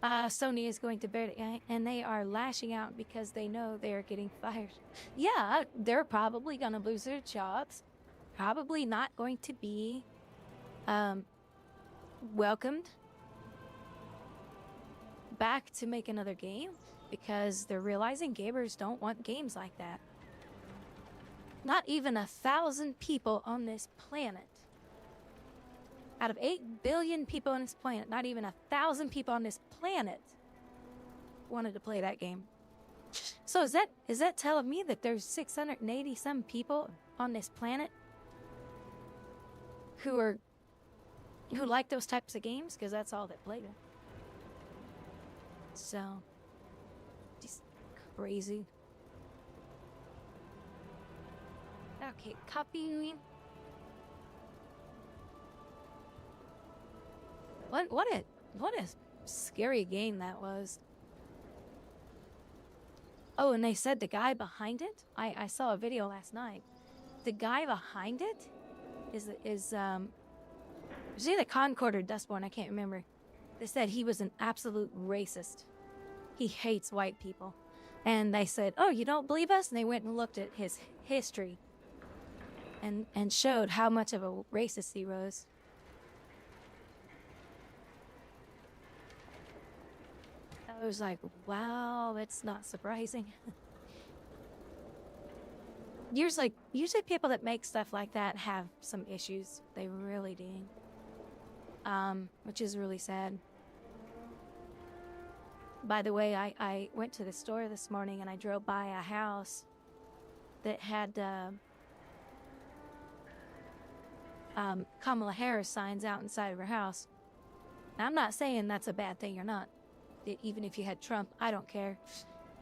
Sony is going to bear it, and they are lashing out because they know they are getting fired. Yeah, they're probably gonna lose their jobs. Probably not going to be welcomed back to make another game because they're realizing gamers don't want games like that. Not even 1,000 people on this planet. Out of 8 billion people on this planet, not even 1,000 people on this planet wanted to play that game. So is that telling me that there's 680 some people on this planet who like those types of games? Because that's all that play them. So, just crazy. Okay, copy. What a scary game that was. Oh, and they said the guy behind it. I saw a video last night. The guy behind it is either Concord or Dustborn, I can't remember. They said he was an absolute racist. He hates white people. And they said, "Oh, you don't believe us?" And they went and looked at his history and showed how much of a racist he was. I was like, wow, that's not surprising. Usually people that make stuff like that have some issues. They really do. Which is really sad. By the way, I went to the store this morning and I drove by a house that had Kamala Harris signs out inside of her house. Now, I'm not saying that's a bad thing or not. Even if you had Trump, I don't care.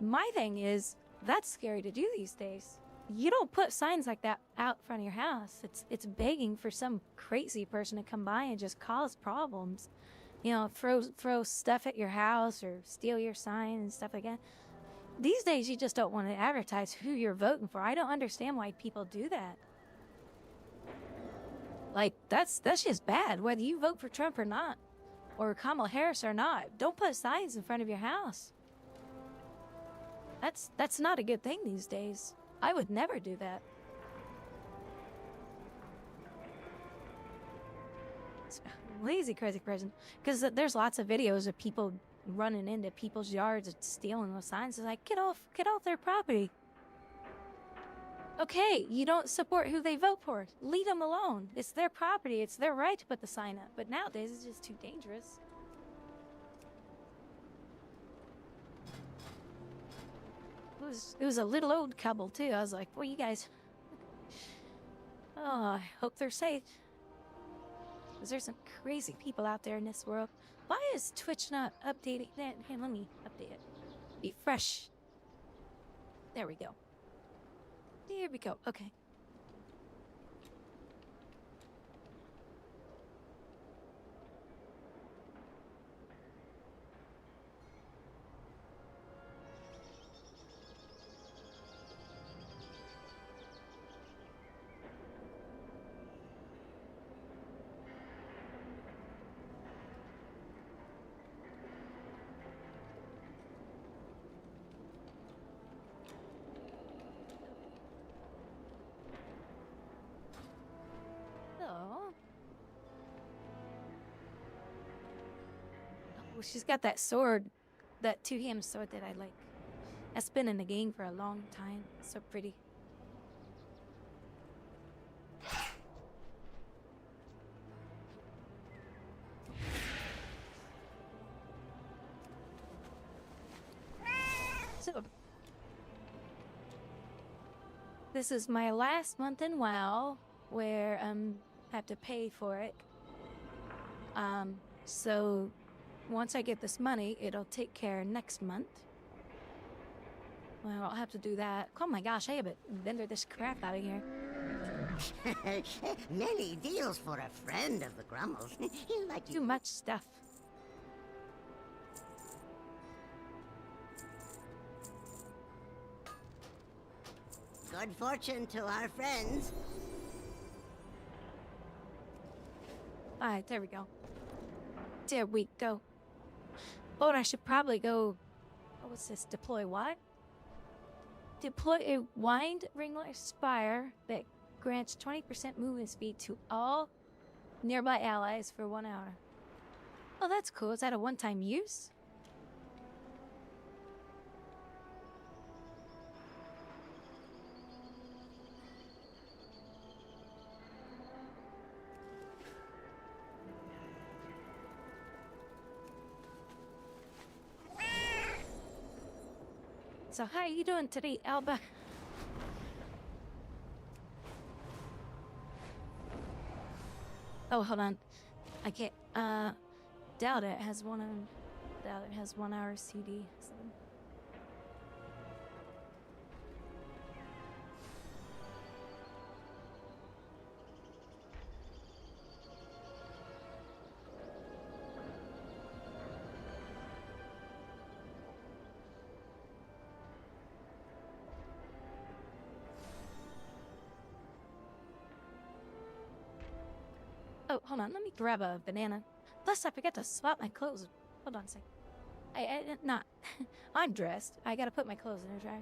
My thing is, that's scary to do these days. You don't put signs like that out front of your house. It's begging for some crazy person to come by and just cause problems. You know, throw stuff at your house or steal your sign and stuff like that. These days, you just don't want to advertise who you're voting for. I don't understand why people do that. Like, that's just bad, whether you vote for Trump or not, or Kamala Harris or not. Don't put signs in front of your house. That's not a good thing these days. I would never do that. It's a lazy, crazy person. Because there's lots of videos of people running into people's yards and stealing those signs. It's like, get off their property. Okay, you don't support who they vote for. Leave them alone. It's their property. It's their right to put the sign up. But nowadays, it's just too dangerous. It was a little old couple, too. I was like, well, you guys... Oh, I hope they're safe. Because there's some crazy people out there in this world. Why is Twitch not updating that? Hey, let me update it. Be fresh. There we go. Here we go. Okay. She's got that sword, that two-handed sword that I like. That's been in the game for a long time. It's so pretty. So, this is my last month in WoW, where I have to pay for it. So once I get this money, it'll take care next month. Well, I'll have to do that. Oh my gosh, I have to vendor this crap out of here. Many deals for a friend of the Grummels. Like Too much stuff. Good fortune to our friends. Alright, there we go. There we go. Oh, and I should probably go. Oh, what's this? Deploy what? Deploy a wind ringlet spire that grants 20% movement speed to all nearby allies for 1 hour. Oh, that's cool. Is that a one-time use? So how are you doing today, Alba? Oh, hold on. I can't, doubt it has doubt it has 1 hour CD. So. Oh, hold on. Let me grab a banana. Plus, I forgot to swap my clothes. Hold on a sec. Not. I'm dressed. I gotta put my clothes in the dryer.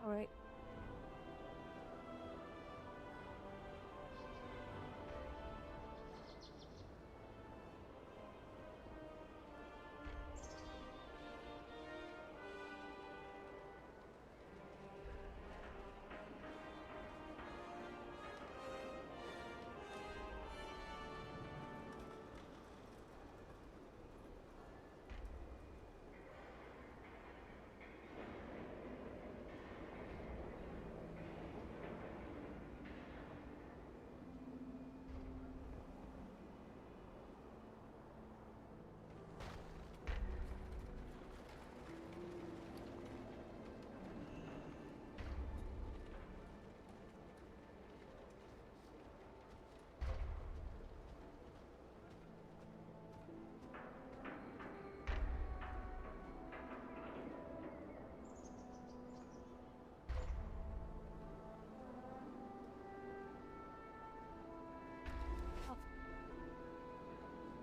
All right.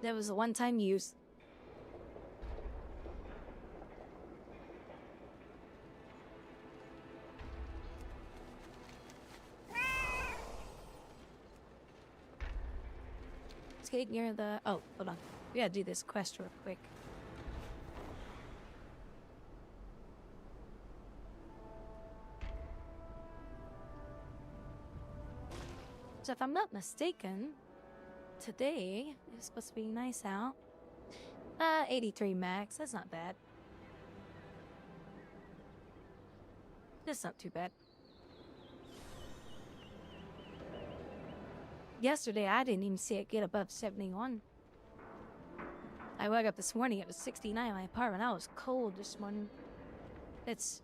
That was a one-time use. Let's get near the... Oh, hold on. We gotta do this quest real quick. So if I'm not mistaken, today is supposed to be nice out. 83 max. That's not bad. That's not too bad. Yesterday, I didn't even see it get above 71. I woke up this morning, it was 69 in my apartment. I was cold this morning. That's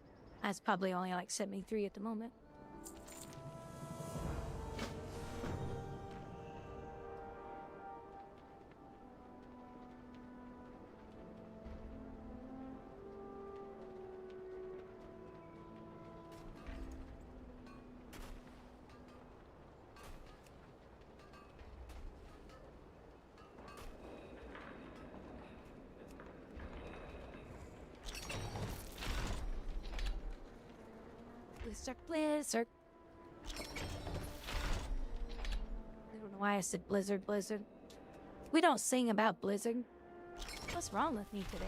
probably only like 73 at the moment. Blizzard, blizzard. I don't know why I said blizzard, blizzard. We don't sing about blizzard. What's wrong with me today?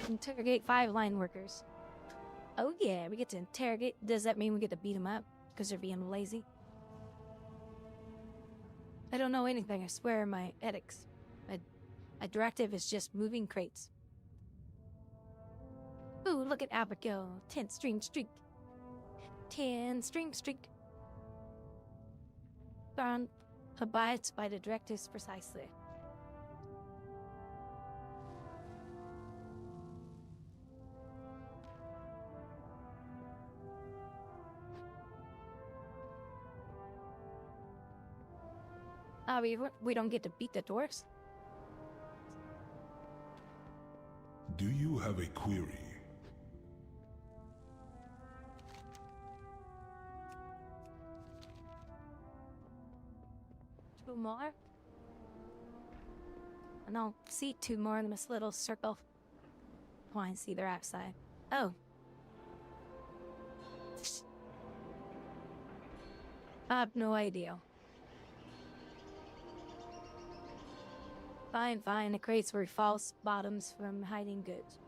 Interrogate 5 line workers. Oh yeah, we get to interrogate. Does that mean we get to beat them up because they're being lazy? I don't know anything, I swear, my ethics. My directive is just moving crates. Ooh, look at Abigail. 10 stream streak. 10 stream streak. Found abides by the directives precisely. We don't get to beat the dwarfs. Do you have a query? 2 more? No, see 2 more in this little circle. Oh, I see they're outside. Oh. I have no idea. Fine, fine. The crates were false bottoms from hiding goods.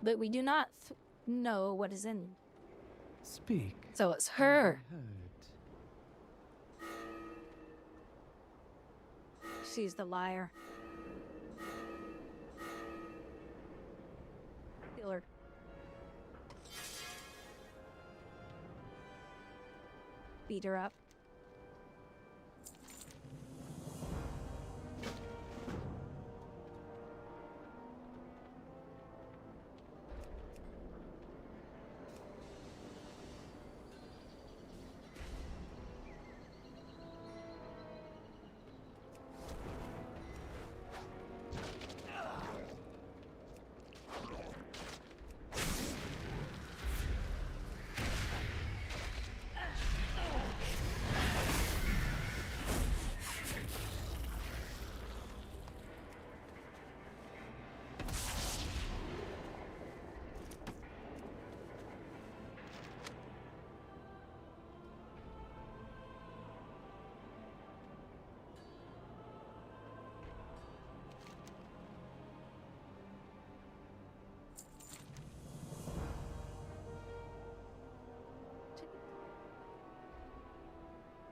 But we do not know what is in them. Speak. So it's her. I heard. She's the liar. Kill her. Beat her up.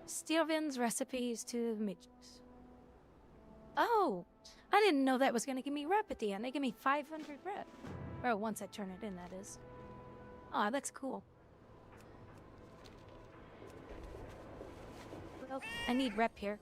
Steven's recipes to the midgets. Oh, I didn't know that was going to give me rep at the end. They give me 500 rep. Or once I turn it in, that is. Aw, that's cool. Well, I need rep here.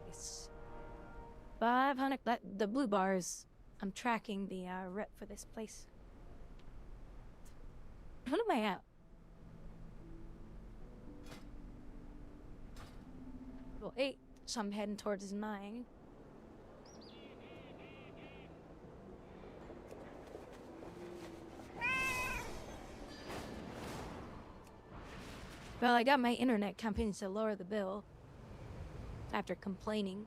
Yes. 500. The blue bars. I'm tracking the rep for this place. What am I at? Well, 8, so I'm heading towards 9. Well, I got my internet company to lower the bill after complaining.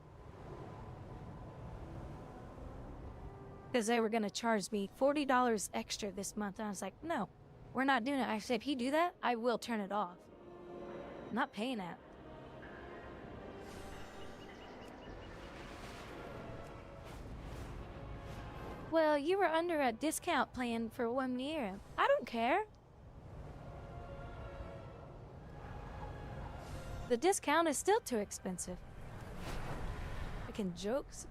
Because they were going to charge me $40 extra this month. And I was like, no, we're not doing it. I said, if you do that, I will turn it off. I'm not paying that. Well, you were under a discount plan for 1 year. I don't care. The discount is still too expensive. Making jokes.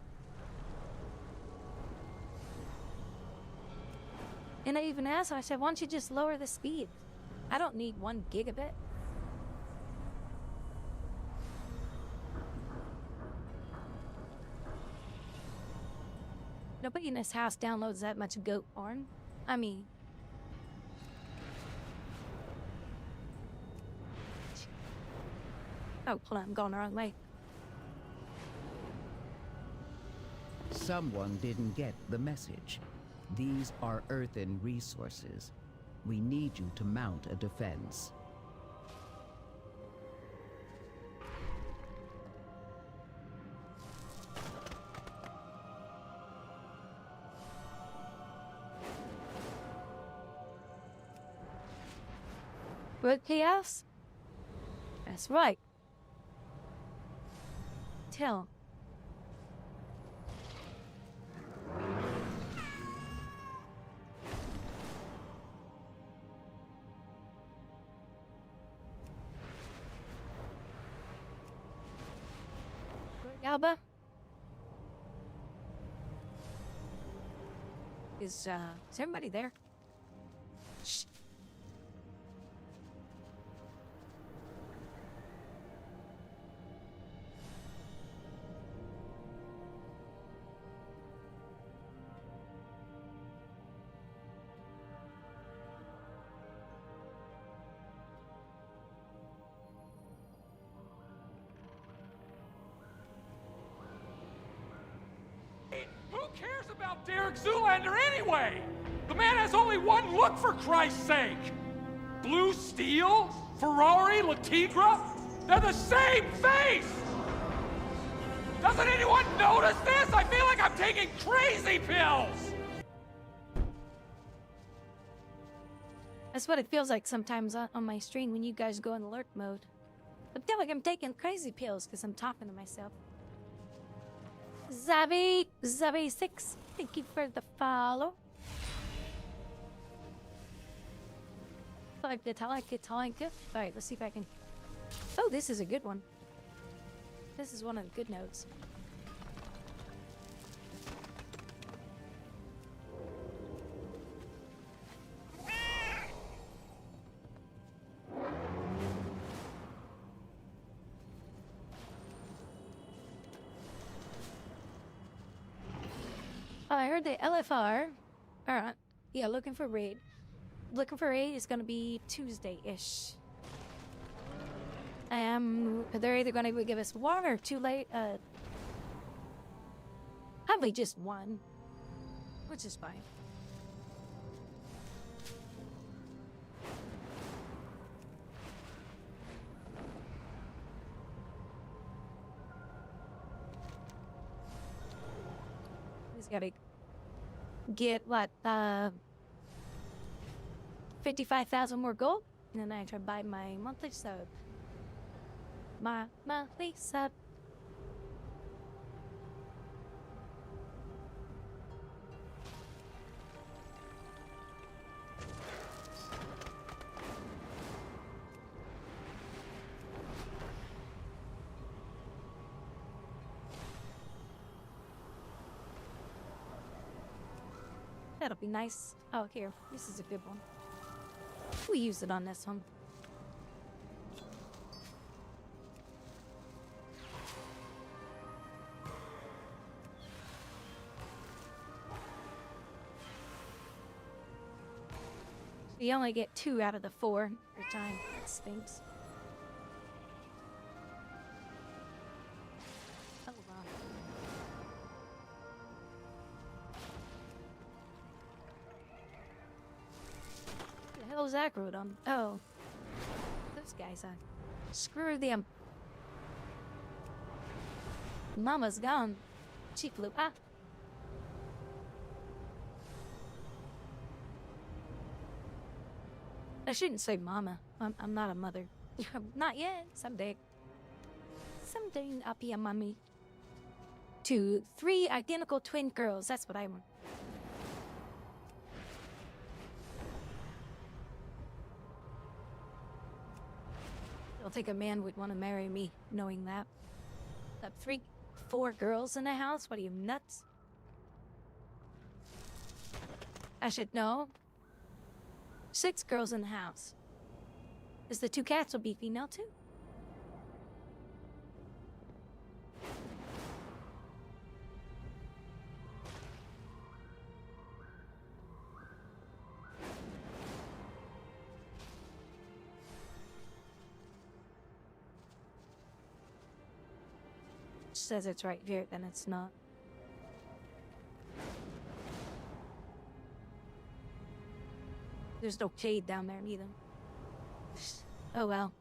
And I even asked her, I said, why don't you just lower the speed? I don't need 1 gigabit. Nobody in this house downloads that much goat porn. I mean... Oh, hold on, I'm going the wrong way. Someone didn't get the message. These are earthen resources. We need you to mount a defense. Road chaos? That's right. Tell. Alba? Is everybody there? Shh. Who cares about Derek Zoolander anyway? The man has only one look, for Christ's sake! Blue Steel? Ferrari? Latidra? They're the same face! Doesn't anyone notice this? I feel like I'm taking crazy pills! That's what it feels like sometimes on my stream when you guys go in alert mode. I feel like I'm taking crazy pills because I'm talking to myself. Zabi6, thank you for the follow. Like it. Alright, let's see if I can... Oh, this is a good one. This is one of the good notes. Oh, I heard the LFR. Alright. Yeah, looking for raid. Looking for raid is gonna be Tuesday-ish. They're either gonna give us one or two late, probably just one. Which is fine. He's gotta get what, 55,000 more gold, and then I try to buy my monthly sub. My monthly sub. That'll be nice. Oh, here. This is a good one. We use it on this one. You only get 2 out of the 4 per time. That stinks. Oh, wow. What the hell is that road on? Oh. Those guys are. Screw them. Mama's gone. She flew out. I shouldn't say mama. I'm not a mother. Not yet. Someday. Someday I'll be a mommy. To 3 identical twin girls. That's what I want. I don't think a man would want to marry me, knowing that. Got 4 girls in the house? What are you, nuts? I should know. 6 girls in the house. Because the 2 cats will be female too. Says it's right here, then it's not. There's no shade down there neither. Oh well.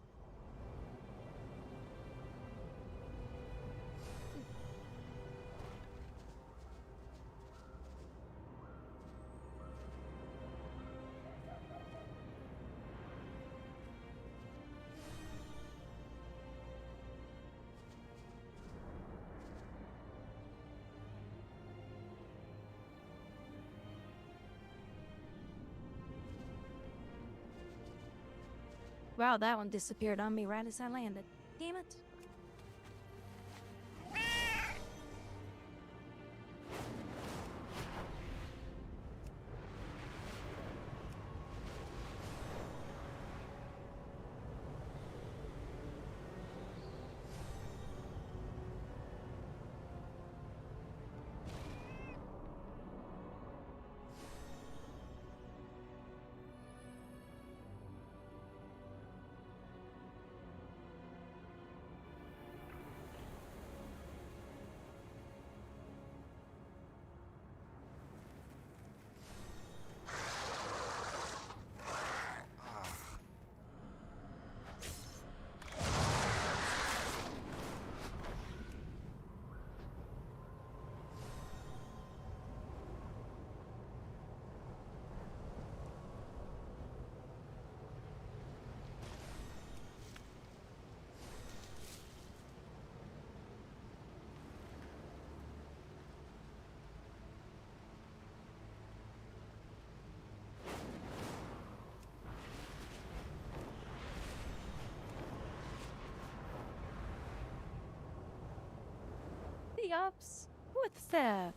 Wow, that one disappeared on me right as I landed. Damn it. The ups. What's that?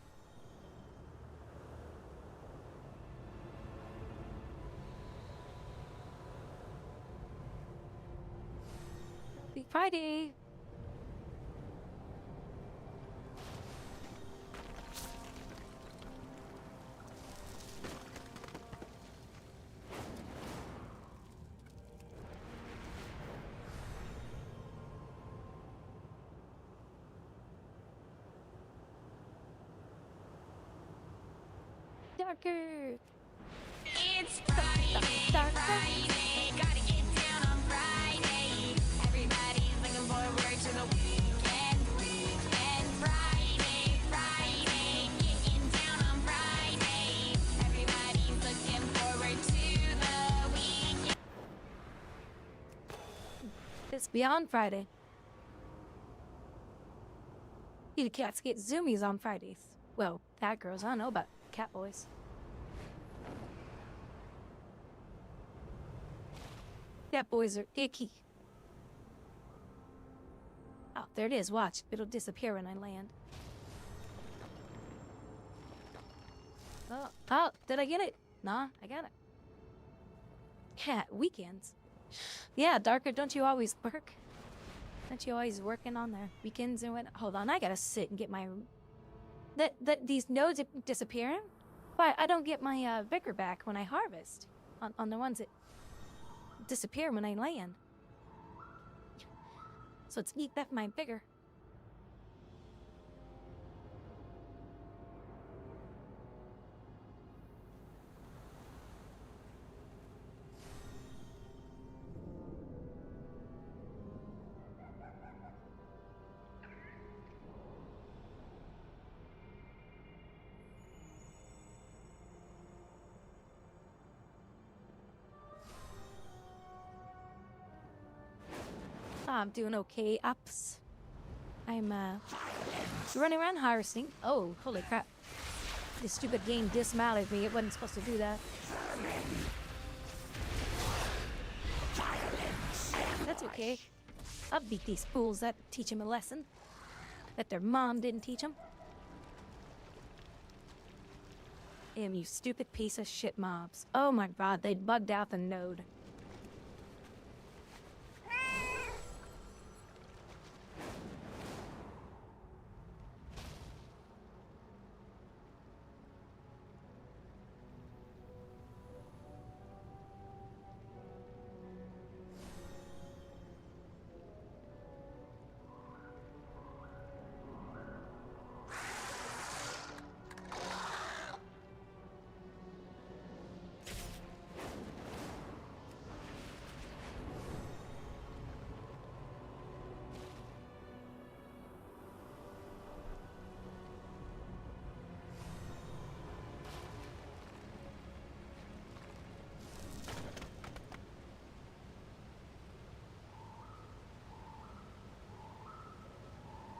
Happy Friday. Darker. It's Friday, Darker. Friday, gotta get down on Friday. Everybody's looking forward to the weekend, weekend. Friday, Friday, getting down on Friday. Everybody's looking forward to the weekend. It's beyond Friday. You cats get Zoomies on Fridays. Well, Catgirls, I don't know about cat boys. Cat boys are icky. Oh, there it is. Watch. It'll disappear when I land. Oh, did I get it? Nah, I got it. Cat weekends. Yeah, Darker, don't you always work? Aren't you always working on their weekends and what? Hold on, I gotta sit and get my... These nodes disappearing? Why, I don't get my vigor back when I harvest. On the ones that disappear when I land. So it's eat that my vigor. I'm doing okay. Ups. I'm running around harvesting. Oh, holy crap. This stupid game dismounted me. It wasn't supposed to do that. That's okay. I'll beat these fools that teach them a lesson that their mom didn't teach them. Damn, you stupid piece of shit mobs. Oh my god, they bugged out the node.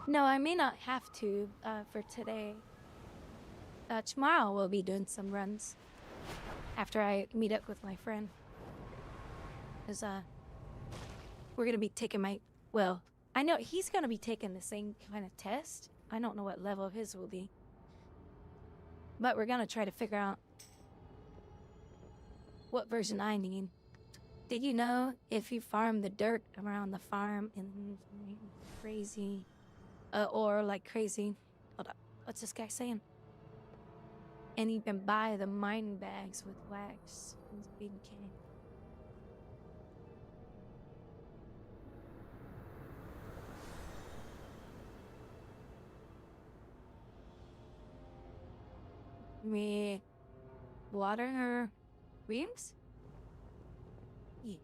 No, I may not have to for today. Tomorrow we'll be doing some runs after I meet up with my friend. Cause we're gonna be taking well, I know he's gonna be taking the same kind of test. I don't know what level his will be, but we're gonna try to figure out what version I need. Did you know if you farm the dirt around the farm in crazy? Or like crazy. Hold up. What's this guy saying? And you can buy the mining bags with wax. It's big K. Me water her reams? Yeah.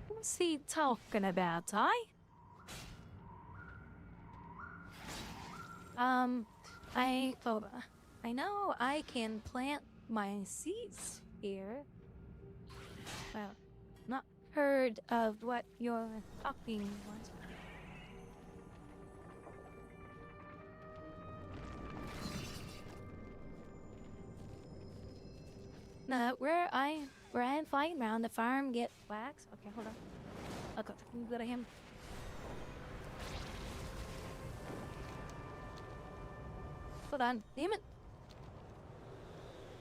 What's he talking about, I know I can plant my seeds here. Well, not heard of what you're talking about. No, where I'm flying around the farm, get wax. Okay, hold on. Okay, go to him. Hold on, damn it.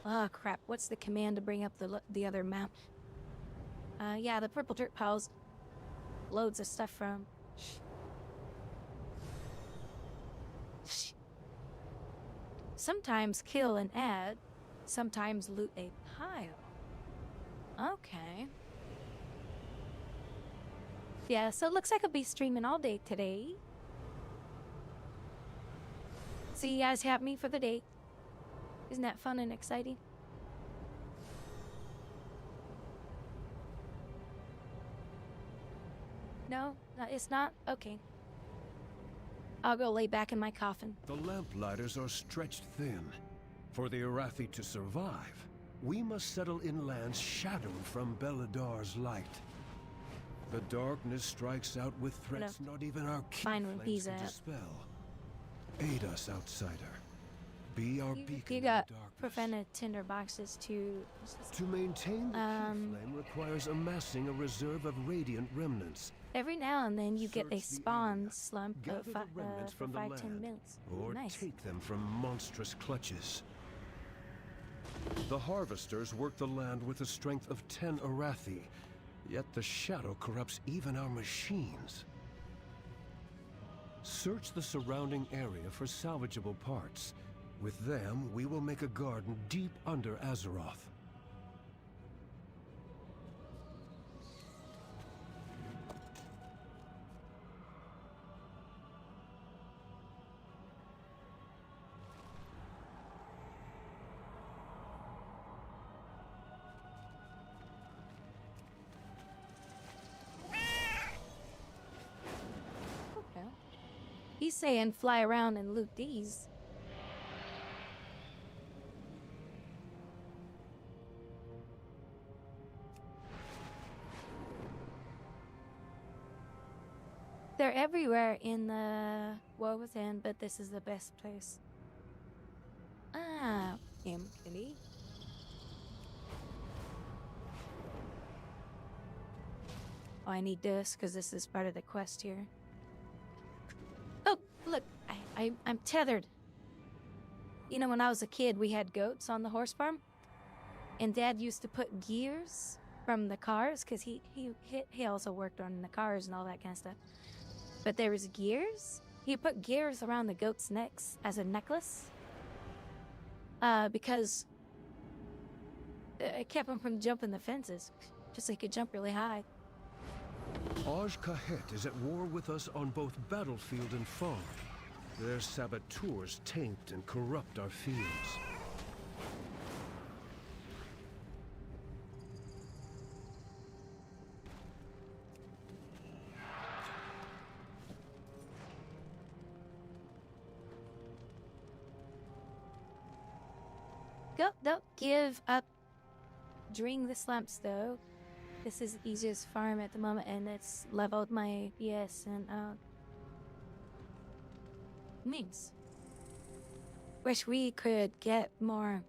Oh crap! What's the command to bring up the other map? Yeah, the purple dirt piles. Loads of stuff from. Sometimes kill and add. Sometimes loot a pile. Okay. Yeah, so it looks like I'll be streaming all day today. So you guys have me for the day. Isn't that fun and exciting? No, it's not? Okay. I'll go lay back in my coffin. The lamplighters are stretched thin. For the Arathi to survive, we must settle in lands shadowed from Beladar's light. The darkness strikes out with threats not even our keen Fine when he's flames can at. dispel. Aid us, outsider. Be our beacon You in got the darkness. prevented tinder boxes to. To maintain the key flame requires amassing a reserve of radiant remnants. Every now and then you get a Search the spawn area. slump Gather of the remnants for from the 5-10 land, minutes. or Nice. take them from monstrous clutches. The harvesters work the land with the strength of 10 Arathi, yet the shadow corrupts even our machines. Search the surrounding area for salvageable parts. With them, we will make a garden deep under Azeroth. Okay. He's saying fly around and loot these. They're everywhere in the War Within, but this is the best place. Kitty. Oh, I need this because this is part of the quest here. Oh, look, I'm tethered. You know, when I was a kid, we had goats on the horse farm, and Dad used to put gears from the cars because he also worked on the cars and all that kind of stuff. But there was gears. He put gears around the goats' necks as a necklace, because it kept them from jumping the fences, just so he could jump really high. Aj Kahet is at war with us on both battlefield and farm. Their saboteurs taint and corrupt our fields. Go, don't give up. Drink the slumps, though. This is the easiest farm at the moment, and it's leveled my FPS and means. Wish we could get more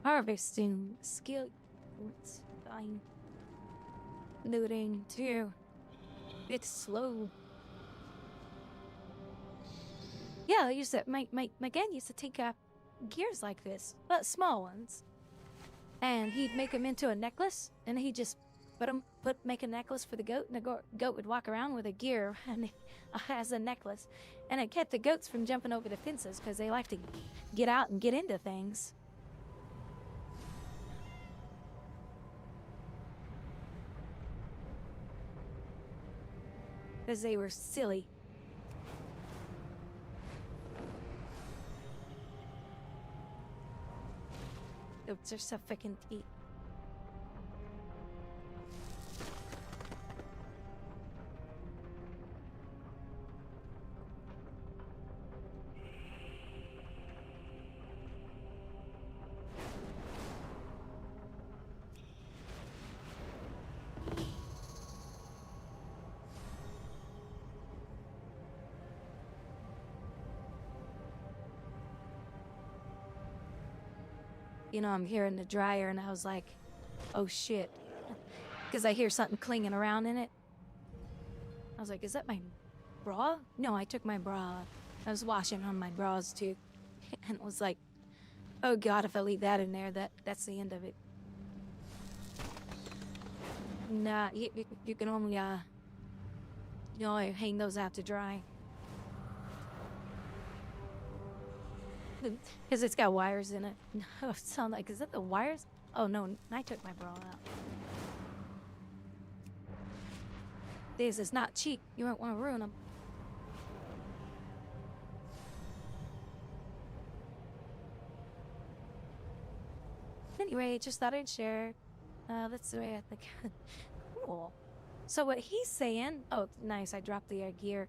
harvesting skill. It's fine. Looting too. It's slow. Yeah, I used to my dad used to take gears like this, but small ones. And he'd make them into a necklace, and he'd just make a necklace for the goat, and the goat would walk around with a gear and as a necklace. And it kept the goats from jumping over the fences because they like to get out and get into things. Because they were silly. Goats are so fucking deep. You know, I'm hearing the dryer, and I was like, oh shit. Because I hear something clinging around in it. I was like, is that my bra? No, I took my bra off. I was washing on my bras too. And it was like, oh god, if I leave that in there, that's the end of it. Nah, you can only, hang those out to dry. Because it's got wires in it. No, it sound like, is that the wires? Oh no, I took my bra out. This is not cheap. You won't want to ruin them. Anyway, just thought I'd share. That's the way I think. Cool. So what he's saying... Oh, nice, I dropped the gear.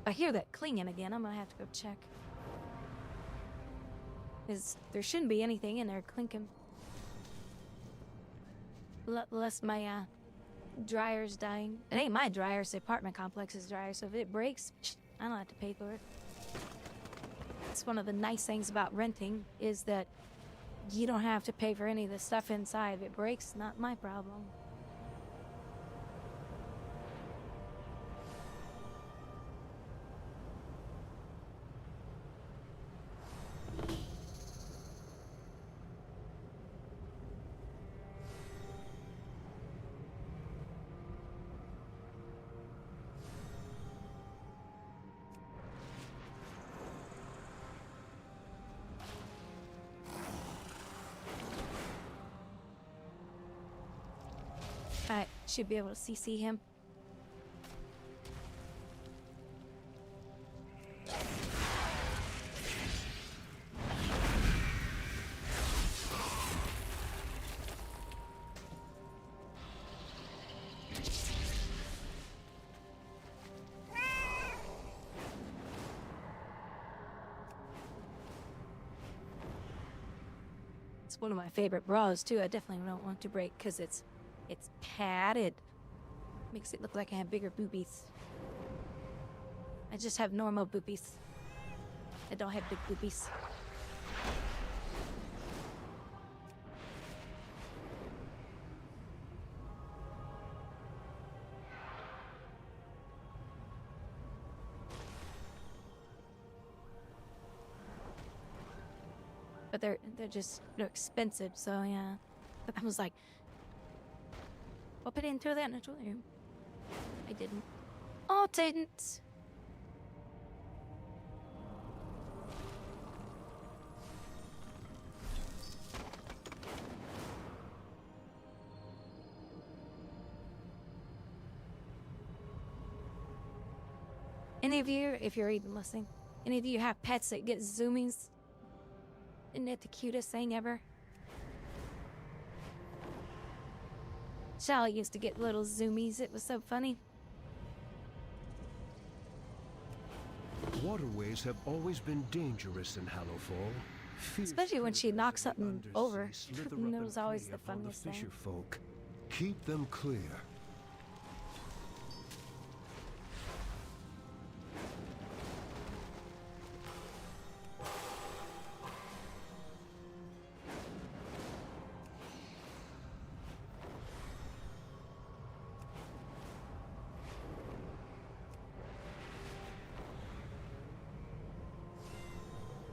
I hear that clinging again. I'm gonna have to go check. Because there shouldn't be anything in there clinking. Unless my dryer's dying. It ain't my dryer, it's the apartment complex's dryer, so if it breaks, I don't have to pay for it. It's one of the nice things about renting, is that you don't have to pay for any of the stuff inside. If it breaks, not my problem. I should be able to CC him. It's one of my favorite bras too. I definitely don't want to break because it's padded. Makes it look like I have bigger boobies. I just have normal boobies. I don't have big boobies. But they're expensive, so yeah. I was like, I'll put it into that in the room. I didn't. Oh, didn't. Any of you, if you're even listening, any of you have pets that get zoomies? Isn't it the cutest thing ever? Sally used to get little zoomies. It was so funny. Waterways have always been dangerous in Hallowfall. Fierce Especially when she knocks something undersea over. slither That up was and always prey the upon funniest thing. fisher folk. Keep them clear.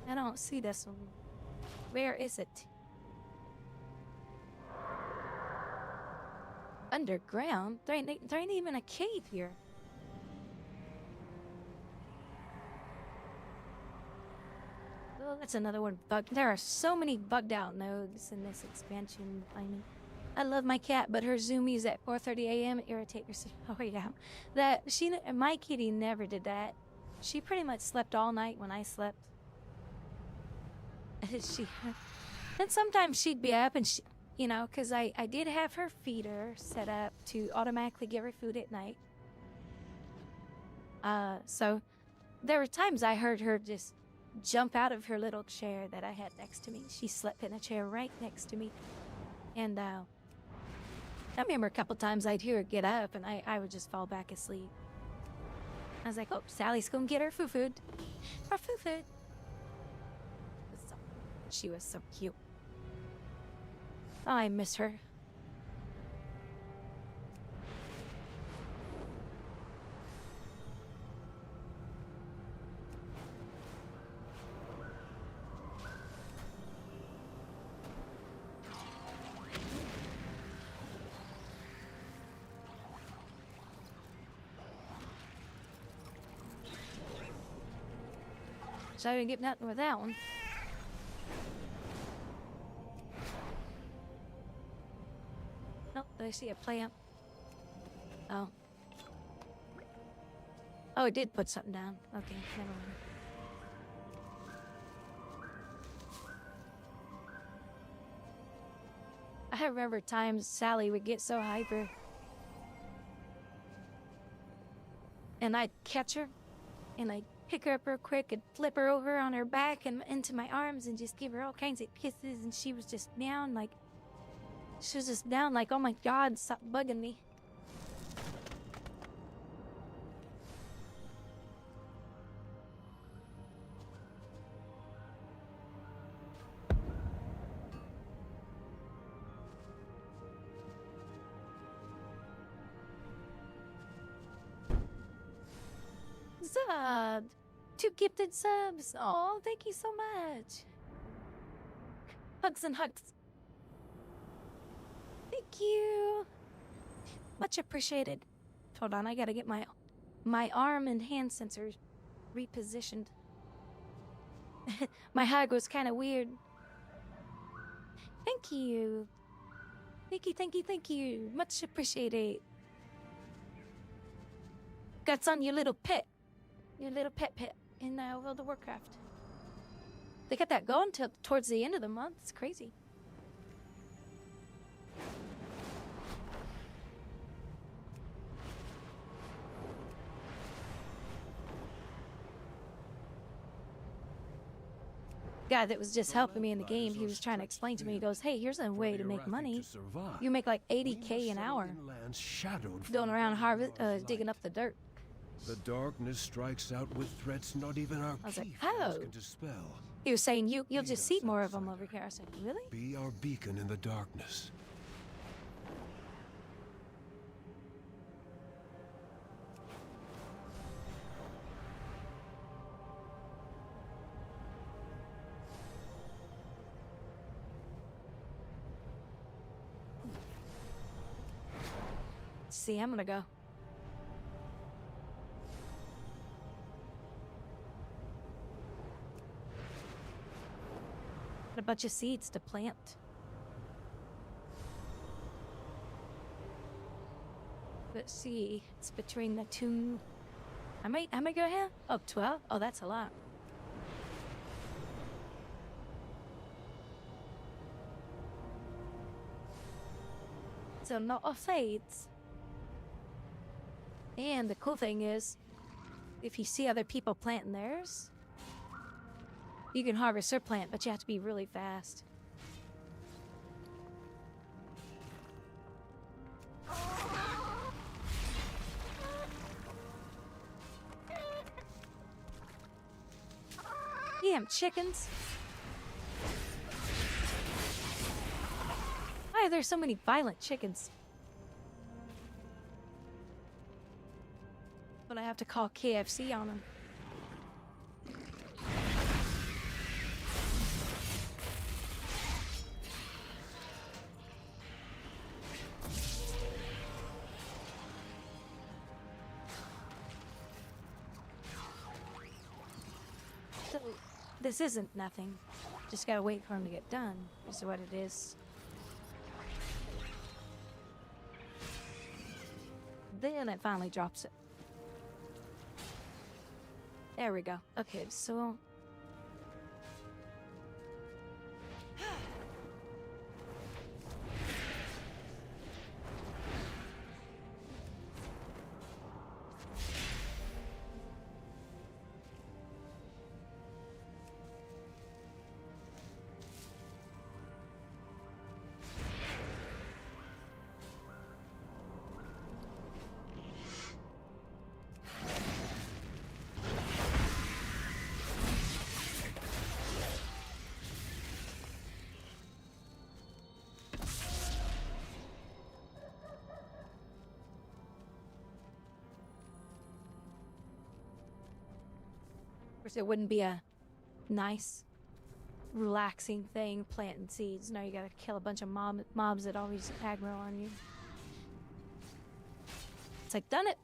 I don't see this one. Where is it? Underground? There ain't even a cave here. Oh, that's another one bugged. There are so many bugged out nodes in this expansion. I love my cat, but her zoomies at 4:30 a.m. irritate her. Oh yeah, my kitty never did that. She pretty much slept all night when I slept. And sometimes she'd be up and because I did have her feeder set up to automatically give her food at night. So there were times I heard her just jump out of her little chair that I had next to me. She slept in a chair right next to me. And I remember a couple times I'd hear her get up and I would just fall back asleep. I was like, oh, Sally's gonna get her food. Her food. She was so cute. Oh, I miss her. So I didn't get nothing with that one. Nope, do I see a plant? Oh. Oh, it did put something down. Okay, never mind. I remember times Sally would get so hyper. And I'd catch her, and I'd pick her up real quick and flip her over on her back and into my arms and just give her all kinds of kisses, and she was just down like... She was just down like, oh my god, stop bugging me. Sub! 2 gifted subs! Oh, thank you so much! Hugs and hugs. Thank you. Much appreciated. Hold on, I gotta get my arm and hand sensors repositioned. My hug was kind of weird. Thank you. Thank you. Much appreciated. That's on your little pet. Your little pet in World of Warcraft. They got that going till towards the end of the month. It's crazy. Guy that was just helping me in the game, he was trying to explain to me, he goes, hey, here's a way to make money. You make like 80K an hour going around digging up the dirt. The darkness strikes out with threats not even our I was like, key oh. can dispel. He was saying you'll Lead just us, see more of them outsider. over here. I said, really? Be our beacon in the darkness. See, I'm gonna go. Got a bunch of seeds to plant. Let's see, it's between the two. How many go here? Oh, 12? Oh, that's a lot. It's a lot of seeds. And the cool thing is, if you see other people planting theirs, you can harvest their plant, but you have to be really fast. Damn chickens. Why are there so many violent chickens? But I have to call KFC on them. So, this isn't nothing. Just gotta wait for him to get done. This is what it is. Then it finally drops it. There we go. Okay, so... Of course, it wouldn't be a nice, relaxing thing planting seeds. Now you gotta kill a bunch of mobs that always aggro on you. It's like, done it!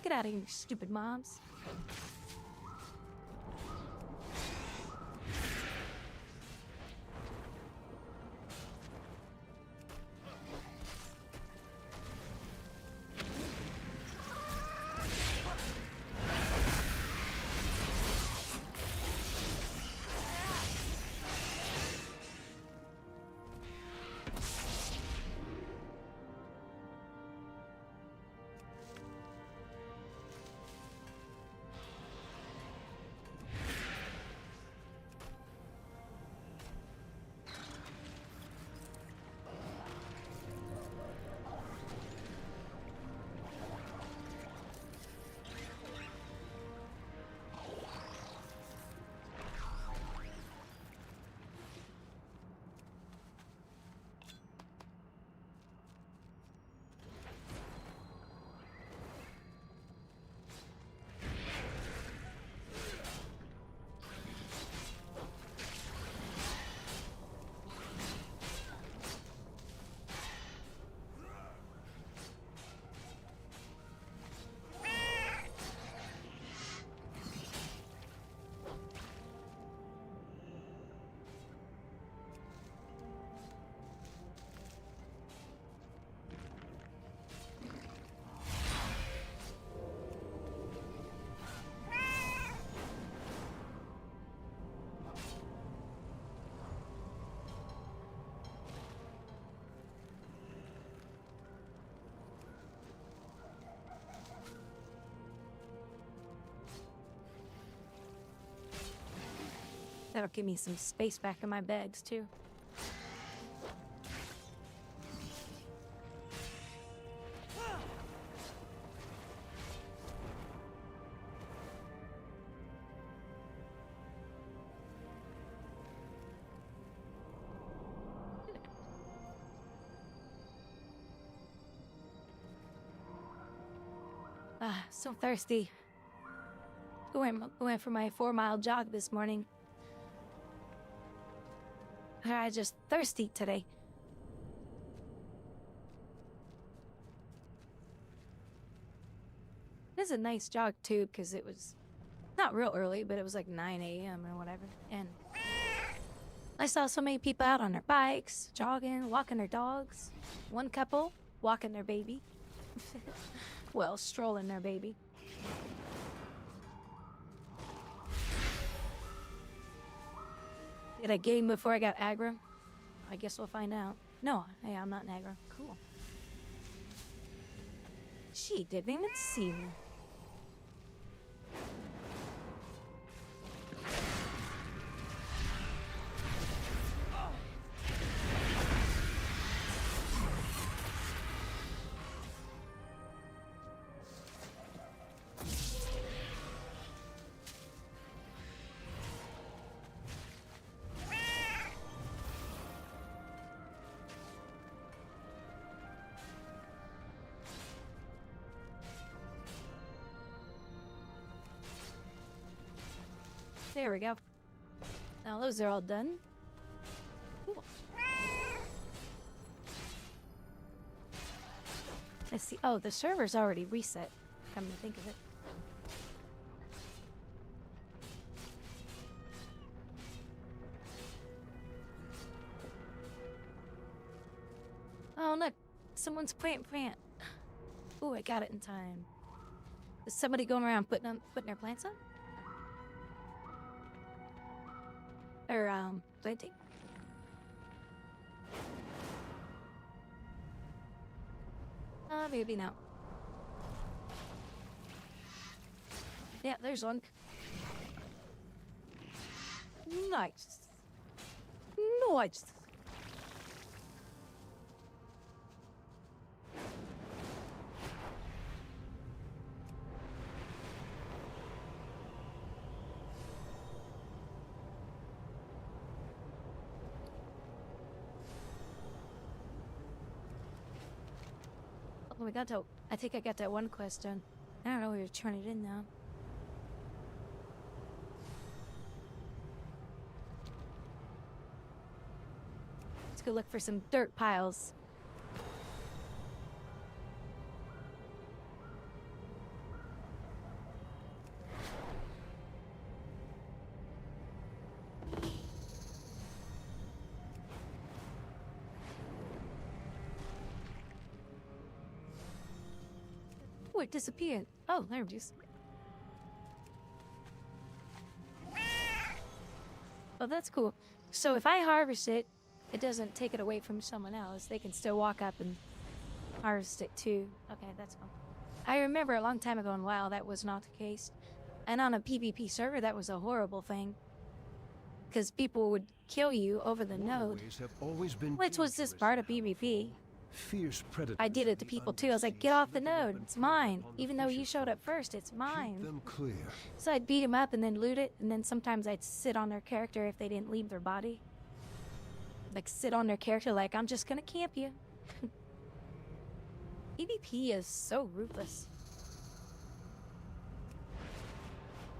Get out of here, you stupid mobs. That'll give me some space back in my bags, too. Ah, so thirsty. Went for my 4-mile jog this morning. I just thirsty today. It was a nice jog too, because it was not real early, but it was like 9 a.m. or whatever. And I saw so many people out on their bikes, jogging, walking their dogs. One couple walking their baby. Well, strolling their baby. Did I game before I got aggro? I guess we'll find out. No, hey, I'm not an aggro. Cool. She didn't even see me. There we go. Now those are all done. Cool. Let's see. Oh, the server's already reset. Come to think of it. Oh look, someone's plant. Ooh, I got it in time. Is somebody going around putting their plants up? Or, planting? Maybe not. Yeah, there's one. Nice. Nice. Oh, we got to. I think I got that one question. I don't know where to turn it in now. Let's go look for some dirt piles. Oh, it disappeared. Oh, there it is. Oh, that's cool. So if I harvest it, it doesn't take it away from someone else. They can still walk up and harvest it too. Okay, that's cool. I remember a long time ago in WoW that was not the case. And on a PvP server, that was a horrible thing. Because people would kill you over the node. Waterways have always been Which was just dangerous part of and PvP. Fierce predators I did it of to the people too. I was like, underseas get off the slither up node. and It's prey mine. upon the Even though you fisher showed up folk. first, it's Keep mine. them clear. So I'd beat them up and then loot it. And then sometimes I'd sit on their character if they didn't leave their body. Like, sit on their character like, I'm just gonna camp you. PvP is so ruthless.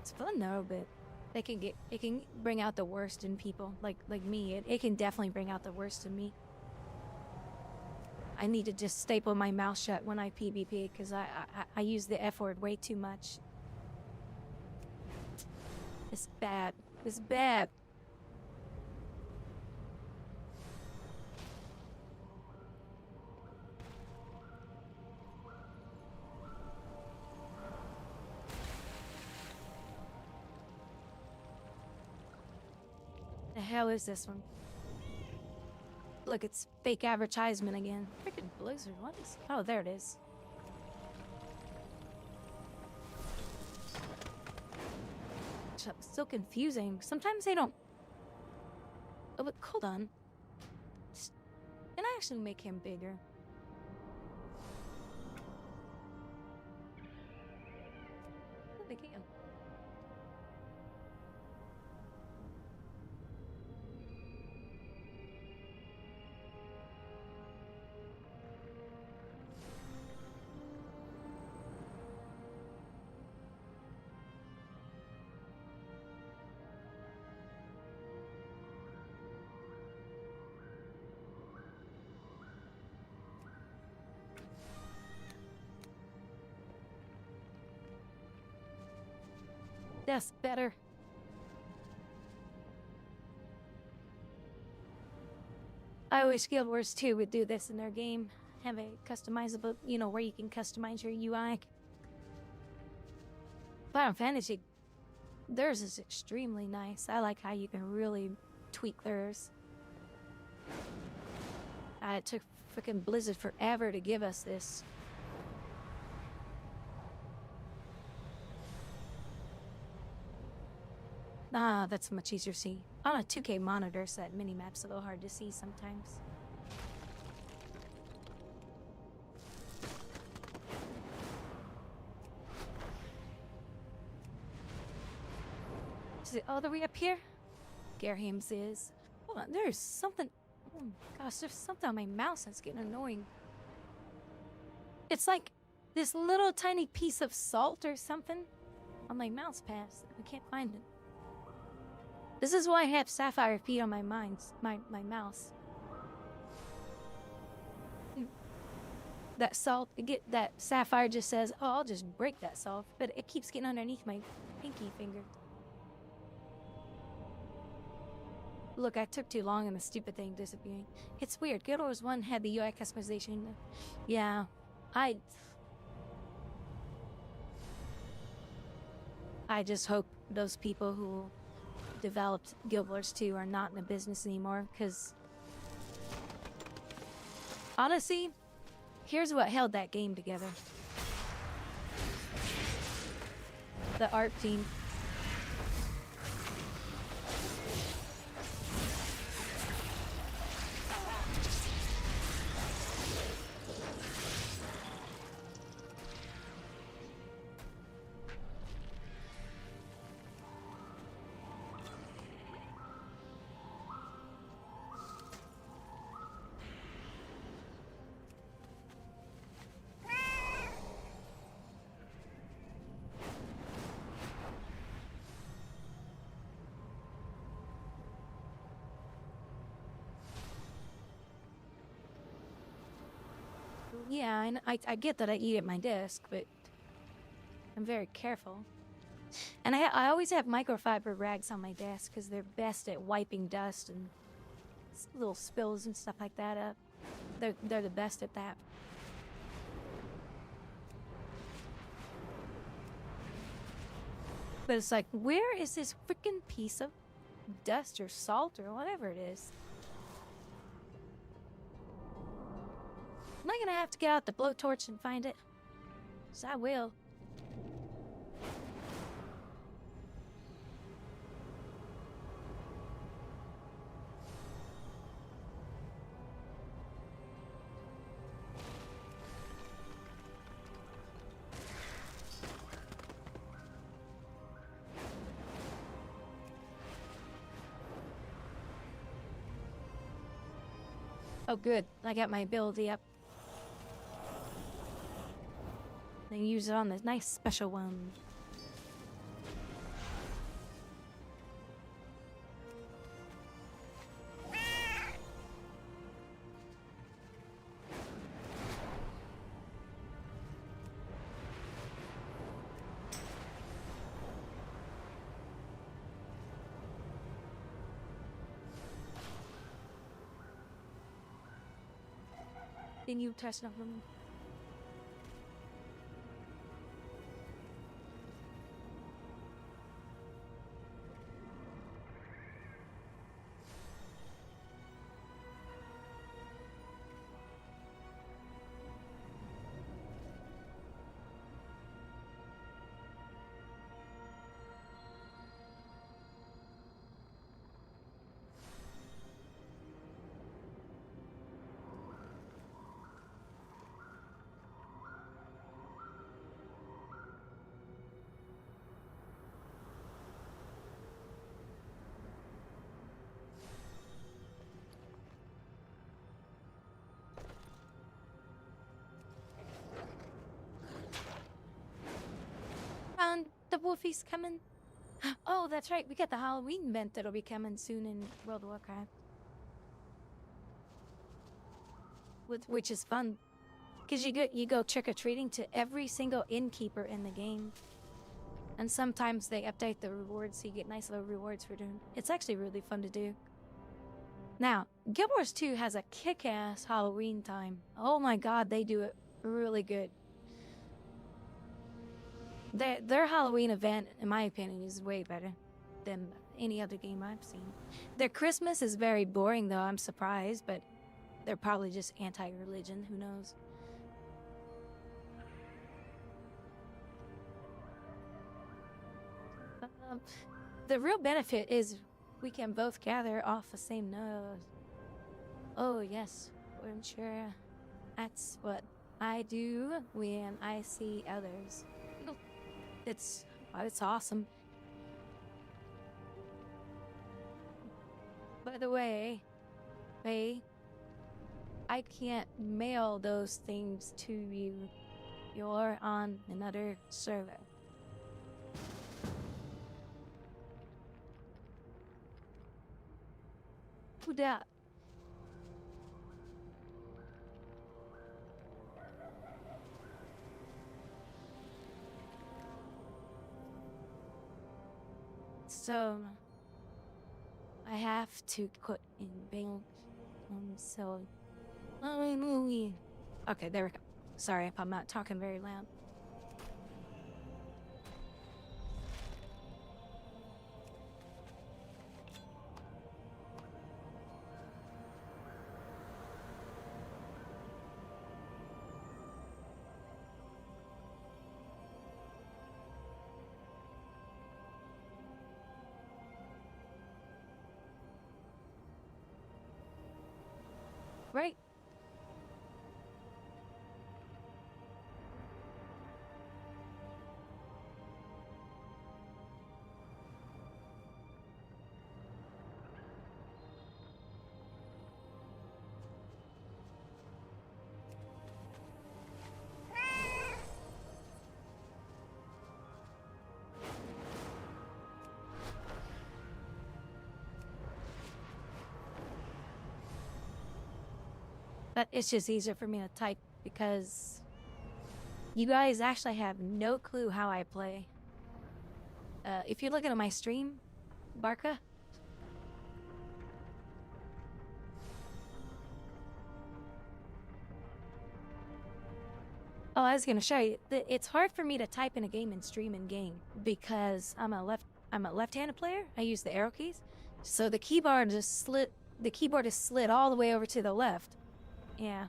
It's fun though, but it can bring out the worst in people. Like me. It can definitely bring out the worst in me. I need to just staple my mouth shut when I PvP because I use the F word way too much. It's bad. It's bad. The hell is this one? Look, it's fake advertisement again. Freaking Blizzard, what is... Oh, there it is. So confusing. Sometimes they don't... Oh, but hold on. Can I actually make him bigger? Oh, they can. That's better. I wish Guild Wars 2 would do this in their game. Have a customizable, you know, where you can customize your UI. Final Fantasy, theirs is extremely nice. I like how you can really tweak theirs. It took freaking Blizzard forever to give us this. Ah, that's much easier to see. On a 2K monitor, so that mini-map's a little hard to see sometimes. Is it all the way up here? Garham's is. Hold on, there's something. Oh my gosh, there's something on my mouse that's getting annoying. It's like this little tiny piece of salt or something on my mouse pads. I can't find it. This is why I have sapphire feet on my my mouse. That salt, that sapphire just says, "Oh, I'll just break that salt," but it keeps getting underneath my pinky finger. Look, I took too long on the stupid thing disappearing. It's weird. Guild Wars 1 had the UI customization. Yeah, I just hope those people who developed Guild Wars 2 are not in the business anymore, because honestly, here's what held that game together. The art team. Yeah, and I get that I eat at my desk, but I'm very careful. And I always have microfiber rags on my desk because they're best at wiping dust and little spills and stuff like that up. They're the best at that. But it's like, where is this freaking piece of dust or salt or whatever it is? Am I gonna have to get out the blowtorch and find it? 'Cause I will. Oh good, I got my ability up. Then use it on this nice special one. Then you touch on them. And the Wolfie's coming. Oh, that's right. We got the Halloween event that'll be coming soon in World of Warcraft. Which is fun. Because you go trick-or-treating to every single innkeeper in the game. And sometimes they update the rewards, so you get nice little rewards for doing. It's actually really fun to do. Now, Guild Wars 2 has a kick-ass Halloween time. Oh my god, they do it really good. Their Halloween event, in my opinion, is way better than any other game I've seen. Their Christmas is very boring, though. I'm surprised, but they're probably just anti-religion. Who knows? The real benefit is we can both gather off the same nose. Oh, yes, I'm sure that's what I do when I see others. It's awesome. By the way, Faye, I can't mail those things to you. You're on another server. Who dat? So I have to put in bank. So okay, there we go. Sorry if I'm not talking very loud. Right. But it's just easier for me to type because you guys actually have no clue how I play. If you're looking at my stream, Barca. Oh, I was gonna show you. It's hard for me to type in a game and stream in game because I'm a left-handed player. I use the arrow keys, so the keyboard is slid all the way over to the left. Yeah.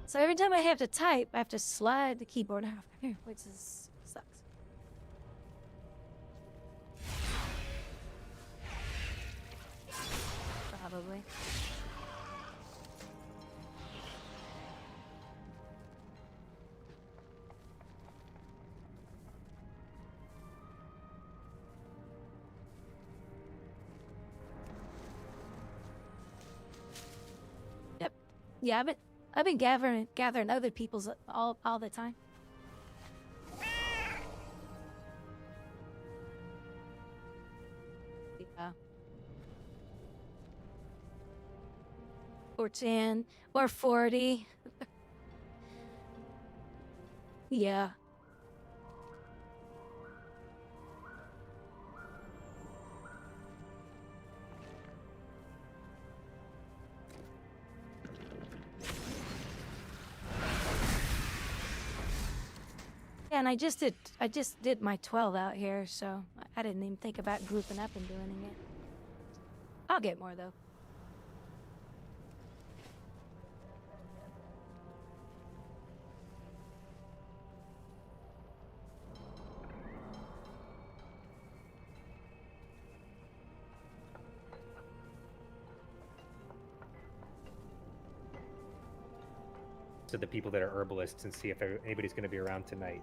So every time I have to type, I have to slide the keyboard over here, which sucks. Probably. Yeah, but I've been gathering other people's all the time. Yeah. Or 10 or 40. Yeah. And I just did my 12 out here, so I didn't even think about grouping up and doing it. I'll get more though. To the people that are herbalists and see if anybody's going to be around tonight.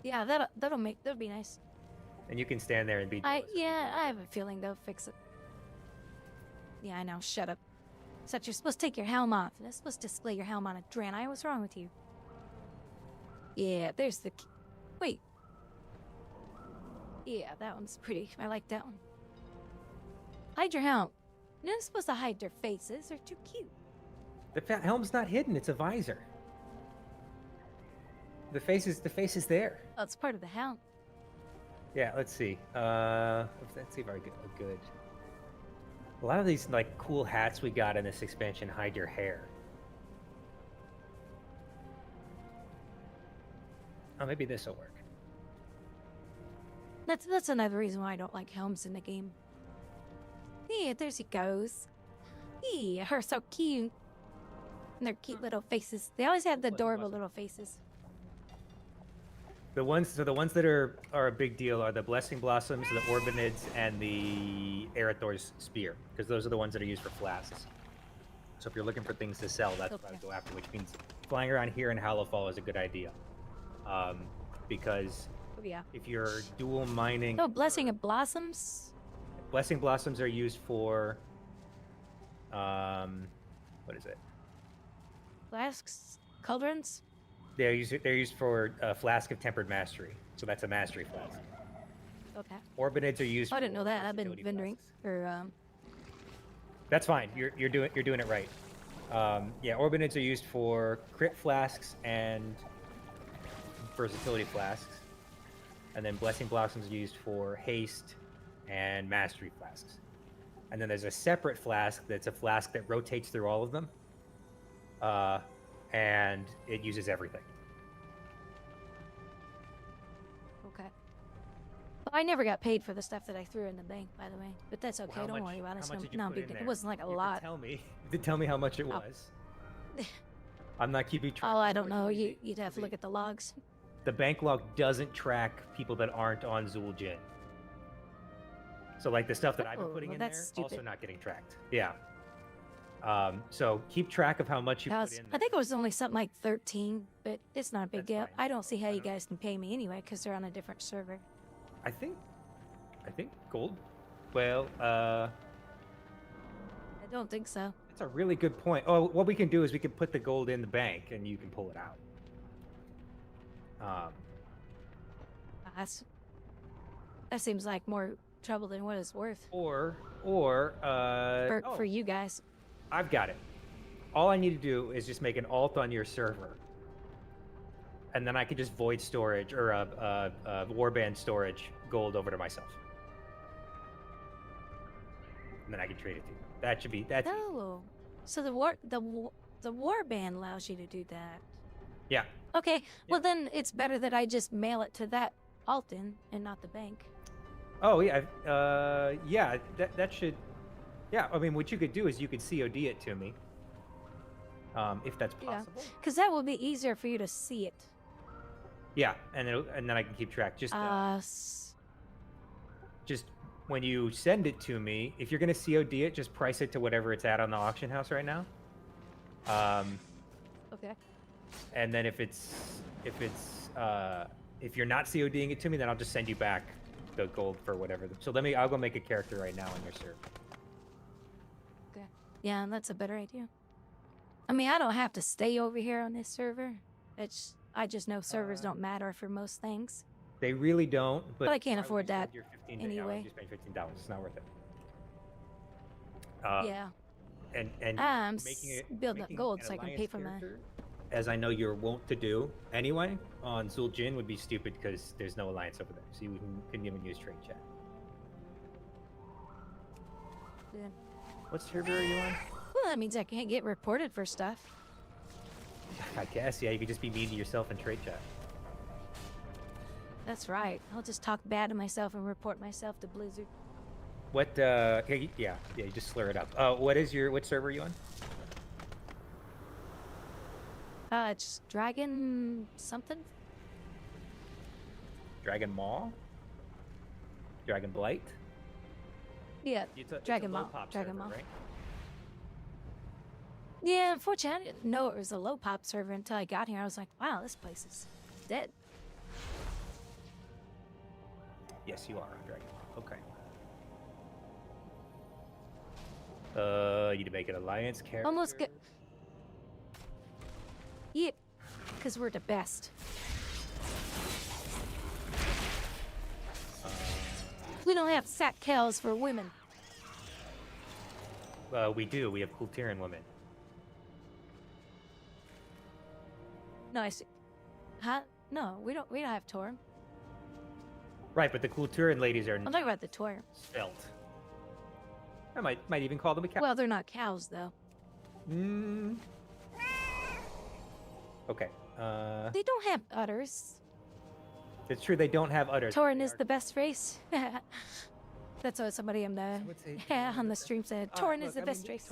Yeah, that'll be nice. And you can stand there and be. Yeah, I have a feeling they'll fix it. Yeah, I know. Shut up. Except you're supposed to take your helm off. You're supposed to display your helm on a Draenei. What's wrong with you? Yeah, there's the. Wait. Yeah, that one's pretty. I like that one. Hide your helm. You're not supposed to hide their faces. They're too cute. The helm's not hidden. It's a visor. The face is there. Oh, it's part of the hound. Yeah, let's see. Let's see if I get a good. A lot of these like cool hats we got in this expansion hide your hair. Oh, maybe this will work. That's another reason why I don't like helms in the game. Yeah, there she goes. Yeah, her so cute. And their cute little faces. They always have the adorable little faces. The ones that are a big deal are the Blessing Blossoms, the Orbinids, and the Arathor's Spear, because those are the ones that are used for flasks. So if you're looking for things to sell, that's what I would go after, which means flying around here in Hallowfall is a good idea. Because Yeah. if you're dual mining... Oh, Blessing of Blossoms? Blessing Blossoms are used for... what is it? Flasks? Cauldrons? They're used for Flask of Tempered Mastery, so that's a mastery flask. Okay. Orbinids are used. I didn't know for that. I've been versatility vending flasks. or That's fine. You're doing it right. Yeah, Orbinids are used for crit flasks and versatility flasks, and then Blessing Blossoms are used for haste and mastery flasks. And then there's a separate flask that's a flask that rotates through all of them, and it uses everything. okay. But I never got paid for the stuff that I threw in the bank, by the way. But that's okay. How Don't much- worry about it. how much did you No put big in deal. there? It wasn't like a You lot. Tell me. You did tell me how much it was. I'm not keeping track. Oh, I don't know. unfortunately. You'd have to look at the logs. The bank log doesn't track people that aren't on Zul'jin. So like the stuff that I've been Oh, putting well, in there, that's also stupid. not getting tracked. Yeah. So keep track of how much you put in. I think it was only something like 13, but it's not a big That's deal. fine. I don't see how I you don't- guys can pay me anyway, because they're on a different server. I think gold. Well, I don't think so. that's a really good point. Oh, what we can do is we can put the gold in the bank and you can pull it out. That seems like more trouble than what it's worth Or for you guys. I've got it. All I need to do is just make an alt on your server, and then I can just void storage or warband storage gold over to myself, and then I can trade it to you. That's easy. Oh, so the war band allows you to do that. Yeah. Okay, well then it's better that I just mail it to that Alton and not the bank. Oh yeah. Yeah. That should. Yeah. I mean, what you could do is you could COD it to me, if that's Yeah, possible. because that will be easier for you to see it. Yeah, and then I can keep track. Just when you send it to me, if you're gonna COD it, just price it to whatever it's at on the auction house right now. Okay. And then if you're not CODing it to me, then I'll just send you back the gold for whatever. So I'll go make a character right now on your server. Okay. Yeah, that's a better idea. I mean, I don't have to stay over here on this server. I just know servers don't matter for most things. They really don't, but I can't why would afford you spend that your 15 anyway. Why would you spend $15? It's not worth it. Yeah. And I'm making building up making gold an so I can alliance pay for my. character, as I know you're wont to do anyway, on Zul'jin would be stupid because there's no alliance over there, so you couldn't even use trade chat. Yeah. What server are you on? Well, that means I can't get reported for stuff. I guess, yeah, you could just be mean to yourself in trade chat. That's right. I'll just talk bad to myself and report myself to Blizzard. What, yeah, you just slur it up. What server are you on? It's Dragon something. Dragon Maw? Dragon Blight? Yeah, It's a Dragon low Maw. pop Dragon server, Maw. right? Yeah, unfortunately, I didn't know it was a low pop server until I got here. I was like, wow, this place is dead. Yes, you are on Dragon Maw. Okay. You need to make an alliance character. Almost get. Yep, because we're the best. We don't have sat cows for women. We do. We have Kultiran women. No, I see. Huh? No, we don't have Torm. Right, but the Kulturan ladies are I'm talking about the Torm. svelte. I might even call them a cow. Well, they're not cows though. Okay. They don't have udders. It's true they don't have udders. Tauren is the best race. That's what somebody on the on the stream said. Tauren is the best race.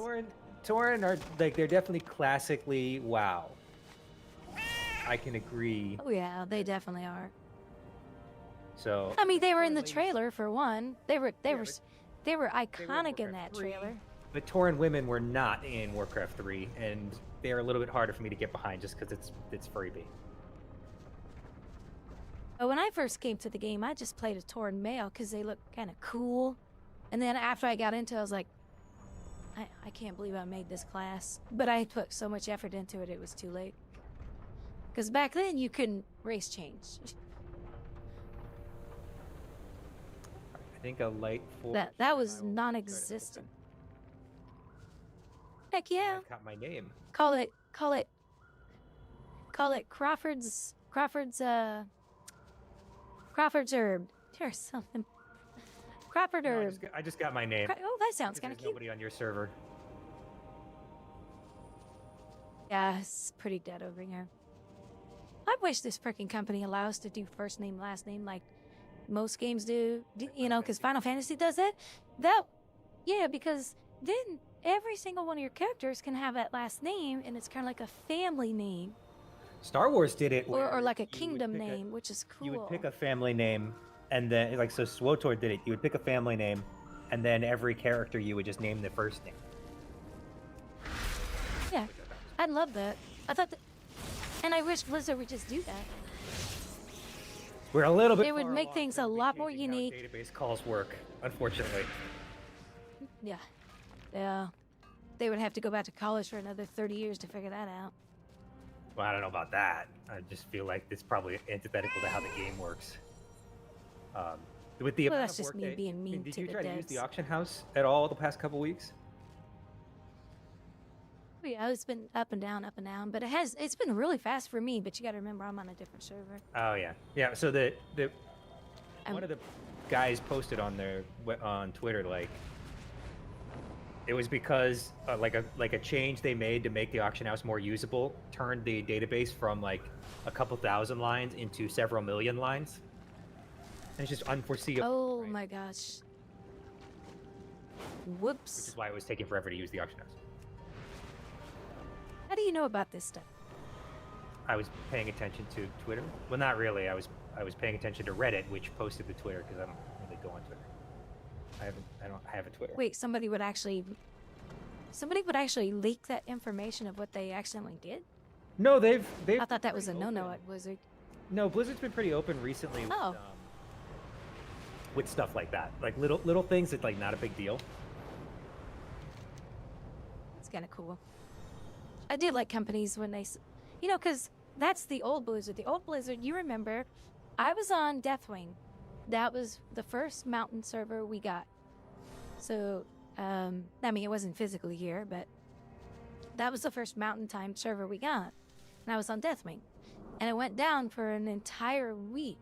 Tauren are like they're definitely classically WoW. I can agree. Oh yeah, they definitely are. So I mean, they were in the trailer for one. They were iconic in that Warcraft 3. trailer. the Tauren women were not in Warcraft 3, and they're a little bit harder for me to get behind just because it's freebie. But when I first came to the game, I just played a Tauren male because they looked kind of cool. And then after I got into it, I was like, I can't believe I made this class. But I put so much effort into it, it was too late. Because back then, you couldn't race change. I think a light force. That was non-existent. Heck yeah. I've got my name. Call it Crawford's herb or something. Crawford No, herb. I just got my name. Oh, that sounds 'cause kind of there's cute. nobody on your server. Yeah, it's pretty dead over here. I wish this freaking company allows us to do first name, last name like most games do. You know, because Final Fantasy does it. Yeah, because then every single one of your characters can have that last name, and it's kind of like a family name. Star Wars did it. Or where like a you would kingdom pick a- name, which is cool. You would pick a family name, and then like so SWTOR did it. You would pick a family name, and then every character you would just name the first name. Yeah, I'd love that. I thought that, and I wish Blizzard would just do that. We're a little bit. It would far make along things from a lot more changing how unique. Database calls work, unfortunately. Yeah, yeah. They would have to go back to college for another 30 years to figure that out. Well, I don't know about that. I just feel like it's probably antithetical to how the game works. With the Well, amount that's of just work me they- being I mean, mean did to you the try to use the devs. auction house at all the past couple weeks? Oh, yeah, it's been up and down, but it's been really fast for me. But you got to remember, I'm on a different server. Oh yeah, yeah. So the Um, one of the guys posted on on Twitter like it was because like a change they made to make the auction house more usable turned the database from like a couple thousand lines into several million lines. And it's just unforeseeable. Oh right? my gosh. Which Whoops. is why it was taking forever to use the auction house. How do you know about this stuff? I was paying attention to Twitter. Well, not really. I was paying attention to Reddit, which posted the Twitter because I don't really go on Twitter. I don't have a Twitter. Wait, somebody would actually leak that information of what they accidentally did? No, they've. I thought that was a pretty no-no open. at Blizzard. No, Blizzard's been pretty open recently Oh. with stuff like that, like little things that like not a big deal. It's kind of cool. I do like companies when they, because that's the old Blizzard. The old Blizzard, you remember, I was on Deathwing. That was the first mountain server we got. So, I mean, it wasn't physically here, but that was the first mountain time server we got. And I was on Deathwing. And it went down for an entire week.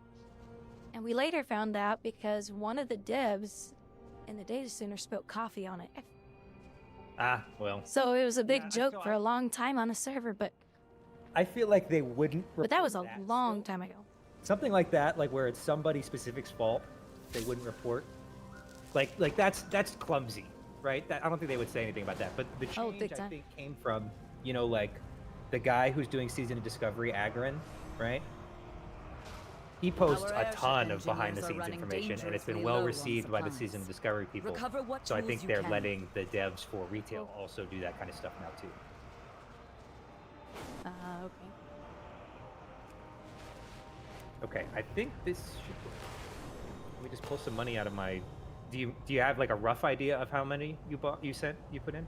And we later found out because one of the devs in the data center spilled coffee on it. Ah, well, So it was a big Yeah, joke for a long time on a server, but I feel like they wouldn't. that was a report long still. time ago. Something like that, like where it's somebody specific's fault, they wouldn't report. Like that's clumsy, right? I don't think they would say anything about that. But the Oh, change big I time. think came from, like the guy who's doing Season of Discovery, Agron, right? He posts Our a airship ton of engineers behind-the-scenes are running information, and it's been dangerously well low on received by the supplies. Season of Discovery people. Recover what So I tools think you they're can. letting the devs for retail also do that kind of stuff now too. Okay. Okay, I think this should work. Let me just pull some money out of my. Do you have like a rough idea of how many you put in?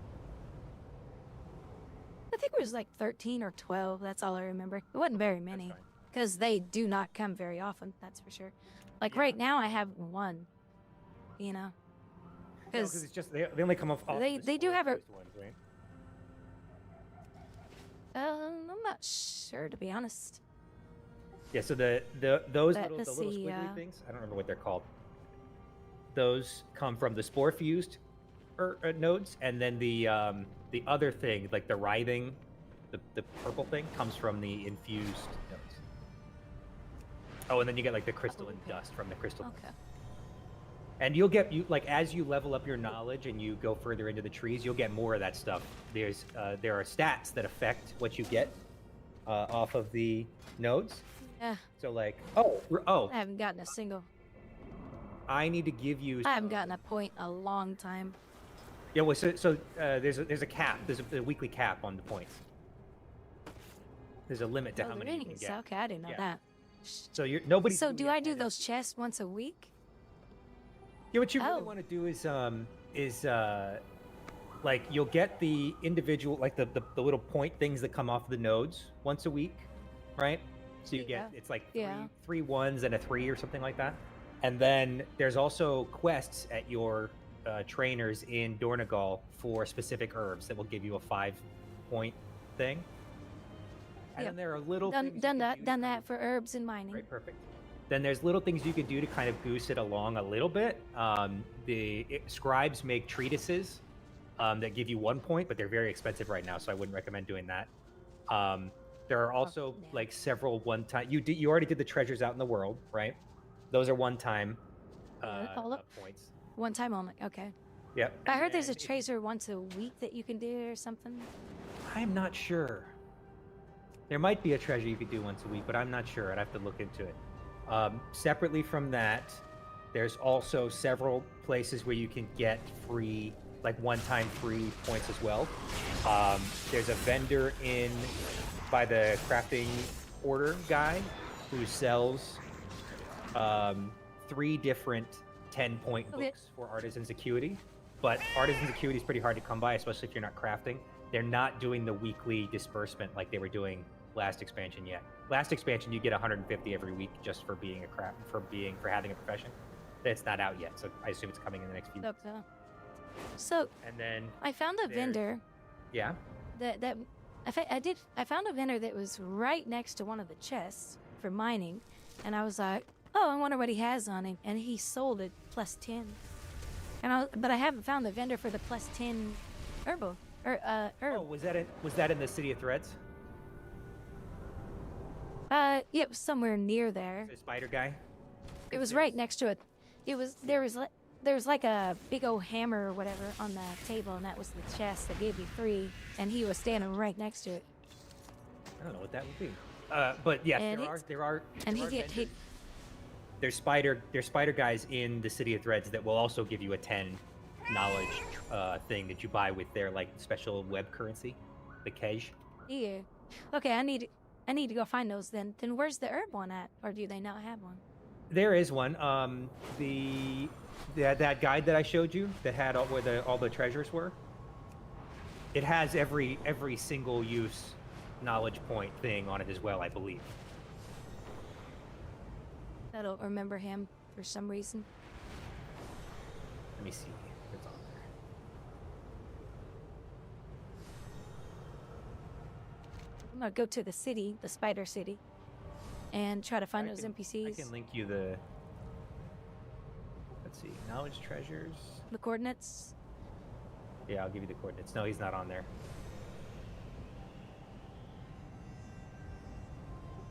I think it was like 13 or 12. That's all I remember. It wasn't very many. fine. Because they do not come very often, that's for sure. Like Yeah. right now, I have one. You know? Because Because it's just they only come off. They- the they do have a- store-based ones, right? I'm not sure, to be honest. Yeah, so Let's the little see, squiggly things, I don't remember what they're called. Those come from the spore fused nodes, and then the other thing, like the writhing, the purple thing, comes from the infused nodes. Oh, and then you get like the crystalline dust from the crystal. Okay. And like as you level up your knowledge and you go further into the trees, you'll get more of that stuff. There are stats that affect what you get off of the nodes. Yeah. So like, I haven't gotten a single. I need to give you. I haven't gotten a point in a long time. Yeah, well, there's a cap. There's a weekly cap on the points. There's a limit to how many you can get. Okay, I didn't know that. So nobody. So do I do those chests once a week? Yeah, what you really want to do is like you'll get the individual, like the little point things that come off the nodes once a week, right? So you get it's like three ones and a 3 or something like that. And then there's also quests at your trainers in Dornegal for specific herbs that will give you a 5-point thing. And then there are little done that for herbs and mining. Right, perfect. Then there's little things you can do to kind of goose it along a little bit. Scribes make treatises that give you 1 point, but they're very expensive right now, so I wouldn't recommend doing that. There are also like several one-time. You already did the treasures out in the world, right? Those are one-time points. One time only. Okay. Yep. I heard there's a treasure once a week that you can do or something. I'm not sure. There might be a treasure you could do once a week, but I'm not sure. I'd have to look into it. Separately from that, there's also several places where you can get free, like one-time free points as well. There's a vendor by the crafting order guy who sells 3 different 10-point books for Artisan's Acuity. But Artisan's Acuity is pretty hard to come by, especially if you're not crafting. They're not doing the weekly disbursement like they were doing last expansion yet. Last expansion, you get 150 every week just for being for having a profession. It's not out yet, so I assume it's coming in the next few weeks. So and then I found a vendor. Yeah. I found a vendor that was right next to one of the chests for mining, and I was like, oh, I wonder what he has on him, and he sold it +10. But I haven't found the vendor for the +10 herb. Oh, was that in the City of Threads? Yeah, it was somewhere near there. The spider guy. It was right next to it. There was like a big old hammer or whatever on the table, and that was the chest that gave me 3, and he was standing right next to it. I don't know what that would be. But yes, there are. And there's spider guys in the City of Threads that will also give you a 10 knowledge thing that you buy with their like special web currency, the Kej. Yeah. Okay, I need to go find those then. Then where's the herb one at, or do they not have one? There is one. That guide that I showed you that had all the treasures were. It has every single use knowledge point thing on it as well, I believe. I don't remember him for some reason. Let me see. It's on there. I'm gonna go to the city, the Spider City, and try to find those NPCs. I can link you the. Let's see, knowledge treasures. The coordinates. Yeah, I'll give you the coordinates. No, he's not on there.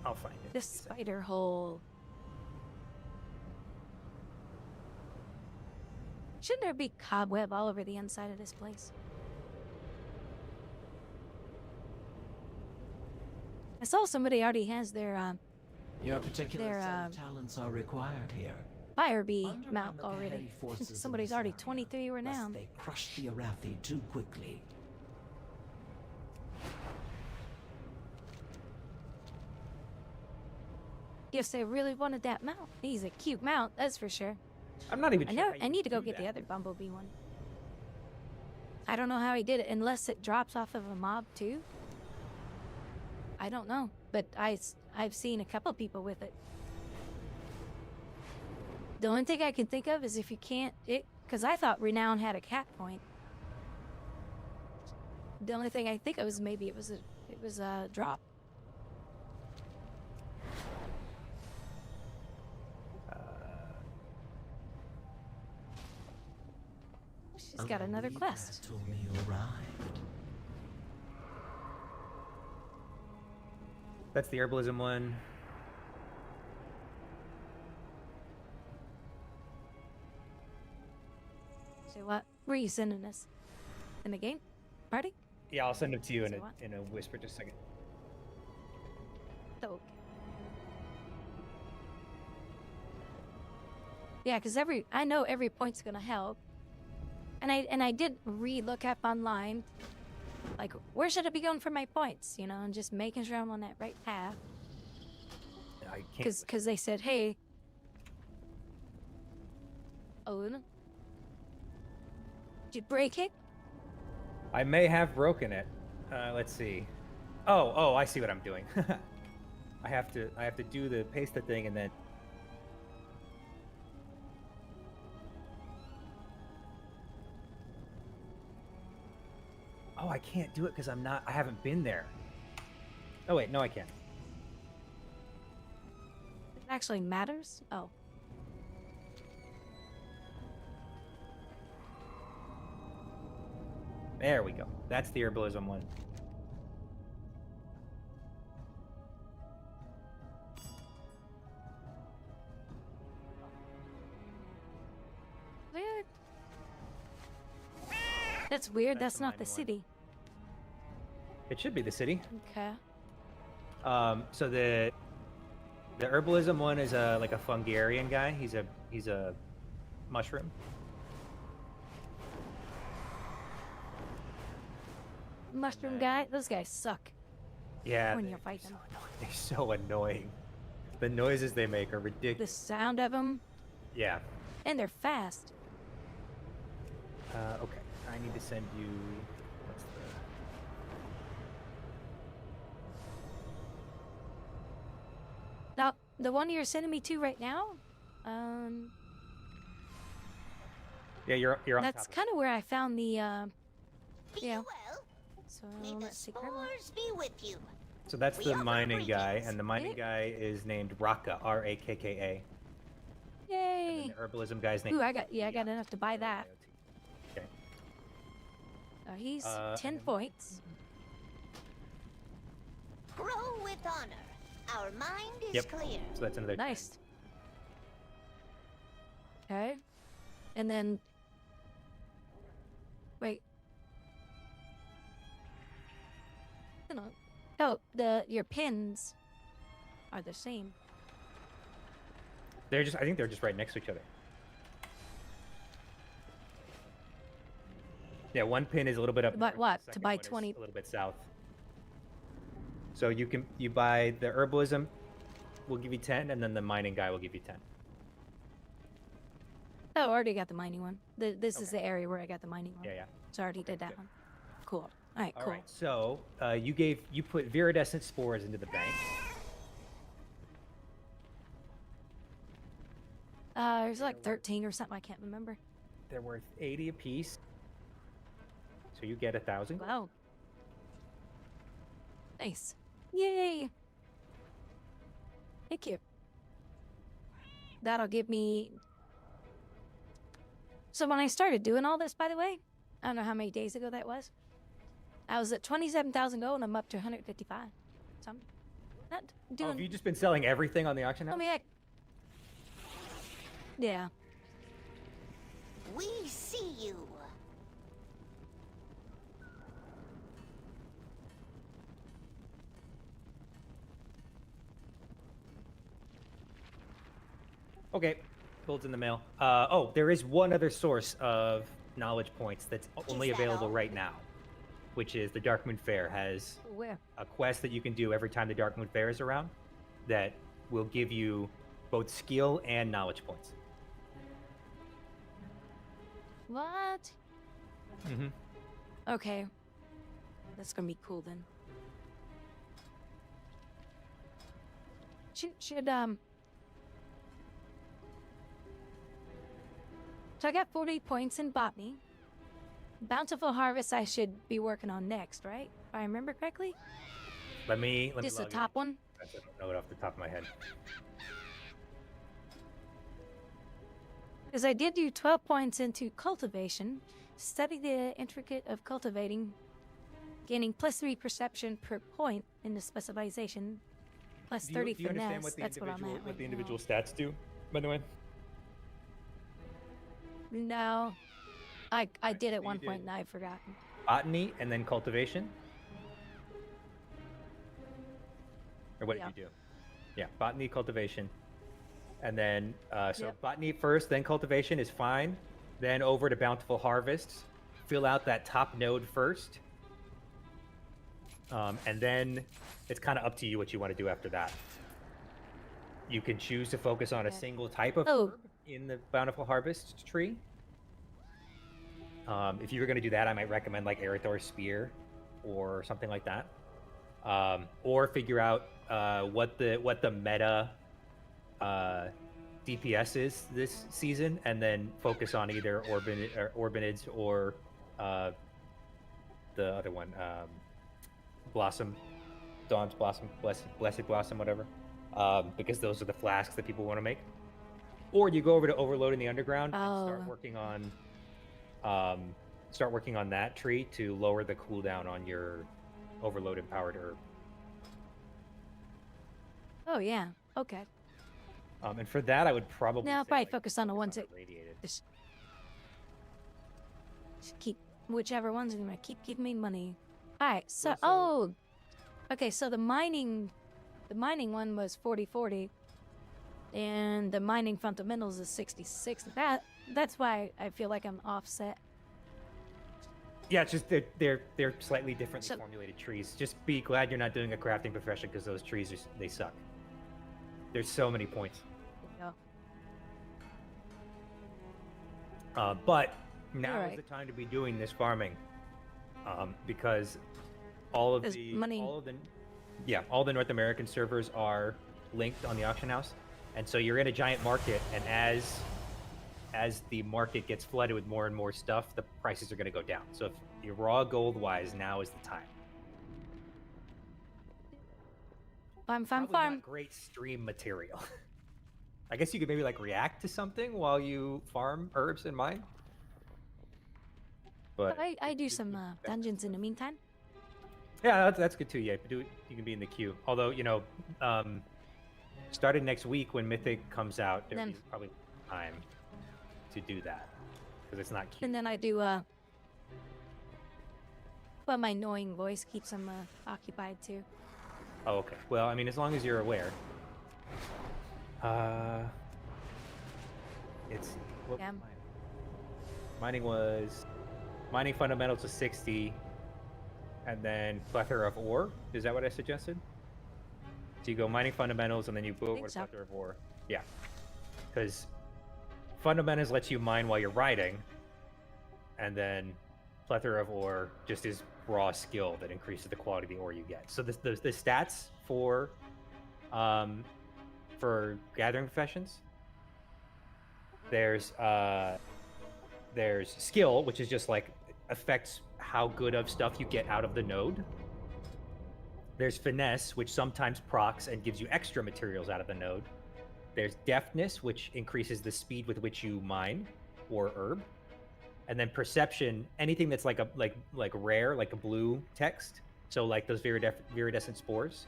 I'll find it. This spider hole. Shouldn't there be cobweb all over the inside of this place? I saw somebody already has their Your particular set of talents are required here. fire bee Under mount one of the already. heavy forces in Somebody's this already area, 23 lest renowned. They crushed the Arathi too quickly. Guess they really wanted that mount. He's a cute mount, that's for sure. I'm not even I sure. know. how you I need to would go do get that. the other bumblebee one. I don't know how he did it, unless it drops off of a mob too. I don't know, but I've seen a couple people with it. The only thing I can think of is if you can't because I thought Renown had a cap point. The only thing I think of is maybe it was a drop. She's got another quest. Told me you arrived. That's the herbalism one. So what? Where are you sending us? In the game? Party? Yeah, I'll send it to you So what? in a whisper just a second. So. Yeah, because I know every point's gonna help. And I did re-look up online, like, where should I be going for my points, you know, and just making sure I'm on that right path. I can't. Because they said, hey. Oh, did you break it? I may have broken it. Let's see. Oh, I see what I'm doing. I have to do the paste the thing and then. Oh, I can't do it because I haven't been there. Oh wait, no, I can't. It actually matters? Oh. There we go. That's the herbalism one. Weird. That's weird. That's not the mining one. city. It should be the city. Okay. So the herbalism one is like a Fungarian guy. He's a mushroom. Mushroom guy? Those guys suck. Yeah. When they're you're fighting. They're so annoying. The noises they make are The ridiculous. sound of them, Yeah. and they're fast. Okay. I need to send you. What's the? Now, the one you're sending me to right now, Yeah, you're on that's top. kind of where I found the, Be yeah. well. So May the let's see. Grandma. spores be with you. So that's We the offer mining guy, greetings. and the mining guy is named Rakka, R-A-K-K-A. Yay! And the herbalism guy's named. Ooh, I got enough to buy that. Okay. He's 10 and- points. Grow with honor. Our mind is Yep. clear. So that's another. Nice. Okay. And then. Wait. No. Oh, your pins are the same. I think they're just right next to each other. Yeah, one pin is a little bit up. But north, what? the To second buy one is 20 A little bit south. So you buy the herbalism, will give you 10, and then the mining guy will give you 10. Oh, I already got the mining one. This is Okay. the area where I got the mining one. Yeah, yeah. So I already did that good. one. Cool. All right, All cool. right. So you put viridescent spores into the bank. There's like 13 or something. I can't remember. They're worth 80 apiece. So you get 1,000. Wow. Nice. Yay. Thank you. That'll give me. So when I started doing all this, by the way, I don't know how many days ago that was. I was at 27,000 gold and I'm up to 155. So I'm not Oh, doing. have you just been selling everything on the auction house? I mean, yeah. We see you. Okay, gold's in the mail. Oh, there is one other source of knowledge points that's only that available all? right now, which is the Darkmoon Fair has Where? a quest that you can do every time the Darkmoon Fair is around that will give you both skill and knowledge points. What? Mm-hmm. Okay. That's gonna be cool then. Should So I got 40 points in botany. Bountiful harvest I should be working on next, right? If I remember correctly? Let me Just the log in. top one? I don't know it off the top of my head. Because I did do 12 points into cultivation, study the intricate of cultivating, gaining +3 perception per point in the specialization, plus 30 Do you understand finesse. what the That's what I'm individual at right now. individual stats do? By the way. No, I did at so one you point did- and I've forgotten. Botany and then cultivation. Or what Yeah. did you do? Yeah, botany, cultivation, and then so Yep. botany first, then cultivation is fine. Then over to bountiful harvests. Fill out that top node first, and then it's kind of up to you what you want to do after that. You can choose to focus on a Okay. single type of Oh. herb in the bountiful harvest tree. If you were going to do that, I might recommend like Erythor's Spear or something like that. Or figure out what the meta DPS is this season, and then focus on either Orbinids or the other one, Blossom, Dawn's Blossom, Blessed Blossom, whatever. Because those are the flasks that people want to make. Or you go over to Overload in the Underground and start working on that tree to lower the cooldown on your Overload empowered herb. Oh yeah. Okay. And for that, I would probably Now I'll say, probably like, focus on the ones the that radiated. just keep whichever ones are gonna keep me money. All right. So okay. So the mining one was 40/40, and the mining fundamentals is 66. That's why I feel like I'm offset. Yeah, it's just they're slightly differently formulated trees. Just be glad you're not doing a crafting profession, because those trees they suck. There's so many points. Yeah. But now Alright. is the time to be doing this farming, because all of There's the money. all the North American servers are linked on the auction house, and so you're in a giant market, and as the market gets flooded with more and more stuff, the prices are going to go down. So if you're raw gold wise, now is the time. Farm. Probably not great stream material. I guess you could maybe like react to something while you farm herbs and mine. But I do some dungeons in the meantime. yeah, that's good too. Yeah, you can be in the queue. Although, starting next week when Mythic comes out, there'll Then- be probably time to do that, because it's not queue. And then I do but my annoying voice keeps them occupied too. Oh, okay. Well, I mean, as long as you're aware. It's what was Yeah. mining fundamentals was 60, and then plethora of ore. Is that what I suggested? So you go mining fundamentals, and then you go over think to so. plethora of ore. Yeah, because fundamentals lets you mine while you're riding, and then plethora of ore just is raw skill that increases the quality of the ore you get. So the stats for gathering professions, there's skill, which is just like affects how good of stuff you get out of the node. There's finesse, which sometimes procs and gives you extra materials out of the node. There's deftness, which increases the speed with which you mine or herb. And then perception, anything that's like rare, like a blue text, so like those viridescent spores.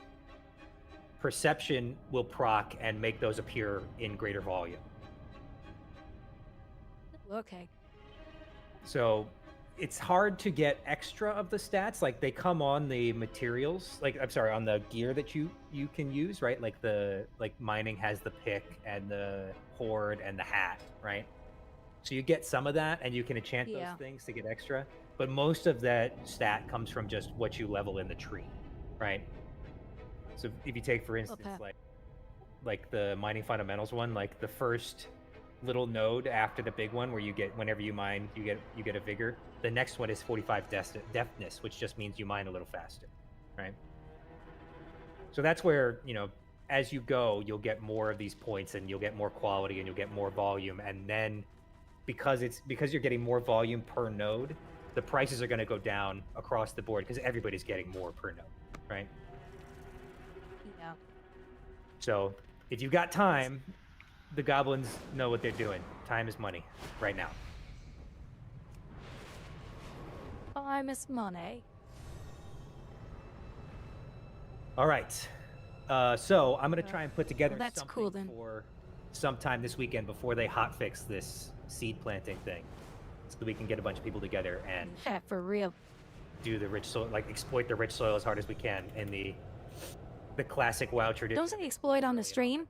Perception will proc and make those appear in greater volume. Okay. So it's hard to get extra of the stats. Like they come on the materials, on the gear that you can use, right? Like mining has the pick and the horde and the hat, right? So you get some of that, and you can enchant those things to get extra. But most of that stat comes from just what you level in the tree, right? So if you take, for instance, like the mining fundamentals one, like the first little node after the big one, where you get, whenever you mine, you get a vigor. The next one is 45 deftness, which just means you mine a little faster, right? So that's where, as you go, you'll get more of these points, and you'll get more quality, and you'll get more volume, and then because you're getting more volume per node, the prices are going to go down across the board, because everybody's getting more per node, right? Yeah. So if you've got time, the goblins know what they're doing. Time is money right now. I miss Monet. All right. So I'm gonna try and put together that's something cool, then. for sometime this weekend before they hotfix this seed planting thing, so we can get a bunch of people together and Yeah, for real. do the rich soil, like exploit the rich soil as hard as we can in the classic WoW tradition. Don't say exploit on the stream.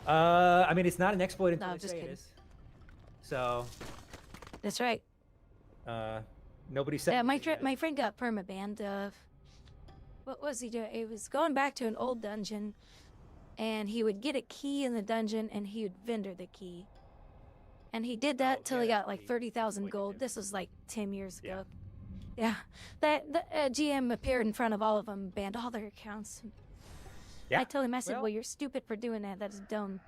I mean, it's not an exploit until No, they just say it kidding. is. So, That's right. nobody said. Yeah, my anything yet. my friend got permabanned. What was he doing? He was going back to an old dungeon, and he would get a key in the dungeon, and he would vendor the key. And he did that till he got like 30,000 gold. This was like 10 years ago. Yeah, that the GM appeared in front of all of them, banned all their accounts. Yeah. I told him, I said, Well- "Well, you're stupid for doing that. That's dumb."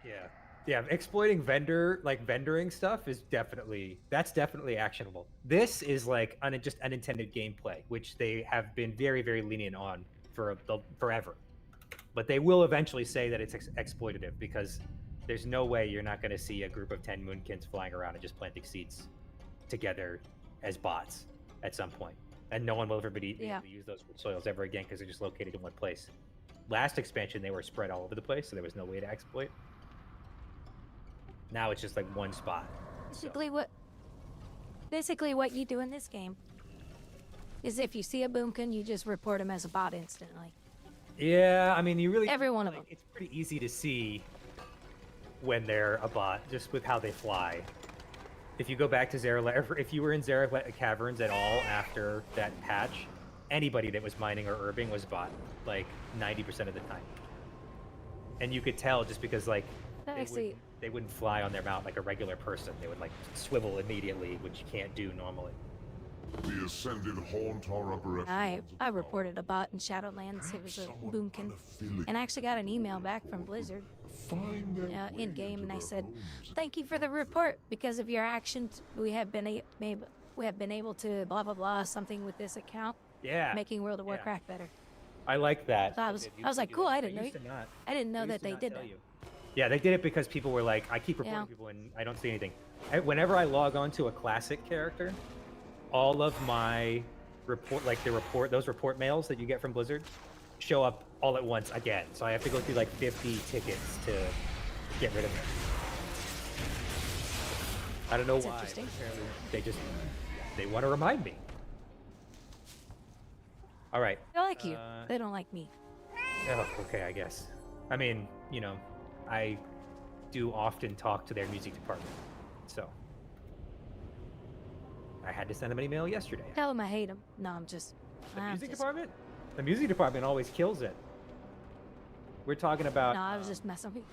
Yeah, exploiting vendoring stuff is definitely actionable. This is like just unintended gameplay, which they have been very, very lenient on for forever. But they will eventually say that it's exploitative, because there's no way you're not going to see a group of 10 Moonkins flying around and just planting seeds together as bots at some point. And no one will ever be able to use those soils ever again, because they're just located in one place. Last expansion, they were spread all over the place, so there was no way to exploit. Now it's just like one spot. Basically what you do in this game is if you see a boomkin, you just report him as a bot instantly. Yeah, I mean, you really... Every one of them. It's pretty easy to see when they're a bot, just with how they fly. If you go back to Zareth, if you were in Zareth Caverns at all after that patch, anybody that was mining or herbing was a bot, like 90% of the time. And you could tell just because, like, they wouldn't fly on their mount like a regular person. They would, like, swivel immediately, which you can't do normally. The Ascended haunt our upper I echelons of reported a bot in Shadowlands. It was a Somewhat boomkin. unaffiliated. And I actually got an email back from Blizzard Find their way in game, into and I their said, homes. "Thank you for the report. Because of your actions, we have been able to blah blah blah something with this account, Yeah. making World of Yeah. Warcraft better." I like that. So I was like, cool. I didn't know. I didn't know that they did that. Yeah, they did it because people were like, I keep reporting Yeah. people and I don't see anything. Whenever I log on to a classic character, all of my those report mails that you get from Blizzard show up all at once again. So I have to go through like 50 tickets to get rid of them. I don't know That's why. interesting. But apparently they want to remind me. All right. They like you. They don't like me. Oh, okay, I guess. I mean, you know, I do often talk to their music department, so I had to send them an email yesterday. Tell them I hate them. No, I'm just. The I'm music just- department? The music department always kills it. We're talking about... No, I was just messing with you.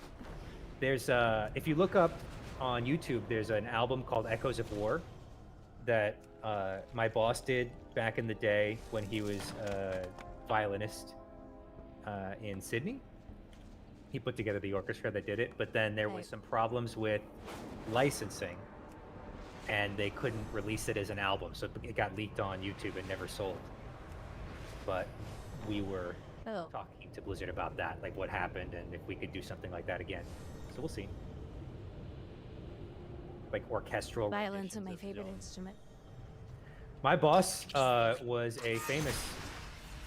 There's if you look up on YouTube, there's an album called Echoes of War that my boss did back in the day when he was a violinist in Sydney. He put together the orchestra that did it, but then there was some problems with licensing, and they couldn't release it as an album, so it got leaked on YouTube and never sold. But we were talking to Blizzard about that, like what happened, and if we could do something like that again. So we'll see. Like orchestral. Violin's renditions my of favorite Zone. instrument. My boss was a famous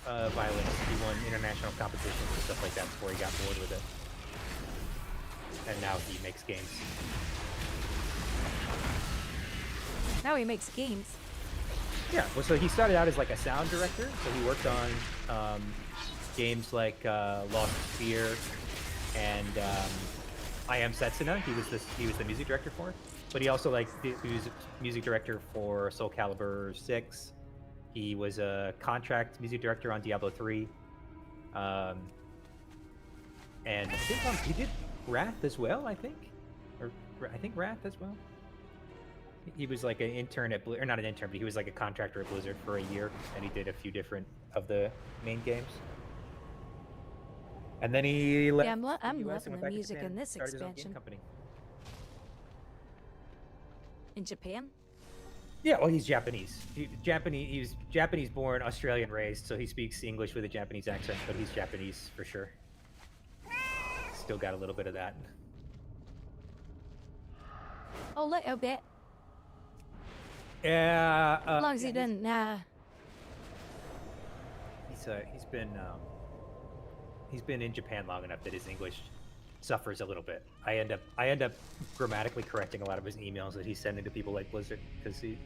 violinist. He won international competitions and stuff like that before he got bored with it. And now he makes games. Now he makes games. Yeah, well, so he started out as like a sound director. So he worked on games like Lost Sphere and I Am Setsuna. He was the music director for it. But he also he was music director for Soul Calibur 6. He was a contract music director on Diablo 3. And I think he did Wrath as well, I think. Or I think Wrath as well. He was like an intern at or not an intern, but he was like a contractor at Blizzard for a year, and he did a few different of the main games. And then he left. Yeah, I'm the US and loving went the back to music Japan in this and started his own game expansion. company. In Japan? Yeah, well, he's Japanese. He's Japanese born, Australian raised, so he speaks English with a Japanese accent, but he's Japanese for sure. Still got a little bit of that. Oh, look, I bet. Yeah. As long as he yeah, doesn't, he's been in Japan long enough that his English suffers a little bit. I end up grammatically correcting a lot of his emails that he's sending to people like Blizzard because he,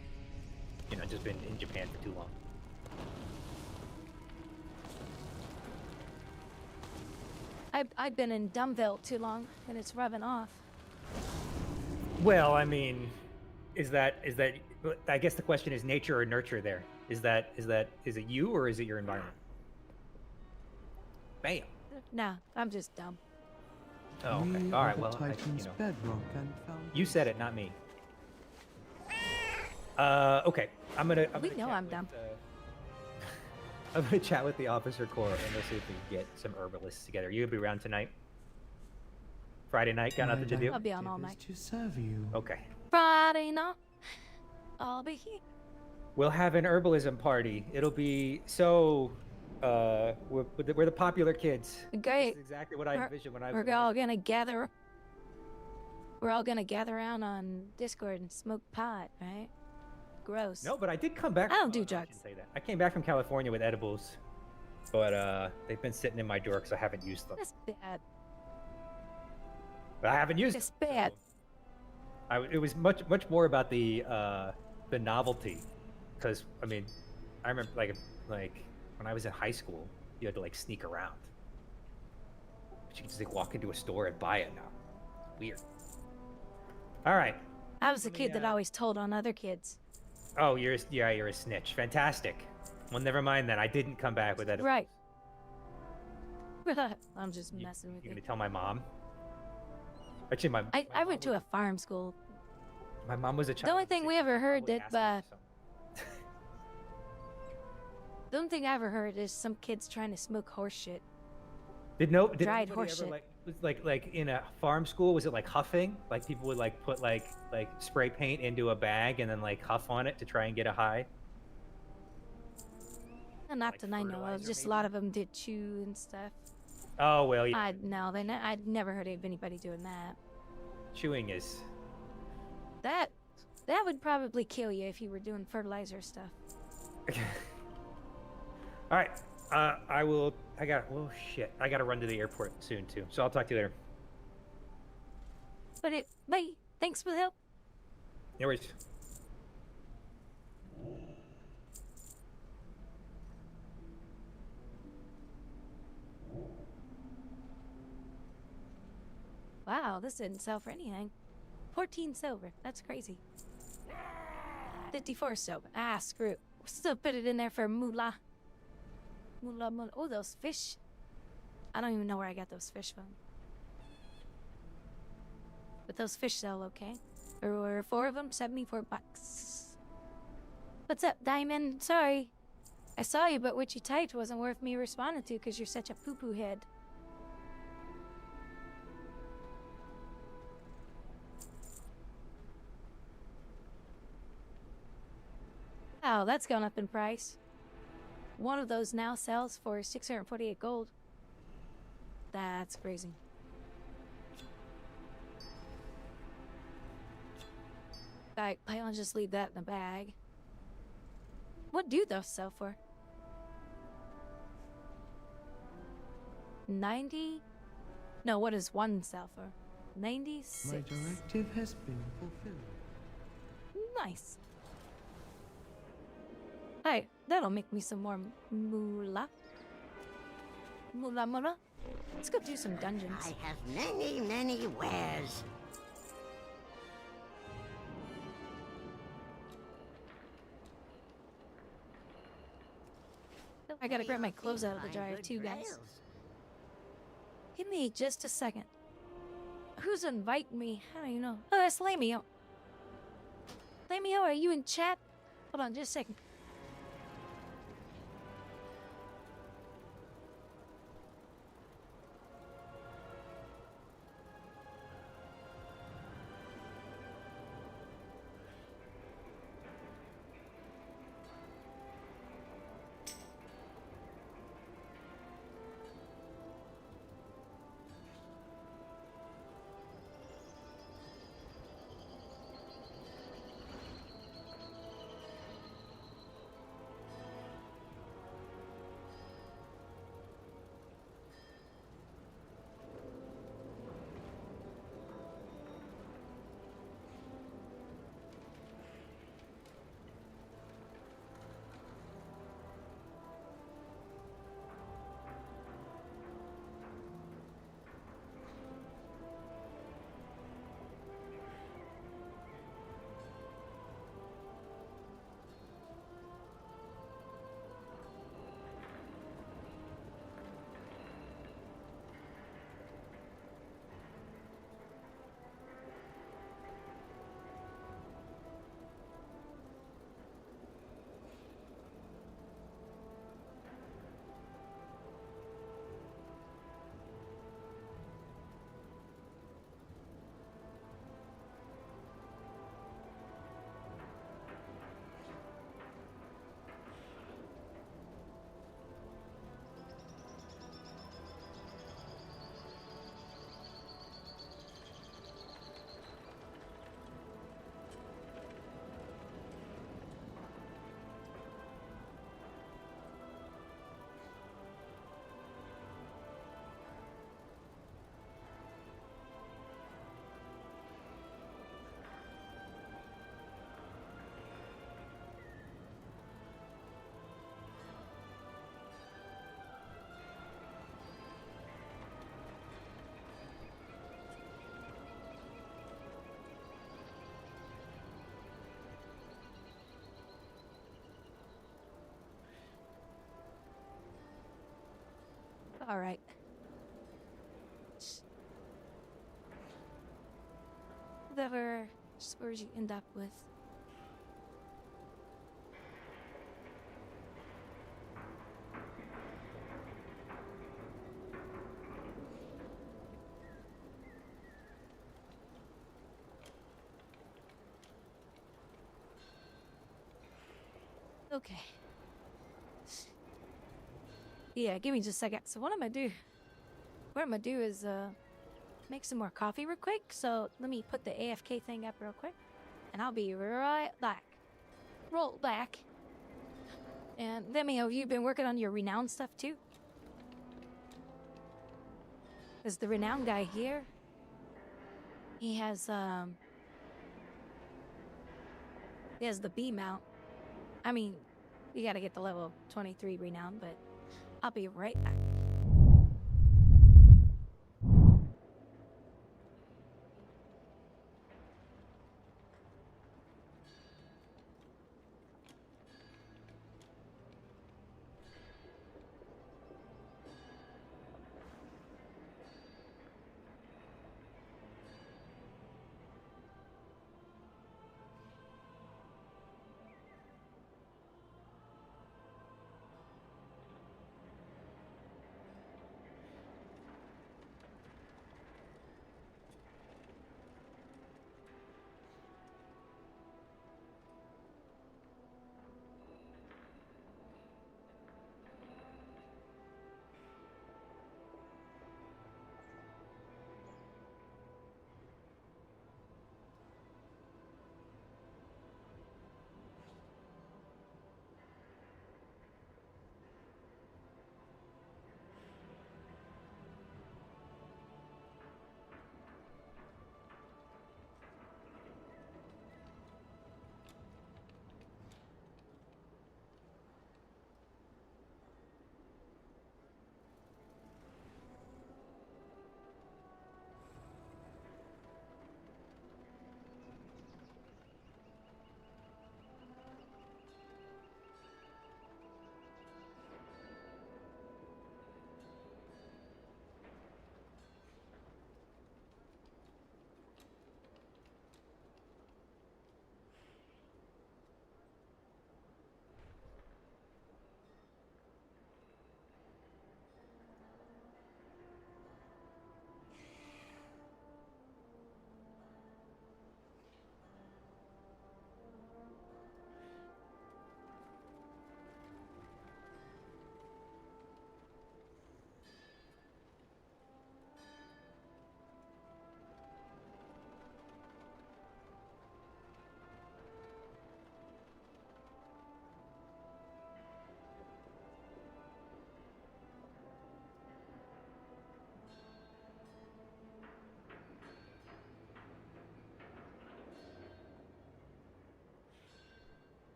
just been in Japan for too long. I've been in Dumbville too long, and it's rubbing off. Well, I mean, is that? I guess the question is nature or nurture. There is it you or is it your environment? Bam. Nah, I'm just dumb. Oh, okay. We All are right. the Well, Titan's bedrock and foundation. you said it, not me. Okay. I'm gonna We know chat I'm with, dumb. I'm gonna chat with the officer corps and we'll see if we can get some herbalists together. You'll be around tonight. Friday night. Got nothing to do. I'll be on all Objective night. is to serve you. Okay. Friday night, I'll be here. We'll have an herbalism party. It'll be so. We're the popular kids. Great. This is exactly what I envisioned when I was. We're all gonna gather. We're all gonna gather around on Discord and smoke pot, right? Gross. No, but I did come back. I don't do I drugs. shouldn't say that. I came back from California with edibles, but they've been sitting in my drawer because I haven't used them. That's bad. But I haven't used. That's them, bad. so it was much more about the novelty, because I mean, I remember like when I was in high school, you had to like sneak around. But you can just like walk into a store and buy it now. Weird. All right. I was the kid that always told on other kids. Oh, you're a snitch. Fantastic. Well, never mind then. I didn't come back with that. Right. I'm just messing with You you. gonna tell my mom? Actually, I went to a farm school. my mom was a child. The only thing we ever heard Probably that, asked me or something. the only thing I ever heard is some kids trying to smoke horse shit. Did dried anybody horse ever, shit. like in a farm school, was it like huffing? Like people would like put like spray paint into a bag and then like huff on it to try and get a high? Not Like that I know of. fertilizer, Just a maybe? lot of them did chew and stuff. Oh well, yeah. I'd never heard of anybody doing that. Chewing is. That would probably kill you if you were doing fertilizer stuff. All right. Oh shit. I gotta run to the airport soon too. So I'll talk to you later. Bye. Thanks for the help. No worries. Wow, this didn't sell for anything. 14 silver. That's crazy. 54 silver. Ah, screw it. Still put it in there for moolah. Moolah, moolah. Oh, those fish. I don't even know where I got those fish from. But those fish sell okay. There were 4 of them, 74 bucks. What's up, Diamond? Sorry. I saw you, but what you typed wasn't worth me responding to because you're such a poo-poo head. Wow, that's gone up in price. One of those now sells for 648 gold. That's crazy. I'll just leave that in the bag. What do those sell for? 90? No, what does one sell for? 96. My directive has been fulfilled. Nice. Hey, that'll make me some more moolah. Moolah, moolah. Let's go do some dungeons. I have many wares. I gotta grab my clothes out of the dryer too, guys. Give me just a second. Who's inviting me? I don't even know. Oh, that's Lamio. Lamio, are you in chat? Hold on, just a second. All right. Whatever scores you end up with. Okay. Yeah, give me just a second. So what I'm gonna do is make some more coffee real quick. So let me put the AFK thing up real quick, and I'll be right back. Roll back. And let me know, have you been working on your renown stuff too? Because the renown guy here, he has the B mount. I mean, you gotta get the level 23 renown, but I'll be right back.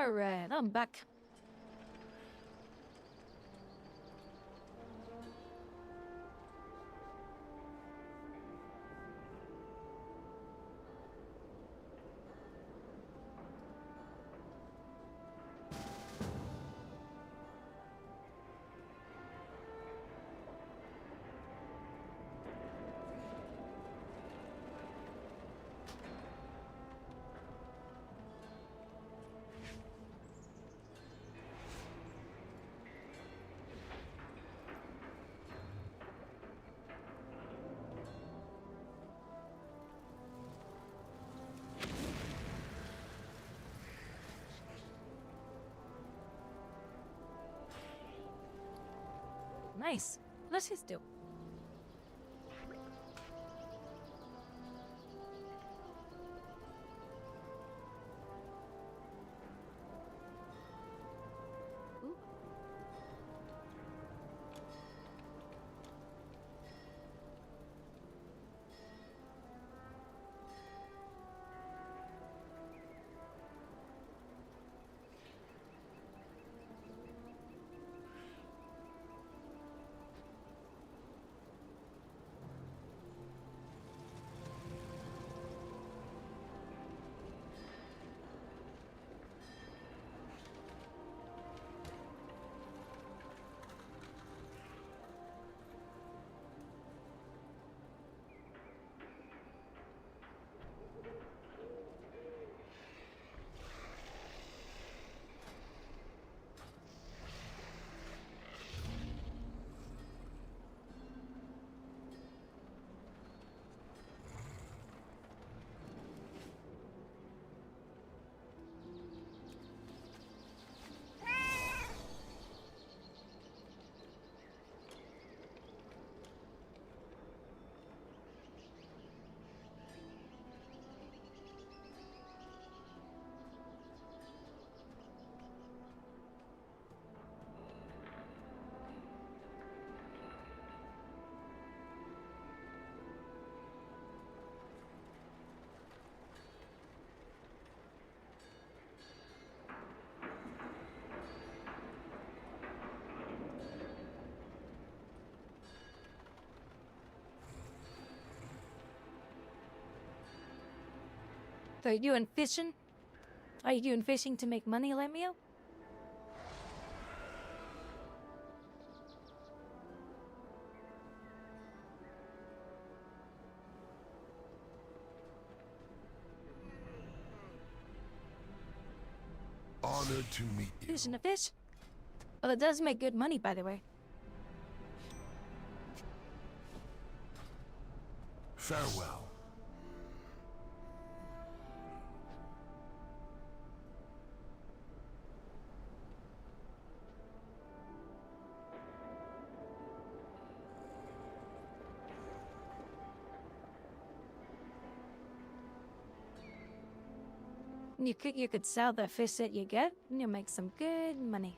Alright, I'm back. Nice. Let's just do. Ooh. So are you doing fishing? Are you doing fishing to make money, Lemio? Honored to meet you. Fishing a fish? Well, it does make good money, by the way. Farewell. You could sell the fish that you get, and you'll make some good money.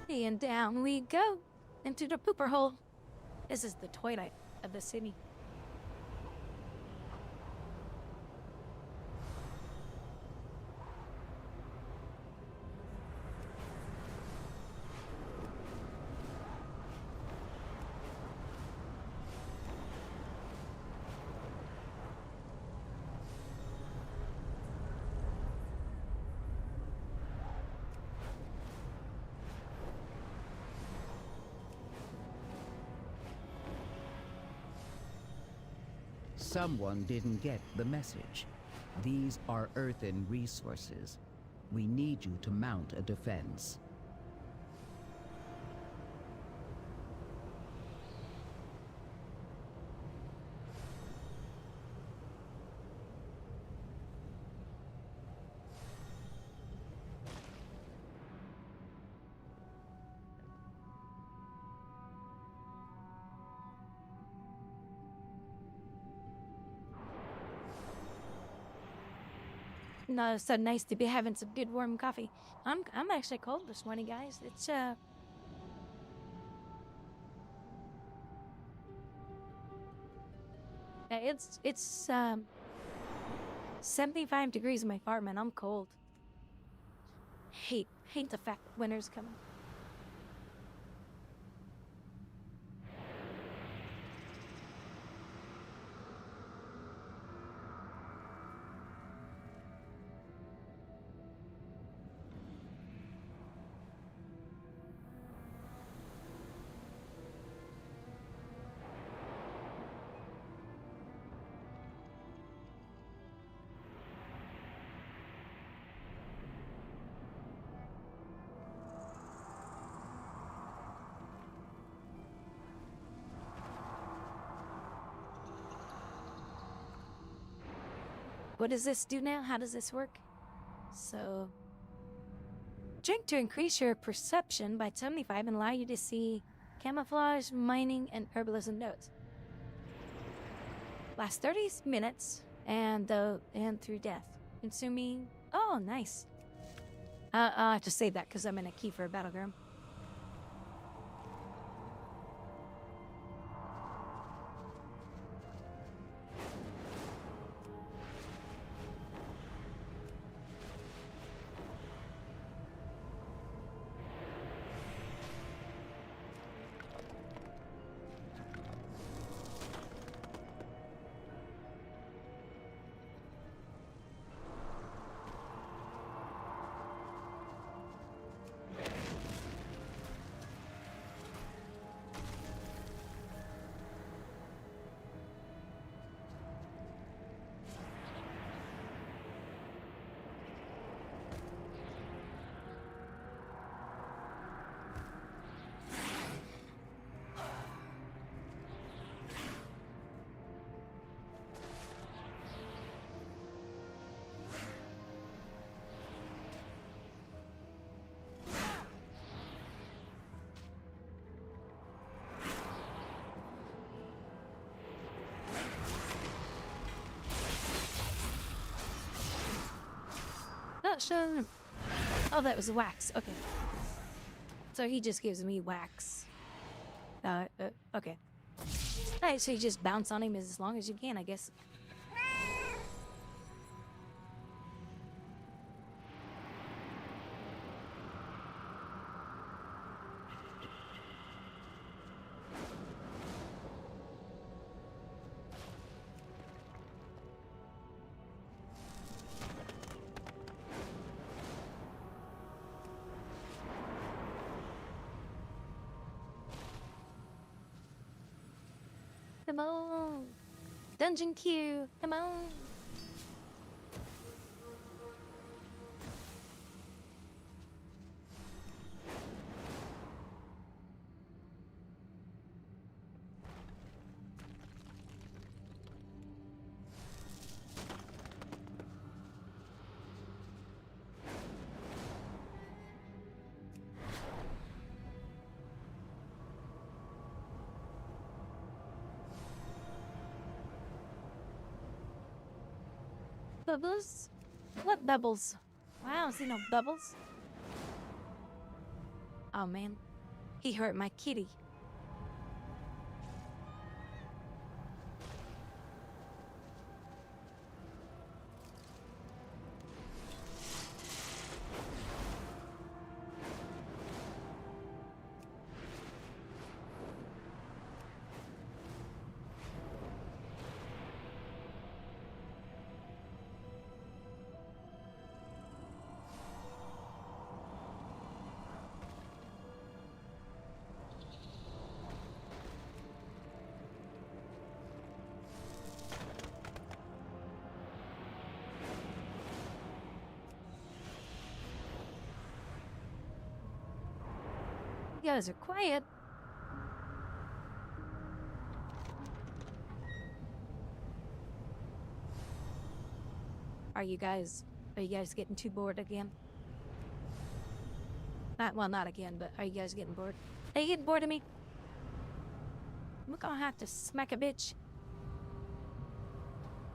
And down we go into the pooper hole. This is the twilight of the city. Someone didn't get the message. These are earthen resources. We need you to mount a defense. No, so nice to be having some good warm coffee. I'm actually cold this morning, guys. It's 75 degrees in my apartment. I'm cold. Hate the fact that winter's coming. What does this do now? How does this work? So, drink to increase your perception by 75 and allow you to see camouflage, mining, and herbalism notes. Last 30 minutes and through death. Consuming. Oh, nice. I'll have to save that because I'm in a key for a battleground. Not sure. Oh, that was wax. Okay. So he just gives me wax. Okay. Alright, so you just bounce on him as long as you can, I guess. Come on. Dungeon queue. Come on. Bubbles? What bubbles? I don't see no bubbles. Oh man, he hurt my kitty. You guys are quiet. Are you guys getting too bored again? Not again, but are you guys getting bored? Are you getting bored of me? We're gonna have to smack a bitch.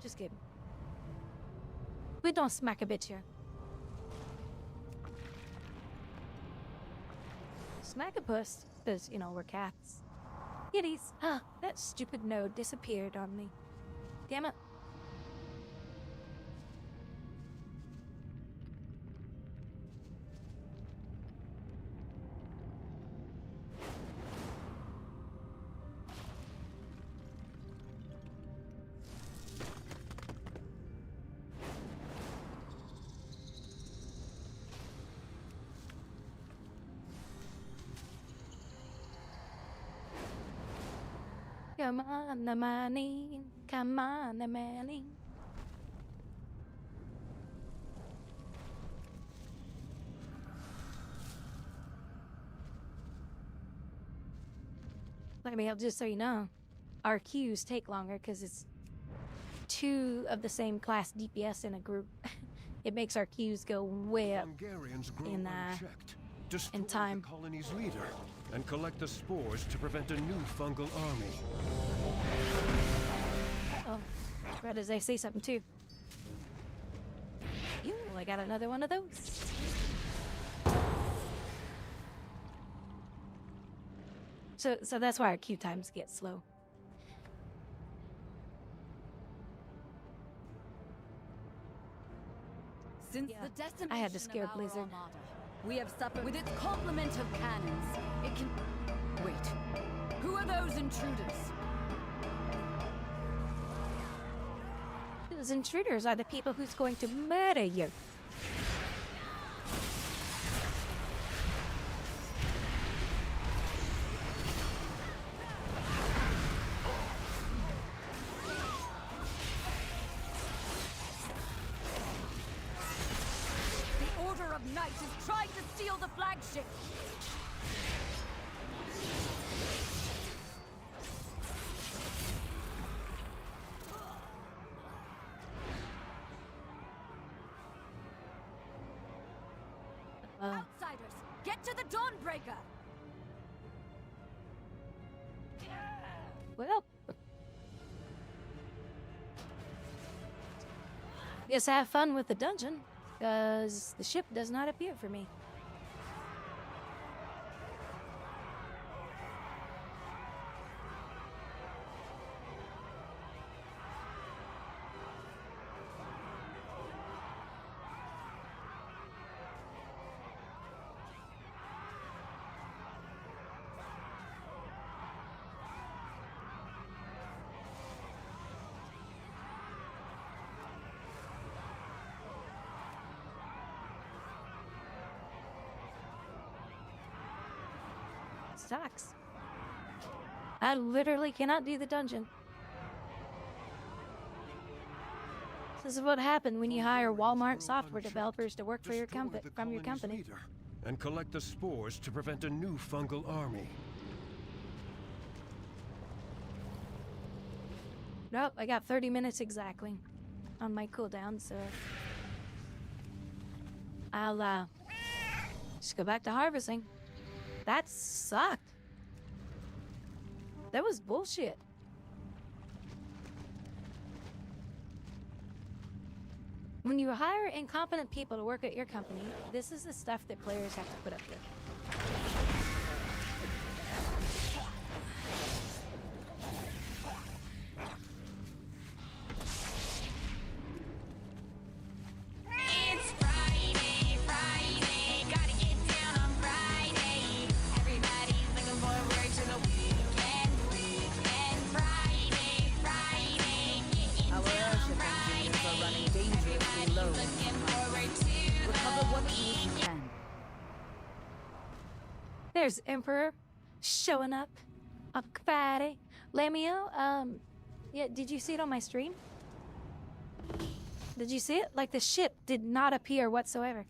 Just kidding. We don't smack a bitch here. Smack a puss, because, you know, we're cats. Kitties. Ah, that stupid node disappeared on me. Damn it. Come on, the money. Come on, the money. I mean, just so you know, our queues take longer because it's 2 of the same class DPS in a group. It makes our queues go way up Hungarians grow in unchecked. Destroy time. the colony's leader and collect the spores to prevent a new fungal army. Oh, right as I say something too. Ew, I got another one of those. So that's why our queue times get slow. Since Yeah, the decimation I had to scare of our Blizzard. armada, we have suffered with its complement of cannons. It can... Wait. Who are those intruders? Those intruders are the people who's going to murder you. The Order of Knight is trying to steal the flagship. Outsiders, get to the Dawnbreaker! Well, guess have fun with the dungeon, because the ship does not appear for me. Sucks. I literally cannot do the dungeon. This is what happened when you hire Walmart software developers to work for your Destroy the colony's company. leader and collect the spores to prevent a new fungal army. Nope, I got 30 minutes exactly on my cooldown, so I'll just go back to harvesting. That sucked. That was bullshit. When you hire incompetent people to work at your company, this is the stuff that players have to put up with. There's Emperor showing up. Fatty. Lamio, yeah, did you see it on my stream? Did you see it? Like, the ship did not appear whatsoever.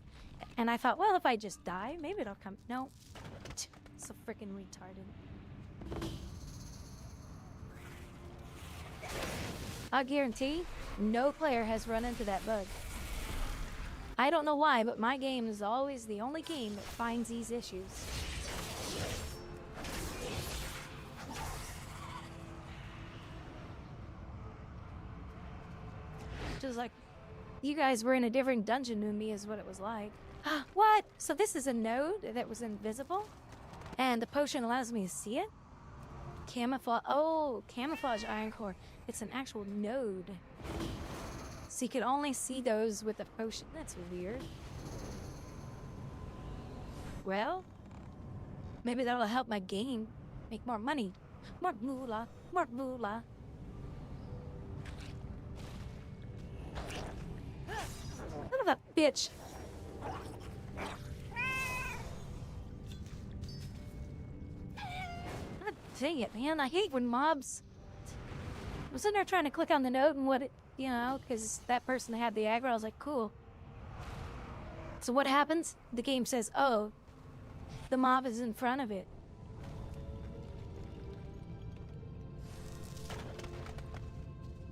And I thought, well, if I just die, maybe it'll come. No. So freaking retarded. I guarantee no player has run into that bug. I don't know why, but my game is always the only game that finds these issues. Just like, you guys were in a different dungeon than me is what it was like. What? So this is a node that was invisible? And the potion allows me to see it? Camouflage. Oh, camouflage iron core. It's an actual node. So you can only see those with the potion. That's weird. Well, maybe that'll help my game make more money. More moolah. More moolah. Look at that bitch. God dang it, man. I hate when mobs... I was sitting there trying to click on the note and what it... You know, because that person had the aggro. I was like, cool. So what happens? The game says, oh, the mob is in front of it.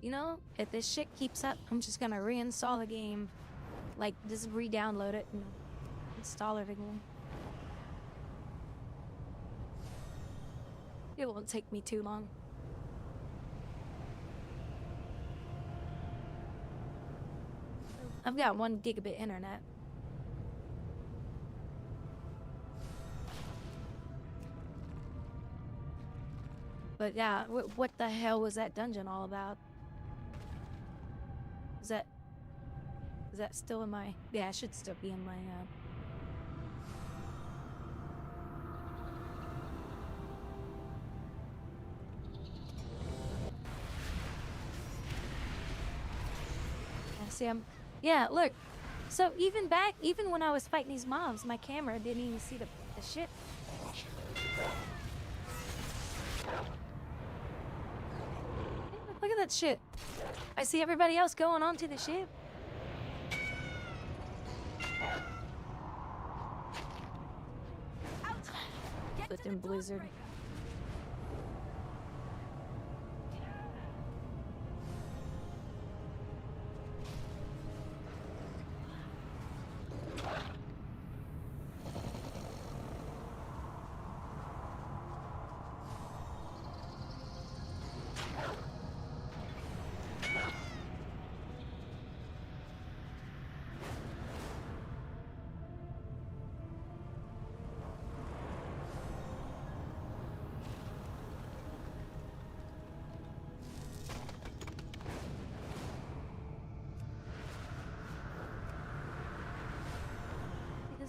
You know, if this shit keeps up, I'm just gonna reinstall the game. Like, just re-download it and install it again. It won't take me too long. I've got 1 gigabit internet. But yeah, what the hell was that dungeon all about? Is that still in my... Yeah, it should still be in my... See, yeah, look. So even when I was fighting these mobs, my camera didn't even see the shit. Look at that shit. I see everybody else going onto the ship. Flippin' blizzard.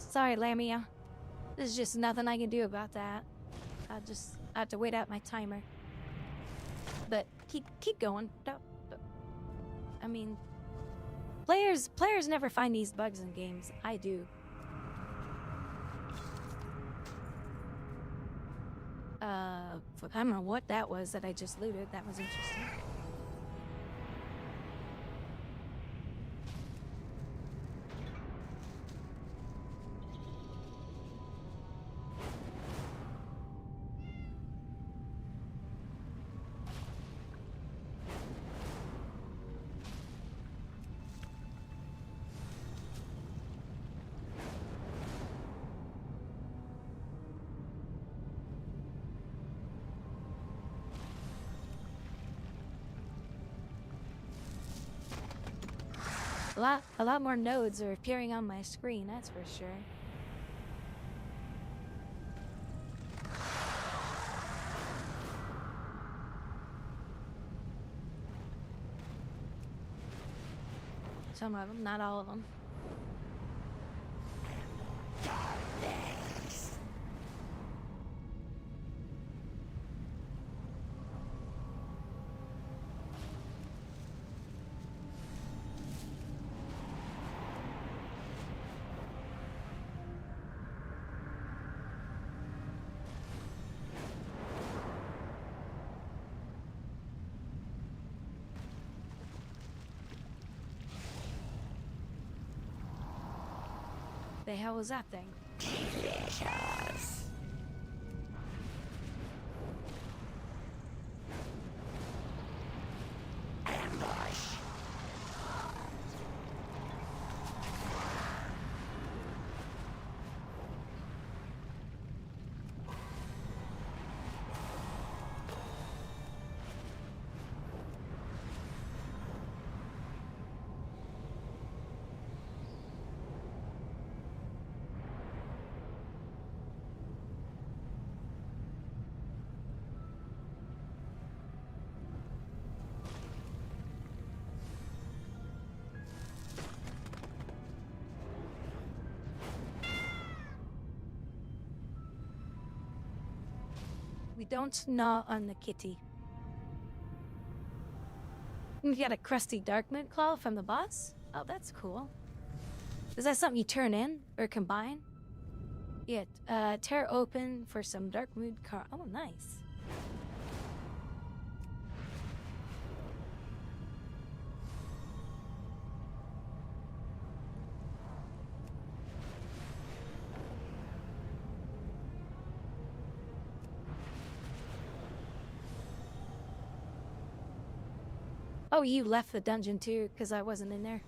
Sorry, Lamia. There's just nothing I can do about that. I have to wait out my timer. But keep going. Don't. I mean, players never find these bugs in games. I do. I don't know what that was that I just looted. That was interesting. A lot more nodes are appearing on my screen, that's for sure. Some of them, not all of them. The hell was that thing? We don't gnaw on the kitty. You got a crusty darkmoon claw from the boss? Oh, that's cool. Is that something you turn in or combine? Yeah, tear open for some darkmoon car. Oh, nice. Oh, you left the dungeon too, because I wasn't in there.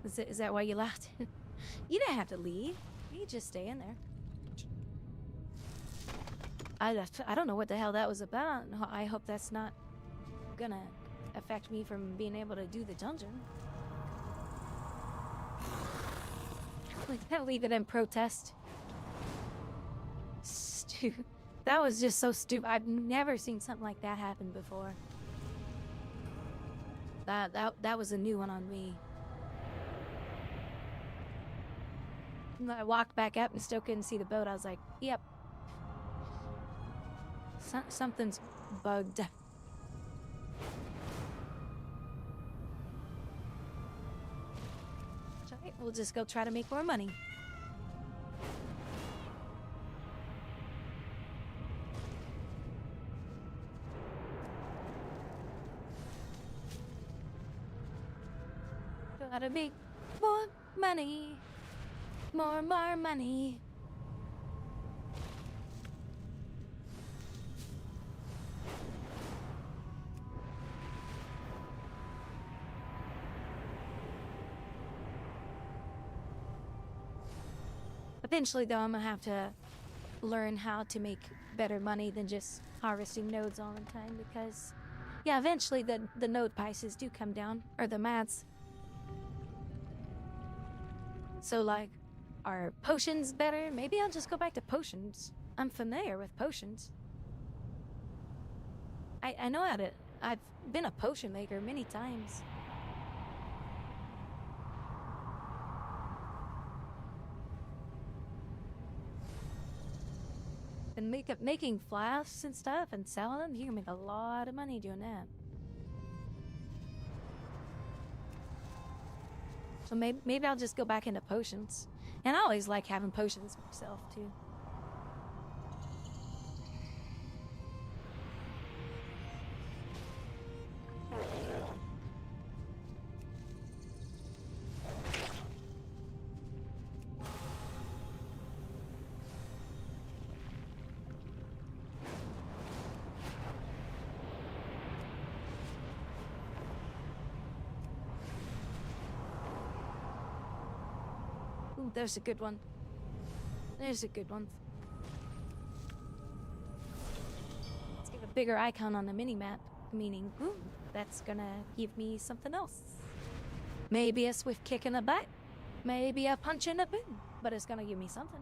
Is that why you left? You didn't have to leave. You just stay in there. I don't know what the hell that was about. I hope that's not gonna affect me from being able to do the dungeon. Like, leave it in protest. That was just so stupid. I've never seen something like that happen before. That was a new one on me. And I walked back up and still couldn't see the boat. I was like, yep. Something's bugged. Alright, we'll just go try to make more money. Gotta make more money. More money. Eventually, though, I'm gonna have to learn how to make better money than just harvesting nodes all the time, because, yeah, eventually the node prices do come down, or the mats. So, like, are potions better? Maybe I'll just go back to potions. I'm familiar with potions. I know how to... I've been a potion maker many times. And making flasks and stuff and selling them, you can make a lot of money doing that. So maybe I'll just go back into potions. And I always like having potions myself, too. Ooh, there's a good one. There's a good one. Let's get a bigger icon on the mini-map, meaning, ooh, that's gonna give me something else. Maybe a swift kick in the butt. Maybe a punch in the boot. But it's gonna give me something.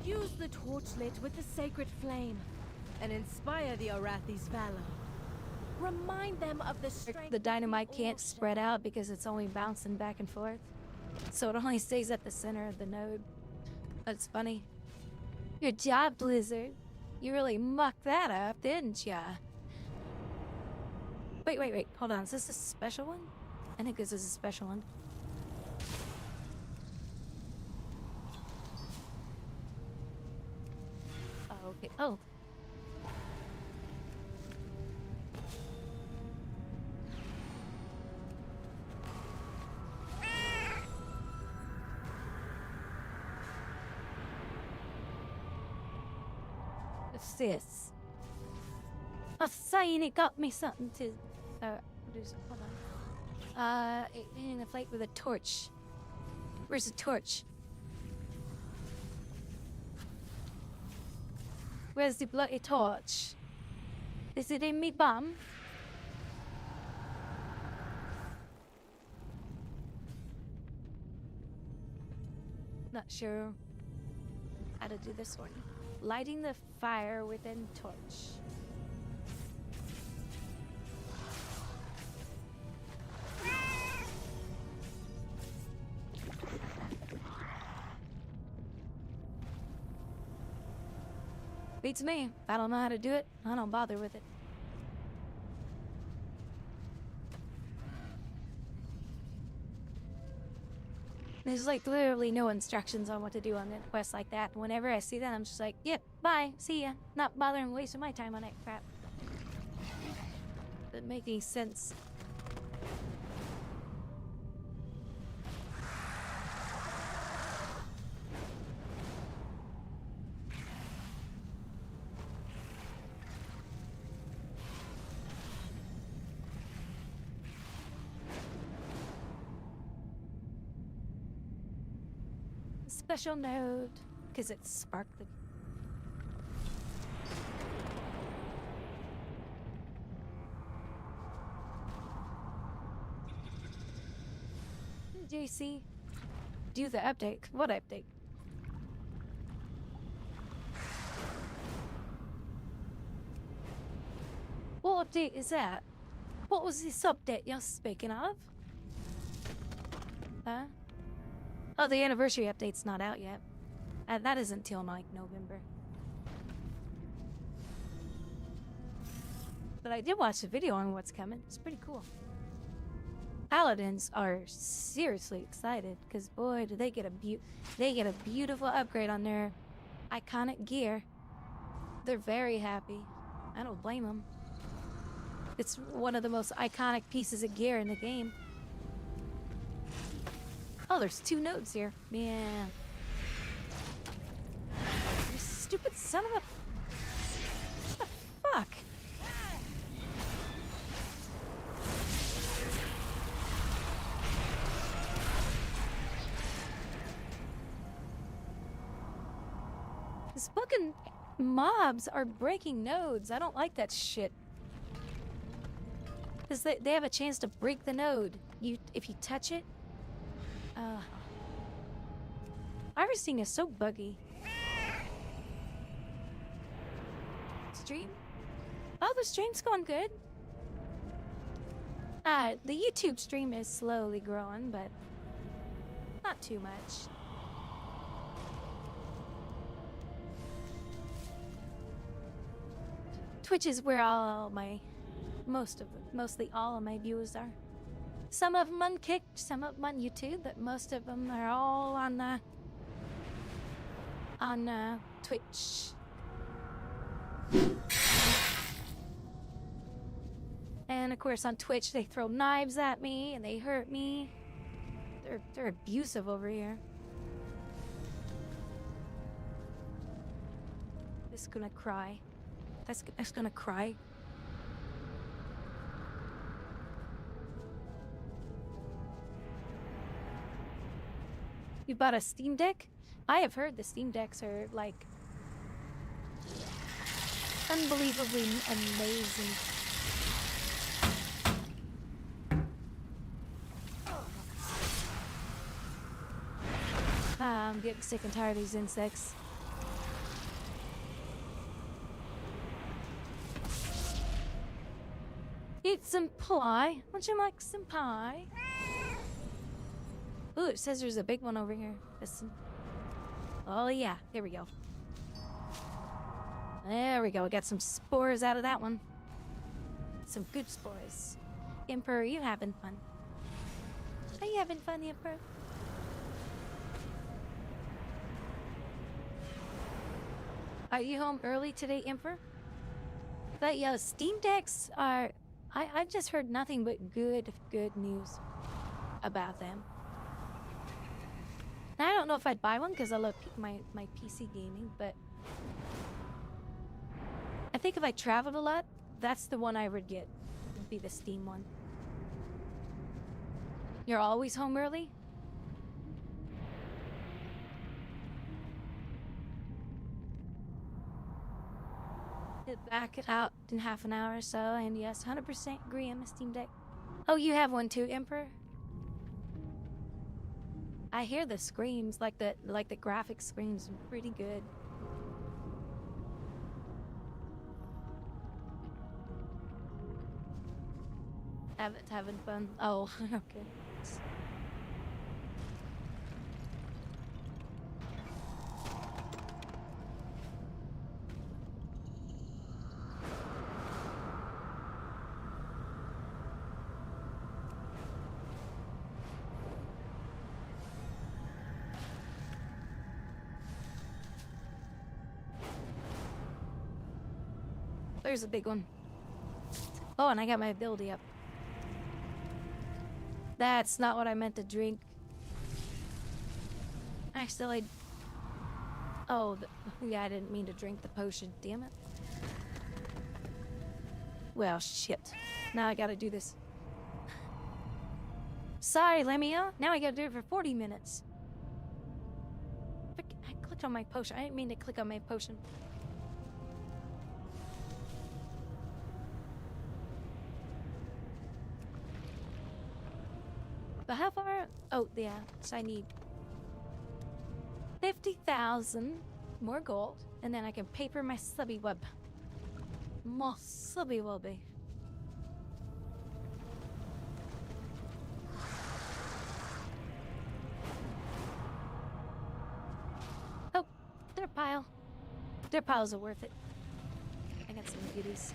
Use the torchlit with the sacred flame and inspire the Arathi's valor. Remind them of the strength. The dynamite can't spread out because it's only bouncing back and forth. So it only stays at the center of the node. That's funny. Good job, Blizzard. You really mucked that up, didn't ya? Wait. Hold on. Is this a special one? I think this is a special one. Oh, okay. Oh. What's this? A sign it got me something to do something. Hold on. In a fight with a torch. Where's the torch? Where's the bloody torch? Is it in me bum? Not sure how to do this one. Lighting the fire within torch. Beats me. If I don't know how to do it, I don't bother with it. There's like literally no instructions on what to do on a quest like that. Whenever I see that, I'm just like, yep, bye, see ya. Not bothering wasting my time on that crap. Doesn't make any sense. Special node, because it's sparkly. JC, do the update. What update? What update is that? What was this update you're speaking of? Huh? Oh, the anniversary update's not out yet. That isn't till like November. But I did watch the video on what's coming. It's pretty cool. Paladins are seriously excited because boy, do they get a beautiful upgrade on their iconic gear. They're very happy. I don't blame them. It's one of the most iconic pieces of gear in the game. Oh, there's 2 nodes here. Yeah. You stupid son of a... What the fuck? These fucking mobs are breaking nodes. I don't like that shit. Because they have a chance to break the node. If you touch it. Harvesting is so buggy. Stream? Oh, the stream's going good. The YouTube stream is slowly growing, but not too much. Twitch is where mostly all of my viewers are. Some of them on Kick, some of them on YouTube, but most of them are all on Twitch. And of course on Twitch they throw knives at me and they hurt me. They're abusive over here. This is gonna cry. That's gonna cry. You bought a Steam Deck? I have heard the Steam Decks are like unbelievably amazing. I'm getting sick and tired of these insects. Eat some pie. Would you like some pie? Ooh, it says there's a big one over here. Listen. Oh yeah, here we go. There we go. We got some spores out of that one. Some good spores. Emperor, you having fun? you having fun, Emperor? Are you home early today, Emperor? But yeah, Steam Decks are... I've just heard nothing but good news about them. Now, I don't know if I'd buy one because I love my PC gaming, but... I think if I traveled a lot, that's the one I would get. Would be the Steam one. You're always home early? It back it out in half an hour or so, and yes, 100% agree on the Steam Deck. Oh, you have one too, Emperor? I hear the screams, like the graphic screams, pretty good. Having fun. Oh, okay. There's a big one. Oh, and I got my ability up. That's not what I meant to drink. Actually, oh, yeah, I didn't mean to drink the potion. Damn it. Well, shit. Now I gotta do this. Sorry, Lemia. Now I gotta do it for 40 minutes. I clicked on my potion. I didn't mean to click on my potion. But how far? Oh, yeah. So I need 50,000 more gold, and then I can paper my subby web. More subby webby. Oh, their pile. Their piles are worth it. I got some goodies.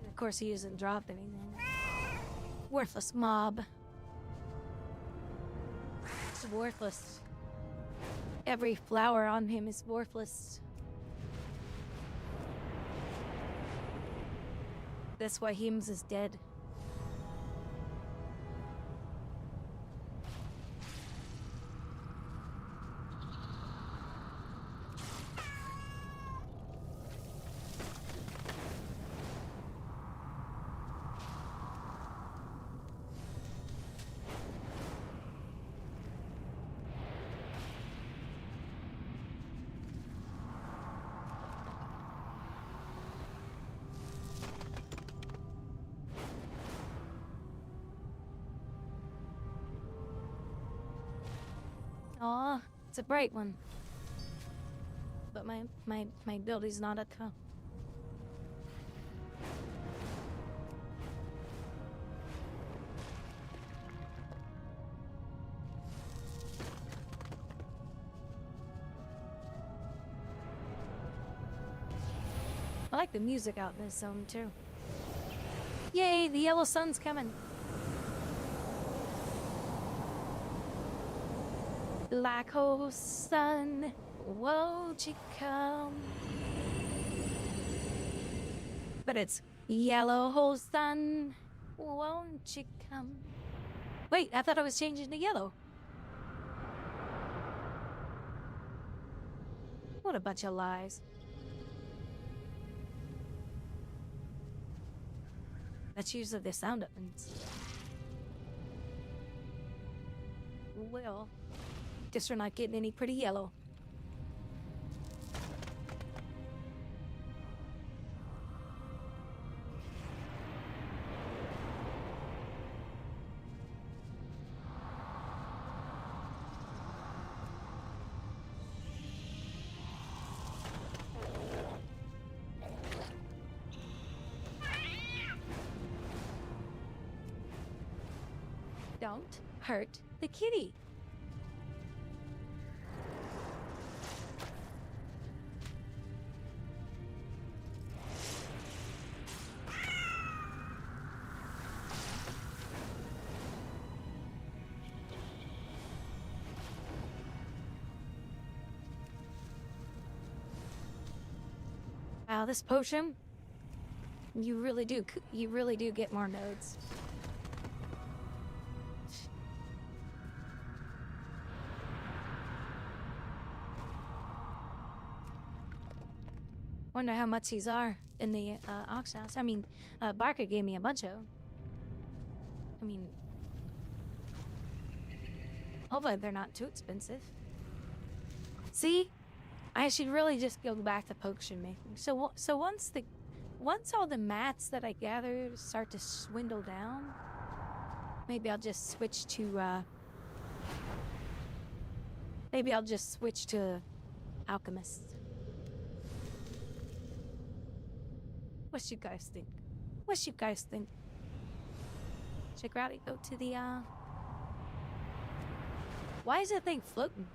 Of course, he hasn't dropped anything. Worthless mob. It's worthless. Every flower on him is worthless. That's why Hims is dead. Aw, it's a bright one. But my ability's not at top. I like the music out in this zone too. Yay, the yellow sun's coming. Black hole sun, won't you come? But it's yellow hole sun, won't you come? Wait, I thought I was changing to yellow. What a bunch of lies. That's usually the sound it means. Well, guess we're not getting any pretty yellow. Don't hurt the kitty. Wow, this potion, you really do get more nodes. Wonder how much these are in the auction house. I mean, Barker gave me a bunch of them. I mean, hopefully they're not too expensive. See? I should really just go back to potion making. So once all the mats that I gathered start to swindle down, maybe I'll just switch to alchemist. What you guys think? What you guys think? Should Grouwdi go to the Why is that thing floating?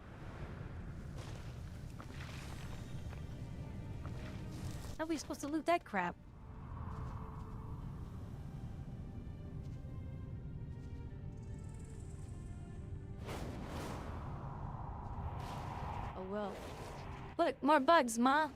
How are we supposed to loot that crap? Oh well. Look, more bugs, Ma.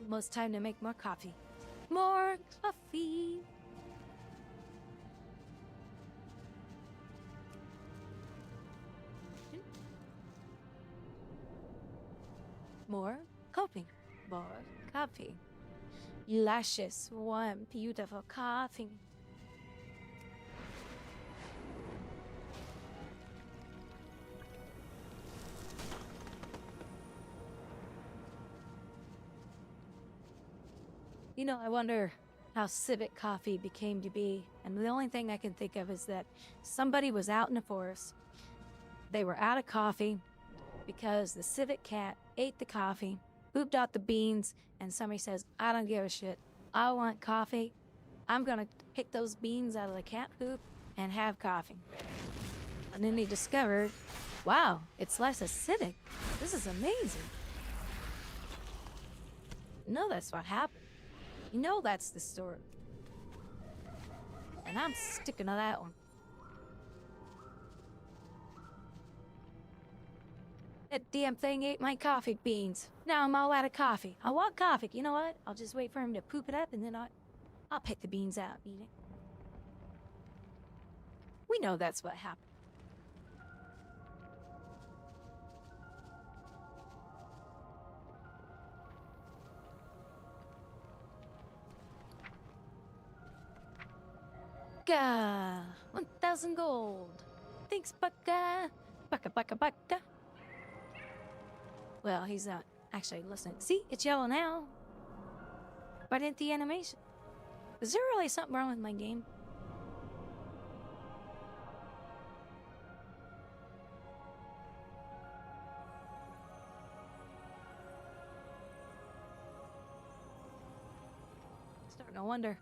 Almost time to make more coffee. More coffee. More coffee. More coffee. Luscious, warm, beautiful coffee. You know, I wonder how Civic Coffee became to be, and the only thing I can think of is that somebody was out in the forest. They were out of coffee because the Civic cat ate the coffee, pooped out the beans, and somebody says, I don't give a shit. I want coffee. I'm gonna pick those beans out of the cat poop and have coffee. And then they discovered, wow, it's less acidic. This is amazing. No, that's what happened. You know that's the story. And I'm sticking to that one. That damn thing ate my coffee beans. Now I'm all out of coffee. I want coffee. You know what? I'll just wait for him to poop it up and then I'll pick the beans out and eat it. We know that's what happened. Baka! 1,000 gold. Thanks, Baka. Baka, Baka, Baka. Well, he's not actually listening. See, it's yellow now. But in the animation. Is there really something wrong with my game? Starting to wonder.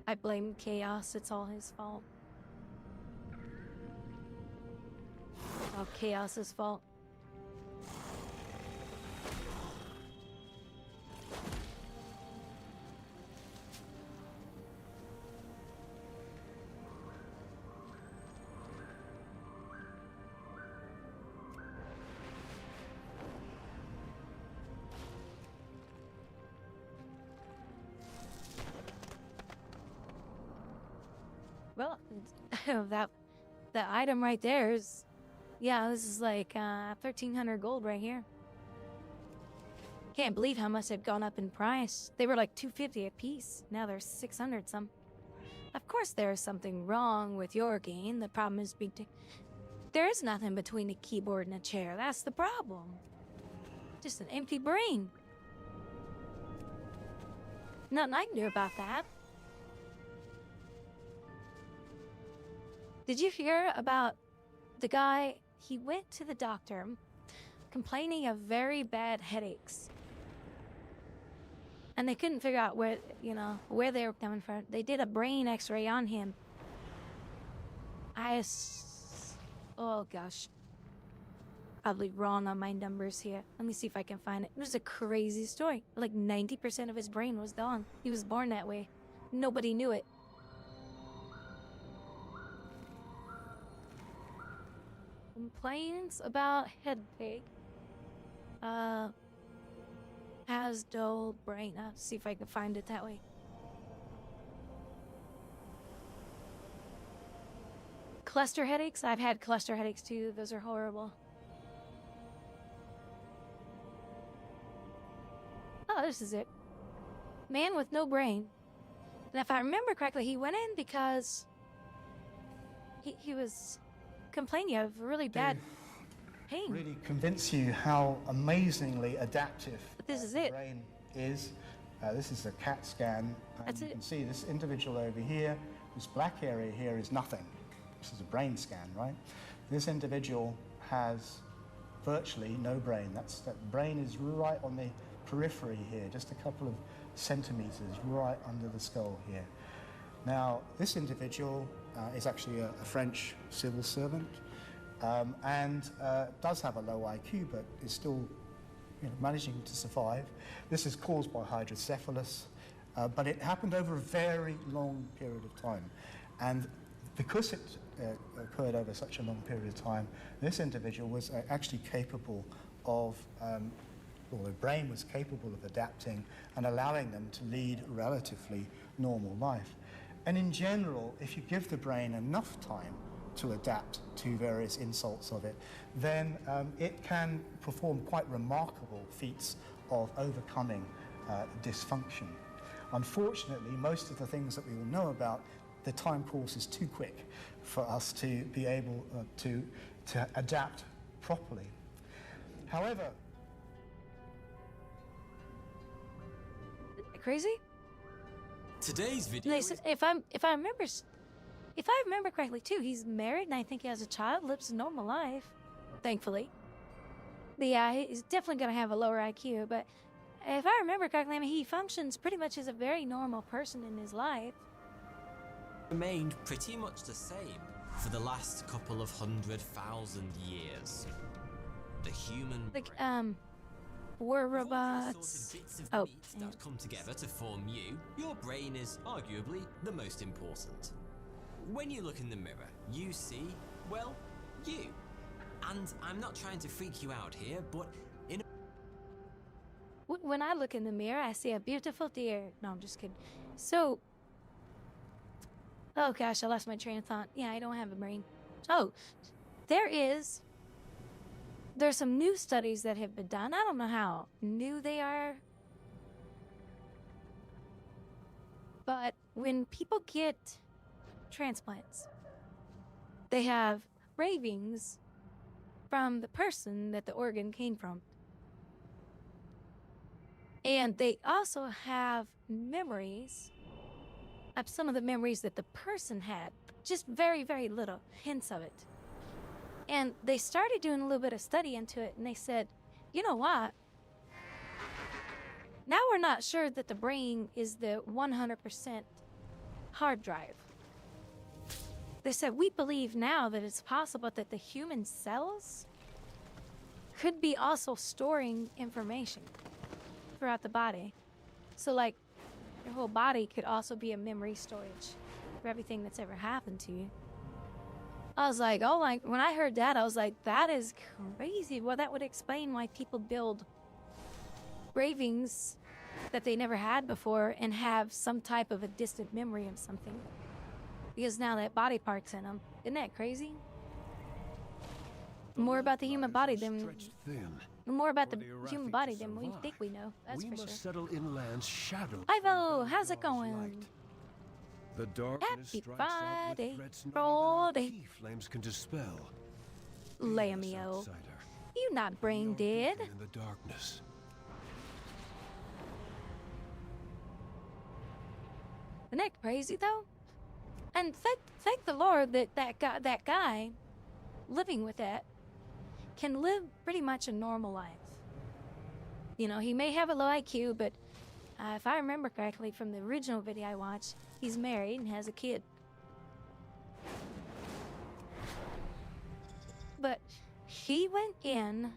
I blame Chaos. It's all his fault. It's all Chaos's fault. Well, that item right there is, yeah, this is like 1,300 gold right here. Can't believe how much they've gone up in price. They were like 250 a piece. Now they're 600 some. Of course, there is something wrong with your game. The problem is there is nothing between a keyboard and a chair. That's the problem. Just an empty brain. Nothing I can do about that. Did you hear about the guy? He went to the doctor complaining of very bad headaches. And they couldn't figure out where they were coming from. They did a brain x-ray on him. Oh gosh. Probably wrong on my numbers here. Let me see if I can find it. It was a crazy story. Like 90% of his brain was gone. He was born that way. Nobody knew it. Complains about headache. Has dull brain. See if I can find it that way. Cluster headaches? I've had cluster headaches too. Those are horrible. Oh, this is it. Man with no brain. And if I remember correctly, he went in because he was complaining of really bad pain. Really convince you how amazingly adaptive This is the it. brain is. This is a CAT scan. That's you it. can see this individual over here, this black area here is nothing. This is a brain scan, right? This individual has virtually no brain. That brain is right on the periphery here, just a couple of centimeters right under the skull here. Now, this individual is actually a French civil servant and does have a low IQ, but is still managing to survive. This is caused by hydrocephalus, but it happened over a very long period of time. And because it occurred over such a long period of time, this individual was actually capable of, or the brain was capable of adapting and allowing them to lead a relatively normal life. And in general, if you give the brain enough time to adapt to various insults of it, then it can perform quite remarkable feats of overcoming dysfunction. Unfortunately, most of the things that we all know about, the time course is too quick for us to be able to adapt properly. However, Crazy? Today's video. They said, if I remember correctly too, he's married and I think he has a child, lives a normal life, thankfully. But yeah, he's definitely gonna have a lower IQ. But if I remember correctly, I mean, he functions pretty much as a very normal person in his life. Remained pretty much the same for the last couple of 100,000 years. The human brain. We're robots. Bits of Oh. meat that come together to form you, your brain is arguably the most important. When you look in the mirror, you see, well, you. And I'm not trying to freak you out here, but in When I look in the mirror, I see a beautiful deer. No, I'm just kidding. So, oh gosh, I lost my train of thought. Yeah, I don't have a brain. Oh, there's some new studies that have been done. I don't know how new they are. But when people get transplants, they have ravings from the person that the organ came from. And they also have memories of some of the memories that the person had. Just very, very little hints of it. And they started doing a little bit of study into it, and they said, you know what? Now we're not sure that the brain is the 100% hard drive. They said, we believe now that it's possible that the human cells could be also storing information throughout the body. So, like, your whole body could also be a memory storage for everything that's ever happened to you. I was like, oh, like, when I heard that, I was like, that is crazy. Well, that would explain why people build ravings that they never had before and have some type of a distant memory of something. Because now that body part's in them. Isn't that crazy? More about the human body than... More about the human body than we think we know. That's for sure. Settle in lands shadowed. Ivo, how's it going? The darkness Happy strikes out Friday, with threats not Friday. even key flames can dispel. Lamio, you not brain dead. In the darkness. Isn't that crazy though? And thank the Lord that that guy living with that can live pretty much a normal life. You know, he may have a low IQ, but if I remember correctly from the original video I watched, he's married and has a kid. But he went in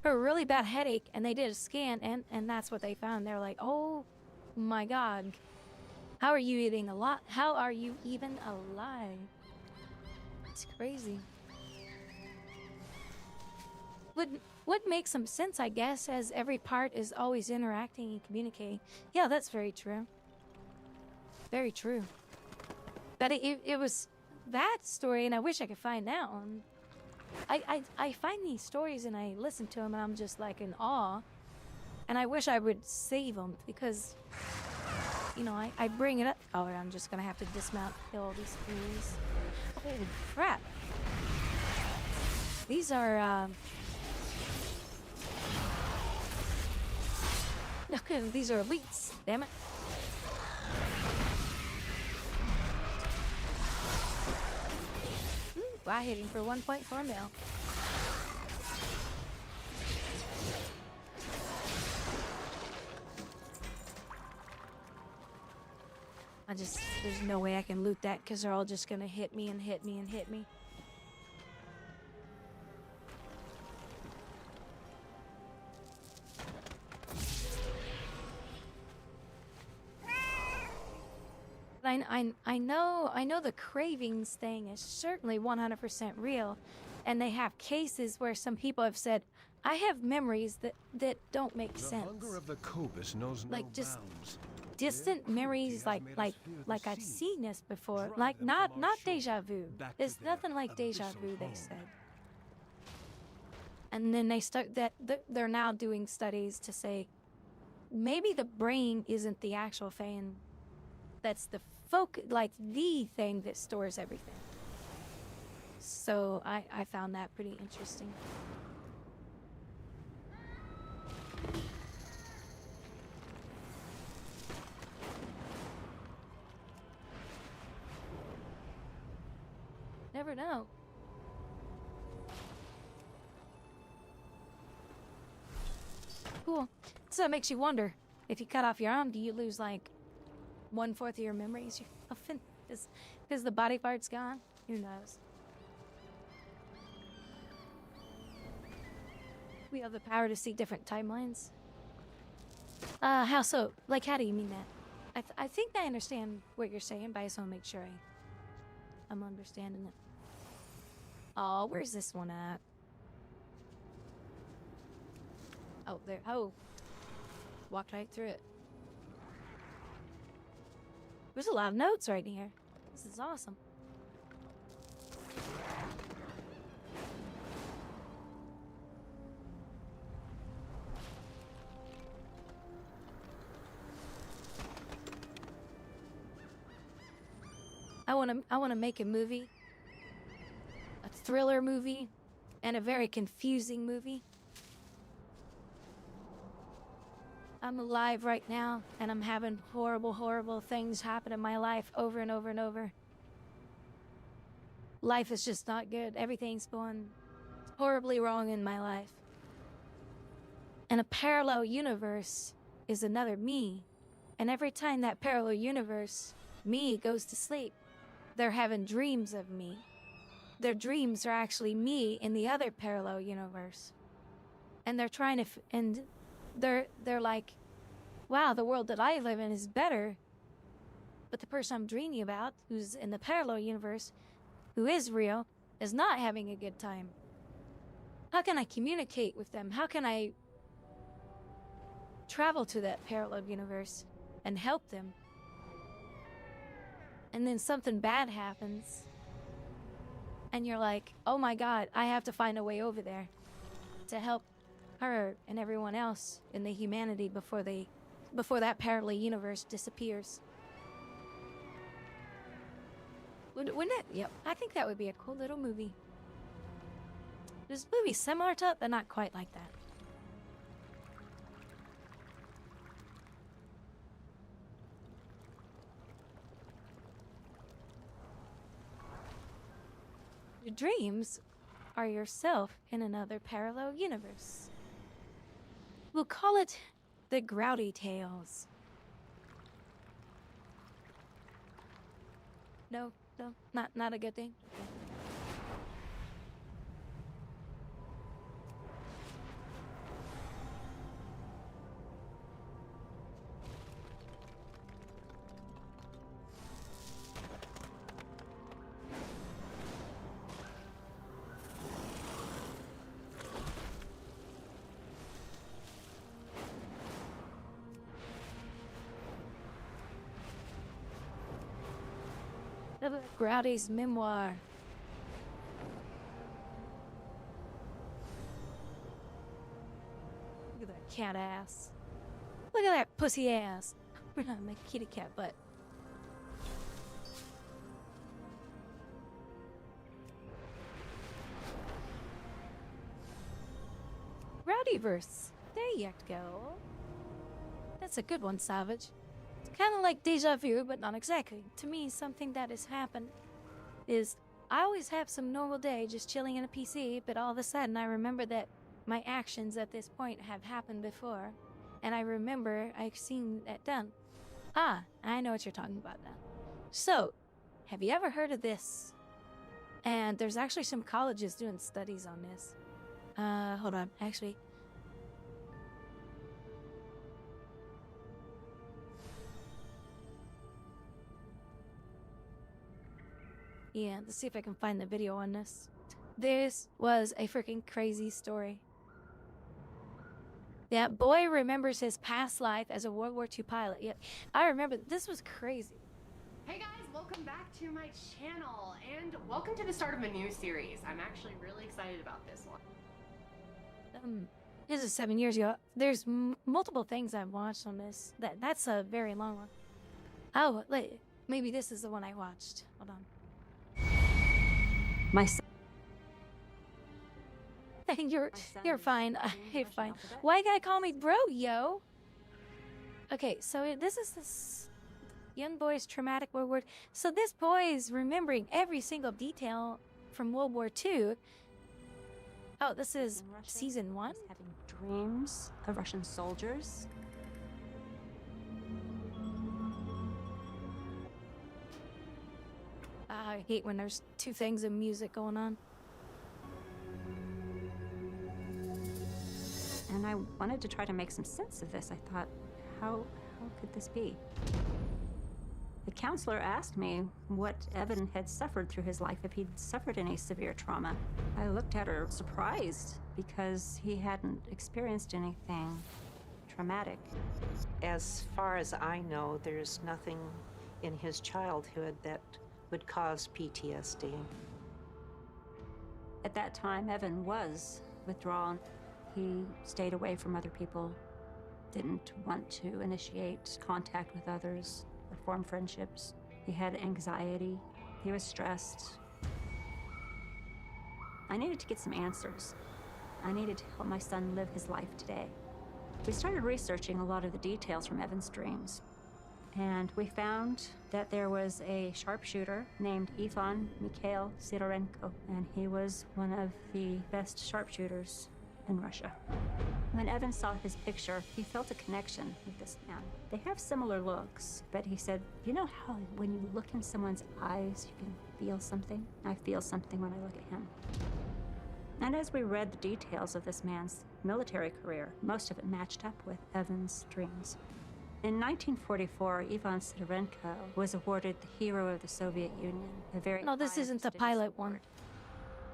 for a really bad headache, and they did a scan, and that's what they found. They're like, oh my God, how are you eating a lot? How are you even alive? It's crazy. Would make some sense, I guess, as every part is always interacting and communicating. Yeah, that's very true. Very true. But it was that story, and I wish I could find that one. I find these stories and I listen to them, and I'm just like in awe. And I wish I would save them because, you know, I bring it up. Oh, I'm just gonna have to dismount, kill all these fools. Holy crap! These are okay, these are elites. Damn it. I hit him for 1.4 mil. There's no way I can loot that because they're all just gonna hit me and hit me and hit me. I know the cravings thing is certainly 100% real, and they have cases where some people have said, I have memories that don't make sense. The hunger of the Cobus knows no like just bounds. distant memories, like I've seen this before, like not deja vu. There's nothing like deja vu, they said. And then they start they're now doing studies to say maybe the brain isn't the actual thing. That's the like the thing that stores everything. So I found that pretty interesting. Never know. Cool. So it makes you wonder, if you cut off your arm, do you lose like 1/4 of your memories? Because the body part's gone? Who knows? We have the power to see different timelines. How so? Like, how do you mean that? I think I understand what you're saying, but I just want to make sure I'm understanding it. Oh, where's this one at? Oh, there. Oh. Walked right through it. There's a lot of notes right here. This is awesome. I want to make a movie. A thriller movie and a very confusing movie. I'm alive right now, and I'm having horrible, horrible things happen in my life over and over and over. Life is just not good. Everything's going horribly wrong in my life. And a parallel universe is another me. And every time that parallel universe me goes to sleep, they're having dreams of me. Their dreams are actually me in the other parallel universe. And they're trying to, and they're like, wow, the world that I live in is better. But the person I'm dreaming about, who's in the parallel universe, who is real, is not having a good time. How can I communicate with them? How can I travel to that parallel universe and help them? And then something bad happens. And you're like, oh my God, I have to find a way over there to help her and everyone else in the humanity before that parallel universe disappears. Wouldn't it? Yep. I think that would be a cool little movie. There's movies similar to it, but not quite like that. Your dreams are yourself in another parallel universe. We'll call it the Grouwdi Tales. No, not a good thing. Grouwdi's memoir. Look at that cat ass. Look at that pussy ass. We're not my kitty cat butt. Grouwdiverse. There you go. That's a good one, Savage. Kind of like deja vu, but not exactly. To me, something that has happened is I always have some normal day just chilling in a PC, but all of a sudden I remember that my actions at this point have happened before, and I remember I've seen that done. Ah, I know what you're talking about now. So, have you ever heard of this? And there's actually some colleges doing studies on this. Hold on, actually. Yeah, let's see if I can find the video on this. This was a freaking crazy story. That boy remembers his past life as a World War II pilot. Yeah, I remember. This was crazy. Hey guys, welcome back to my channel, and welcome to the start of a new series. I'm actually really excited about this one. This is 7 years ago. There's multiple things I've watched on this. That's a very long one. Oh, maybe this is the one I watched. Hold on. My son. You're fine. You're fine. Why you gotta call me bro, yo? Okay, so this is this young boy's traumatic World War. So this boy is remembering every single detail from World War II. Oh, this is season 1? Having dreams of Russian soldiers. I hate when there's two things of music going on. And I wanted to try to make some sense of this. I thought, how could this be? The counselor asked me what Evan had suffered through his life, if he'd suffered any severe trauma. I looked at her surprised because he hadn't experienced anything traumatic. As far as I know, there's nothing in his childhood that would cause PTSD. At that time, Evan was withdrawn. He stayed away from other people, didn't want to initiate contact with others or form friendships. He had anxiety. He was stressed. I needed to get some answers. I needed to help my son live his life today. We started researching a lot of the details from Evan's dreams. And we found that there was a sharpshooter named Ivan Mikhail Sidorenko, and he was one of the best sharpshooters in Russia. When Evan saw his picture, he felt a connection with this man. They have similar looks, but he said, you know how when you look in someone's eyes, you can feel something? I feel something when I look at him. And as we read the details of this man's military career, most of it matched up with Evan's dreams. In 1944, Ivan Sidorenko was awarded the Hero of the Soviet Union, a very No, this high isn't the prestigious pilot one.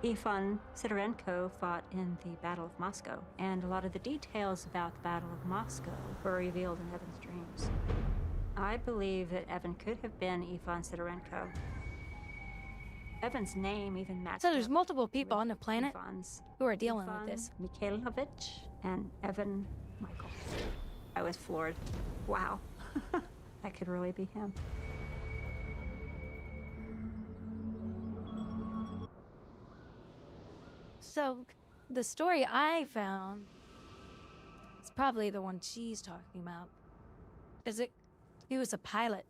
Ivan Sidorenko fought in the Battle of Moscow, and a lot of the details about the Battle of Moscow were revealed in Evan's dreams. I believe that Evan could have been Ivan Sidorenko. Evan's name even matched So there's up multiple people on the planet Ivan's who are dealing Ivan with this. Mikhailovich and Evan Michael. I was floored. Wow. That could really be him. So, the story I found is probably the one she's talking about. He was a pilot.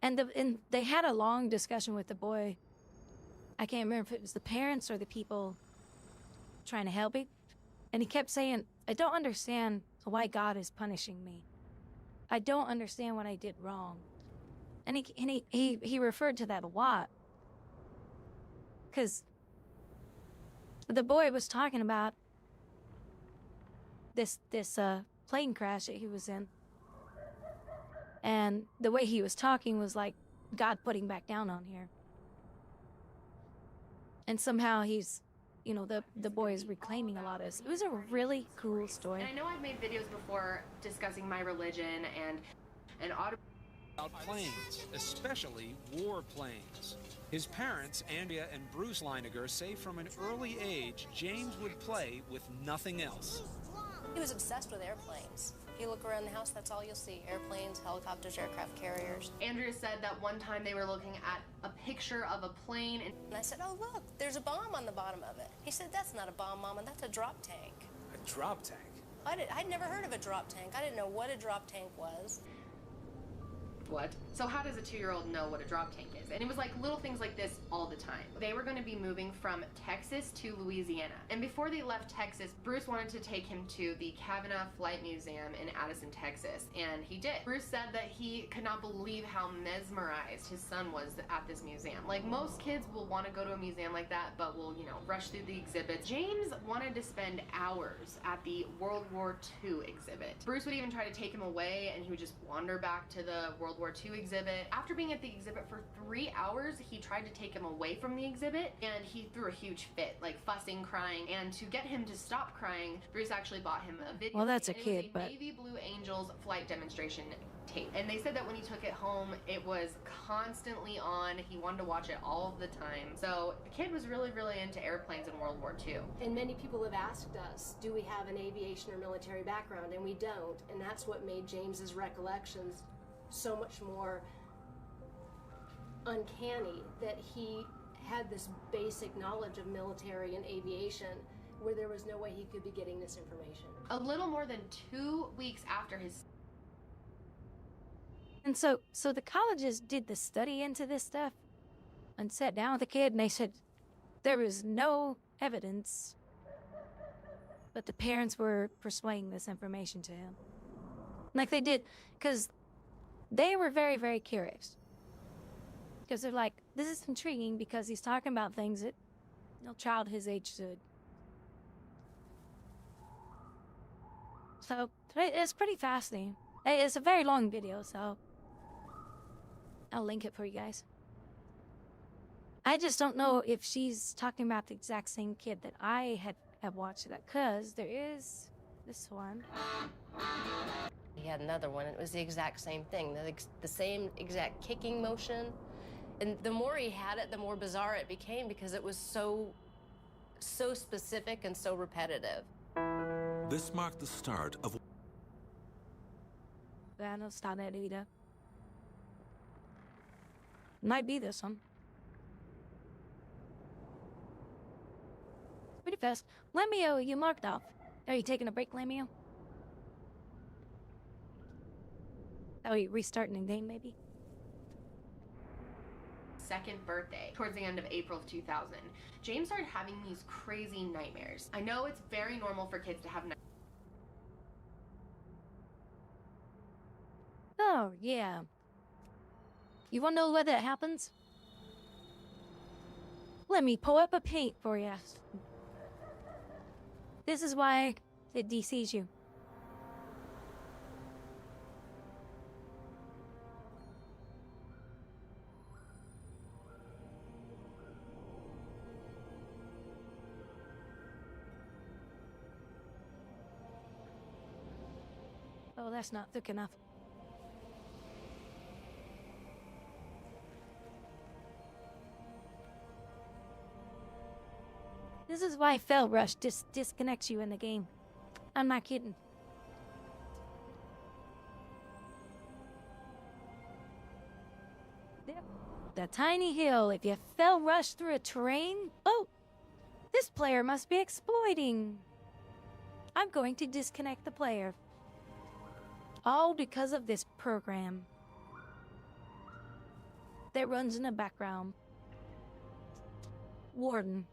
And they had a long discussion with the boy. I can't remember if it was the parents or the people trying to help him. And he kept saying, I don't understand why God is punishing me. I don't understand what I did wrong. And he referred to that a lot. Because the boy was talking about this plane crash that he was in. And the way he was talking was like God putting back down on here. And somehow he's, you know, the boy is reclaiming a lot of this. It was a really cool story. And I know I've made videos before discussing my religion and about planes, especially war planes. His parents, Andrea and Bruce Leininger, say from an early age, James would play with nothing else. He was obsessed with airplanes. If you look around the house, that's all you'll see. Airplanes, helicopters, aircraft carriers. Andrea said that one time they were looking at a picture of a plane and I said, oh, look, there's a bomb on the bottom of it. He said, that's not a bomb, Mama, that's a drop tank. A drop tank? I'd never heard of a drop tank. I didn't know what a drop tank was. What? So how does a 2-year-old know what a drop tank is? And it was like little things like this all the time. They were going to be moving from Texas to Louisiana. And before they left Texas, Bruce wanted to take him to the Kavanaugh Flight Museum in Addison, Texas. And he did. Bruce said that he could not believe how mesmerized his son was at this museum. Like most kids will want to go to a museum like that, but will, you know, rush through the exhibits. James wanted to spend hours at the World War II exhibit. Bruce would even try to take him away and he would just wander back to the World War II exhibit. After being at the exhibit for 3 hours, he tried to take him away from the exhibit and he threw a huge fit, like fussing, crying. And to get him to stop crying, Bruce actually bought him a video. Well, that's a and kid, it was a but Navy Blue Angels flight demonstration tape. And they said that when he took it home, it was constantly on. He wanted to watch it all the time. So the kid was really, really into airplanes in World War II. And many people have asked us, do we have an aviation or military background? And we don't. And that's what made James's recollections so much more uncanny, that he had this basic knowledge of military and aviation where there was no way he could be getting this information. A little more than 2 weeks after his... And so the colleges did the study into this stuff and sat down with the kid and they said there was no evidence, but the parents were persuading this information to him. Like they did, because they were very, very curious. Because they're like, this is intriguing because he's talking about things that no child his age should. So it's pretty fascinating. It's a very long video, so I'll link it for you guys. I just don't know if she's talking about the exact same kid that I have watched that, because there is this one. He had another one, and it was the exact same thing, the same exact kicking motion. And the more he had it, the more bizarre it became because it was so specific and so repetitive. This marked the start of... Bueno, está de vida. Might be this one. Pretty fast. Lemio, you marked off. Are you taking a break, Lemio? Are you restarting the game, maybe? 2nd birthday, towards the end of April of 2000, James started having these crazy nightmares. I know it's very normal for kids to have nightmares. Oh, yeah. You wanna know where that happens? Let me pull up a paint for you. This is why it DCs you. Oh, that's not thick enough. This is why Fell Rush disconnects you in the game. I'm not kidding. There. The tiny hill. If you Fell Rush through a terrain, oh, this player must be exploiting. I'm going to disconnect the player. All because of this program that runs in the background. Warden.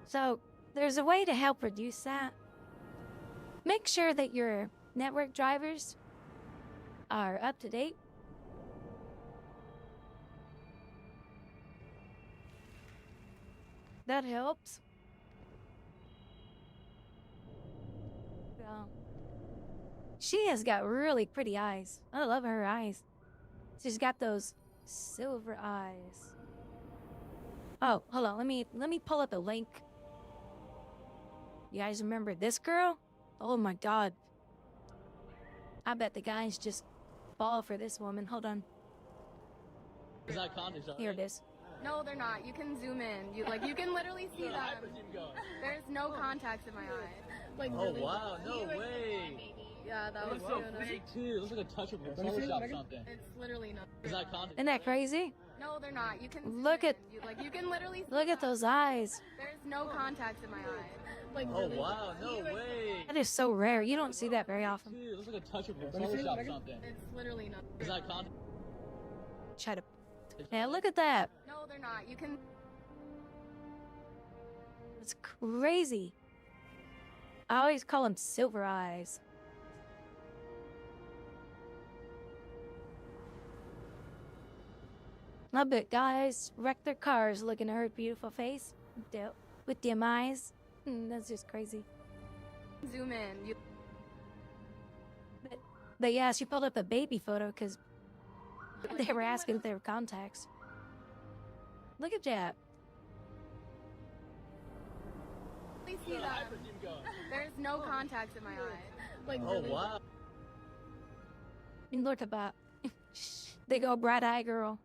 So, there's a way to help reduce that. Make sure that your network drivers are up to date. That helps. She has got really pretty eyes. I love her eyes. She's got those silver eyes. Oh, hold on. Let me pull up a link. You guys remember this girl? Oh my god. I bet the guys just fall for this woman. Hold on. Is that context already? Here it is. No, they're not. You can zoom in. You can literally see them. There's no contacts in my eye. Like, oh really. Wow, no way. Yeah, that was so fake too. It looks like a touch of Photoshop something. It's literally not. Is that context? Isn't that crazy? No, they're not. You can zoom Look at in. You can literally see look at those eyes. There's no contacts in my eye. Like, oh really. wow, no way. That is so rare. You don't see that very often. It looks like a touch of Photoshop something. It's literally not. Is that context? Try to. Yeah, look at that. No, they're not. You can. It's crazy. I always call them silver eyes. I bet guys wreck their cars looking at her beautiful face with them eyes. That's just crazy. Zoom in. But yeah, she pulled up a baby photo because they were asking if they were contacts. Look at that. Please see them. There's no contacts in my eye. Like, oh really. Wow. And look at that. They go bright eye girl.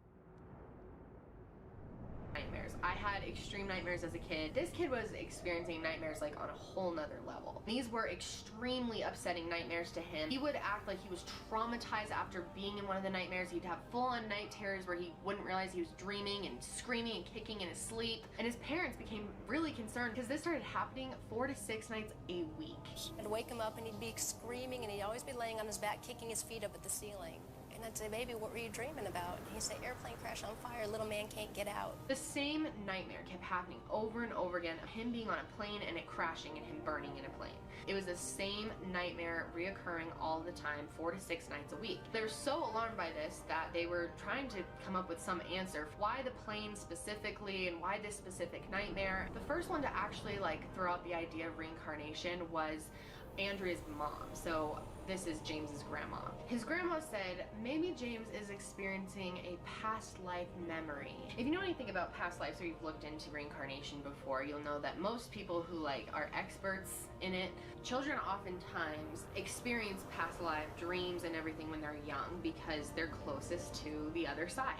Nightmares. I had extreme nightmares as a kid. This kid was experiencing nightmares like on a whole nother level. These were extremely upsetting nightmares to him. He would act like he was traumatized after being in one of the nightmares. He'd have full-on night terrors where he wouldn't realize he was dreaming and screaming and kicking in his sleep. And his parents became really concerned because this started happening 4 to 6 nights a week. I'd wake him up and he'd be screaming and he'd always be laying on his back, kicking his feet up at the ceiling. And I'd say, baby, what were you dreaming about? And he'd say, airplane crash on fire, little man can't get out. The same nightmare kept happening over and over again of him being on a plane and it crashing and him burning in a plane. It was the same nightmare reoccurring all the time, 4 to 6 nights a week. They were so alarmed by this that they were trying to come up with some answer. Why the plane specifically and why this specific nightmare? The first one to actually throw out the idea of reincarnation was Andrea's mom. So this is James's grandma. His grandma said maybe James is experiencing a past life memory. If you know anything about past lives or you've looked into reincarnation before, you'll know that most people who are experts in it, children oftentimes experience past life dreams and everything when they're young because they're closest to the other side.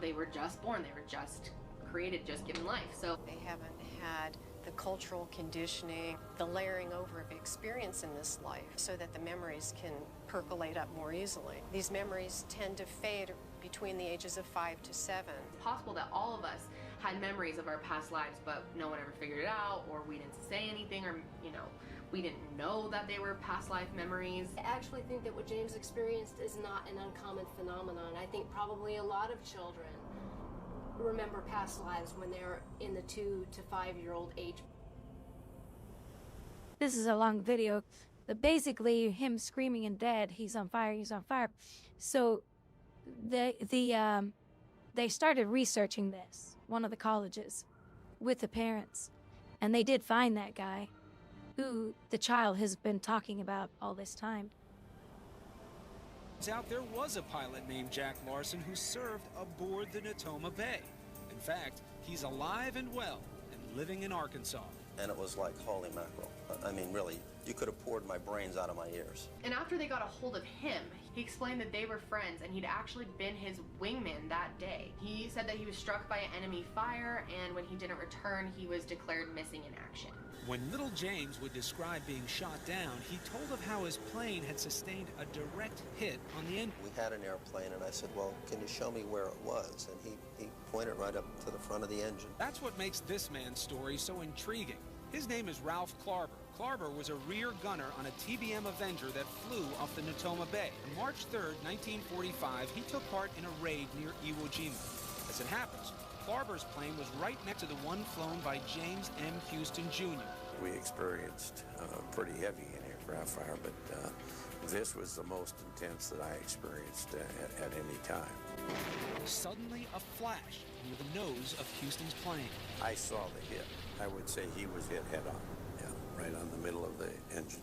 They were just born, they were just created, just given life. So they haven't had the cultural conditioning, the layering over of experience in this life so that the memories can percolate up more easily. These memories tend to fade between the ages of 5 to 7. It's possible that all of us had memories of our past lives, but no one ever figured it out, or we didn't say anything, or, you know, we didn't know that they were past life memories. I actually think that what James experienced is not an uncommon phenomenon. I think probably a lot of children remember past lives when they're in the 2 to 5-year-old age. This is a long video, but basically him screaming and dead, he's on fire, he's on fire. So they started researching this, one of the colleges, with the parents, and they did find that guy who the child has been talking about all this time. Turns out there was a pilot named Jack Larson who served aboard the Natoma Bay. In fact, he's alive and well and living in Arkansas. And it was like, holy mackerel. I mean, really, you could have poured my brains out of my ears. And after they got a hold of him, he explained that they were friends and he'd actually been his wingman that day. He said that he was struck by an enemy fire, and when he didn't return, he was declared missing in action. When little James would describe being shot down, he told of how his plane had sustained a direct hit on the engine. We had an airplane, and I said, well, can you show me where it was? And he pointed right up to the front of the engine. That's what makes this man's story so intriguing. His name is Ralph Klarber. Klarber was a rear gunner on a TBM Avenger that flew off the Natoma Bay. On March 3rd, 1945, he took part in a raid near Iwo Jima. As it happens, Klarber's plane was right next to the one flown by James M. Houston, Jr. We experienced pretty heavy aircraft fire, but this was the most intense that I experienced at any time. Suddenly, a flash near the nose of Houston's plane. I saw the hit. I would say he was hit head on, right on the middle of the engine.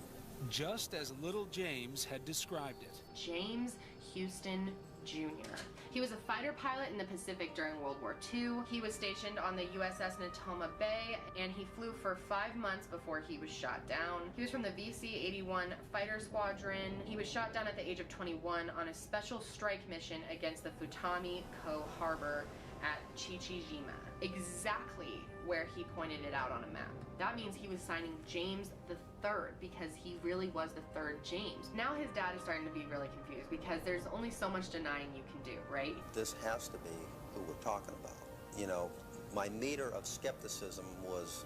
Just as little James had described it. James Houston Jr. He was a fighter pilot in the Pacific during World War II. He was stationed on the USS Natoma Bay, and he flew for 5 months before he was shot down. He was from the VC-81 Fighter Squadron. He was shot down at the age of 21 on a special strike mission against the Futami Ko Harbor at Chichijima, exactly where he pointed it out on a map. That means he was signing James the Third, because he really was the third James. Now his dad is starting to be really confused because there's only so much denying you can do, right? This has to be who we're talking about. You know, my meter of skepticism was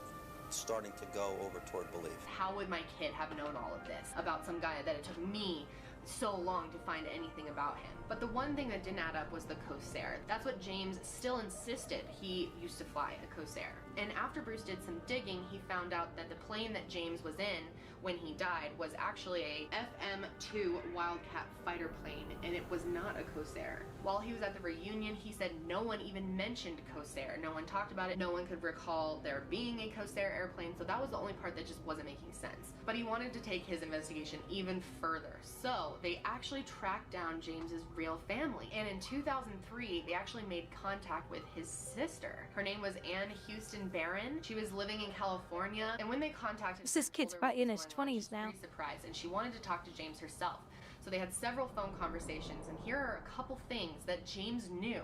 starting to go over toward belief. How would my kid have known all of this about some guy that it took me so long to find anything about him? But the one thing that didn't add up was the Corsair. That's what James still insisted he used to fly, a Corsair. And after Bruce did some digging, he found out that the plane that James was in when he died was actually a FM-2 Wildcat fighter plane, and it was not a Corsair. While he was at the reunion, he said no one even mentioned Corsair. No one talked about it. No one could recall there being a Corsair airplane, so that was the only part that just wasn't making sense. But he wanted to take his investigation even further, so they actually tracked down James's real family. And in 2003, they actually made contact with his sister. Her name was Ann Houston Barron. She was living in California, and when they contacted her, This kid's probably in his 20s now. Surprised, and she wanted to talk to James herself. So they had several phone conversations, and here are a couple things that James knew,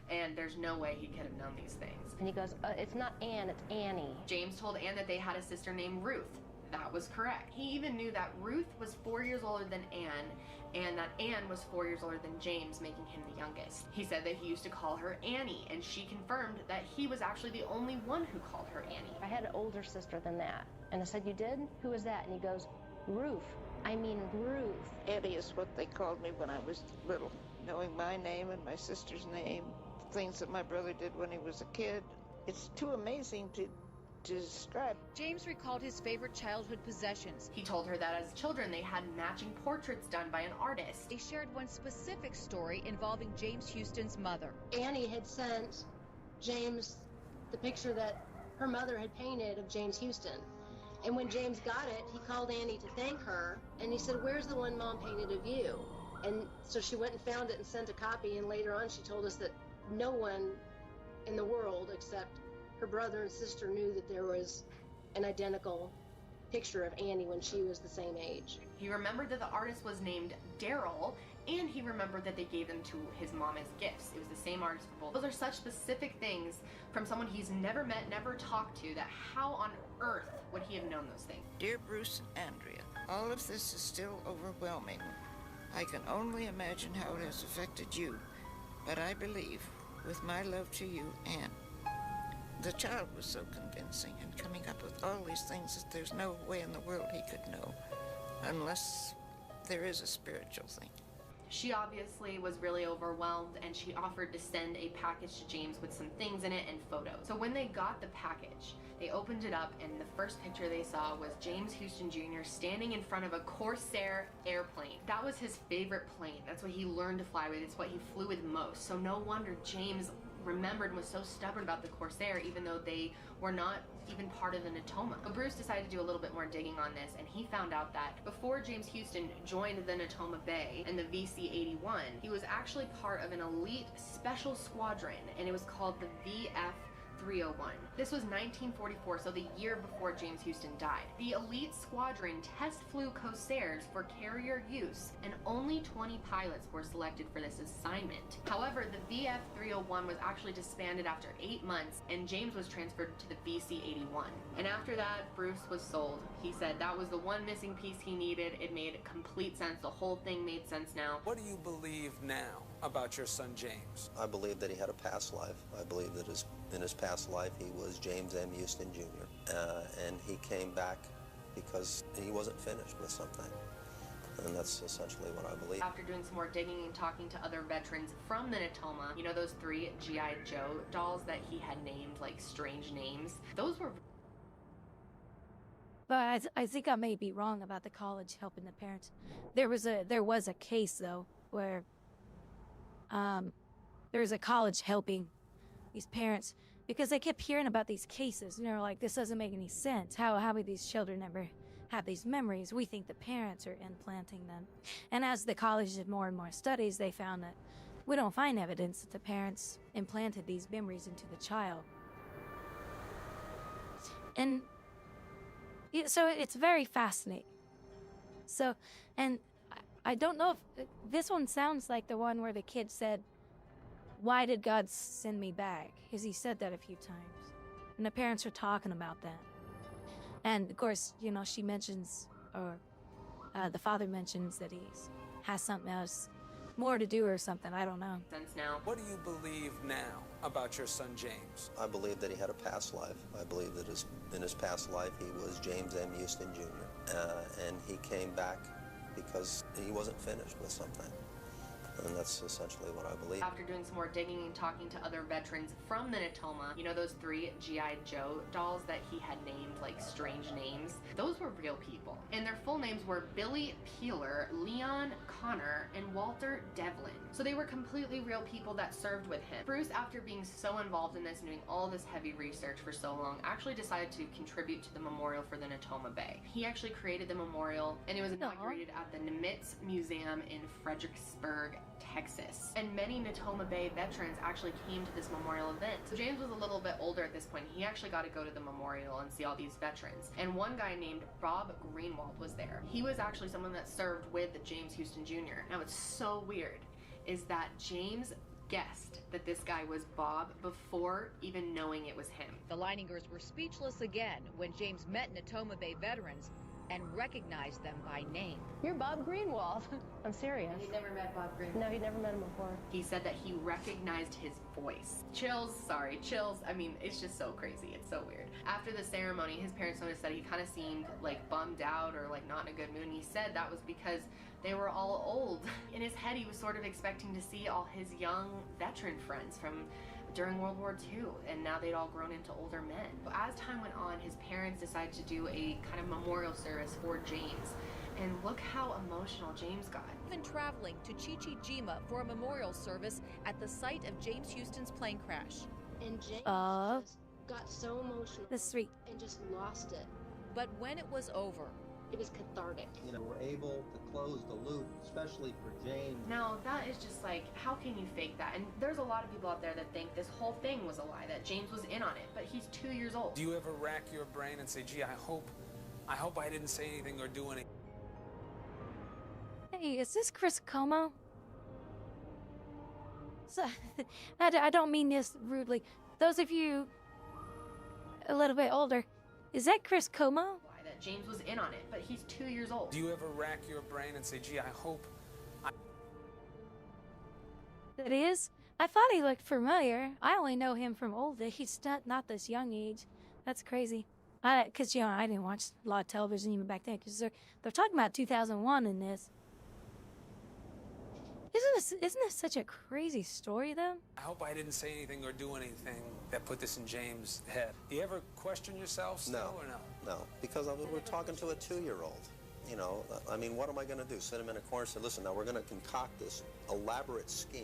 and there's no way he could have known these things. And he goes, it's not Anne, it's Annie. James told Anne that they had a sister named Ruth. That was correct. He even knew that Ruth was 4 years older than Anne, and that Anne was 4 years older than James, making him the youngest. He said that he used to call her Annie, and she confirmed that he was actually the only one who called her Annie. I had an older sister than that. And I said, you did? Who was that? And he goes, Ruth. I mean Ruth. Eddie is what they called me when I was little. Knowing my name and my sister's name, things that my brother did when he was a kid. It's too amazing to describe. James recalled his favorite childhood possessions. He told her that as children they had matching portraits done by an artist. They shared one specific story involving James Houston's mother. Annie had sent James the picture that her mother had painted of James Houston. And when James got it, he called Annie to thank her, and he said, where's the one Mom painted of you? And so she went and found it and sent a copy, and later on she told us that no one in the world except her brother and sister knew that there was an identical picture of Annie when she was the same age. He remembered that the artist was named Daryl, and he remembered that they gave them to his mom as gifts. It was the same artist for both. Those are such specific things from someone he's never met, never talked to, that how on earth would he have known those things? Dear Bruce and Andrea, all of this is still overwhelming. I can only imagine how it has affected you, but I believe, with my love to you, Anne, The child was so convincing and coming up with all these things that there's no way in the world he could know unless there is a spiritual thing. She obviously was really overwhelmed, and she offered to send a package to James with some things in it and photos. So when they got the package, they opened it up, and the first picture they saw was James Houston Jr. standing in front of a Corsair airplane. That was his favorite plane. That's what he learned to fly with. It's what he flew with most. So no wonder James remembered and was so stubborn about the Corsair, even though they were not even part of the Natoma. But Bruce decided to do a little bit more digging on this, and he found out that before James Houston joined the Natoma Bay and the VC-81, he was actually part of an elite special squadron, and it was called the VF-301. This was 1944, so the year before James Houston died. The elite squadron test flew Corsairs for carrier use, and only 20 pilots were selected for this assignment. However, the VF-301 was actually disbanded after 8 months, and James was transferred to the VC-81. And after that, Bruce was sold. He said that was the one missing piece he needed. It made complete sense. The whole thing made sense now. What do you believe now about your son James? I believe that he had a past life. I believe that in his past life he was James M. Houston Jr. And he came back because he wasn't finished with something. And that's essentially what I believe. After doing some more digging and talking to other veterans from the Natoma, you know those 3 G.I. Joe dolls that he had named like strange names? Those were... But I think I may be wrong about the college helping the parents. There was a case though where there was a college helping these parents because they kept hearing about these cases and they're like, this doesn't make any sense. How would these children ever have these memories? We think the parents are implanting them. And as the college did more and more studies, they found that we don't find evidence that the parents implanted these memories into the child. And so it's very fascinating. So, and I don't know if this one sounds like the one where the kid said, why did God send me back? Because he said that a few times. And the parents are talking about that. And of course, you know, she mentions, or the father mentions that he has something else, more to do or something, I don't know. Now. What do you believe now about your son James? I believe that he had a past life. I believe that in his past life he was James M. Houston Jr. And he came back because he wasn't finished with something. And that's essentially what I believe. After doing some more digging and talking to other veterans from the Natoma, you know those 3 G.I. Joe dolls that he had named like strange names? Those were real people. And their full names were Billy Peeler, Leon Connor, and Walter Devlin. So they were completely real people that served with him. Bruce, after being so involved in this and doing all this heavy research for so long, actually decided to contribute to the memorial for the Natoma Bay. He actually created the memorial, and it was inaugurated at the Nimitz Museum in Fredericksburg, Texas. And many Natoma Bay veterans actually came to this memorial event. So James was a little bit older at this point. He actually got to go to the memorial and see all these veterans. And one guy named Bob Greenwald was there. He was actually someone that served with James Houston Jr. Now, what's so weird is that James guessed that this guy was Bob before even knowing it was him. The Leiningers were speechless again when James met Natoma Bay veterans and recognized them by name. You're Bob Greenwald. I'm serious. He'd never met Bob Greenwald. No, he'd never met him before. He said that he recognized his voice. Chills. I mean, it's just so crazy. It's so weird. After the ceremony, his parents noticed that he kind of seemed like bummed out or like not in a good mood. And he said that was because they were all old. In his head, he was sort of expecting to see all his young veteran friends from during World War II, and now they'd all grown into older men. But as time went on, his parents decided to do a kind of memorial service for James. And look how emotional James got. Even traveling to Chichijima for a memorial service at the site of James Houston's plane crash. And James just got so emotional. That's sweet. And just lost it. But when it was over, it was cathartic. You know, we're able to close the loop, especially for James. Now, that is just like, how can you fake that? And there's a lot of people out there that think this whole thing was a lie, that James was in on it, but he's 2 years old. Do you ever rack your brain and say, gee, I hope I didn't say anything or do anything? Hey, is this Chris Como? So, I don't mean this rudely. Those of you a little bit older, is that Chris Como? That James was in on it, but he's 2 years old. Do you ever rack your brain and say, gee, I hope That is? I thought he looked familiar. I only know him from old. He's not this young age. That's crazy. Because, you know, I didn't watch a lot of television even back then. Because they're talking about 2001 in this. Isn't this such a crazy story, though? I hope I didn't say anything or do anything that put this in James' head. Do you ever question yourself still or no? No, because we're talking to a 2-year-old. You know, I mean, what am I going to do? Sit him in a corner and say, listen, now we're going to concoct this elaborate scheme,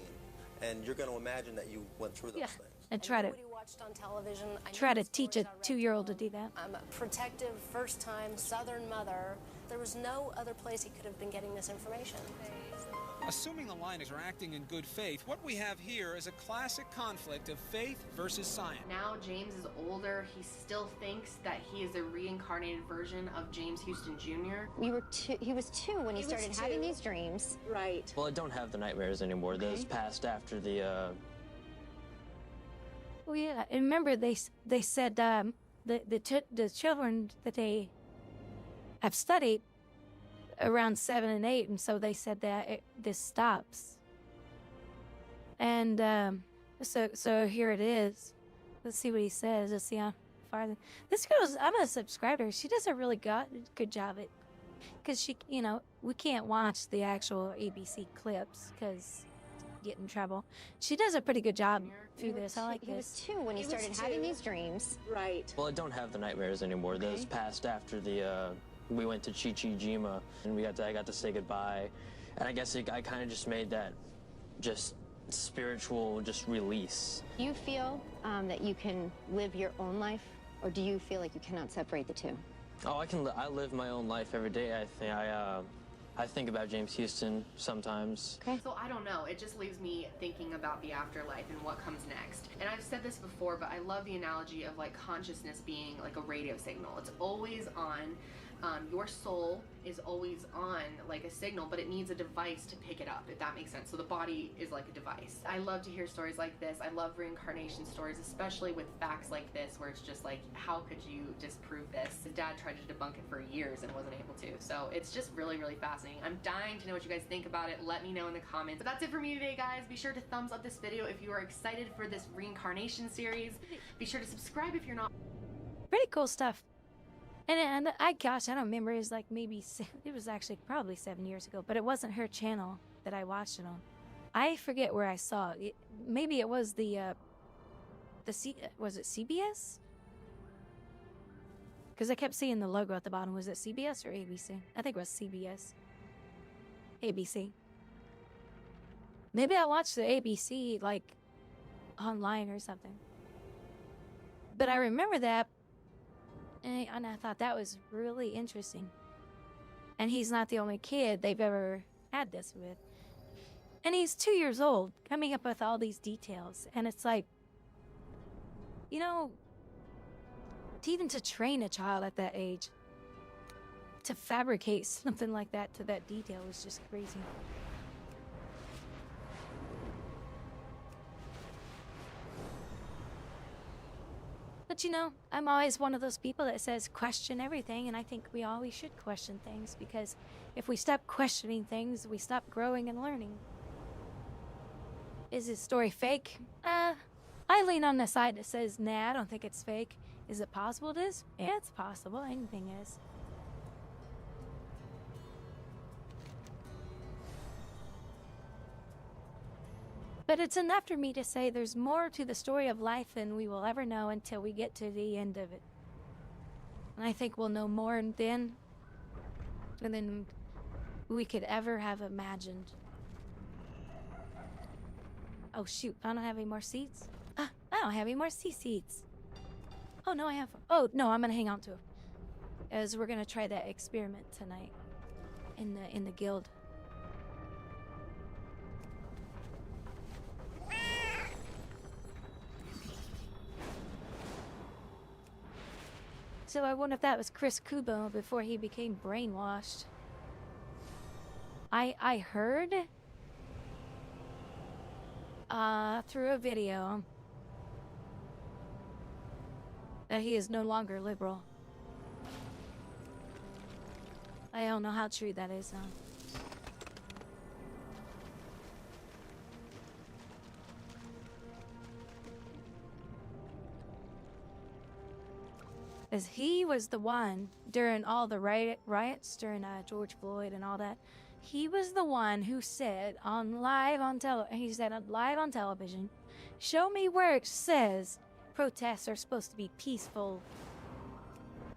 and you're going to imagine that you went through those things. And try to watched on television. try to teach a 2-year-old to do that. I'm a protective, first-time Southern mother. There was no other place he could have been getting this information. Assuming the liners are acting in good faith, what we have here is a classic conflict of faith versus science. Now James is older. He still thinks that he is a reincarnated version of James Houston Jr. He was 2 when he started having these dreams. Right. Well, I don't have the nightmares anymore. Those passed after the, Well, yeah, and remember they said the children that they have studied around 7 and 8, and so they said that this stops. And so here it is. Let's see what he says. Let's see how far. This girl's. I'm a subscriber. She does a really good job at, because she, you know, we can't watch the actual ABC clips because get in trouble. She does a pretty good job through this. I like this. He was 2 when he started having these dreams. Right. well, I don't have the nightmares anymore. Those passed after the, we went to Chichijima, and I got to say goodbye. And I guess I kind of just made that just spiritual release. Do you feel that you can live your own life, or do you feel like you cannot separate the two? Oh, I live my own life every day. I think about James Houston sometimes. So I don't know. It just leaves me thinking about the afterlife and what comes next. And I've said this before, but I love the analogy of like consciousness being like a radio signal. It's always on. Your soul is always on like a signal, but it needs a device to pick it up, if that makes sense. So the body is like a device. I love to hear stories like this. I love reincarnation stories, especially with facts like this, where it's just like, how could you disprove this? Dad tried to debunk it for years and wasn't able to. So it's just really, really fascinating. I'm dying to know what you guys think about it. Let me know in the comments. But that's it for me today, guys. Be sure to thumbs up this video if you are excited for this reincarnation series. Be sure to subscribe if you're not. Pretty cool stuff. And I don't remember. It was like it was actually probably 7 years ago, but it wasn't her channel that I watched it on. I forget where I saw it. Maybe it was was it CBS? Because I kept seeing the logo at the bottom. Was it CBS or ABC? I think it was CBS. ABC. Maybe I watched the ABC like online or something. But I remember that. And I thought that was really interesting. And he's not the only kid they've ever had this with. And he's 2 years old, coming up with all these details. And it's like, you know, even to train a child at that age, to fabricate something like that to that detail was just crazy. But you know, I'm always one of those people that says question everything, and I think we always should question things, because if we stop questioning things, we stop growing and learning. Is this story fake? I lean on the side that says, nah, I don't think it's fake. Is it possible it is? Yeah, it's possible. Anything is. But it's enough for me to say there's more to the story of life than we will ever know until we get to the end of it. And I think we'll know more then than we could ever have imagined. Oh shoot, I don't have any more seats? I don't have any more seats. Oh no, I have. Oh no, I'm gonna hang on to it. As we're gonna try that experiment tonight in the guild. So I wonder if that was Chris Kubo before he became brainwashed. I heard through a video that he is no longer liberal. I don't know how true that is though. is he was the one during all the riots during George Floyd and all that. He was the one who said live on television, show me where it says protests are supposed to be peaceful.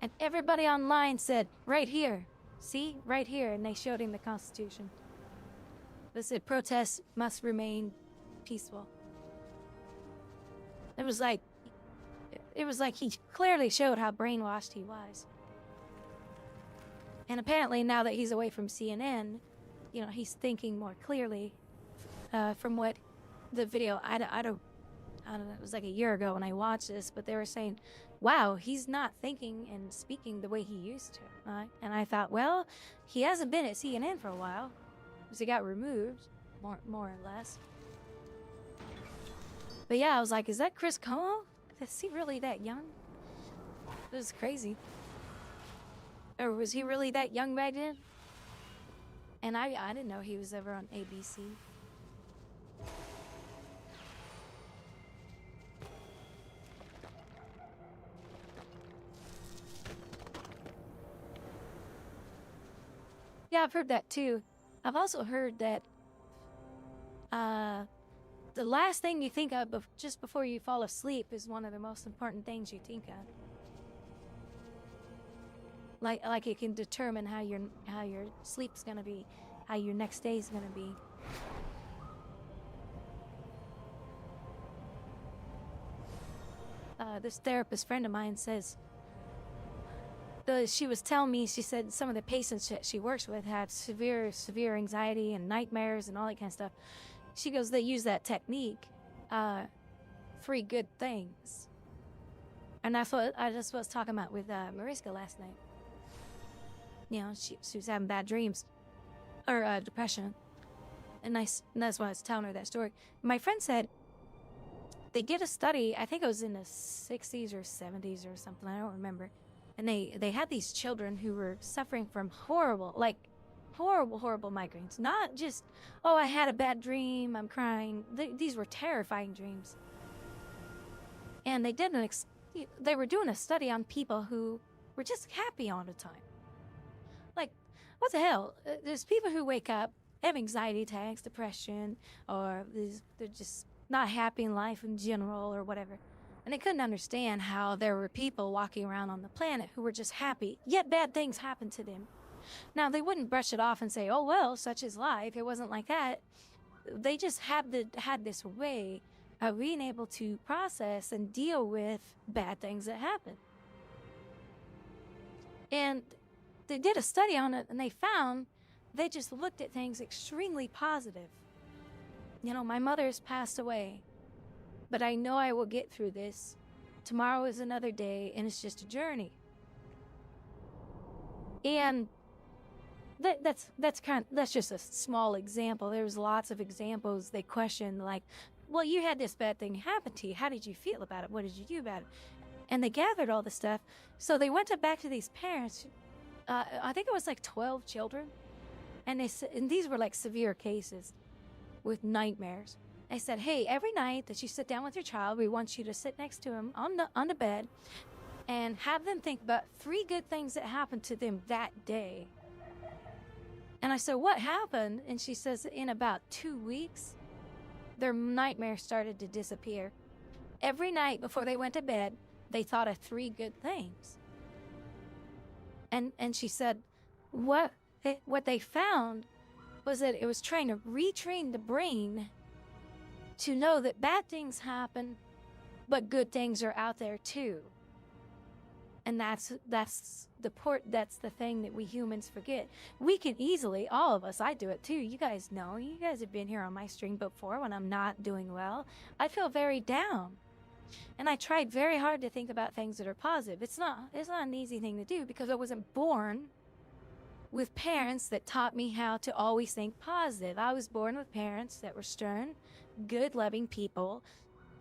And everybody online said, right here. See? Right here. And they showed him the Constitution. They said protests must remain peaceful. It was like he clearly showed how brainwashed he was. And apparently now that he's away from CNN, you know, he's thinking more clearly from what the video, I don't know, it was like a year ago when I watched this, but they were saying, wow, he's not thinking and speaking the way he used to. And I thought, well, he hasn't been at CNN for a while because he got removed, more or less. But yeah, I was like, is that Chris Como? Is he really that young? It was crazy. Or was he really that young back then? And I didn't know he was ever on ABC. Yeah, I've heard that too. I've also heard that the last thing you think of just before you fall asleep is one of the most important things you think of. Like it can determine how your sleep's gonna be, how your next day's gonna be. This therapist friend of mine says, she was telling me, she said some of the patients that she works with had severe anxiety and nightmares and all that kind of stuff. She goes, they use that technique, 3 good things. And that's what I just was talking about with Mariska last night. You know, she was having bad dreams, or depression. And that's why I was telling her that story. My friend said they did a study, I think it was in the 60s or 70s or something, I don't remember. And they had these children who were suffering from horrible migraines. Not just, oh, I had a bad dream, I'm crying. These were terrifying dreams. And they were doing a study on people who were just happy all the time. Like, what the hell? There's people who wake up, have anxiety attacks, depression, or they're just not happy in life in general or whatever. And they couldn't understand how there were people walking around on the planet who were just happy, yet bad things happened to them. Now, they wouldn't brush it off and say, oh, well, such is life. It wasn't like that. They just had this way of being able to process and deal with bad things that happen. And they did a study on it, and they found they just looked at things extremely positive. You know, my mother's passed away, but I know I will get through this. Tomorrow is another day, and it's just a journey. And that's just a small example. There's lots of examples. They question, like, well, you had this bad thing happen to you. How did you feel about it? What did you do about it? And they gathered all this stuff. So they went back to these parents. I think it was like 12 children, and these were like severe cases with nightmares. They said, hey, every night that you sit down with your child, we want you to sit next to him on the bed and have them think about 3 good things that happened to them that day. And I said, what happened? And she says, in about 2 weeks, their nightmares started to disappear. Every night before they went to bed, they thought of 3 good things. And she said, what they found was that it was trying to retrain the brain to know that bad things happen, but good things are out there too. And that's the thing that we humans forget. We can easily, all of us, I do it too. You guys know, you guys have been here on my stream before when I'm not doing well. I feel very down. And I tried very hard to think about things that are positive. It's not an easy thing to do because I wasn't born with parents that taught me how to always think positive. I was born with parents that were stern, good, loving people.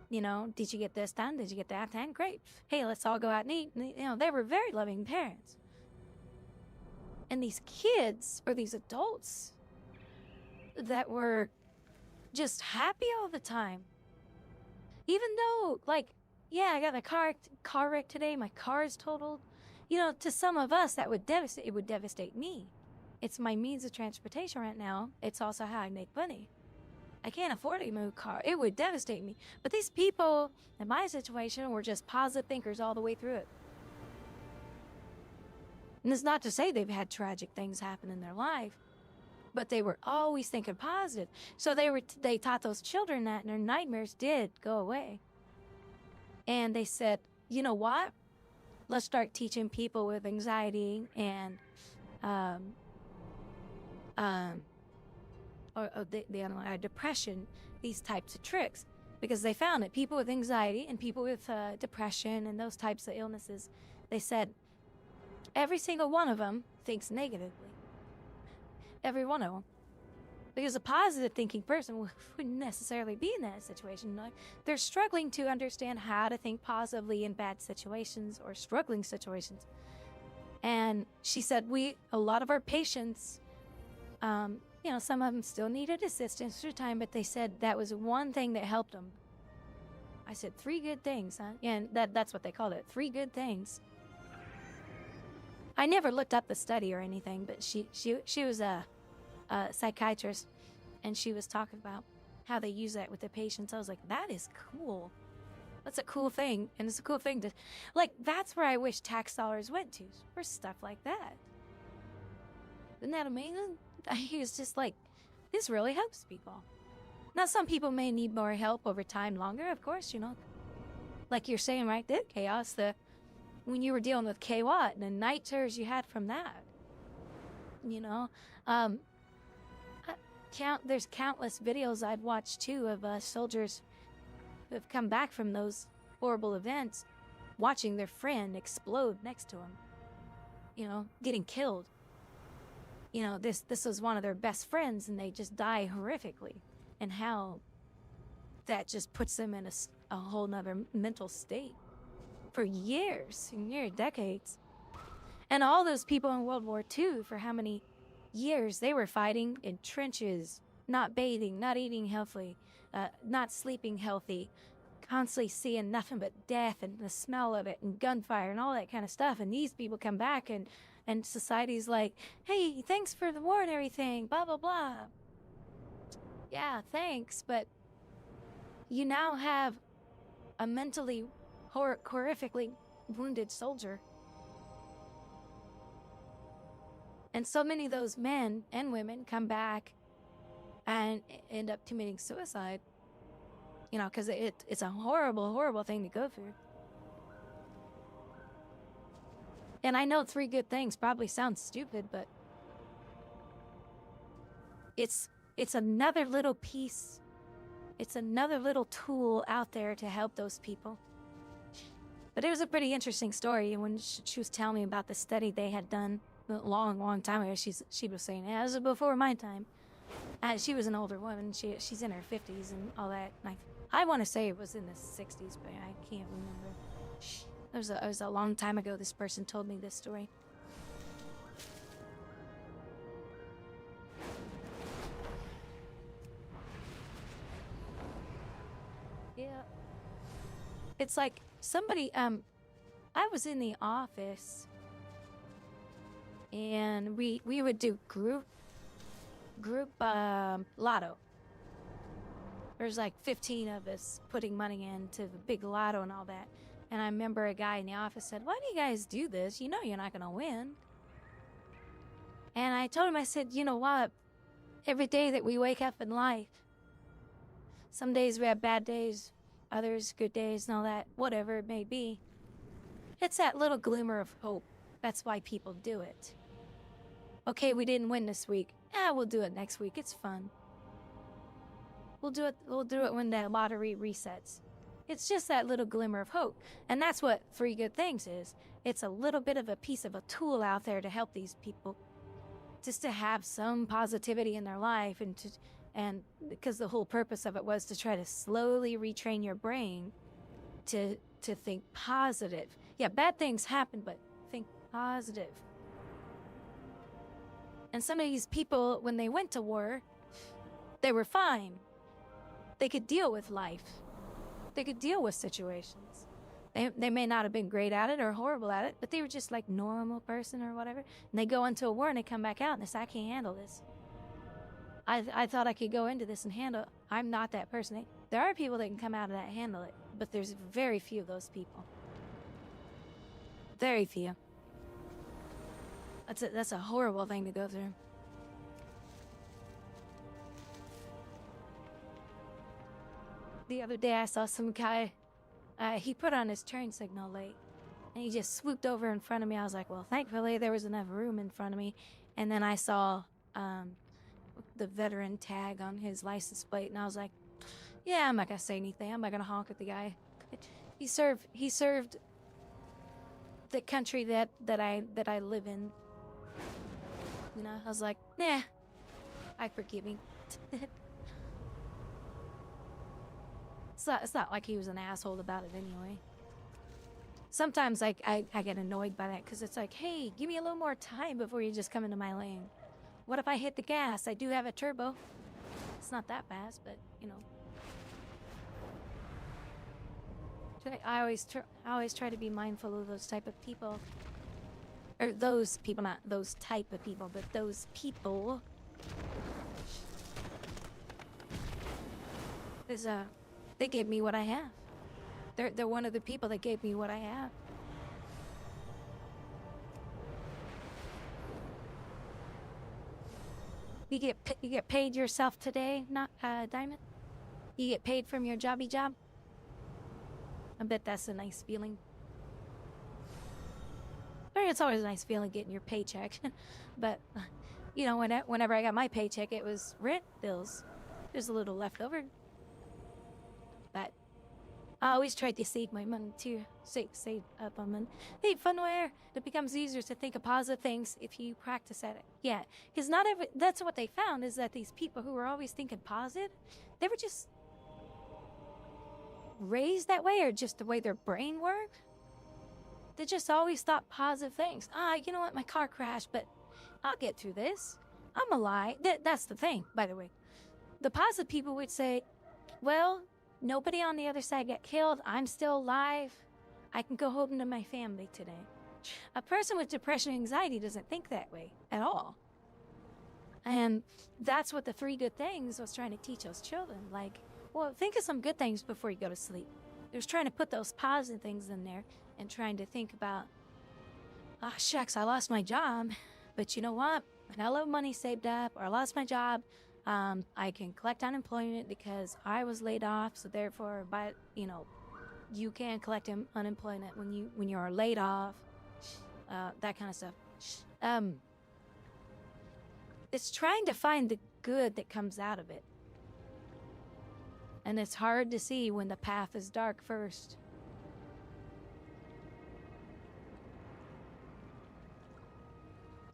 You know, did you get this done? Did you get that done? Great. Hey, let's all go out and eat. You know, they were very loving parents. And these kids, or these adults, that were just happy all the time. Even though, like, yeah, I got a car wreck today. My car is totaled. You know, to some of us, that would devastate. It would devastate me. It's my means of transportation right now. It's also how I make money. I can't afford a new car. It would devastate me. But these people in my situation were just positive thinkers all the way through it. And it's not to say they've had tragic things happen in their life, but they were always thinking positive. So they taught those children that, and their nightmares did go away. And they said, you know what? Let's start teaching people with anxiety and depression these types of tricks, because they found that people with anxiety and people with depression and those types of illnesses, they said every single one of them thinks negatively. Every one of them. Because a positive thinking person wouldn't necessarily be in that situation. Like, they're struggling to understand how to think positively in bad situations or struggling situations. And she said a lot of our patients, you know, some of them still needed assistance through time, but they said that was one thing that helped them. I said, 3 good things, huh? Yeah, and that's what they called it, 3 good things. I never looked up the study or anything, but she was a psychiatrist, and she was talking about how they use that with the patients. I was like, that is cool. That's a cool thing, and it's a cool thing to, like, that's where I wish tax dollars went to, for stuff like that. Isn't that amazing? He was just like, this really helps people. Now, some people may need more help over time, longer, of course, you know. Like you're saying right there, Chaos, when you were dealing with K-Watt and the night terrors you had from that. You know, there's countless videos I've watched too of soldiers who have come back from those horrible events, watching their friend explode next to them. You know, getting killed. You know, this was one of their best friends, and they just die horrifically, and how that just puts them in a whole nother mental state for years, decades. And all those people in World War II, for how many years they were fighting in trenches, not bathing, not eating healthily, not sleeping healthy, constantly seeing nothing but death and the smell of it and gunfire and all that kind of stuff. And these people come back, and society's like, hey, thanks for the war and everything, blah, blah, blah. Yeah, thanks, but you now have a mentally horrifically wounded soldier. And so many of those men and women come back and end up committing suicide. You know, because it's a horrible, horrible thing to go through. And I know 3 good things probably sounds stupid, but it's another little piece. It's another little tool out there to help those people. But it was a pretty interesting story. And when she was telling me about the study they had done a long, long time ago, she was saying, yeah, this was before my time. She was an older woman. She's in her 50s and all that. And I want to say it was in the 60s, but I can't remember. It was a long time ago this person told me this story. Yeah. It's like somebody, I was in the office, and we would do group lotto. There's like 15 of us putting money into the big lotto and all that. And I remember a guy in the office said, why do you guys do this? You know you're not gonna win. And I told him, I said, you know what? Every day that we wake up in life, some days we have bad days, others good days and all that, whatever it may be. It's that little glimmer of hope. That's why people do it. Okay, we didn't win this week. We'll do it next week. It's fun. We'll do it when the lottery resets. It's just that little glimmer of hope. And that's what 3 good things is. It's a little bit of a piece of a tool out there to help these people. Just to have some positivity in their life, and because the whole purpose of it was to try to slowly retrain your brain to think positive. Yeah, bad things happen, but think positive. And some of these people, when they went to war, they were fine. They could deal with life. They could deal with situations. They may not have been great at it or horrible at it, but they were just like normal person or whatever. And they go into a war and they come back out and they say, I can't handle this. I thought I could go into this and handle it. I'm not that person. There are people that can come out of that and handle it, but there's very few of those people. Very few. That's a horrible thing to go through. The other day I saw some guy, he put on his turn signal late, and he just swooped over in front of me. I was like, well, thankfully there was enough room in front of me. And then I saw the veteran tag on his license plate, and I was like, yeah, I'm not gonna say anything. I'm not gonna honk at the guy. He served the country that I live in. You know, I was like, nah, I forgive him. It's not like he was an asshole about it anyway. Sometimes I get annoyed by that because it's like, hey, give me a little more time before you just come into my lane. What if I hit the gas? I do have a turbo. It's not that fast, but you know. I always try to be mindful of those type of people. Or those people, not those type of people, but those people. They gave me what I have. They're one of the people that gave me what I have. You get paid yourself today, not Diamond? You get paid from your jobby job? I bet that's a nice feeling. I mean, it's always a nice feeling getting your paycheck. But, you know, whenever I got my paycheck, it was rent bills. There's a little left over. But I always tried to save my money too. Save up on money. Hey, Funware, it becomes easier to think of positive things if you practice at it. Yeah, because that's what they found, is that these people who were always thinking positive, they were just raised that way, or just the way their brain worked. They just always thought positive things. You know what, my car crashed, but I'll get through this. I'm alive. That's the thing, by the way. The positive people would say, well, nobody on the other side got killed. I'm still alive. I can go home to my family today. A person with depression and anxiety doesn't think that way at all. And that's what the 3 good things was trying to teach those children. Like, well, think of some good things before you go to sleep. It was trying to put those positive things in there and trying to think about, shucks, I lost my job, but you know what? I got a little money saved up, or I lost my job. I can collect unemployment because I was laid off, so therefore, you can collect unemployment when you are laid off. That kind of stuff. It's trying to find the good that comes out of it. And it's hard to see when the path is dark first.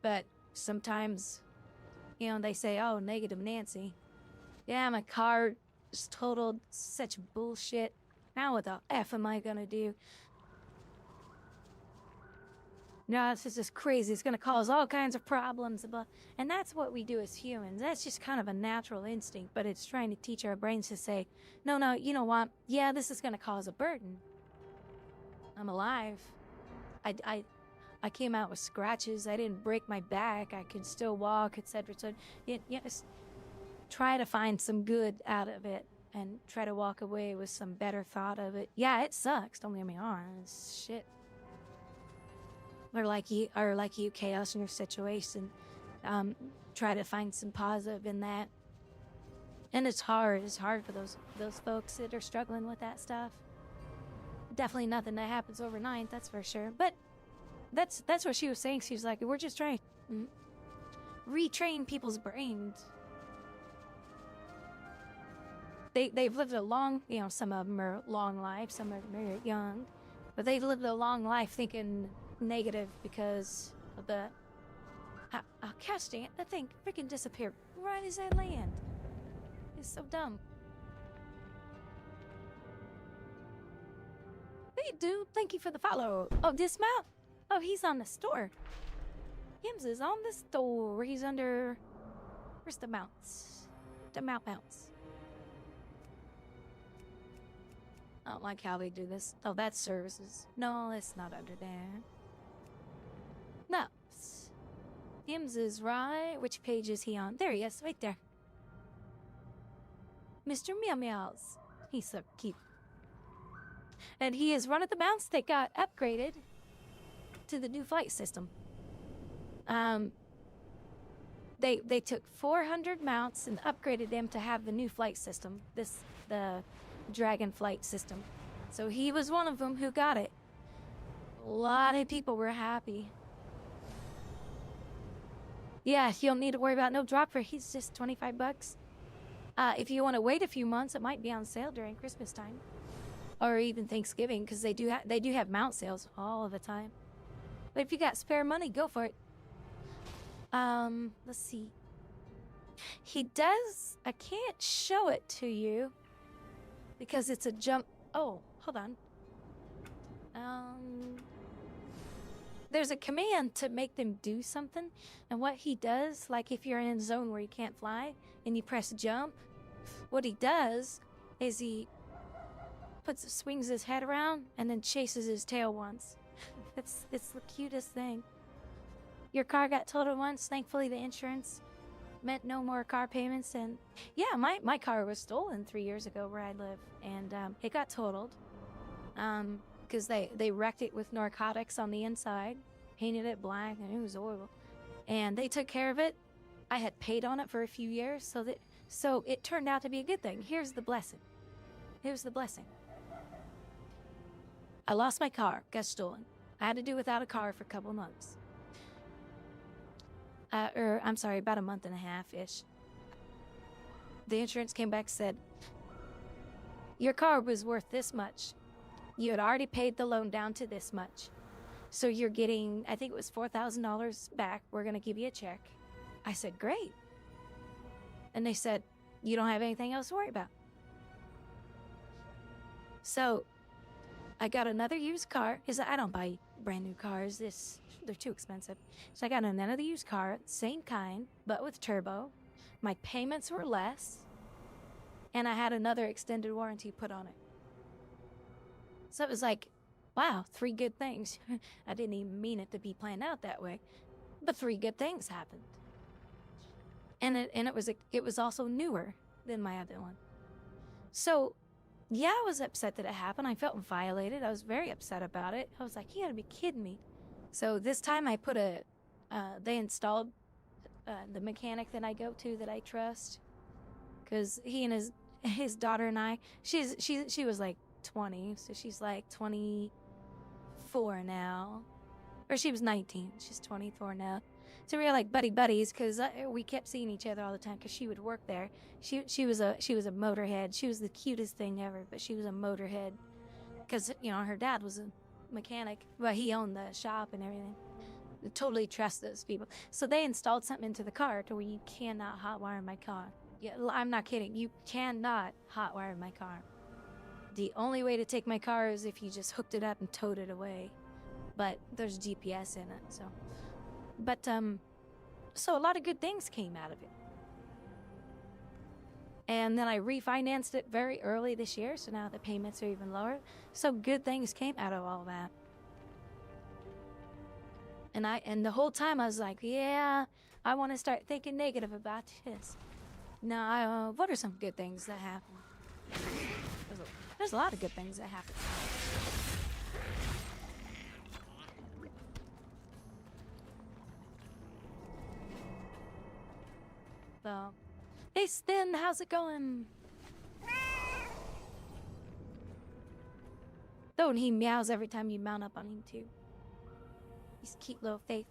But sometimes, they say, oh, negative Nancy. Yeah, my car is totaled, such bullshit. Now what the F am I gonna do? No, this is just crazy. It's gonna cause all kinds of problems. And that's what we do as humans. That's just kind of a natural instinct, but it's trying to teach our brains to say, no, you know what? Yeah, this is gonna cause a burden. I'm alive. I came out with scratches. I didn't break my back. I could still walk, etc. So, just try to find some good out of it and try to walk away with some better thought of it. Yeah, it sucks. Don't get me wrong. It's shit. Or like you, chaos in your situation. Try to find some positive in that. And it's hard. It's hard for those folks that are struggling with that stuff. Definitely nothing that happens overnight, that's for sure. But that's what she was saying. She was like, we're just trying to retrain people's brains. They've lived a long, some of them are long life, some of them are young, but they've lived a long life thinking negative because of the. Gosh dang it, that thing freaking disappeared right as I land. It's so dumb. Hey dude, thank you for the follow. Oh, dismount? Oh, he's on the store. Hims is on the store. He's under. Where's the mounts? The mount mounts. I don't like how they do this. Oh, that's services. No, it's not under there. No. Gims is right. Which page is he on? There he is, right there. Mr. Meow Meows. He's so cute. And he is run at the bounce. They got upgraded to the new flight system. They took 400 mounts and upgraded them to have the new flight system. The Dragon flight system. So he was one of them who got it. A lot of people were happy. Yeah, you don't need to worry about no dropper. He's just 25 bucks. If you want to wait a few months, it might be on sale during Christmas time. Or even Thanksgiving, because they do have mount sales all of the time. But if you got spare money, go for it. Let's see. He does... I can't show it to you. Because it's a jump... Oh, hold on. There's a command to make them do something. And what he does, like if you're in a zone where you can't fly, and you press jump, what he does is he swings his head around and then chases his tail once. It's the cutest thing. Your car got totaled once. Thankfully, the insurance meant no more car payments. And yeah, my car was stolen 3 years ago where I live, and it got totaled because they wrecked it with narcotics on the inside, painted it black, and it was horrible. And they took care of it. I had paid on it for a few years, so it turned out to be a good thing. Here's the blessing. Here's the blessing. I lost my car, got stolen. I had to do without a car for a couple months. I'm sorry, about a month and a half-ish. The insurance came back and said, your car was worth this much. You had already paid the loan down to this much. So you're getting, I think it was $4,000 back. We're going to give you a check. I said, great. And they said, you don't have anything else to worry about. So I got another used car. I don't buy brand new cars. They're too expensive. So I got another used car, same kind, but with turbo. My payments were less. And I had another extended warranty put on it. So it was like, wow, 3 good things. I didn't even mean it to be planned out that way. But 3 good things happened. And it was also newer than my other one. So yeah, I was upset that it happened. I felt violated. I was very upset about it. I was like, you gotta be kidding me. So this time I put they installed the mechanic that I go to that I trust. Because he and his daughter and I, she was like 20, so she's like 24 now. Or she was 19, she's 24 now. So we were like buddies because we kept seeing each other all the time because she would work there. She was a motorhead. She was the cutest thing ever, but she was a motorhead because her dad was a mechanic, but he owned the shop and everything. I totally trust those people. So they installed something into the car to where you cannot hotwire my car. Yeah, I'm not kidding. You cannot hotwire my car. The only way to take my car is if you just hooked it up and towed it away. But there's GPS in it, so. But, so a lot of good things came out of it. And then I refinanced it very early this year, so now the payments are even lower. So good things came out of all that. And the whole time I was like, yeah, I want to start thinking negative about this. Now, what are some good things that happen? There's a lot of good things that happen. So, hey Spin, how's it going? Oh, and he meows every time you mount up on him too. He's a cute little face.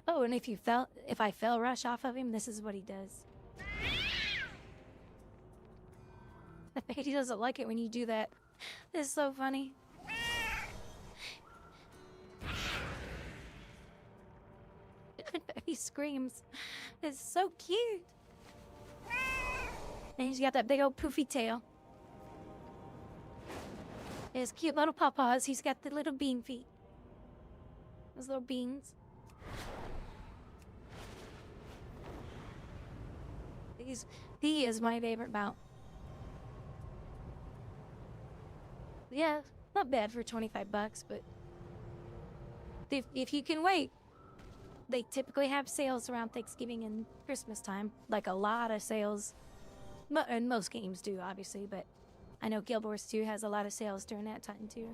Oh, and if I fell rush off of him, this is what he does. He doesn't like it when you do that. It's so funny. He screams. It's so cute. And he's got that big old poofy tail. His cute little paws. He's got the little bean feet. Those little beans. He is my favorite mount. Yeah, not bad for 25 bucks, but if you can wait, they typically have sales around Thanksgiving and Christmas time. Like a lot of sales. And most games do, obviously, but I know Guild Wars 2 has a lot of sales during that time, too.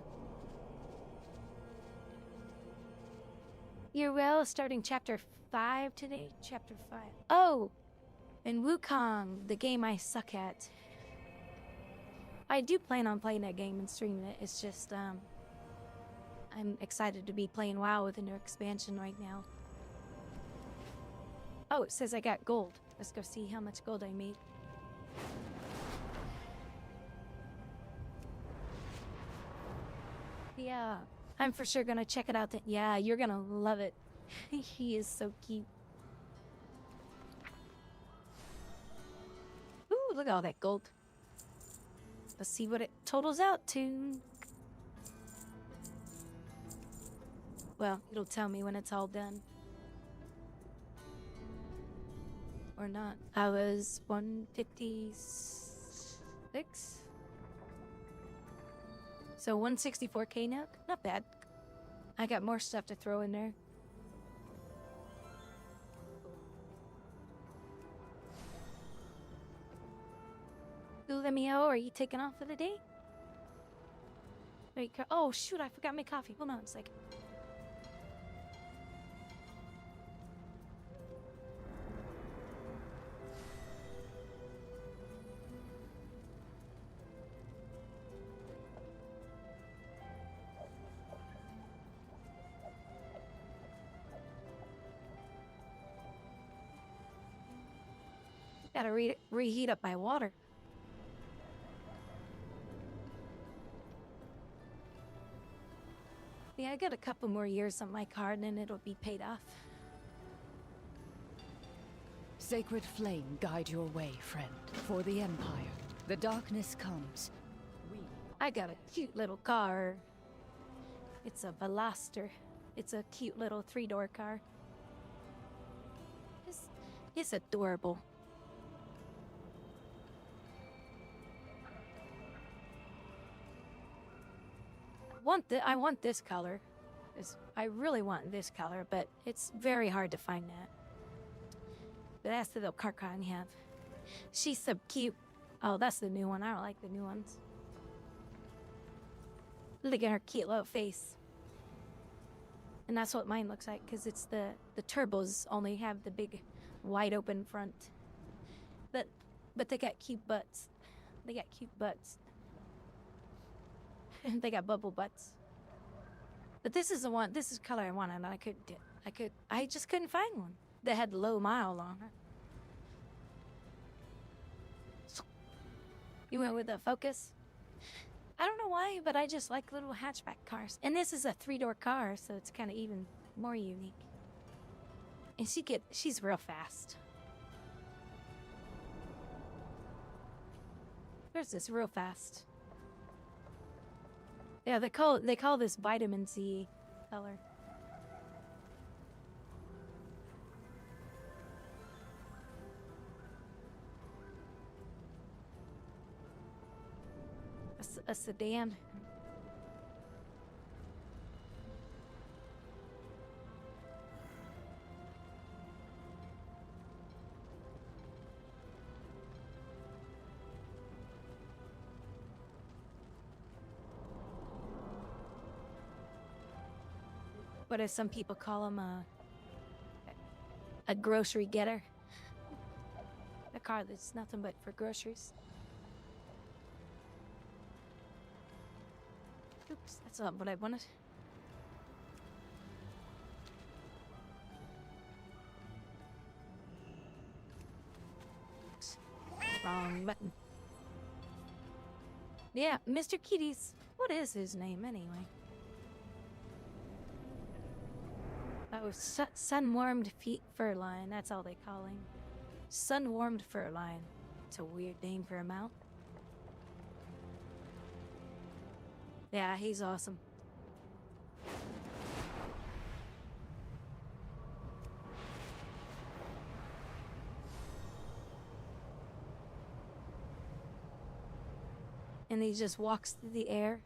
You're well, starting chapter 5 today. Chapter 5. Oh! And Wukong, the game I suck at. I do plan on playing that game and streaming it. It's just, I'm excited to be playing WoW with a new expansion right now. Oh, it says I got gold. Let's go see how much gold I made. Yeah, I'm for sure gonna check it out. Yeah, you're gonna love it. He is so cute. Ooh, look at all that gold. Let's see what it totals out to. Well, it'll tell me when it's all done. Or not. I was 156. So 164k now? Not bad. I got more stuff to throw in there. Lemio, are you taking off for the day? Oh shoot, I forgot my coffee. Hold on a second. Gotta reheat up my water. Yeah, I got a couple more years on my card and then it'll be paid off. Sacred flame guide your way, friend. For the Empire, the darkness comes. I got a cute little car. It's a Veloster. It's a cute little 3-door car. It's adorable. I want this color. I really want this color, but it's very hard to find that. But that's the little car I have. She's so cute. Oh, that's the new one. I don't like the new ones. Look at her cute little face. And that's what mine looks like, because it's the turbos only have the big, wide open front. But they got cute butts. They got cute butts. They got bubble butts. But this is the one. This is the color I wanted, and I just couldn't find one that had low mile on it. You went with the Focus? I don't know why, but I just like little hatchback cars. And this is a 3-door car, so it's kind of even more unique. And she's real fast. Where's this real fast? Yeah, they call this vitamin C color. A sedan. What as some people call them, a grocery getter. A car that's nothing but for groceries. Oops, that's not what I wanted. Oops. Wrong button. Yeah, Mr. Kitties. What is his name anyway? Oh, sun-warmed fur line. That's all they call him. Sun-warmed fur line. It's a weird name for a mount. Yeah, he's awesome. and he just walks through the air.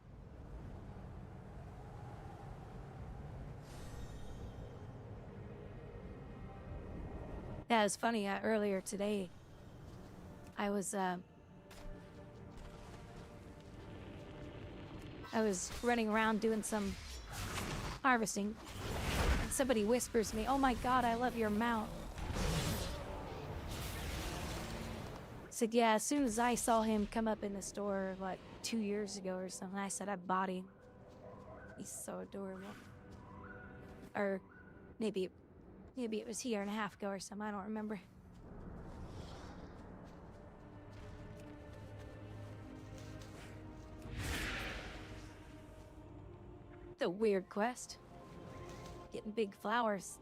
Yeah, it's funny. Earlier today, I was running around doing some harvesting, and somebody whispers to me, "Oh my God, I love your mount." Said, yeah, as soon as I saw him come up in the store, like 2 years ago or something, I said I bought him. He's so adorable. Or maybe it was a year and a half ago or something, I don't remember. The weird quest. Getting big flowers.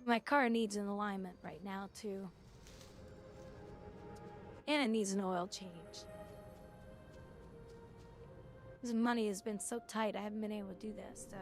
My car needs an alignment right now, too. And it needs an oil change. This money has been so tight, I haven't been able to do that stuff.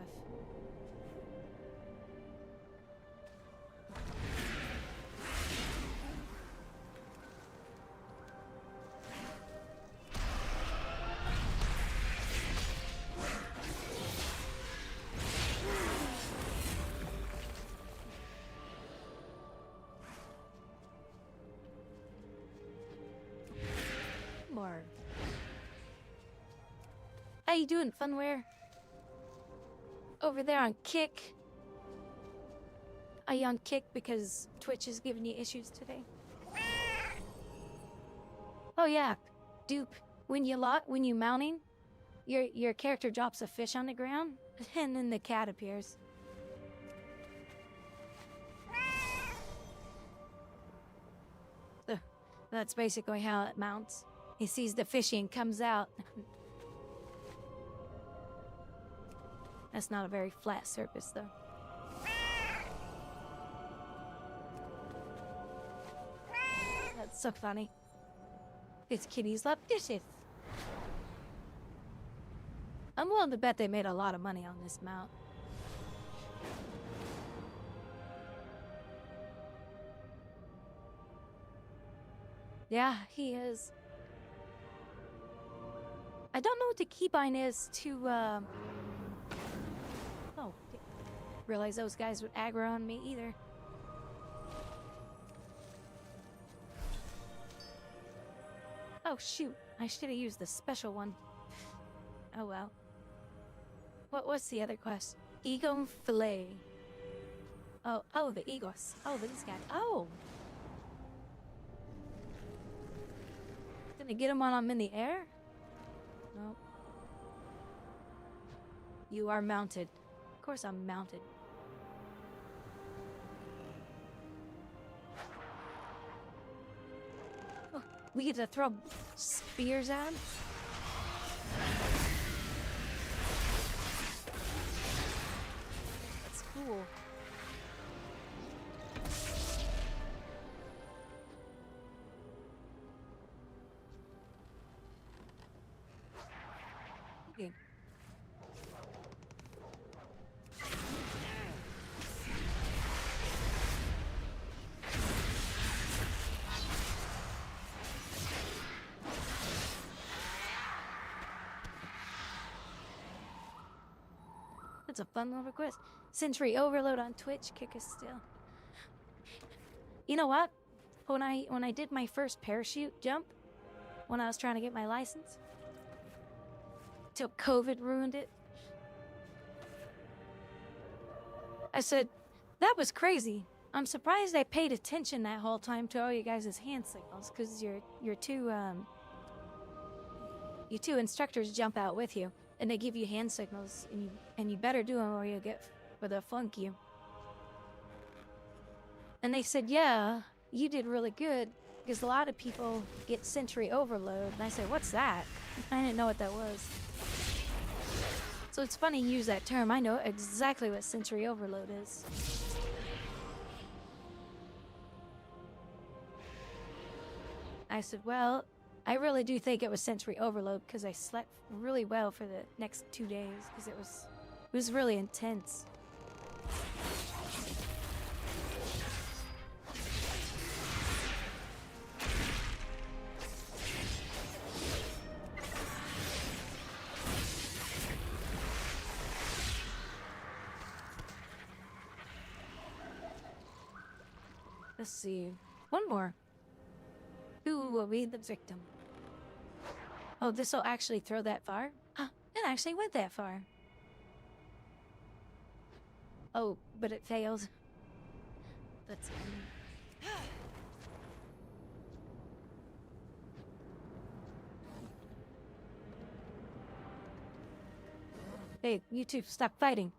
More. How you doing, Funware? Over there on Kick. Are you on Kick because Twitch is giving you issues today? Oh yeah, dupe. When you mounting, your character drops a fish on the ground, and then the cat appears. That's basically how it mounts. He sees the fishy and comes out. That's not a very flat surface, though. That's so funny. These kitties love dishes. I'm willing to bet they made a lot of money on this mount. Yeah, he is. I don't know what the keybind is to, Oh, didn't realize those guys would aggro on me either. Oh, shoot. I should have used the special one. Oh, well. What's the other quest? Egon Filet. Oh, the Egos. Oh, these guys. Oh! Gonna get them while I'm in the air? Nope. You are mounted. Of course I'm mounted. Oh, we get to throw spears at him? That's cool. Okay. That's a fun little request. Century Overload on Twitch, kick us still. You know what? When I did my first parachute jump, when I was trying to get my license, till COVID ruined it, I said, that was crazy. I'm surprised I paid attention that whole time to all you guys' hand signals, because your two instructors jump out with you, and they give you hand signals, and you better do them or you'll get for the flunk you. And they said, yeah, you did really good, because a lot of people get sensory overload. And I said, what's that? I didn't know what that was. So it's funny you use that term. I know exactly what sensory overload is. I said, well, I really do think it was sensory overload because I slept really well for the next 2 days because it was really intense. Let's see. One more. Who will be the victim? Oh, this will actually throw that far? Huh, it actually went that far. Oh, but it failed. That's it. Hey, you two, stop fighting.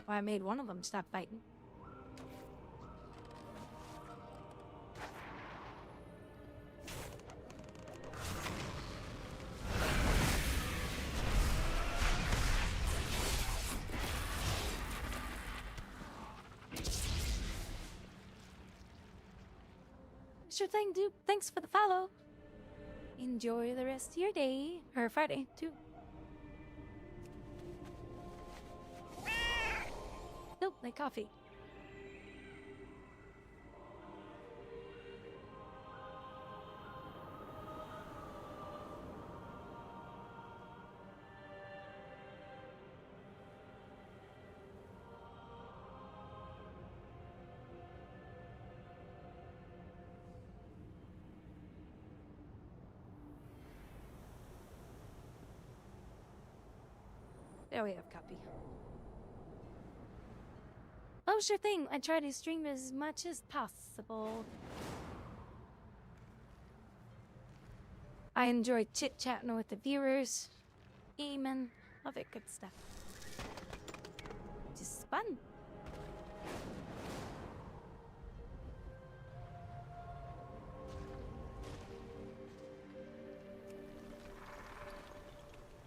Well, I made one of them stop fighting. Sure thing, dude. Thanks for the follow. Enjoy the rest of your day. Or Friday, too. Nope, like coffee. There we have copy. Oh, sure thing. I try to stream as much as possible. I enjoy chit-chatting with the viewers, gaming, all that good stuff. Just fun.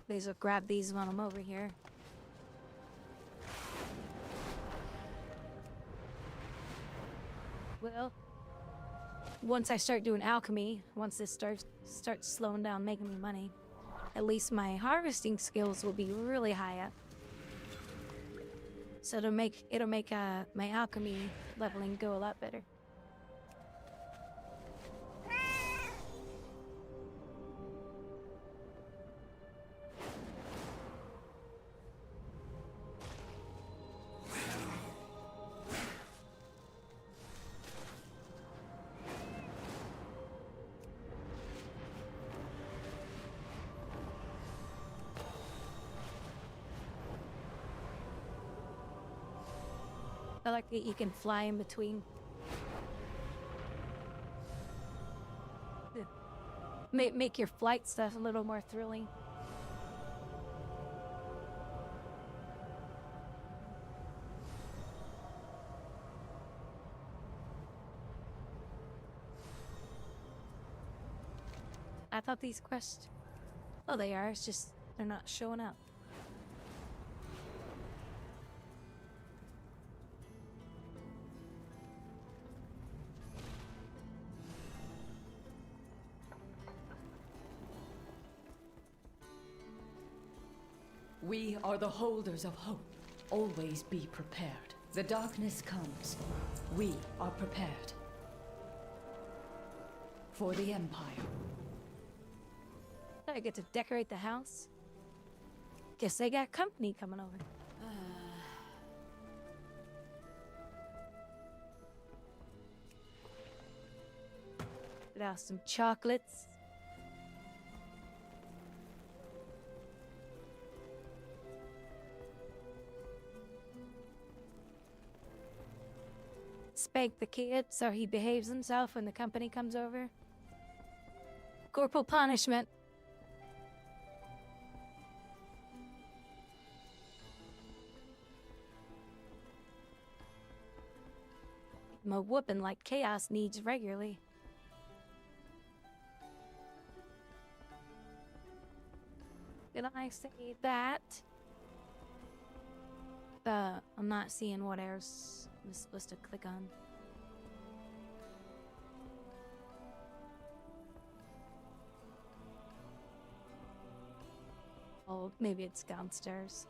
These will grab these when I'm over here. Well, once I start doing alchemy, once this starts slowing down, making me money, at least my harvesting skills will be really high up. So it'll make my alchemy leveling go a lot better. I like that you can fly in between. Make your flight stuff a little more thrilling. I thought these quests... Oh, they are. It's just they're not showing up. We are the holders of hope. Always be prepared. The darkness comes. We are prepared. For the Empire. I get to decorate the house. Guess they got company coming over. Put out some chocolates. Spank the kid so he behaves himself when the company comes over. Corporal punishment. him a whooping like Chaos needs regularly. Did I say that? I'm not seeing what else I'm supposed to click on. Oh, maybe it's downstairs.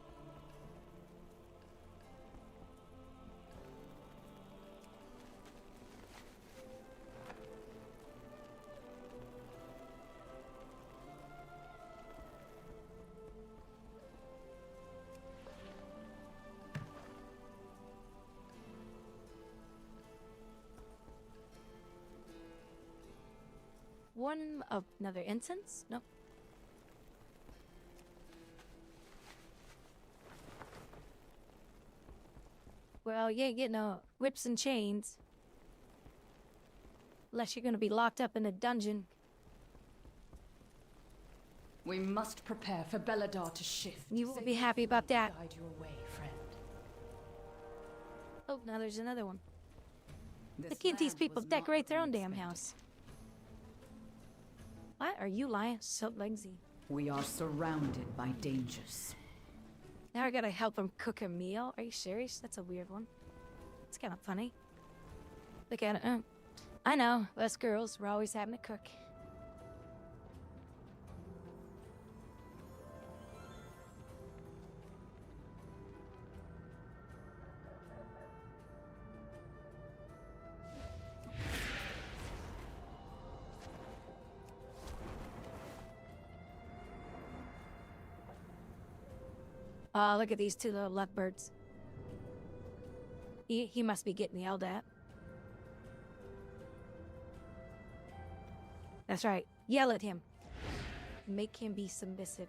One of another incense? Nope. Well, you ain't getting no whips and chains. Unless you're gonna be locked up in a dungeon. We must prepare for Belladar to shift. You won't be happy about that. Guide you away, friend. Oh, now there's another one. This Look at these land people was not decorate their own damn unexpected. house. What are you lying? So lazy. We are surrounded by dangers. Now I gotta help them cook a meal? Are you serious? That's a weird one. It's kind of funny. Look at it. I know, us girls, we're always having to cook. Oh, look at these two little lovebirds. He must be getting yelled at. That's right. Yell at him. Make him be submissive.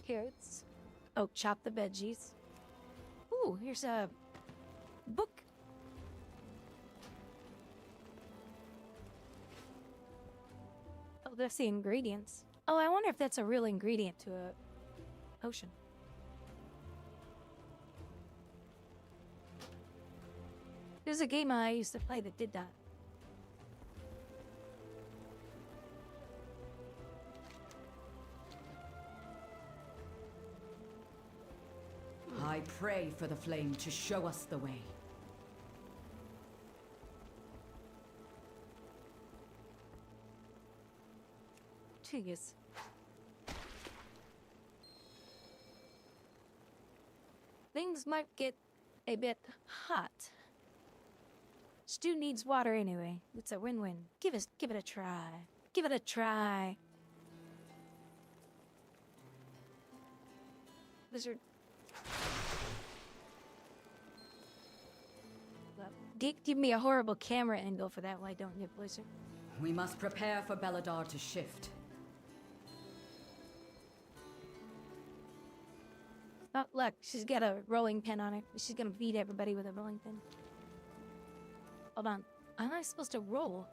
Carrots. Oh, chop the veggies. Ooh, here's a book. Oh, that's the ingredients. Oh, I wonder if that's a real ingredient to a potion. There's a game I used to play that did that. I pray for the flame to show us the way. Jeez. Things might get a bit hot. Stew needs water anyway. It's a win-win. Give it a try. Give it a try. Lizard. Give me a horrible camera angle for that, why don't you, Blizzard? We must prepare for Belladar to shift. Oh, look, she's got a rolling pin on her. She's gonna beat everybody with a rolling pin. Hold on. How am I supposed to roll?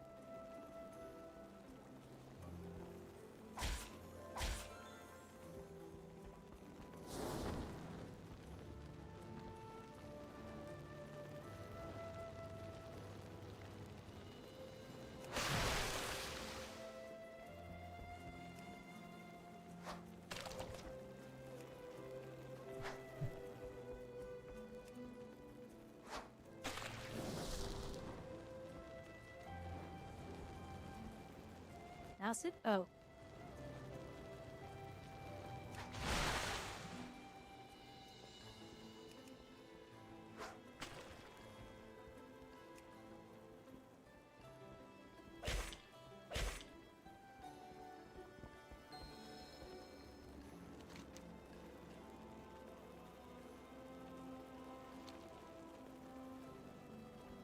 Now sit. Oh.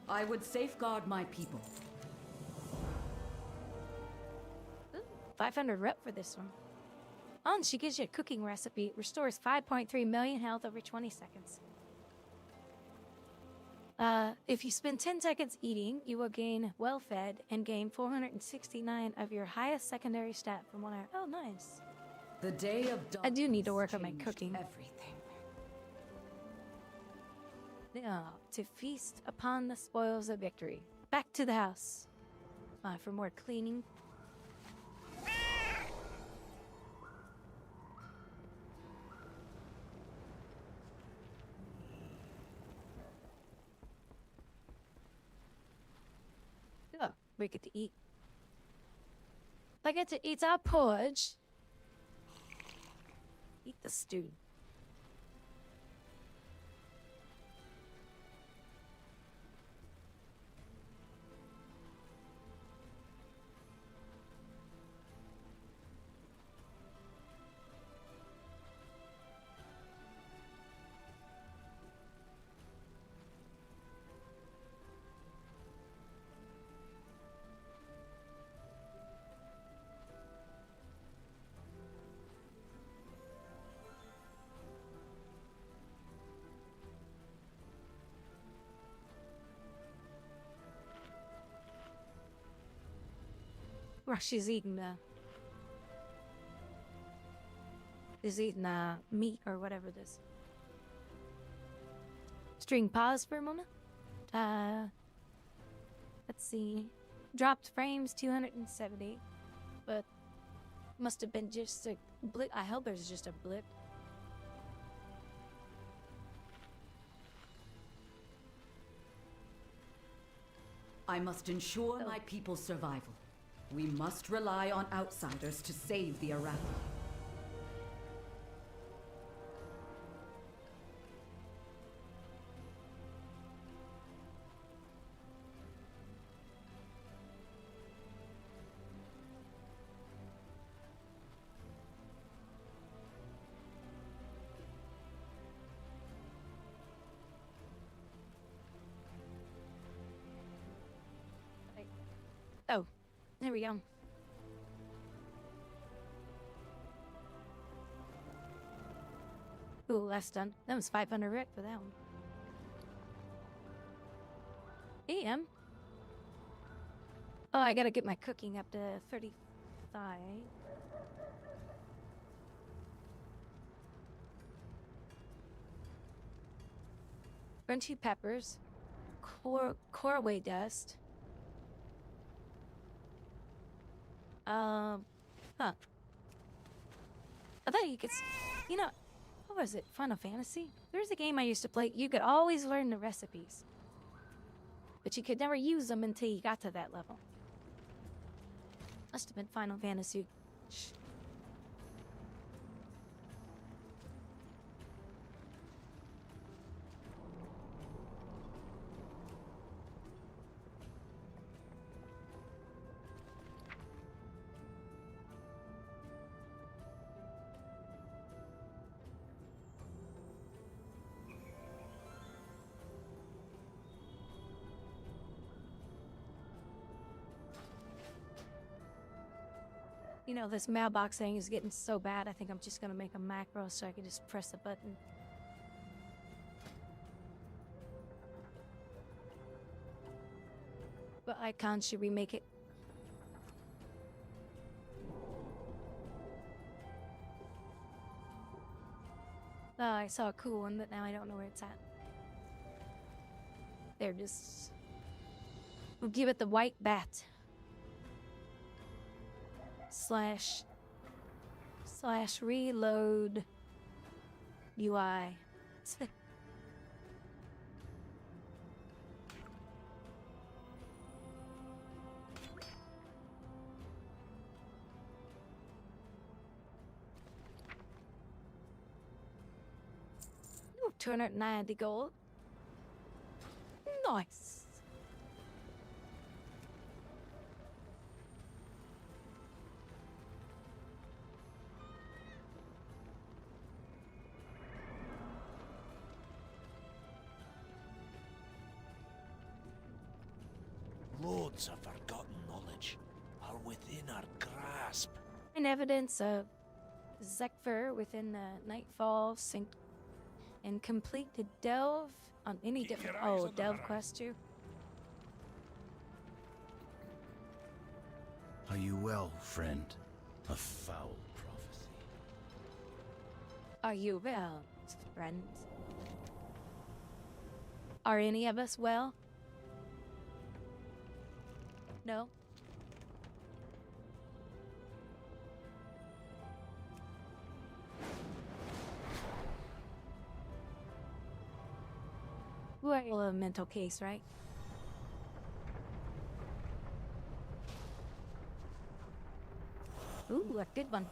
I would safeguard my people. 500 rep for this one. Oh, and she gives you a cooking recipe. Restores 5.3 million health over 20 seconds. If you spend 10 seconds eating, you will gain well-fed and gain 469 of your highest secondary stat from 1 hour. Oh, nice. The day of I do need to work on my cooking. Everything. Yeah, to feast upon the spoils of victory. Back to the house. For more cleaning. Oh, we get to eat. I get to eat our porridge. Eat the stew. She's eating meat or whatever this. String pause for a moment. Let's see. Dropped frames 270, but must have been just a blip. I hope there's just a blip. I must ensure my people's survival. We must rely on outsiders to save the Arathi. Oh, there we go. Ooh, that's done. That was 500 rec for that one. AM. Oh, I gotta get my cooking up to 35. Crunchy peppers. Caraway dust. Huh. I thought you could, you know, what was it? Final Fantasy? There's a game I used to play. You could always learn the recipes, but you could never use them until you got to that level. Must have been Final Fantasy. You know, this mailbox thing is getting so bad, I think I'm just gonna make a macro so I can just press a button. What icon should we make it? Oh, I saw a cool one, but now I don't know where it's at. There, just... We'll give it the white bat. / reload UI. Ooh, 290 gold. Nice. Loads of forgotten knowledge are within our grasp. And evidence of Zekfer within the Nightfall And complete the delve on any different. Oh, delve quest too. Are you well, friend? A foul prophecy. Are you well, friend? Are any of us well? No? We're a mental case, right? Ooh, a good one.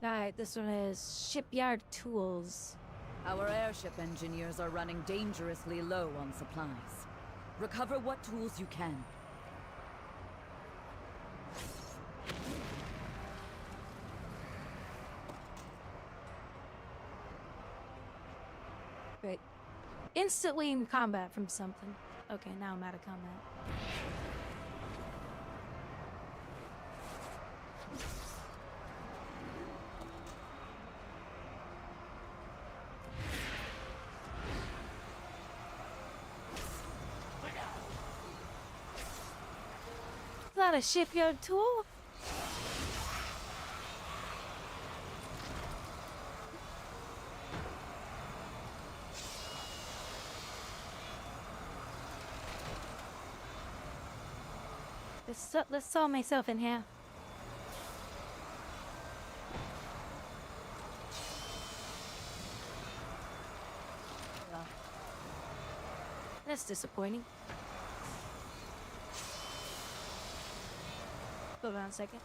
Alright, this one is shipyard tools. Our airship engineers are running dangerously low on supplies. Recover what tools you can. Great. Instantly in combat from something. Okay, now I'm out of combat. Is that a shipyard tool? Let's saw myself in half. Well, that's disappointing. Hold on a second.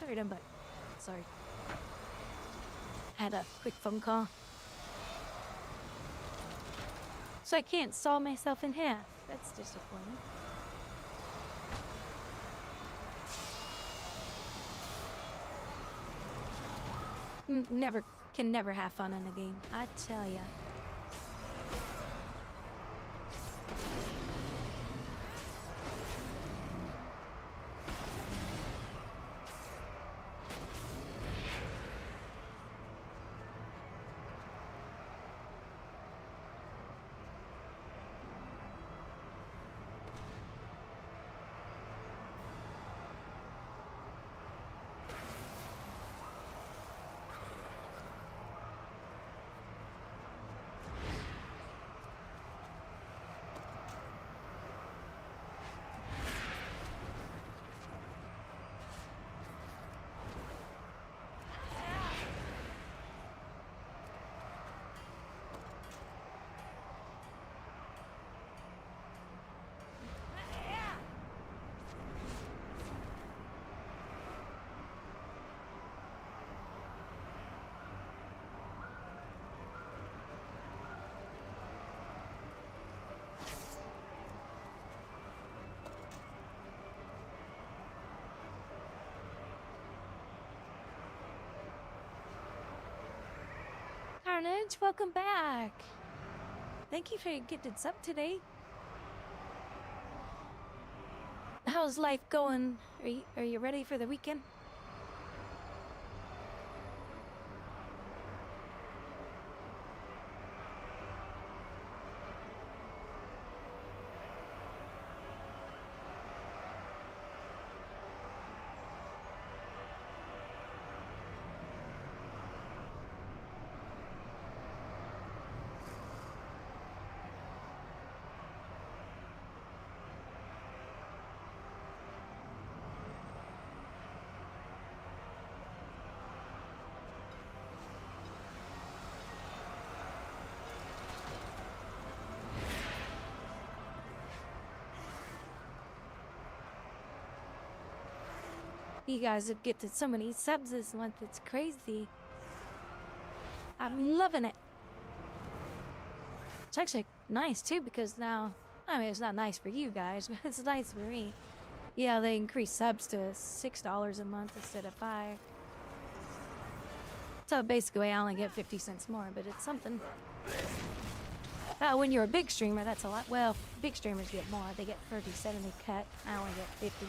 heard him, but sorry. Had a quick phone call. So I can't saw myself in half. That's disappointing. Can never have fun in a game, I tell ya. Carnage, welcome back. Thank you for your gifted sub today. How's life going? Are you ready for the weekend? You guys have gifted so many subs this month, it's crazy. I'm loving it. It's actually nice too, because now, I mean, it's not nice for you guys, but it's nice for me. Yeah, they increased subs to $6 a month instead of $5. So basically I only get 50 cents more, but it's something. When you're a big streamer, that's a lot. Well, big streamers get more. They get 37 a cut. I only get 50.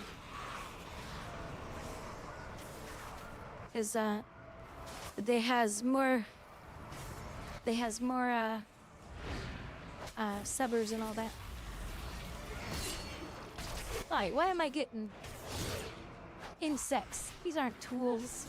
Is they has more subbers and all that. Alright, why am I getting insects? These aren't tools.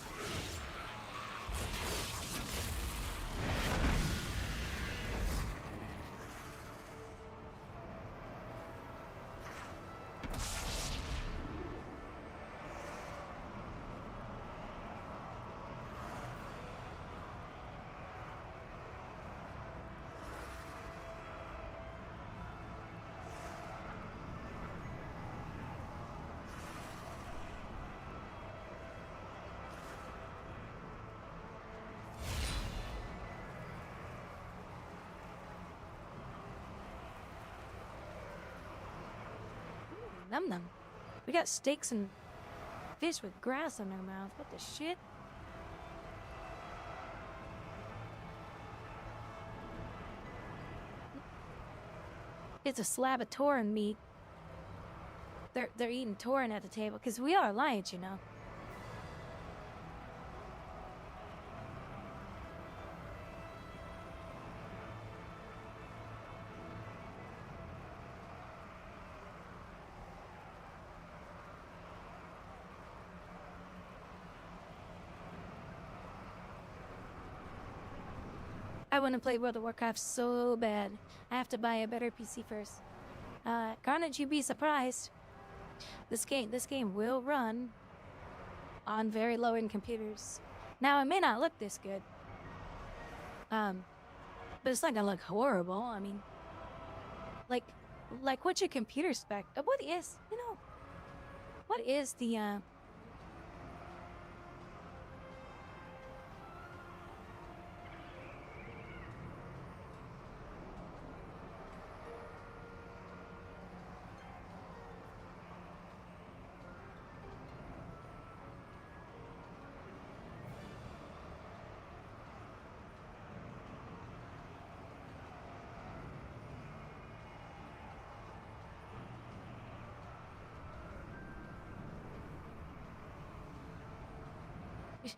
Num num. We got steaks and fish with grass in their mouth. What the shit? It's a slab of Tauren meat. They're eating Tauren at the table because we are Alliance, you know. I want to play World of Warcraft so bad. I have to buy a better PC first. Carnage, you'd be surprised. This game will run on very low-end computers. Now, it may not look this good. But it's not gonna look horrible. I mean, like what's your computer spec? What is the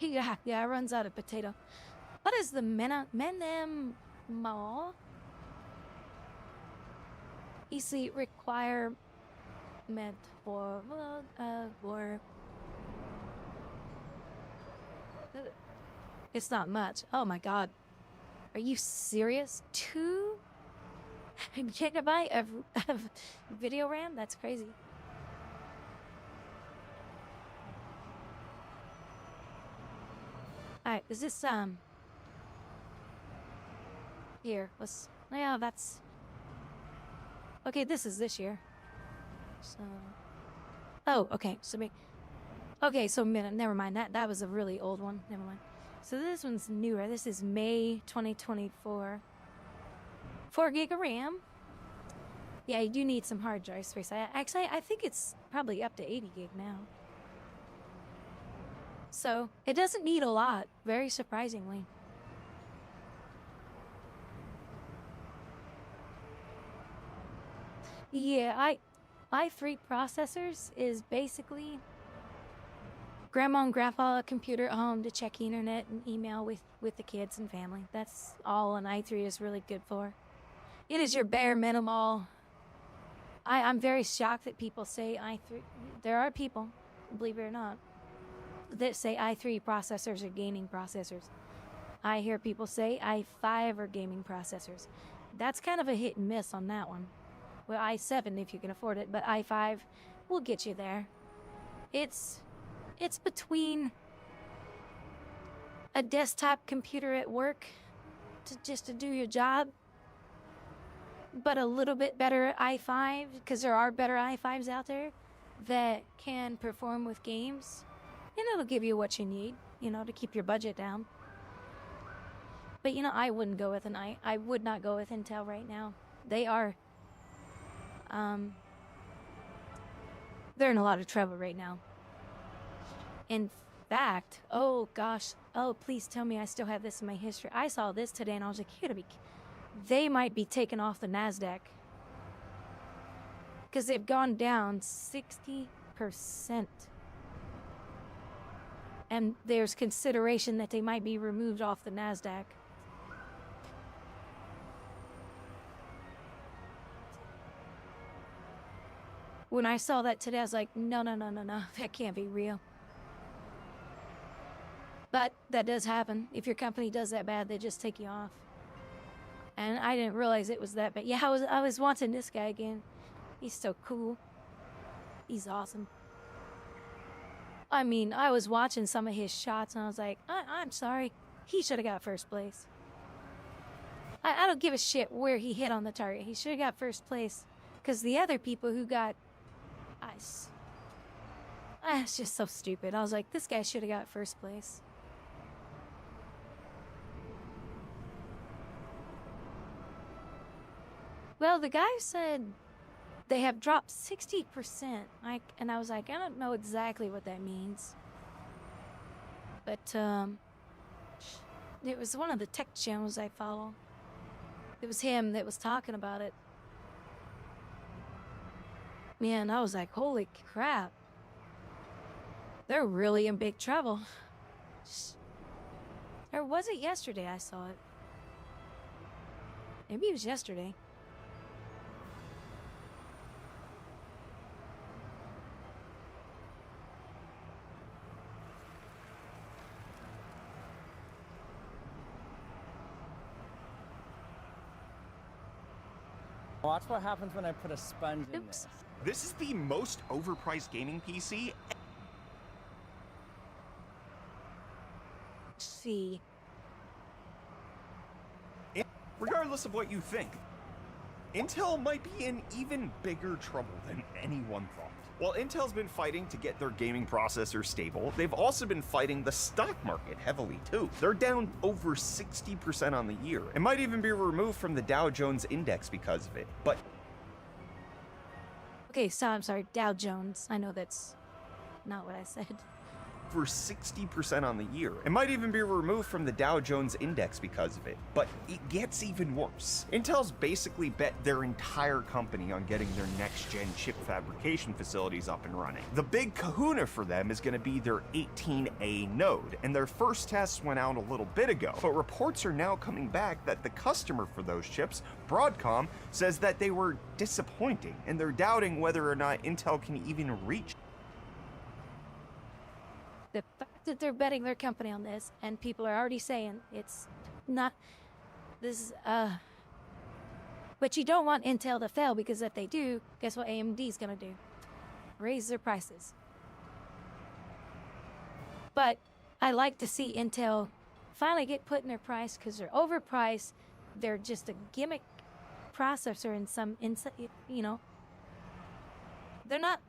Yeah, it runs out of potato. What is the menem mall? Easy requirement for it's not much. Oh my god. Are you serious? 2 gigabyte of video RAM? That's crazy. Alright, is this here, yeah, that's okay, this is this year. So oh, okay, so okay, so never mind. That was a really old one. Never mind. So this one's newer. This is May 2024. 4 gig of RAM. Yeah, you do need some hard drive space. I think it's probably up to 80 gig now. So it doesn't need a lot, very surprisingly. Yeah, i3 processors is basically grandma and grandpa a computer at home to check internet and email with the kids and family. That's all an i3 is really good for. It is your bare minimal. I'm very shocked that people say i3. There are people, believe it or not, that say i3 processors are gaming processors. I hear people say i5 are gaming processors. That's kind of a hit and miss on that one. Well, i7 if you can afford it, but i5 will get you there. It's between a desktop computer at work just to do your job, but a little bit better i5, because there are better i5s out there that can perform with games, and it'll give you what you need, to keep your budget down. But I wouldn't go with I would not go with Intel right now. They are they're in a lot of trouble right now. In fact, oh gosh, oh please tell me I still have this in my history. I saw this today and I was like, they might be taken off the NASDAQ. Because they've gone down 60%. And there's consideration that they might be removed off the NASDAQ. When I saw that today, I was like, no, that can't be real. But that does happen. If your company does that bad, they just take you off. And I didn't realize it was that bad. Yeah, I was watching this guy again. He's so cool. He's awesome. I mean, I was watching some of his shots and I was like, I'm sorry. He should have got first place. I don't give a shit where he hit on the target. He should have got first place. Because the other people who got ice. It's just so stupid. I was like, this guy should have got first place. Well, the guy said they have dropped 60%. And I was like, I don't know exactly what that means. But, it was one of the tech channels I follow. It was him that was talking about it. Man, I was like, holy crap. They're really in big trouble. Or was it yesterday I saw it? Maybe it was yesterday. Watch what happens when I put a sponge in this. This is the most overpriced gaming PC. See. Regardless of what you think, Intel might be in even bigger trouble than anyone thought. While Intel's been fighting to get their gaming processors stable, they've also been fighting the stock market heavily too. They're down over 60% on the year, and might even be removed from the Dow Jones Index because of it. But okay, so I'm sorry, Dow Jones. I know that's not what I said. over 60% on the year. It might even be removed from the Dow Jones Index because of it, but it gets even worse. Intel's basically bet their entire company on getting their next-gen chip fabrication facilities up and running. The big kahuna for them is going to be their 18A node, and their first tests went out a little bit ago, but reports are now coming back that the customer for those chips, Broadcom, says that they were disappointing, and they're doubting whether or not Intel can even reach. The fact that they're betting their company on this, and people are already saying it's not this, but you don't want Intel to fail, because if they do, guess what AMD's gonna do? Raise their prices. But I like to see Intel finally get put in their price, because they're overpriced. They're just a gimmick processor in some, you know. They're not,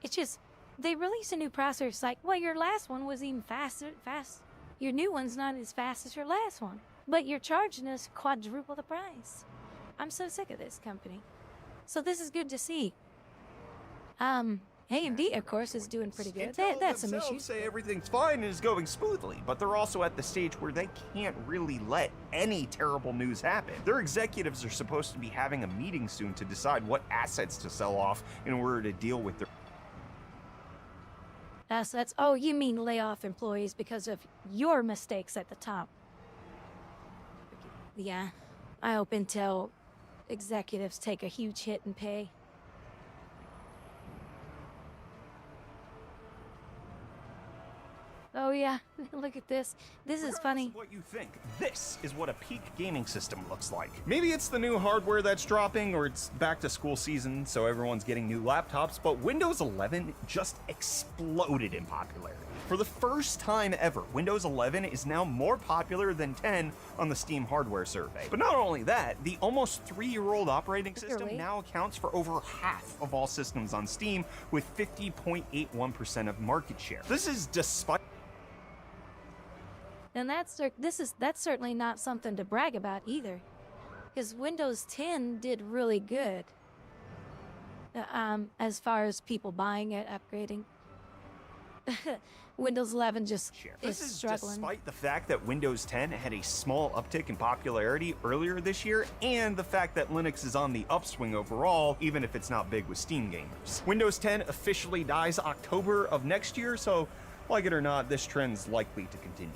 it's just, they release a new processor, it's like, well, your last one was even fast. Your new one's not as fast as your last one, but you're charging us quadruple the price. I'm so sick of this company. So this is good to see. AMD, of course, is doing pretty good. They had some issues. Say everything's fine and is going smoothly, but they're also at the stage where they can't really let any terrible news happen. Their executives are supposed to be having a meeting soon to decide what assets to sell off in order to deal with their assets. Oh, you mean lay off employees because of your mistakes at the top. Yeah, I hope Intel executives take a huge hit in pay. Oh yeah, look at this. This is funny. What you think? This is what a peak gaming system looks like. Maybe it's the new hardware that's dropping, or it's back to school season, so everyone's getting new laptops, but Windows 11 just exploded in popularity. For the first time ever, Windows 11 is now more popular than 10 on the Steam hardware survey. But not only that, the almost 3-year-old operating system now accounts for over half of all systems on Steam, with 50.81% of market share. This is despite. And that's certainly not something to brag about either, because Windows 10 did really good as far as people buying it, upgrading. Windows 11 just is struggling. Despite the fact that Windows 10 had a small uptick in popularity earlier this year, and the fact that Linux is on the upswing overall, even if it's not big with Steam gamers. Windows 10 officially dies October of next year, so like it or not, this trend's likely to continue.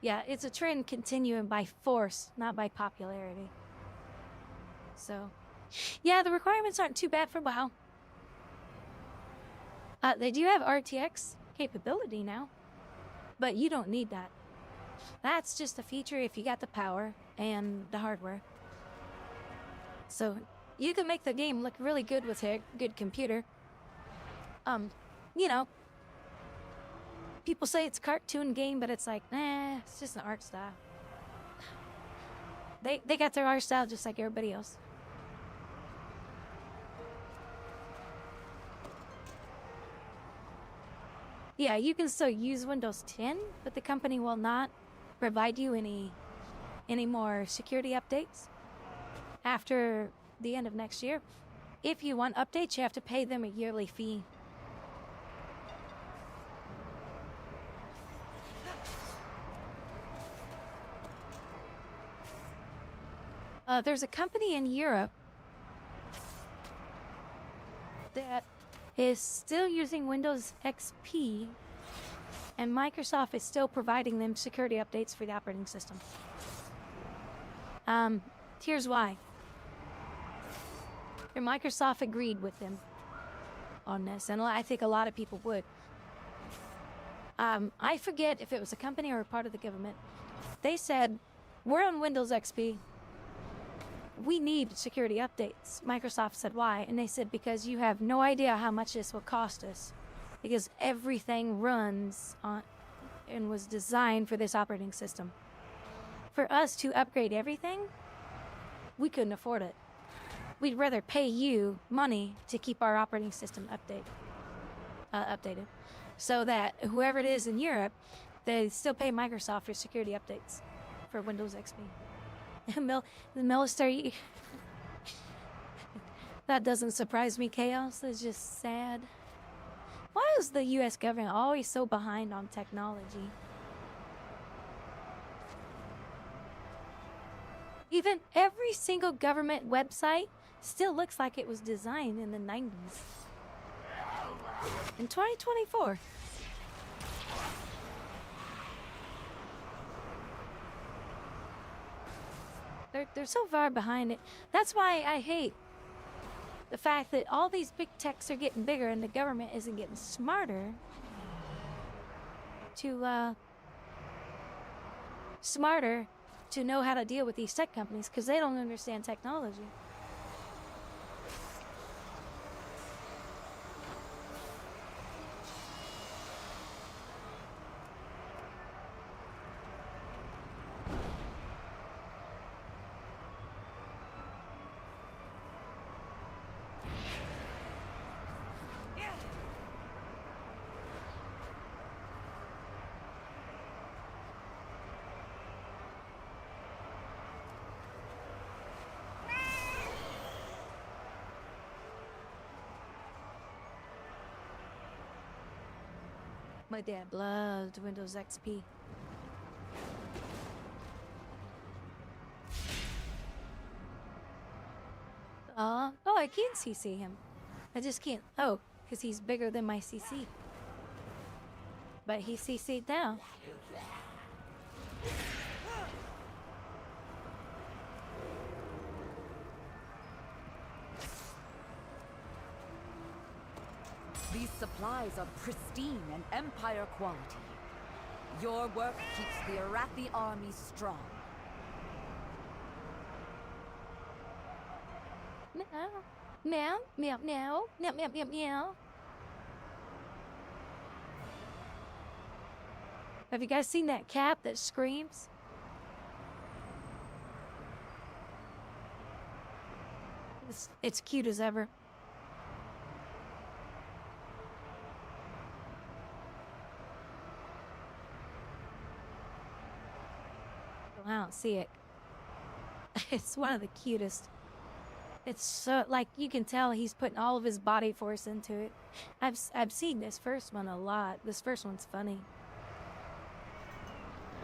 Yeah, it's a trend continuing by force, not by popularity. So, yeah, the requirements aren't too bad for WoW. They do have RTX capability now, but you don't need that. That's just a feature if you got the power and the hardware. So, you can make the game look really good with a good computer. You know, people say it's a cartoon game, but it's like, nah, it's just an art style. They got their art style just like everybody else. Yeah, you can still use Windows 10, but the company will not provide you any more security updates after the end of next year. If you want updates, you have to pay them a yearly fee. There's a company in Europe that is still using Windows XP, and Microsoft is still providing them security updates for the operating system. Here's why. Microsoft agreed with them on this, and I think a lot of people would. I forget if it was a company or a part of the government. They said, we're on Windows XP. We need security updates. Microsoft said, why? And they said, because you have no idea how much this will cost us. Because everything runs on and was designed for this operating system. For us to upgrade everything, we couldn't afford it. We'd rather pay you money to keep our operating system updated. So that whoever it is in Europe, they still pay Microsoft for security updates for Windows XP. The military. That doesn't surprise me, Chaos. It's just sad. Why is the U.S. government always so behind on technology? Even every single government website still looks like it was designed in the 90s. In 2024. They're so far behind it. That's why I hate the fact that all these big techs are getting bigger and the government isn't getting smarter to know how to deal with these tech companies because they don't understand technology. My dad loved Windows XP. Oh, I can CC him. I just can't. Oh, because he's bigger than my CC. But he CC'd now. These supplies are pristine and Empire quality. Your work keeps the Arathi army strong. Meow, meow, meow, meow, meow, meow, meow, meow. Have you guys seen that cat that screams? It's cute as ever. I don't see it. It's one of the cutest. It's so, like, you can tell he's putting all of his body force into it. I've seen this first one a lot. This first one's funny.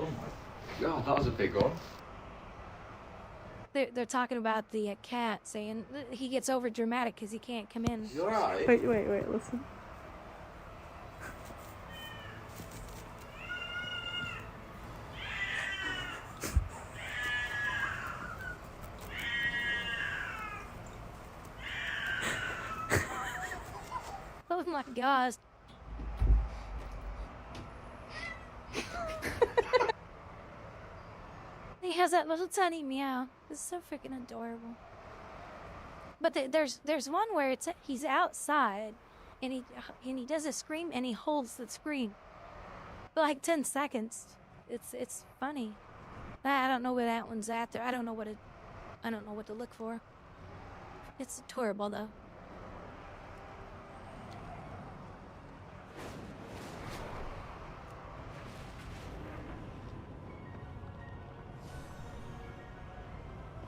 Oh my god, that was a big one. They're talking about the cat, saying he gets over dramatic because he can't come in. You alright? Wait, listen. Oh my gosh. He has that little tiny meow. It's so freaking adorable. But there's one where he's outside and he does a scream and he holds the scream for like 10 seconds. It's funny. I don't know where that one's at there. I don't know what to look for. It's adorable though.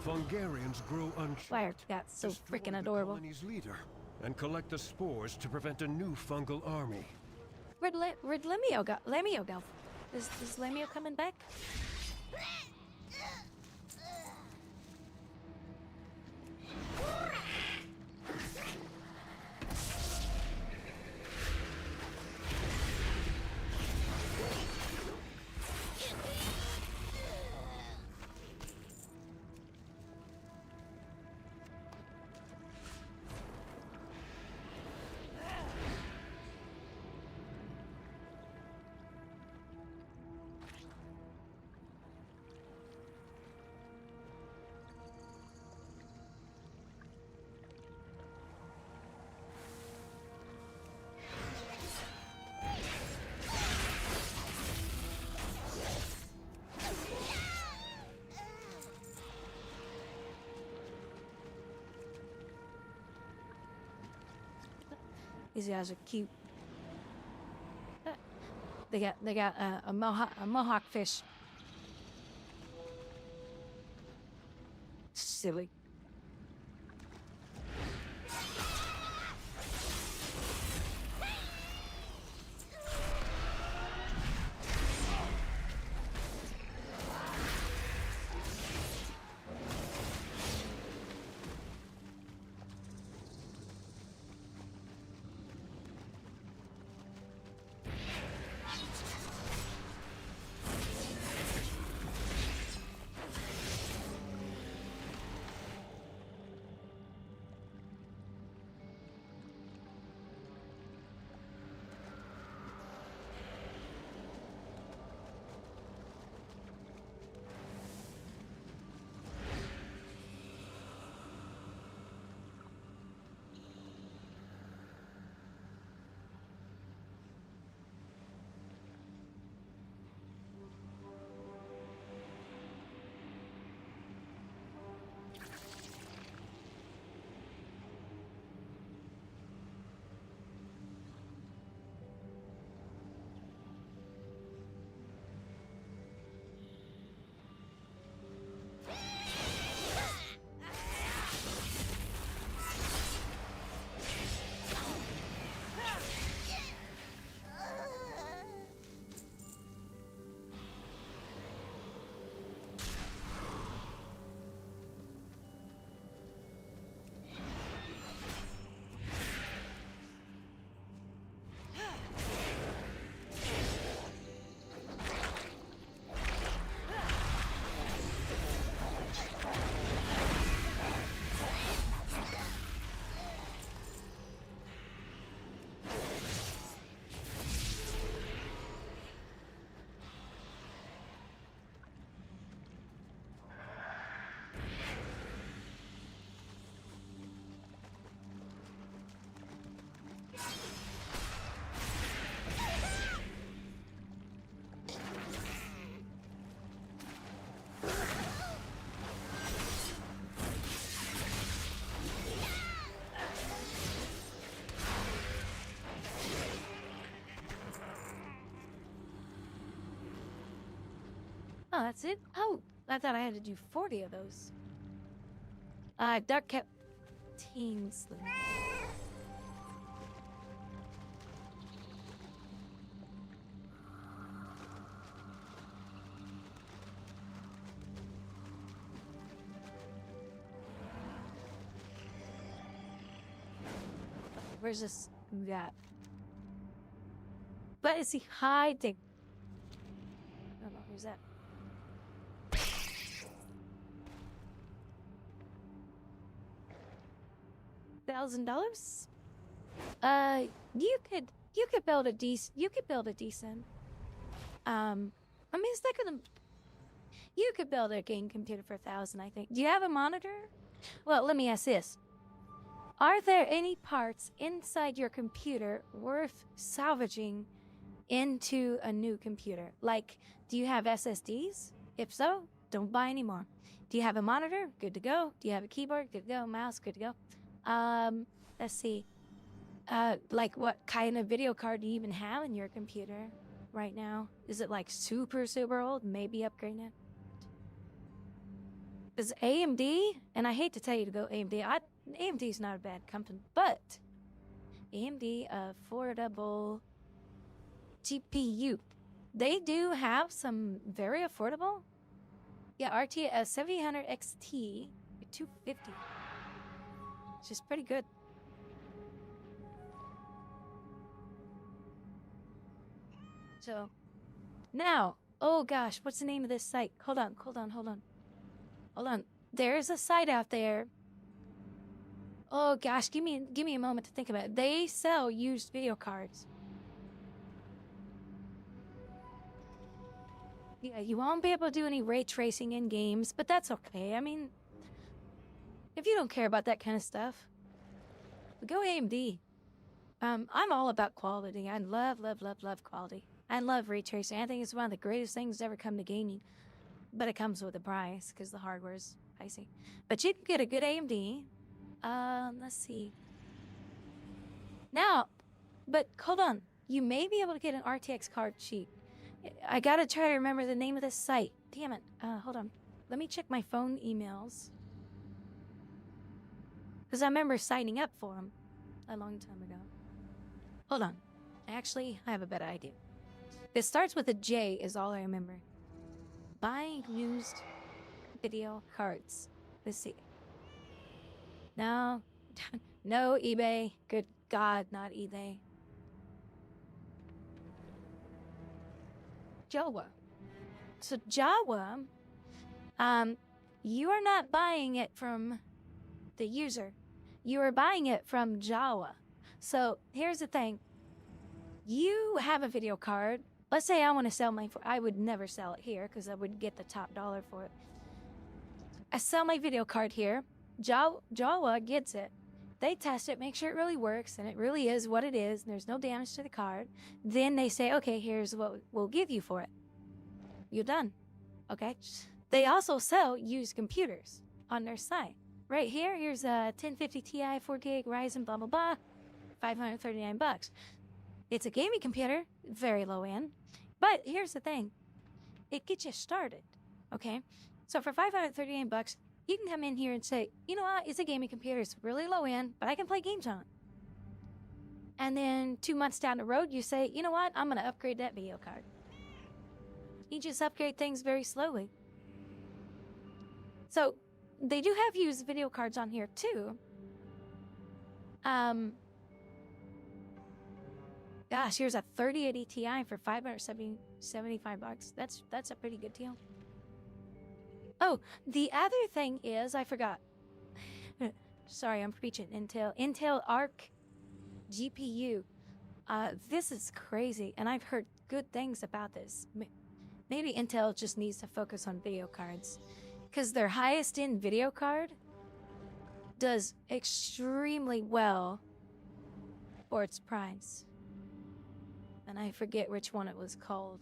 Fungarians grow Why that's so freaking adorable. colony's leader and collect the spores to prevent a new fungal army. Where'd Lemio go? Lemio go? Is Lemio coming back? These guys are cute. They got a mohawk fish. Silly. Oh, that's it? Oh, I thought I had to do 40 of those. Dark Cap Teensly. Where's this gap? But is he hiding? I don't know, where's that? $1,000? You could build a decent. I mean, it's not gonna. You could build a game computer for 1,000, I think. Do you have a monitor? Well, let me ask this. Are there any parts inside your computer worth salvaging into a new computer? Like, do you have SSDs? If so, don't buy any more. Do you have a monitor? Good to go. Do you have a keyboard? Good to go. Mouse? Good to go. Let's see. Like, what kind of video card do you even have in your computer right now? Is it like super, super old? Maybe upgrade it. Is AMD, and I hate to tell you to go AMD. AMD's not a bad company, but AMD affordable GPU. They do have some very affordable. Yeah, RTX 7000 XT, 250. Which is pretty good. So, now, oh gosh, what's the name of this site? Hold on. There's a site out there. Oh gosh, give me a moment to think about it. They sell used video cards. Yeah, you won't be able to do any ray tracing in games, but that's okay. I mean, if you don't care about that kind of stuff, go AMD. I'm all about quality. I love quality. I love ray tracing. I think it's one of the greatest things to ever come to gaming. But it comes with a price, because the hardware's pricey. But you can get a good AMD. Let's see. Now, but hold on. You may be able to get an RTX card cheap. I gotta try to remember the name of this site. Damn it. Hold on. Let me check my phone emails. Because I remember signing up for them a long time ago. Hold on. Actually, I have a better idea. It starts with a J is all I remember. Buying used video cards. Let's see. No. No eBay. Good God, not eBay. Jawa. So Jawa, you are not buying it from the user. You are buying it from Jawa. So here's the thing. You have a video card. Let's say I want to sell I would never sell it here because I would get the top dollar for it. I sell my video card here. Jawa gets it. They test it, make sure it really works, and it really is what it is, and there's no damage to the card. Then they say, okay, here's what we'll give you for it. You're done. Okay? They also sell used computers on their site. Right here, here's a 1050 Ti 4GB Ryzen, blah, blah, blah. $539. It's a gaming computer, very low end. But here's the thing. It gets you started, okay? So for $539, you can come in here and say, you know what, it's a gaming computer, it's really low end, but I can play games on it. And then 2 months down the road, you say, you know what, I'm gonna upgrade that video card. You just upgrade things very slowly. So they do have used video cards on here too. Gosh, here's a 3080 Ti for $575. That's a pretty good deal. Oh, the other thing is, I forgot. Sorry, I'm preaching. Intel Arc GPU. This is crazy, and I've heard good things about this. Maybe Intel just needs to focus on video cards, because their highest end video card does extremely well for its price. And I forget which one it was called.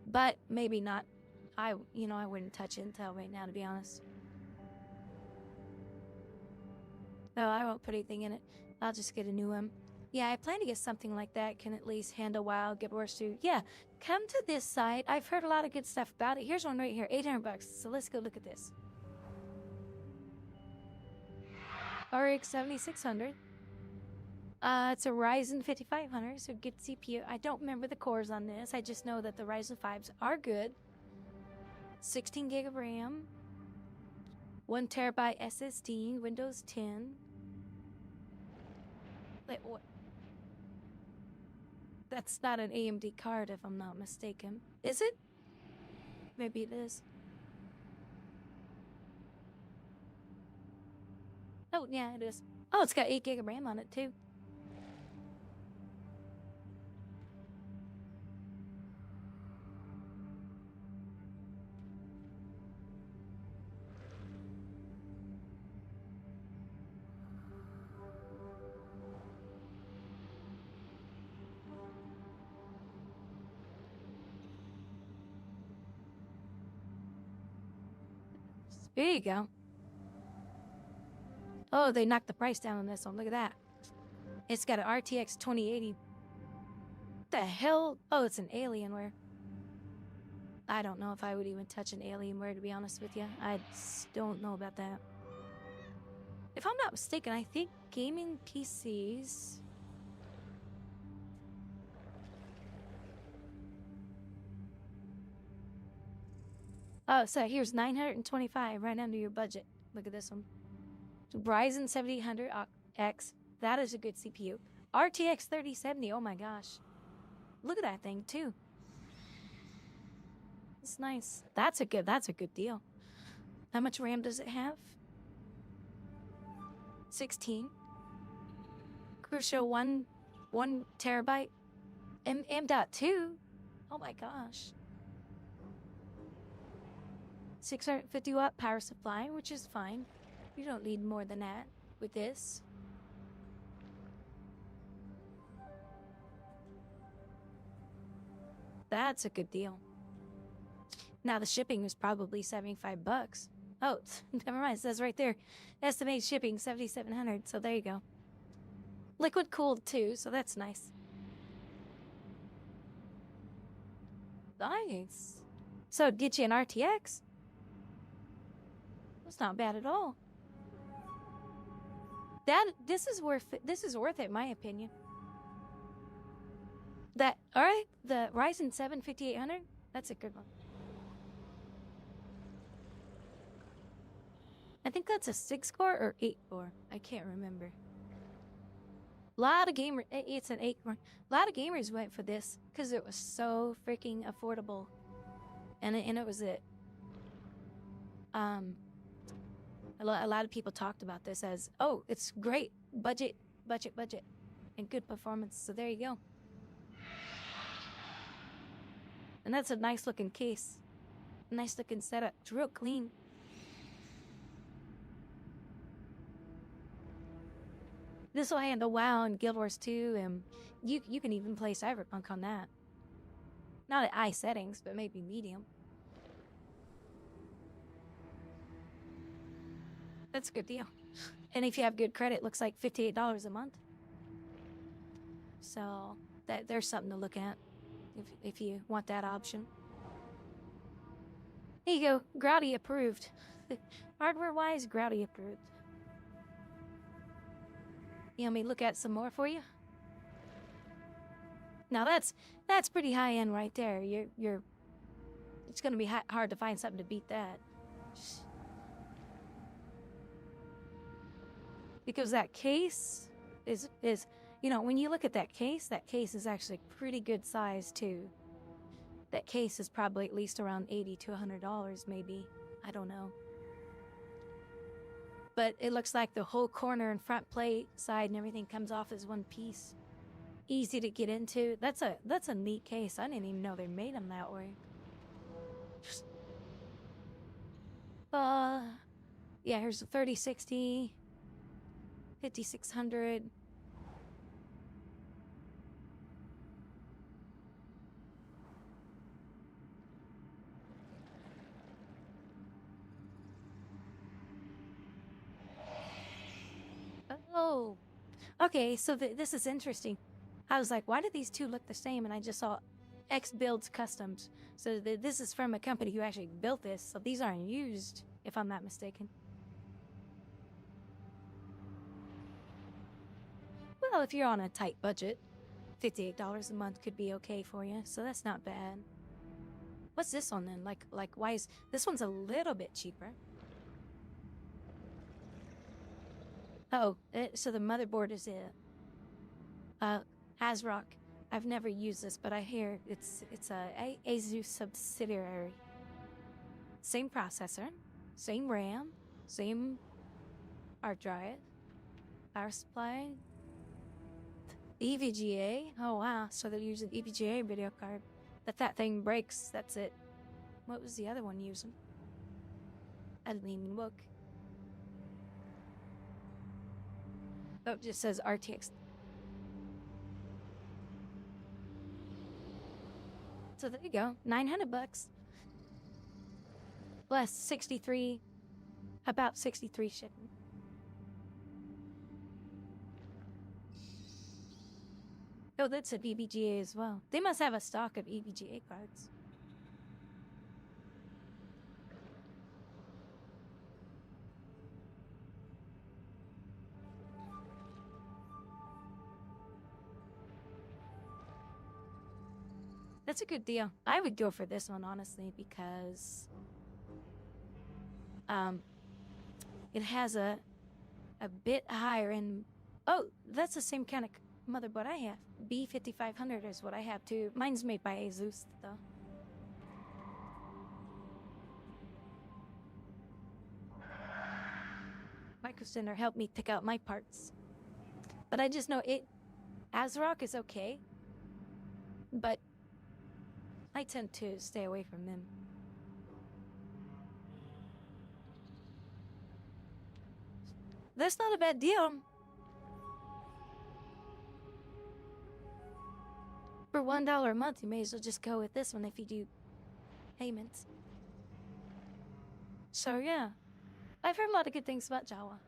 But maybe not. I wouldn't touch Intel right now, to be honest. No, I won't put anything in it. I'll just get a new one. Yeah, I plan to get something like that. Can at least handle WoW, get worse too. Yeah, come to this site. I've heard a lot of good stuff about it. Here's one right here, 800 bucks. So let's go look at this. RX 7600. It's a Ryzen 5500, so good CPU. I don't remember the cores on this. I just know that the Ryzen 5s are good. 16 gig of RAM. 1 terabyte SSD. Windows 10. Wait, what? That's not an AMD card, if I'm not mistaken. Is it? Maybe it is. Oh, yeah, it is. Oh, it's got 8 gig of RAM on it, too. There you go. Oh, they knocked the price down on this one. Look at that. It's got an RTX 2080. What the hell? Oh, it's an Alienware. I don't know if I would even touch an Alienware, to be honest with you. I just don't know about that. If I'm not mistaken, I think gaming PCs... Oh, so here's 925 right under your budget. Look at this one. Ryzen 7800X. That is a good CPU. RTX 3070. Oh my gosh. Look at that thing too. It's nice. That's a good deal. How much RAM does it have? 16. Crucial 1 terabyte. M.2. Oh my gosh. 650 watt power supply, which is fine. You don't need more than that with this. That's a good deal. Now the shipping was probably 75 bucks. Oh, never mind. It says right there, estimated shipping 7,700. So there you go. Liquid cooled too, so that's nice. Nice. So get you an RTX. That's not bad at all. This is worth it, in my opinion. All right, the Ryzen 7 5800. That's a good one. I think that's a 6-core or 8-core. I can't remember. It's an 8-core. A lot of gamers went for this because it was so freaking affordable, and it was it. A lot of people talked about this as, oh, it's great budget, and good performance. So there you go. And that's a nice looking case, nice looking setup. It's real clean. This will handle WoW and Guild Wars 2, and you can even play Cyberpunk on that. Not at high settings, but maybe medium. That's a good deal. And if you have good credit, it looks like $58 a month. So there's something to look at if you want that option. There you go. Grouwdi approved. Hardware-wise, Grouwdi approved. You want me to look at some more for you? Now that's pretty high end right there. It's gonna be hard to find something to beat that. Because that case is when you look at that case is actually pretty good size too. That case is probably at least around $80 to $100 maybe. I don't know. But it looks like the whole corner and front plate, side, and everything comes off as one piece. Easy to get into. That's a neat case. I didn't even know they made them that way. Yeah, here's a 3060, 5600. Oh, okay, so this is interesting. I was like, why do these two look the same? And I just saw X Builds Customs. So this is from a company who actually built this. So these aren't used, if I'm not mistaken. Well, if you're on a tight budget, $58 a month could be okay for you. So that's not bad. What's this one then? Like why is this one's a little bit cheaper? Oh, so the motherboard is it. ASRock. I've never used this, but I hear it's a Asus subsidiary. Same processor, same RAM, same hard drive, power supply, EVGA. Oh wow, so they're using EVGA video card. That thing breaks, that's it. What was the other one using? I didn't even look. Oh, it just says RTX. So there you go, $900 plus 63, about 63 shipping. Oh, that's a EVGA as well. They must have a stock of EVGA cards. That's a good deal. I would go for this one, honestly, because it has a bit higher in... Oh, that's the same kind of motherboard I have. B5500 is what I have too. Mine's made by Asus, though. Micro Center helped me pick out my parts. But I just know it... ASRock is okay, but I tend to stay away from them. That's not a bad deal. For $1 a month, you may as well just go with this one if you do payments. So yeah, I've heard a lot of good things about Jawa.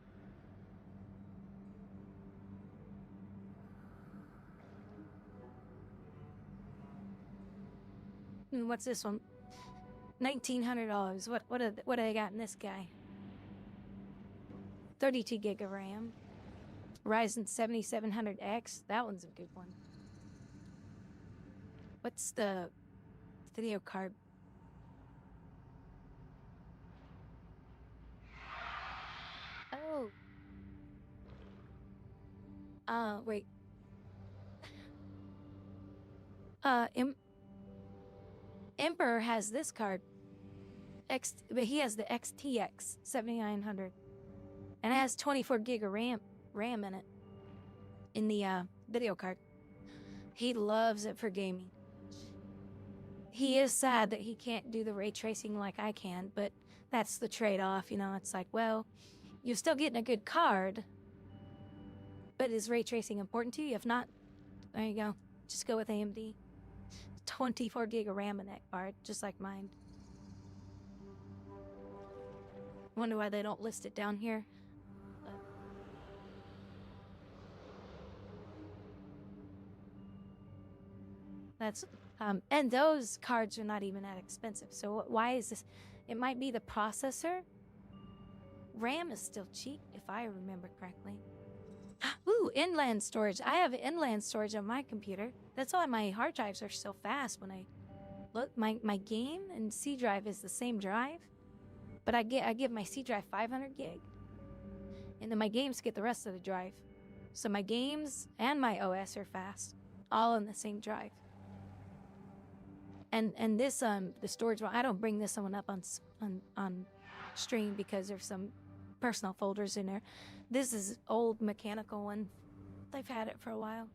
What's this one? $1,900. What do they got in this guy? 32 gig of RAM. Ryzen 7700X. That one's a good one. What's the video card? Oh. Wait. Emperor has this card. But he has the XTX 7900. And it has 24 gig of RAM in it. In the video card. He loves it for gaming. He is sad that he can't do the ray tracing like I can, but that's the trade-off, you know. It's like, well, you're still getting a good card, but is ray tracing important to you? If not, there you go. Just go with AMD. 24 gig of RAM in that card, just like mine. Wonder why they don't list it down here. That's and those cards are not even that expensive. So why is this? It might be the processor. RAM is still cheap, if I remember correctly. Ooh, inland storage. I have inland storage on my computer. That's why my hard drives are so fast when I look. My game and C drive is the same drive, but I give my C drive 500 gig, and then my games get the rest of the drive. So my games and my OS are fast, all in the same drive. And this the storage one, I don't bring this one up on stream because there's some personal folders in there. This is old mechanical one. They've had it for a while.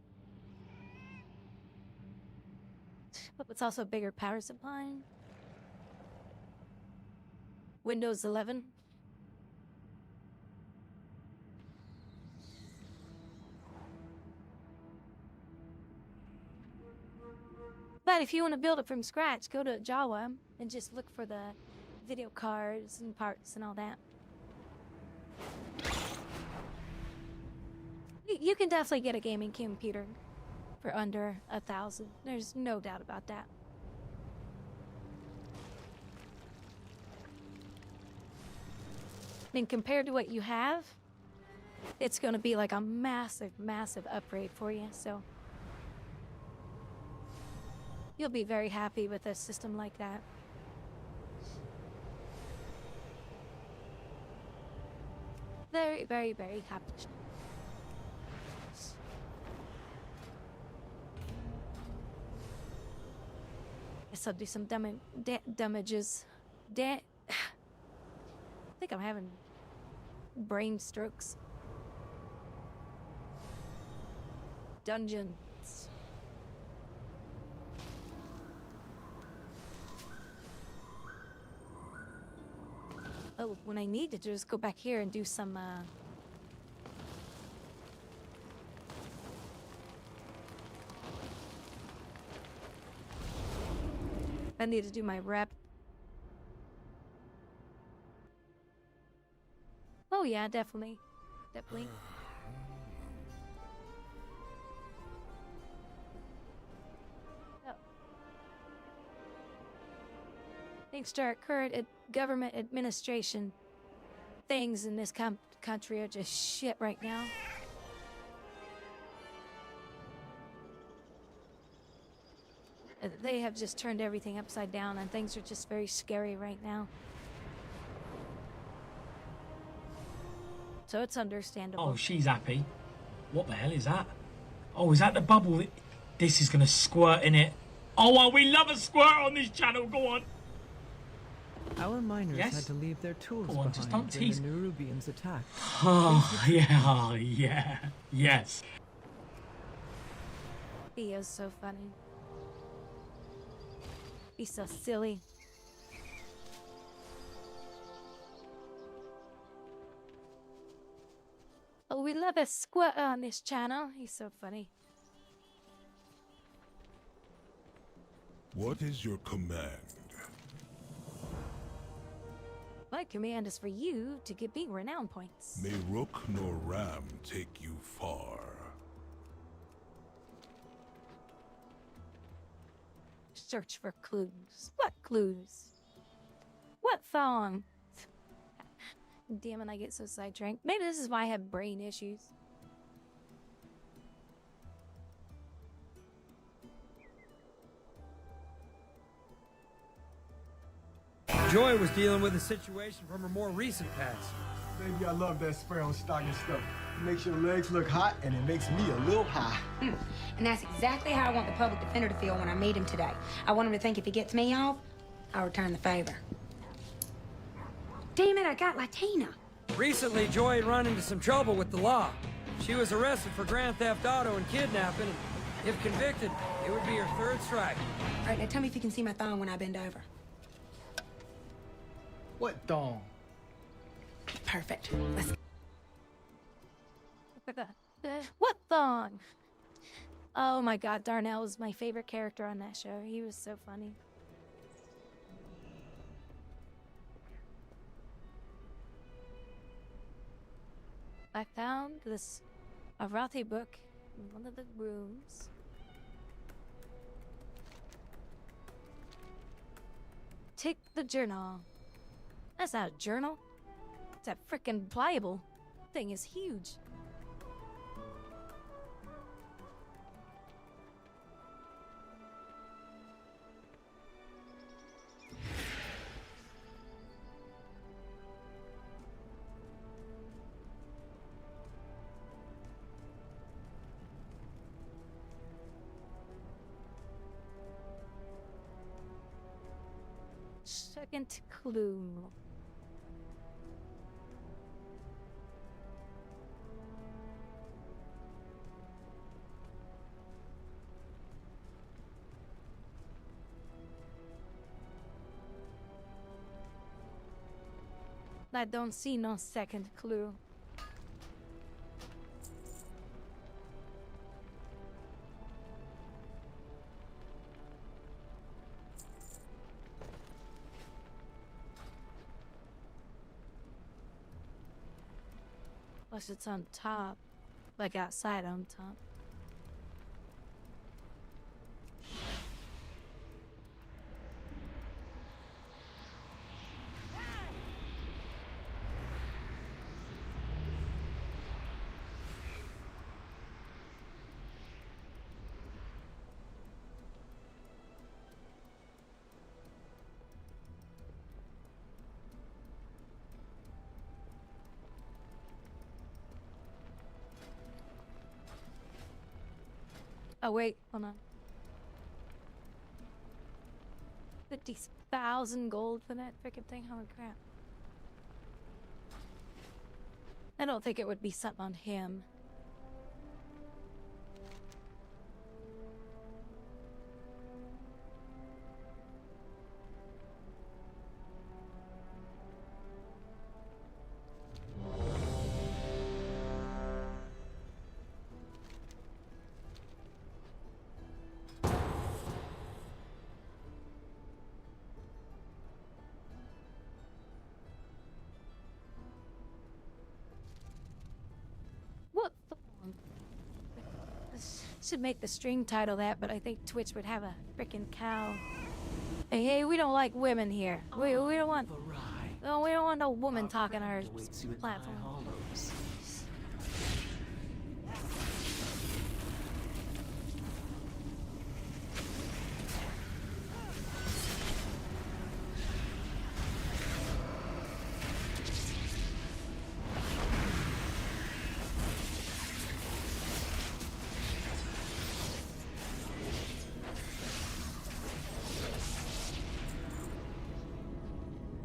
But it's also a bigger power supply. Windows 11. But if you want to build it from scratch, go to Jawa and just look for the video cards and parts and all that. You can definitely get a gaming computer for under $1,000. There's no doubt about that. mean, compared to what you have, it's going to be like a massive, massive upgrade for you, so you'll be very happy with a system like that. Very, very, very happy. Guess I'll do some damages. I think I'm having brain strokes. Dungeons. Oh, when I need to just go back here and do some, I need to do my rep. Oh yeah, definitely. Definitely. Oh. Thanks to our current government administration, things in this country are just shit right now. They have just turned everything upside down, and things are just very scary right now. So it's understandable. Oh, she's happy. What the hell is that? Oh, is that the bubble? This is gonna squirt in it. Oh, well, we love a squirt on this channel. Go on. Our miners Yes? had to leave their tools Go on, behind just don't when tease. the Nerubians attacked. Oh, yeah. Yes. He is so funny. He's so silly. Oh, we love a squirt on this channel. He's so funny. What is your command? My command is for you to give me renown points. May Rook nor Ram take you far. Search for clues. What clues? What thong? Damn it, I get so sidetracked. Maybe this is why I have brain issues. Joy was dealing with a situation from her more recent past. Baby, I love that spray on stocking stuff. It makes your legs look hot, and it makes me a little high. And that's exactly how I want the public defender to feel when I meet him today. I want him to think if he gets me off, I'll return the favor. Damn it, I got Latina. Recently, Joy had run into some trouble with the law. She was arrested for grand theft auto and kidnapping, and if convicted, it would be her third strike. All right, now tell me if you can see my thong when I bend over. What thong? Perfect. Let's go. What thong? Oh my god, Darnell was my favorite character on that show. He was so funny. I found this Arathi book in one of the rooms. Take the journal. That's not a journal. It's a frickin' pliable. Thing is huge. Second clue. I don't see no second clue. Plus it's on top, like outside on top. Oh, wait. Hold on. 50,000 gold for that freaking thing? Holy crap. I don't think it would be something on him. What the? This should make the stream title that, but I think Twitch would have a freaking cow. Hey, we don't like women here. We don't want. No, we don't want no woman talking our platform.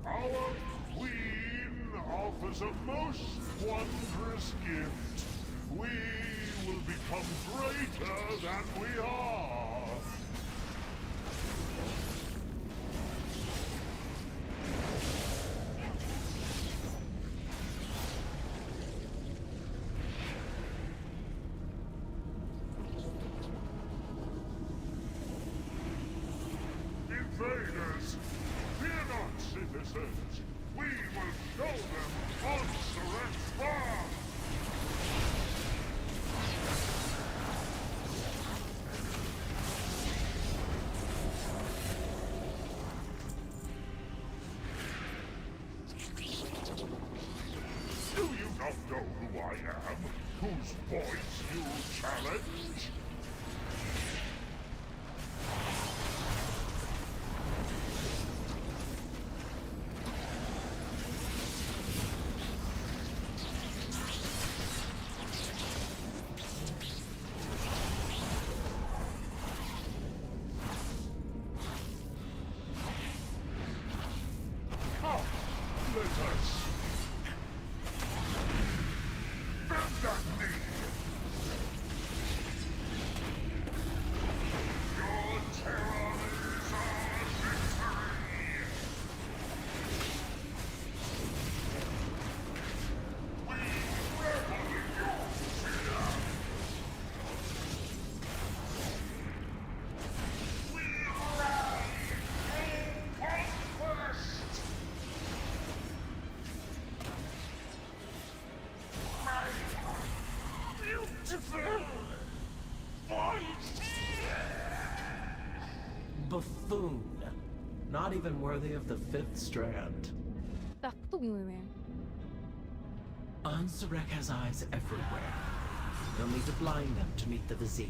Our queen offers a most wondrous gift. We will become greater than we are. Invaders! Fear not, citizens! We will show them honor and fire! Do you not know who I am? Whose voice you challenge? Come, let us bend that knee. Your terror is our victory. We revel in your fear. We rally in conquest. Beautiful voice. Buffoon. Not even worthy of the fifth strand. Ansarek has eyes everywhere. You'll need to blind them to meet the Vizier.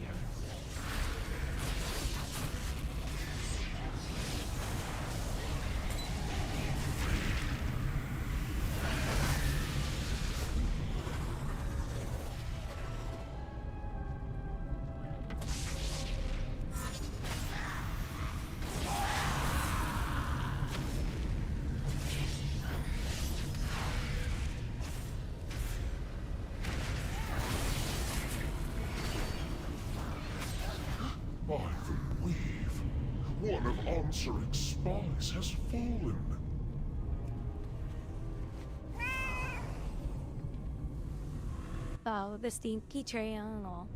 By the weave, one of Ansarek's spies has fallen. Follow the stinky trail.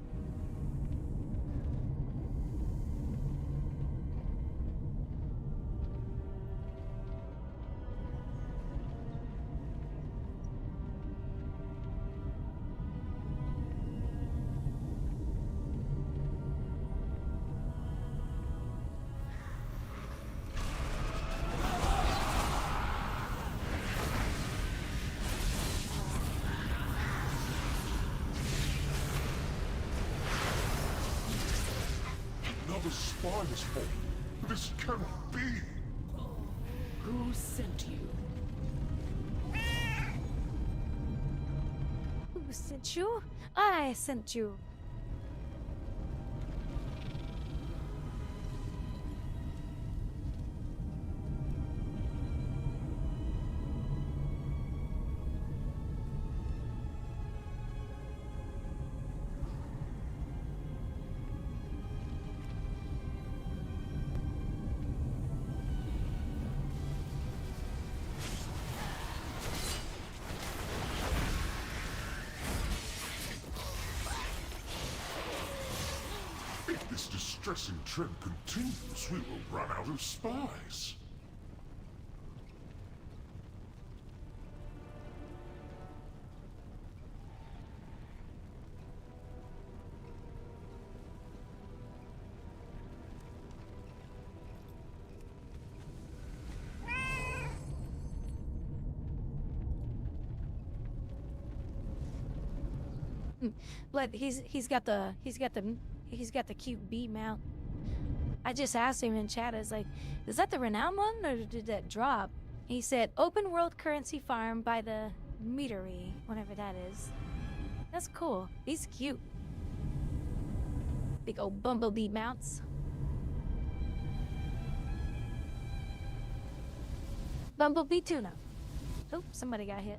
Another spy has fallen. This cannot be. Who sent you? Who sent you? I sent you. distressing trend continues, we will run out of spies. But he's got the cute bee mount. I just asked him in chat, I was like, is that the renowned one or did that drop? He said open world currency farm by the meadery, whatever that is. That's cool. He's cute. Big old bumblebee mounts. Bumblebee tuna. Oh, somebody got hit.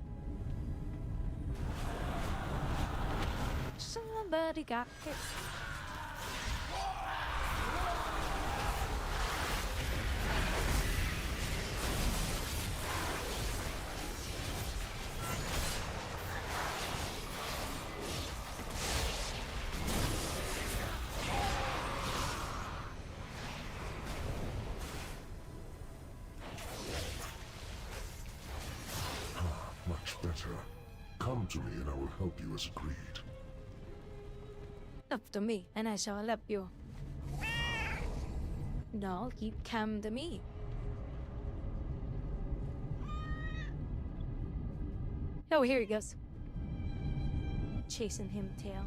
Somebody got hit. Much better. Come to me and I will help you as agreed. Up to me, and I shall help you. No, you come to me. Oh, here he goes. Chasing him tail.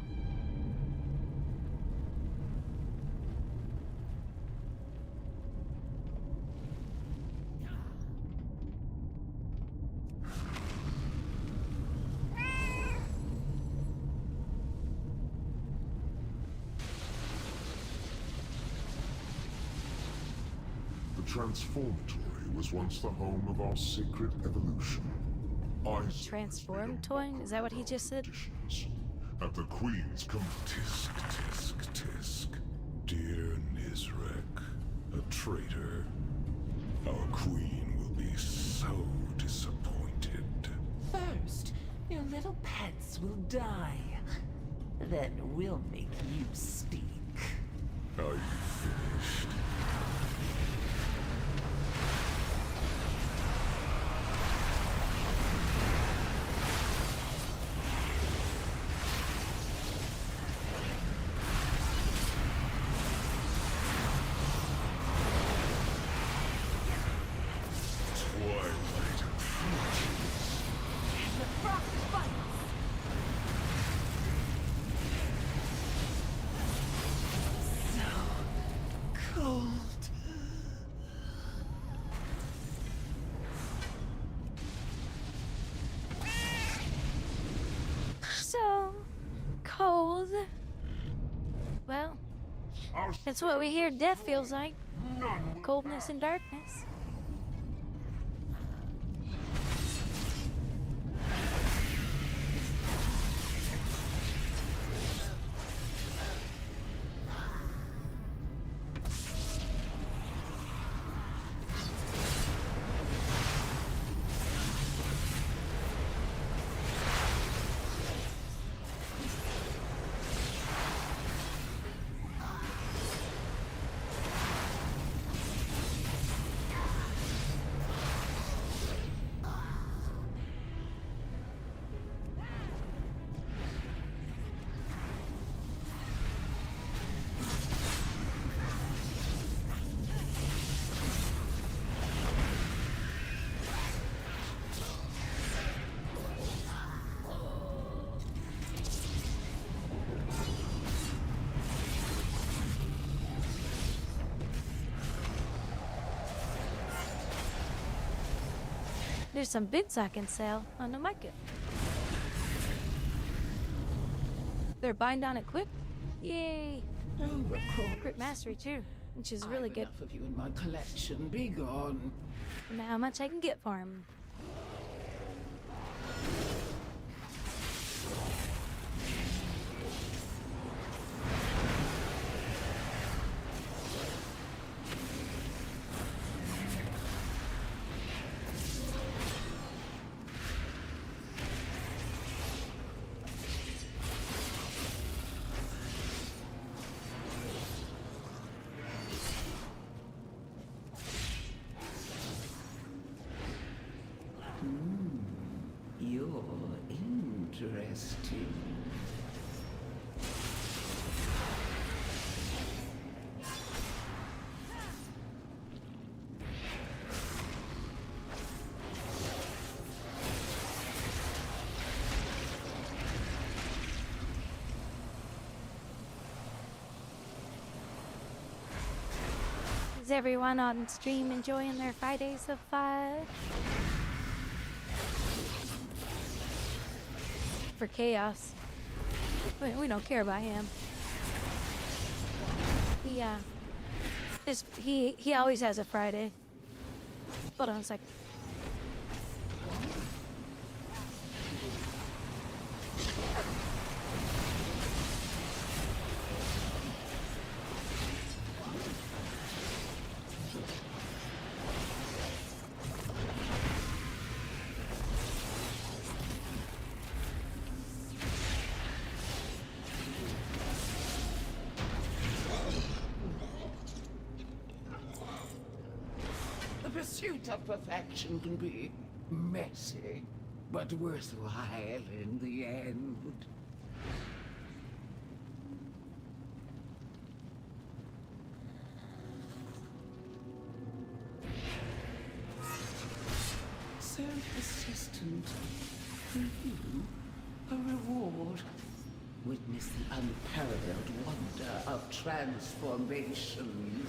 The Transformatory was once the home of our sacred evolution. Transformatory? Is that what he just said? At the Queen's tisk, tisk, tisk. Dear Nizrek, a traitor. Our Queen will be so disappointed. First, your little pets will die. Then we'll make you speak. Are you finished? So cold. Well, that's what we hear death feels like. Coldness and darkness. There's some bits I can sell on the market. They're bind on it quick. Yay! Quick mastery too, which is really good. Enough of you in my collection. Be gone. Now how much I can get for him. interesting. Is everyone on stream enjoying their Fridays of 5? For Chaos. We don't care about him. He always has a Friday. Hold on a sec. The pursuit of perfection can be messy, but worthwhile in the end. So persistent. For you, a reward. Witness the unparalleled wonder of transformation.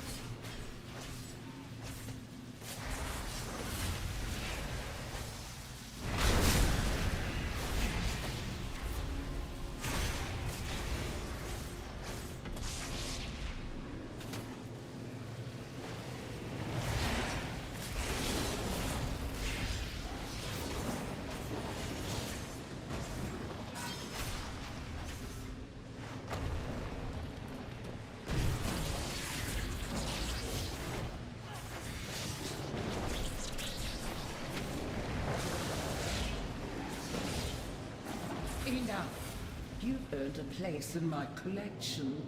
Enough. You've earned a place in my collection.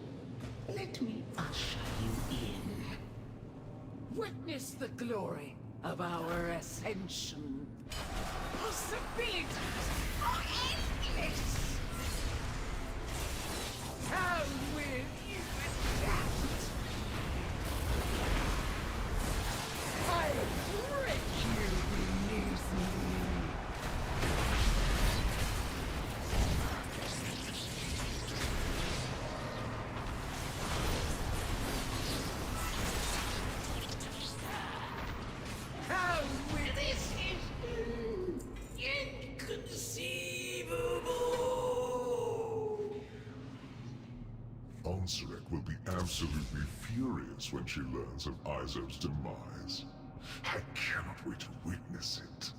Let me usher you in. Witness the glory of our ascension. Possibilities are endless. How will you adapt? I break you beneath me. How will this is inconceivable? Onsarek will be absolutely furious when she learns of Izob's demise. I cannot wait to witness it.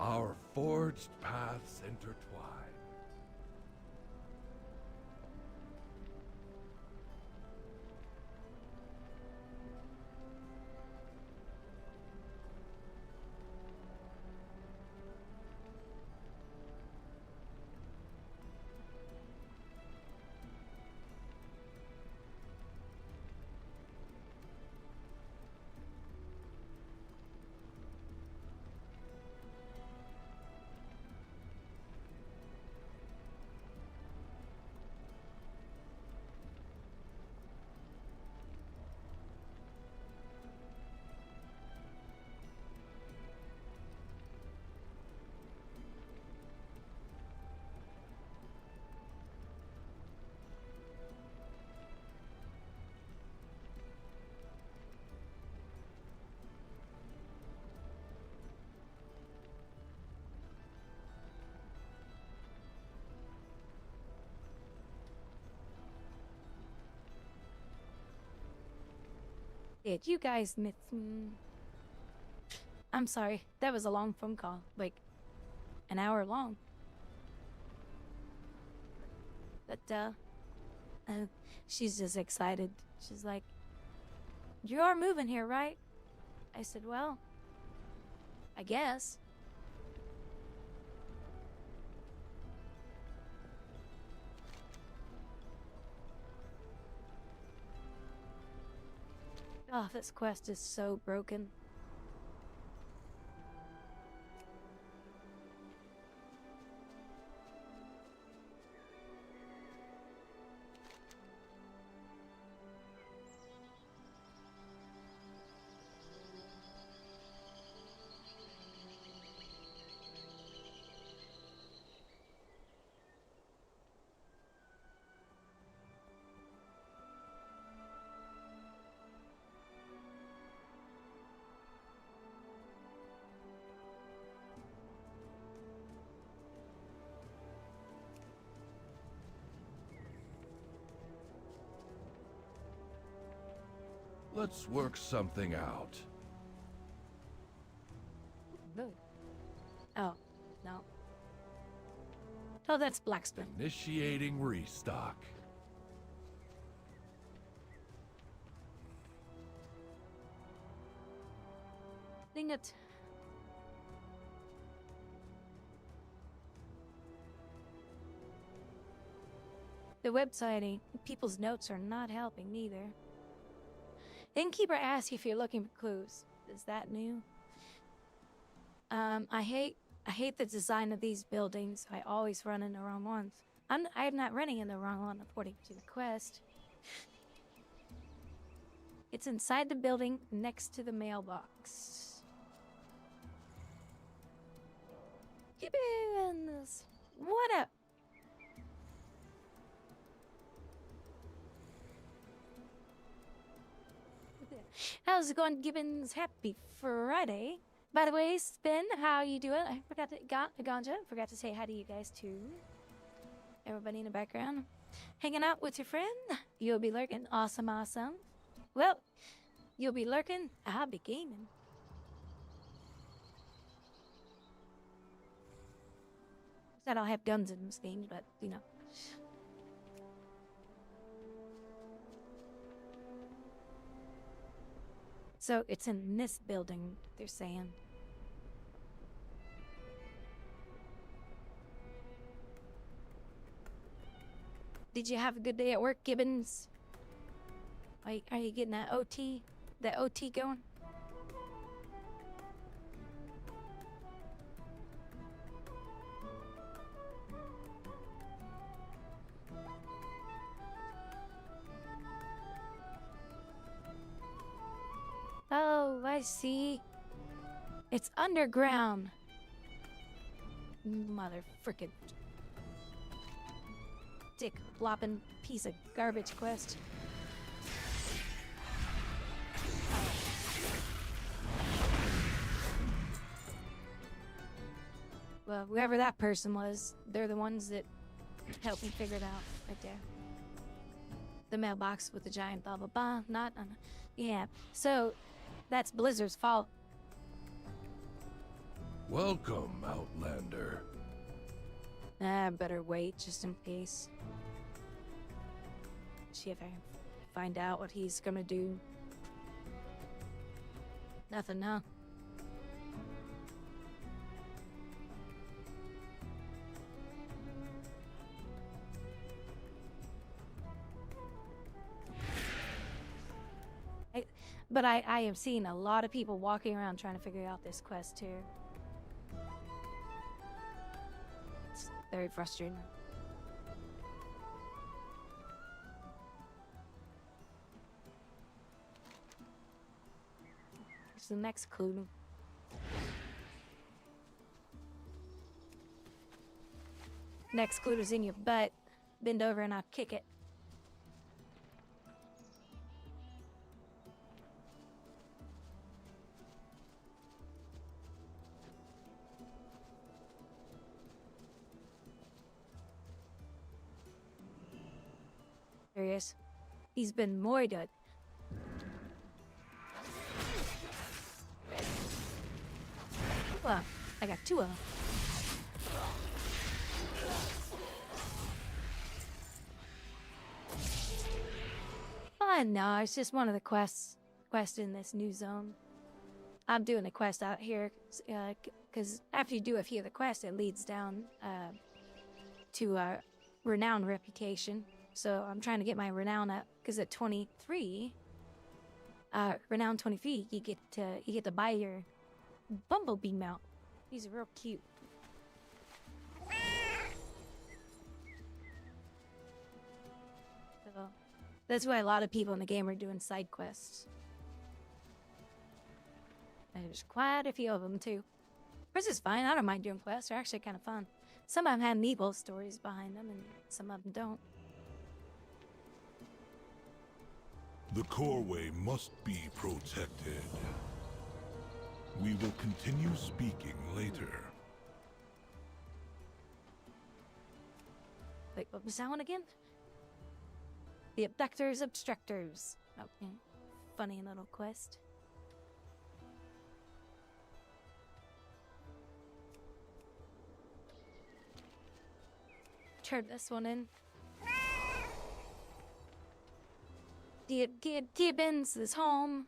Our forged paths intertwine. Did you guys miss? I'm sorry. That was a long phone call. Like, an hour long. But, she's just excited. She's like, you are moving here, right? I said, well, I guess. Oh, this quest is so broken. Let's work something out. Oh, no. Oh, that's Blacksburg. Initiating restock. Dang it. The website, people's notes are not helping neither. Innkeeper asks if you're looking for clues. Is that new? I hate the design of these buildings. I always run in the wrong ones. I'm not running in the wrong one according to the quest. It's inside the building next to the mailbox. Gibbons! What up? How's it going, Gibbons? Happy Friday. By the way, Spin, how you doing? I forgot to Ganja. Forgot to say hi to you guys too. Everybody in the background. Hanging out with your friend. You'll be lurking. Awesome, awesome. Well, you'll be lurking. I'll be gaming. Said I'll have guns in this game, but you know. So it's in this building, they're saying. Did you have a good day at work, Gibbons? Are you getting that OT? That OT going? Oh, I see. It's underground. Mother frickin' dick flopping piece of garbage quest. Well, whoever that person was, they're the ones that helped me figure it out right there. The mailbox with the giant blah blah blah. Not yeah. So that's Blizzard's fault. Welcome, Outlander. I better wait just in case. See if I can find out what he's gonna do. Nothing, huh? But I have seen a lot of people walking around trying to figure out this quest too. It's very frustrating. Here's the next clue. Next clue is in your butt. Bend over and I'll kick it. There he is. He's been murdered. Well, I got two of them. Fun. No, it's just one of the quests in this new zone. I'm doing a quest out here because after you do a few of the quests, it leads down to a renowned reputation. So I'm trying to get my renown up because at 23, renown 23, you get to buy your bumblebee mount. He's real cute. So that's why a lot of people in the game are doing side quests. And there's quite a few of them too. Which is fine. I don't mind doing quests. They're actually kind of fun. Some of them have evil stories behind them, and some of them don't. The Coreway must be protected. We will continue speaking later. Wait, what was that one again? The Abductors Obstructors. Okay. Funny little quest. Turn this one in. Gibbons is home.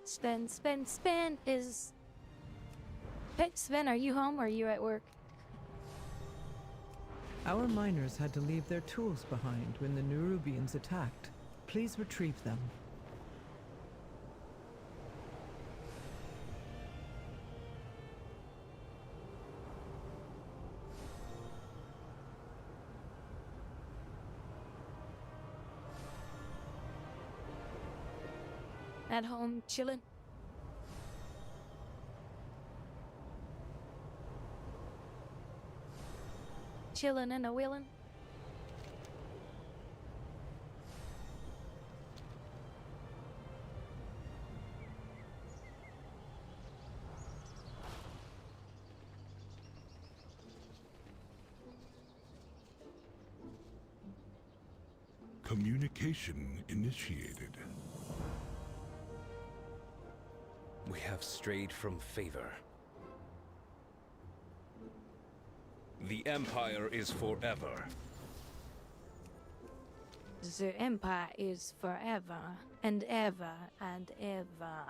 Spin is... Sven, are you home or are you at work? Our miners had to leave their tools behind when the Nerubians attacked. Please retrieve them. At home, chillin'. Chillin' and a willin'. Communication initiated. We have strayed from favor. The Empire is forever. The Empire is forever and ever and ever.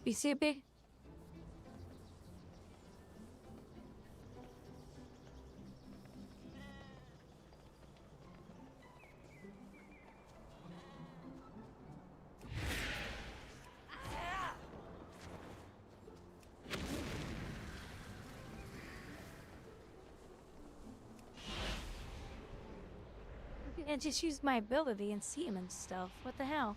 BCB? I just use my ability and see him and stuff. What the hell?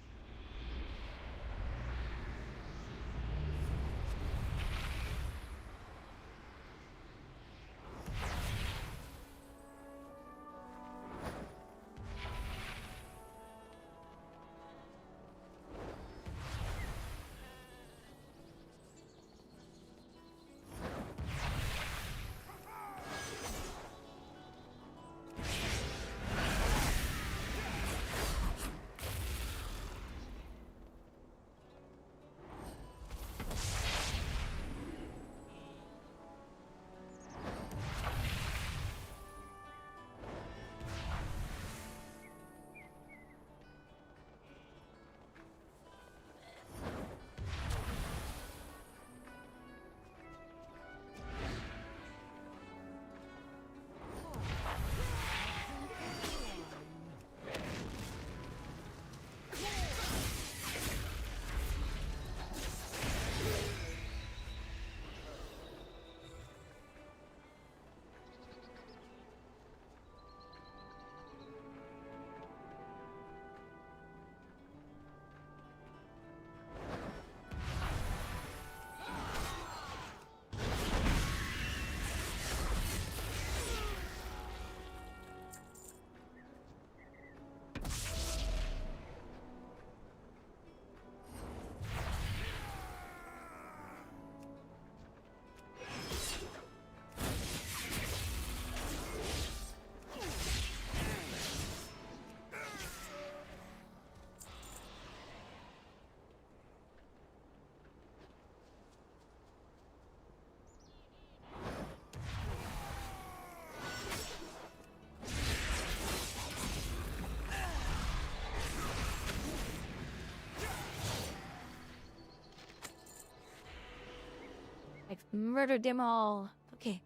I've murdered them all. Okay.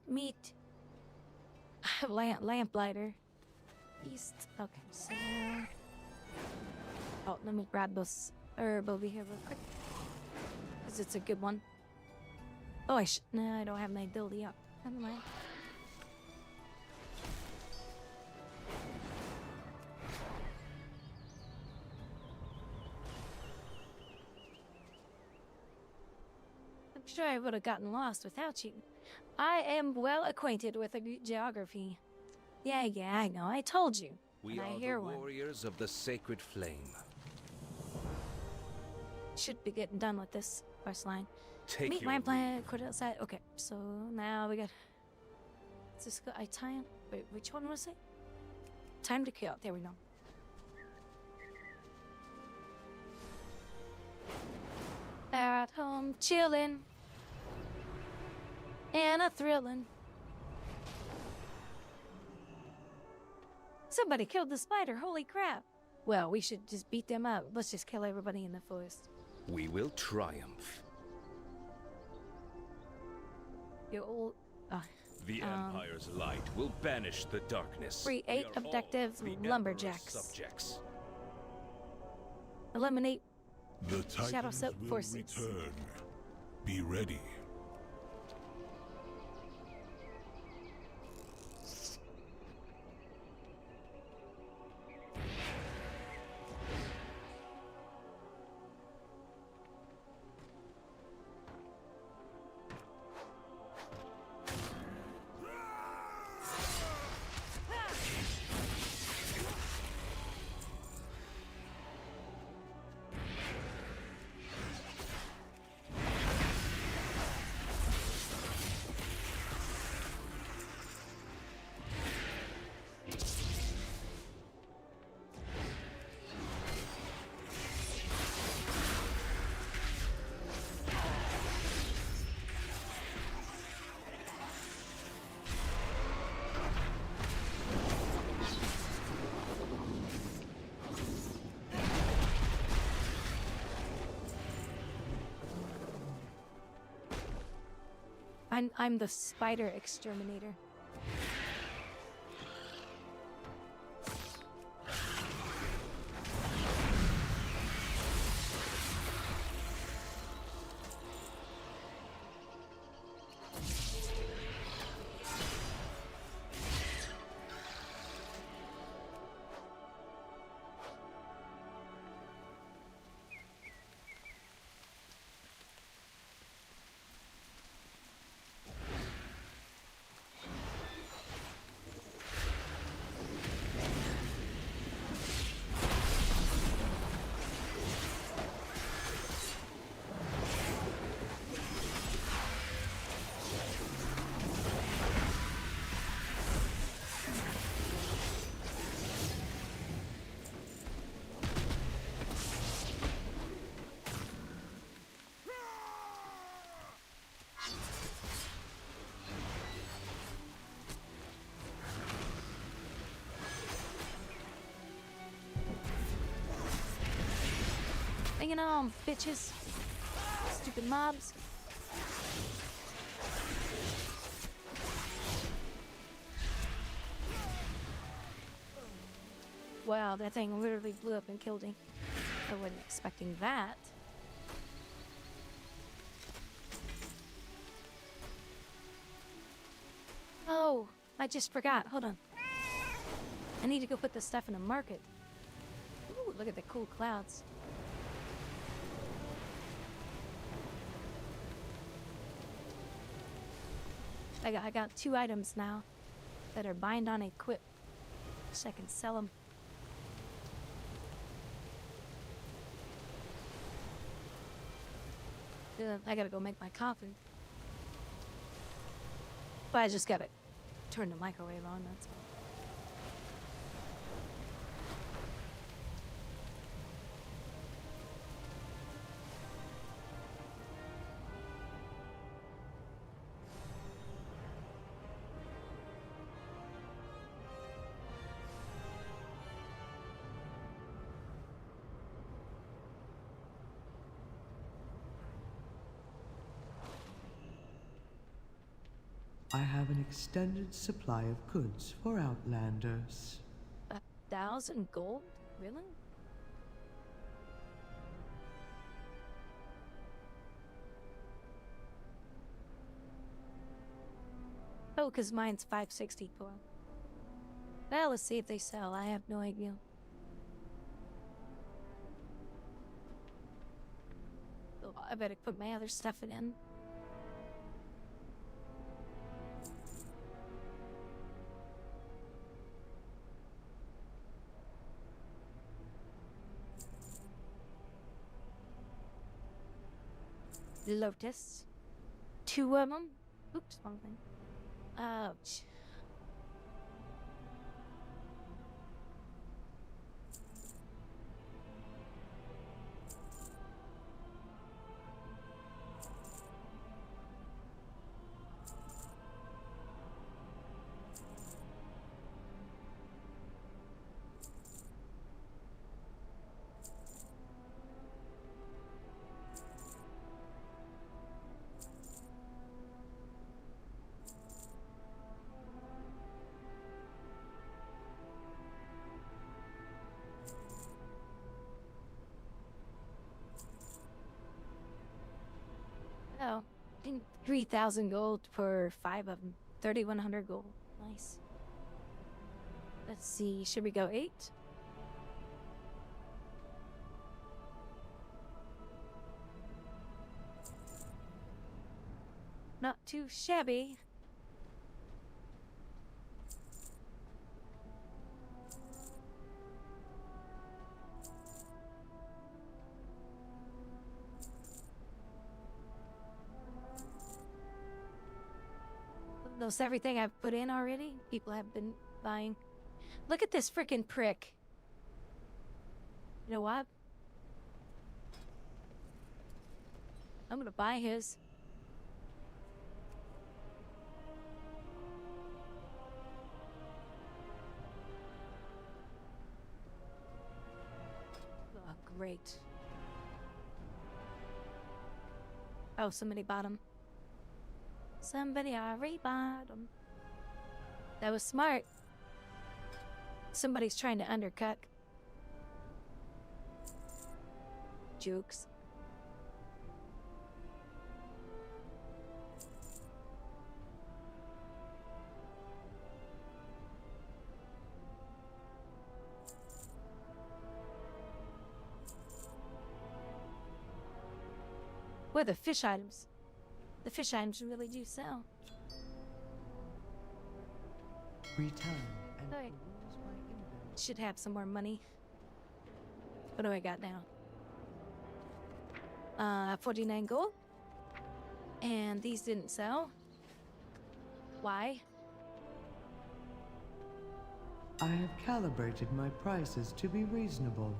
Meat. Lamplighter. Beast. Okay, so... Oh, let me grab this herb over here real quick. Because it's a good one. Oh, no, I don't have my ability up. Never mind. I'm sure I would have gotten lost without you. I am well acquainted with the geography. Yeah, I know. I told you. We are the warriors of the sacred flame. Should be getting done with this quest line. Take Meet your my planet, quit outside. Okay, so now we got. Let's just go. Wait, which one was it? Time to kill. There we go. At home, chilling, and a thrilling. Somebody killed the spider. Holy crap! Well, we should just beat them up. Let's just kill everybody in the forest. We will triumph. You all. The Empire's light will banish the darkness. Create objectives, lumberjacks. Subjects. Eliminate The Shadow Titans Soap will forces. return. Be ready. I'm the spider exterminator. Bring it on, bitches. Stupid mobs. Wow, that thing literally blew up and killed him. I wasn't expecting that. Oh, I just forgot. Hold on. I need to go put this stuff in a market. Ooh, look at the cool clouds. I got 2 items now that are bind on equip. So I can sell them. I gotta go make my coffee. But I just gotta turn the microwave on, that's all. I have an extended supply of goods for Outlanders. 1,000 gold? Really? Oh, because mine's 564. Well, let's see if they sell. I have no idea. Oh, I better put my other stuff in. Lotus. 2 of them. Oops, wrong thing. Ouch. Oh, 3,000 gold for 5 of them. 3,100 gold. Nice. Let's see, should we go 8? Not too shabby. Knows everything I've put in already. People have been buying. Look at this frickin' prick. You know what? I'm gonna buy his. Oh, great. Oh, somebody bought him. Somebody already bought him. That was smart. Somebody's trying to undercut. Jukes. Boy, the fish items. The fish items really do sell. Return and Sorry. peruse my inventory. Should have some more money. What do I got now? 49 gold. And these didn't sell. Why? I have calibrated my prices to be reasonable.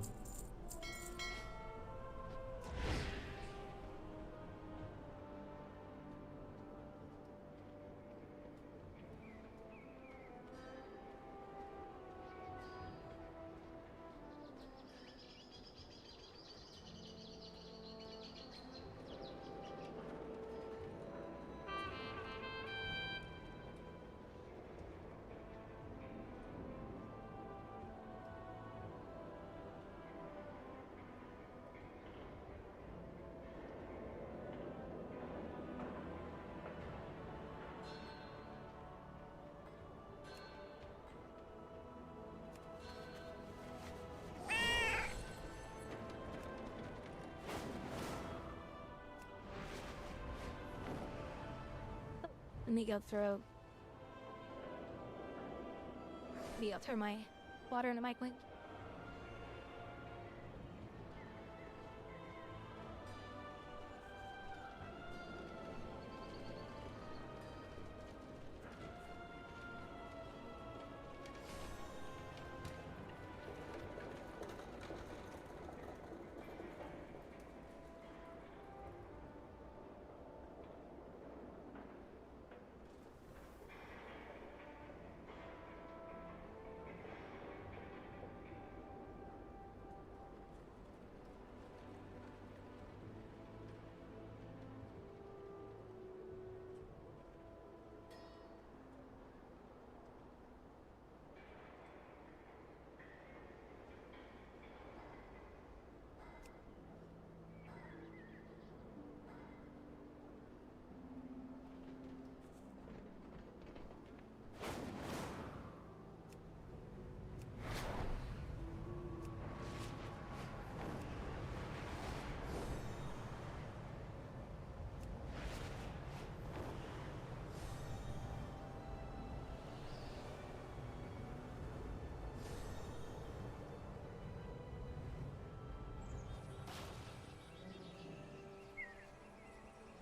Let me go throw. Maybe I'll throw my water in the microwave.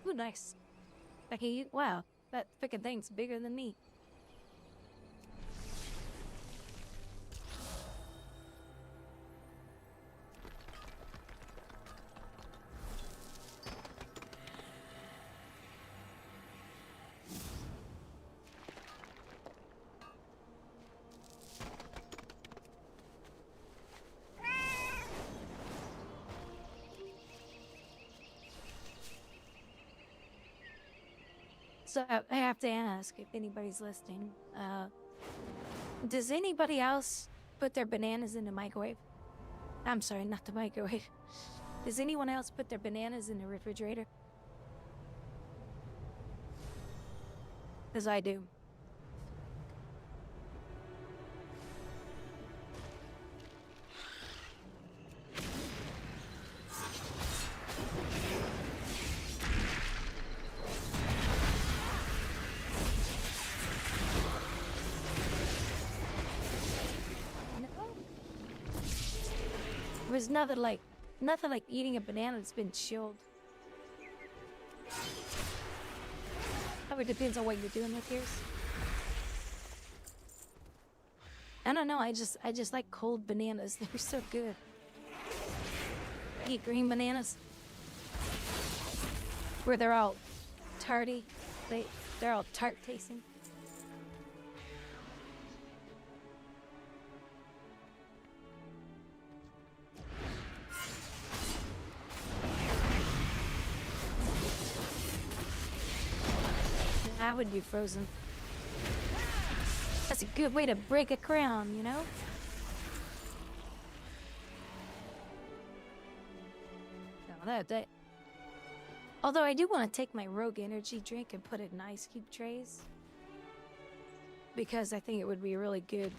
Ooh, nice. Becky, wow, that freaking thing's bigger than me. So I have to ask if anybody's listening. Does anybody else put their bananas in the microwave? I'm sorry, not the microwave. Does anyone else put their bananas in the refrigerator? Because I do. There's nothing like eating a banana that's been chilled. Probably depends on what you're doing with yours. I don't know, I just like cold bananas. They're so good. Eat green bananas. Where they're all tarty. They're all tart tasting. I would be frozen. That's a good way to break a crown, you know? No, that. Although I do want to take my rogue energy drink and put it in ice cube trays. Because I think it would be really good.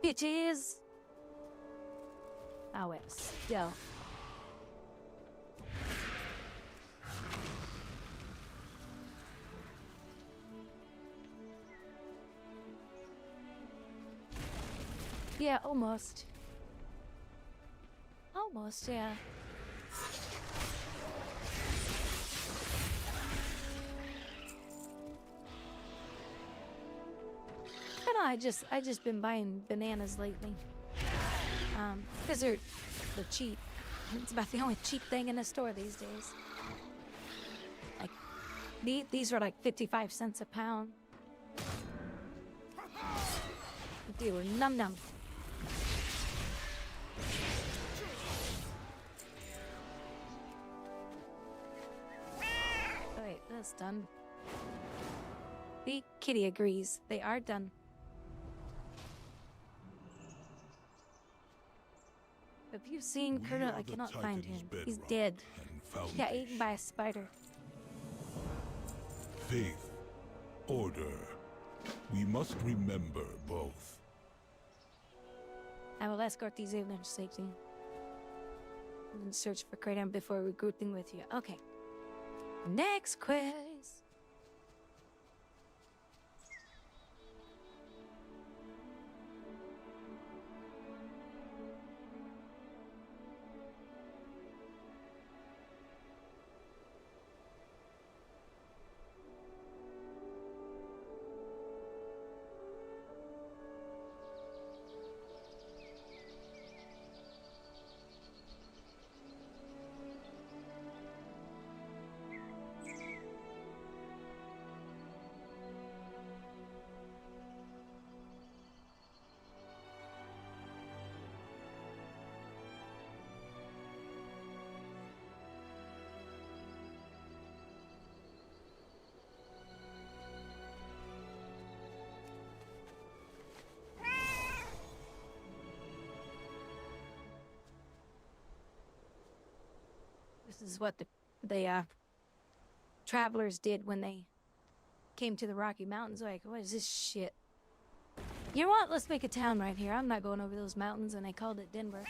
Bitches! Oh, wait, still. Yeah, almost. Almost, yeah. I just been buying bananas lately. Because They're cheap. It's about the only cheap thing in the store these days. Like, these are like 55 cents a pound. They were num-num. Wait, that's done. The kitty agrees. They are done. Have you seen Colonel? I cannot find him. He's dead. He got eaten by a spider. Faith, order. We must remember both. I will escort these aliens to safety. And search for Kratom before recruiting with you. Okay. Next quiz. This is what the travelers did when they came to the Rocky Mountains. Like, what is this shit? You know what? Let's make a town right here. I'm not going over those mountains, and they called it Denver.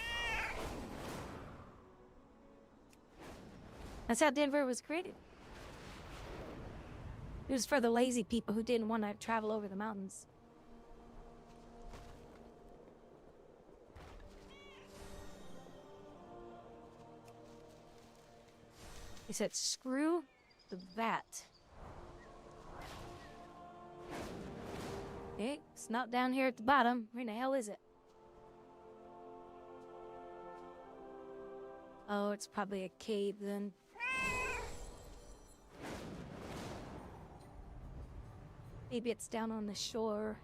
That's how Denver was created. It was for the lazy people who didn't want to travel over the mountains. He said, screw that. Okay, it's not down here at the bottom. Where in the hell is it? Oh, it's probably a cave then. Maybe it's down on the shore.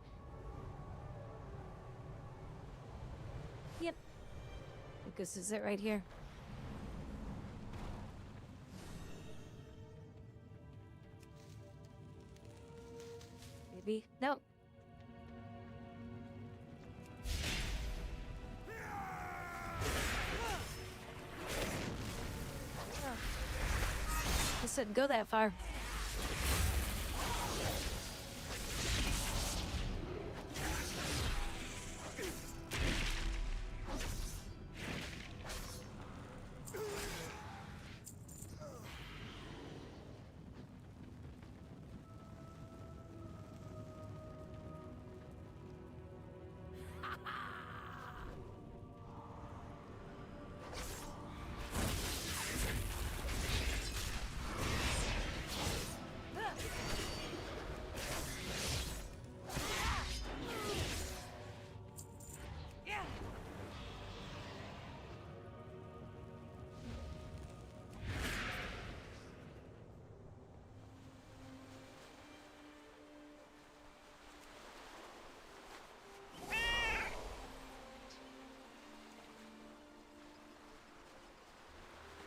Yep. Because is it right here? Maybe. Nope. I said go that far.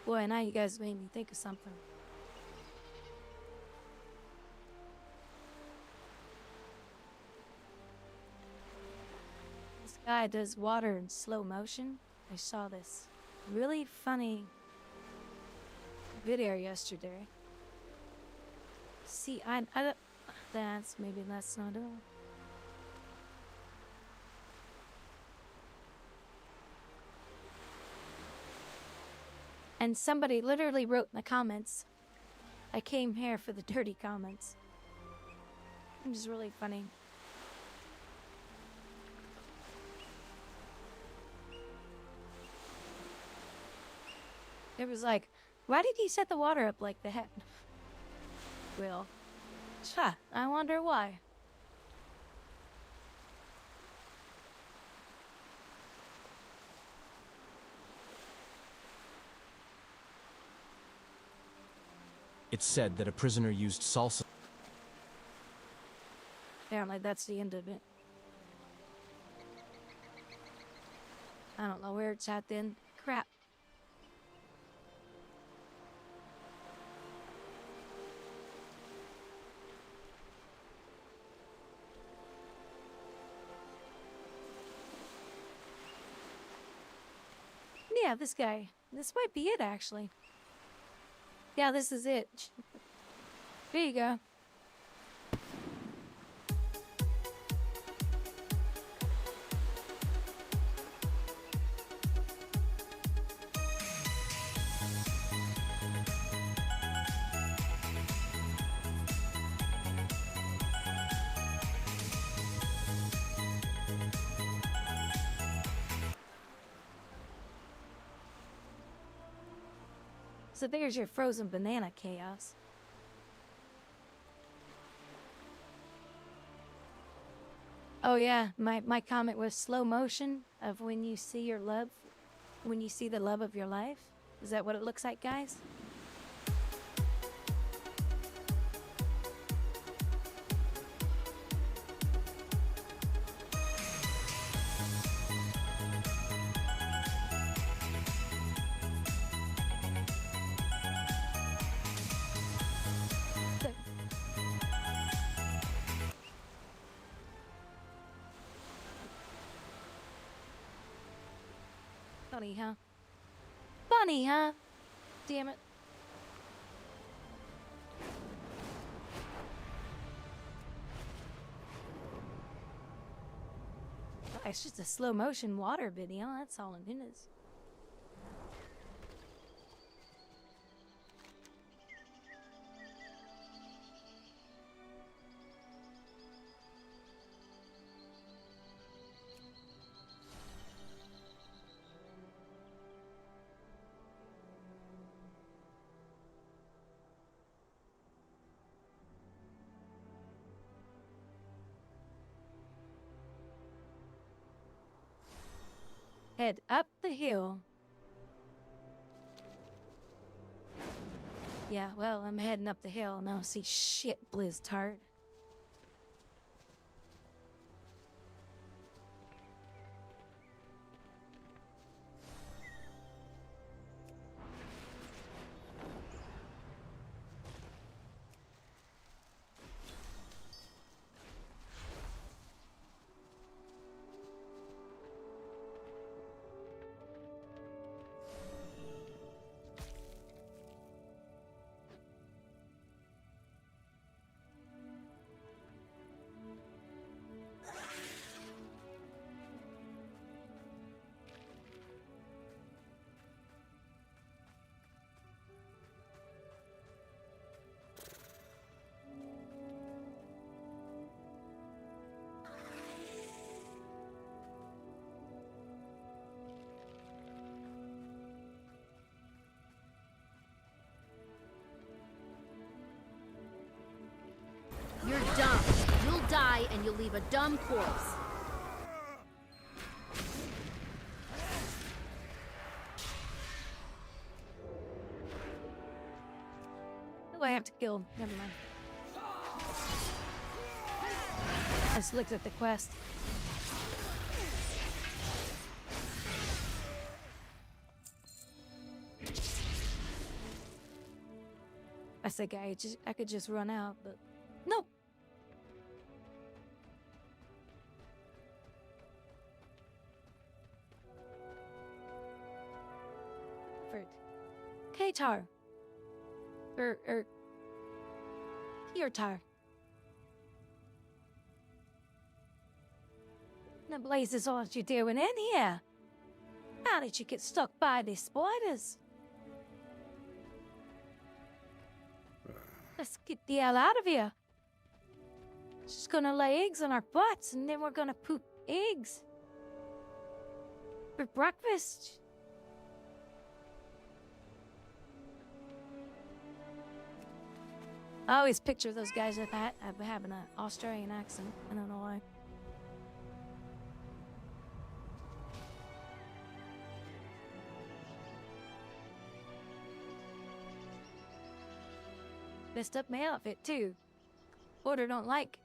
Boy, now you guys made me think of something. This guy does water in slow motion. I saw this really funny video yesterday. See, I don't, maybe that's not all. And somebody literally wrote in the comments, I came here for the dirty comments. It was really funny. It was like, why did he set the water up like that? Well, I wonder why. It's said that a prisoner used salsa. Apparently that's the end of it. I don't know where it's at then. Crap. Yeah, this guy. This might be it, actually. Yeah, this is it. There you go. So there's your frozen banana chaos. Oh yeah, my comment was slow motion of when you see your love, when you see the love of your life. Is that what it looks like, guys? Funny, huh? Funny, huh? Damn it. It's just a slow motion water video, that's all it is. Head up the hill. Yeah, well, I'm heading up the hill and I don't see shit, Blizztard. You're dumb. You'll die and you'll leave a dumb corpse. Oh, I have to kill him. Never mind. I just looked at the quest. I said, I could just run out, but nope. For K-Tar. Your-Tar. The blazes what you doing in here? How did you get stuck by these spiders? Let's get the hell out of here. She's gonna lay eggs on our butts and then we're gonna poop eggs for breakfast. I always picture those guys of having an Australian accent. I don't know why. Messed up my outfit, too. Order don't like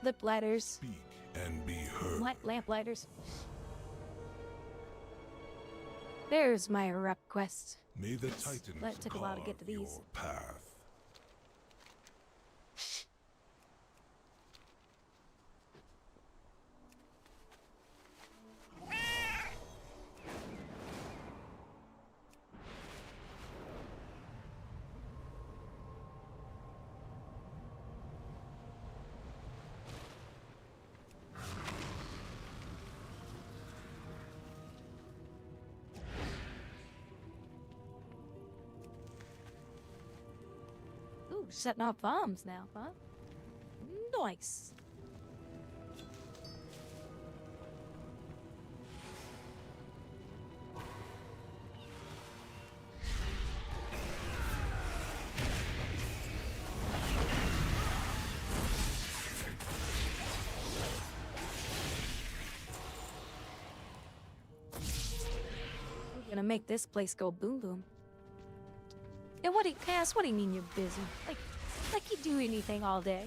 lip lighters. Speak and be heard. Like lamp lighters. There's my request. May the Titans That took a while to get to these. your path. Ooh, setting off bombs now, huh? Nice. We're gonna make this place go boom boom. Yeah, what do you, Cass, what do you mean you're busy? Like you do anything all day.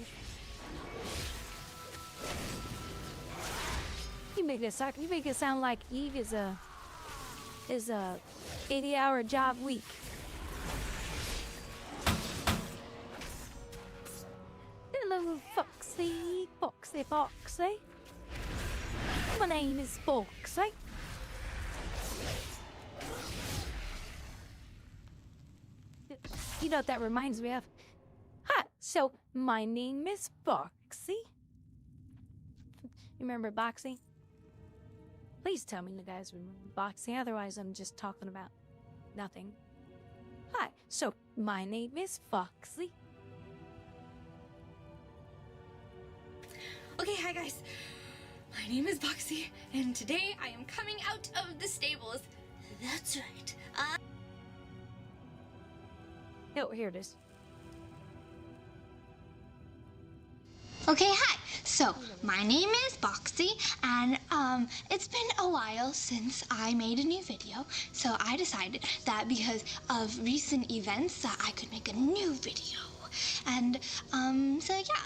You make it sound like Eve is a 80-hour job week. Hello, Foxy, Foxy, Foxy. My name is Foxy. You know what that reminds me of? Hi, so my name is Boxy. You remember Boxy? Please tell me you guys remember Boxy, otherwise I'm just talking about nothing. Hi, so my name is Foxy. Okay, hi guys. My name is Boxy, and today I am coming out of the stables. That's right. Oh, here it is. Okay, hi. So, my name is Boxy, and it's been a while since I made a new video, so I decided that because of recent events that I could make a new video. And,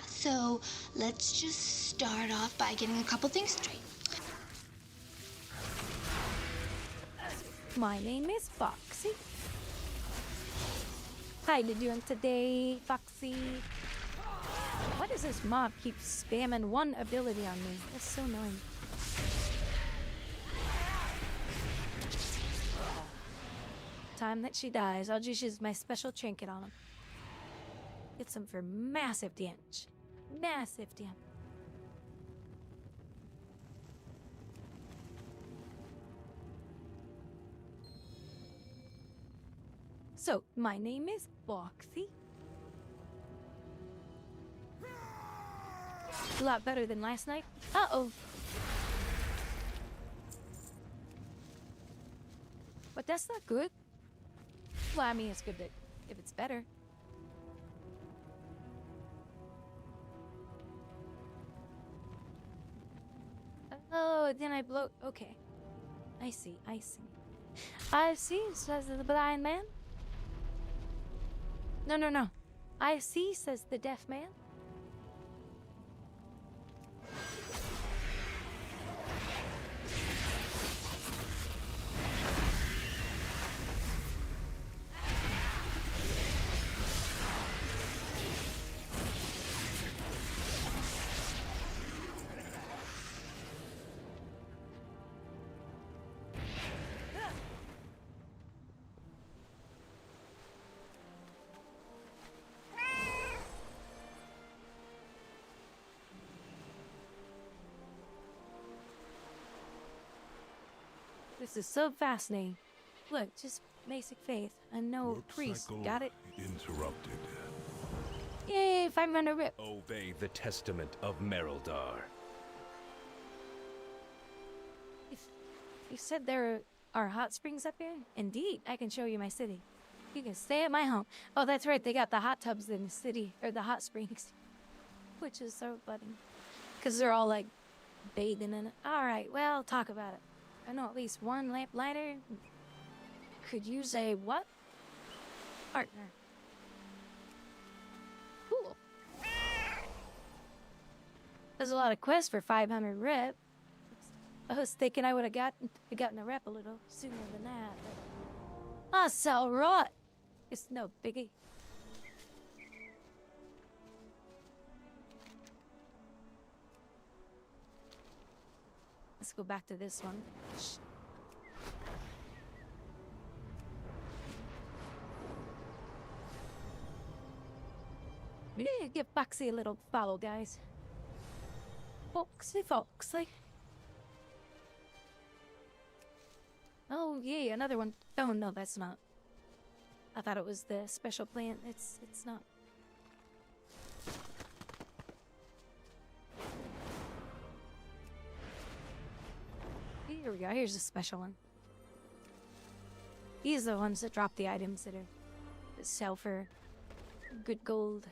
so let's just start off by getting a couple things straight. My name is Foxy. How you doing today, Foxy? Why does this mob keep spamming one ability on me? That's so annoying. Time that she dies, I'll just use my special trinket on him. Get some for massive damage. Massive damage. So, my name is Boxy. A lot better than last night. Uh-oh. But that's not good. Well, I mean, it's good that if it's better. Oh, then I blow. Okay. I see, I see. I see, says the blind man. No. I see, says the deaf man. This is so fascinating. Look, just basic faith. And no priest. Got it? Interrupted. Yay, if I'm gonna rip. Obey the testament of Mereldar. You said there are hot springs up here? Indeed, I can show you my city. You can stay at my home. Oh, that's right, they got the hot tubs in the city, or the hot springs. Which is so funny. Because they're all like bathing in it. Alright, well, talk about it. I know at least one lamp lighter could use a what? Partner. There's a lot of quests for 500 rep. I was thinking I would have gotten a rep a little sooner than that. But that's alright. It's no biggie. Let's go back to this one. Shh. We need to give Foxy a little follow, guys. Foxy, Foxy. Oh, yeah, another one. Oh, no, that's not. I thought it was the special plant. It's not. Here we go. Here's a special one. These are the ones that drop the items that sell for good gold.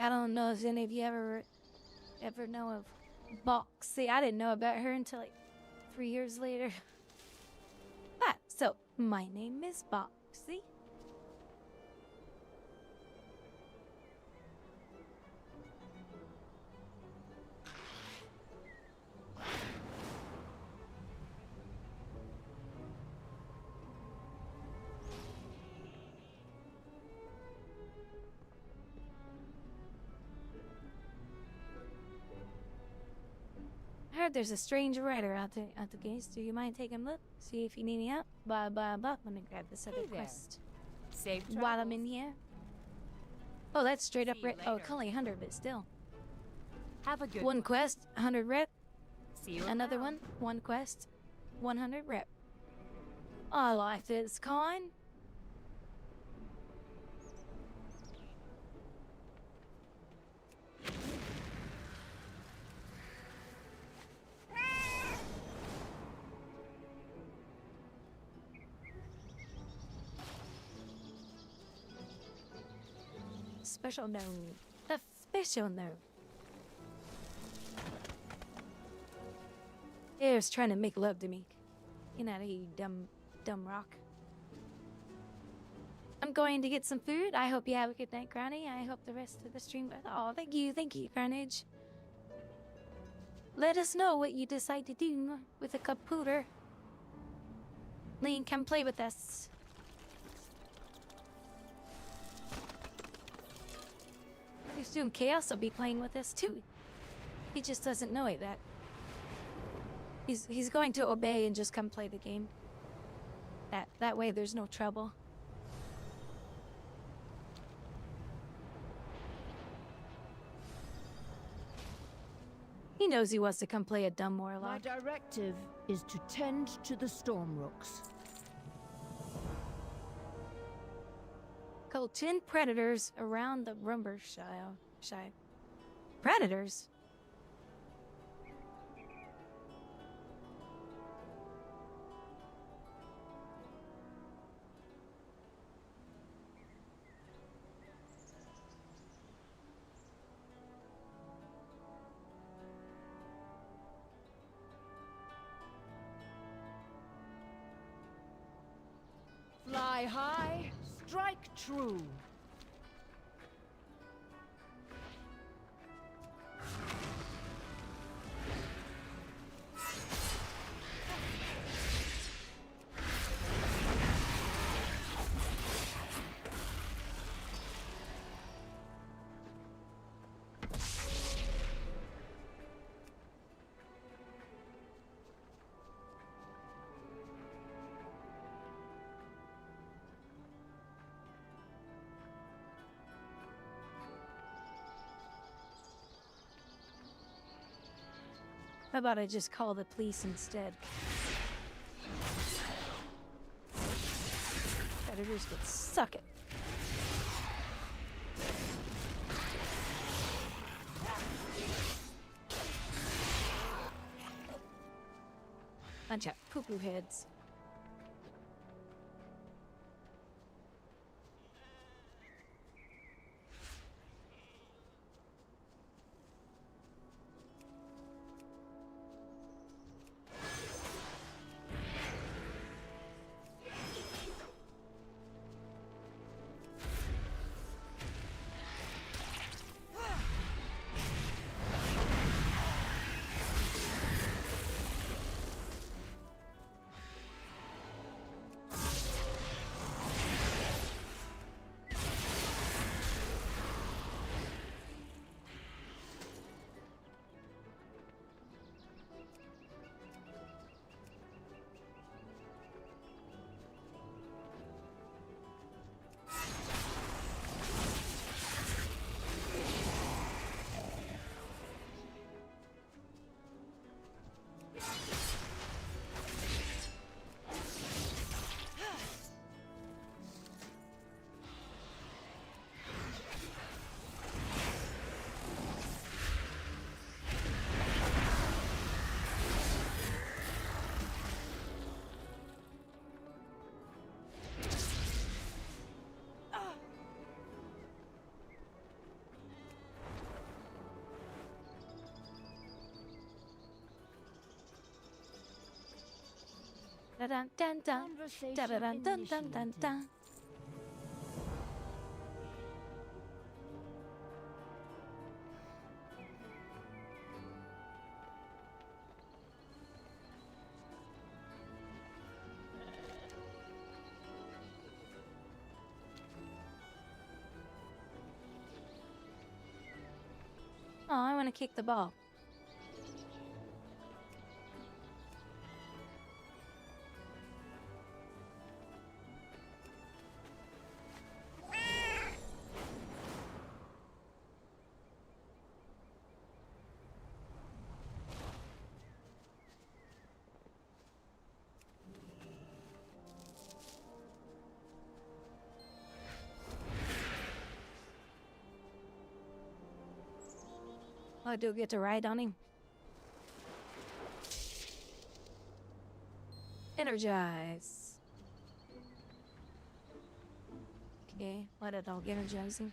I don't know if any of you ever know of Boxy. I didn't know about her until like 3 years later. Ah, so my name is Boxy. I heard there's a strange writer out the gates. Do you mind taking a look? See if you need any help? Blah, blah, blah. Let me grab this other quest. Safe while I'm in here. Oh, that's straight up rep. Oh, it's only 100, but still. Have a good one quest, 100 rep. See you Another around. one quest, 100 rep. I like this kind. Special note. A special note. Here's trying to make love to me. Get out of here, you dumb rock. I'm going to get some food. I hope you have a good night, Grouwdi. I hope the rest of the stream. Oh, thank you, Carnage. Let us know what you decide to do with the computer. Link, come play with us. If soon Chaos will be playing with us too. He just doesn't know it that. He's going to obey and just come play the game. That way there's no trouble. He knows he wants to come play a dumb My warlock. directive is to tend to the storm rooks. Kill 10 predators around the Rumbershire. Predators? Fly high, strike true. How about I just call the police instead? Predators could suck it. Bunch of poo-poo heads. Dun dun dun dun dun dun dun dun dun. Oh, I want to kick the ball. I do get to ride on him. Energize. Okay, let it all energizing.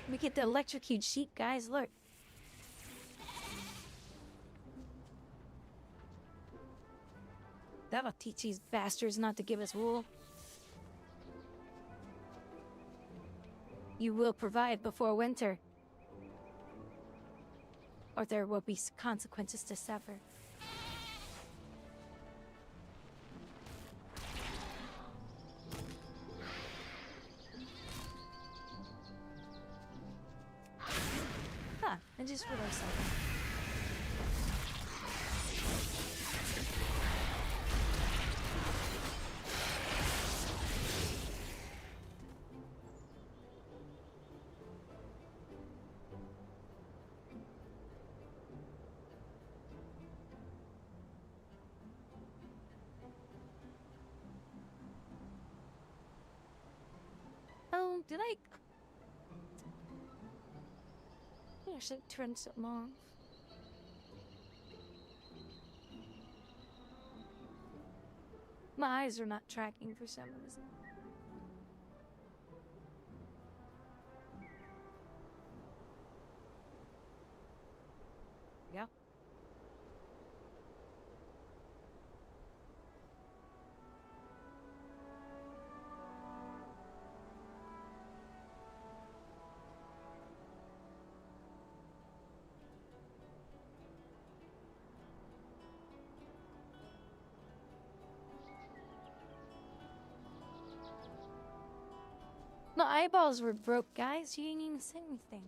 We get the electrocute sheep, guys. Look. That'll teach these bastards not to give us wool. You will provide before winter, or there will be consequences to suffer. Huh, I just realized something. Oh, did I should turn something off. My eyes are not tracking for some reason. Yeah. My eyeballs were broke, guys. You didn't even say anything.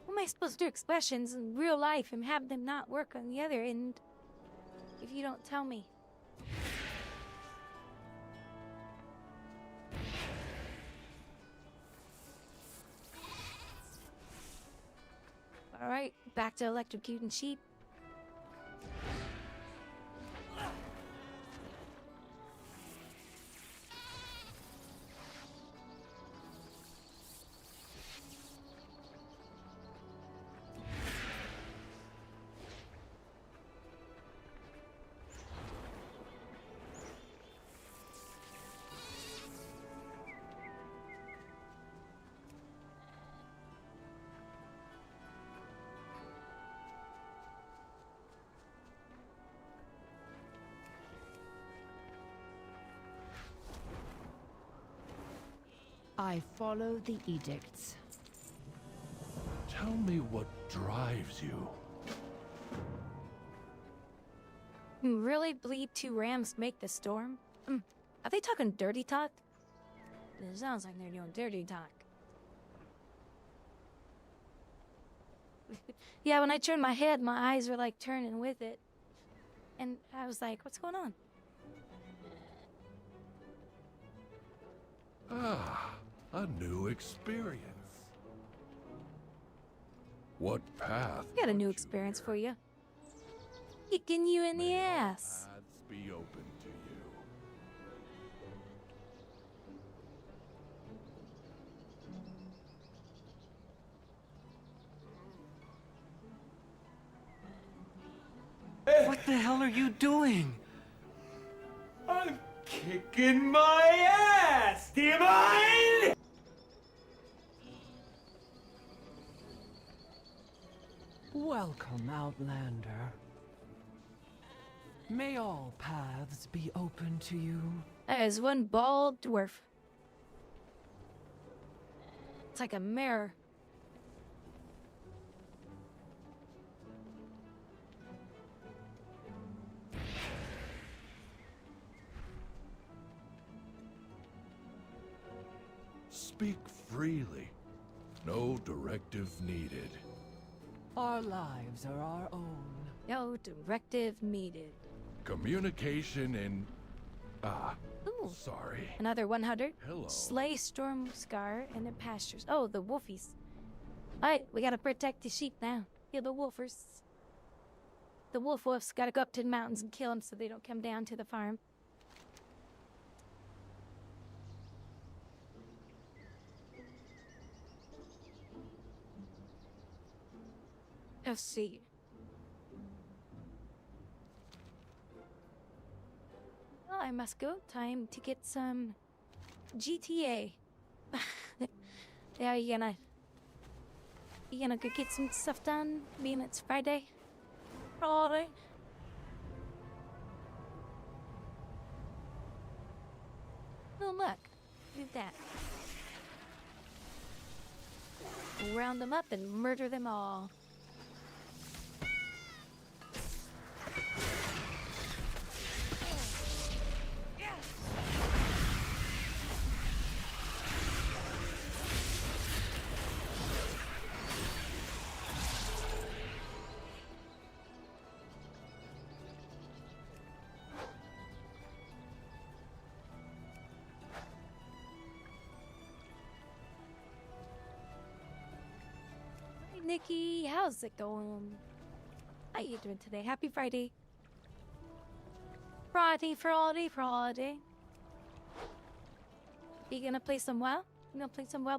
How am I supposed to do expressions in real life and have them not work on the other end if you don't tell me? back to electrocuting sheep. I follow the edicts. Tell me what drives you. Really believe 2 rams make the storm? Are they talking dirty talk? It sounds like they're doing dirty talk. Yeah, when I turned my head, my eyes were like turning with it. And I was like, what's going on? Ah, a new experience. What path? Got a new experience for you. Kicking you in the ass. Paths be open to you. What the hell are you doing? I'm kicking my ass! Do you mind? Welcome, Outlander. May all paths be open to you. That is one bald dwarf. It's like a mirror. Speak freely. No directive needed. Our lives are our own. No directive needed. Communication in... Ooh. Sorry. Another 100. Hello. Slay Stormscar and their pastures. Oh, the wolfies. Alright, we gotta protect the sheep now. Kill the wolfers. The wolves gotta go up to the mountains and kill them so they don't come down to the farm. Let's see. Well, I must go. Time to get some GTA. Yeah, you gonna go get some stuff done, being it's Friday? Friday. Oh, look. Look at that. Round them up and murder them all. Nikki, how's it going? How you doing today? Happy Friday. Friday. You gonna play some WoW? You gonna play some WoW?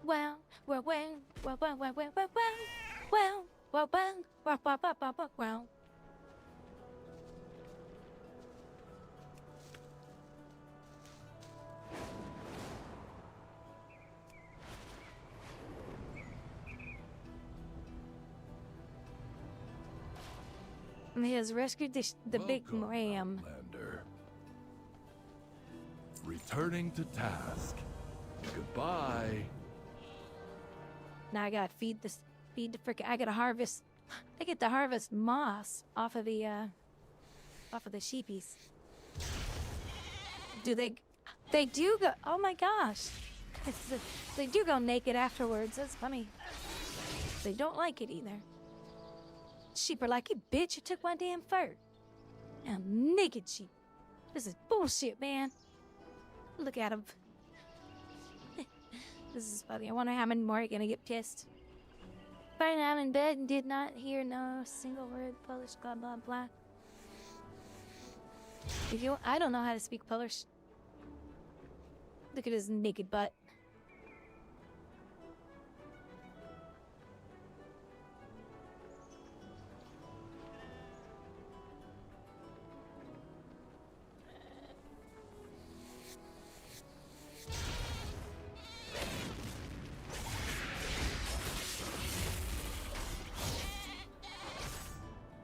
Wow. He has rescued the big ram. Outlander. Returning to task. Goodbye. Now I gotta feed the frickin'. I gotta harvest. I get to harvest moss off of the sheepies. Do they? They do go. Oh my gosh! They do go naked afterwards. That's funny. They don't like it either. Sheep are like, you bitch, you took my damn fur. Now naked sheep. This is bullshit, man. Look at him. This is funny. I wonder how many more are gonna get pissed. Right now I'm in bed and did not hear no single word Polish, blah, blah, blah. If you, I don't know how to speak Polish. Look at his naked butt.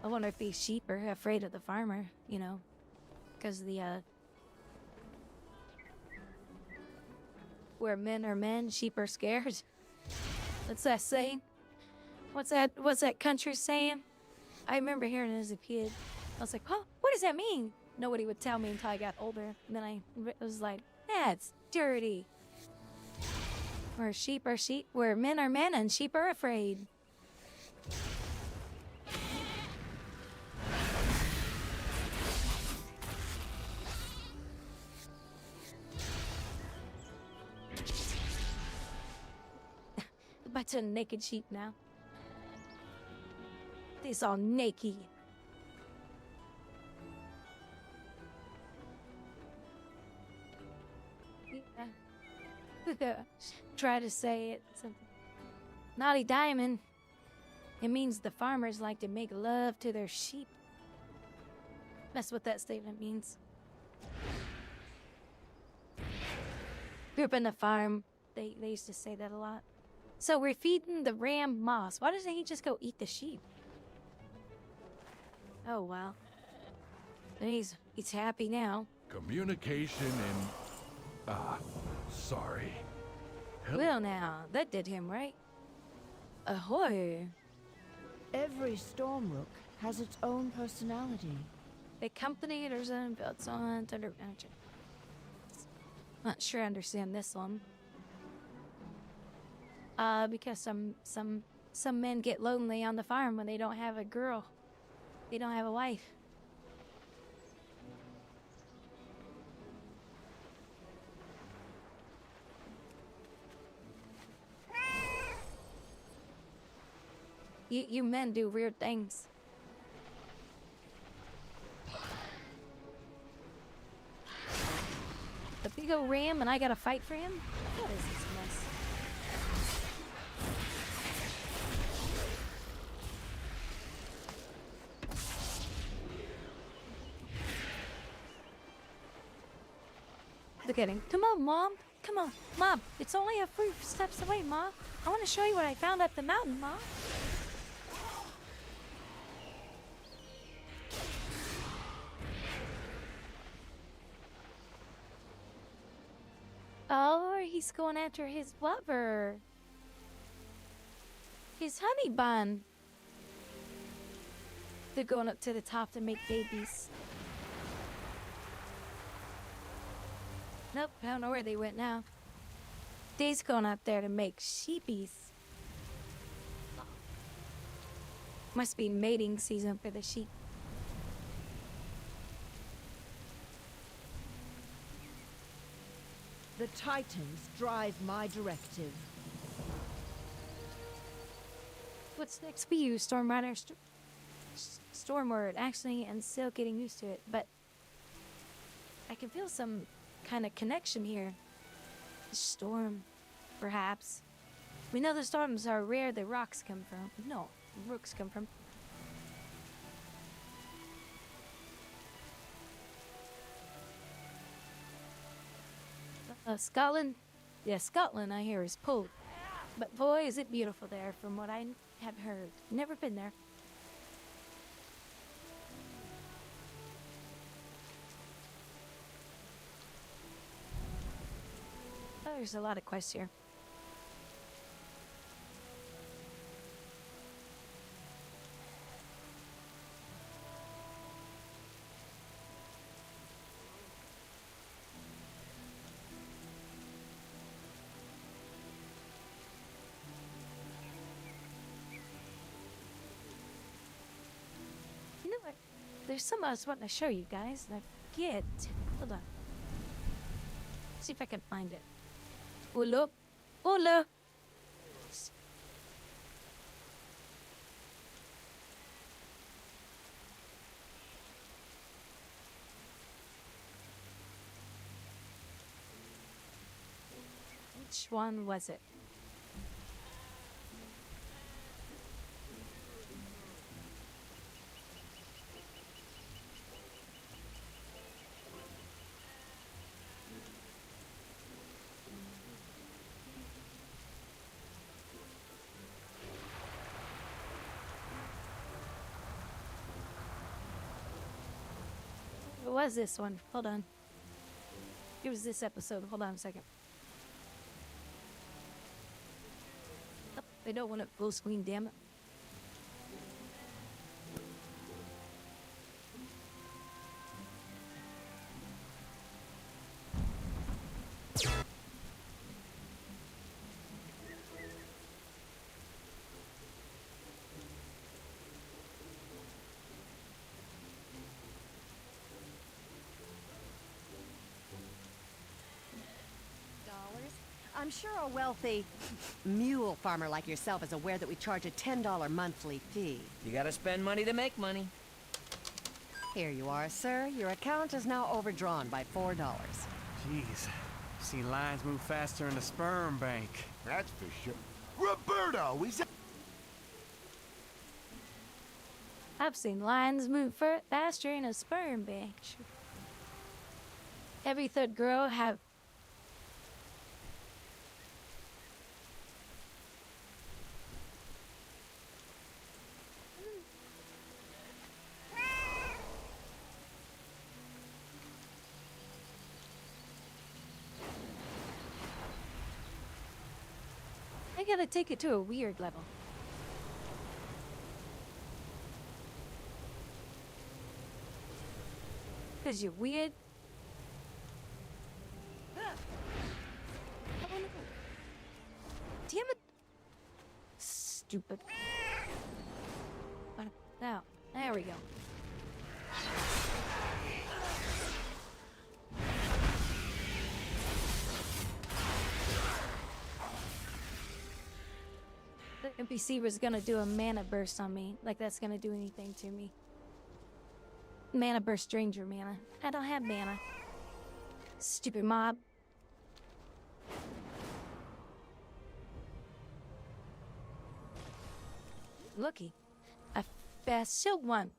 I wonder if these sheep are afraid of the farmer, you know, because the, where men are men, sheep are scared. What's that saying? What's that country saying? I remember hearing it as a kid. I was like, oh, what does that mean? Nobody would tell me until I got older. And then I was like, that's dirty. Where sheep are sheep, where men are men and sheep are afraid. A bunch of naked sheep now. They's all naked. Yeah. Try to say it. Something. Naughty Diamond. It means the farmers like to make love to their sheep. That's what that statement means. Grew up in a farm. They used to say that a lot. So we're feeding the ram moss. Why doesn't he just go eat the sheep? Oh, well. He's happy now. Communication and... sorry. Well now, that did him right. Ahoy. Every Stormrook has its own personality. The company there's own belts on thunder. Not sure I understand this one. Because some men get lonely on the farm when they don't have a girl. They don't have a wife. You men do weird things. The big old ram and I gotta fight for him? What is this mess? Look at him. Come on, Mom. Come on. Mom, it's only a few steps away, Mom. I want to show you what I found up the mountain, Mom. Oh, he's going after his lover. His honey bun. They're going up to the top to make babies. Nope, I don't know where they went now. They's going up there to make sheepies. Must be mating season for the sheep. The Titans drive my directive. What's next for you, Stormrider? Stormward, actually, and still getting used to it, but I can feel some kind of connection here. The storm, perhaps. We know the storms are where the rocks come from. No, the rooks come from. Scotland? Yeah, Scotland, I hear, is pulled. But boy, is it beautiful there, from what I have heard. Never been there. Oh, there's a lot of quests here. You know what? There's something I was wanting to show you guys, and I forget. Hold on. See if I can find it. Hola. Hola. Which one was it? It was this one. Hold on. It was this episode. Hold on a second. Oh, they don't want it full screen, damn it. I'm sure a wealthy mule farmer like yourself is aware that we charge a $10 monthly fee. You gotta spend money to make money. Here you are, sir. Your account is now overdrawn by $4. Jeez. See lines move faster in the sperm bank. That's for sure. Roberto, is that... I've seen lions move faster in a sperm bank. Every third girl have... I gotta take it to a weird level. Cause you're weird. Oh, no. Damn it! Stupid. Now, there we go. The NPC was gonna do a mana burst on me. Like that's gonna do anything to me. Mana burst stranger mana. I don't have mana. Stupid mob. Looky. A fast shield one.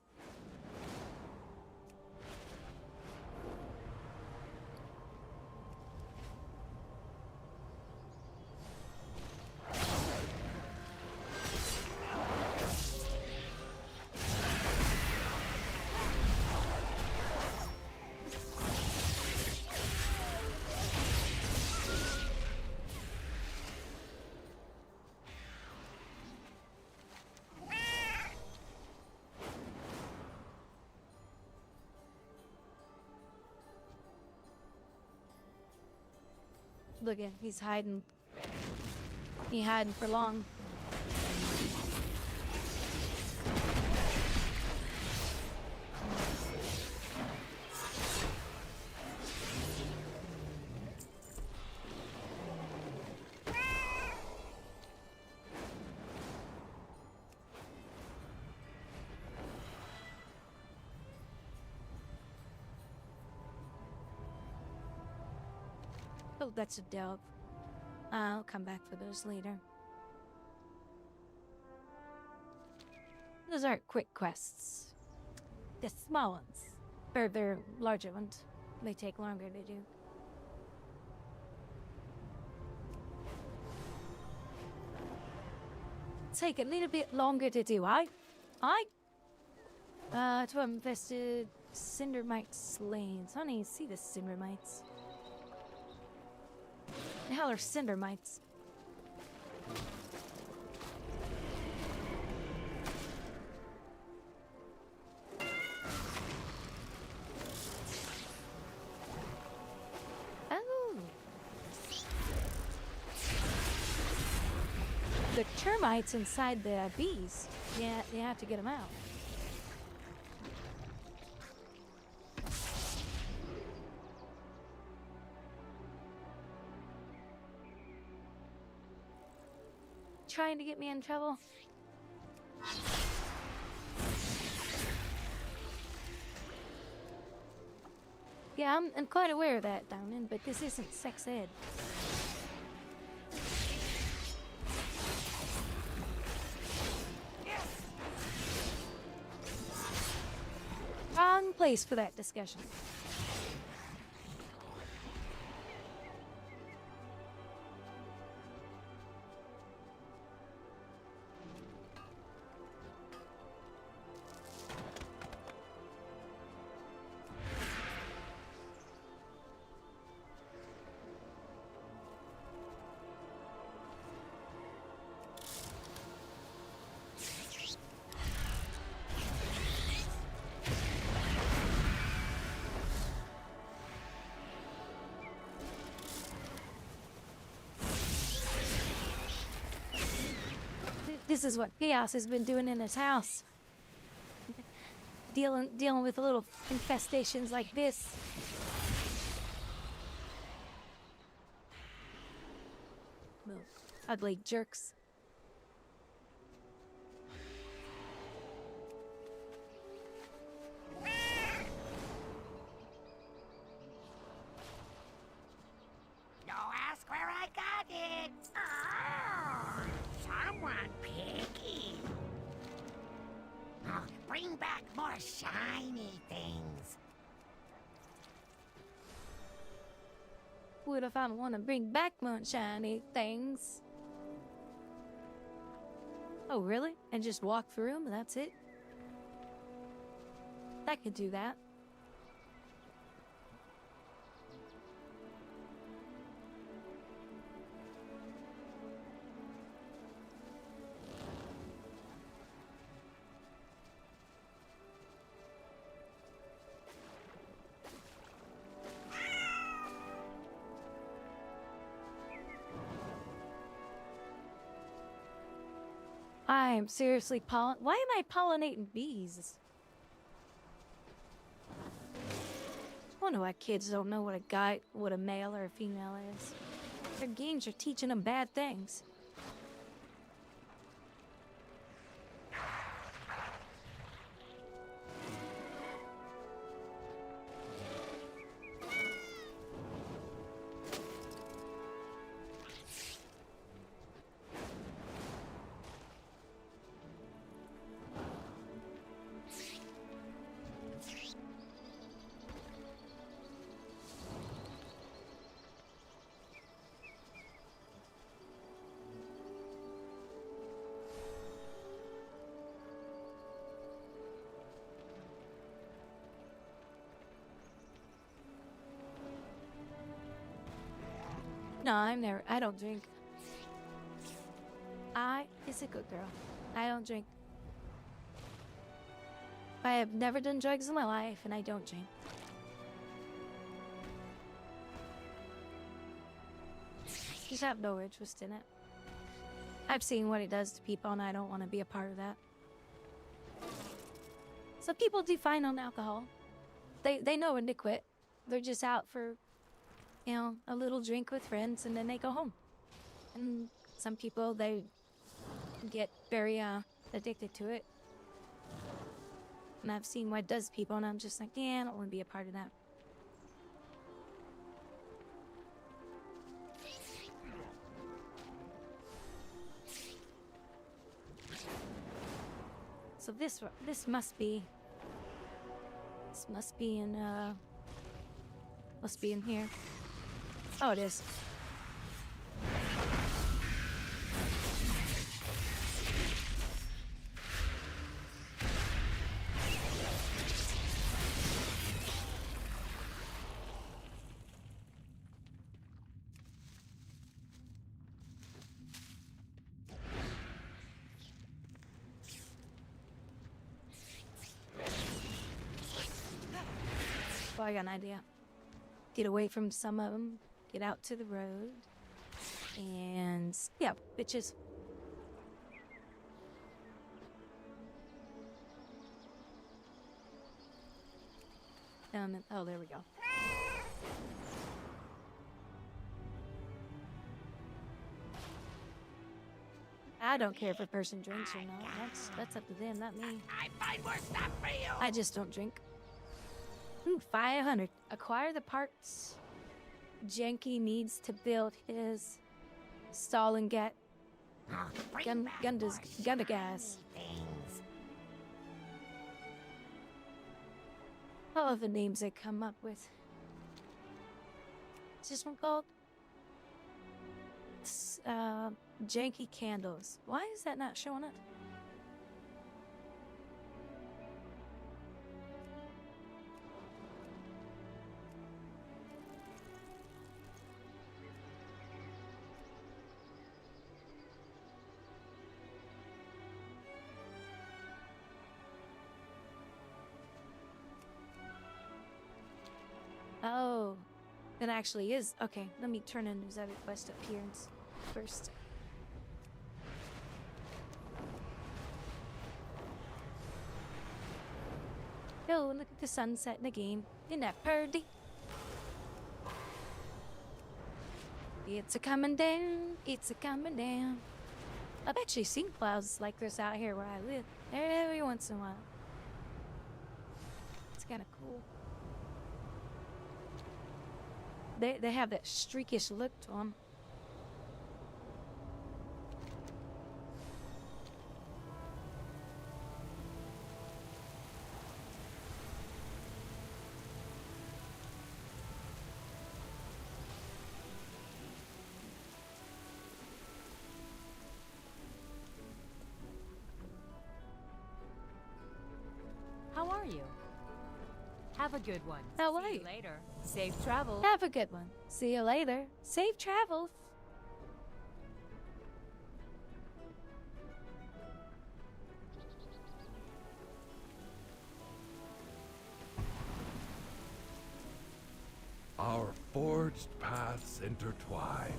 Look at him, he's hiding. He hiding for long. Oh, that's a dub. I'll come back for those later. Those aren't quick quests. The small ones. Or they're larger ones. They take longer to do. Take a little bit longer to do. 12 infested cinder mites slain. So I need to see the cinder mites. The hell are cinder mites? Oh. The termites inside the bees. Yeah, you have to get them out. Trying to get me in trouble. Yeah, I'm quite aware of that, Downin, but this isn't sex ed. place for that discussion. This is what Chaos has been doing in his house. Dealing with little infestations like this. Little ugly jerks. Don't ask where I got it. Oh, someone picky. Oh, bring back more shiny things. What if I want to bring back more shiny things? Oh, really? And just walk through them? That's it? I could do that. I am seriously why am I pollinating bees? I wonder why kids don't know what a male or a female is. Their games are teaching them bad things. No, I don't drink. Is a good girl. I don't drink. I have never done drugs in my life, and I don't drink. Just have no interest in it. I've seen what it does to people, and I don't want to be a part of that. Some people do fine on alcohol. They know when to quit. They're just out for, you know, a little drink with friends, and then they go home. And some people, they get very addicted to it. And I've seen what it does to people, and I'm just like, yeah, I don't want to be a part of that. So this must be in here. Oh, it is. Well, I got an idea. Get away from some of them. Get out to the road. And yeah, bitches. Oh, there we go. I don't care if a person drinks or not. That's up to them, not me. I find more stuff for you. I just don't drink. 500. Acquire the parts Jenky needs to build his stall and get gun gas. all of the names they come up with. What's this one called? It's, Janky Candles. Why is that not showing up? Oh, it actually is. Okay, let me turn in his other quest appearance first. Oh, look at the sunset in the game. Isn't that pretty? It's a coming down. It's a coming down. I've actually seen clouds like this out here where I live every once in a while. It's kind of cool. They have that streakish look to them. How are you? Have a good one. How are See you? you later. Safe travel. Have a good one. See you later. Safe travels. Our forged paths intertwine.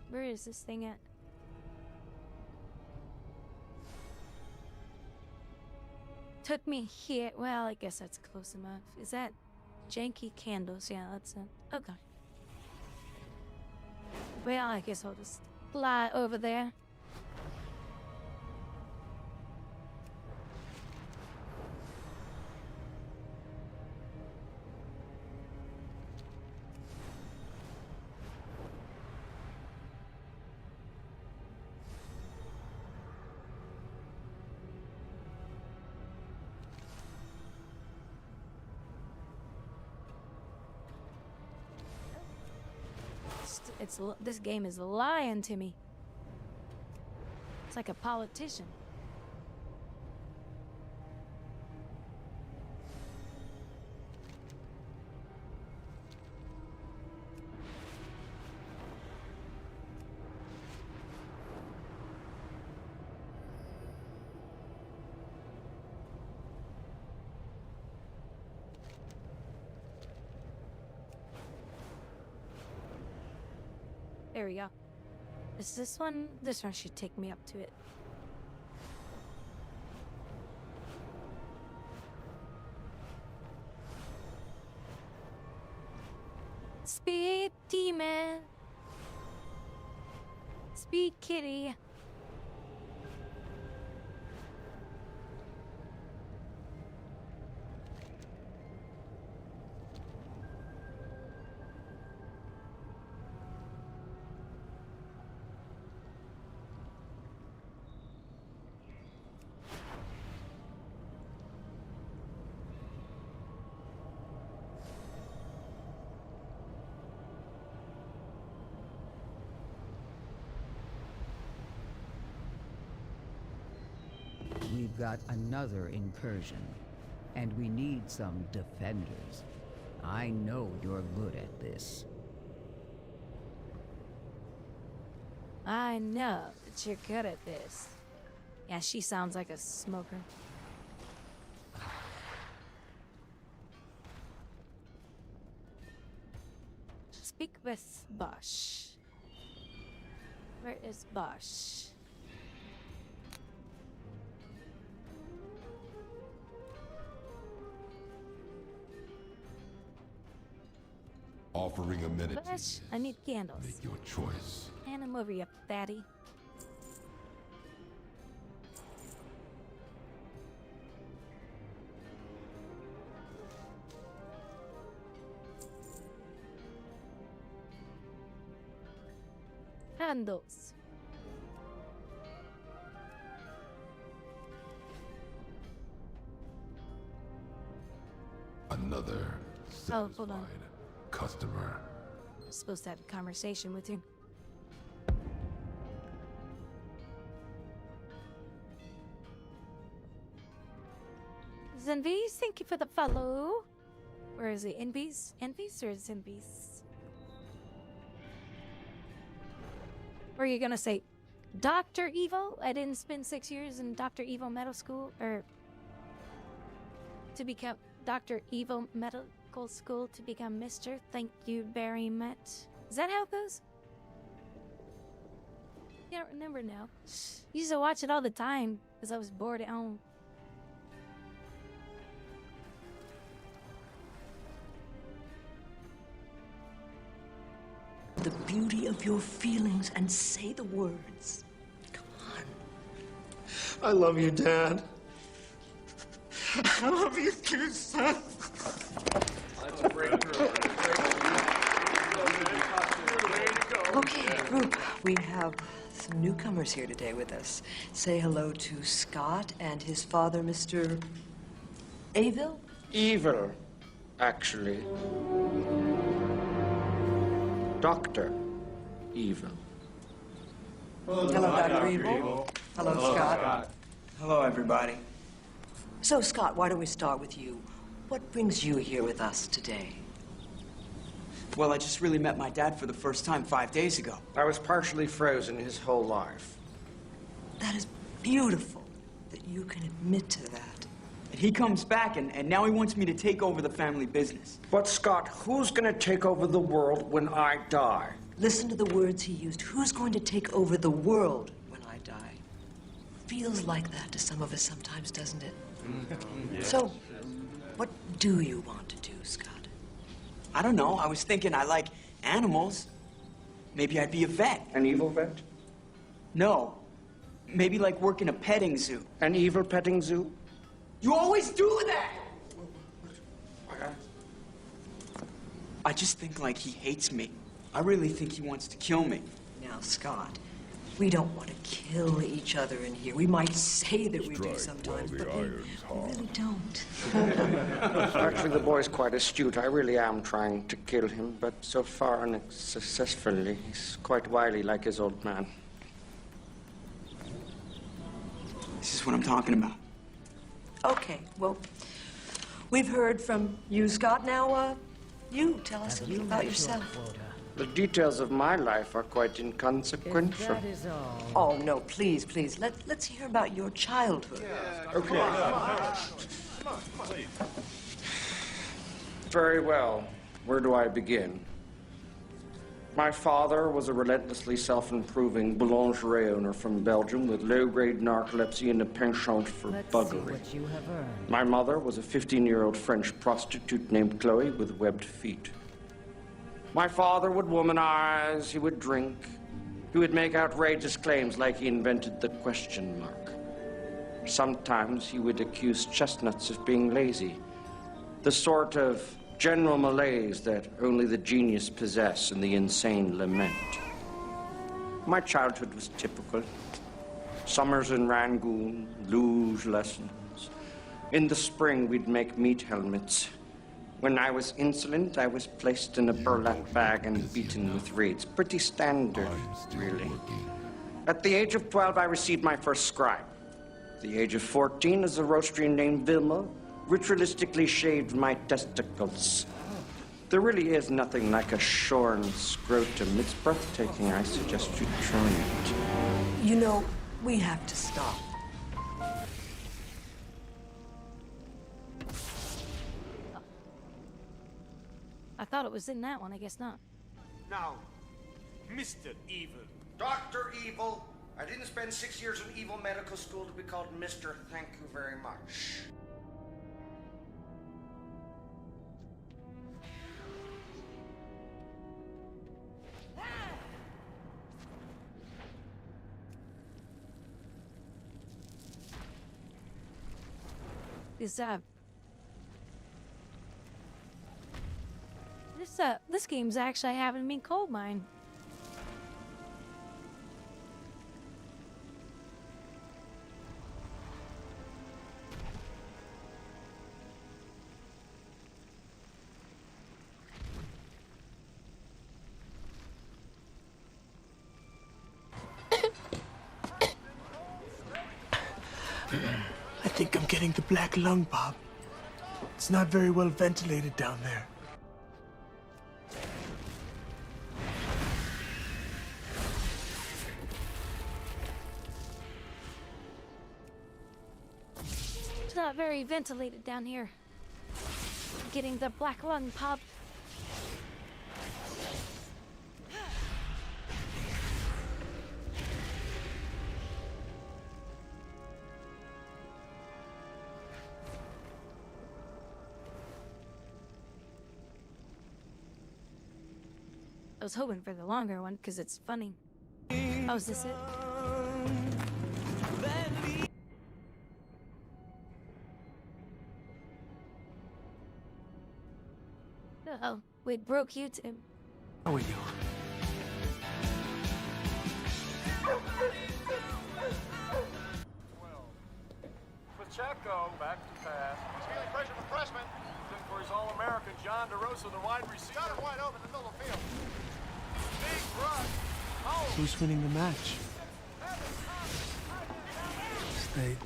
Where is this thing at? Took me here. Well, I guess that's close enough. Is that Janky Candles? Yeah, that's it. Okay. Well, I guess I'll just fly over there. This game is lying to me. It's like a politician. There we go. Is this one? This one should take me up to it. Speed demon. Speed kitty. We've got another incursion, and we need some defenders. I know you're good at this. I know that you're good at this. Yeah, she sounds like a smoker. Speak with Bosch. Where is Bosch? Offering amenities. Bosch, I need candles. Make your choice. Hand them over, you fatty. Candles. Another Oh, hold on. customer. I'm supposed to have a conversation with you. Zenvies, thank you for the follow. Where is it? Envies? Envies or Zenvies? Or are you gonna say Dr. Evil? I didn't spend 6 years in Dr. Evil Medical School, or to become Dr. Evil Medical School to become Mr. Thank you very much. Is that how it goes? I don't remember now. Used to watch it all the time because I was bored at home. The beauty of your feelings and say the words. Come on. I love you, Dad. I love you too, son. Okay, group, we have some newcomers here today with us. Say hello to Scott and his father, Mr. Avil? Evil, actually. Dr. Evil. Hello, Dr. Evil. Hello, Scott. Hello, everybody. So, Scott, why don't we start with you? What brings you here with us today? Well, I just really met my dad for the first time 5 days ago. I was partially frozen his whole life. That is beautiful that you can admit to that. And he comes back, and now he wants me to take over the family business. But, Scott, who's gonna take over the world when I die? Listen to the words he used. Who's going to take over the world when I die? Feels like that to some of us sometimes, doesn't it? So, what do you want to do, Scott? I don't know. I was thinking I like animals. Maybe I'd be a vet. An evil vet? No. Maybe like work in a petting zoo. An evil petting zoo? You always do that! I just think like he hates me. I really think he wants to kill me. Now, Scott, we don't want to kill each other in here. We might say that we do sometimes, but we really don't. Actually, the boy's quite astute. I really am trying to kill him, but so far unsuccessfully. He's quite wily like his old man. This is what I'm talking about. Okay, well, we've heard from you, Scott. Now, you tell us a little about yourself. The details of my life are quite inconsequential. That is all. Oh, no, please, please. Let's hear about your childhood. Okay. Very well. Where do I begin? My father was a relentlessly self-improving boulangerie owner from Belgium with low-grade narcolepsy and a penchant for buggery. What you have earned. My mother was a 15-year-old French prostitute named Chloe with webbed feet. My father would womanize, he would drink, he would make outrageous claims like he invented the question mark. Sometimes he would accuse chestnuts of being lazy, the sort of general malaise that only the genius possess and the insane lament. My childhood was typical. Summers in Rangoon, luge lessons. In the spring, we'd make meat helmets. When I was insolent, I was placed in a burlap bag and beaten with reeds. Pretty standard, really. At the age of 12, I received my first scribe. At the age of 14, as a roastery named Vilma ritualistically shaved my testicles. There really is nothing like a shorn scrotum. It's breathtaking. I suggest you try it. You know, we have to stop. I thought it was in that one. I guess not. Now, Mr. Evil. Dr. Evil. I didn't spend 6 years in evil medical school to be called Mr. Thank you very much. This game's actually having me cold mine. I think I'm getting the black lung, Bob. It's not very well ventilated down there. It's not very ventilated down here. Getting the black lung pop. I was hoping for the longer one because it's funny. Oh, is this it? Oh, wait, broke YouTube. How are you? Pacheco back to pass. He's feeling pressure from freshman. Looking for his All-American John DeRosa, the wide receiver. Got him wide open in the middle of the field. Big run. Oh. Who's winning the match? State.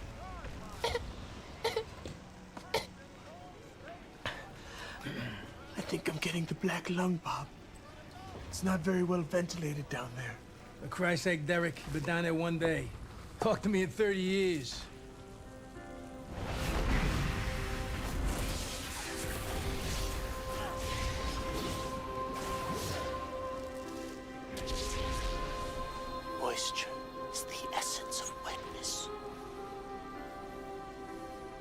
I think I'm getting the black lung, Bob. It's not very well ventilated down there. For Christ's sake, Derek, you've been down there one day. Talk to me in 30 years. Moisture is the essence of wetness.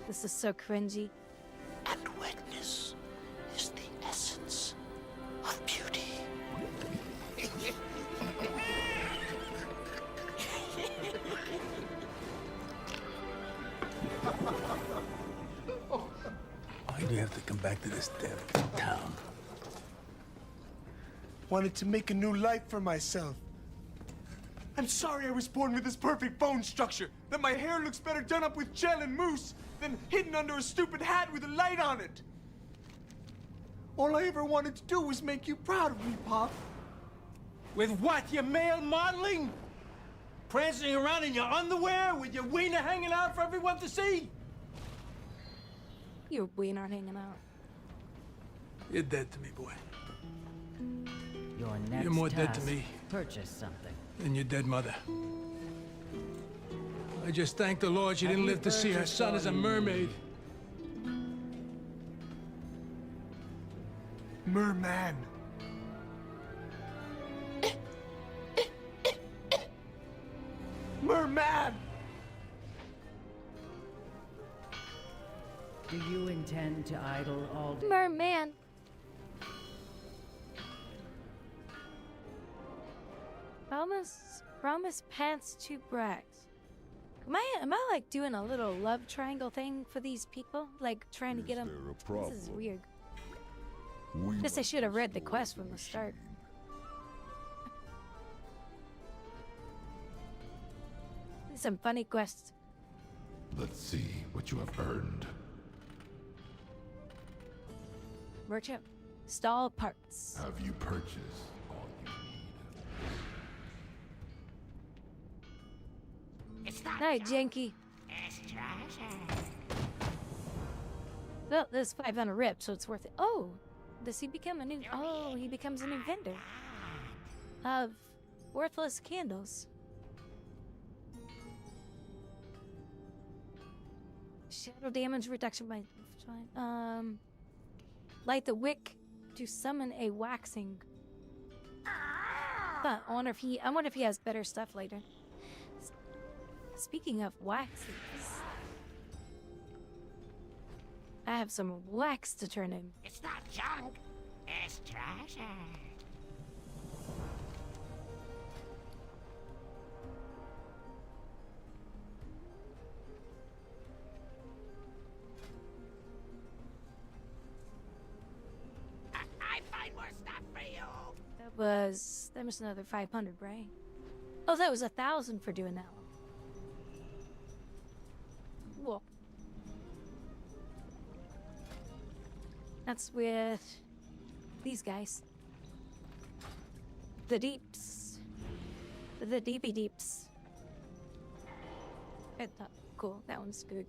This is so cringy. And wetness is the essence of beauty. Why do you have to come back to this damn town? Wanted to make a new life for myself. I'm sorry I was born with this perfect bone structure, that my hair looks better done up with gel and mousse than hidden under a stupid hat with a light on it. All I ever wanted to do was make you proud of me, Pop. With what? Your male modeling? Prancing around in your underwear with your wiener hanging out for everyone to see? Your wiener hanging out. You're dead to me, boy. Your next You're more dead to task, me purchase something. than your dead mother. I just thank the Lord she didn't live to see her son as a mermaid. Merman. Merman! Do you intend to idle all day? Merman. Promise pants to brags. Am I like doing a little love triangle thing for these people? Like trying to get them? This is weird. Guess I should have read the quest from the start. Some funny quests. Let's see what you have earned. Merchant. Stall parts. Have you purchased all you need? It's not Night, Janky. It's treasure. Well, there's 500 rips, so it's worth it. Oh, does he become a new? Oh, he becomes a new vendor of worthless candles. Shadow damage reduction by light the wick to summon a waxing. But I wonder if he has better stuff later. Speaking of waxes, I have some wax to turn in. It's not junk. It's treasure. I find more stuff for you. That was another 500, right? Oh, that was 1,000 for doing that one. Whoa. That's with these guys. The deeps. The deepy deeps. Cool, that one's good.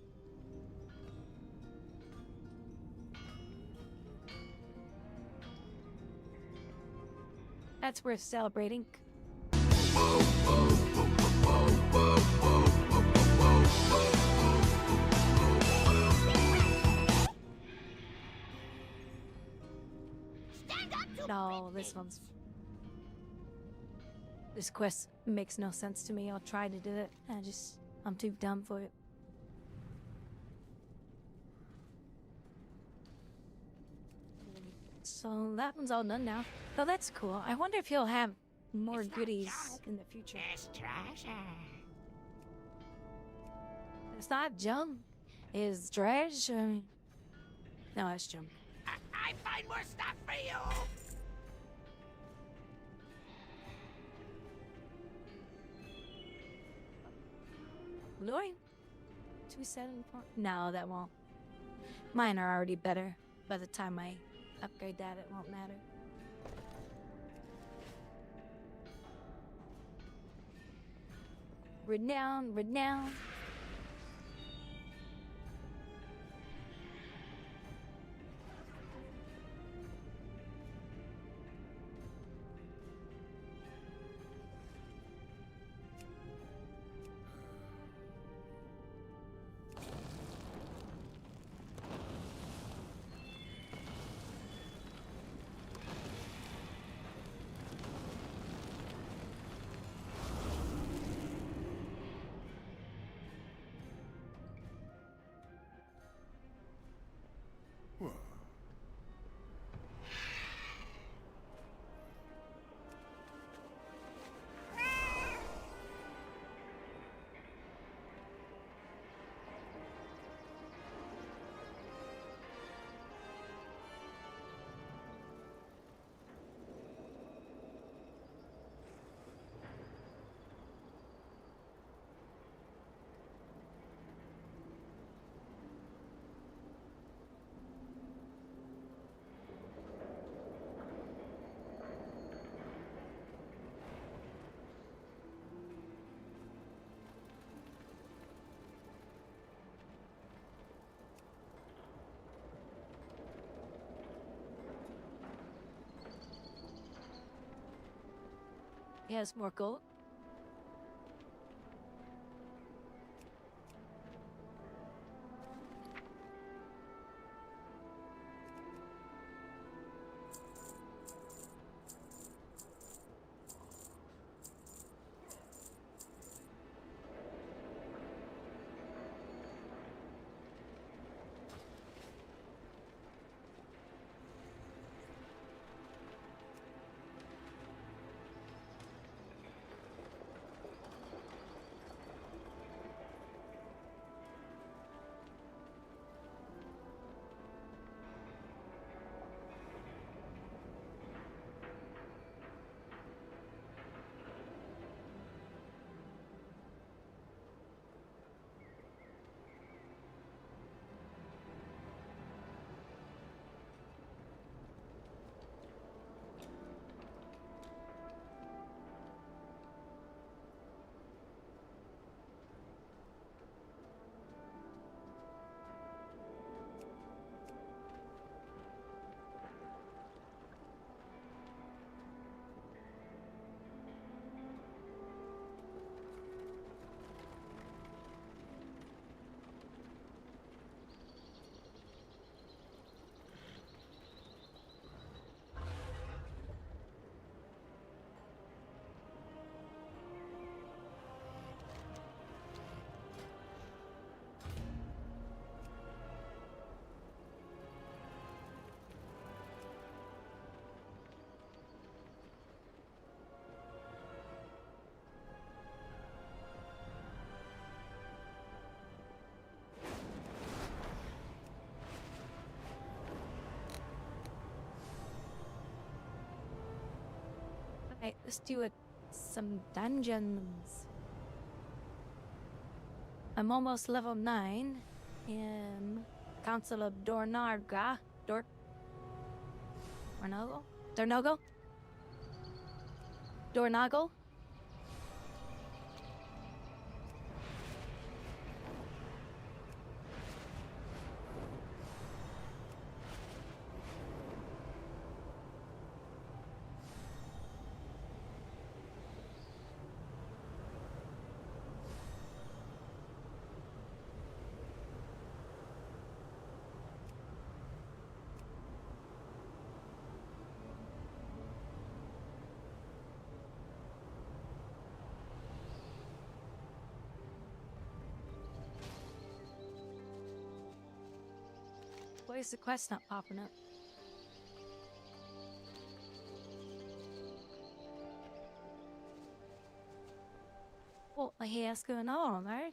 That's worth celebrating. No, this quest makes no sense to me. I'll try to do it. I'm too dumb for it. So that one's all done now. Though that's cool. I wonder if he'll have more goodies in the future. It's treasure. It's not junk. It's treasure. No, it's junk. I find more stuff for you. Glory? 274? No, that won't. Mine are already better. By the time I upgrade that, it won't matter. Renown, renown. He has more gold. Let's do some dungeons. I'm almost level 9 in Council of Dornaga. Dornago? Dornago? Why is the quest not popping up? What the hell's going on, right?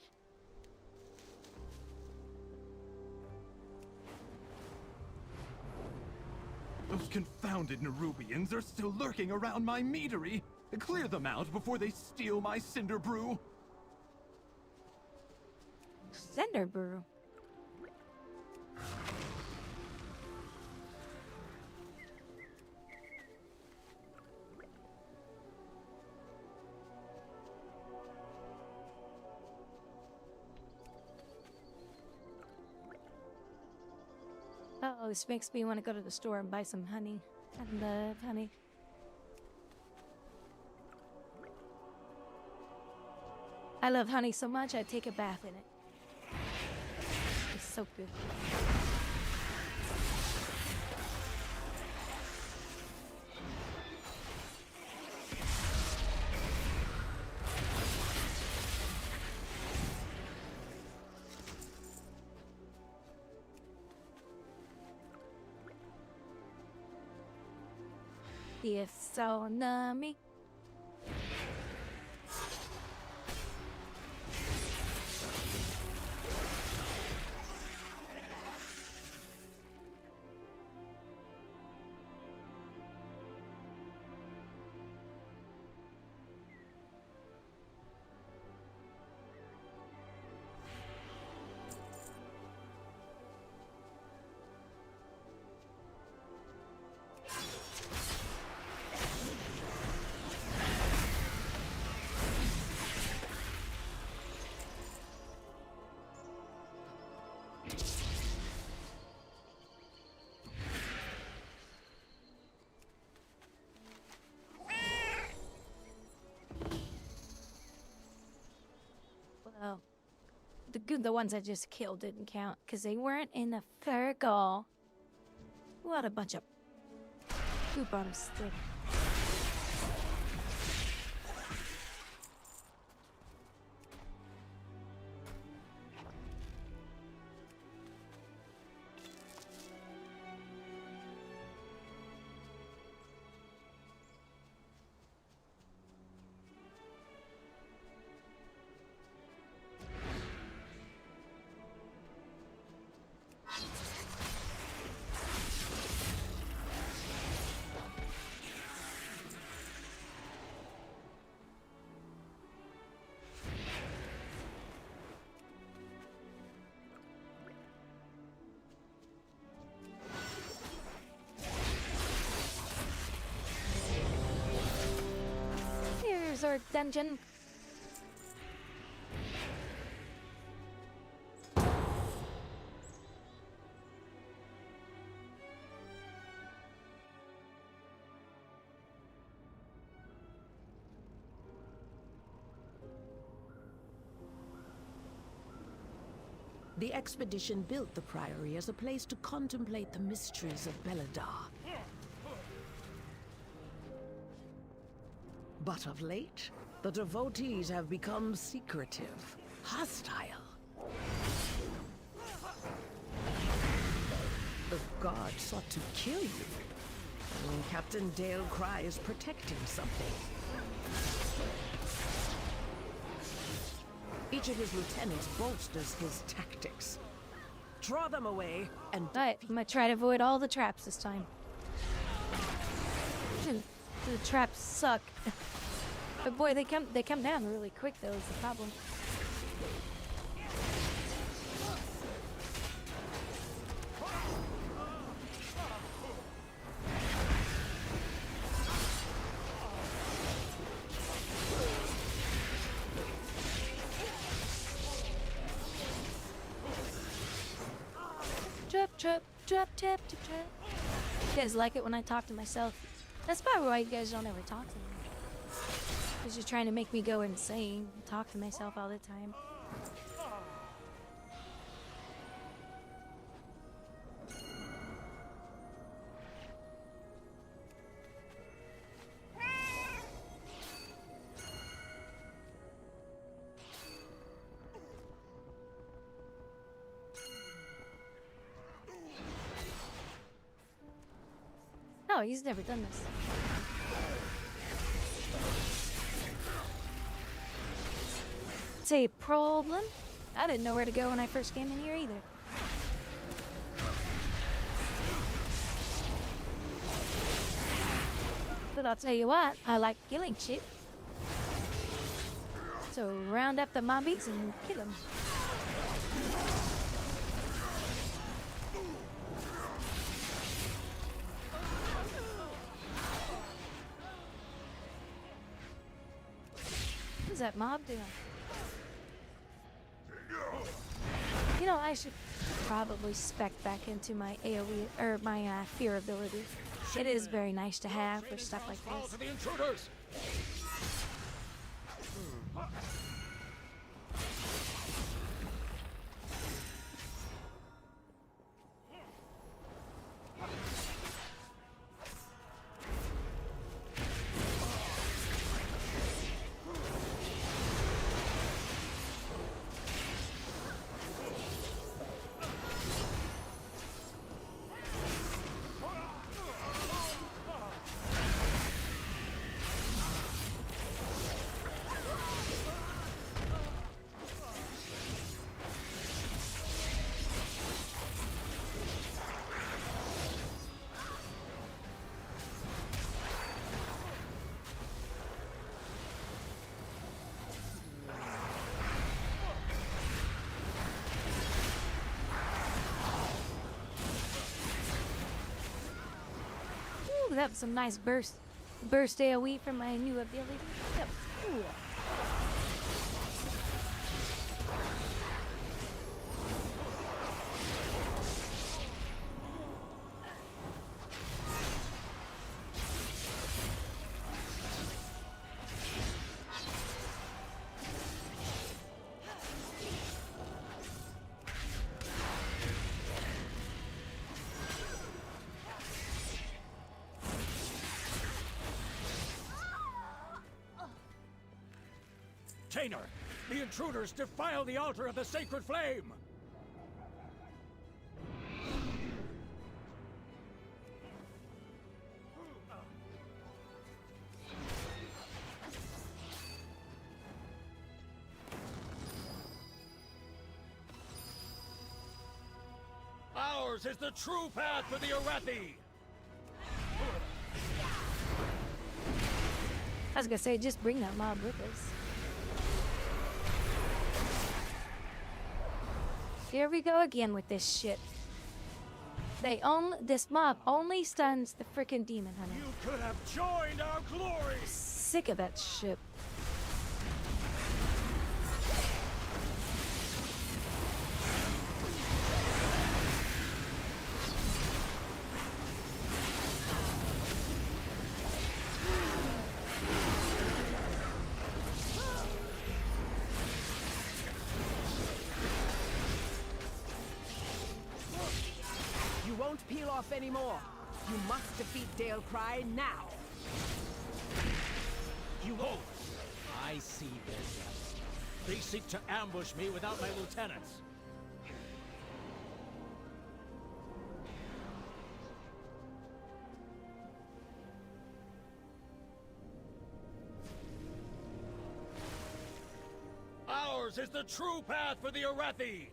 Those confounded Nerubians are still lurking around my meadery. Clear them out before they steal my cinder brew. Cinder brew? Oh, this makes me want to go to the store and buy some honey. I love honey. I love honey so much, I'd take a bath in it. It's so good. If so, me. Well, the ones I just killed didn't count because they weren't in a circle. What a bunch of poop on a stick. Here's our dungeon. The expedition built the Priory as a place to contemplate the mysteries of Belladar. But of late, the devotees have become secretive, hostile. The god sought to kill you, and Captain Dale Cry is protecting something. Each of his lieutenants bolsters his tactics. Draw them away and... Right, I'm gonna try to avoid all the traps this time. The traps suck. But boy, they come down really quick though, is the problem. Trap, tap, tap. You guys like it when I talk to myself? That's probably why you guys don't ever talk to me. Because you're trying to make me go insane and talk to myself all the time. No, he's never done this. It's a problem. I didn't know where to go when I first came in here either. But I'll tell you what, I like killing shit. So round up the mobbies and kill them. What's that mob doing? You know, I should probably spec back into my AoE or my fear ability. It is very nice to have for stuff like this. The intruders. Ooh, that was some nice burst AoE from my new ability. That was cool. Tainer, the intruders defile the altar of the sacred flame! Ours is the true path for the Arathi! I was gonna say, just bring that mob with us. Here we go again with this shit. This mob only stuns the frickin' demon hunter. You could have joined our glory! Sick of that shit. Peel off anymore. You must defeat Dale Cry now. You won't. I see their depth. They seek to ambush me without my lieutenants. Ours is the true path for the Arathi!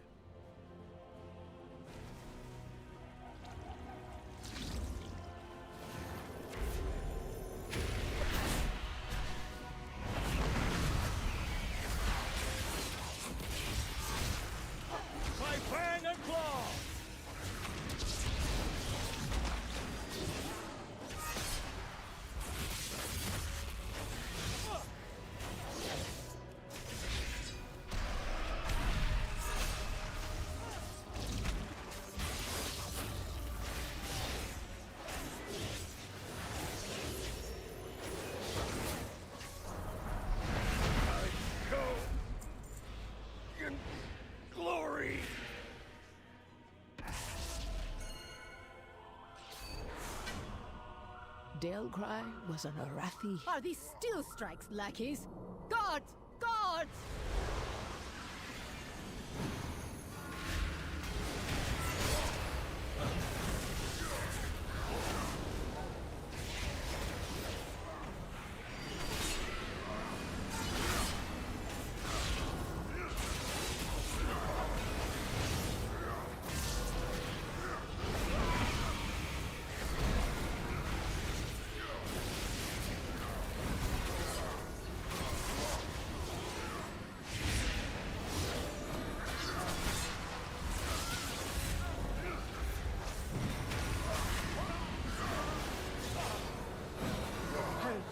Delcry was an Arathi. Are these steel strikes, lackeys? Guards! Guards!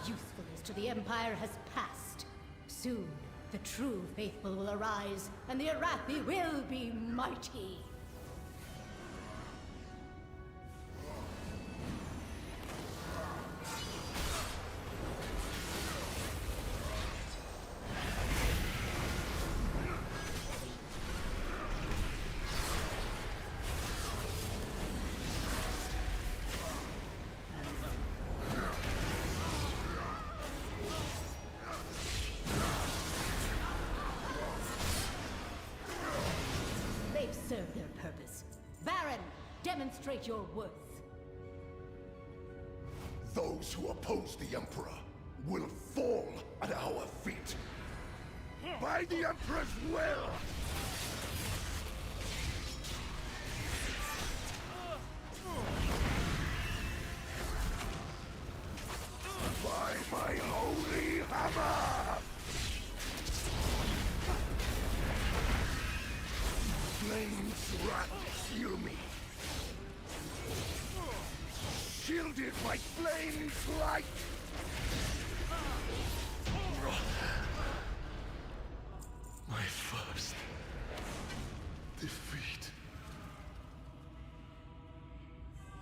Usefulness to the Empire has passed. Soon, the true faithful will arise, and the Arathi will be mighty. Serve their purpose. Baron, demonstrate your worth. Those who oppose the Emperor will fall at our feet. By the Emperor's will! By my holy hammer! Flames wrath heal me. Shielded by flames light. My first defeat.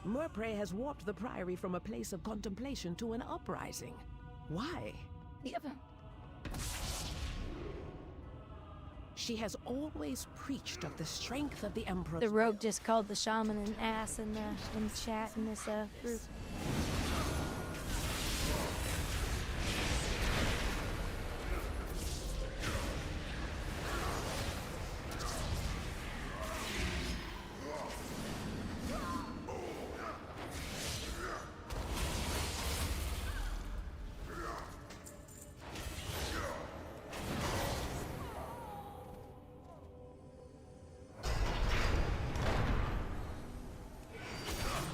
Murpray has warped the Priory from a place of contemplation to an uprising. Why? She has always preached of the strength of the Emperor. The rogue just called the shaman an ass in chat in this group.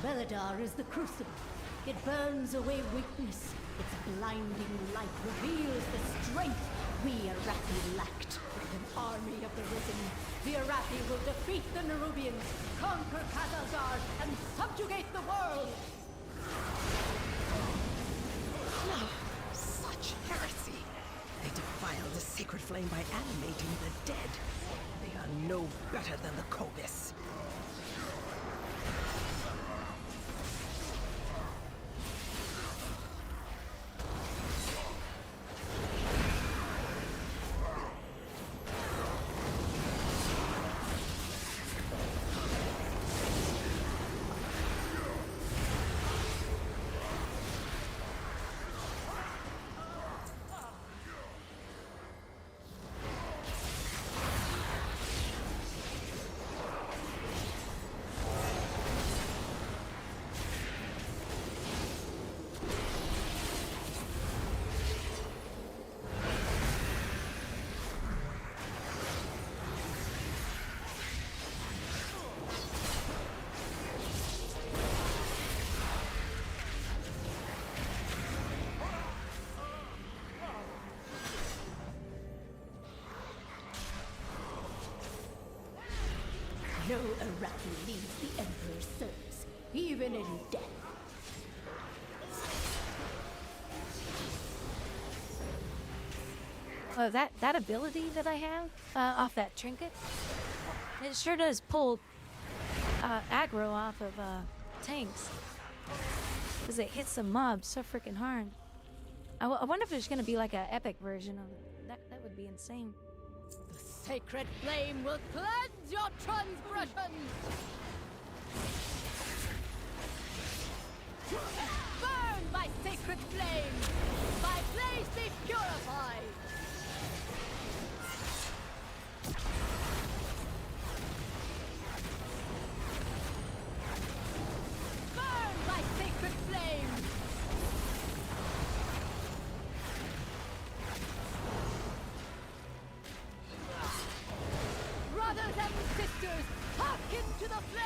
Beladar is the crucible. It burns away weakness. Its blinding light reveals the strength we Arathi lacked. With an army of the risen, the Arathi will defeat the Nerubians, conquer Catgirls, and subjugate the world! No, such heresy. They defile the sacred flame by animating the dead. They are no better than the Kobis. No Arathi leaves the Emperor's service, even in death. Oh, that ability that I have off that trinket, it sure does pull aggro off of tanks. Because it hits the mobs so freaking hard. I wonder if there's gonna be like an epic version of it. That would be insane. The sacred flame will cleanse your transgressions! Burn by sacred flame! My place be purified! Burn by sacred flame! Brothers and sisters, hearken to the flame!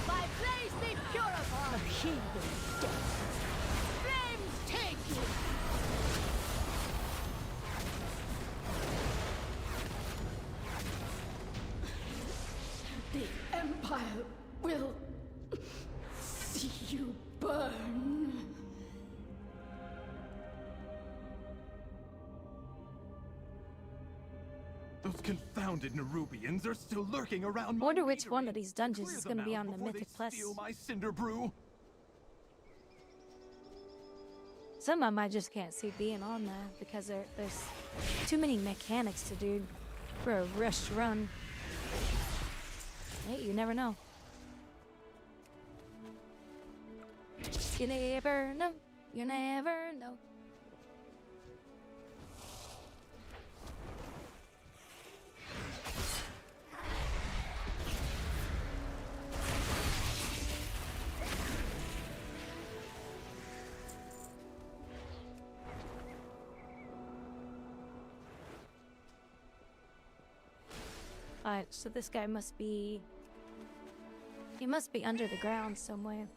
My place be purified! A heathen's death! Flames take you! The Empire will see you burn. Those confounded Nerubians are still lurking around I my wonder which meadery. one of these dungeons Clear is them going to be out on the before Mythic they Plus. steal my cinder brew. Some of them I just can't see being on there because there's too many mechanics to do for a rushed run. Hey, you never know. You never know. You never know. Alright, so this guy must be... He must be under the ground somewhere.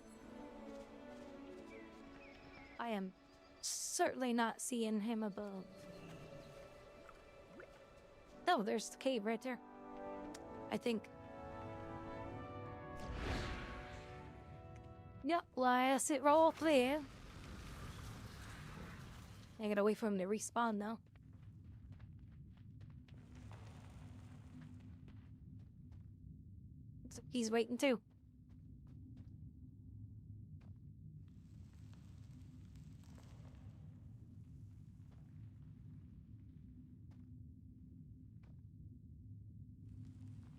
I am certainly not seeing him above. Oh, there's the cave right there. I think. Yep, last it roll clear. I gotta wait for him to respawn though. So he's waiting too.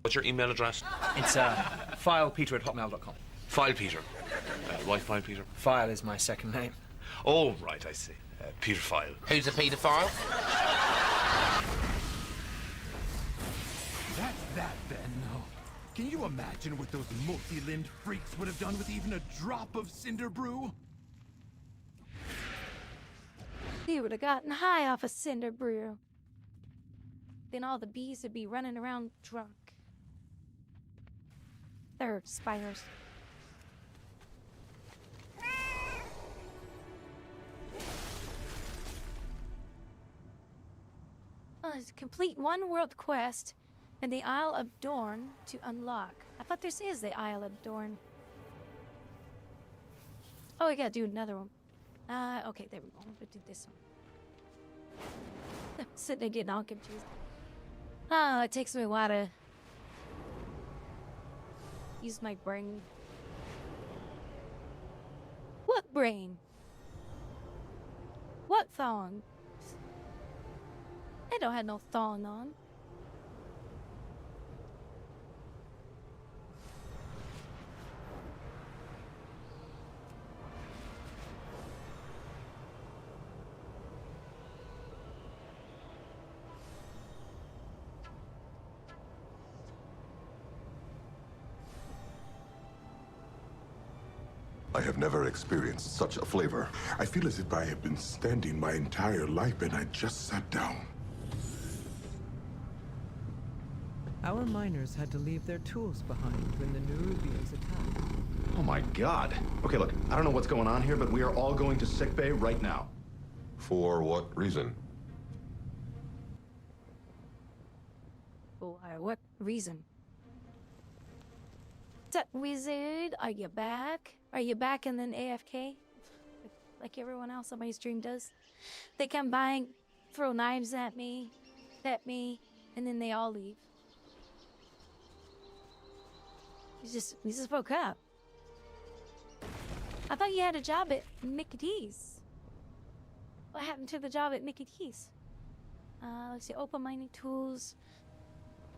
What's your email address? It's filepeter@hotmail.com. File Peter. Why File Peter? File is my second name. Oh, right, I see. Peter File. Who's a paedophile? That's that then. No. Can you imagine what those multi-limbed freaks would have done with even a drop of cinder brew? He would have gotten high off a cinder brew. Then all the bees would be running around drunk. They're spiders. Complete one world quest in the Isle of Dorn to unlock. I thought this is the Isle of Dorn. Oh, we gotta do another one. Okay, there we go. I'm gonna do this one. Sitting there getting all confused. Oh, it takes me a while to use my brain. What brain? What thong? I don't have no thong on. I have never experienced such a flavor. I feel as if I have been standing my entire life and I just sat down. Our miners had to leave their tools behind when the Nerubians attacked. Oh my god. Okay, look, I don't know what's going on here, but we are all going to sickbay right now. For what reason? Why, what reason? What's up, wizard? Are you back? Are you back and then AFK? Like everyone else on my stream does? They come by and throw knives at me, and then they all leave. We just woke up. I thought you had a job at Mickey D's. What happened to the job at Mickey D's? Let's see. Open mining tools.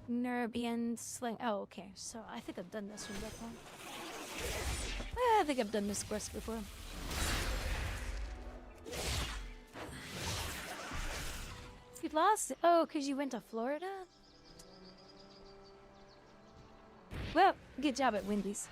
Nubian sling. Oh, okay. So I think I've done this one before. I think I've done this quest before. You lost it? Oh, because you went to Florida? Well, good job at Wendy's.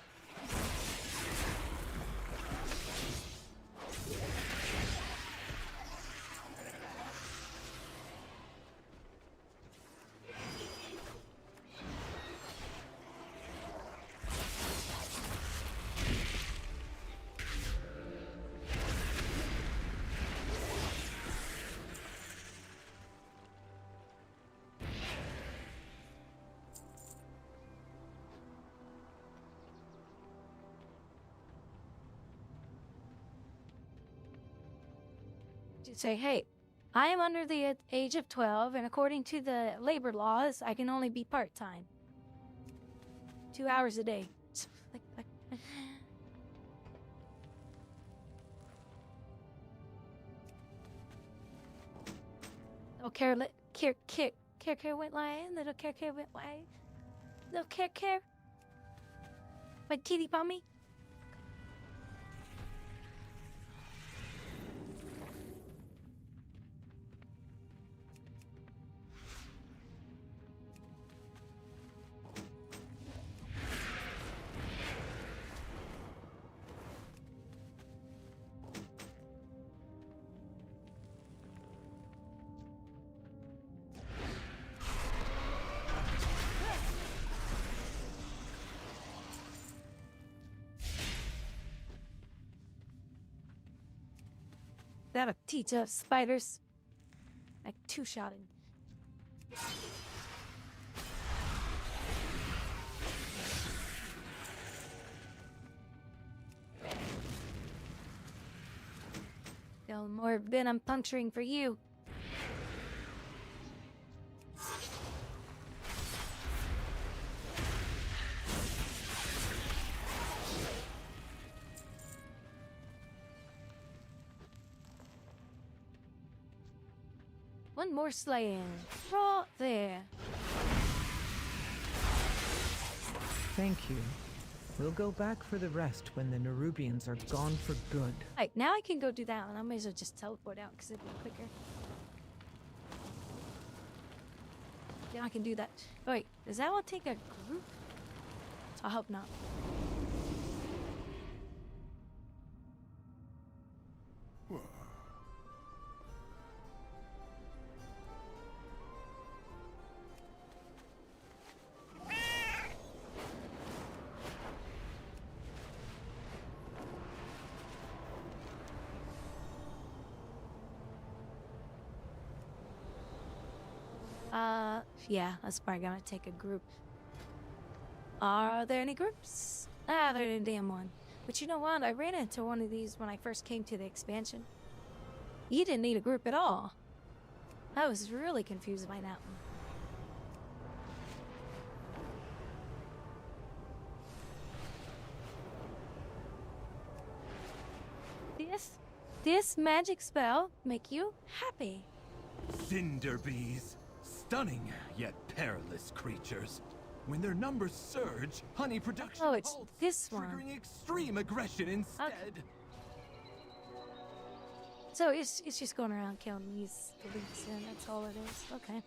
Say, hey, I am under the age of 12, and according to the labor laws, I can only be part-time. 2 hours a day. Oh, care went lying. Little care went lying. Little care. My kitty pommy. That'll teach us spiders. Like two-shotted. No more venom puncturing for you. One more slaying. Right there. Thank you. We'll go back for the rest when the Nerubians are gone for good. Right, now I can go do that one. I may as well just teleport out because it'll be quicker. Yeah, I can do that. Oh, wait, does that one take a group? I hope not. Yeah, that's probably gonna take a group. Are there any groups? Ah, there ain't a damn one. But you know what? I ran into one of these when I first came to the expansion. You didn't need a group at all. I was really confused by that one. This magic spell make you happy. Cinder bees. Stunning, yet perilous creatures. When their numbers surge, honey production halts, this one. triggering extreme aggression instead. Okay. So it's just going around counting these leaks, and that's all it is. Okay.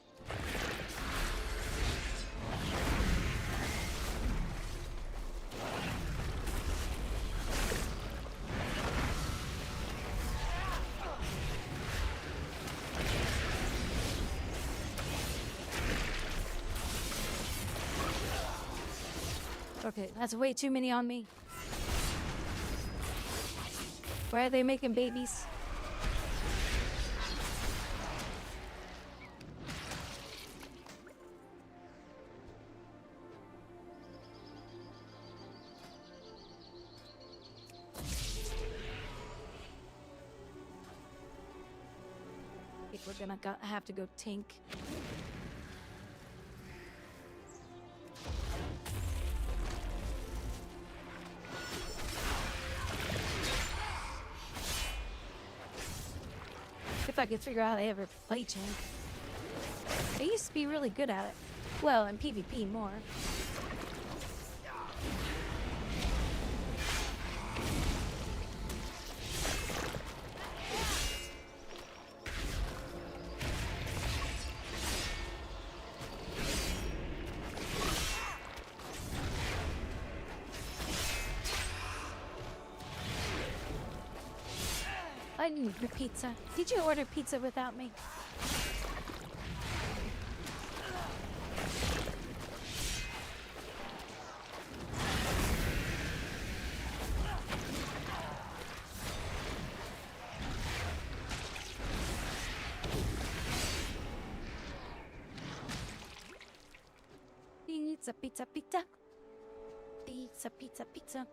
Okay, that's way too many on me. Why are they making babies? I think we're gonna have to go tank. if I could figure out how they ever play Tank. I used to be really good at it. Well, in PvP more. I need your pizza. Did you order pizza without me? Pizza, pizza, pizza. Pizza, pizza, pizza.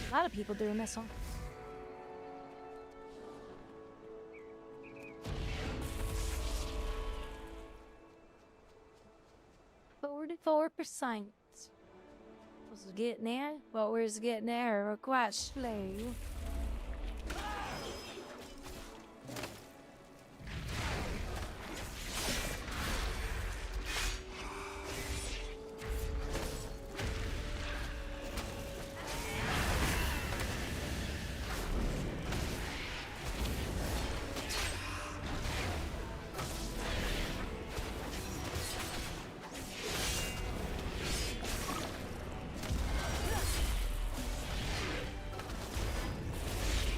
A lot of people doing this one. $44%. Was getting there, but we're getting there quite slow.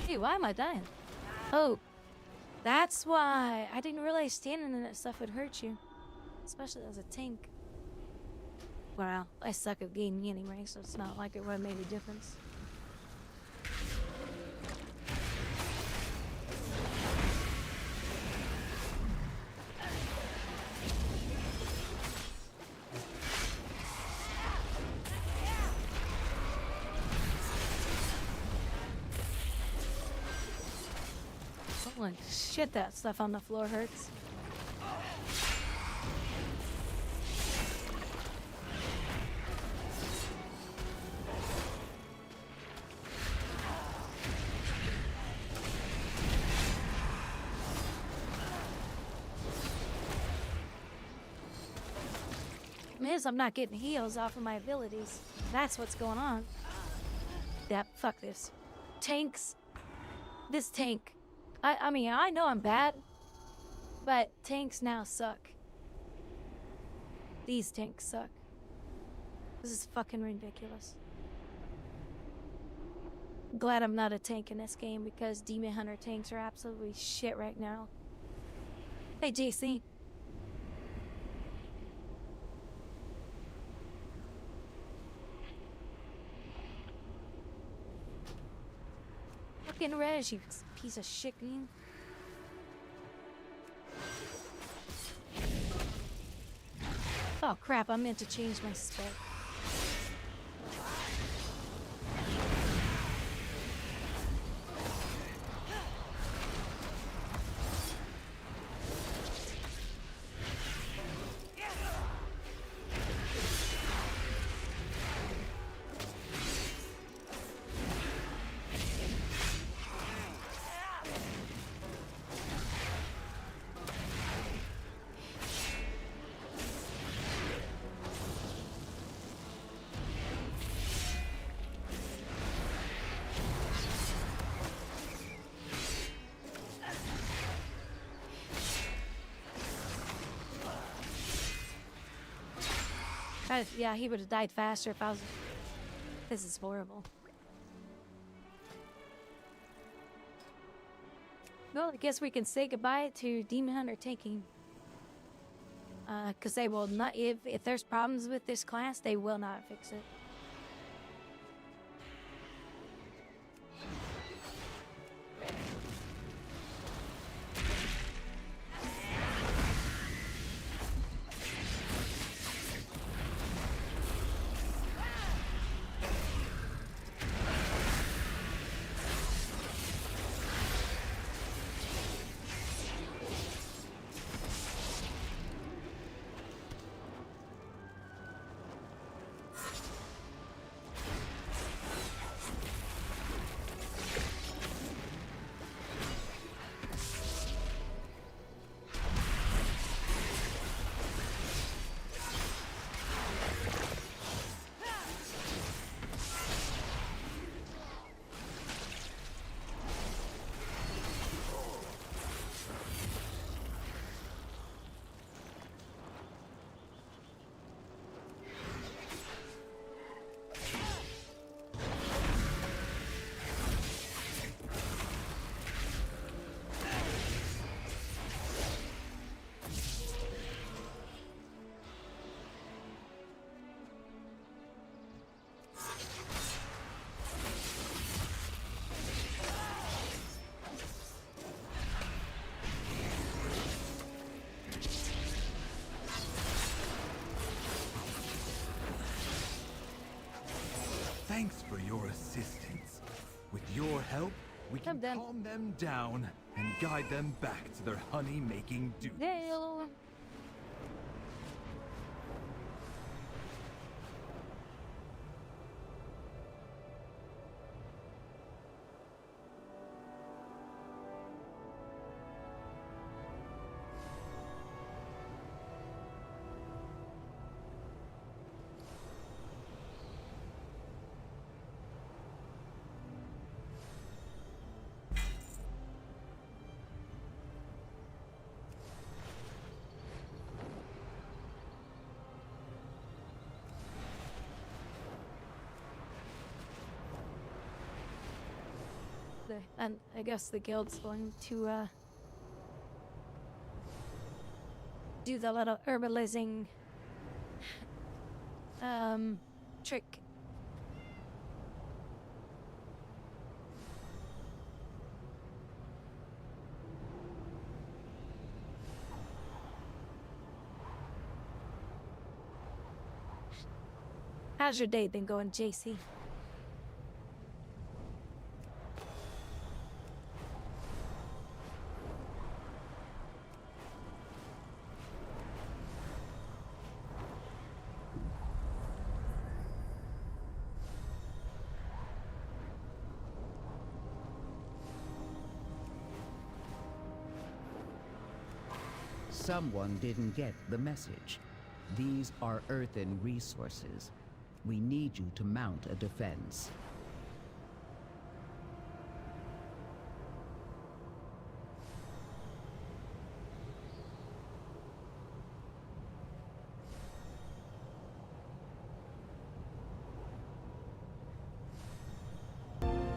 Hey, why am I dying? Oh, that's why. I didn't realize standing in that stuff would hurt you. Especially as a tank. Well, I suck at gaming anyway, so it's not like it would have made a difference. Holy shit, that stuff on the floor hurts. Miz, I'm not getting heals off of my abilities. That's what's going on. Yep, fuck this. Tanks. This tank. I mean, I know I'm bad, but tanks now suck. These tanks suck. This is fucking ridiculous. Glad I'm not a tank in this game because Demon Hunter tanks are absolutely shit right now. Hey, JC. Fucking Reg, you piece of shit game. Oh crap, I meant to change my spec. Yeah, he would have died faster if I was... This is horrible. Well, I guess we can say goodbye to Demon Hunter taking. Because they will not... If there's problems with this class, they will not fix it. Thanks for your assistance. With your help, we can calm them down and guide them back to their honey-making duties. Dale. And I guess the guild's going to do the little herbalizing trick. How's your day been going, JC? Someone didn't get the message. These are earthen resources. We need you to mount a defense.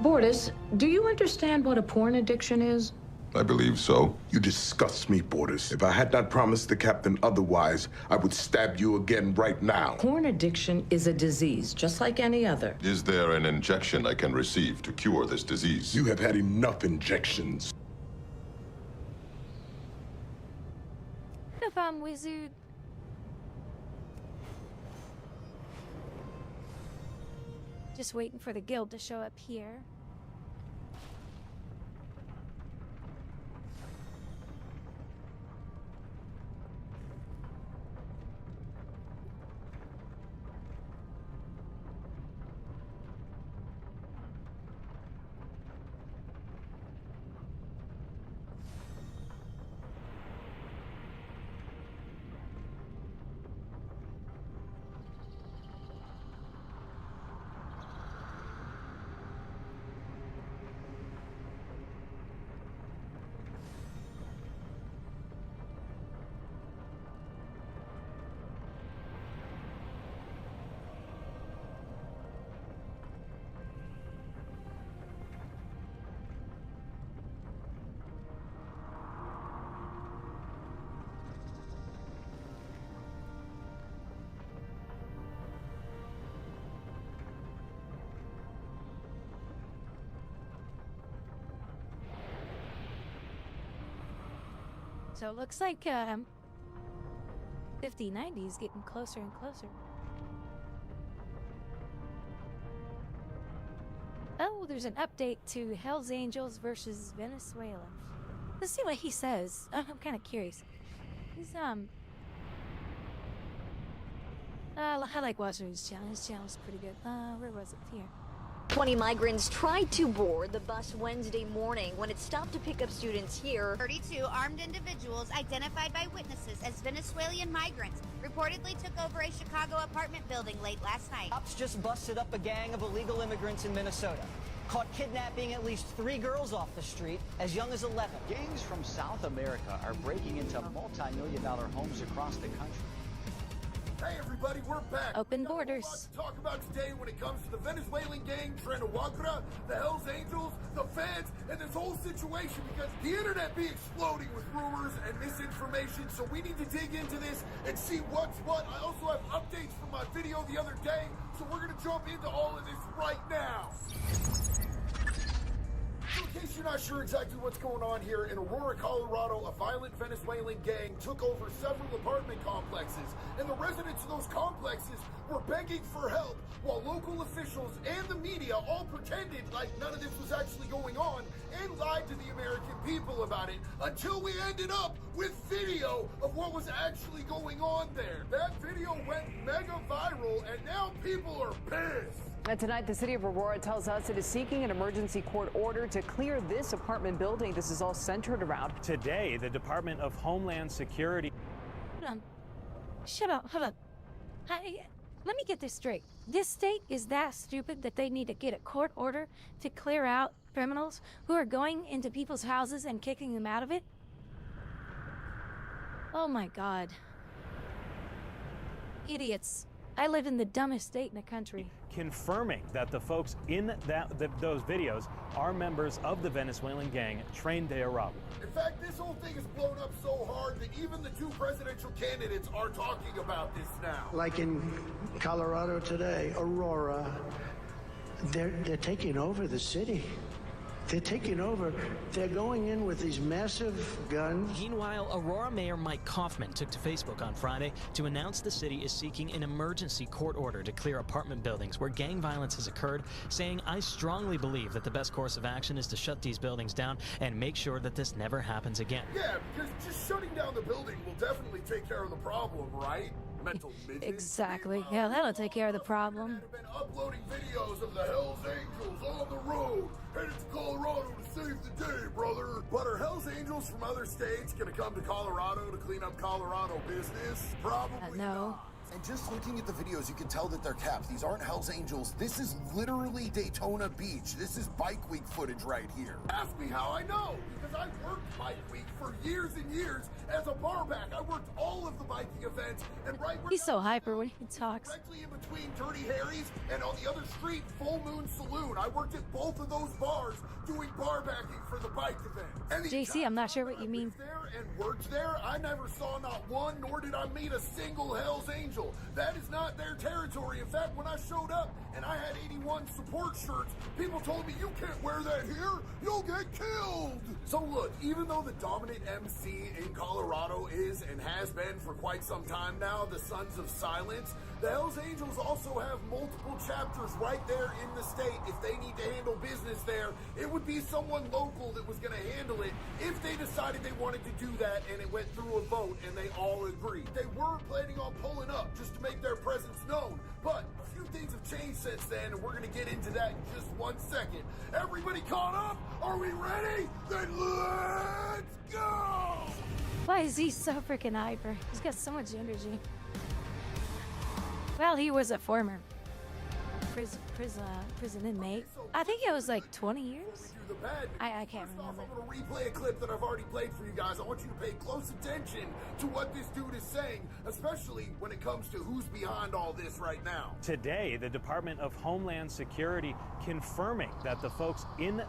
Bortus, do you understand what a porn addiction is? I believe so. You disgust me, Bortus. If I had not promised the captain otherwise, I would stab you again right now. Porn addiction is a disease, just like any other. Is there an injection I can receive to cure this disease? You have had enough injections. If I'm wizard. Just waiting for the guild to show up here. So it looks like 5090 is getting closer and closer. Oh, there's an update to Hell's Angels versus Venezuela. Let's see what he says. I'm kind of curious. He's I like watching his channel. His channel's pretty good. Where was it? Here. 20 migrants tried to board the bus Wednesday morning when it stopped to pick up students here. 32 armed individuals identified by witnesses as Venezuelan migrants reportedly took over a Chicago apartment building late last night. Cops just busted up a gang of illegal immigrants in Minnesota. Caught kidnapping at least 3 girls off the street as young as 11. Gangs from South America are breaking into multi-million-dollar homes across the country. Hey everybody, we're back. Open We got borders. a lot to talk about today when it comes to the Venezuelan gang, Trinawagra, the Hells Angels, the feds, and this whole situation because the internet be exploding with rumors and misinformation. So we need to dig into this and see what's what. I also have updates from my video the other day, so we're gonna jump into all of this right now. So in case you're not sure exactly what's going on here, in Aurora, Colorado, a violent Venezuelan gang took over several apartment complexes, and the residents of those complexes were begging for help, while local officials and the media all pretended like none of this was actually going on and lied to the American people about it, until we ended up with video of what was actually going on there. That video went mega viral, and now people are pissed. And tonight, the city of Aurora tells us it is seeking an emergency court order to clear this apartment building. This is all centered around. Today, the Department of Homeland Security. Hold on. Shut up. Hold on. Let me get this straight. This state is that stupid that they need to get a court order to clear out criminals who are going into people's houses and kicking them out of it? Oh my God. Idiots. I live in the dumbest state in the country. Confirming that the folks in those videos are members of the Venezuelan gang Tren de Aragua. In fact, this whole thing has blown up so hard that even the 2 presidential candidates are talking about this now. Like in Colorado today, Aurora, they're taking over the city. They're taking over. They're going in with these massive guns. Meanwhile, Aurora Mayor Mike Kaufman took to Facebook on Friday to announce the city is seeking an emergency court order to clear apartment buildings where gang violence has occurred, saying, "I strongly believe that the best course of action is to shut these buildings down and make sure that this never happens again." Yeah, because just shutting down the building will definitely take care of the problem, right? Mental midgets. Exactly. Yeah, that'll take care of the problem. Have been uploading videos of the Hells Angels on the road, headed to Colorado to save the day, brother. But are Hells Angels from other states gonna come to Colorado to clean up Colorado business? Probably no. And just looking at the videos, you can tell that they're capped. These aren't Hells Angels. This is literally Daytona Beach. This is Bike Week footage right here. Ask me how I know, because I worked Bike Week for years and years as a barback. I worked all of the biking events, and right where He's so hyper when he talks. directly in between Dirty Harry's and on the other street, Full Moon Saloon. I worked at both of those bars doing barbacking for the bike event. And the JC, I'm not sure what you mean. there and worked there, I never saw not one, nor did I meet a single Hells Angel. That is not their territory. In fact, when I showed up and I had 81 support shirts, people told me, "You can't wear that here, you'll get killed." So look, even though the dominant MC in Colorado is and has been for quite some time now the Sons of Silence, the Hells Angels also have multiple chapters right there in the state. If they need to handle business there, it would be someone local that was going to handle it if they decided they wanted to do that and it went through a vote and they all agreed. They were planning on pulling up just to make their presence known, but a few things have changed since then, and we're going to get into that in just 1 second. Everybody caught up? Are we ready? Then let's go! Why is he so freaking hyper? He's got so much energy. Well, he was a former prison inmate. I think it was like 20 years. I can't remember. I'm going to replay a clip that I've already played for you guys. I want you to pay close attention to what this dude is saying, especially when it comes to who's behind all this right now. Today, the Department of Homeland Security confirming that the folks in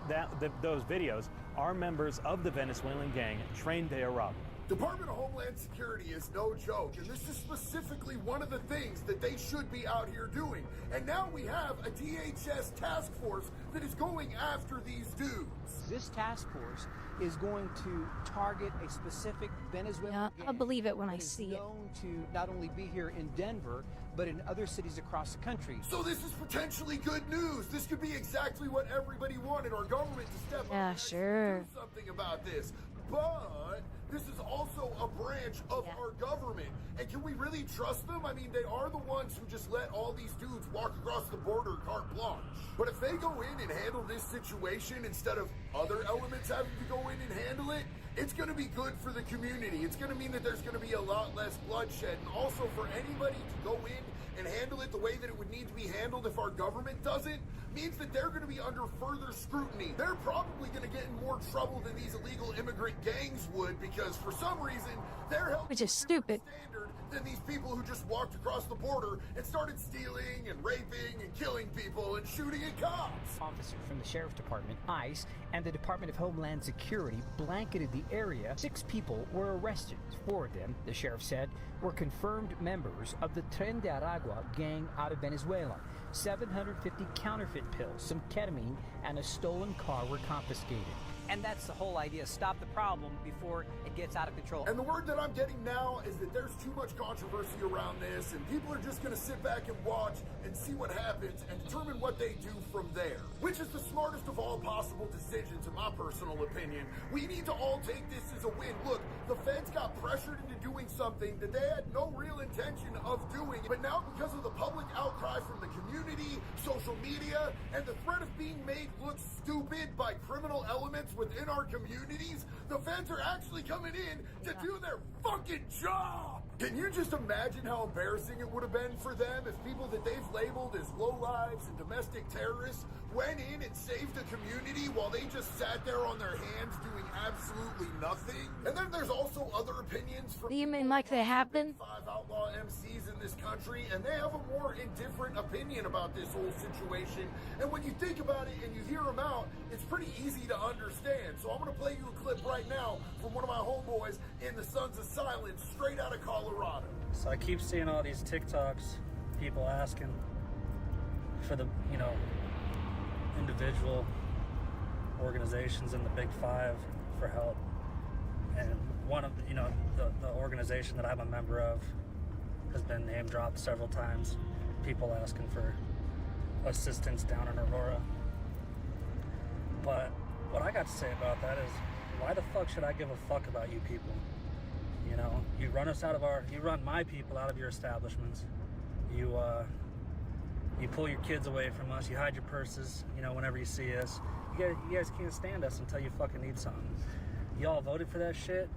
those videos are members of the Venezuelan gang Tren de Aragua. Department of Homeland Security is no joke, and this is specifically one of the things that they should be out here doing. And now we have a DHS task force that is going after these dudes. This task force is going to target a specific Venezuelan gang I'll believe it when I that is see it. known to not only be here in Denver, but in other cities across the country. So this is potentially good news. This could be exactly what everybody wanted, our government to step up and do something about this. But this is also a branch of our government. And can we really trust them? I mean, they are the ones who just let all these dudes walk across the border carte blanche. But if they go in and handle this situation instead of other elements having to go in and handle it, it's going to be good for the community. It's going to mean that there's going to be a lot less bloodshed. And also for anybody to go in and handle it the way that it would need to be handled if our government doesn't, means that they're going to be under further scrutiny. They're probably going to get in more trouble than these illegal immigrant gangs would, because for some reason they're held which is stupid standard than these people who just walked across the border and started stealing and raping and killing people and shooting at cops. Officer from the Sheriff's Department, ICE, and the Department of Homeland Security blanketed the area. 6 people were arrested. 4 of them, the sheriff said, were confirmed members of the Tren de Aragua gang out of Venezuela. 750 counterfeit pills, some ketamine, and a stolen car were confiscated. And that's the whole idea. Stop the problem before it gets out of control. And the word that I'm getting now is that there's too much controversy around this, and people are just going to sit back and watch and see what happens and determine what they do from there, which is the smartest of all possible decisions, in my personal opinion. We need to all take this as a win. Look, the feds got pressured into doing something that they had no real intention of doing, but now because of the public outcry from the community, social media, and the threat of being made look stupid by criminal elements within our communities, the feds are actually coming in to do their fucking job. Can you just imagine how embarrassing it would have been for them if people that they've labeled as lowlives and domestic terrorists went in and saved the community while they just sat there on their hands doing absolutely nothing? And then there's also other opinions from you mean like they have been? 5 outlaw MCs in this country, and they have a more indifferent opinion about this whole situation. And when you think about it and you hear them out, it's pretty easy to understand. So I'm going to play you a clip right now from one of my homeboys in the Sons of Silence, straight out of Colorado. So I keep seeing all these TikToks, people asking for the, individual organizations in the Big Five for help. And one of the organization that I'm a member of has been name dropped several times. People asking for assistance down in Aurora. But what I got to say about that is, why the fuck should I give a fuck about you people? You run my people out of your establishments. You pull your kids away from us. You hide your purses, whenever you see us. You guys can't stand us until you fucking need something. Y'all voted for that shit.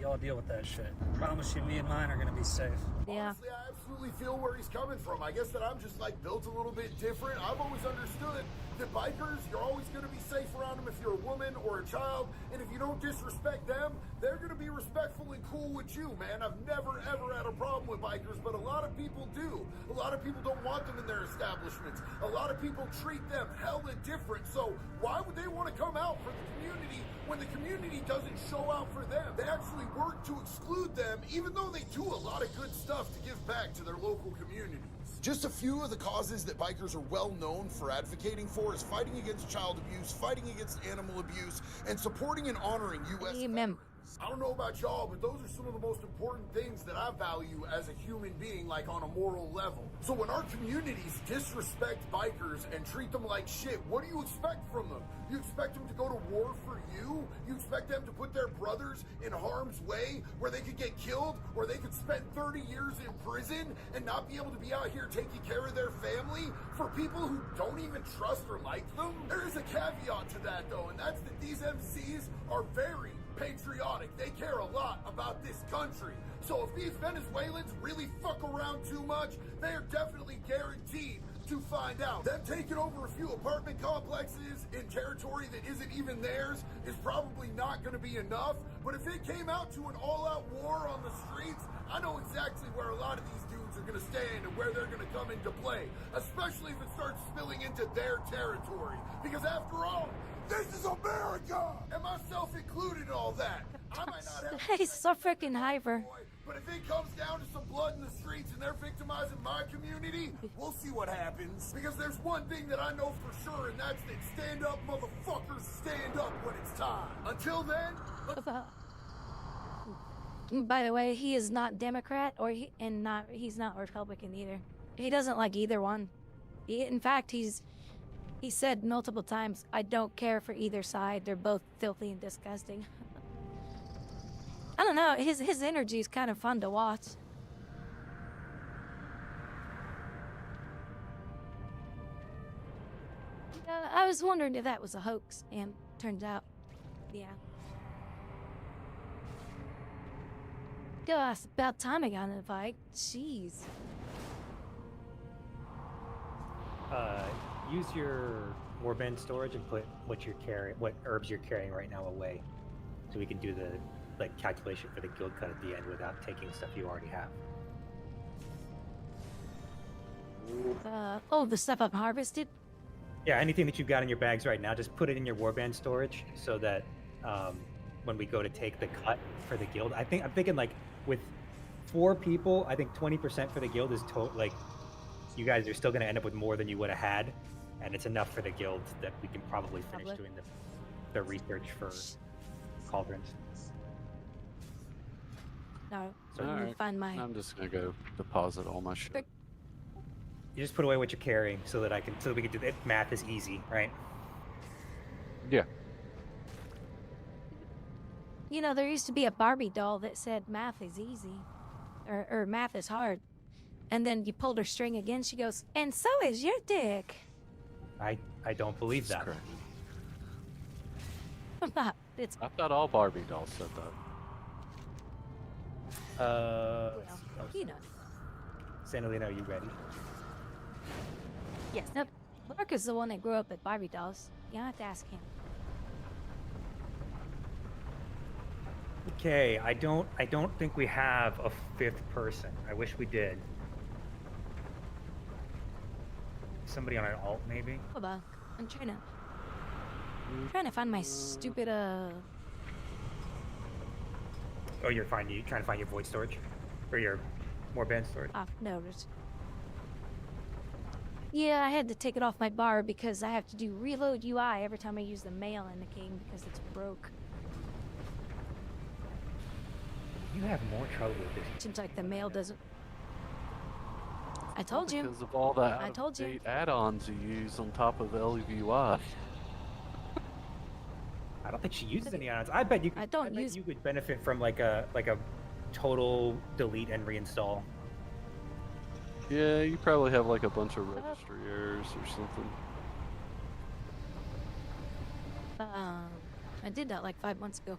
Y'all deal with that shit. Promise you, me and mine are gonna be safe. Yeah. Honestly, I absolutely feel where he's coming from. I guess that I'm just built a little bit different. I've always understood that bikers, you're always going to be safe around them if you're a woman or a child, and if you don't disrespect them, they're going to be respectful and cool with you, man. I've never ever had a problem with bikers, but a lot of people do. A lot of people don't want them in their establishments. A lot of people treat them hella different. So why would they want to come out for the community when the community doesn't show out for them? They actually work to exclude them, even though they do a lot of good stuff to give back to their local communities. Just a few of the causes that bikers are well known for advocating for is fighting against child abuse, fighting against animal abuse, and supporting and honoring U.S. veterans. I don't know about y'all, but those are some of the most important things that I value as a human being, on a moral level. So when our communities disrespect bikers and treat them like shit, what do you expect from them? You expect them to go to war for you? You expect them to put their brothers in harm's way where they could get killed, or they could spend 30 years in prison and not be able to be out here taking care of their family for people who don't even trust or like them? There is a caveat to that, though, and that's that these MCs are very patriotic. They care a lot about this country. So if these Venezuelans really fuck around too much, they are definitely guaranteed to find out. Them taking over a few apartment complexes in territory that isn't even theirs is probably not going to be enough. But if it came out to an all-out war on the streets, I know exactly where a lot of these dudes are going to stand and where they're going to come into play, especially if it starts spilling into their territory. Because after all, this is America! And myself included in all that. I might not have He's so freaking hyper. but if it comes down to some blood in the streets and they're victimizing my community, we'll see what happens. Because there's one thing that I know for sure, and that's that stand up motherfuckers stand up when it's time. Until then, By the way, he is not Democrat he's not Republican either. He doesn't like either one. In fact, he said multiple times, I don't care for either side. They're both filthy and disgusting. I don't know, his energy is kind of fun to watch. I was wondering if that was a hoax, and turns out, yeah. Gosh, about time I got in a fight. Jeez. Use your warband storage and put what herbs you're carrying right now away, so we can do the calculation for the guild cut at the end without taking stuff you already have. The stuff I've harvested? Yeah, anything that you've got in your bags right now, just put it in your warband storage so that when we go to take the cut for the guild, I'm thinking like with 4 people, I think 20% for the guild is you guys are still going to end up with more than you would have had, and it's enough for the guild that we can probably finish doing the research for cauldrons. No, So Alright, find my... I'm just gonna go deposit all my shit. You just put away what you're carrying so that we can do that. Math is easy, right? Yeah. You know, there used to be a Barbie doll that said math is easy, or math is hard. And then you pulled her string again, she goes, and so is your dick. I don't believe that. It's... I thought all Barbie dolls said that. You know. Santa Lena, are you ready? Yes. Nope. Mark is the one that grew up at Barbie dolls. You have to ask him. Okay, I don't think we have a 5th person. I wish we did. Somebody on an alt, maybe? Hold on. I'm trying to find my stupid, Oh, you're trying to find your void storage? Or your warband storage? noted. Yeah, I had to take it off my bar because I have to do reload UI every time I use the mail in the game because it's broke. You have more trouble with this. Seems like the mail doesn't... I told you. Because of all the I told you. add-ons you use on top of LUI. I don't think she uses any add-ons. I bet you could benefit from like a total delete and reinstall. Yeah, you probably have like a bunch of registry errors or something. I did that like 5 months ago.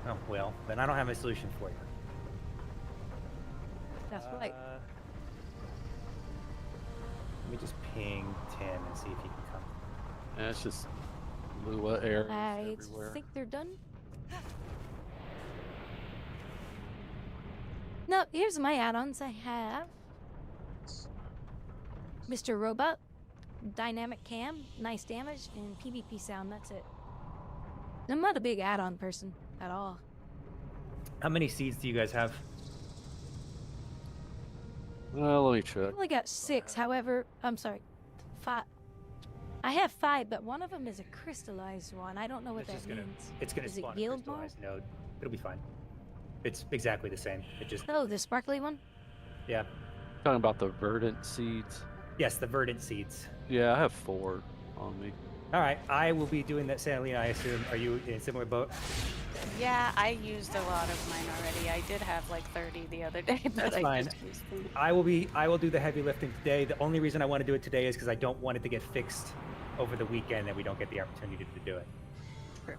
Oh, well, then I don't have a solution for you. That's right. Let me just ping Tim and see if he can come. Yeah, it's just Lua errors I everywhere. think they're done. No, here's my add-ons. I have Mr. Robot, Dynamic Cam, Nice Damage, and PvP Sound. That's it. I'm not a big add-on person at all. How many seeds do you guys have? Well, let me check. I only got 6, however, I'm sorry, 5. I have 5, but one of them is a crystallized one. I don't know what that means. It's gonna is it spawn a guild mode? crystallized node. It'll be fine. It's exactly the same. It just Oh, the sparkly one? yeah. Talking about the verdant seeds. Yes, the verdant seeds. Yeah, I have 4 on me. All right, I will be doing that, Santa Lena, I assume. Are you in a similar boat? Yeah, I used a lot of mine already. I did have like 30 the other day, but That's I fine. just used them. I will do the heavy lifting today. The only reason I want to do it today is because I don't want it to get fixed over the weekend and we don't get the opportunity to do it. True.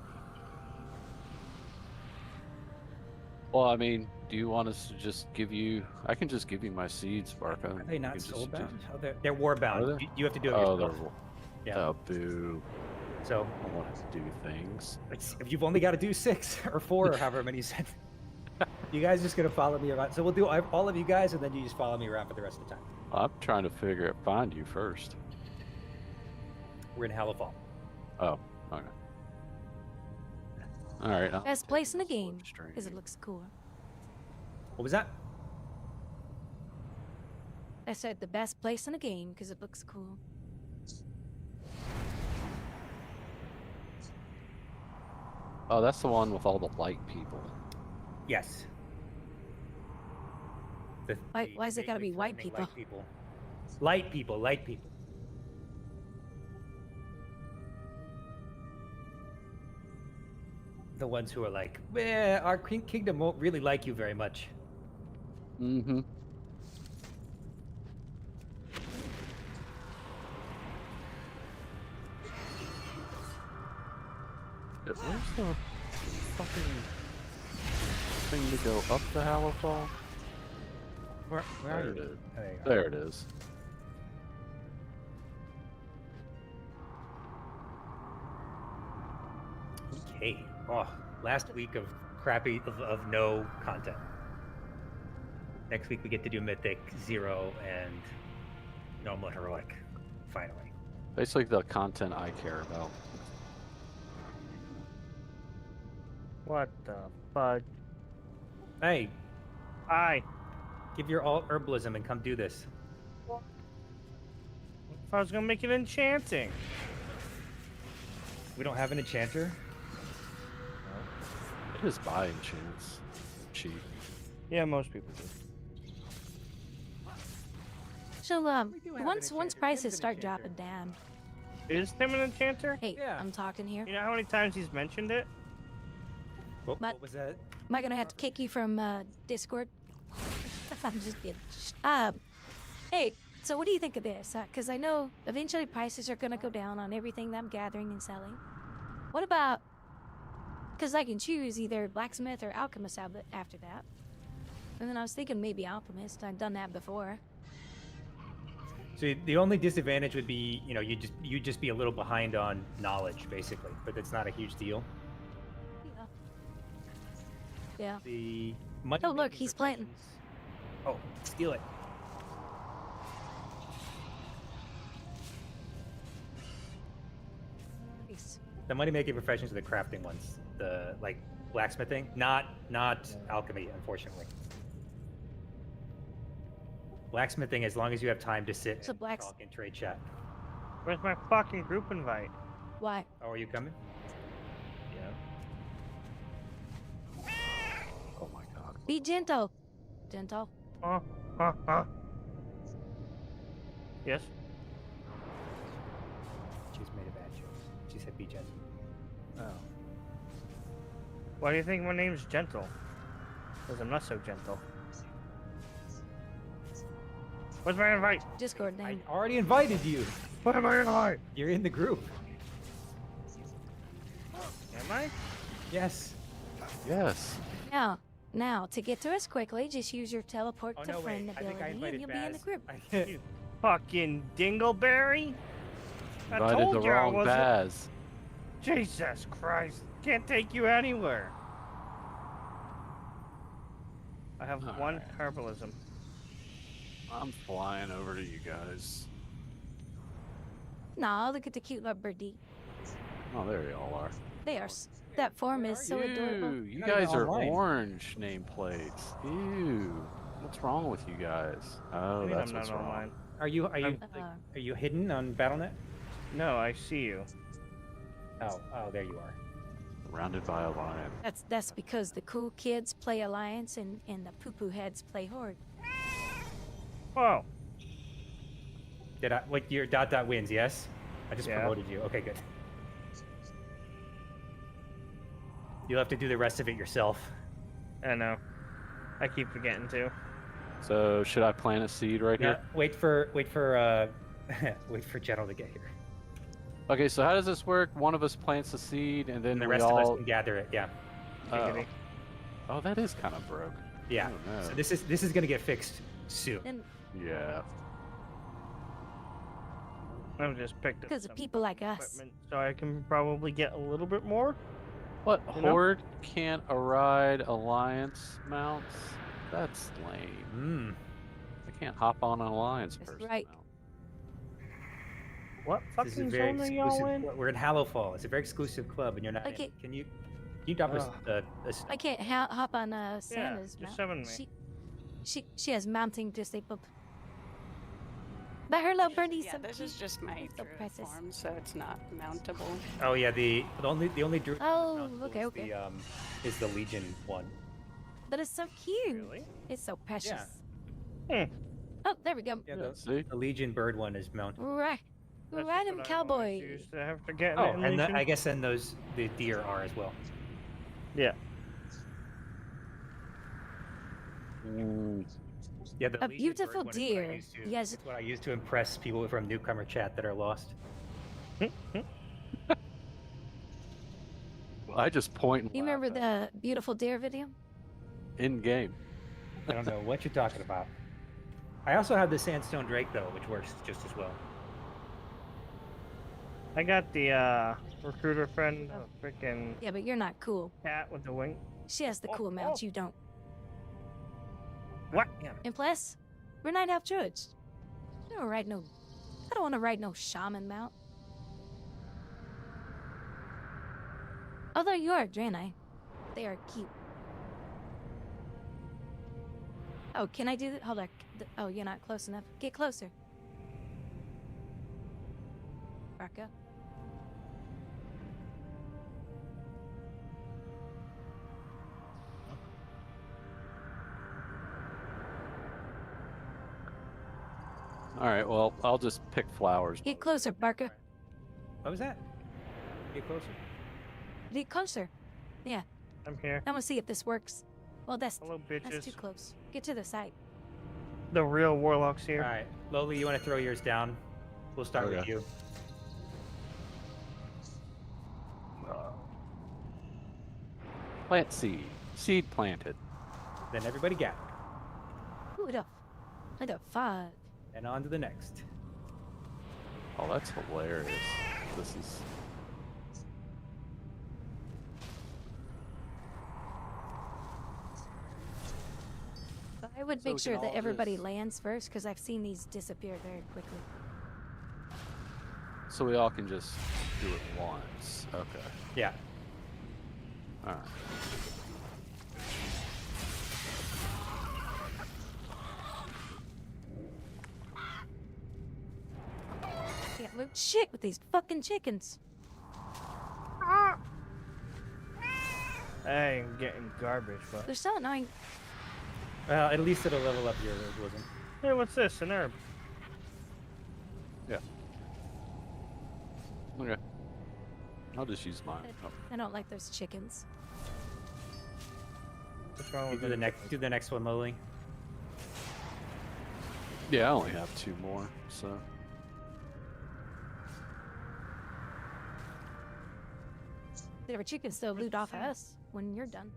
Well, I mean, do you want us to just give you... I can just give you my seeds, Barca. Are they not You can soul just bound? Oh, they're war bound. Are they? You have to do it Oh, yourself. they're... Yeah. Oh, boo. So I want to do things. if you've only got to do 6 or 4 or however many you said, you guys just gonna follow me around. So we'll do all of you guys, and then you just follow me around for the rest of the time. I'm trying to find you first. We're in Hellfall. Oh, okay. All right. Best place in the game because it looks cool. What was that? I said the best place in the game because it looks cool. Oh, that's the one with all the light people. Yes. Why is it gotta be white people? Light people. Light people. Light people. The ones who are like, our kingdom won't really like you very much. Mm-hmm. Where's the fucking thing to go up the Hallowfall? Where are There it you? is. There you are. There it is. Okay. Oh, last week of crappy of no content. Next week we get to do Mythic, Zero, and Normal Heroic. Finally. Basically the content I care about. What the fuck? Hey. Hi. Give your alt herbalism and come do this. If I was gonna make it enchanting. We don't have an enchanter? It is buy enchants. Cheap. Yeah, most people do. So once prices start dropping down. Is Tim an enchanter? Hey, I'm talking here. You know how many times he's mentioned it? What was that? Am I gonna have to kick you from Discord? I'm just kidding. Hey, so what do you think of this? Because I know eventually prices are gonna go down on everything that I'm gathering and selling. What about? Because I can choose either blacksmith or alchemist after that. And then I was thinking maybe alchemist. I've done that before. So the only disadvantage would be, you just be a little behind on knowledge, basically, but it's not a huge deal. Yeah. The money. Oh look, he's planting. Oh, steal it. Nice. The money-making professions are the crafting ones, the like blacksmithing, not alchemy, unfortunately. Blacksmithing, as long as you have time to sit and talk and trade chat. Where's my fucking group invite? Why? Oh, are you coming? Yeah. Oh my god. Be gentle. Gentle. Yes? She's made a bad choice. She said be gentle. Oh. Why do you think my name's Gentle? Because I'm not so gentle. Where's my invite? Discord name. I already invited you. Where am I invite? You're in the group. Am I? Yes. Yes. Now, to get to us quickly, just use your teleport to friend ability and you'll be in the group. You fucking dingleberry! I Invited told the you I wrong wasn't. Baz. Jesus Christ! Can't take you anywhere. I have one herbalism. I'm flying over to you guys. Nah, look at the cute little birdie. Oh, there you all are. They are. That form is so adorable. Ew, you guys are orange nameplates. Ew. What's wrong with you guys? Oh, that's what's wrong. Online. Are you hidden on BattleNet? No, I see you. Oh, there you are. Surrounded by a lion. That's because the cool kids play Alliance and the poo-poo heads play Horde. Whoa. Did I? Like your ... wins? Yes. I just promoted you. Okay, good. You'll have to do the rest of it yourself. I know. I keep forgetting to. So should I plant a seed right here? Wait for wait for General to get here. Okay, so how does this work? One of us plants a seed, and then And the we rest all... of us can gather it. Yeah. Oh, that is kind of broke. Yeah. Oh, no. So this is gonna get fixed soon. Yeah. I've just picked up Because of people like us. so I can probably get a little bit more. What? You know? Horde can't ride Alliance mounts? That's lame. I can't hop on an Alliance person right. mount. What This is a fucking very zone are y'all in? exclusive. We're in Hallowfall. It's a very exclusive club, and you're not. Like in. Can you? you drop us? I can't hop on Santa's just mount. summon me. She has mounting disabled. But her little birdie's Yeah, so this cute. is just my so druid precious. form, so it's not mountable. Oh yeah, the only druid. Oh, okay, okay. Is the Legion one. But it's so cute. Really? It's so precious. Hmm. Oh, there we go. Yeah, the Legion bird one is mounted. Right. That's Ride just him, what I cowboy. always used to have to get Oh, in and Legion. I guess then the deer are as well. Yeah. Yeah, the A Legion beautiful bird one is what I deer. used to- Yes. It's what I used to impress people from newcomer chat that are lost. I just point and You remember the beautiful deer video? in game. I don't know what you're talking about. I also have the Sandstone Drake though, which works just as well. I got the recruiter friend, freaking Yeah, but you're not cool. cat with the wing. She has the cool mount. You don't. What? Yeah. And plus, we're night elf druids. I don't ride no. I don't want to ride no shaman mount. Although you are Draenei, they are cute. Oh, can I do that? Hold on. Oh, you're not close enough. Get closer. Barca. All right, well, I'll just pick flowers. Get closer, Barca. What was that? Get closer. Get closer. Yeah. I'm here. I want to see if this works. Well, that's Hello, that's bitches. too close. Get to the side. The real warlock's here. All right, Loli, you want to throw yours down? We'll start with you. Plant seed. Seed planted. Then everybody gather. Ooh, I got 5. And on to the next. Oh, that's hilarious. This is. I would So make we sure can that all everybody just- lands first, because I've seen these disappear very quickly. So we all can just do it once. Okay. Yeah. All right. Can't loot shit with these fucking chickens. I ain't getting garbage, but. They're so annoying. Well, at least it'll level up your herbalism. Hey, what's this? An herb. Yeah. Okay. I'll just use mine. Oh. I don't like those chickens. What's wrong You with do the next one, Loli. Yeah, I only have 2 more, so. There were chickens still loot off of us when you're done.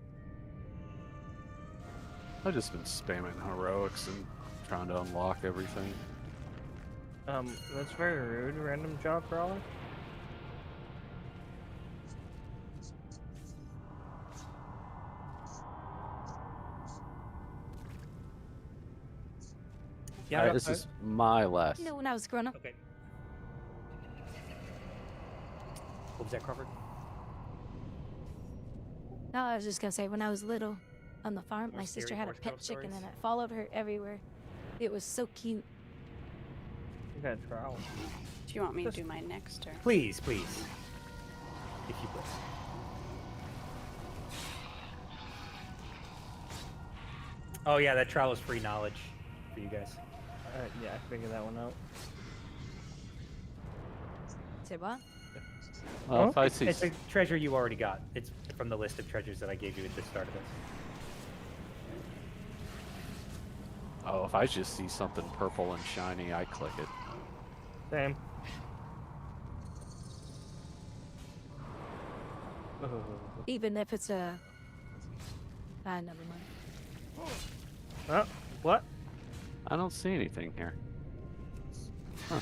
I've just been spamming heroics and trying to unlock everything. That's very rude, random jaw crawler. Yeah, Alright, this is my last. You know, when I was growing up. Okay. What was that, Crawford? No, I was just gonna say, when I was little on the farm, More my sister scary had a horse pet girl chicken stories? and it followed her everywhere. It was so cute. You got trowel. Do you want me to do mine next, or? Please, please. If you please. Oh yeah, that trial is free knowledge for you guys. Yeah, I figured that one out. Say what? Well, if I see. It's a treasure you already got. It's from the list of treasures that I gave you at the start of this. Oh, if I just see something purple and shiny, I click it. Same. Even if it's a... never mind. Oh, what? I don't see anything here. Huh.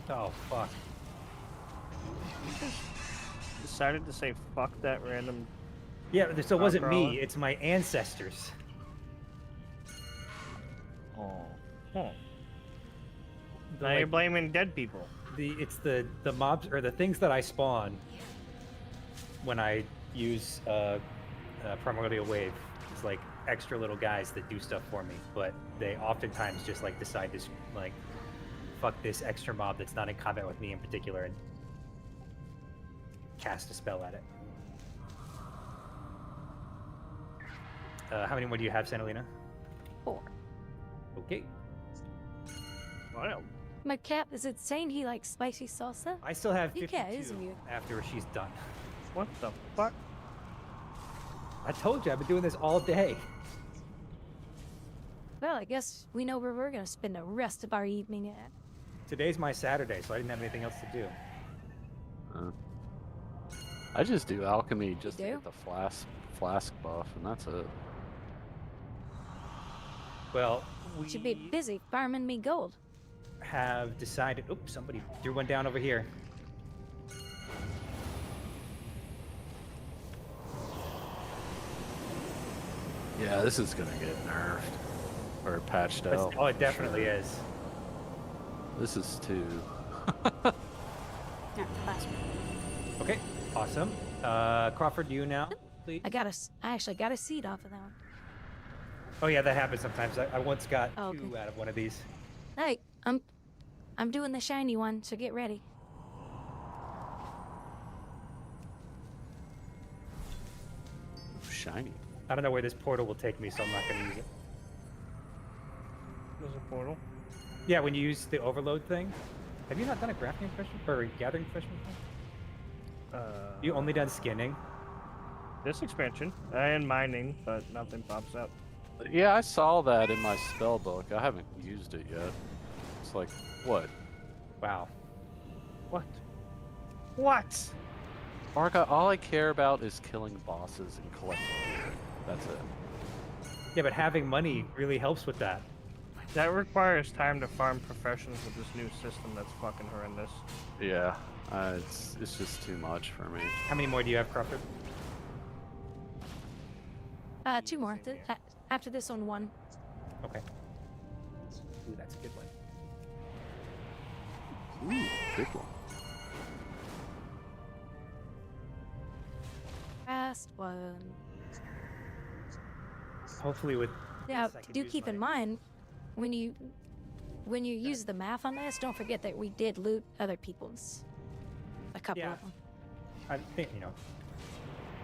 Oh, fuck. Decided to say fuck that random. Yeah, so it wasn't crawler. me, it's my ancestors. Oh. Huh. Now you're blaming dead people. It's the mobs or the things that I spawn when I use Primordial Wave. It's like extra little guys that do stuff for me, but they oftentimes just like decide to like fuck this extra mob that's not in combat with me in particular and cast a spell at it. How many more do you have, Santalina? 4. Okay. Wow. My Cap, is it saying he likes spicy salsa? I still have You 52 can't, isn't you? after she's done. What the fuck? I told you, I've been doing this all day. Well, I guess we know where we're gonna spend the rest of our evening at. Today's my Saturday, so I didn't have anything else to do. I just do alchemy just to do? get the flask buff, and that's it. Well, we Should be busy farming me gold. have decided... Oops, somebody threw one down over here. Yeah, this is gonna get nerfed. Or patched out. Oh, it definitely sure. is. This is too. Okay, awesome. Crawford, you now, please. I actually got a seed off of that one. Oh yeah, that happens sometimes. I once got Oh, 2 okay. out of one of these. Hey, I'm doing the shiny one, so get ready. Shiny. I don't know where this portal will take me, so I'm not going to use it. There's a portal. Yeah, when you use the overload thing. Have you not done a crafting profession or a gathering profession before? You only done skinning? This expansion and mining, but nothing pops up. Yeah, I saw that in my spell book. I haven't used it yet. It's like, what? Wow. What? What? Arca, all I care about is killing bosses and collecting gear. That's it. Yeah, but having money really helps with that. That requires time to farm professions with this new system that's fucking horrendous. Yeah, it's just too much for me. How many more do you have, Crawford? 2 more. After this on 1. Okay. Ooh, that's a good one. Ooh, big one. Fast one. Hopefully with Yeah, this, I can do use keep my- in mind when you use the math on this, don't forget that we did loot other people's. A couple Yeah. of them. I think,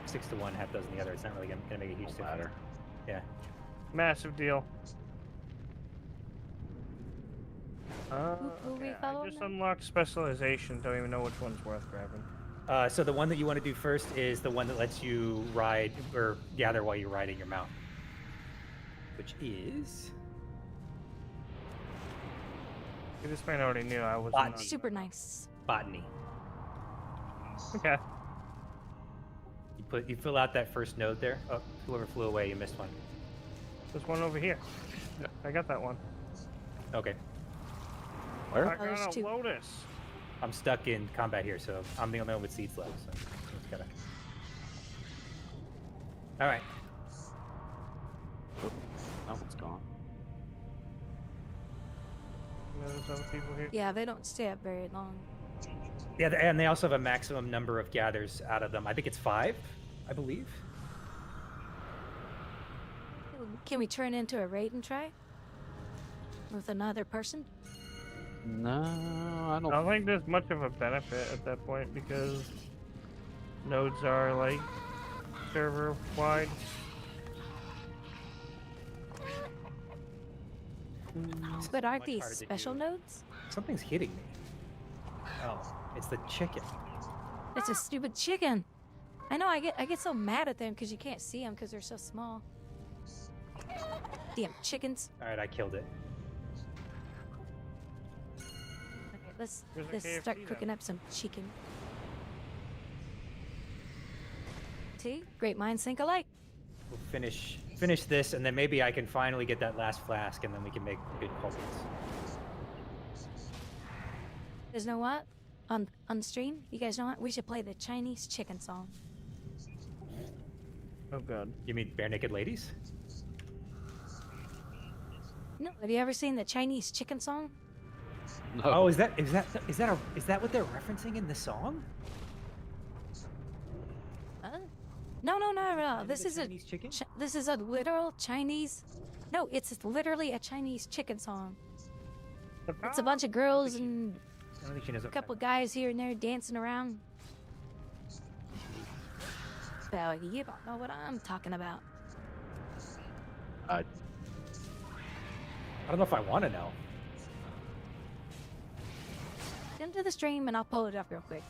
6 to 1, half dozen the other. It's not really going to make a huge difference. Yeah. Massive deal. Who we I following just now? unlocked specialization. Don't even know which one's worth grabbing. So the one that you want to do first is the one that lets you ride or gather while you're riding your mount, which is This man already knew I was. Botany. Super nice. Botany. Okay. You fill out that first node there. Oh, whoever flew away, you missed one. There's one over here. Yeah, I got that one. Okay. Where? I got a lotus. I'm stuck in combat here, so I'm the only one with seeds left. So just gotta. All right. Oh, that one's gone. There's other people here. Yeah, they don't stay up very long. Yeah, and they also have a maximum number of gathers out of them. I think it's 5, I believe. Can we turn into a raid and try? With another person? No, I I don't think there's much of a benefit at that point because nodes are like server wide. But aren't these special nodes? Something's hitting me. Oh, it's the chicken. It's a stupid chicken. I know. I get so mad at them because you can't see them because they're so small. Damn chickens. All right, I killed it. Okay, let's Where's the let's start KFC cooking then? up some chicken. See, great minds think alike. We'll finish this, and then maybe I can finally get that last flask, and then we can make good culprits. There's no what on stream. You guys know what? We should play the Chinese chicken song. Oh god. You mean bare naked ladies? No, have you ever seen the Chinese chicken song? No. Oh, is that what they're referencing in the song? No. This is Chinese chicken. This is a literal Chinese. No, it's literally a Chinese chicken song. It's a bunch of girls and I don't think she knows a what couple guys here and there dancing around. Well, you don't know what I'm talking about. I don't know if I want to know. Get into the stream and I'll pull it up real quick.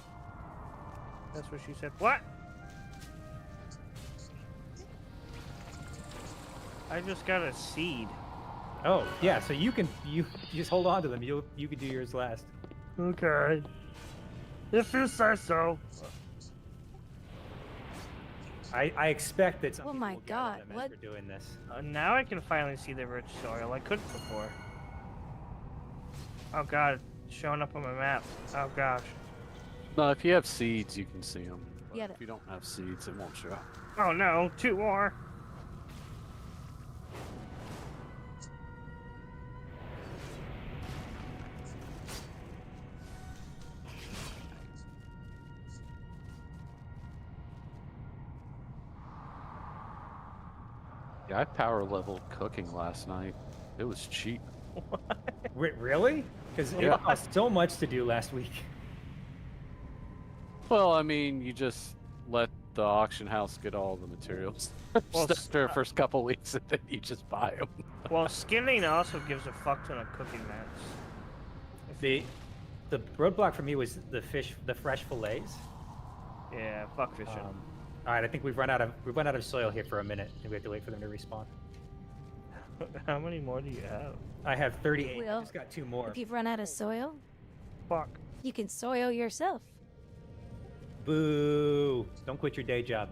That's what she said. What? I just got a seed. Oh yeah, so you just hold on to them. You can do yours last. Okay. If you say so. I expect that some Oh people my will gather God! them as What? we're doing this. Now I can finally see the rich soil. I couldn't before. Oh God, it's showing up on my map. Oh gosh. No, if you have seeds, you can see them. Yeah. If you don't have seeds, it won't show. Oh no, 2 more. Yeah, I power leveled cooking last night. It was cheap. Really? Because Yeah. it cost so much to do last week. Well, I mean, you just let the auction house get all the materials Well, after the first couple weeks, and then you just buy them. Well, skinning also gives a fuck ton of cooking mats. The roadblock for me was the fresh fillets. Yeah, fuck fishing. All right, I think we've run out of soil here for a minute, and we have to wait for them to respawn. How many more do you have? I have 38. I Well, just got 2 more. If you've run out of soil, Fuck. you can soil yourself. Boo! Don't quit your day job.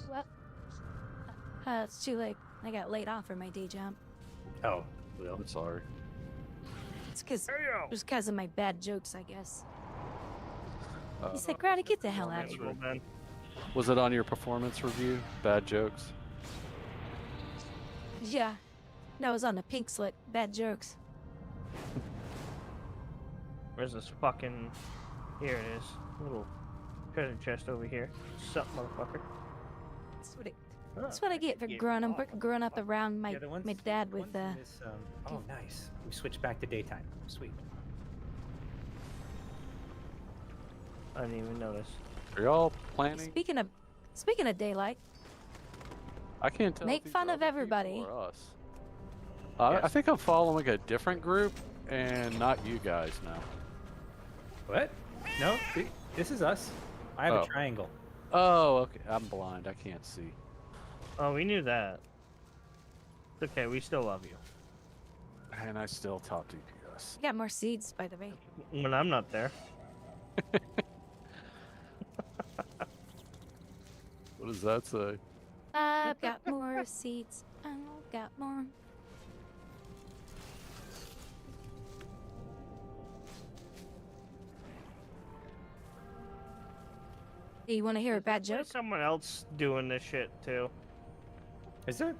Well, it's too late. I got laid off from my day job. Oh, well. I'm sorry. It's because of my bad jokes, I guess. Uh, He said, "Grouwdi, get the hell out of here." Was it on your performance review? Bad jokes? Yeah, that was on the pink slip. Bad jokes. Where's this fucking... Here it is. Little treasure chest over here. Sup, motherfucker. That's what I get for growing up around my dad with Oh, nice. We switched back to daytime. Sweet. I didn't even notice. Are y'all planning? Speaking of daylight, I can't tell. make if these fun are of other everybody. people or us. I think I'm following a different group, and not you guys now. What? No, this is us. I have Oh. a triangle. Oh, okay. I'm blind. I can't see. Oh, we knew that. It's okay, we still love you. And I still top DPS. I got more seeds, by the way. When I'm not there. What does that say? I've got more seeds. I've got more. Do you want to hear a bad joke? There's someone else doing this shit too. Is there?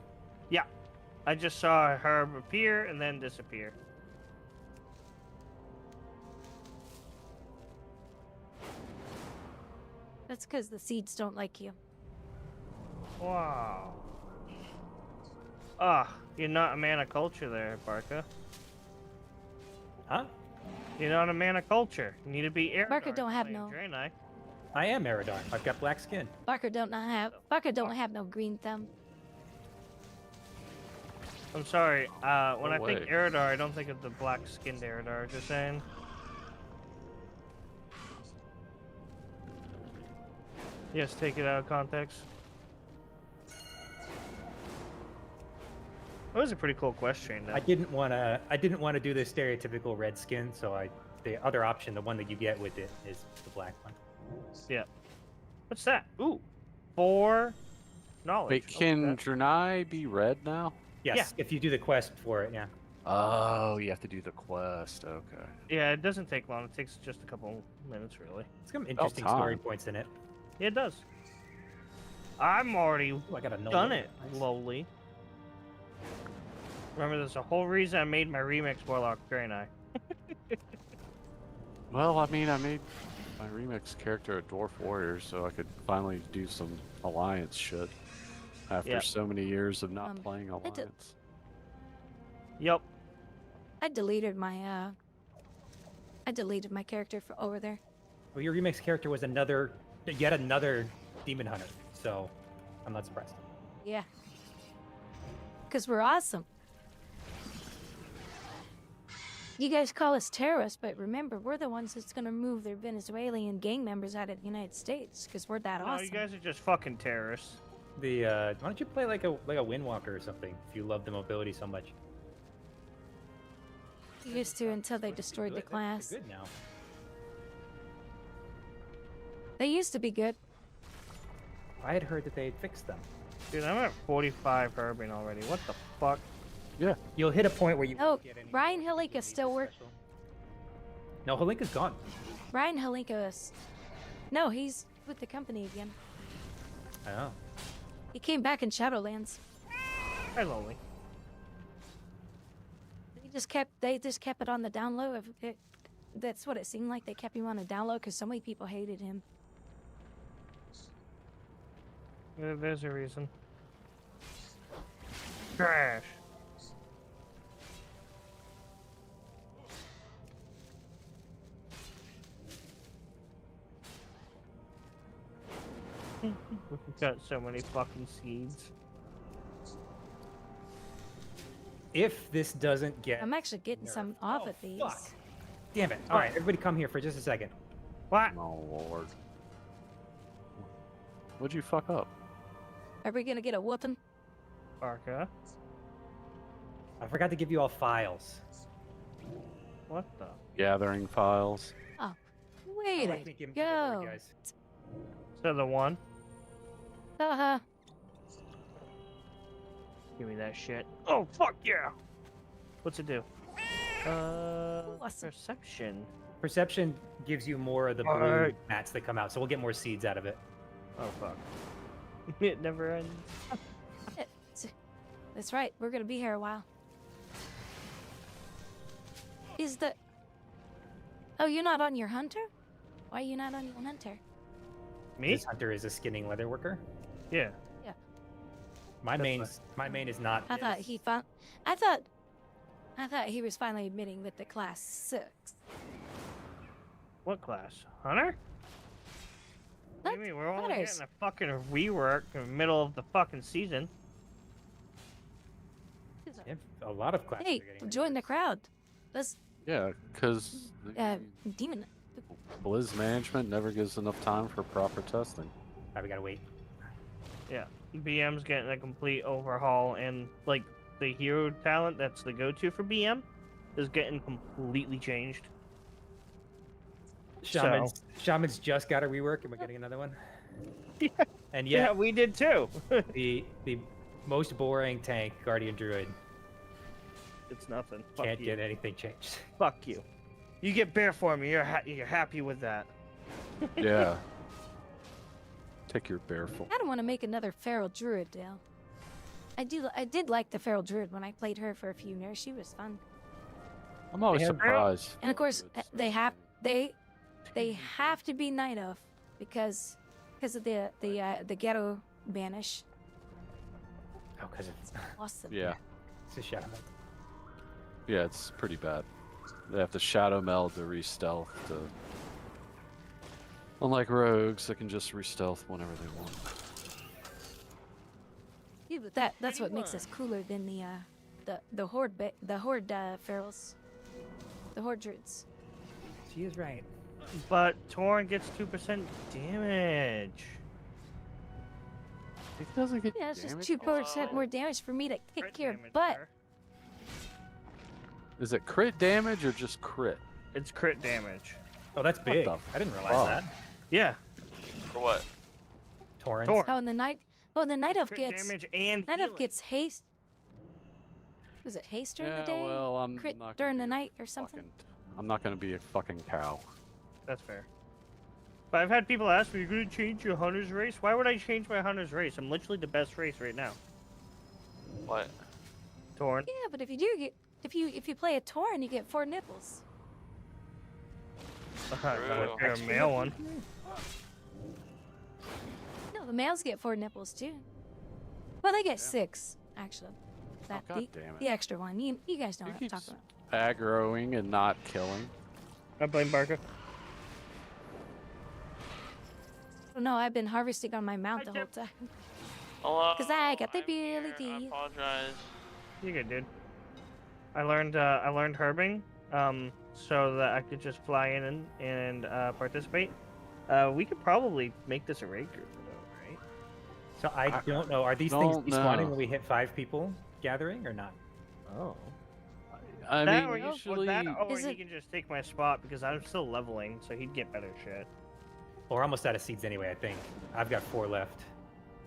Yeah. I just saw her appear and then disappear. That's because the seeds don't like you. Wow. Ah, you're not a man of culture there, Barca. Huh? You're not a man of culture. You need to be Eridar. Barca don't have no. I am Eridar. I've got black skin. Barca don't have no green thumb. I'm sorry. When I think way. Eridar, I don't think of the black-skinned Eridar. Just saying. Yes, take it out of context. That was a pretty cool question. Though. I didn't want to do the stereotypical red skin, so the other option, the one that you get with it, is the black one. Yeah. What's that? Ooh, 4 knowledge. Wait, can Drenai be red now? Yes, if you do the quest for it, yeah. Oh, you have to do the quest. Okay. Yeah, it doesn't take long. It takes just a couple minutes, really. It's got some interesting story points in it. Yeah, it does. I'm already I got a done it, lowly. Remember, there's a whole reason I made my remix Warlock Draenei. Well, I mean, I made my remix character a dwarf warrior so I could finally do some alliance shit after so many years of not playing alliance. Yep. I deleted my character for over there. Well, your remix character was yet another demon hunter, so I'm not surprised. Yeah. Because we're awesome. You guys call us terrorists, but remember, we're the ones that's going to move their Venezuelan gang members out of the United States, because we're that No, awesome. you guys are just fucking terrorists. Why don't you play like a windwalker or something if you love the mobility so much? Used to until they destroyed the class. They're good now. They used to be good. I had heard that they had fixed them. Dude, I'm at 45 Urban already. What the fuck? Yeah. You'll hit a point where you Oh, Ryan Halinka still works. No, Halinka's gone. Ryan Halinka is... No, he's with the company again. Oh. He came back in Shadowlands. Hi, Lonely. They just kept it on the down low. That's what it seemed like. They kept him on the down low because so many people hated him. There's a reason. Trash. We've got so many fucking seeds. If this doesn't get... I'm actually getting some off of these. Fuck. Damn it. All right, everybody come here for just a second. What? Oh, Lord. What'd you fuck up? Are we gonna get a whooping? Barca. I forgot to give you all files. What the? Gathering files. Oh, wait a go. So the one? Uh-huh. Give me that shit. Oh, fuck yeah! What's it do? Perception. Perception gives you more of the blue mats that come out, so we'll get more seeds out of it. Oh, fuck. It never ends. That's right. We're gonna be here a while. Is the... Oh, you're not on your hunter? Why are you not on your hunter? Me? This hunter is a skinning leather worker. Yeah. Yeah. My main is not. I thought he found... I thought he was finally admitting that the class sucks. What class? Hunter? What do you mean? We're only getting a fucking rework in the middle of the fucking season. A lot of classes. Hey, join the crowd. Let's... Yeah, because demon... Blizz management never gives enough time for proper testing. Alright, we gotta wait. Yeah, BM's getting a complete overhaul, and like the hero talent that's the go-to for BM is getting completely changed. Shaman's just got a rework, and we're getting another one. Yeah. And yeah, we did too. the most boring tank, Guardian Druid. It's nothing. Can't get anything changed. Fuck you. You get bear for me. You're happy with that. Yeah. Take your bearful. I don't want to make another feral druid, Dale. I did like the feral druid when I played her for a few years. She was fun. I'm always surprised. And of course, they have to be night elf because of the ghetto banish. Oh, because it's awesome. Yeah. It's a shadow. Yeah, it's pretty bad. They have to shadow meld to re-stealth. Unlike rogues, they can just re-stealth whenever they want. Yeah, but that's what makes us cooler than the horde ferals, the horde druids. She is right. But Torn gets 2% damage. It doesn't get it's just 2% more damage for me to kick your butt. Is it crit damage or just crit? It's crit damage. Oh, that's big. I didn't realize that. Yeah. For what? Torrent. Oh, and the night elf crit gets damage and night elf gets haste. Was it haste during the day? Well, I'm crit not during the night or something. I'm not gonna be a fucking cow. That's fair. But I've had people ask me, "You're gonna change your hunter's race?" Why would I change my hunter's race? I'm literally the best race right now. What? Torn. Yeah, but if you do get if you play a Tauren, you get 4 nipples. Not if you're a male one. No, the males get 4 nipples too. Well, they get 6 actually. That God damn it. the extra one. You guys know what I'm talking about. Aggroing and not killing. I blame Barker. Oh, no, I've been harvesting on my mount the whole time. Hello. Cause I got the ability. I apologize. You good, dude. I learned herbing, so that I could just fly in and participate. We could probably make this a raid group, though, right? So I don't know. Are these things respawning when we hit 5 people gathering or not? Oh. I that mean, or usually... that, or he can just take my spot because I'm still leveling, so he'd get better shit. We're almost out of seeds anyway, I think. I've got 4 left.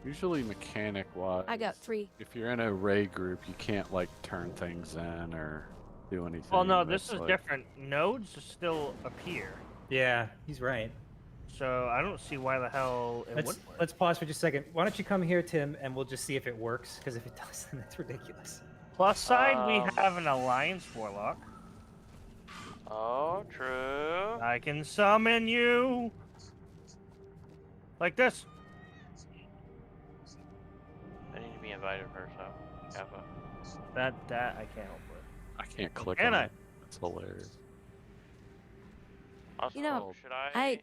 Usually mechanic-wise, I got 3. if you're in a raid group, you can't, like, turn things in or do anything. Well, no, this that's, is like... different. Nodes still appear. Yeah, he's right. So I don't see why the hell it wouldn't work. Let's pause for just a second. Why don't you come here, Tim, and we'll just see if it works, because if it does, then that's ridiculous. Plus side, we have an alliance warlock. Oh, true. I can summon you. Like this. I need to be invited first, so Kappa. That I can't help with. I can't click Can on I? it. That's hilarious. Also, You know, should I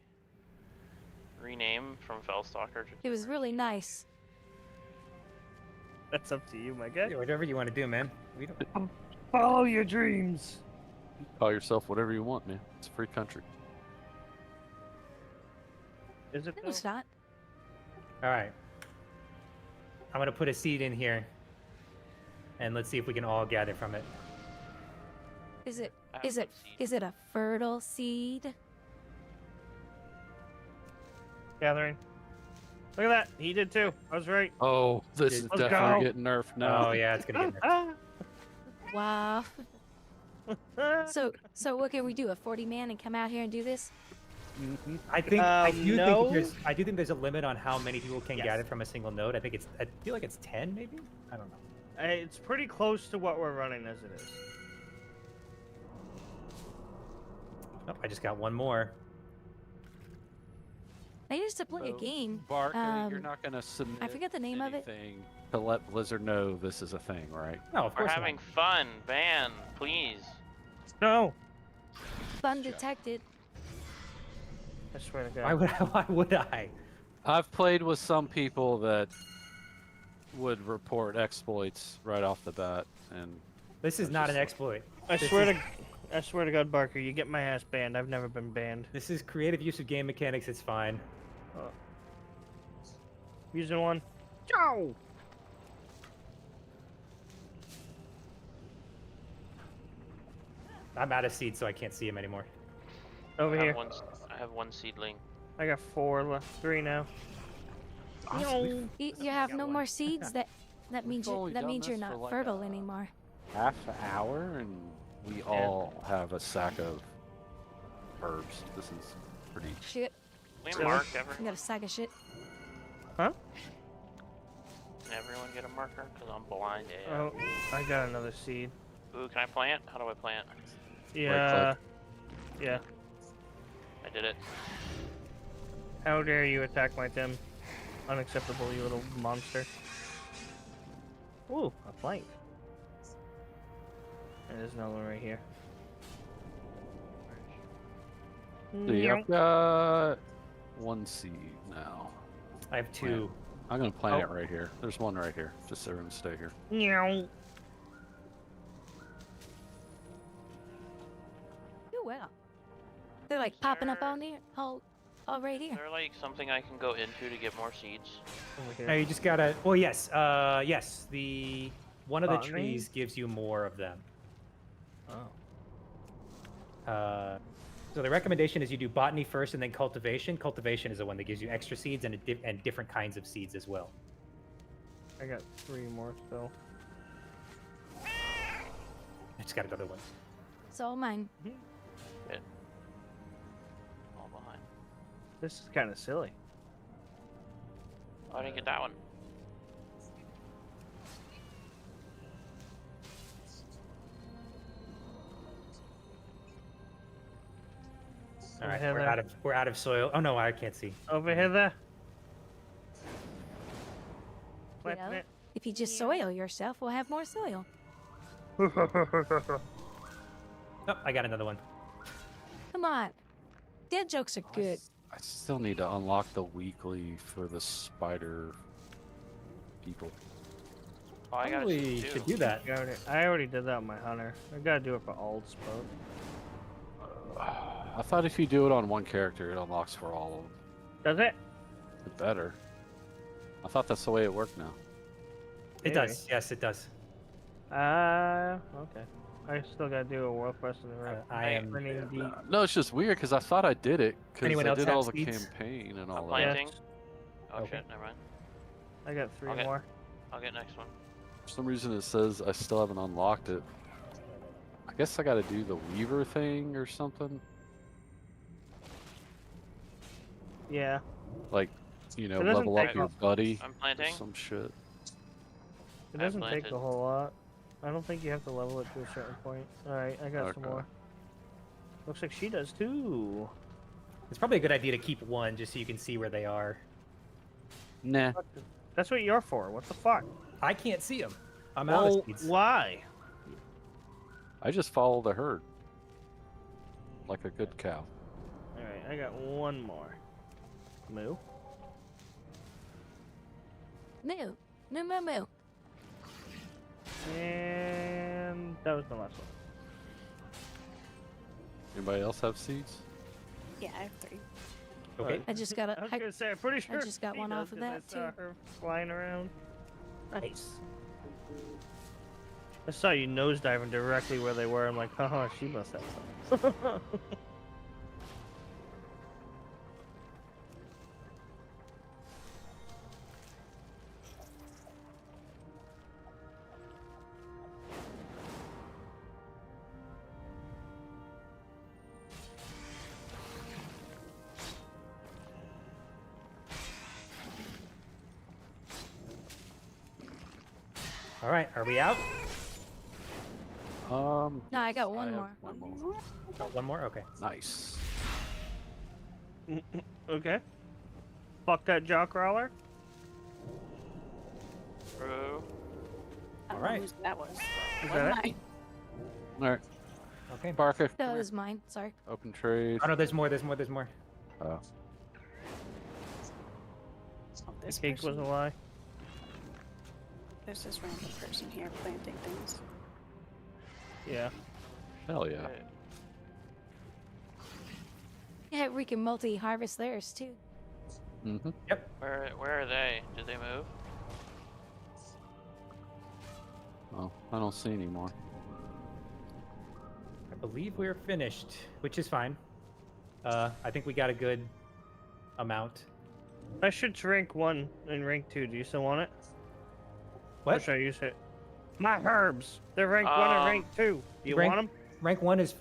rename from Fellstalker to... It was really nice. That's up to you, my guy. Yeah, whatever you want to do, man. We don't... Follow your dreams. Call yourself whatever you want, man. It's a free country. Is it? No, it's not. All right. I'm gonna put a seed in here, and let's see if we can all gather from it. Is it a fertile seed? Gathering. Look at that. He did too. I was right. Oh, this is Let's definitely go. getting nerfed now. Oh yeah, it's gonna get nerfed. Wow. So what can we do? A 40-man and come out here and do this? I think I do no. think there's a limit on how many people can gather from a single node. I feel like it's 10 maybe. I don't know. It's pretty close to what we're running as it is. Oh, I just got one more. I used to play a game. Barker, you're not gonna submit. I forget the name of it. anything to let Blizzard know this is a thing, right? No, of We're course having fun. Ban, please. No. Fun detected. I swear to God. Why would I? I've played with some people that would report exploits right off the bat, and This is not an exploit. I swear to God, Barker, you get my ass banned. I've never been banned. This is creative use of game mechanics. It's fine. Using one. Go. I'm out of seeds, so I can't see him anymore. Over here. I have one seedling. I got 4 left. 3 now. No. You have no more seeds. That means only done you're this for not like fertile anymore. half an hour, and we all have a sack of herbs. This is pretty. Shit. We mark I everyone. got a sack of shit. Huh? Can everyone get a marker? Because I'm blind. Oh, I got another seed. Ooh, can I plant? How do I plant? Yeah. Yeah. I did it. How dare you attack my Tim? Unacceptable, you little monster. Ooh, a plank. There's another one right here. See, I've got 1 seed now. I have 2. I'm gonna plant it right here. There's one right here, just so everyone stay here. Meow. Do well. They're like popping up on there, all right here. Is there like something I can go into to get more seeds? No, you just gotta. Well, yes. Yes. One of the Botany? trees gives you more of them. Oh. So the recommendation is you do botany first and then cultivation. Cultivation is the one that gives you extra seeds and different kinds of seeds as well. I got 3 more still. I just got another one. It's all mine. Good. All behind. This is kind of silly. Oh, I didn't get that one. All right, Over we're out of soil. Oh no, I can't see. Over here, there. You know, if you just soil yourself, we'll have more soil. Oh, I got another one. Come on. Dead jokes are good. I still need to unlock the weekly for the spider people. Oh, I gotta Probably should do that. I already did that on my hunter. I gotta do it for old spoke. I thought if you do it on one character, it unlocks for all of them. Does it? It better. I thought that's the way it worked now. It does. Yes, it does. Okay. I still gotta do a world quest in the red. I am. No, it's just weird because I thought I did it because Anyone I else did have all the seeds? campaign and I'm all that. planting. Oh Okay. shit, never mind. I got 3 more. I'll get next one. For some reason it says I still haven't unlocked it. I guess I gotta do the Weaver thing or something. Yeah. Like, you know, It doesn't level up take your off. buddy. I'm or planting. some shit. It doesn't take planted. a whole lot. I don't think you have to level it to a certain point. Alright, I got some Okay. more. Looks like she does too. It's probably a good idea to keep one just so you can see where they are. Nah. That's what you're for. What the fuck? I can't see them. I'm out of seeds. Why? I just follow the herd. Like a good cow. Alright, I got one more. Moo. Moo. Moo, moo, moo. And that was the last one. Anybody else have seeds? Yeah, I have 3. Okay. I just got I was gonna say, I'm pretty sure I just got she one does, off of 'cause I that, saw too. her flying around. Nice. I saw you nosediving directly where they were. I'm like, oh, she must have some. All right, are we out? No, I got one more. One more. Oh, one more? Okay. Nice. Okay. Fuck that jaw crawler. True. All right. That was. Is that it? Mine. Alright. Okay. Barker. That was mine. Sorry. Open trade. Oh no, there's more. There's more. There's more. Oh. Oh, The this cake was person. a lie. There's this random person here planting things. Yeah. Hell yeah. Yeah, we can multi-harvest theirs too. Mm-hmm. Yep. Where are they? Did they move? Oh, I don't see any more. I believe we're finished, which is fine. I think we got a good amount. I should rank 1 and rank 2. Do you still want it? What? Or should I use it? My herbs. They're rank 1 and rank 2. Do you rank, want them? Rank 1 is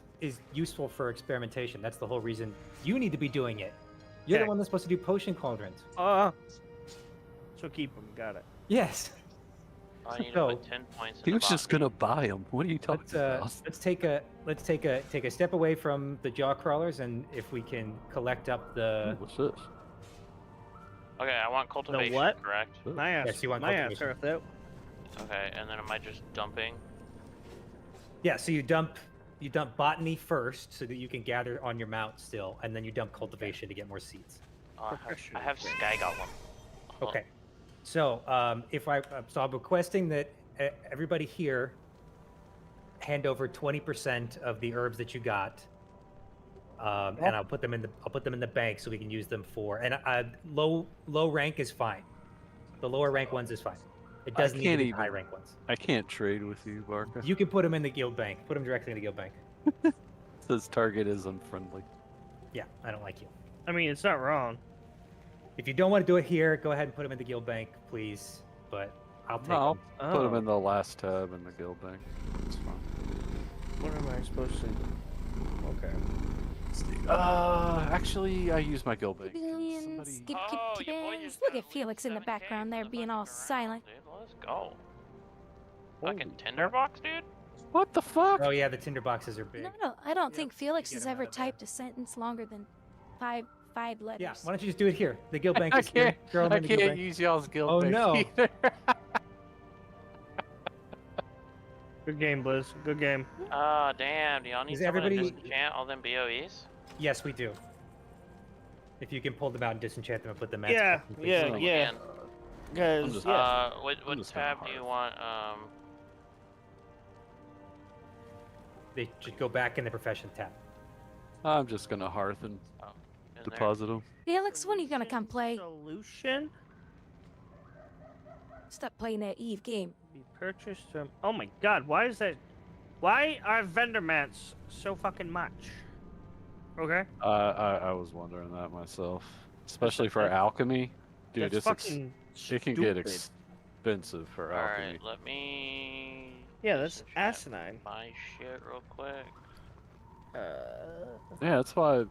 useful for experimentation. That's the whole reason you need to be doing it. You're Okay. the one that's supposed to do potion cauldrons. So keep them. Got it. Yes. I need So, to put 10 points in He the was just box. gonna buy them. What are you talking about? Let's take a step away from the jaw crawlers, and if we can collect up the. What's this? Okay, I want cultivation, what? correct? My ass. Yes, you want my ass cultivation. earth out. Okay, and then am I just dumping? Yeah, so you dump botany first, so that you can gather on your mount still, and then you dump cultivation to get more seeds. I have Sky Goblin. Okay. So so I'm requesting that everybody here hand over 20% of the herbs that you got, and I'll put them in the bank so we can use them for. And low rank is fine. The lower rank ones is fine. It doesn't need to be high rank ones. I can't trade with you, Barker. You can put them in the guild bank. Put them directly in the guild bank. Says target is unfriendly. Yeah, I don't like you. I mean, it's not wrong. If you don't want to do it here, go ahead and put them in the guild bank, please. But I'll take No, them. I'll put them in the last tab in the guild bank. It's fine. What am I supposed to? Okay. Actually, I use my guild bank. Billions. Skip, skip, Look at Felix in the background there being all silent. Dude, let's go. Fucking tinderbox, dude? What the fuck? Oh yeah, the tinder boxes are big. No, I don't think Felix has ever typed a sentence longer than five letters. Yeah, why don't you just do it here? The guild bank I is here. can't. Throw 'em I in the guild can't bank. use y'all's guild Oh bank no. either. Good game, Blizz. Good game. Oh, damn. Do y'all need Is someone to everybody- disenchant all them BOEs? Yes, we do. If you can pull them out and disenchant them and put them at Yeah, spectrum, please. yeah. Because, yeah. What tab do you want? They should go back in the profession tab. I'm just gonna hearth and deposit them. Felix, when are you gonna come play? Solution? Stop playing that Eve game. Be purchased from... Oh my god, why is that... Why are vendor mats so fucking much? Okay. I was wondering that myself, especially for alchemy, dude. That's fucking it can get stupid. expensive for alchemy. Alright, let me... Yeah, that's asinine. My shit real quick. Yeah, that's why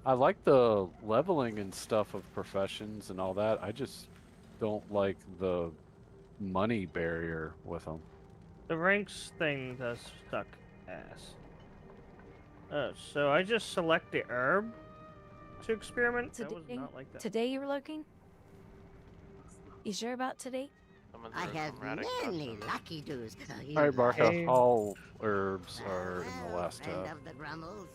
I like the leveling and stuff of professions and all that. I just don't like the money barrier with them. The ranks thing does suck ass. Oh, so I just select the herb to experiment? That was not like that. Today you were looking? You sure about today? I have many lucky do's. All right, Barca. All herbs are in the last Friend tab. of the Grummels.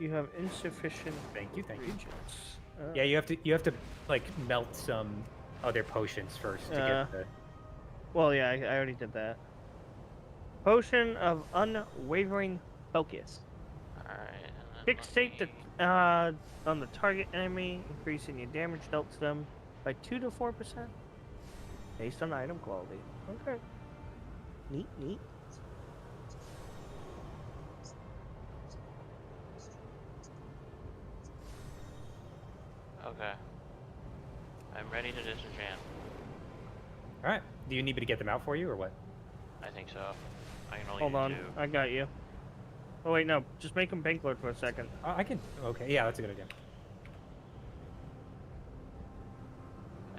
You have insufficient. Thank you. Regions. Yeah, you have to like melt some other potions first to get the. Well, yeah, I already did that. Potion of unwavering focus. Alright. Fixate the on the target enemy, increasing your damage dealt to them by 2 to 4%, based on item quality. Okay. Neat. Okay. I'm ready to disenchant. All right. Do you need me to get them out for you or what? I think so. I can only Hold do on, 2. I got you. Oh wait, no, just make him Banklord for a second. I can. Okay, yeah, that's a good idea.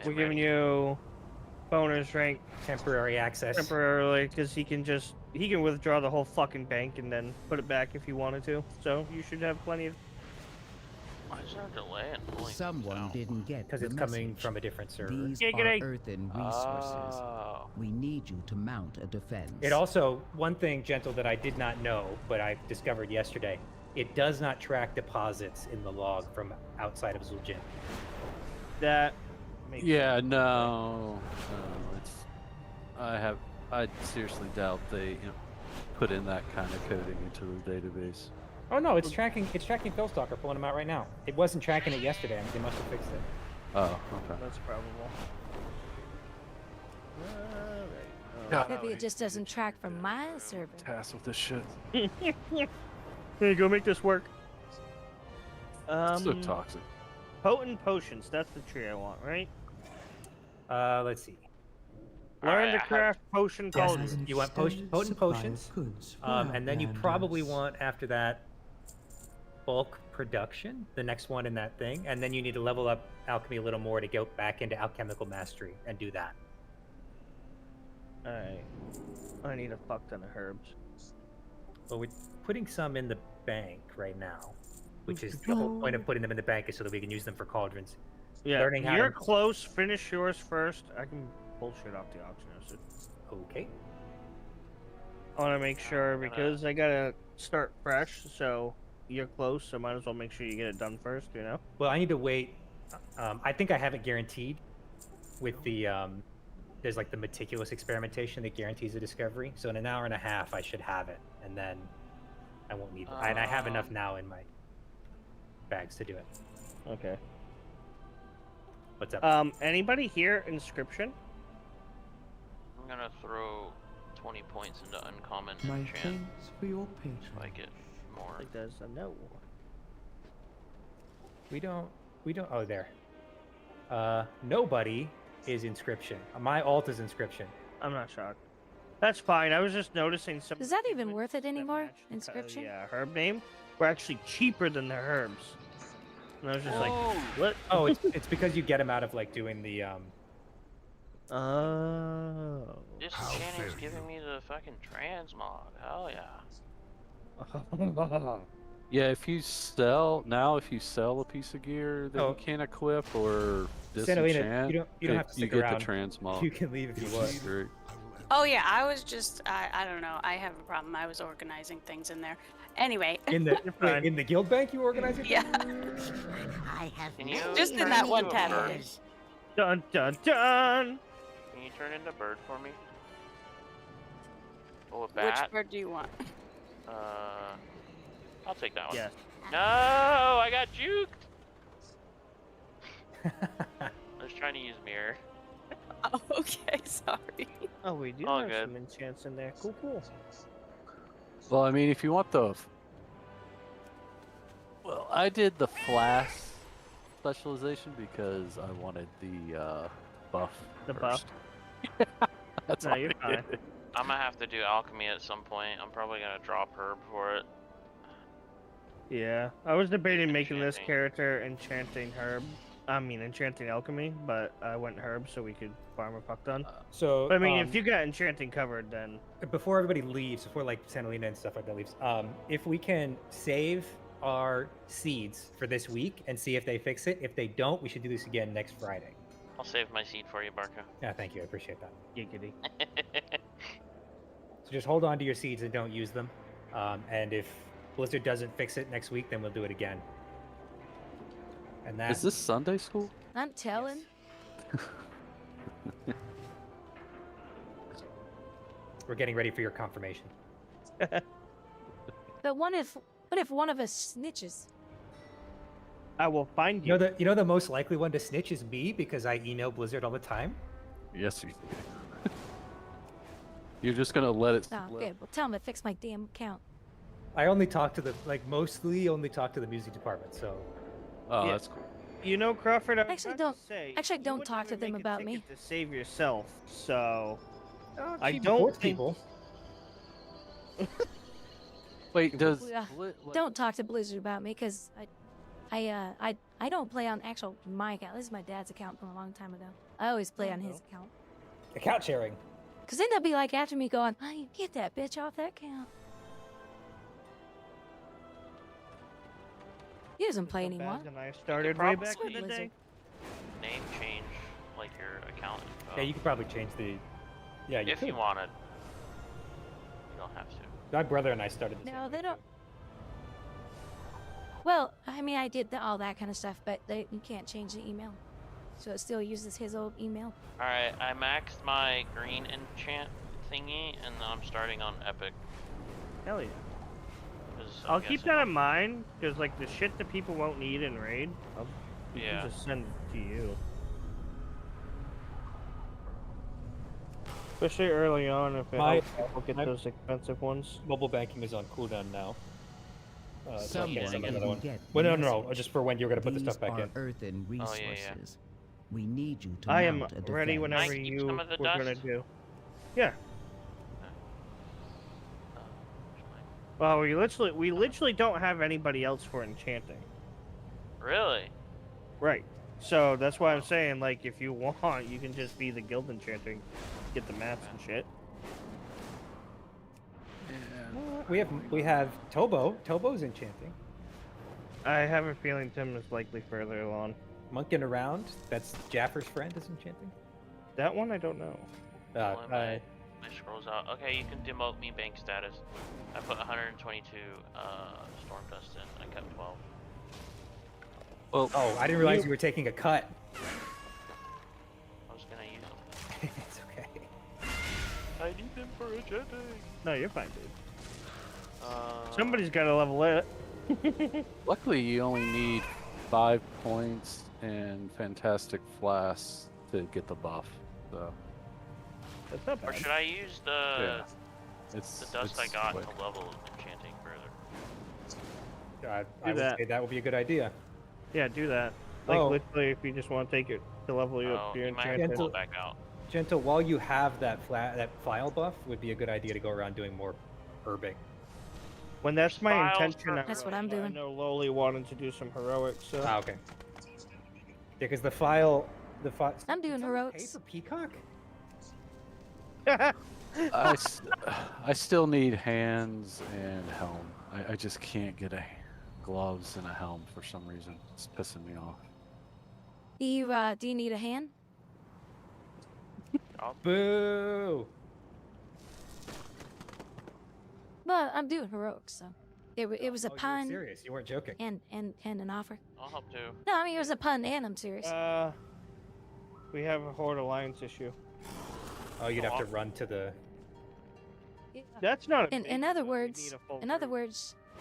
We're giving you bonus rank temporary access temporarily because he can withdraw the whole fucking bank and then put it back if he wanted to. So you should have plenty of. Why is there a delay in pulling Someone didn't get because the it's coming message. from a different server. These Giggity. are earthen resources. We need you to mount a defense. It also, one thing, Gentle, that I did not know, but I discovered yesterday, it does not track deposits in the log from outside of Zul'jin. That Yeah, no, it's. I seriously doubt they put in that kind of coding into the database. Oh no, it's tracking Philstalker, pulling them out right now. It wasn't tracking it yesterday. I mean, they must have fixed it. Oh, okay. That's probable. Maybe it just doesn't track from my server. Task with this shit. Here, go make this work. So toxic. Potent potions. That's the tree I want, right? Let's see. Learn to craft potion Yes, cauldrons. you want potent potions, and then you probably want after that bulk production, the next one in that thing, and then you need to level up alchemy a little more to go back into alchemical mastery and do that. Alright. I need a fuck ton of herbs. Well, we're putting some in the bank right now, which is the whole point of putting them in the bank is so that we can use them for cauldrons. Yeah, Learning how you're to... close. Finish yours first. I can bullshit off the auction house. Okay. I want to make sure because I gotta start fresh, so you're close, so might as well make sure you get it done first, you know? Well, I need to wait. I think I have it guaranteed with the, there's like the meticulous experimentation that guarantees a discovery. So in an hour and a half, I should have it, and then I won't need, and I have enough now in my bags to do it. Okay. What's up? Anybody here inscription? I'm gonna throw 20 points into uncommon My enchant thanks for your patience. so I get more. It does a no. We don't, oh, there. Nobody is inscription. My alt is inscription. I'm not shocked. That's fine. I was just noticing some. Is that even worth it anymore? Inscription? Yeah, herb name were actually cheaper than the herbs. And I was just like, what? Oh, it's because you get them out of like doing the Oh. This channel's giving me the fucking transmog. Hell yeah. Yeah, if you sell a piece of gear that you can't equip or disenchant, you don't have to you stick get around. the transmog. You can leave if you want. Great. Oh yeah, I was just I don't know. I have a problem. I was organizing things in there. Anyway. In the guild bank, you organize it? Yeah. I have Can you Just in turn that into one a tab. bird? Dun dun dun. Can you turn into a bird for me? Oh, a bat? Which bird do you want? I'll take that one. Yes. No, I got juked. I was trying to use mirror. Oh, okay, sorry. Oh, we do All have good. some enchants in there. Cool. Well, I mean, if you want well, I did the flask specialization because I wanted the buff. The first. buff? That's No, all you're I fine. did. I'm gonna have to do alchemy at some point. I'm probably gonna drop herb for it. Yeah, I was debating making this Enchanting. character enchanting alchemy, but I went herb so we could farm a fuck ton. So, But I mean, if you got enchanting covered, then before everybody leaves, before like Santalina and stuff like that leaves, if we can save our seeds for this week and see if they fix it. If they don't, we should do this again next Friday. I'll save my seed for you, Barca. Yeah, thank you. I appreciate that. giggity. So just hold on to your seeds and don't use them. And if Blizzard doesn't fix it next week, then we'll do it again. And that Is this Sunday school? I'm telling. we're getting ready for your confirmation. But what if one of us snitches? I will find you. You know the most likely one to snitch is me because I email Blizzard all the time. Yes, you. You're just gonna let it. Oh, good. Well, tell him to fix my damn account. I only talk to mostly only talk to the music department. So. Oh, Yeah. that's cool. You know, Crawford, Actually, don't talk to them about me. To save yourself, so I she don't reports think. people. Wait, does Don't talk to Blizzard about me, because I don't play on my account. This is my dad's account from a long time ago. I always play on his account. Account sharing. Because then they'll be like after me going, "Hey, get that bitch off that account." He doesn't play anymore. And I started way Probably back in the day. name change, like your account info. Yeah, you could probably change the. Yeah, you if could. you wanted. You don't have to. My brother and I started this. No, they don't. Well, I mean, I did all that kind of stuff, but you can't change the email. So it still uses his old email. Alright, I maxed my green enchant thingy, and then I'm starting on epic. Hell yeah. 'Cause I'll I'm keep guessing- that in mind, because like the shit that people won't need in raid, you Yeah. can just send it to you. Especially early on, if it helps people get those expensive ones. Mobile banking is on cooldown now. So I can't Someone send another can one. get Well, no, message. Just for when you're gonna put the These stuff back are in. earthen Oh, yeah, resources. We need you to I am mount a ready defense. whenever Can I keep you some of the were gonna dust? do. Yeah. Well, we literally don't have anybody else for enchanting. Really? Right. So that's why I'm saying, like, if you want, you can just be the guild enchanting, get the mats and shit. We have Tobo. Tobo's enchanting. I have a feeling Tim is likely further along. Monking around. That's Jaffer's friend is enchanting. That one I don't know. Pulling my scrolls out. Okay, you can demote me bank status. I put 122 storm dust in. I kept 12. Well, oh, I didn't realize you were taking a cut. I was gonna use them. It's okay. I need them for enchanting. No, you're fine, dude. Somebody's got to level it. Luckily, you only need 5 points and Fantastic Flask to get the buff. So. That's not bad. Or should I use the dust I got quick. to level enchanting further? I would say that would be a good idea. Yeah, do that. Like, literally, if you just want to take it to level you up to your you might have to enchanting. pull it back out. Gentle, while you have that file buff, would be a good idea to go around doing more herbing. When that's my Files intention, That's what I'm I doing. know Loli wanted to do some heroics, so. Ah, okay. Yeah, because the file. I'm doing Pay heroics. for Peacock? I still need hands and helm. I just can't get gloves and a helm for some reason. It's pissing me off. Do you need a hand? Boo! Well, I'm doing heroics, so it was a pun. You were serious. You weren't joking. And an offer. I'll help too. No, I mean it was a pun, and I'm serious. We have a Horde Alliance issue. Oh, you'd have to run to the. That's not. In other words,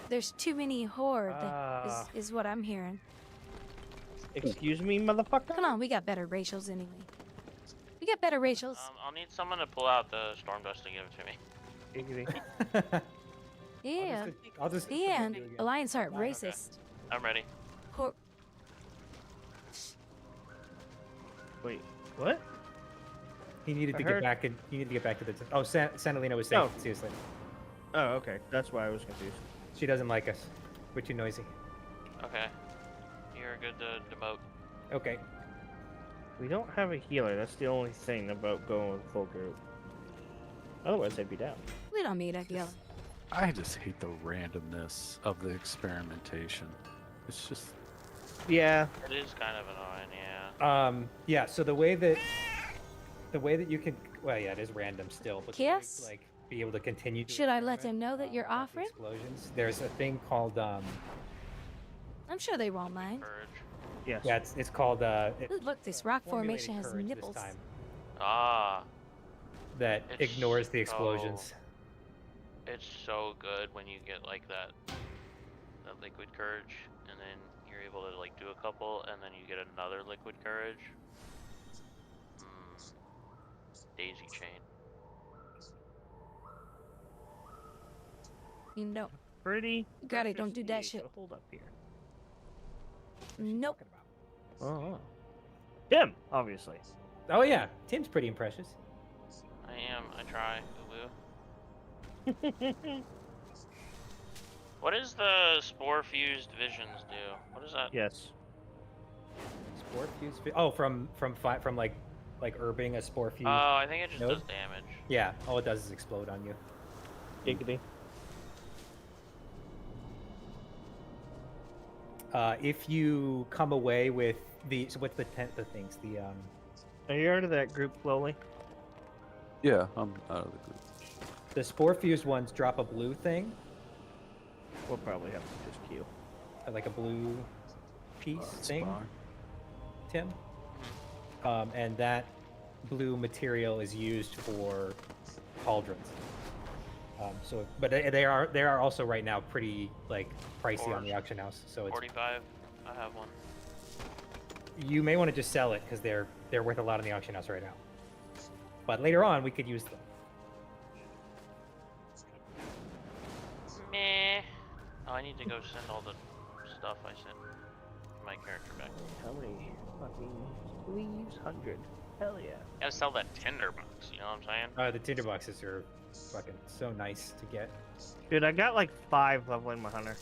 there's too many Horde. Is what I'm hearing. Excuse me, motherfucker. Come on, we got better racials anyway. We got better racials. I'll need someone to pull out the storm dust to give it to me. Yeah. I'll just. Yeah, and Alliance aren't racist. I'm ready. Wait, what? He needed to get back in. He needed to get back to the. Oh, Santalina was saying seriously. Oh, okay. That's why I was confused. She doesn't like us. We're too noisy. Okay. You're good to demote. Okay. We don't have a healer. That's the only thing about going with full group. Otherwise, I'd be down. We don't need a healer. I just hate the randomness of the experimentation. It's just. Yeah. It is kind of annoying, yeah. Yeah. So the way that you can, well, yeah, it is random still, but Yes. to, like be able to continue. Should I let them know that you're offering? Explosions. There's a thing called. I'm sure they won't mind. Yes. Yeah, it's called. Look, this rock formation has nipples. That ignores the explosions. It's so good when you get like that liquid courage, and then you're able to like do a couple, and then you get another liquid courage. Daisy chain. You know. Pretty. Got it. Don't do that shit. Hold up here. Nope. Oh. Tim, obviously. Oh yeah, Tim's pretty impressive. I am. I try. What does the spore fused visions do? What is that? Yes. Spore fused. Oh, from like herbing a spore fused. Oh, I think it just does damage. Yeah. All it does is explode on you. Giggity. If you come away with what's the things Are you out of that group slowly? Yeah, I'm out of the group. The spore fused ones drop a blue thing. We'll probably have to just queue. Like a blue piece thing, fine. Tim. And that blue material is used for cauldrons. But they are also right now pretty like pricey on the auction house. So it's 45. I have one. You may want to just sell it because they're worth a lot on the auction house right now. But later on, we could use them. Meh. Oh, I need to go send all the stuff I sent my character back. How many fucking we use 100? Hell yeah. Gotta sell that tinderbox, you know what I'm saying? The tinderboxes are fucking so nice to get. Dude, I got like 5 leveling my hunter.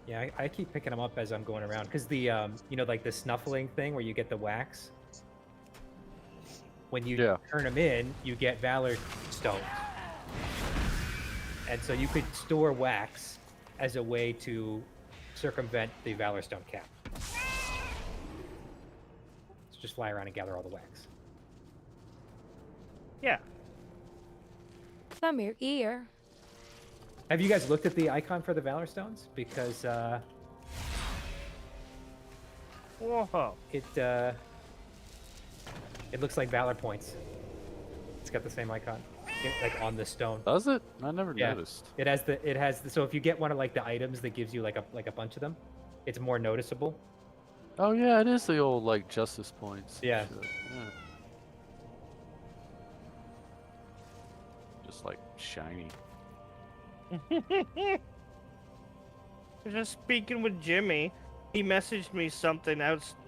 Yeah, I keep picking them up as I'm going around because the like the snuffling thing where you get the wax. When you turn them in, you get Valor stones, and so you could store wax as a way to circumvent the Valor stone cap. So just fly around and gather all the wax. Yeah. From your ear. Have you guys looked at the icon for the Valor stones? Because whoa. It looks like Valor points. It's got the same icon, like on the stone. Does it? I never noticed. It has so if you get one of like the items that gives you like a bunch of them, it's more noticeable. Oh yeah, it is the old like justice points. Yeah. Yeah. Just like shiny. Just speaking with Jimmy, he messaged me something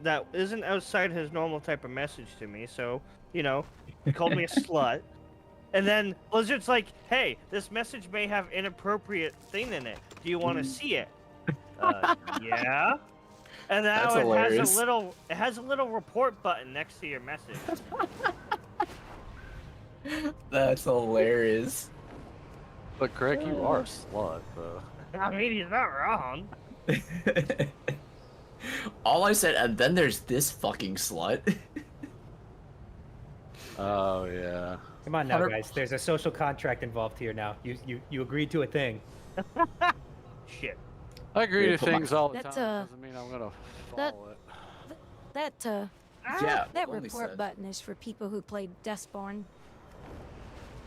that isn't outside his normal type of message to me. So, he called me a slut. And then Blizzard's like, "Hey, this message may have inappropriate thing in it. Do you want to see it?" Yeah. And now it has a little report button next to your message. That's hilarious. But Greg, you are a slut, though. I mean, he's not wrong. All I said, and then there's this fucking slut. Oh yeah. Come on now, guys. There's a social contract involved here now. You agreed to a thing. Shit. I agree to things all the That's, time. Doesn't mean I'm gonna follow it. Yeah, that only report said. button is for people who played Dustborn.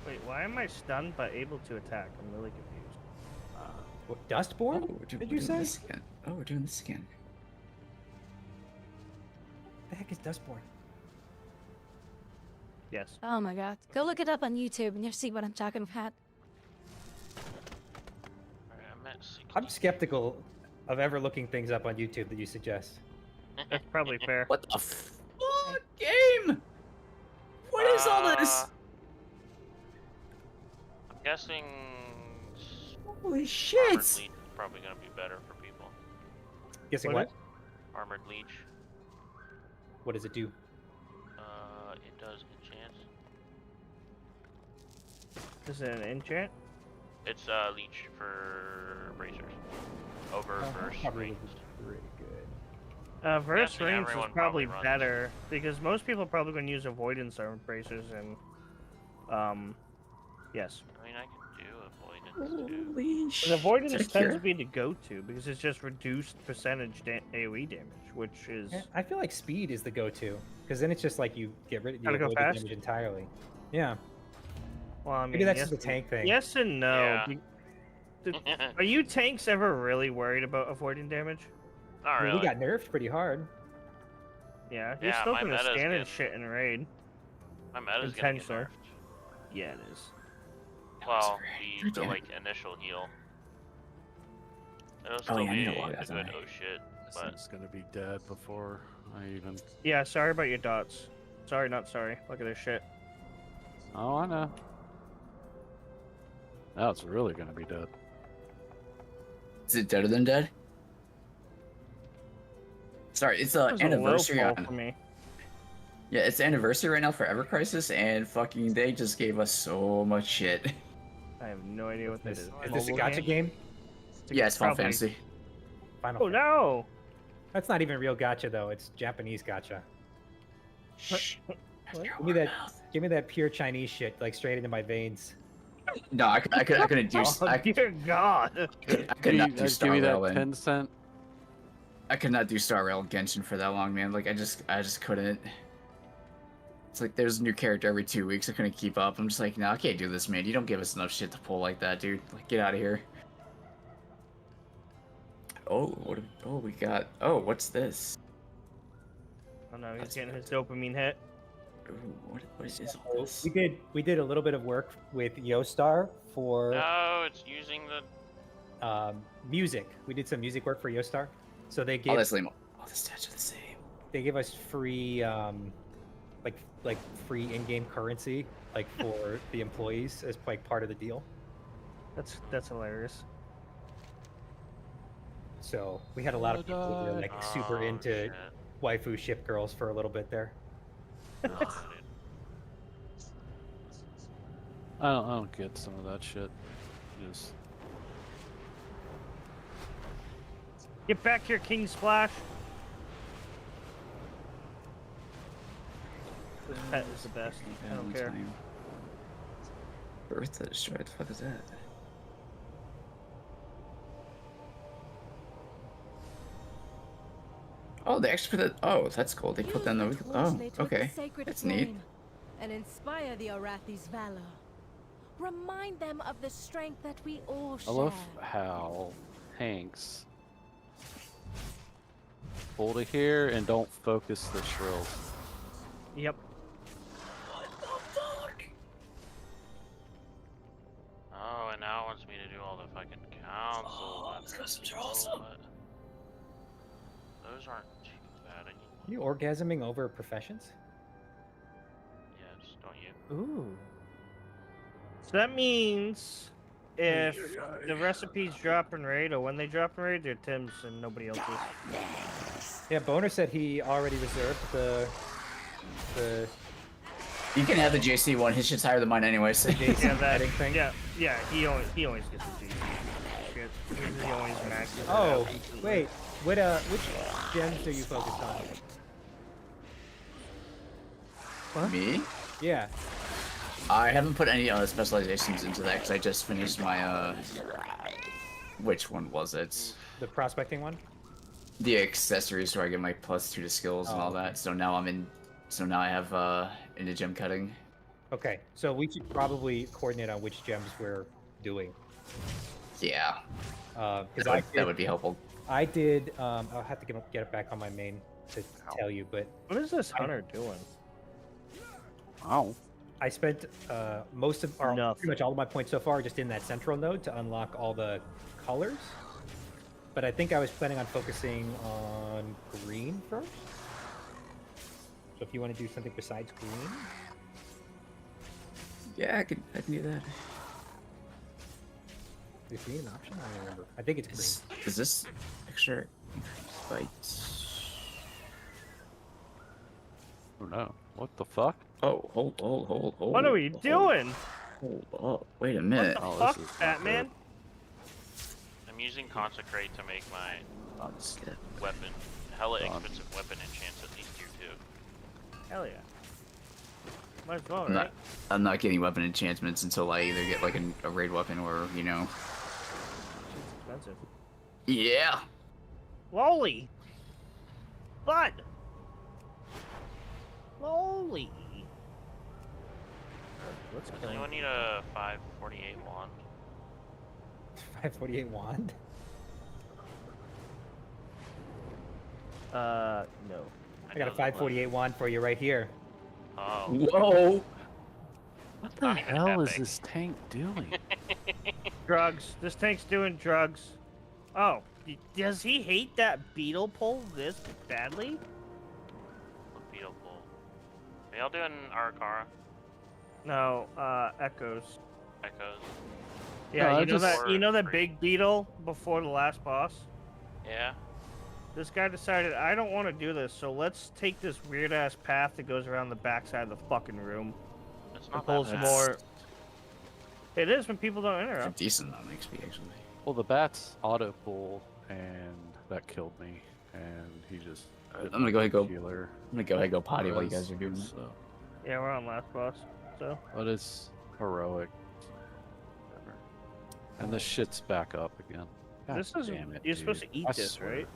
Wait, why am I stunned but able to attack? I'm really confused. What, Dustborn? Did you say? This again. Oh, we're doing this again. The heck is Dustborn? Yes. Oh my god. Go look it up on YouTube and you'll see what I'm talking about. I'm skeptical of ever looking things up on YouTube that you suggest. That's probably fair. What the fuck, game? What is all this? I'm guessing. Holy shit! Armored Leech is probably gonna be better for people. Guessing what? Armored Leech. What does it do? It does enchant. Is it an enchant? It's Leech for bracers. Over verse rings. Pretty good. Verse Guessing rings is everyone probably runs. better because most people are probably going to use avoidance arm bracers and yes. I mean, I can do avoidance too. Holy But shit. avoidance Is that tends cure? to be the go-to because it's just reduced percentage AoE damage, which is Yeah, I feel like speed is the go-to because then it's just like you get rid of Gotta go avoid the fast? damage entirely. Yeah. well, I mean, Maybe that's yes, just a tank thing. Yes and no. Yeah. Are you tanks ever really worried about avoiding damage? Not I mean, really. we got nerfed pretty hard. Yeah, you're Yeah, still my gonna meta's scan and good. shit in raid. My meta's gonna get Intentionally. nerfed. Yeah, it is. Well, very the good. like initial heal. It'll Oh, still yeah, I need to be log a that good tonight. oh shit, This but thing's gonna be dead before I even. Yeah, sorry about your dots. Sorry, not sorry. Look at this shit. Oh, I know. Now it's really gonna be dead. Is it deader than dead? Sorry, it's That was a low anniversary pull on. for me. Yeah, it's anniversary right now for Ever Crisis, and fucking they just gave us so much shit. I have no idea what that is. Is this a Mobile gacha game? Yeah, it's Final Probably. Fantasy. Final Oh no! That's not even real gacha though. It's Japanese gacha. Shh. Give me that pure Chinese shit like straight into my veins. No, I couldn't do. Oh dear God! I could not do Give Star me that Rail. 10-cent. I could not do Star Rail Genshin for that long, man. Like I just couldn't. It's like there's a new character every 2 weeks. I couldn't keep up. I'm just like, no, I can't do this, man. You don't give us enough shit to pull like that, dude. Like, get out of here. Oh, we got. Oh, what's this? Oh no, he's getting his dopamine hit. Ooh, what is all this? We did a little bit of work with Yostar for no, it's using the. music. We did some music work for Yostar, so they gave. Oh, that's lame. All the stats are the same. They give us free, like free in-game currency, like for the employees as like part of the deal. That's hilarious. So we had a lot of people who were like super Oh, into shit. waifu ship girls for a little bit there. I don't get some of that shit. Just Get back here, King Splash. This pet is the best. I don't care. Birth that destroyed. What the fuck is that? Oh, they actually put that. Oh, that's cool. They put that in the. Oh, okay. That's neat. And inspire the Arathi's valor. Remind them of the strength that we all I share. love how Hanks pull to here and don't focus the shrills. Yep. Oh, and now it wants me to do all the fucking council. Customs are awesome. Those aren't too bad. I need You orgasming over professions? yes, don't you? Ooh. So that means if the recipes drop in raid, or when they drop in raid, they're Tim's and nobody else's. Yeah, Boner said he already reserved the You can have the JC one. His shit's higher than mine anyway. So. Yeah, that thing. Yeah, he always gets the JC shit. He always maxes it Oh, out. wait. Which gems are you focused on? What? Me? Yeah. I haven't put any specializations into that because I just finished my which one was it? The prospecting one? The accessories where I get my +2 to skills and all that. So now I have into gem cutting. Okay, so we should probably coordinate on which gems we're doing. Yeah. Because that would be helpful. I did. I'll have to get it back on my main to tell you, but what is this hunter doing? Wow. I spent most of, or pretty much all of my points so far just in that central node to unlock all the colors. But I think I was planning on focusing on green first. So if you want to do something besides green. Yeah, I can do that. Is green an option? I don't remember. I think it's green. Is this extra fights? Oh no. What the fuck? Oh, hold. What are we doing? Hold up. Wait a minute. What the fuck, Batman? I'm using Consecrate to make my weapon, hella expensive weapon enchants at least tier 2. Hell yeah. Might as well, I'm right? I'm not getting weapon enchantments until I either get like a raid weapon or, you know. It's expensive. Yeah. Lowly. Bud. Lowly. Let's Does anyone need a 548 wand? 548 wand? No. I got a 548 wand for you right here. Oh. Whoa. What the hell is this tank doing? Drugs. This tank's doing drugs. Oh, does he hate that beetle pole this badly? What beetle pull? Are y'all doing Arakara? No, Echoes. Echoes? Yeah, No, you know that big beetle before the last boss? Yeah. This guy decided, I don't want to do this, so let's take this weird-ass path that goes around the backside of the fucking room. It's not pulls that bad. more... It is when people don't It's a interrupt. decent amount of XP, actually. Well, the bats auto pull, and that killed me. And he just. I'm gonna go ahead and healer. I'm gonna go ahead and go potty while you guys are doing So, Yeah, we're on last boss, so... but it's heroic. Whatever. And the shit's back up again. God This is... damn it, You're supposed to dude. eat I this, swear. right?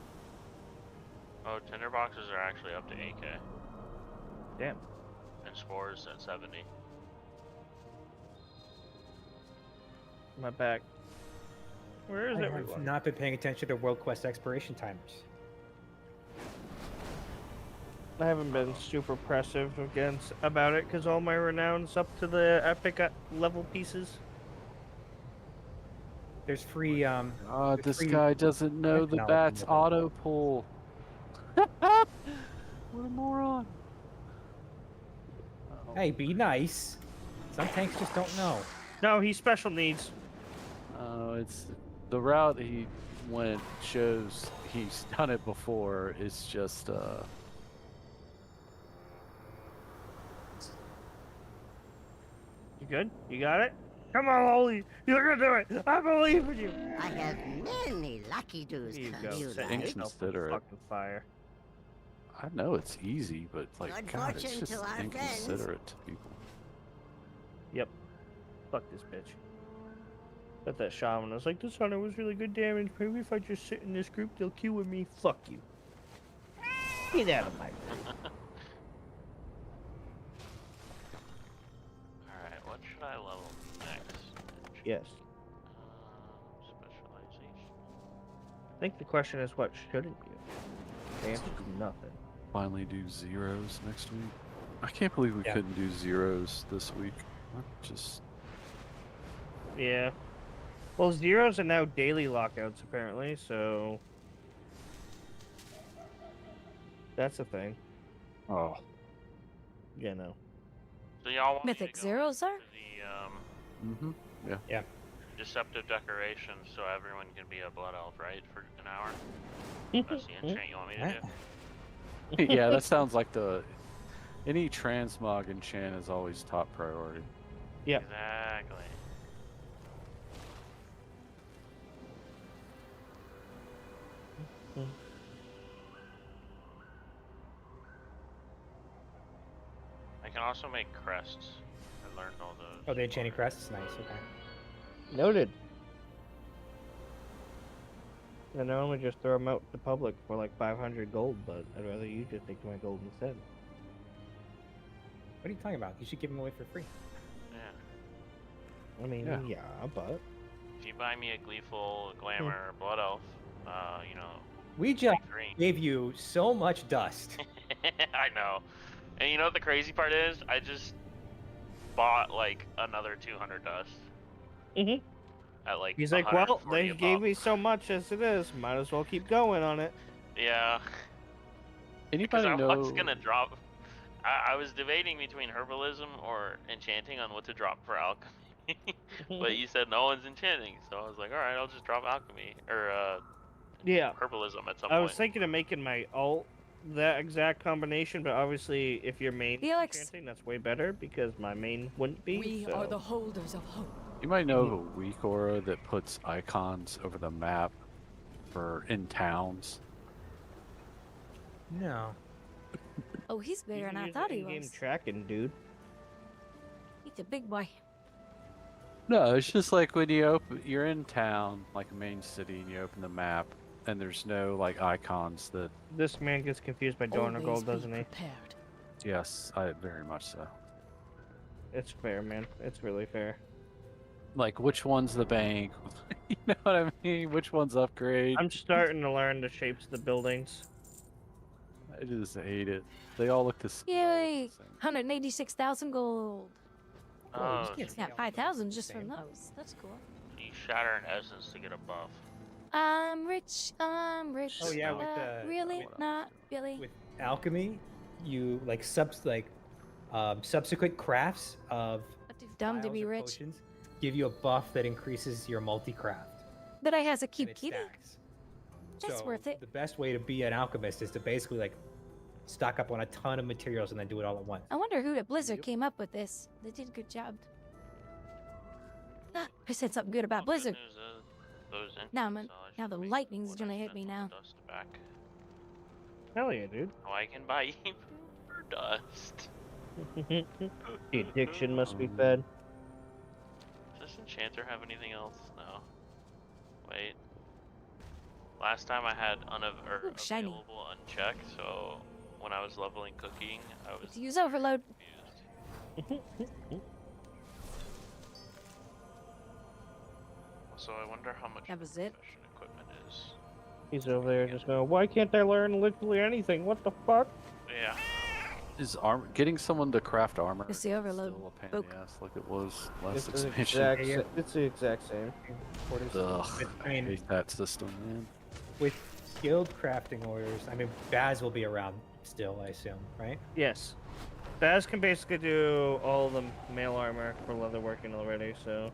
Oh, tinderboxes are actually up to 8k. Damn. And spores at 70. My back. Where is I everyone? have not been paying attention to World Quest expiration timers. I haven't been super pressive about it because all my renown's up to the epic level pieces. There's free. God, there's this free guy doesn't know the knowledge bat's in the auto pull. What a moron. Hey, be nice. Some tanks just don't know. No, he's special needs. It's the route he went shows he's done it before. It's just You good? You got it? Come on, Oli! You're gonna do it! I believe in you! I have many lucky dues Here you come go. you Set like. yourself on Inconsiderate. fucking fire. I know it's easy, but like Good God, it's fortune just to our inconsiderate to people. Yep. Fuck this bitch. Got that shaman. I was like, this hunter was really good damage. Maybe if I just sit in this group, they'll queue with me. Fuck you. Get out of my group. Alright, what should I level next? Yes. Specialization. I think the question is, what shouldn't you? The answer is nothing. Finally do zeros next week. I can't believe we couldn't do zeros this week. Just Yeah. Well, zeros are now daily lockouts, apparently, so... That's a thing. oh, Yeah, no. So y'all want me to Mythic go Zeros, sir? the yeah. deceptive decoration so everyone can be a blood elf, right? For an hour? That's the enchant you want me to do? Yeah, that sounds like the Any transmog enchant is always top priority. Yep. Exactly. I can also make crests. I learned all those. Oh, the enchanting crests? Nice, okay. Noted. And I normally just throw them out to public for like 500 gold, but I'd rather you just take my gold instead. What are you talking about? You should give them away for free. Yeah. I mean, yeah, but... If you buy me a Gleeful, Glamour, Blood Elf, you know... We just gave you so much dust. I know. And you know what the crazy part is? I just bought like another 200 dust. Mm-hmm. At like He's like, well, 140 they a gave pop. me so much as it is. Might as well keep going on it. Yeah. Anybody Because I know? was gonna drop... I was debating between Herbalism or Enchanting on what to drop for Alchemy. But you said no one's enchanting, so I was like, alright, I'll just drop Alchemy. Or, Yeah. Herbalism at some I point. was thinking of making my alt that exact combination, but obviously if your main is enchanting, that's way better because my main wouldn't be. We are the holders of hope. You might know of a weak aura that puts icons over the map for in towns. No. Oh, he's bigger than I Use thought he in-game was. tracking, dude. He's a big boy. No, it's just like when you're in town, like a main city, and you open the map, and there's no like icons that. This man gets confused by Donor Gold, doesn't he? Yes, very much so. It's fair, man. It's really fair. Like which one's the bank? You know what I mean? Which one's upgrade? I'm starting to learn the shapes of the buildings. I just hate it. They all look the same. Yay! 186,000 gold. Oh, Yeah, 5,000 just from those. That's cool. you shatter an essence to get a buff. I'm rich. I'm rich. Oh yeah, with the really not really. with alchemy, you like subsequent crafts of Dumb to be vials or rich. potions give you a buff that increases your multi-craft. But I has a and keep it keeping. stacks. That's So worth it. The best way to be an alchemist is to basically like stock up on a ton of materials and then do it all at once. I wonder who at Blizzard came up with this. They did a good job. Ah, I said something good about Blizzard. Those Now, now the lightning's gonna hit me now. dust back. Hell yeah, dude. Oh, I can buy even more dust. The addiction must be fed. Does this enchanter have anything else? No. Wait. Last time I had shiny. available unchecked, so when I was leveling cooking, I was To use overload. So I wonder how much That was it. profession equipment is. He's over there just going, why can't I learn literally anything? What the fuck? Yeah. Is getting someone to craft armor? It's the overload. Still a pain in the ass, like it was last It's the expansion. it's the exact same. Ugh, I mean, hate that system, man. with skilled crafting orders, I mean, Baz will be around still, I assume, right? Yes. Baz can basically do all the mail armor for leather working already, so...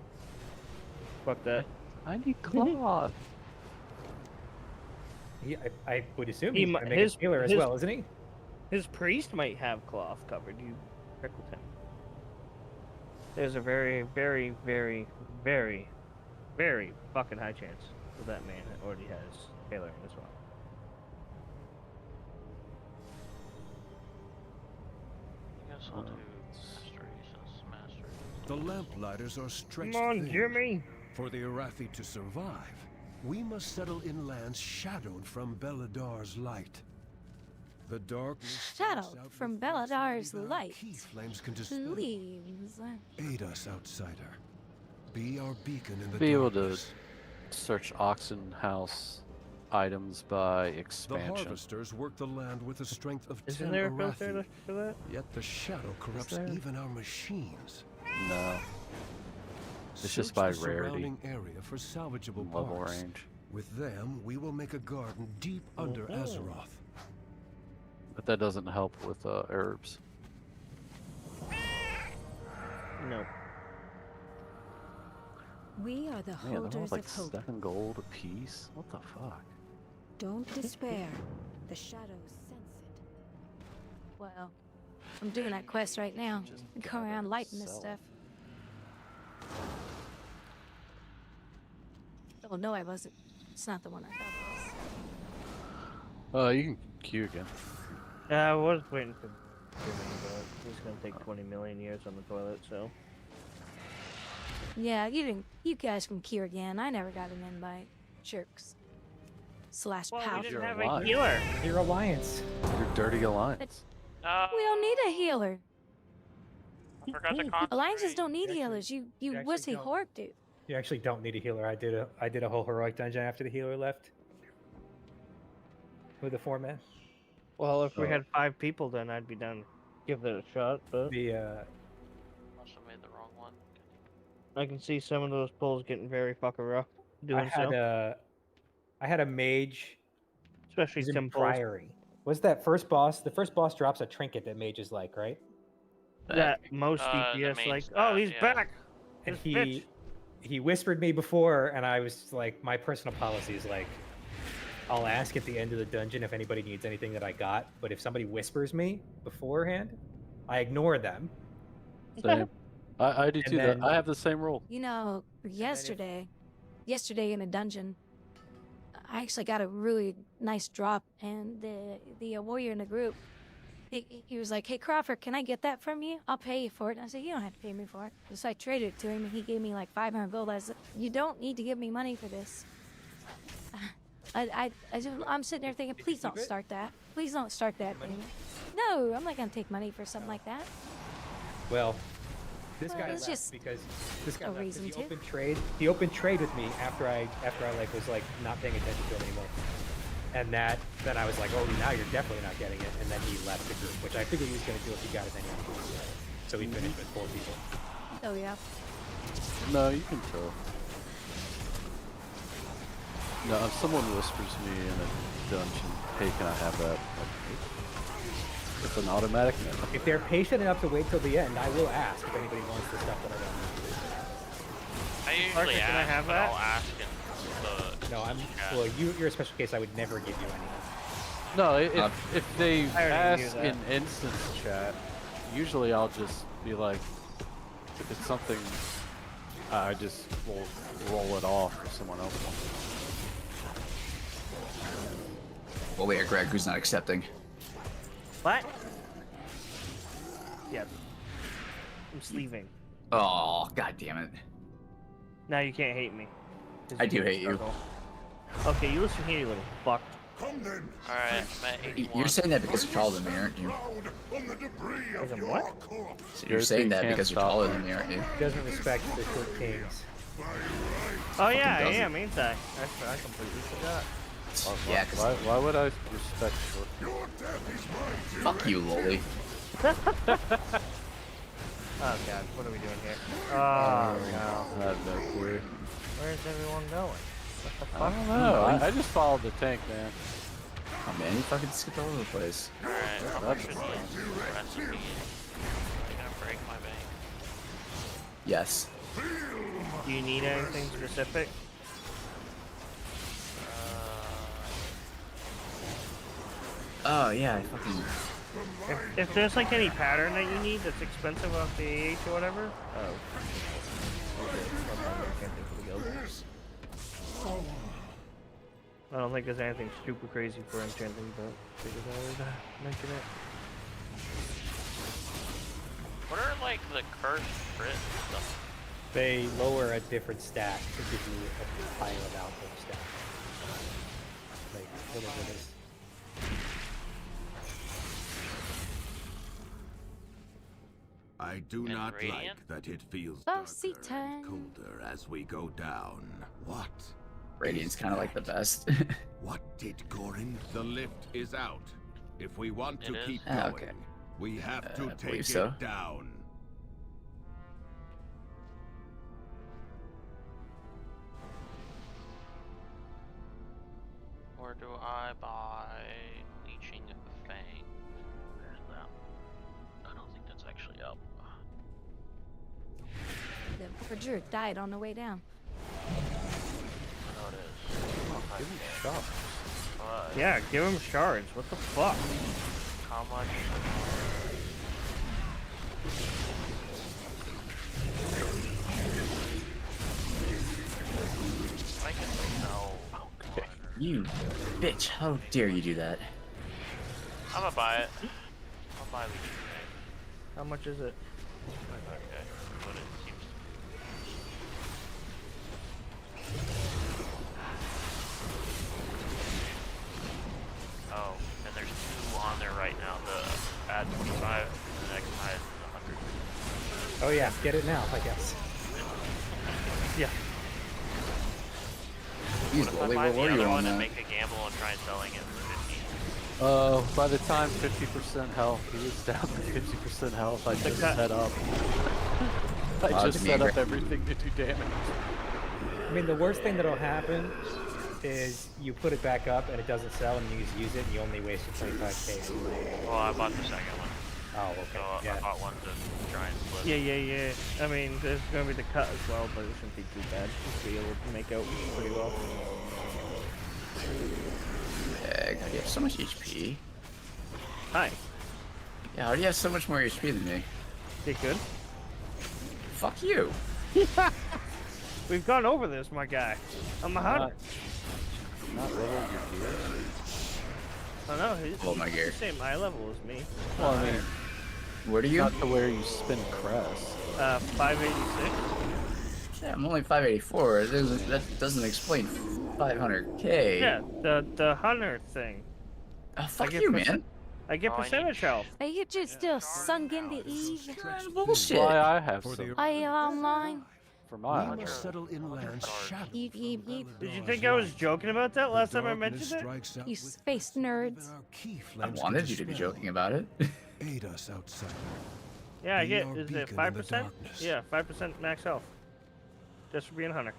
Fuck that. I need cloth. I would assume He he's mi- gonna make his- a healer as his- well, isn't he? His priest might have cloth covered. You check with him. There's a very, very, very, very, very fucking high chance that that man already has tailoring as well. I guess I'll do mastery since mastery. The lamplighters are stretched Come on, thin. Jimmy! For the Arathi to survive, we must settle in lands shadowed from Beladar's light. The darkness Shadowed from Beladar's light. flames can dispel. Please. Aid us, outsider. Be our beacon in the Be able to darkness. search auction house items by The expansion. harvesters work the land with the strength of Isn't 10 there a Arathi. filter for that? Yet the shadow corrupts there? even our machines. No. It's just Search by the rarity. surrounding area for salvageable Level parts. range. With them, we will make a garden deep under Azeroth. But that doesn't help with herbs. No. We are the Man, they're all holders like of hope. 7 gold a piece. What the fuck? Don't despair. The shadows sense it. Well, I'm doing that quest right now. Go around lighting this stuff. Oh no, I wasn't. It's not the one I thought it was. You can queue again. I was waiting for Jimmy, but he's gonna take 20 million years on the toilet, so. Yeah, you guys can queue again. I never got an invite. Jerks. Slash Well, pouch. we didn't have a healer. Your alliance. Your dirty alliance. We don't need a healer. I forgot to concentrate. Alliances don't need healers. You wussy don't. hork dude. You actually don't need a healer. I did a whole heroic dungeon after the healer left. With the 4 men. Well, if we had 5 people, then I'd be down to give it a shot, but... Also made the wrong one. I can see some of those pulls getting very fucking rough doing I had a mage. Especially he's in Tim pulls. Priory. What's that first boss? The first boss drops a trinket that mages like, right? That most DPS like, oh, he's back! And This bitch. he whispered me before, and I was like, my personal policy is like, I'll ask at the end of the dungeon if anybody needs anything that I got, but if somebody whispers me beforehand, I ignore them. Same. I do too. then- I have the same rule. You know, yesterday in a dungeon, I actually got a really nice drop, and the warrior in the group, he was like, "Hey Crawford, can I get that from you? I'll pay you for it." And I said, "You don't have to pay me for it." So I traded it to him, and he gave me like 500 gold. I said, "You don't need to give me money for this." I'm sitting there thinking, please don't start that. Please don't start that thing. No, I'm not gonna take money for something like that. Well, this Well, guy it's left just because this guy a left 'cause reason he to. opened trade. He opened trade with me after I like was like not paying attention to him anymore. And then I was like, oh, now you're definitely not getting it. And then he left the group, which I figured he was gonna do if he got it anyway. So he finished with 4 people. Oh yeah. No, you can throw. No, if someone whispers me in a dungeon, hey, can I have that? It's an automatic no. If they're patient enough to wait till the end, I will ask if anybody wants the stuff that I don't need. I usually Parker, can I ask, have but that? I'll ask in the No, well, you're a special case. I would never give you anything. No, if they I already knew ask that. in instance chat, usually I'll just be like, if it's something, I just will roll it off if someone else wants it. Well, wait, Greg, who's not accepting? What? Yeah. I'm sleeving. Oh, god damn it. Now you can't hate me. 'Cause I do can't hate you. struggle. Okay, you listen here, you little fuck. Alright, I'm at 81. You're saying that because you're taller than me, aren't you? As in what? So you're saying that because you're taller than me, aren't you? He doesn't respect the short kings. Oh yeah, I doesn't. am, ain't I? I completely forgot. Yeah, Why would I respect short? Fuck you, Loli. Oh god, what are we doing here? Oh no. I have no clue. Where's everyone going? What the I fuck? don't know. I just followed the tank, man. Oh man, you fucking skipped all over the place. Alright, how That's much should fine. the recipe? Am I gonna break my bank? Yes. Do you need anything specific? Oh yeah, I fucking. If there's like any pattern that you need that's expensive off the AH or whatever. Oh. Okay. I can't think of the guild. I don't think there's anything super crazy for enchanting, but figured I would mention it. What are like the cursed crit stuff? They lower a different stat to give you a higher amount of stat. Like whatever it is. I do And not radiant? like that it feels Bossy darker and time. colder as we go down. What? Radiant's kind of like the best. What did Gorin? The lift is out. If we want to It is? keep Ah, going, okay. we have to I take believe it so. down. Or do I buy Leeching Fang? Where's that? I don't think that's actually up. The Perjure died on the way down. I know it is. Give him shots. But Yeah, give him shards. What the fuck? how much? You bitch! How dare you do that? I'm gonna buy it. I'll buy the today. How much is it? Okay, but it seems. Oh, and there's 2 on there right now. The add 25 and the next high is 100. Oh yeah, get it now, I guess. Yeah. Jeez, What if Lolly, I buy what the were you other on one and that? make a gamble and try selling it for 15? By the time 50% health, he was down to 50% health. I just set up. I just set up everything to do damage. I mean, the worst thing that'll happen is you put it back up and it doesn't sell and you just use it and you only wasted 25k. Well, I bought the second one. Oh, okay. So Yeah. I bought one to try and split. Yeah. I mean, there's gonna be the cut as well, but it shouldn't be too bad. Should be able to make out pretty well. Yeah, God, you have so much HP. Hi. Yeah, how do you have so much more HP than me? You good? Fuck you. We've gone over this, my guy. I'm a hunter. Not level your gear. Oh no, he's my gear. the same eye level as me. Well, I mean, where do you? Not to where you spin crest. 586. Yeah, I'm only 584. That doesn't explain 500k. Yeah, the hunter thing. Oh, fuck you, man. I get percentage health. Are you just still sunk into Eve? Bullshit. Why I have some. Are you online? For my We must settle inland's shadow. Yeep, yeep, yeep. Did you think I was joking about that last time I mentioned it? You space nerds. I wanted you to be joking about it. Aid us, outsider. Yeah, I Be get. our Is it beacon in the 5%? darkness. Yeah, 5% max health. Just for being a hunter.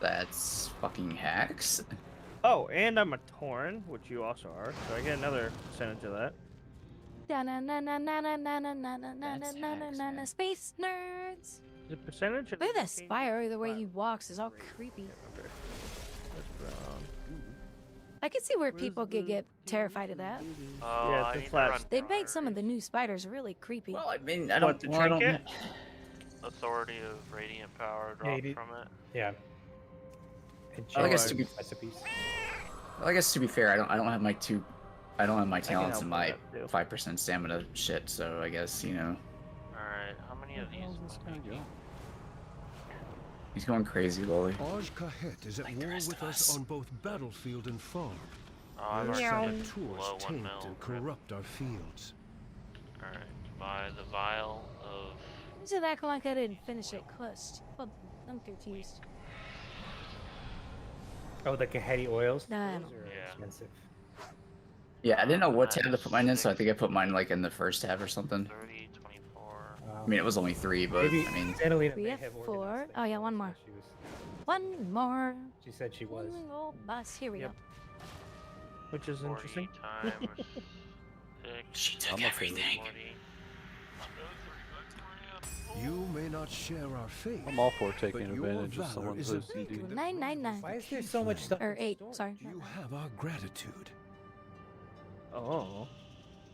That's fucking hacks. Oh, and I'm a Tauren, which you also are, so I get another percentage of that. Space nerds. The percentage? Look at that spire. The way he walks is all creepy. That's brown. I can see where people could get terrified of that. Oh, Yeah, I it's a need to flat- run They'd make some of the new spiders really creepy. Well, I mean, I don't. What, the well, I don't trinket? Authority of Radiant Power drop from it. Yeah. And I guess to change be recipes. Well, I guess to be fair, I don't have my talents help and with my that, too. 5% stamina shit. So I guess Alright, how many of these? he's going crazy, Lolly. Aj Kahet is at war with us on both battlefield and farm. Oh, I've Their already spent saboteurs below 1 taint mil. and corrupt our fields. Alright, buy the vial of. Why does it act like I didn't finish it first? Well, I'm confused. Oh, the Kaheti oils? No, I Those don't- are Yeah. expensive. Yeah, I didn't know what tab to put mine in, so I think I put mine like in the first tab or something. 30, 24. I mean, it was only 3, but Maybe I mean, Annalena We may have have 4. organized Oh yeah, one more. that. She was. One more. She said she was. Oh, bus. Here we Yep. go. Which is 40 interesting. times 6. she took I'm everything. 40. You may not share our fate. I'm all for taking but your advantage of valor someone's is a OCD. beacon that 999. Why is there so much stuff? Or 8. Sorry. You have our gratitude. Oh.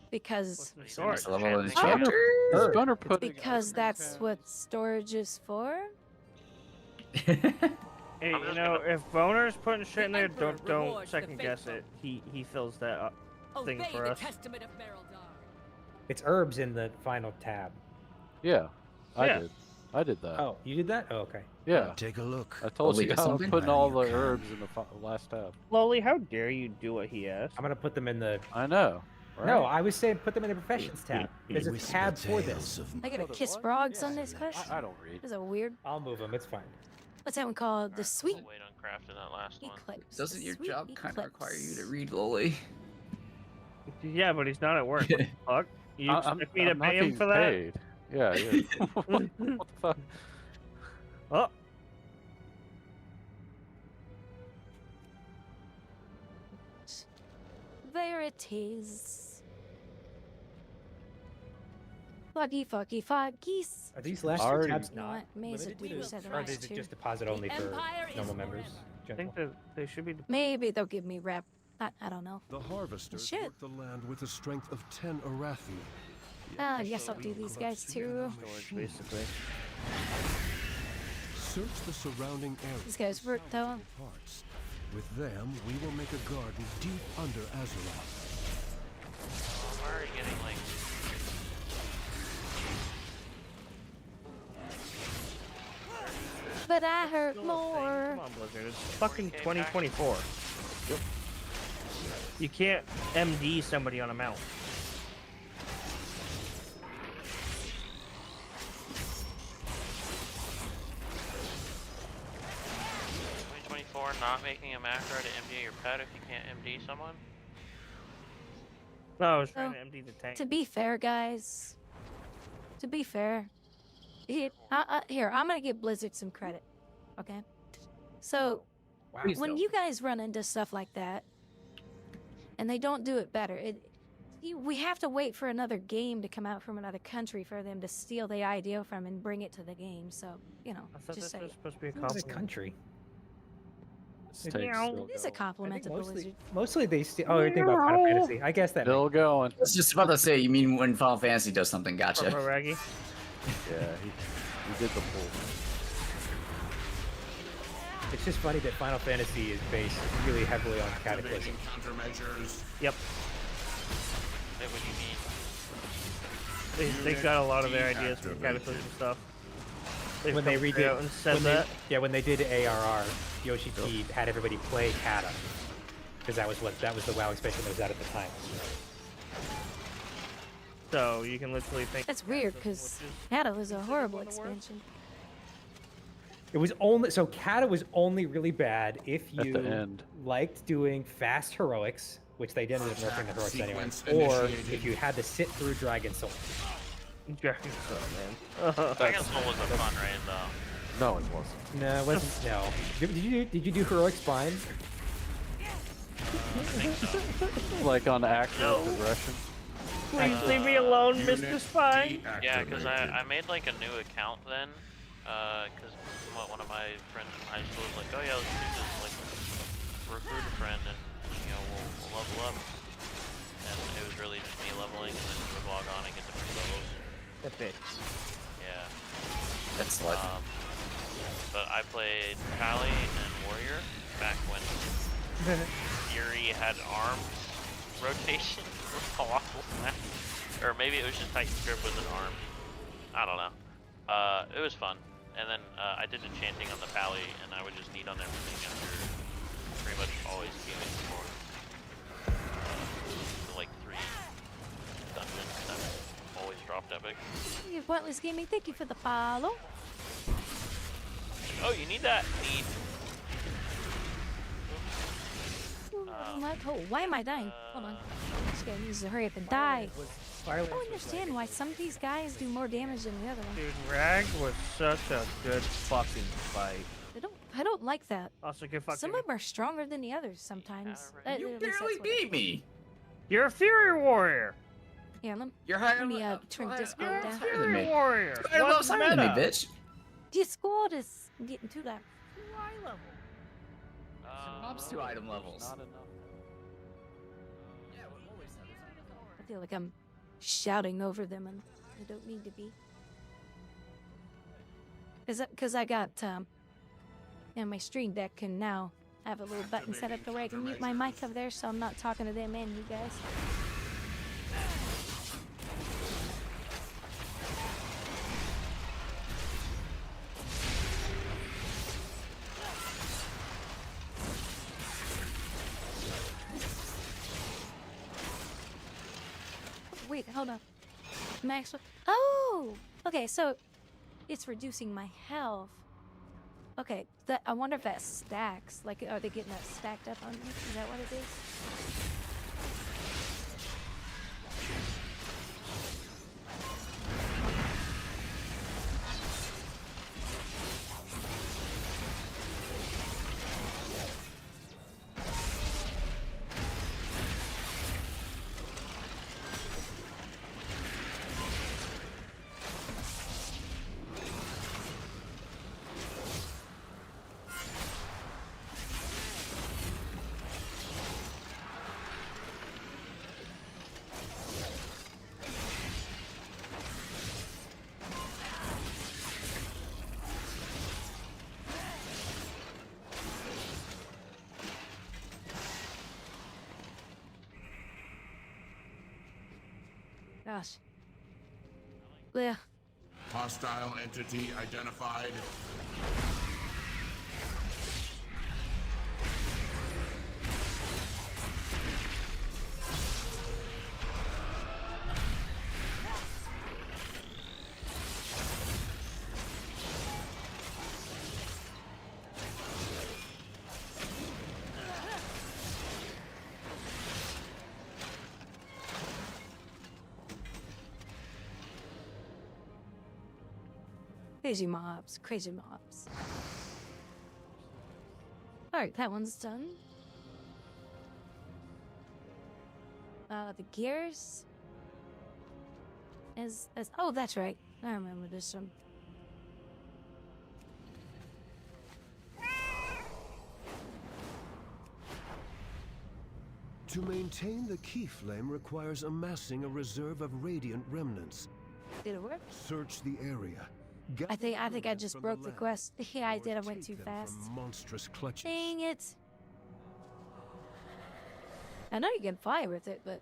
Because Storage. Level in the Oh. chapter. He's gonna put. because that's what storage is for. Hey, I'm you just know, gonna- if Boner's putting shit in there, Emperor don't rewards the second guess it. He fills that thing Obey for the us. testament of Merildar. It's herbs in the final tab. Yeah, I Yeah. did. I did that. Oh, you did that? Oh, okay. Yeah, Take a look. I told Lolly you did how I'm something? putting Now all you the can. herbs in the last tab. Lowly, how dare you do what he asked? I'm gonna put them in the. I know. Right? No, I was saying put them in the professions tab. There's a Whisper tab for tales this. of I gotta kiss frogs on this quest. I don't read. This is a weird. I'll move them. It's fine. What's that one called? The sweet We'll wait on crafting that last one. eclipse. Doesn't The your sweet job kind of eclipse. require you to read, Lolly? Yeah, but he's not at work. What the fuck? You expect me to I'm not pay him being for that? paid. Yeah, yeah. what the fuck? Oh, There it is. Foggy, foggy, foggies. Are these last two Already- tabs You know not what? Maze limited would to, do seven or last is it two. just deposit only for Empire is normal members? I think that they should be. Maybe they'll give me rep. I don't know. The harvesters Shit. work the land with the strength of 10 Arathi. Ah, yes, I'll do these guys too. Storage, basically. Search the surrounding area. These guys work though. Parts. With them, we will make a garden deep under Azeroth. I'm already getting like. But I hurt more. Come on, Blizzard. It's fucking 2024. Yep. You can't MD somebody on a mount. Not making a macro to MD your pet if you can't MD someone? No, I was trying to MD the tank. To be fair, guys. To be fair. Here, I'm gonna give Blizzard some credit. Okay? So, when you guys run into stuff like that, and they don't do it better, we have to wait for another game to come out from another country for them to steal the idea from and bring it to the game. So, you know, I thought just this say was supposed to be a Another compliment. country. it is a compliment to Blizzard. Mostly they steal. Oh, you're thinking about Final Fantasy. I guess that. Still going. I was just about to say, you mean when Final Fantasy does something? Gotcha. Raggy? Yeah, he did the pull. It's just funny that Final Fantasy is based really heavily on Cataclysm. Countermeasures. Yep. Wait, what do you mean? They got a lot of their ideas from Cataclysm stuff. When they redid, and said that. when they did ARR, Yoshi P had everybody play Kata because that was the WoW expansion that was out at the time. So you can literally think. That's weird because Kata was a horrible expansion. It was only Kata was only really bad if At the you end. liked doing fast heroics, which they didn't end up nerfing the heroics anyway, Sequence or initiated. if you had to sit through Dragon Soul. Dragon Soul, man. Dragon Soul was a fun raid though. No, it wasn't. No, it wasn't. No. Did you do heroic spine? Like on actual progression. Please leave me alone, Mr. Spy. Yeah, because I made like a new account then, because one of my friends from high school was like, oh yeah, let's do this, like, recruit a friend and, you know, we'll level up. And it was really just me leveling and then you would log on and get different levels. Epic. Yeah. That's like. But I played Pally and Warrior back when Fury had arms rotation with Colossal Smash. Or maybe it was just Titan Grip with an arm. I don't know. It was fun. And then I did enchanting on the Pally and I would just need on everything after pretty much always queuing for like 3 dungeons that always dropped epic. You pointless gaming, thank you for the follow. Oh, you need that? Neat. Why am I dying? Hold on. This guy needs to hurry up and die. I don't understand why some of these guys do more damage than the other one. Dude, Rag was such a good fucking fight. I don't like that. Also, good fucking. Some of them are stronger than the others sometimes. You barely beat me. You're a Fury Warrior. Yeah, You're higher let me turn Discord down. Fury Warrior. You're What's higher than me, meta? bitch. Discord is getting too loud. Eye level. Ups to item levels. Not enough. I feel like I'm shouting over them and I don't need to be. Because I got, my stream deck can now have a little button set up to where I can mute my mic over there so I'm not talking to them and you guys. Wait, hold on. Max. Oh! Okay, so it's reducing my health. Okay, I wonder if that stacks. Like, are they getting that stacked up on me? Is that what it is? Gosh. Yeah. Hostile entity identified. Crazy mobs, crazy mobs. Alright, that one's done. The gears is oh, that's right. I remember this one. To maintain the key flame requires amassing a reserve of radiant remnants. Did it work? Search the area. I think I just broke the quest. Yeah, I did. I went too fast. Monstrous clutches. Dang it. I know you can fly with it, but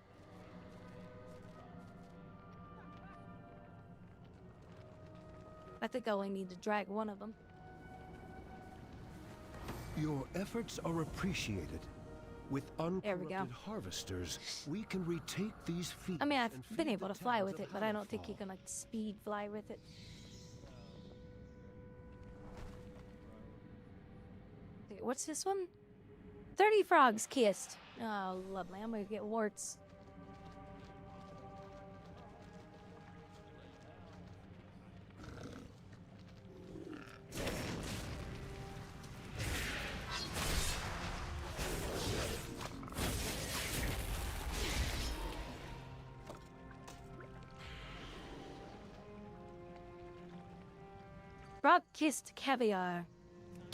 I think I only need to drag one of them. Your efforts are appreciated. With uncorrupted harvesters, we can retake these feats. I mean, I've been able to fly with it, but I don't think you can like speed fly with it. Okay, what's this one? 30 frogs kissed. Oh, lovely. I'm gonna get warts. Frog kissed caviar.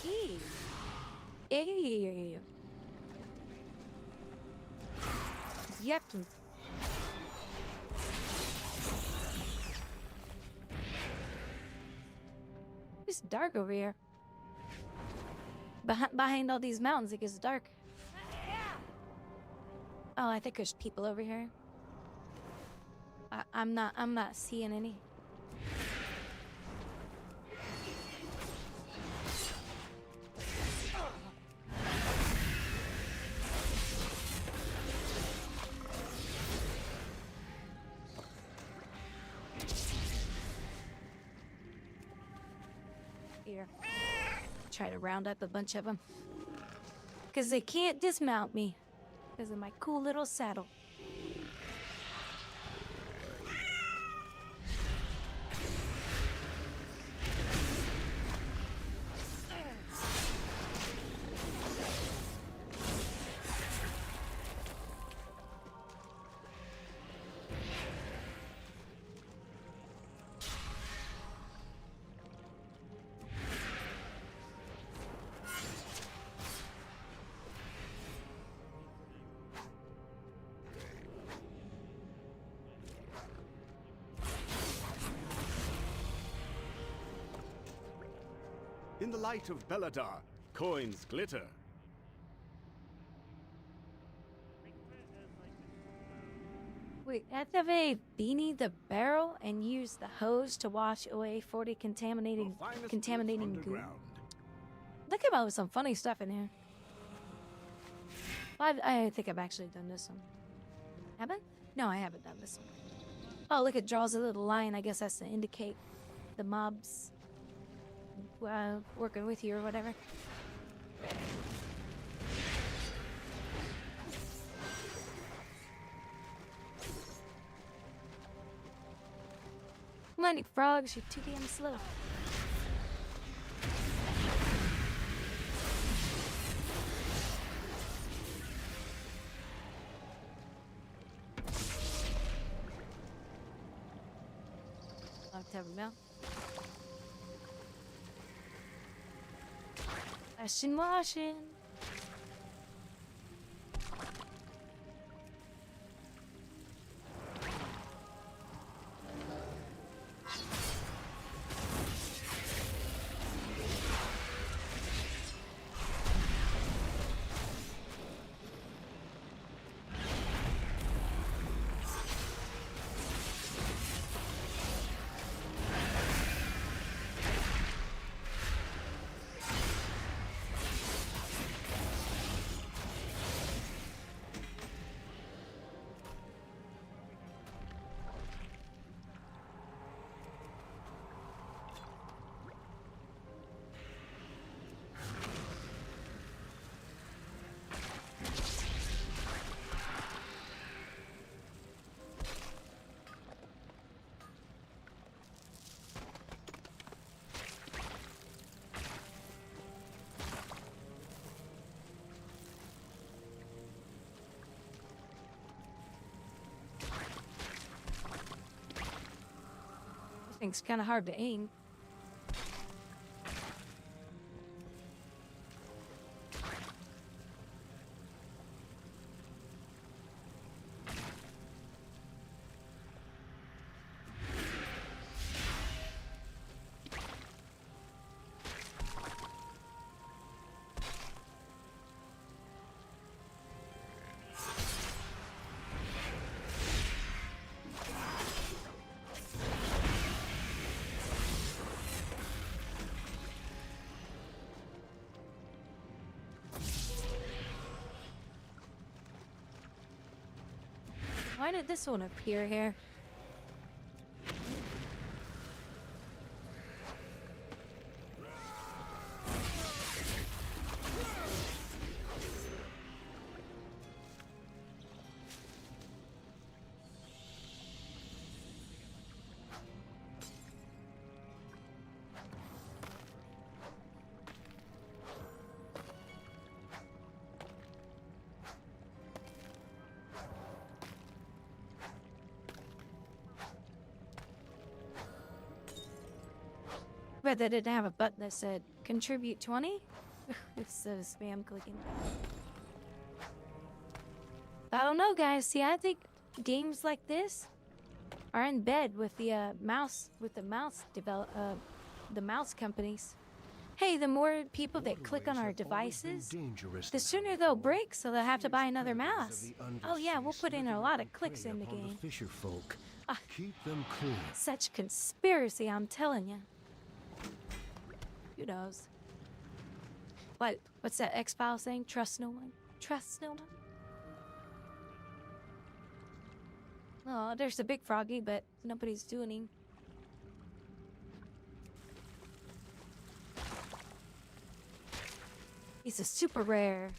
Ew. Ew. Yucky. It's dark over here. Behind all these mountains, it gets dark. Oh, I think there's people over here. I'm not seeing any. Here. Try to round up a bunch of them. Because they can't dismount me. Because of my cool little saddle. In the light of Beladar, coins glitter. Wait, activate Beanie the barrel and use the hose to wash away 40 contaminating goo. There came out with some funny stuff in here. I think I've actually done this one. Haven't? No, I haven't done this one. Oh, look, it draws a little line. I guess that's to indicate the mobs working with you or whatever. Come on, you frogs, you're too damn slow. October now. Washing. Thing's kind of hard to aim. Why did this one appear here? Bet they didn't have a button that said contribute 20. Instead of spam clicking. I don't know, guys. See, I think games like this are in bed with the mouse companies. Hey, the more people that click on our devices, the sooner they'll break, so they'll have to buy another mouse. Oh yeah, we'll put in a lot of clicks in the game. Fisher folk. Keep them clear. Such conspiracy, I'm telling you. Who knows? What's that X-Files saying? Trust no one. Trust no one. Oh, there's a big froggy, but nobody's doing him. He's a super rare.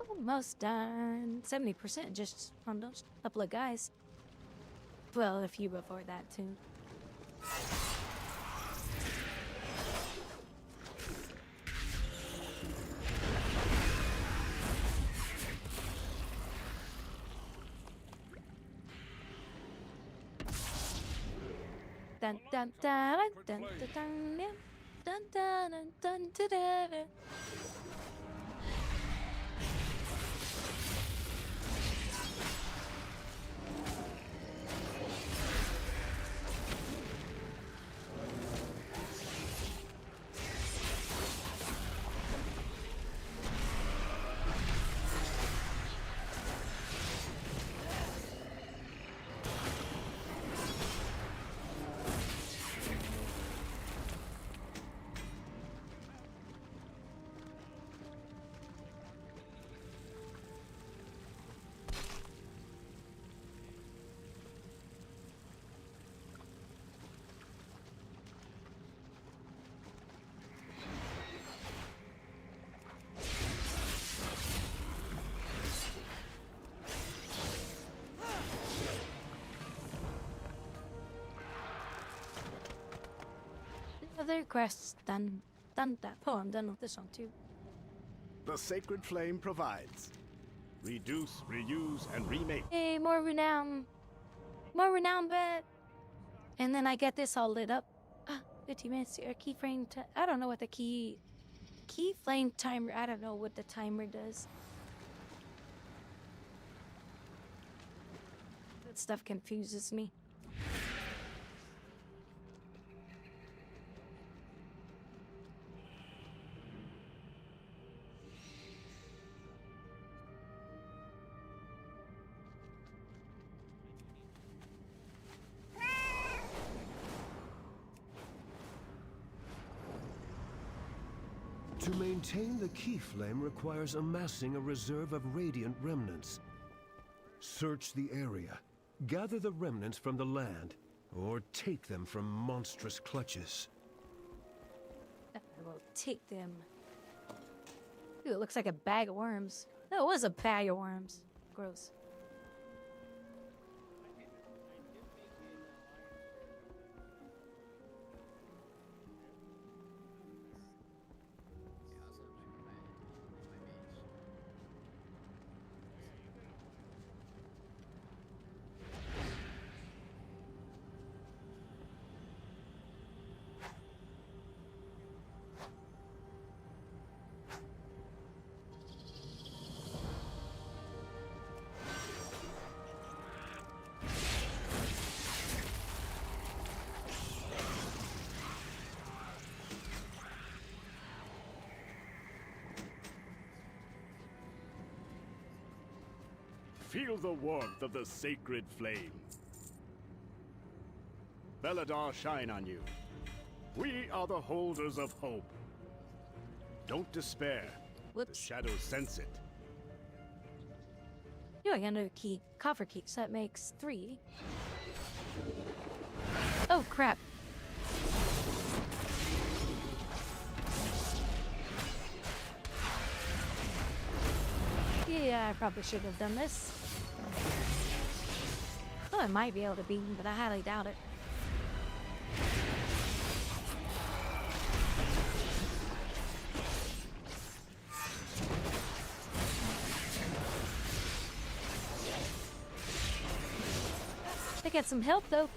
Almost done. 70% just on those couple of guys. Well, a few before that too. Dun dun dun dun dun dun dun dun dun dun dun. other quests done that poem, done with this one too. The sacred flame provides. Reduce, reuse, and remake. Hey, more renown. More renown bet. And then I get this all lit up. 50 minutes or keyframe. I don't know what the keyframe timer. I don't know what the timer does. That stuff confuses me. To maintain the key flame requires amassing a reserve of radiant remnants. Search the area, gather the remnants from the land, or take them from monstrous clutches. I will take them. Ooh, it looks like a bag of worms. That was a bag of worms. Gross. Feel the warmth of the sacred flame. Belladar shine on you. We are the holders of hope. Don't despair. Whoops. The shadows sense it. Yo, I got another key. Coffer key, so that makes 3. Oh, crap. Yeah, I probably should have done this. Oh, I might be able to beat him, but I highly doubt it. They get some help though.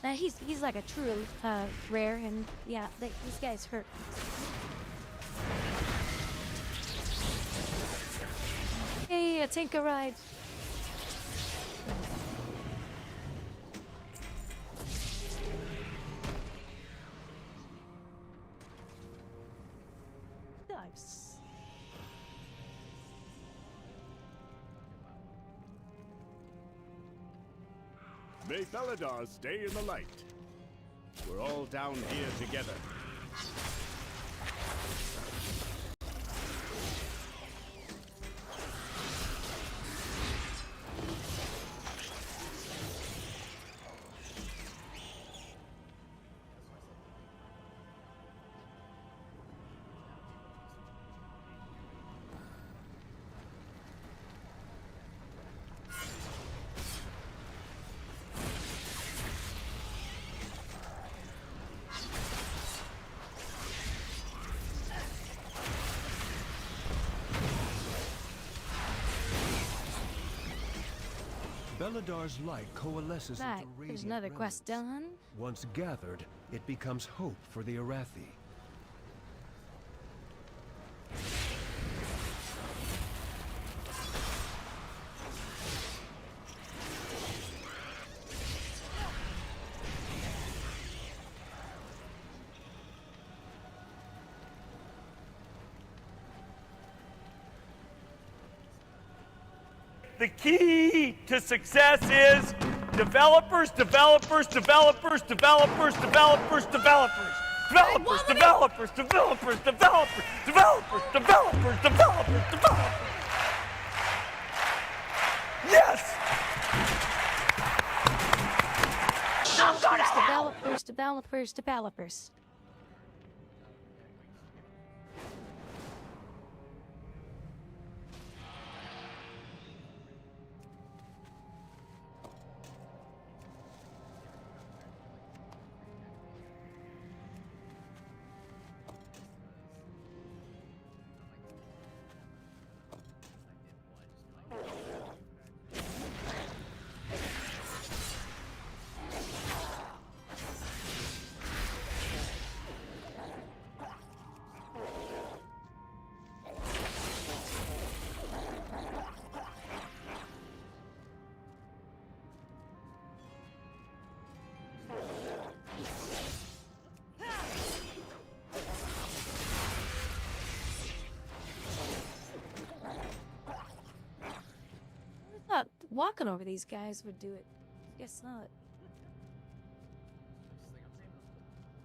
Now he's like a true rare, and yeah, these guys hurt. Hey, a tinker ride. Nice. May Belladar stay in the light. We're all down here together. Belladar's light coalesces Right, into radiant there's another quest done. Once gathered, it becomes hope for the Arathi. The key to success is developers, developers, developers, developers, developers, developers. Developers, developers, developers, developers, developers, developers, developers, developers. Yes! Developers, developers, developers. walking over these guys would do it. Guess not.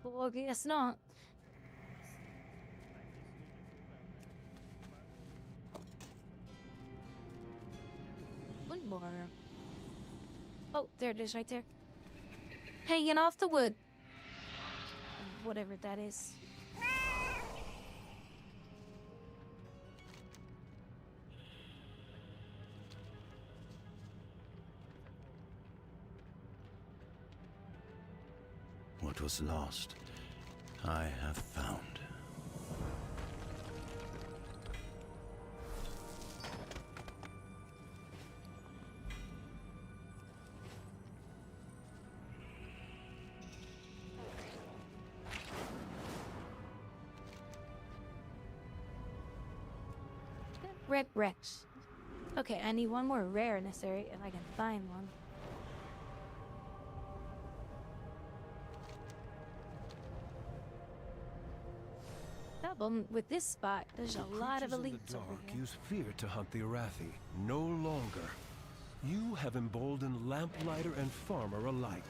Well, guess not. One more. Oh, there it is right there. Hanging off the wood. Whatever that is. What was lost, I have found. Red Rex. Okay, I need one more rare in this area if I can find one. Problem with this spot, there's a lot of Creatures in elites the over dark here. use fear to hunt the Arathi. No longer. You have emboldened lamplighter and farmer alike.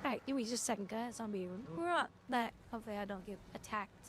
Alright, give me just a second, guys. I'll be right back. Hopefully I don't get attacked.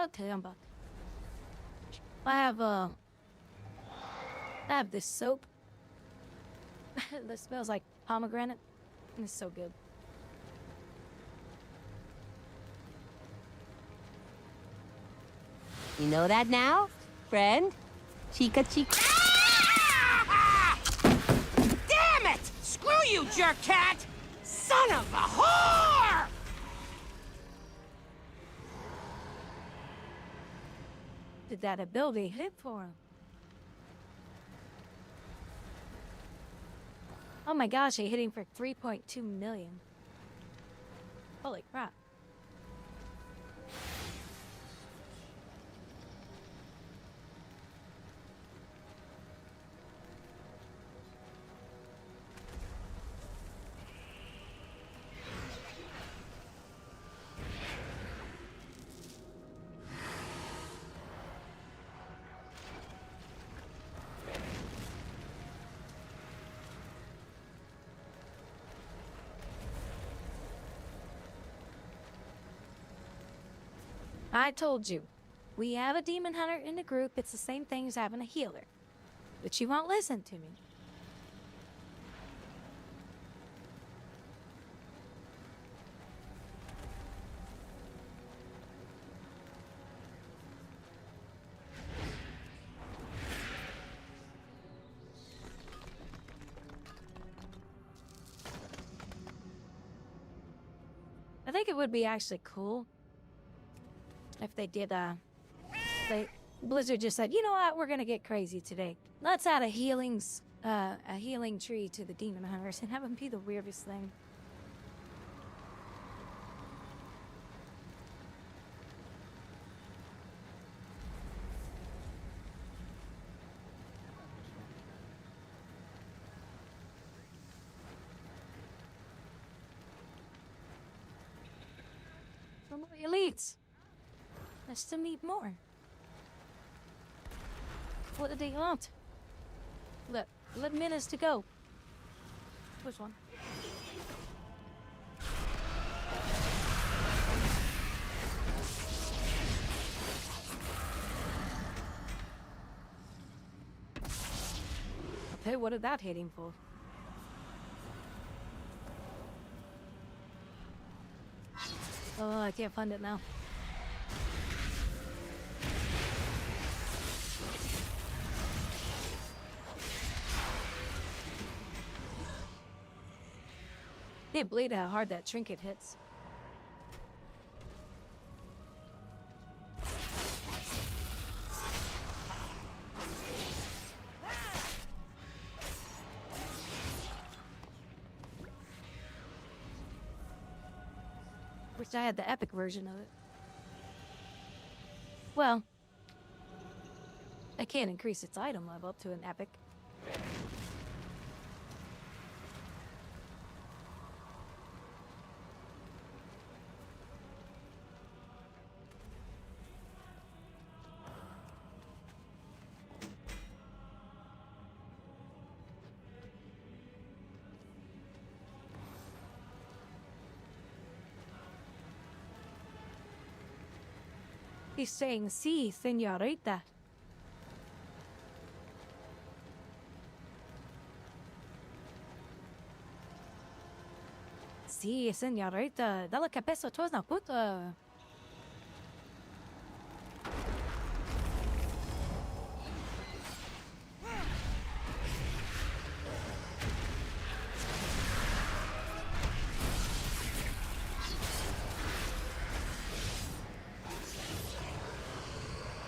Okay, I'm back. I have this soap that smells like pomegranate. And it's so good. You know that now, friend? Chica chica. Damn it! Screw you, jerk cat! Son of a whore! Did that ability hit for him? Oh my gosh, he hit him for 3.2 million. Holy crap. I told you, we have a demon hunter in the group. It's the same thing as having a healer. But you won't listen to me. I think it would be actually cool if they did, Blizzard just said, you know what, we're gonna get crazy today. Let's add a healing tree to the demon hunters and have them be the weirdest thing. From the elites. Nice to meet more. What did they want? Look, 11 minutes to go. Which one? Okay, what did that hit him for? Oh, I can't find it now. Can't believe how hard that trinket hits. Wish I had the epic version of it. Well, I can't increase its item level up to an epic. He's saying, "Sí, señorita." Sí, señorita. Dale cabeza, tú eres una puta.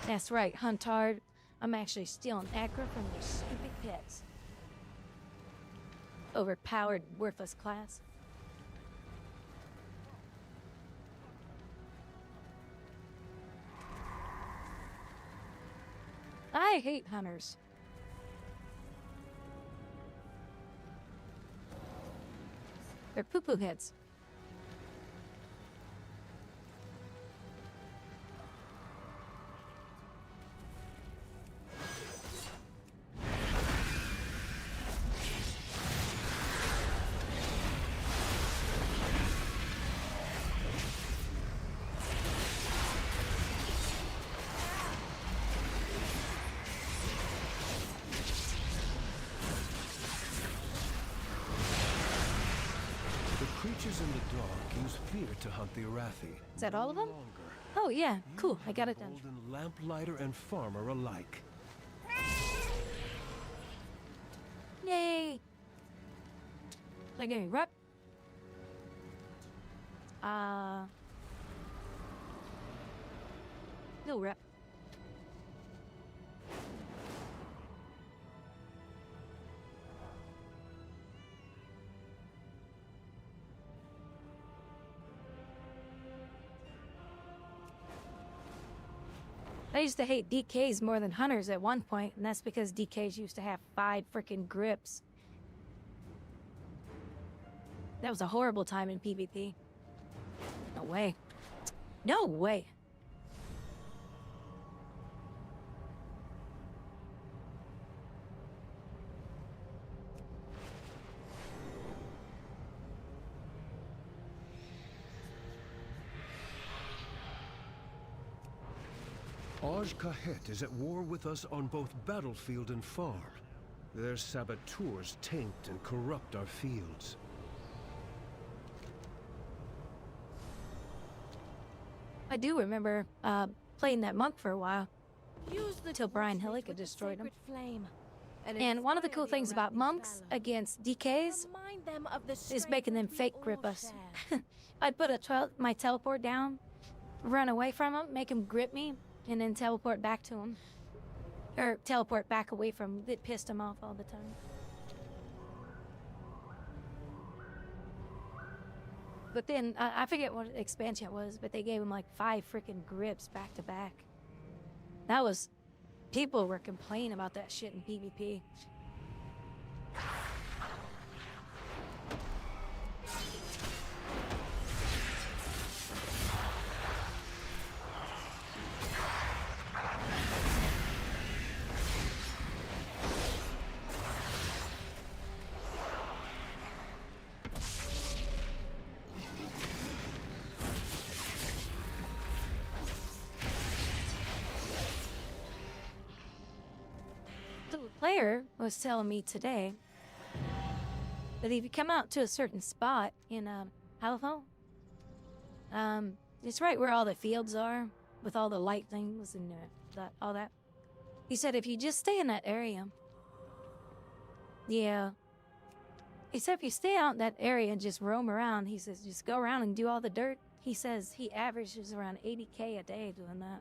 That's right, Huntard. I'm actually stealing Acra from your stupid pets. Overpowered, worthless class. I hate hunters. They're poo-poo heads. Creatures in the dark use fear to hunt the Arathi. Is that all of them? No longer Oh yeah, cool. I got it done. Golden lamplighter and farmer alike. Yay! Like give me rep. No rep. I used to hate DKs more than hunters at one point, and that's because DKs used to have 5 freaking grips. That was a horrible time in PvP. No way. No way. Aj Kahet is at war with us on both battlefield and farm. Their saboteurs taint and corrupt our fields. I do remember playing that monk for a while. Till Brian Hillica destroyed him. Flame. And one of the cool things about monks against DKs is making them fake grip us. I'd put my teleport down, run away from him, make him grip me, and then teleport back to him. Or teleport back away from him. It pissed him off all the time. But then, I forget what expansion it was, but they gave him like 5 freaking grips back to back. That was... People were complaining about that shit in PvP. Player was telling me today that if you come out to a certain spot in Halifo, it's right where all the fields are with all the light things and all that. He said if you just stay in that area, yeah. He said if you stay out in that area and just roam around, he says just go around and do all the dirt. He says he averages around 80K a day doing that.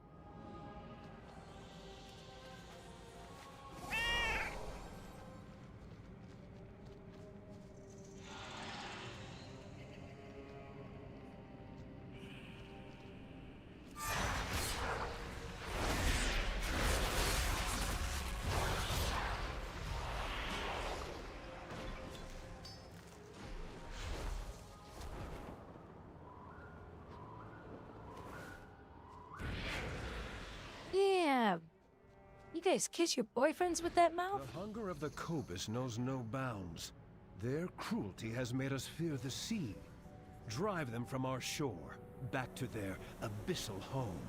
You guys kiss your boyfriends with that mouth? The hunger of the Cobus knows no bounds. Their cruelty has made us fear the sea. Drive them from our shore, back to their abyssal home.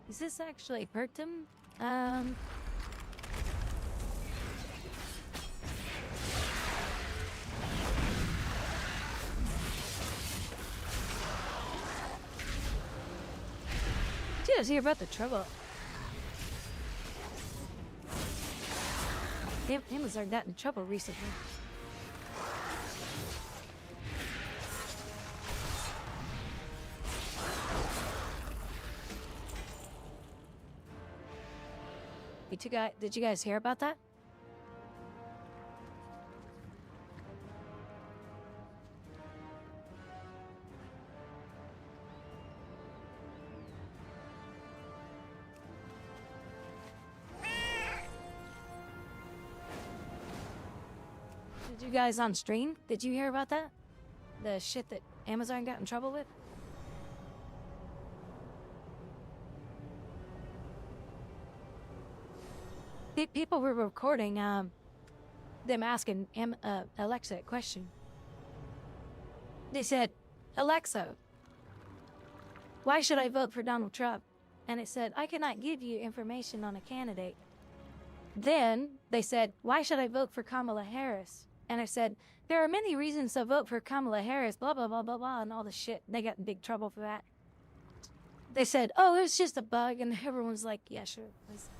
Is this actually perked him? Did you hear about the trouble? Amazon got in trouble recently. Did you guys hear about that? Did you guys on stream? Did you hear about that? The shit that Amazon got in trouble with? People were recording them asking Alexa a question. They said, Alexa, why should I vote for Donald Trump? And it said, I cannot give you information on a candidate. Then they said, why should I vote for Kamala Harris? And I said, there are many reasons to vote for Kamala Harris, blah, blah, blah, blah, blah, and all the shit. They got in big trouble for that. They said, oh, it was just a bug. And everyone's like, yeah, sure it was.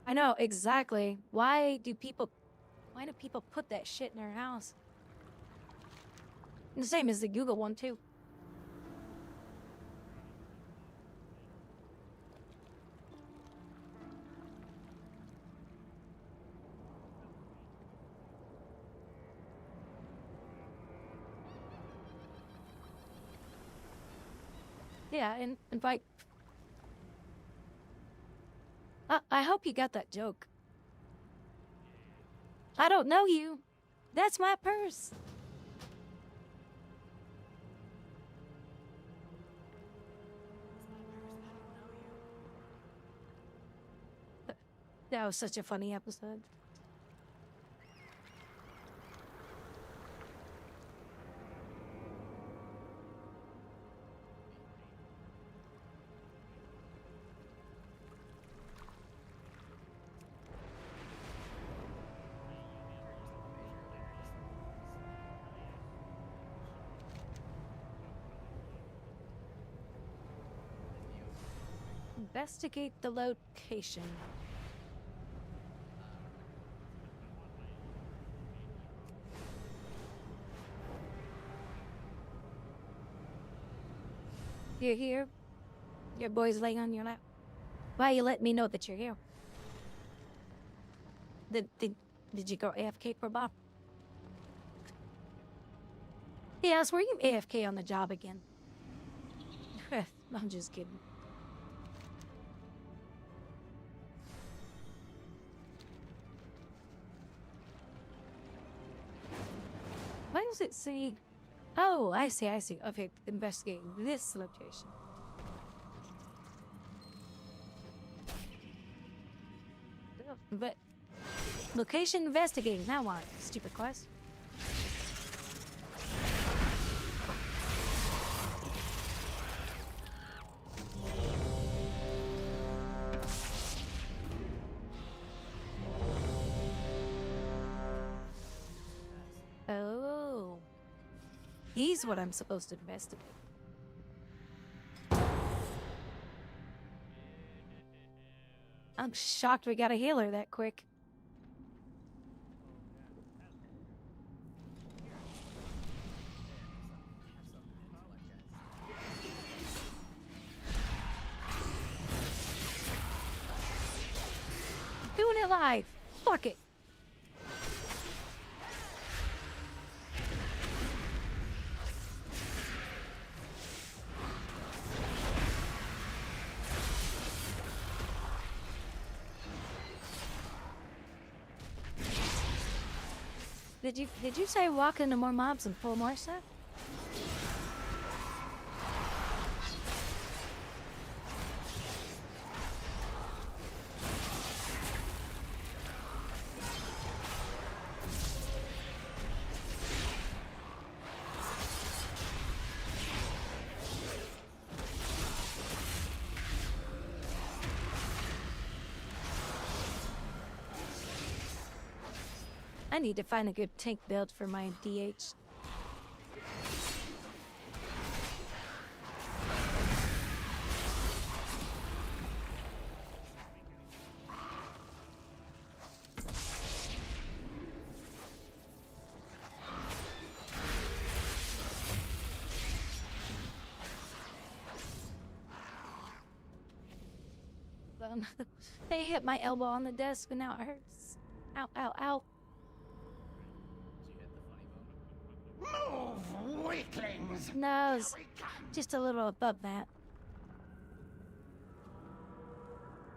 I know, exactly. Why do people put that shit in their house? And the same as the Google one, too. Yeah, and invite. I hope you got that joke. I don't know you. That's my purse. That was such a funny episode. Investigate the location. You're here? Your boy's laying on your lap? Why you let me know that you're here? Did you go AFK for Bob? Yes, were you AFK on the job again? I'm just kidding. Why does it say... Oh, I see. Okay, investigating this location. But... Location investigating. Now what? Stupid quest. Oh. He's what I'm supposed to investigate. I'm shocked we got a healer that quick. Doing it live. Fuck it. Did you say walk into more mobs and pull more stuff? I need to find a good tank build for my DH. They hit my elbow on the desk and now it hurts. Ow, ow, ow. Move, weaklings! No, it's just a little above that.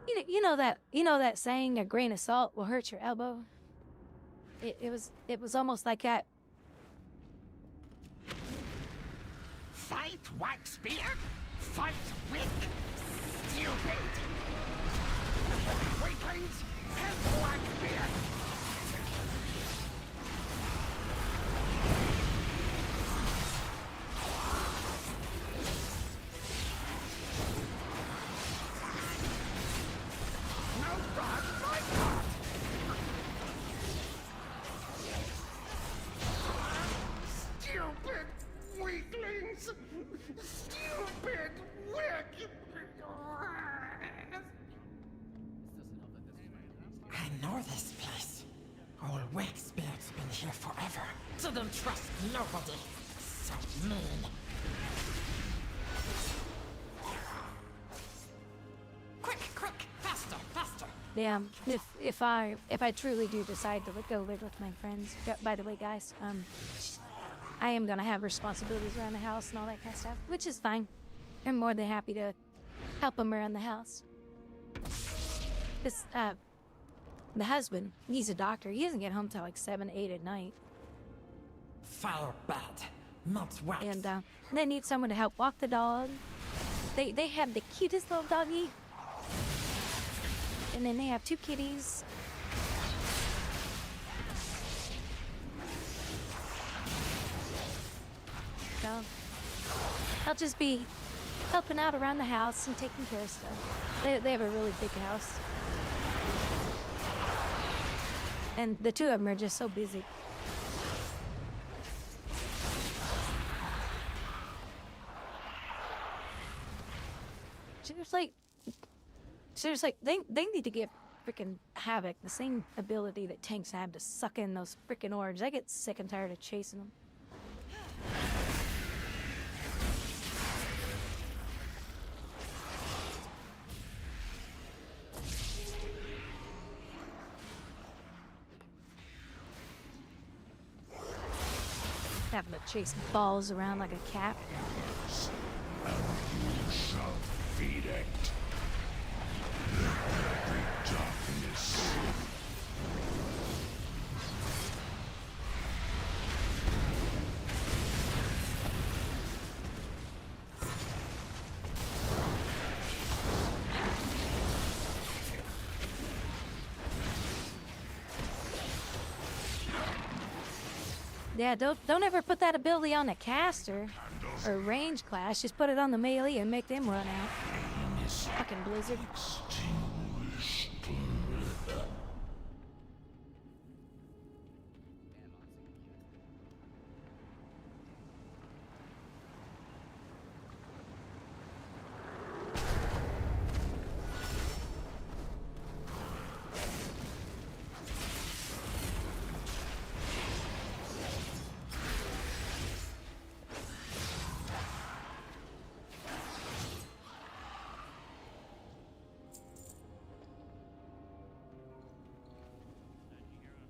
You know that saying, a grain of salt will hurt your elbow. It was almost like that. Fight Waxbeard? Fight with stupid weaklings and Waxbeard. No God, my God! Stupid weaklings! Stupid wick! I know this place. Old Waxbeard's been here forever. Didn't trust nobody. So mean. Quick, faster, faster! Damn, if I truly do decide to go live with my friends. By the way, guys, I am gonna have responsibilities around the house and all that kind of stuff, which is fine. I'm more than happy to help them around the house. This, the husband, he's a doctor. He doesn't get home till like 7, 8 at night. Fire bad, not wax. And they need someone to help walk the dog. They have the cutest little doggy. And then they have 2 kitties. So I'll just be helping out around the house and taking care of stuff. They have a really big house. And the 2 of them are just so busy. Seriously, they need to give freaking Havoc the same ability that tanks have to suck in those freaking orbs. I get sick and tired of chasing them. Having to chase balls around like a cat. And you shall feed it. Let every darkness. Yeah, don't ever put that ability on a caster or range class. Just put it on the melee and make them run out. Fucking Blizzard.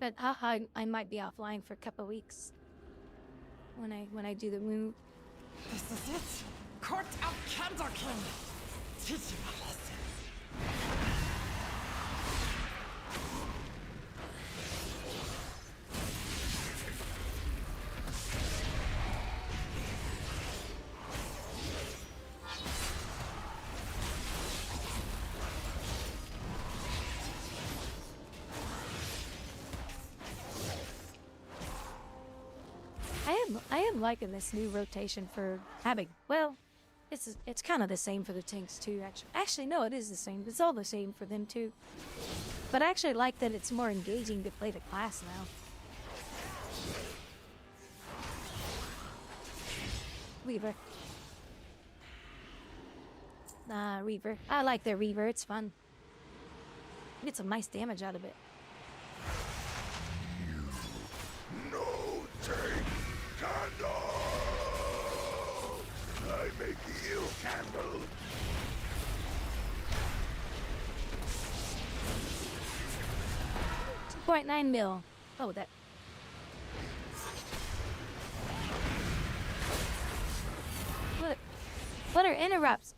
But I might be offline for a couple weeks when I do the move. This is it. Court of Candlekin. Teach you a lesson. I am liking this new rotation for having, well, it's kind of the same for the tanks too, actually. Actually, no, it is the same. It's all the same for them too. But I actually like that it's more engaging to play the class now. Reaver. Reaver. I like the Reaver, it's fun. Get some nice damage out of it. No take candle. I make you candle. 2.9 mil. Oh, that. What are interrupts?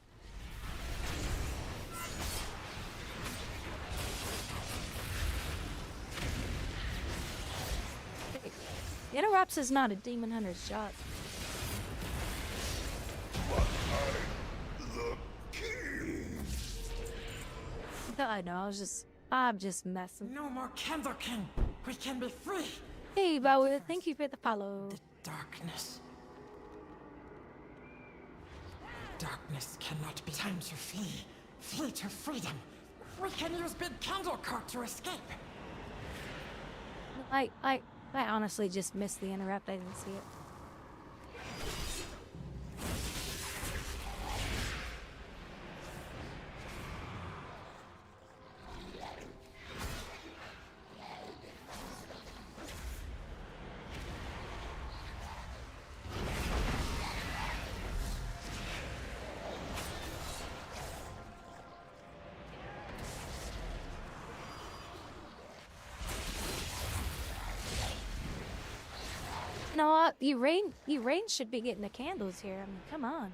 Interrupts is not a demon hunter's job. I know, I'm just messing. No more Candle King. We can be free. Hey, Bowie, thank you for the follow. Darkness. Darkness cannot be time to flee. Flee to freedom. We can use Big Candle Court to escape. I honestly just missed the interrupt. I didn't see it. No, you rain should be getting the candles here. I mean, come on.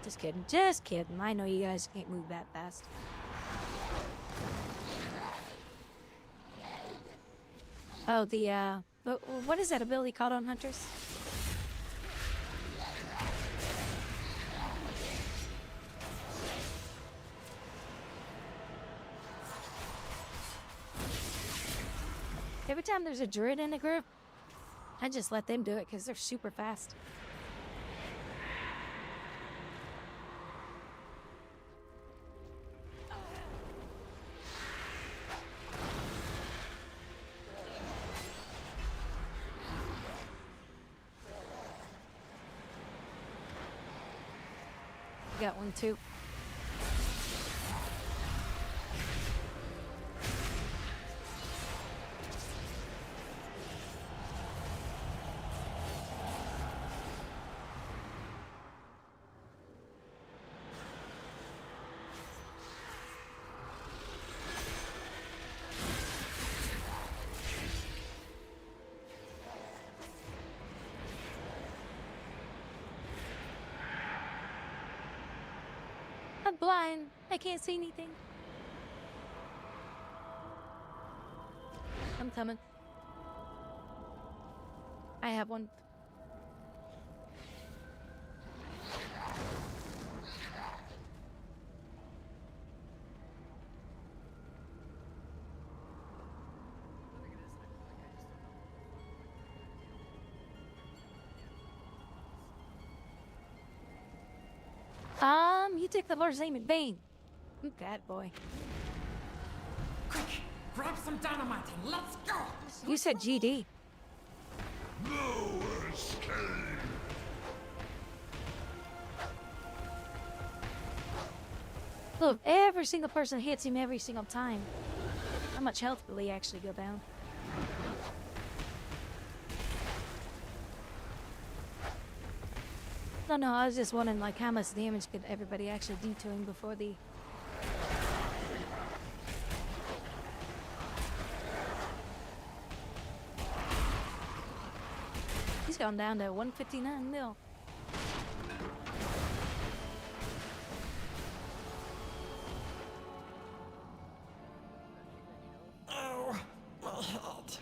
Just kidding. Just kidding. I know you guys can't move that fast. Oh, but what is that ability called on hunters? Every time there's a druid in a group, I just let them do it because they're super fast. Got one too. I'm blind. I can't see anything. I'm coming. I have one. You take the Lord's name in vain. Bad boy. Quick, grab some dynamite and let's go. You said GD. No escape. Look, every single person hits him every single time. How much health will he actually go down? No, I was just wondering, like, how much damage could everybody actually do to him before the... He's gone down to 159 mil. Oh, my head.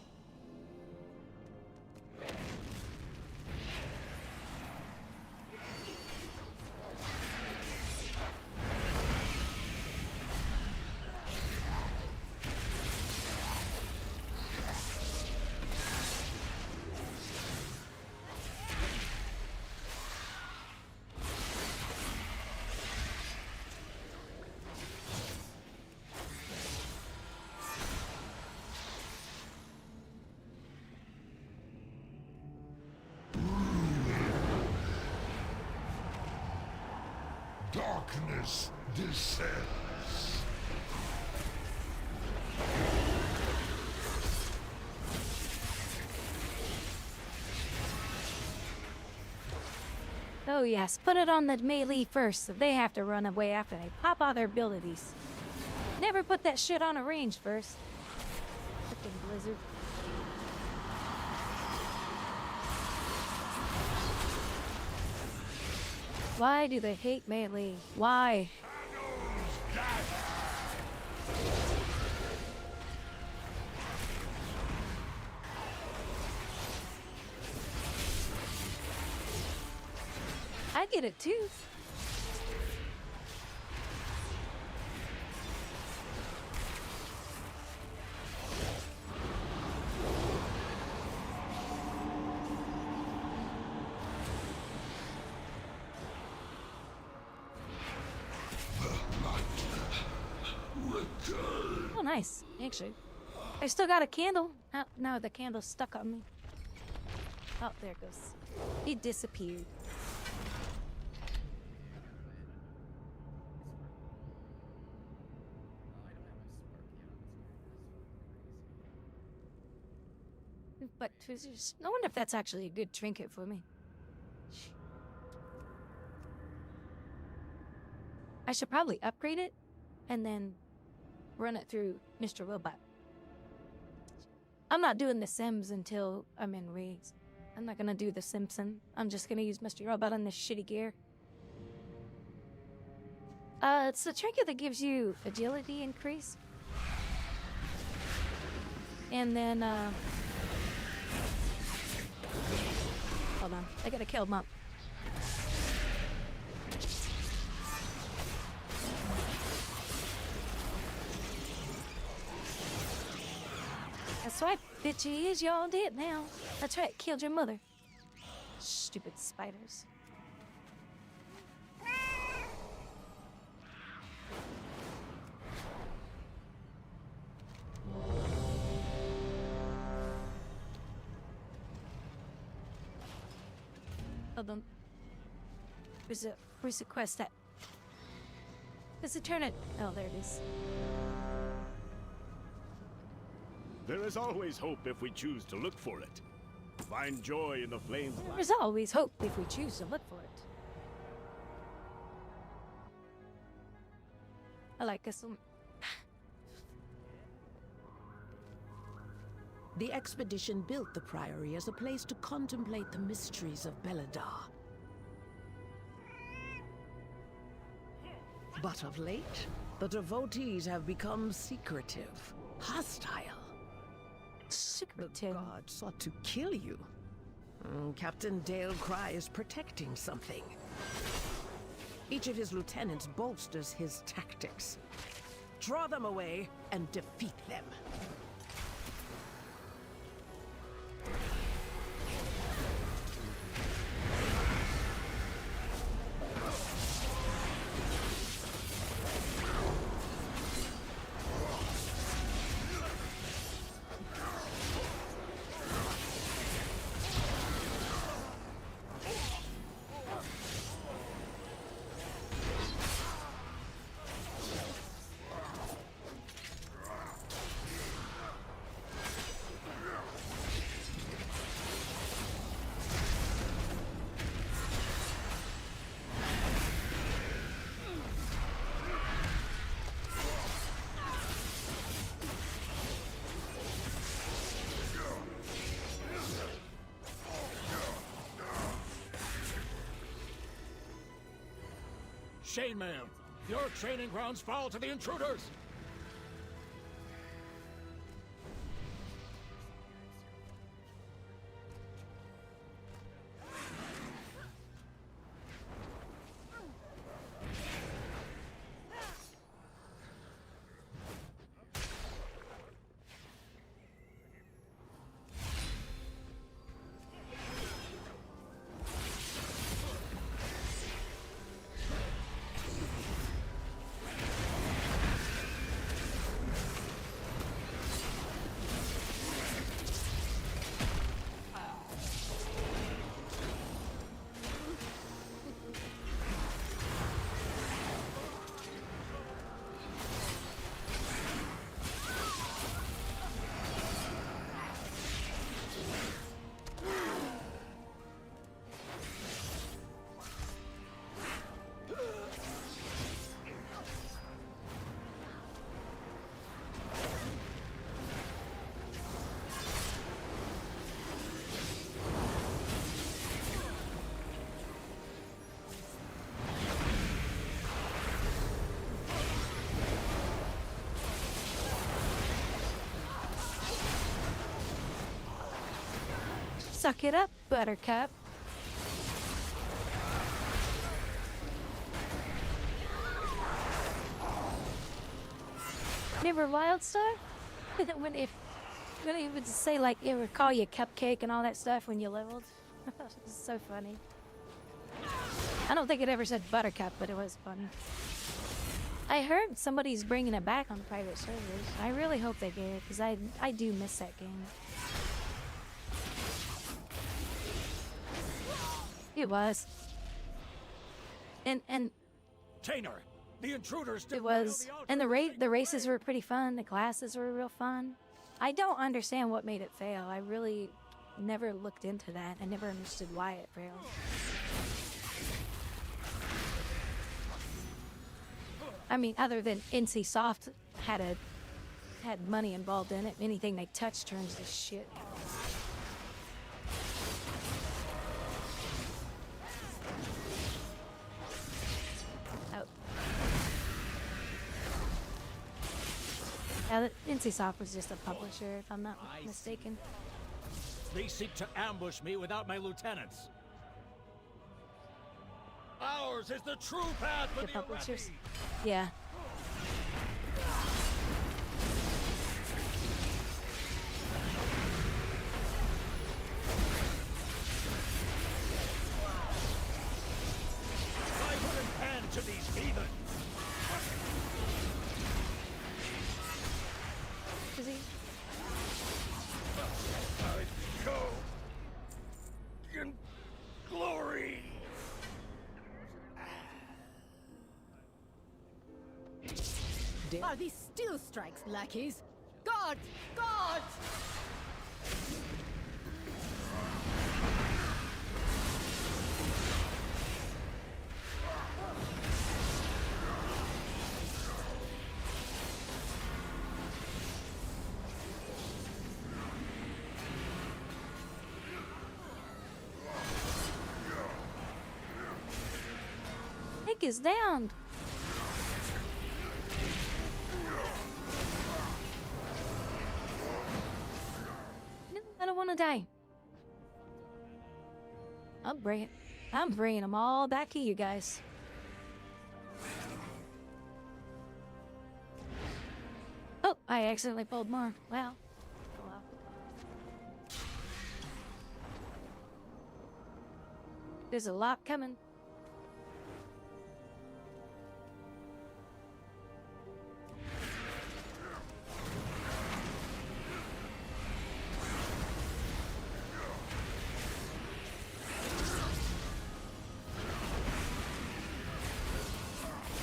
Darkness descends. Oh yes, put it on the melee first, so they have to run away after they pop all their abilities. Never put that shit on a range first. Frickin' Blizzard. Why do they hate melee? Why? I get it too. Oh, nice. Actually, I still got a candle. Oh, no, the candle's stuck on me. Oh, there it goes. It disappeared. But no wonder if that's actually a good trinket for me. I should probably upgrade it and then run it through Mr. Robot. I'm not doing the Sims until I'm in Rigs. I'm not gonna do the Simpson. I'm just gonna use Mr. Robot on this shitty gear. It's a trinket that gives you agility increase. And then, hold on, I gotta kill him up. That's right, bitches, y'all dead now. That's right, killed your mother. Stupid spiders. Hold on. Where's the quest at? Does it turn it? Oh, there it is. There is always hope if we choose to look for it. Find joy in the flames. There's always hope if we choose to look for it. I like this one. The expedition built the Priory as a place to contemplate the mysteries of Beladar. But of late, the devotees have become secretive, hostile. Secretive? The god sought to kill you. Captain Dale Cry is protecting something. Each of his lieutenants bolsters his tactics. Draw them away and defeat them. Chainmail, your training grounds fall to the intruders! Suck it up, Buttercup. Never wild stuff? when it would say like it would call you cupcake and all that stuff when you leveled. It's so funny. I don't think it ever said buttercup, but it was funny. I heard somebody's bringing it back on private servers. I really hope they do, because I do miss that game. It was. And Tainer, the intruders. it was, and the races were pretty fun. The classes were real fun. I don't understand what made it fail. I really never looked into that. I never understood why it failed. I mean, other than NC Soft had money involved in it. Anything they touch turns to shit. Yeah, NC Soft was just a publisher, if I'm not mistaken. They seek to ambush me without my lieutenants. Ours is the true path for The the publishers. Arathi. Yeah. I put an end to these heathen. Is he? I go in glory. Are these steel strikes, lackeys? God! God! Nick is down. I don't want to die. I'm bringing them all back to you guys. Oh, I accidentally pulled more. Wow. Oh, well. There's a lot coming.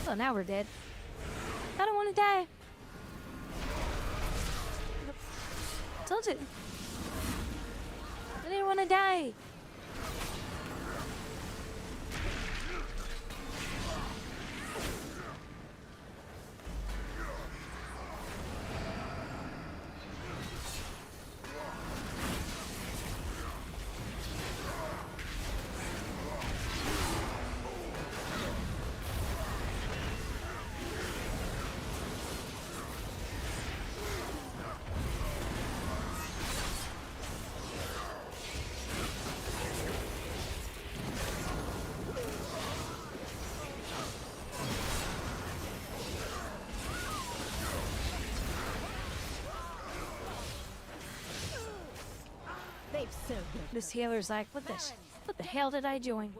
Oh, now we're dead. I don't want to die. Told you. I didn't want to die. This healer's like, what the hell did I join?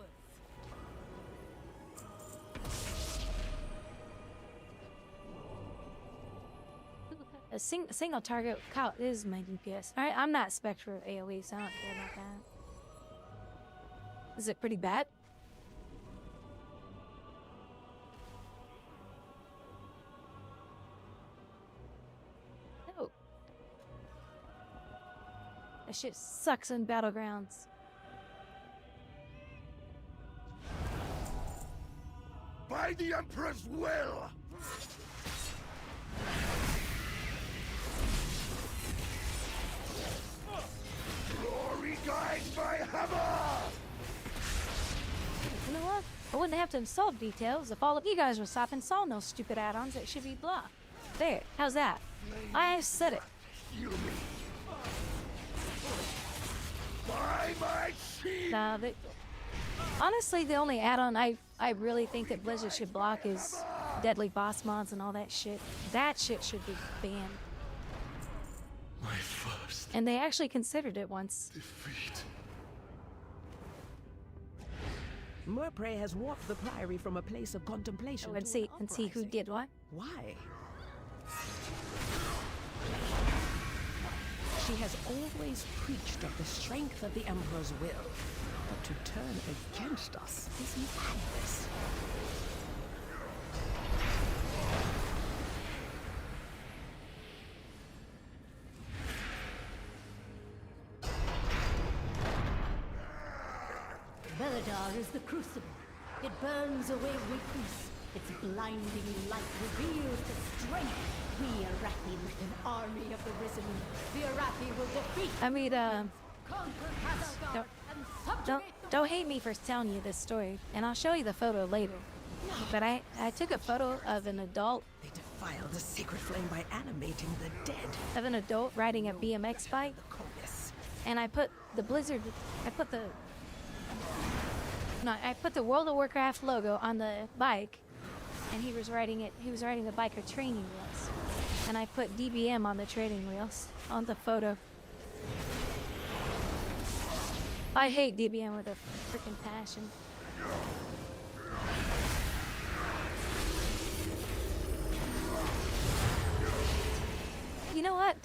A single target count is my DPS. Alright, I'm not Spectre AoE, so I don't care about that. Is it pretty bad? No. That shit sucks in Battlegrounds. By the Emperor's will! Glory guides my hammer! You know what? I wouldn't have to install details if all of you guys were stop installing those stupid add-ons that should be blocked. There, how's that? I said it. By my shield! Nah, honestly, the only add-on I really think that Blizzard should block is deadly boss mods and all that shit. That shit should be banned. My first And they actually considered it once. defeat. Murpray has warped the Priory from a place of contemplation Oh, and to see an who uprising. did what. Why? She has always preached of the strength of the Emperor's will, but to turn against us is madness. Belladar is the crucible. It burns away weakness. Its blinding light reveals the strength. We Arathi with an army of the risen. The Arathi will defeat. I mean, Conquer Castelgard and subjugate don't hate me for telling you this story, and I'll show you the photo later. But I took a photo of an adult. They defiled the sacred flame by animating the dead. Of an adult riding a BMX bike. And I put the Blizzard, I put the World of Warcraft logo on the bike, and he was riding the bike with training wheels. And I put DBM on the training wheels on the photo. I hate DBM with a freaking passion. You know what?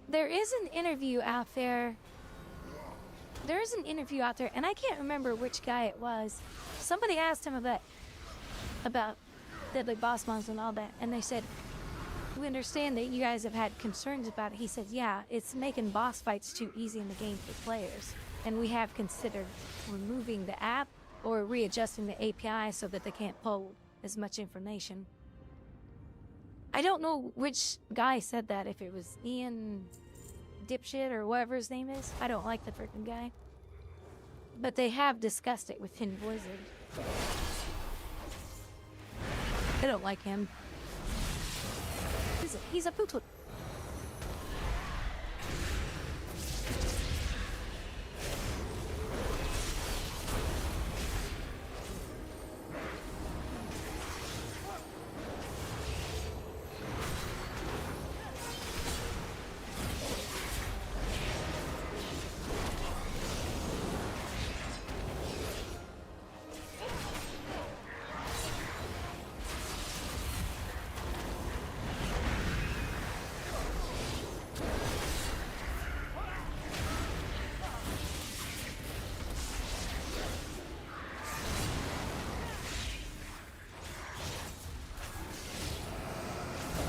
There is an interview out there. There is an interview out there, and I can't remember which guy it was. Somebody asked him about deadly boss mons and all that, and they said, "We understand that you guys have had concerns about it." He said, "Yeah, it's making boss fights too easy in the game for players, and we have considered removing the app or readjusting the API so that they can't pull as much information." I don't know which guy said that, if it was Ian Dipshit or whatever his name is. I don't like the freaking guy. But they have discussed it within Blizzard. I don't like him. He's a poodle.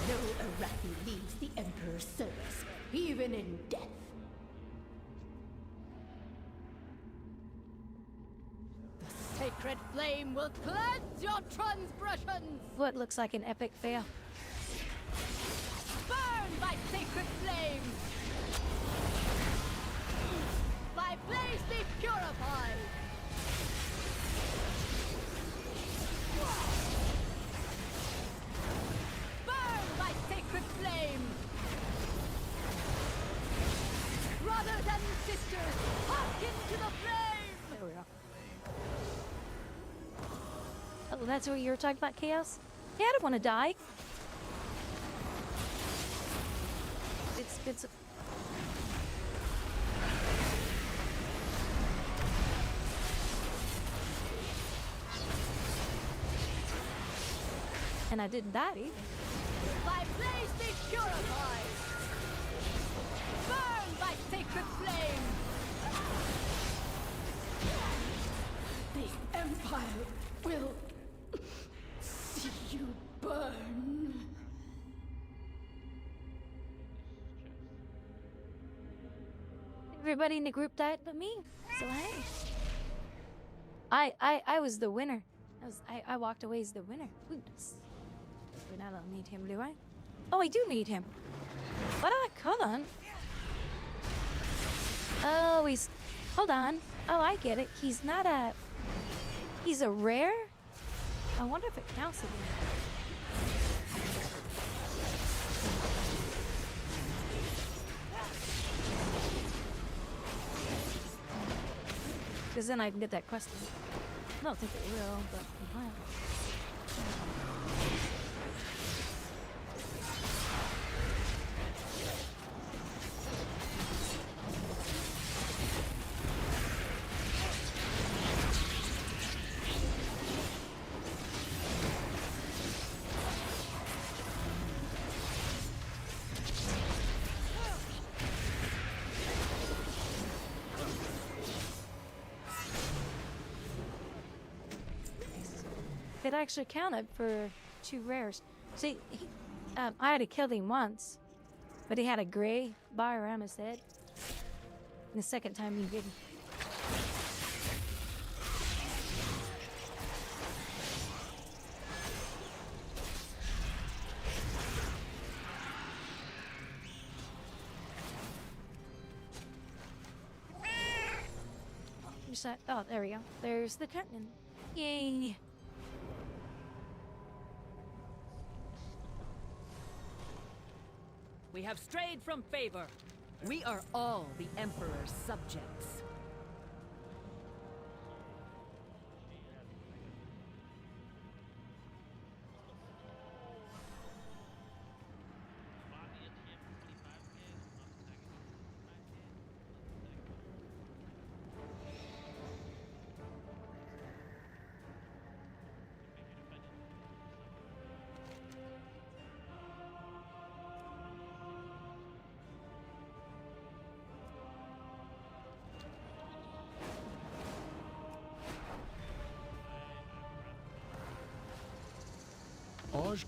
No Arathi leaves the Emperor's service, even in death. The sacred flame will cleanse your transgressions! What looks like an epic fail. Burn by sacred flame! My blaze be purified! Burn by sacred flame! Brothers and sisters, hearken to the flame! There we go. Oh, that's what you were talking about, Chaos? Yeah, I don't want to die. It's and I didn't die either. My blaze be purified! Burn by sacred flame! The Empire will see you burn. Everybody in the group died but me. So hey. I was the winner. I walked away as the winner. Ooh, but I don't need him, do I? Oh, I do need him. What? Hold on. Oh, hold on. Oh, I get it. He's not a... He's a rare? I wonder if it counts again. Because then I can get that question. I don't think it will, but I'm fine. it actually counted for 2 rares. See, I had to kill him once, but he had a gray bar around his head. And the second time he didn't. Oh, there we go. There's the curtain. Yay! We have strayed from favor. We are all the Emperor's subjects.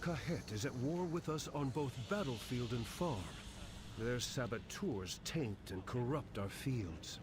Kahet is at war with us on both battlefield and farm. Their saboteurs taint and corrupt our fields.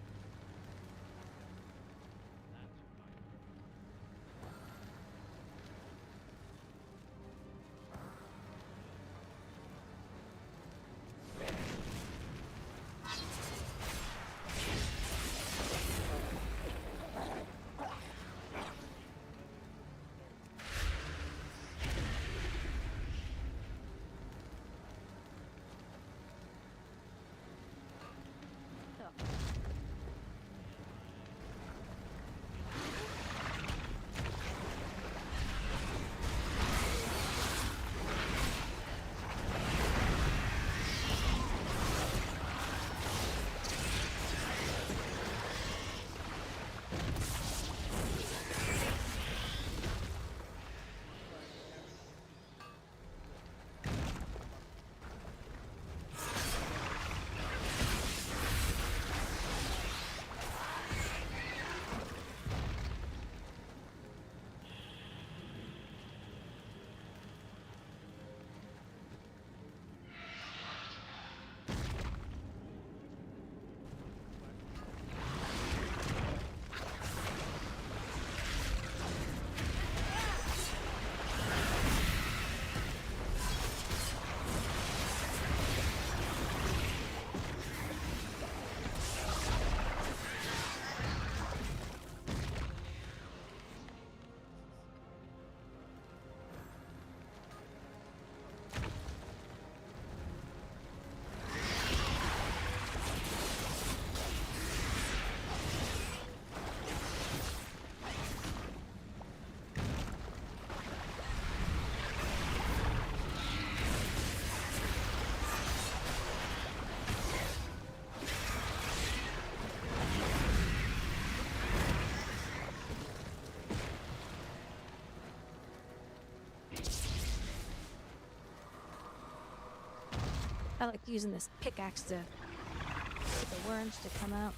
I like using this pickaxe to get the worms to come out.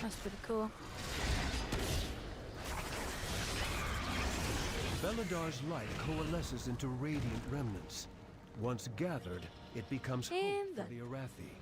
That's pretty cool. Beladar's light coalesces into radiant remnants. Once gathered, it becomes hope for the Arathi.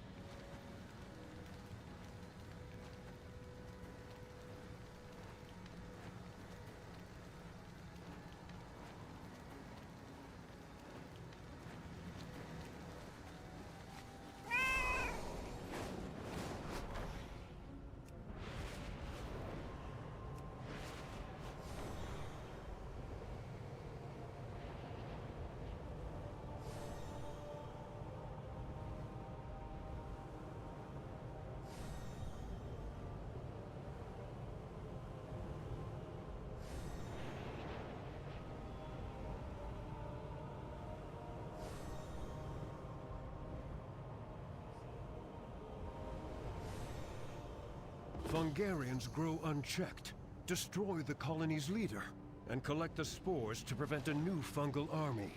Fungarians grow unchecked, destroy the colony's leader, and collect the spores to prevent a new fungal army.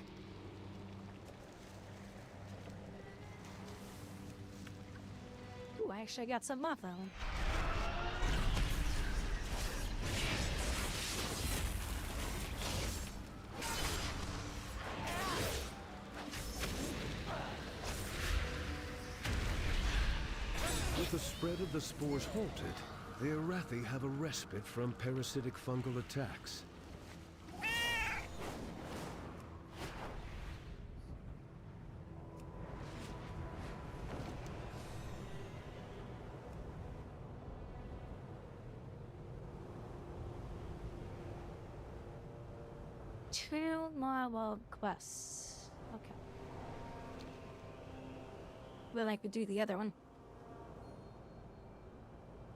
Ooh, I actually got some off that one. the spread of the spores halted, the Arathi have a respite from parasitic fungal attacks. Two more world quests. Okay. Well, I could do the other one.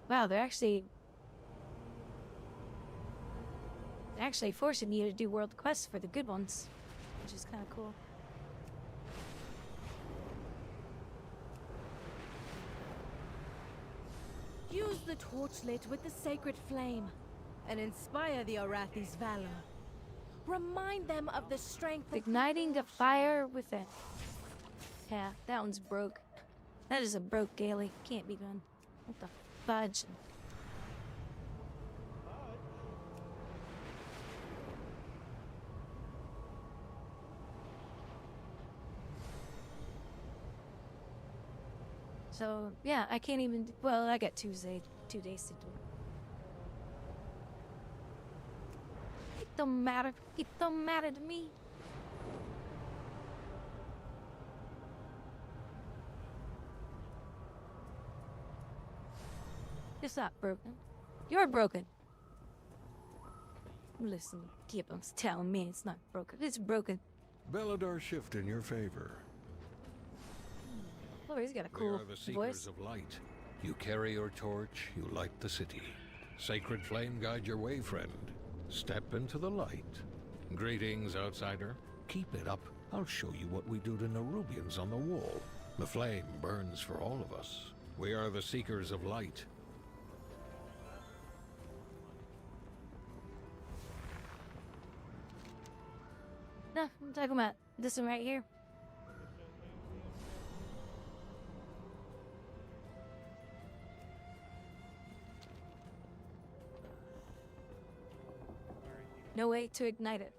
Wow, they're actually forcing you to do world quests for the good ones, which is kind of cool. Use the torchlit with the sacred flame and inspire the Arathi's valor. Remind them of the strength of Igniting the fire within. Yeah, that one's broke. That is a broke Gaily. Can't be done. What the fudge? So, yeah, I can't even... Well, I got 2 days to do it. It don't matter. It don't matter to me. It's not broken. You're broken. Listen, Gibbons telling me it's not broken. It's broken. Belladar shift in your favor. Oh, he's got a We cool are the Seekers voice. of Light. You carry your torch, you light the city. Sacred flame guide your way, friend. Step into the light. Greetings, outsider. Keep it up. I'll show you what we do to Nerubians on the wall. The flame burns for all of us. We are the Seekers of Light. No, I'm talking about this one right here. No way to ignite it.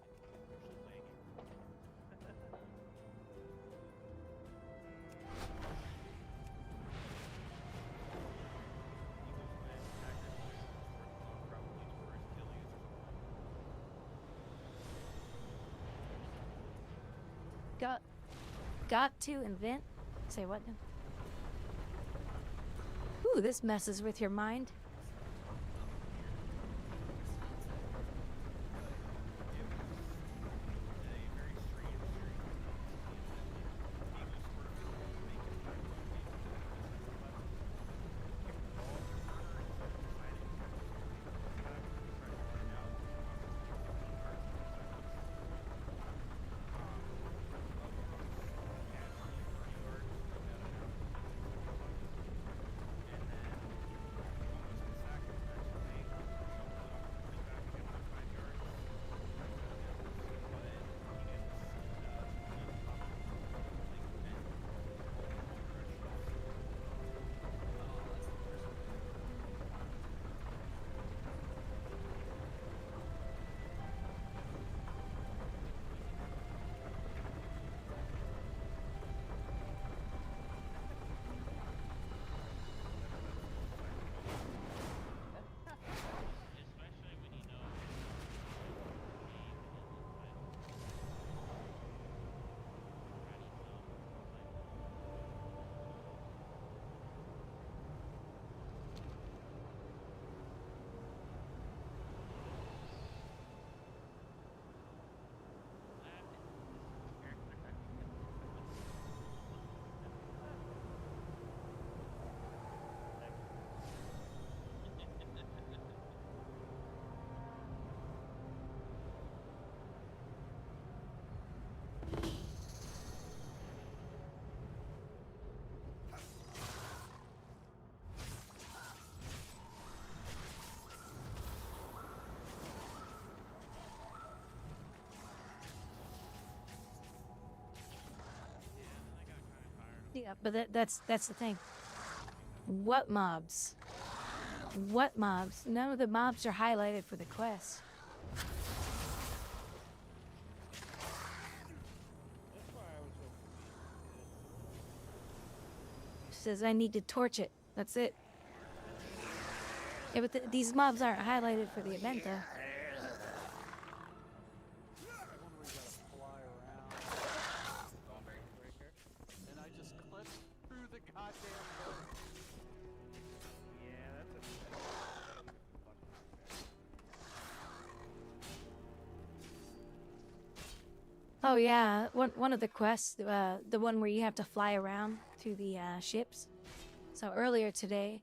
Got to invent? Say what now? Ooh, this messes with your mind. Yeah, but that's the thing. What mobs? What mobs? None of the mobs are highlighted for the quest. Says I need to torch it. That's it. Yeah, but these mobs aren't highlighted for the event, though. And I just clipped through the goddamn boat. Yeah, that's a... Oh yeah, one of the quests, the one where you have to fly around to the ships. So earlier today,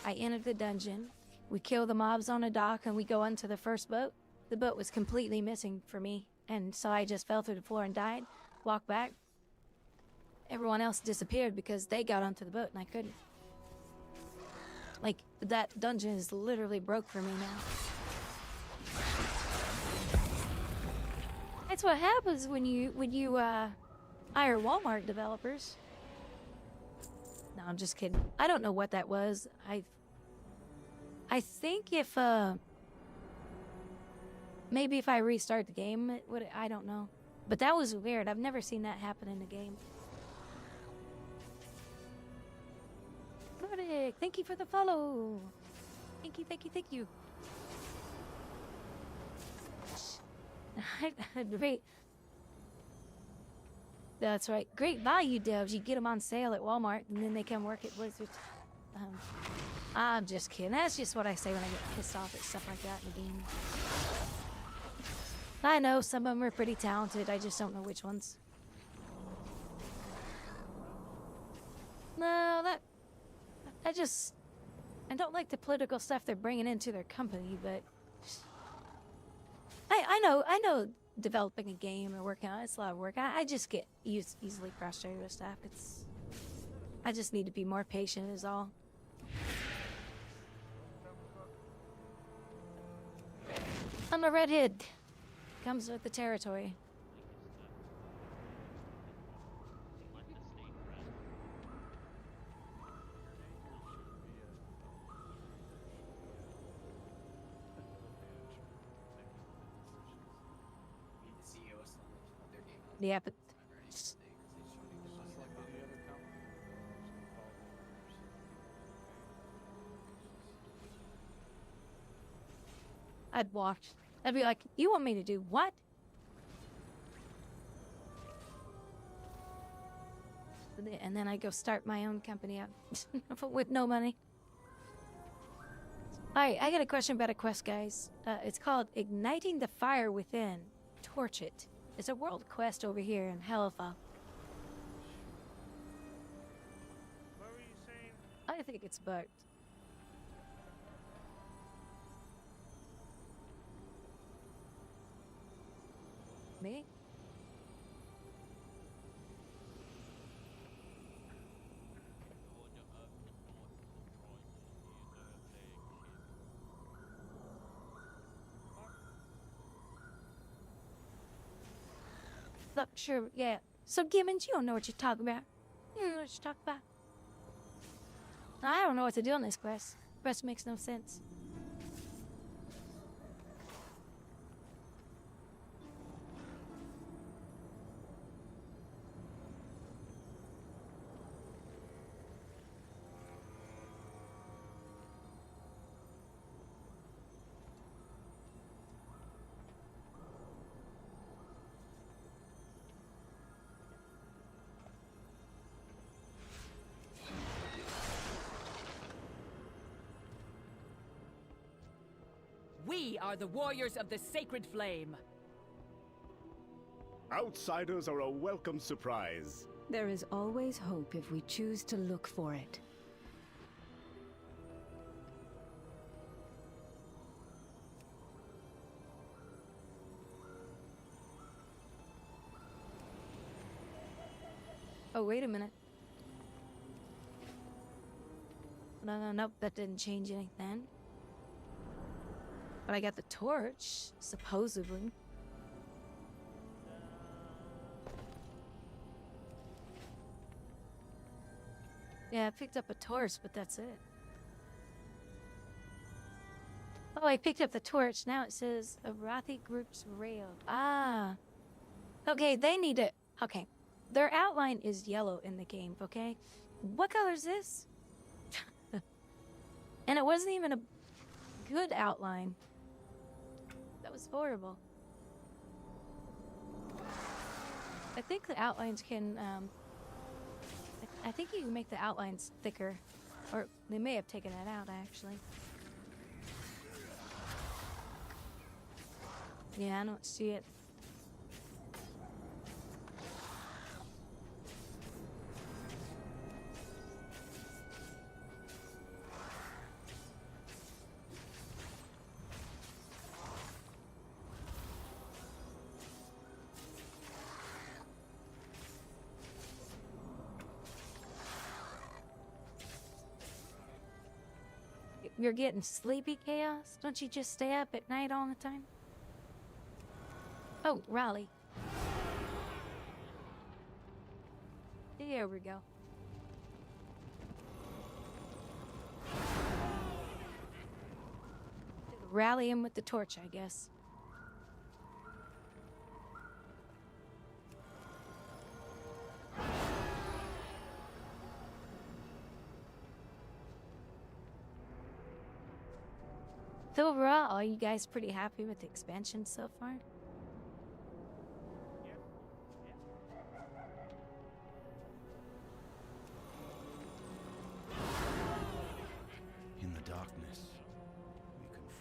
I entered the dungeon. We kill the mobs on a dock and we go onto the first boat. The boat was completely missing for me, and so I just fell through the floor and died. Walked back. Everyone else disappeared because they got onto the boat and I couldn't. Like, that dungeon is literally broke for me now. That's what happens when you hire Walmart developers. No, I'm just kidding. I don't know what that was. I think if maybe if I restart the game, it would. I don't know. But that was weird. I've never seen that happen in a game. Grouwdi, thank you for the follow. Thank you, thank you, thank you. Great. That's right. Great value devs. You get them on sale at Walmart, and then they come work at Blizzard. I'm just kidding. That's just what I say when I get pissed off at stuff like that in the game. I know some of them are pretty talented. I just don't know which ones. No, I don't like the political stuff they're bringing into their company, but I know developing a game or working on it's a lot of work. I just get easily frustrated with stuff. I just need to be more patient is all. I'm a redhead. Comes with the territory. Yeah, but I'd watch. I'd be like, you want me to do what? And then I go start my own company up with no money. Alright, I got a question about a quest, guys. It's called Igniting the Fire Within. Torch it. It's a world quest over here in Hellfall. What were you saying? I think it's bugged. Me? Look, sure, yeah. So, Gimmons, you don't know what you're talking about. You don't know what you're talking about. I don't know what to do on this quest. Quest makes no sense. We are the warriors of the sacred flame. Outsiders are a welcome surprise. There is always hope if we choose to look for it. Oh, wait a minute. No, nope, that didn't change anything. But I got the torch, supposedly. Yeah, I picked up a torch, but that's it. Oh, I picked up the torch. Now it says Arathi groups railed. Ah. Okay, they need to... Okay. Their outline is yellow in the game, okay? What color is this? And it wasn't even a good outline. That was horrible. I think the outlines can, I think you can make the outlines thicker. Or they may have taken it out, actually. Yeah, I don't see it. You're getting sleepy, Chaos? Don't you just stay up at night all the time? Oh, Raleigh. There we go. Rally him with the torch, I guess. So overall, are you guys pretty happy with the expansion so far? In the darkness, we confront her.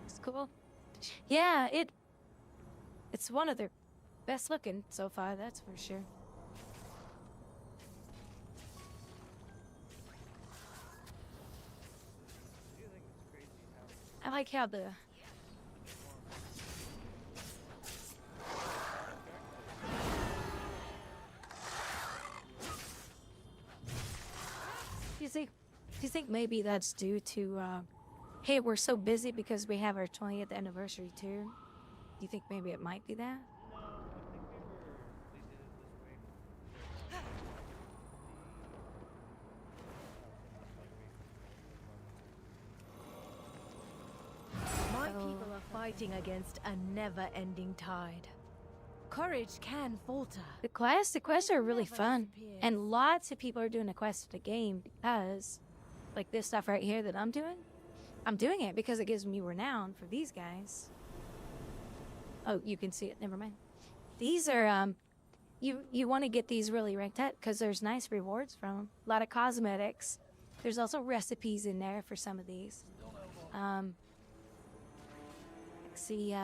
It's cool. Yeah, it's one of their best looking so far, that's for sure. I like how the do you think maybe that's due to hey, we're so busy because we have our 20th anniversary too? Do you think maybe it might be that? My people are fighting against a never-ending tide. Courage can falter. The quests are really fun, and lots of people are doing the quests of the game because, like this stuff right here that I'm doing it because it gives me renown for these guys. Oh, you can see it. Never mind. These are you want to get these really ranked up because there's nice rewards from them. A lot of cosmetics. There's also recipes in there for some of these. Let's see.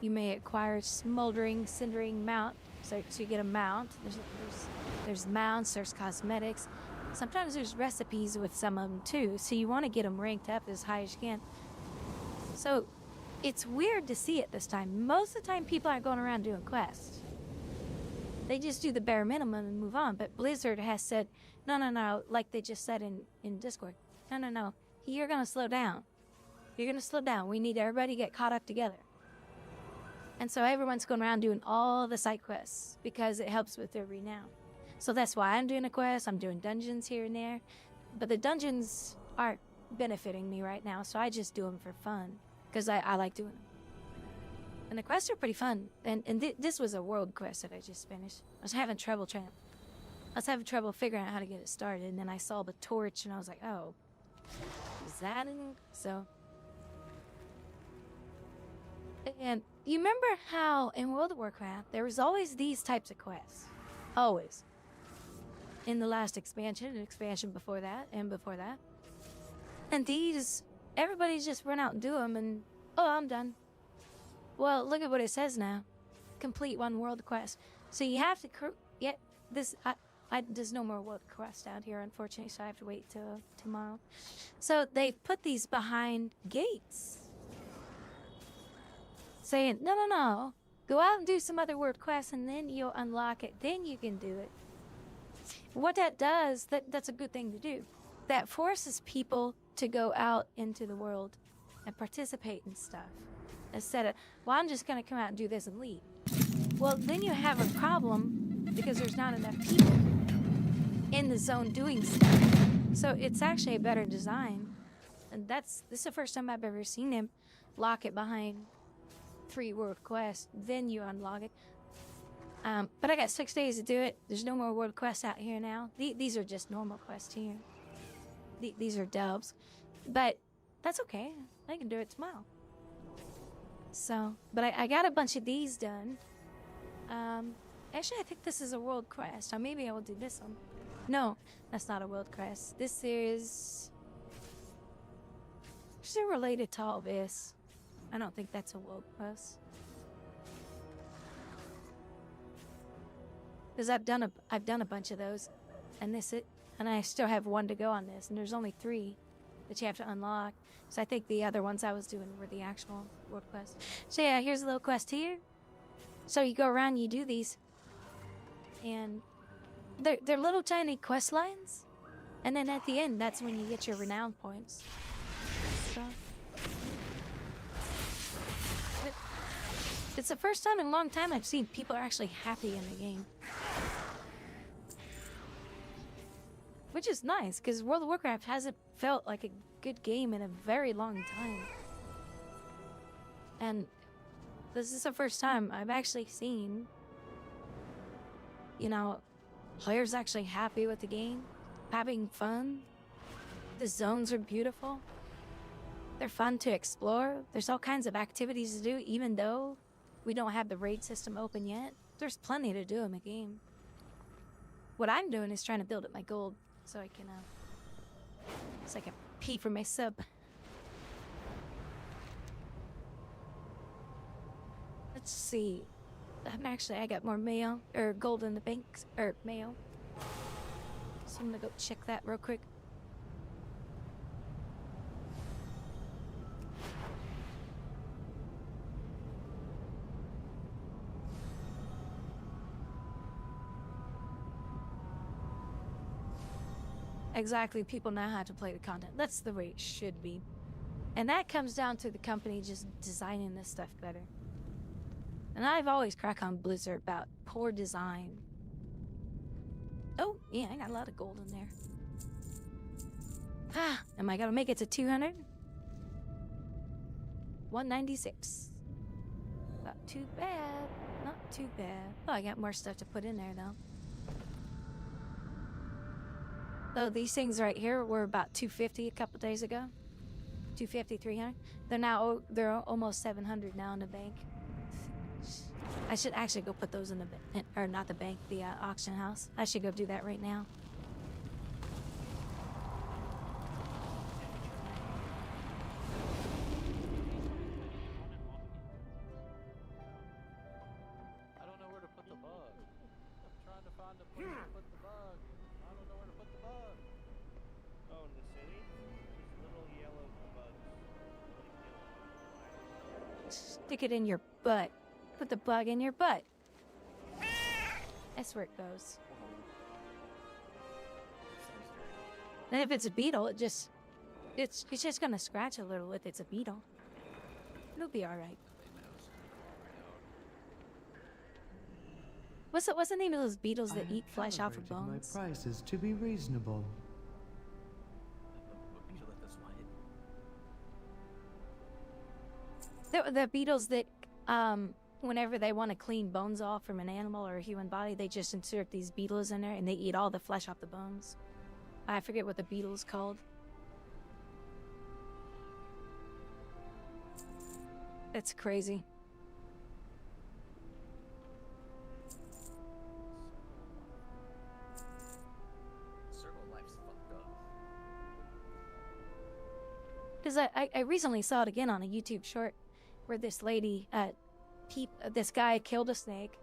You may acquire smoldering, cindering mount. So you get a mount. There's mounts. There's cosmetics. Sometimes there's recipes with some of them too. So you want to get them ranked up as high as you can. So it's weird to see it this time. Most of the time, people aren't going around doing quests. They just do the bare minimum and move on. But Blizzard has said, no, like they just said in Discord. No. You're going to slow down. You're going to slow down. We need everybody to get caught up together. And so everyone's going around doing all the side quests because it helps with their renown. So that's why I'm doing a quest. I'm doing dungeons here and there. But the dungeons aren't benefiting me right now, so I just do them for fun because I like doing them. And the quests are pretty fun. And this was a world quest that I just finished. I was having trouble figuring out how to get it started. And then I saw the torch and I was like, oh, is that in? So. And you remember how in World of Warcraft, there was always these types of quests. Always. In the last expansion, and expansion before that, and before that. And these, everybody just run out and do them, and, oh, I'm done. Well, look at what it says now. Complete one world quest. So you have to, there's no more world quest out here, unfortunately, so I have to wait till tomorrow. So they put these behind gates. Saying, no, go out and do some other world quests and then you'll unlock it. Then you can do it. What that does, that's a good thing to do. That forces people to go out into the world and participate in stuff. Instead of, well, I'm just going to come out and do this and leave. Well, then you have a problem because there's not enough people in the zone doing stuff. So it's actually a better design And this is the first time I've ever seen him lock it behind 3 world quests. Then you unlock it. But I got 6 days to do it. There's no more world quests out here now. These are just normal quests here. These are dubs. But that's okay. I can do it tomorrow. So, but I got a bunch of these done. Actually, I think this is a world quest. Or maybe I will do this one. No, that's not a world quest. This is related to all this. I don't think that's a world quest. Because I've done a bunch of those, and and I still have 1 to go on this, and there's only 3 that you have to unlock. So I think the other ones I was doing were the actual world quests. So yeah, here's a little quest here. So you go around, you do these, and they're little tiny quest lines, and then at the end, that's when you get your renown points. So it's the first time in a long time I've seen people are actually happy in the game. Which is nice, because World of Warcraft hasn't felt like a good game in a very long time. And this is the first time I've actually seen, you know, players actually happy with the game, having fun. The zones are beautiful. They're fun to explore. There's all kinds of activities to do, even though we don't have the raid system open yet. There's plenty to do in the game. What I'm doing is trying to build up my gold so I can pay for my sub. Let's see. I got more mail, or gold in the bank, or mail. So I'm gonna go check that real quick. Exactly, people know how to play the content. That's the way it should be. And that comes down to the company just designing this stuff better. And I've always cracked on Blizzard about poor design. Oh, yeah, I got a lot of gold in there. Ah, am I gonna make it to 200? 196. Not too bad. Not too bad. Oh, I got more stuff to put in there, though. So these things right here were about 250 a couple days ago. 250, 300. They're almost 700 now in the bank. I should actually go put those in the or not the bank, the auction house. I should go do that right now. I don't know where to put the bug. I'm trying to find a place to put the bug. I don't know where to put the bug. Oh, in the city? These little yellow bugs. Stick it in your butt. Put the bug in your butt. That's where it goes. And if it's a beetle, it's just gonna scratch a little if it's a beetle. It'll be alright. What's the name of those beetles that eat flesh off of bones? My prices to be reasonable. The beetles that, whenever they want to clean bones off from an animal or a human body, they just insert these beetles in there and they eat all the flesh off the bones. I forget what the beetle's called. It's crazy. Circle of Life's fucked up. Because I recently saw it again on a YouTube short where this lady, this guy killed a snake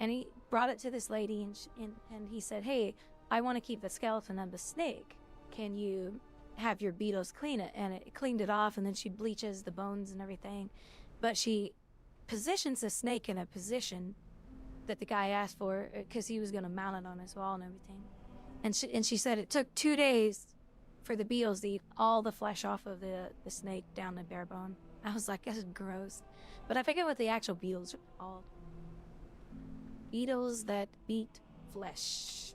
and he brought it to this lady and he said, hey, I want to keep the skeleton of the snake. Can you have your beetles clean it? And it cleaned it off, and then she bleaches the bones and everything. But she positions the snake in a position that the guy asked for because he was going to mount it on his wall and everything. And she said it took 2 days for the beetles to eat all the flesh off of the snake down to bare bone. I was like, this is gross. But I forget what the actual beetles are called. Beetles that eat flesh.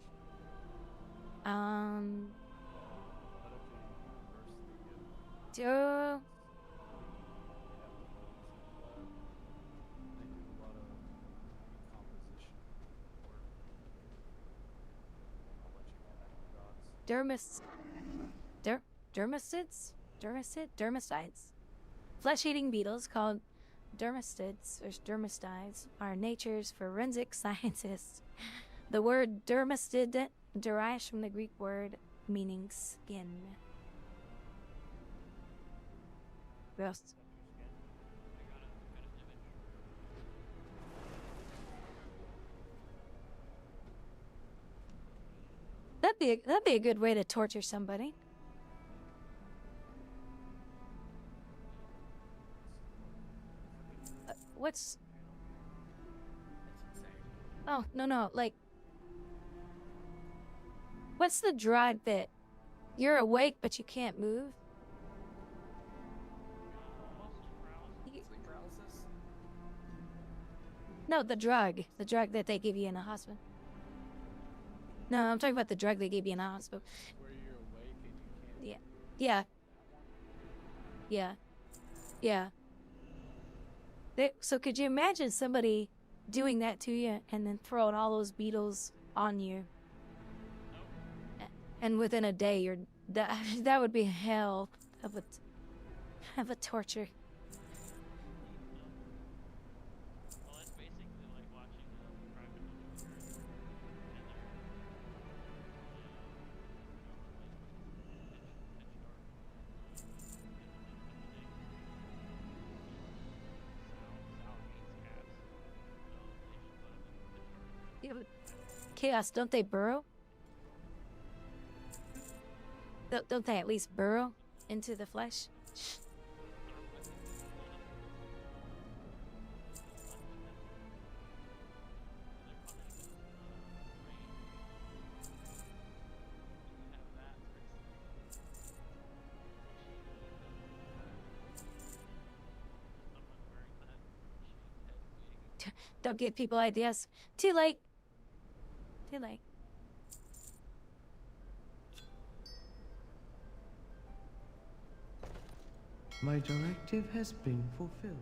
Duh. Dermis... Dermestides. Flesh-eating beetles called dermistids, or dermistides, are nature's forensic scientists. The word dermistid derives from the Greek word meaning skin. Gross. That'd be a good way to torture somebody. What's... Oh, no, like... What's the drug that you're awake but you can't move? No, the drug. The drug that they give you in a hospital. No, I'm talking about the drug they give you in a hospital. Where you're awake and you can't. Yeah. Yeah. Yeah. So could you imagine somebody doing that to you and then throwing all those beetles on you? And within a day, that would be hell of a torture. Yeah, but Chaos, don't they burrow? Don't they at least burrow into the flesh? Don't give people ideas. Too late. Too late. My directive has been fulfilled.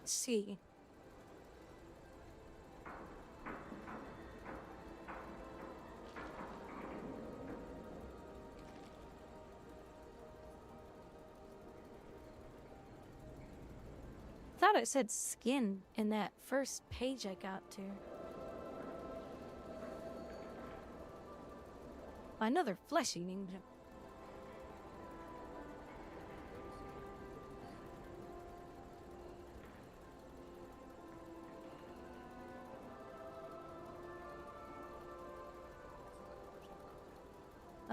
See. Thought it said skin in that first page I got to. Another flesh eating.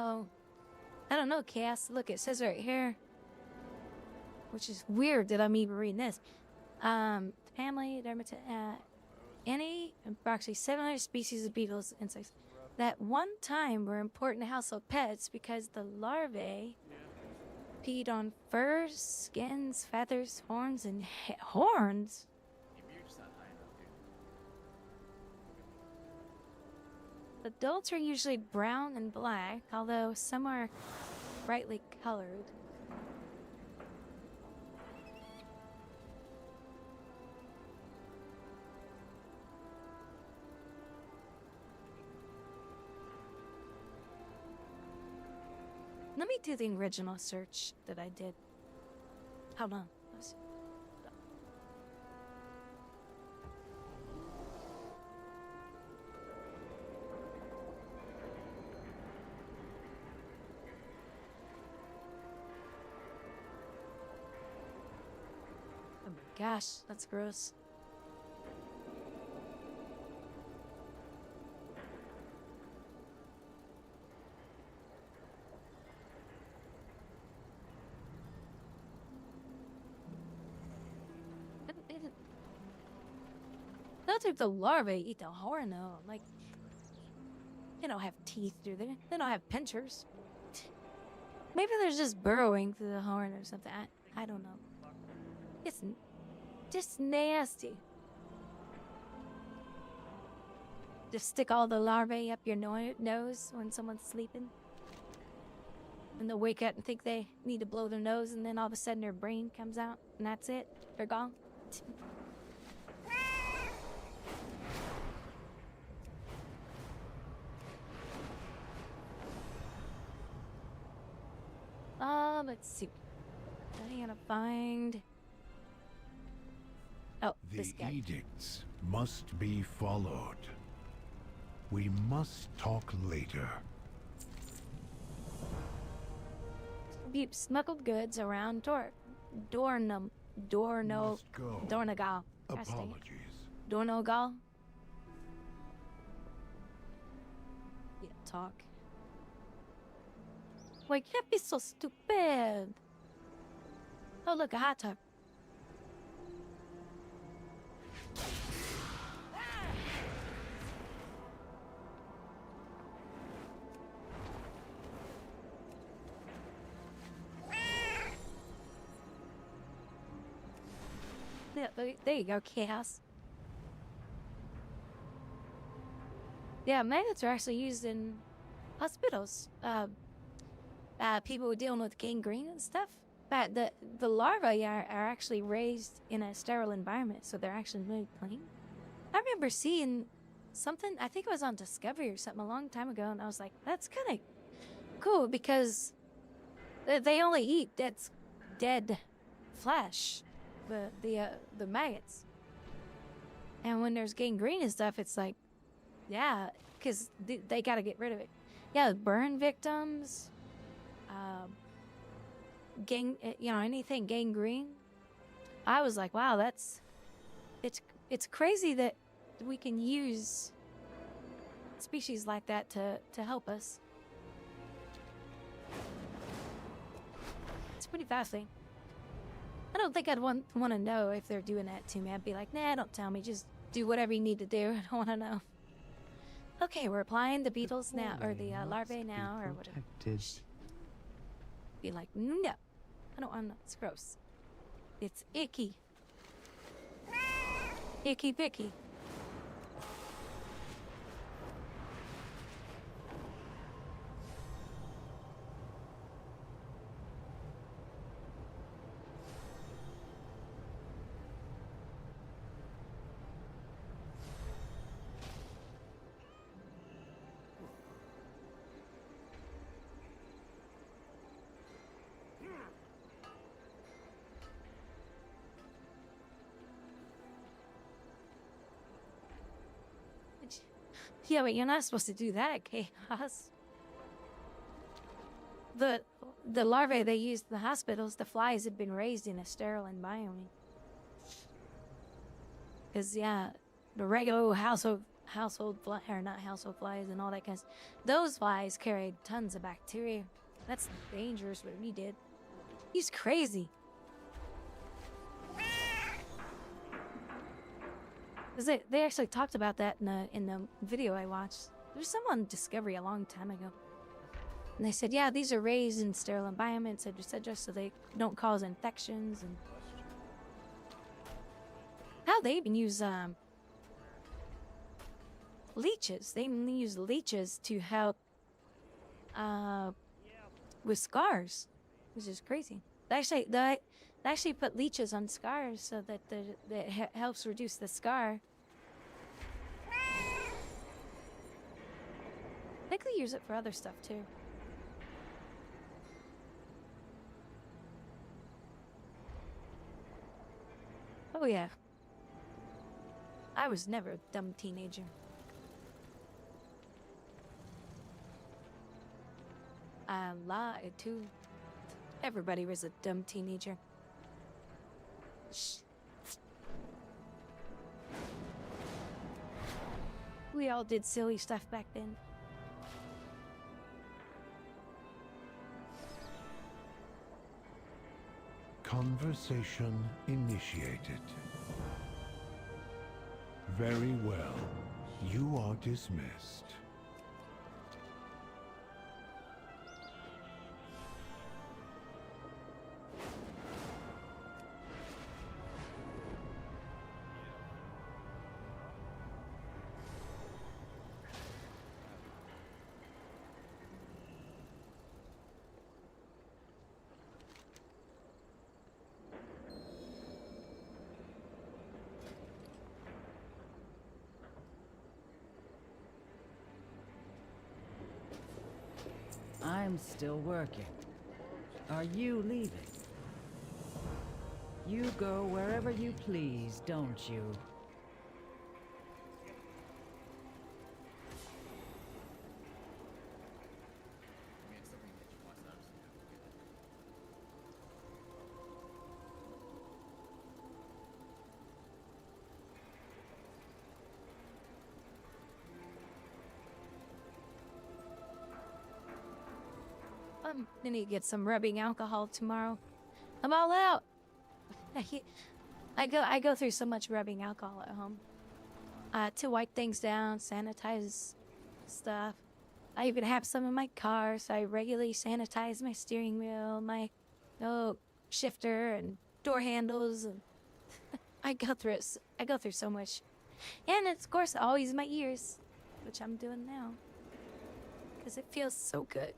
Oh, I don't know, Cass. Look, it says right here, which is weird that I'm even reading this. Family, any approximately 700 species of beetles, insects that one time were important household pets because the larvae peed on fur, skins, feathers, horns, and horns. Adults are usually brown and black, although some are brightly colored. Let me do the original search that I did. Hold on. Let's see. Oh my gosh, that's gross. That's if the larvae eat the horno. Like, they don't have teeth, do they? They don't have pinchers. Maybe they're just burrowing through the horn or something. I don't know. It's just nasty. Just stick all the larvae up your nose when someone's sleeping. And they'll wake up and think they need to blow their nose, and then all of a sudden their brain comes out, and that's it. They're gone. Let's see. What am I gonna find? Oh, this guy. The edicts must be followed. We must talk later. Beep smuggled goods around Dornogal. Apologies. Dornogal. Yeah, talk. Why can't be so stupid? Oh, look, a hot tub. Yeah, there you go, chaos. Yeah, maggots are actually used in hospitals. People dealing with gangrene and stuff. But the larvae are actually raised in a sterile environment, so they're actually really clean. I remember seeing something, I think it was on Discovery or something a long time ago, and I was like, that's kind of cool because they only eat dead flesh, the maggots. And when there's gangrene and stuff, it's like, yeah, because they got to get rid of it. Yeah, burn victims, anything gangrene. I was like, wow, it's crazy that we can use species like that to help us. It's pretty fascinating. I don't think I'd want to know if they're doing that to me. I'd be like, nah, don't tell me. Just do whatever you need to do. I don't want to know. Okay, we're applying the beetles now, or the larvae now, or whatever. Be like, no, I don't want to. It's gross. It's icky. Icky picky. Yeah, but you're not supposed to do that, Chaos. The larvae they used in the hospitals, the flies had been raised in a sterile environment. Because, yeah, the regular household fly, or not household flies and all that kind of stuff, those flies carried tons of bacteria. That's dangerous what we did. He's crazy. Because they actually talked about that in the video I watched. There was someone on Discovery a long time ago. And they said, yeah, these are raised in sterile environments, etc., so they don't cause infections. And how they even use leeches. They even use leeches to help with scars, which is crazy. They actually put leeches on scars so that that helps reduce the scar. I think they use it for other stuff too. Oh yeah. I was never a dumb teenager. I lied too. Everybody was a dumb teenager. Shh. We all did silly stuff back then. Conversation initiated. Very well. You are dismissed. I'm still working. Are you leaving? You go wherever you please, don't you? I need to get some rubbing alcohol tomorrow. I'm all out. I go through so much rubbing alcohol at home. To wipe things down, sanitize stuff. I even have some in my car, so I regularly sanitize my steering wheel, my shifter, and door handles. And I go through it. I go through so much, and it's, of course, always my ears, which I'm doing now, because it feels so good.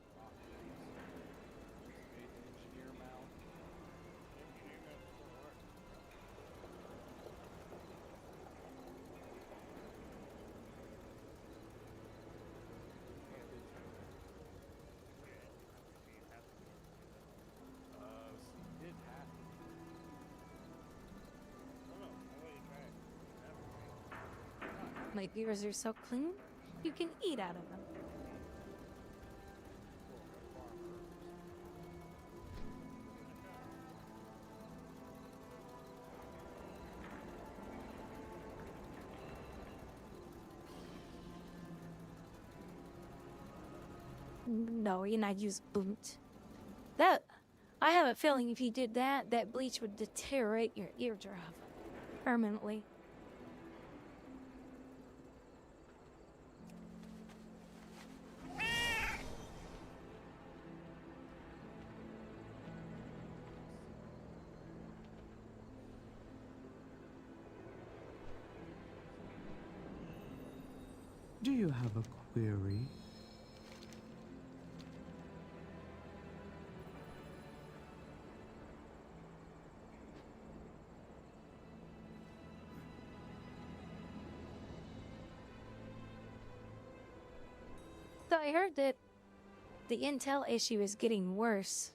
My ears are so clean, you can eat out of them. No, you're not use boot. That, I have a feeling if you did that, that bleach would deteriorate your eardrum permanently. Do you have a query? So I heard that the Intel issue is getting worse,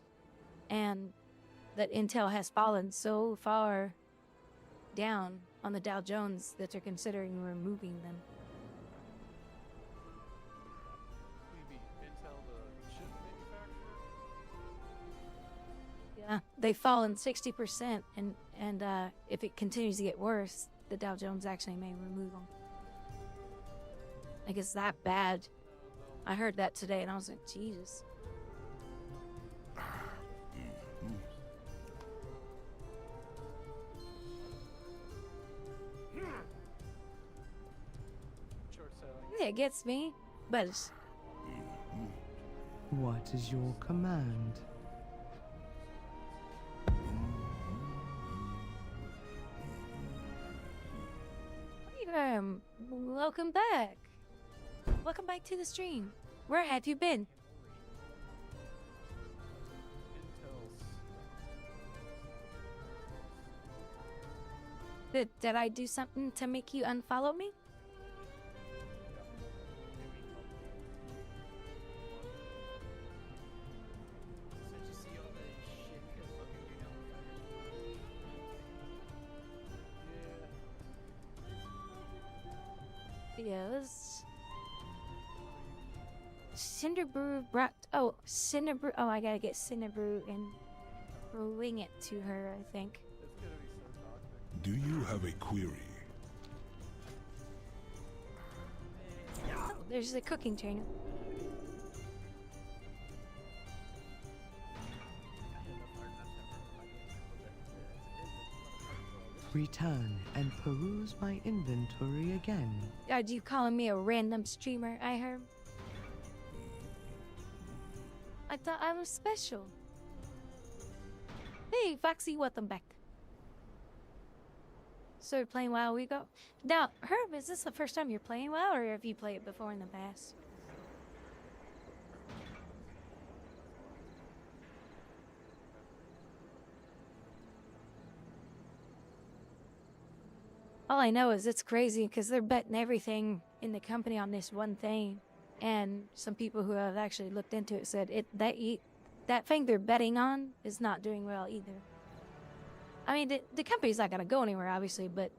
and that Intel has fallen so far down on the Dow Jones that they're considering removing them. Yeah, they've fallen 60%, and if it continues to get worse, the Dow Jones actually may remove them. Like, it's that bad. I heard that today, and I was like, Jesus. Yeah, it gets me, but it's... What is your command? Welcome back. Welcome back to the stream. Where have you been? Did I do something to make you unfollow me? Yes. Cinderbrew brought... Oh, Cinderbrew... Oh, I gotta get Cinderbrew and bring it to her, I think. Do you have a query? Oh, there's the cooking trainer. Return and peruse my inventory again. Are you calling me a random streamer, I heard? I thought I was special. Hey, Foxy, welcome back. Started playing WoW a week ago. Now, Herb, is this the first time you're playing WoW, or have you played it before in the past? All I know is it's crazy because they're betting everything in the company on this one thing. And some people who have actually looked into it said that thing they're betting on is not doing well either. I mean, the company's not going to go anywhere, obviously, but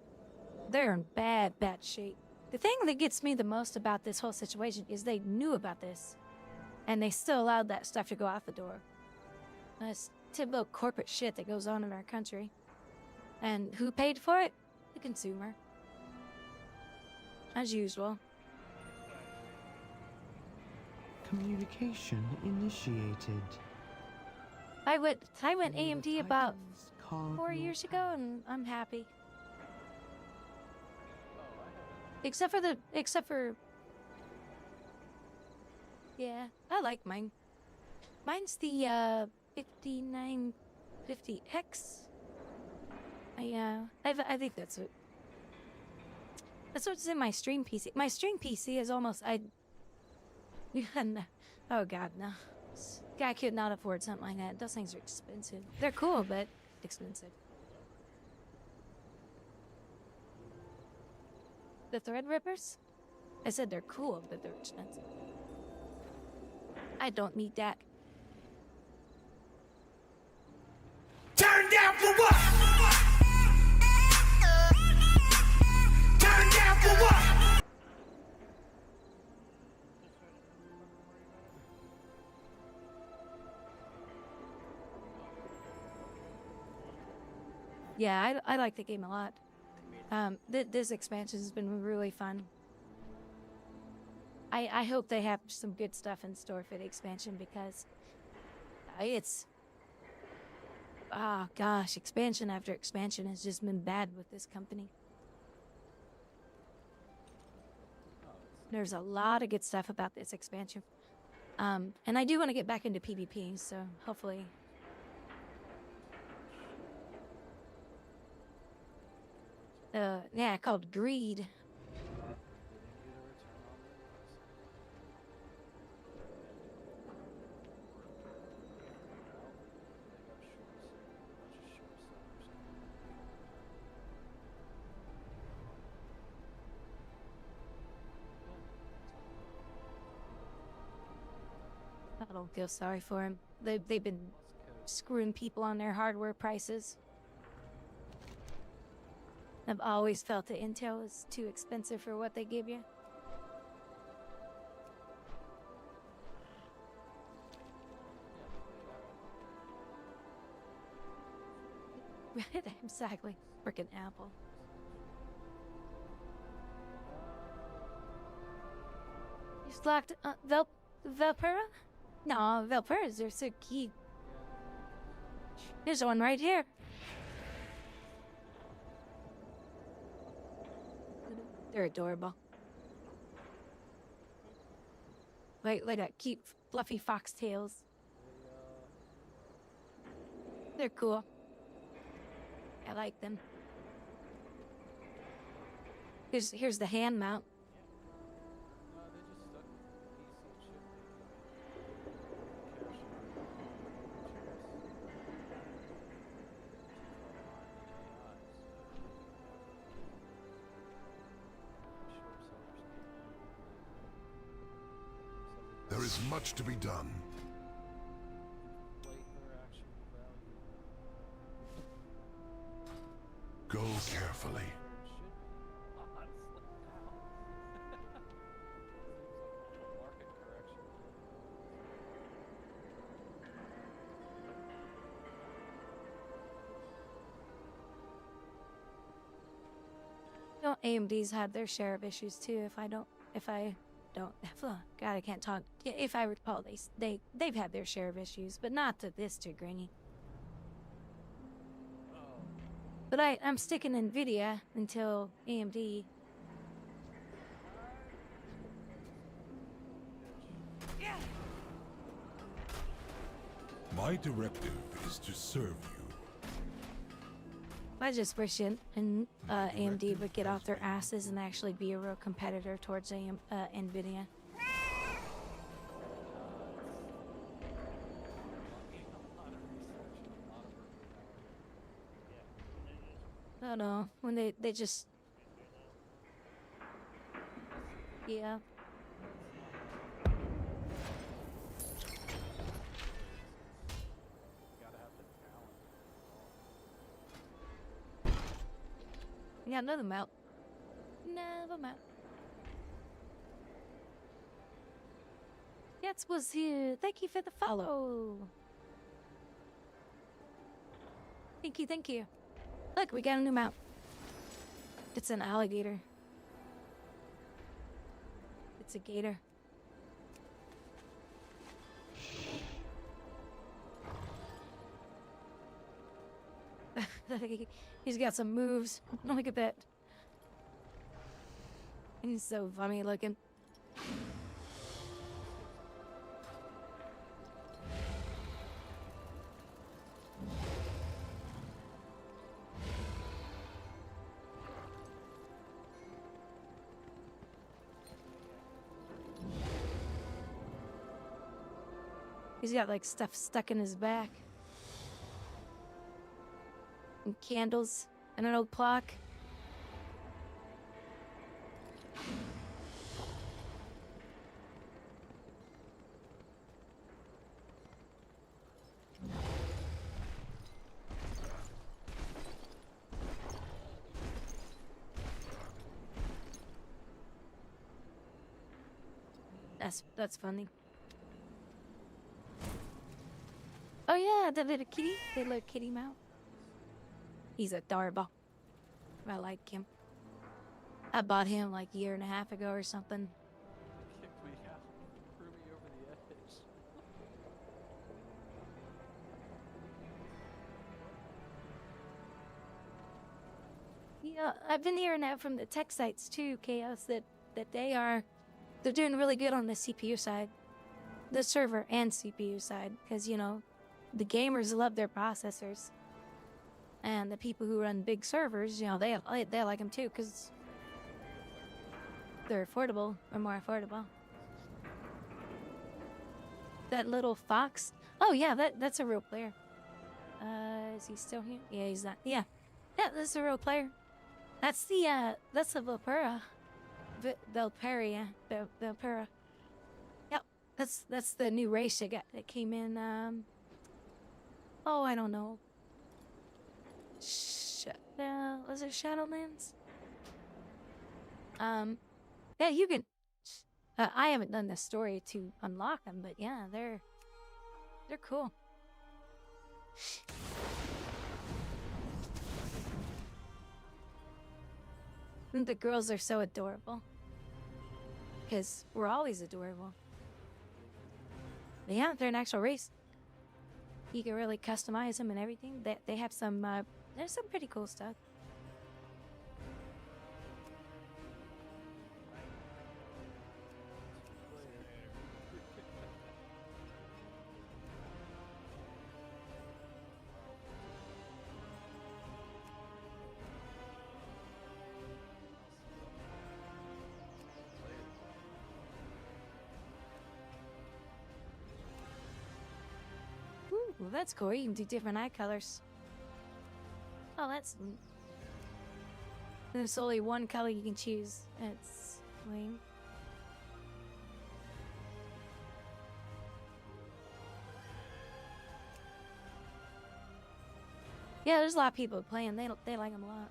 they're in bad shape. The thing that gets me the most about this whole situation is they knew about this, and they still allowed that stuff to go out the door. That's typical corporate shit that goes on in our country. And who paid for it? The consumer. As usual. Communication initiated. I went AMD about 4 years ago, and I'm happy. Except for yeah, I like mine. Mine's the 5950X. I think that's what's in my stream PC. My stream PC is almost oh god, no. Guy could not afford something like that. Those things are expensive. They're cool, but expensive. The Threadrippers? I said they're cool, but they're expensive. I don't need that. Turn down for what? Turn down for what? Yeah, I like the game a lot. This expansion has been really fun. I hope they have some good stuff in store for the expansion because it's... Oh gosh, expansion after expansion has just been bad with this company. There's a lot of good stuff about this expansion. And I do want to get back into PvP, so hopefully... yeah, called Greed. I don't feel sorry for him. They've been screwing people on their hardware prices. I've always felt that Intel is too expensive for what they give you. Exactly. Frickin' Apple. You locked Velpera? No, Velperas are so cute. There's one right here. They're adorable. Like that cute, fluffy foxtails. They're cool. I like them. Here's the hand mount. There is much to be done. Go carefully. You know, AMD's had their share of issues too. If I don't, God, I can't talk. If I recall, they've had their share of issues, but not to this degree. But I'm sticking NVIDIA until AMD. My directive is to serve you. I just wish AMD would get off their asses and actually be a real competitor towards NVIDIA. I don't know, when they just... Yeah. Yeah, another mount. Never mount. Yats was here. Thank you for the follow. Thank you, thank you. Look, we got a new mount. It's an alligator. It's a gator. He's got some moves. Look at that. He's so funny looking. He's got like stuff stuck in his back. And candles and an old clock. That's funny. Oh yeah, the little kitty mount. He's adorable. I like him. I bought him like a year and a half ago or something. Kicked me out. Threw me over the edge. Yeah, I've been hearing that from the tech sites too, Chaos, that they're doing really good on the CPU side. The server and CPU side, because, you know, the gamers love their processors. And the people who run big servers, you know, they like them too, because they're affordable, or more affordable. That little fox. Oh yeah, that's a real player. Is he still here? Yeah, he's not. Yeah, that's a real player. That's the Valpera. Valperia. Valpera. Yep, that's the new race that came in. Oh, I don't know. Was it Shadowlands? Yeah, you can. I haven't done the story to unlock them, but yeah, they're cool. The girls are so adorable. Because we're always adorable. But yeah, they're an actual race. You can really customize them and everything. They have some, there's some pretty cool stuff. Well, that's cool. You can do different eye colors. Oh, that's neat. There's only one color you can choose. It's lame. Yeah, there's a lot of people playing. They like them a lot.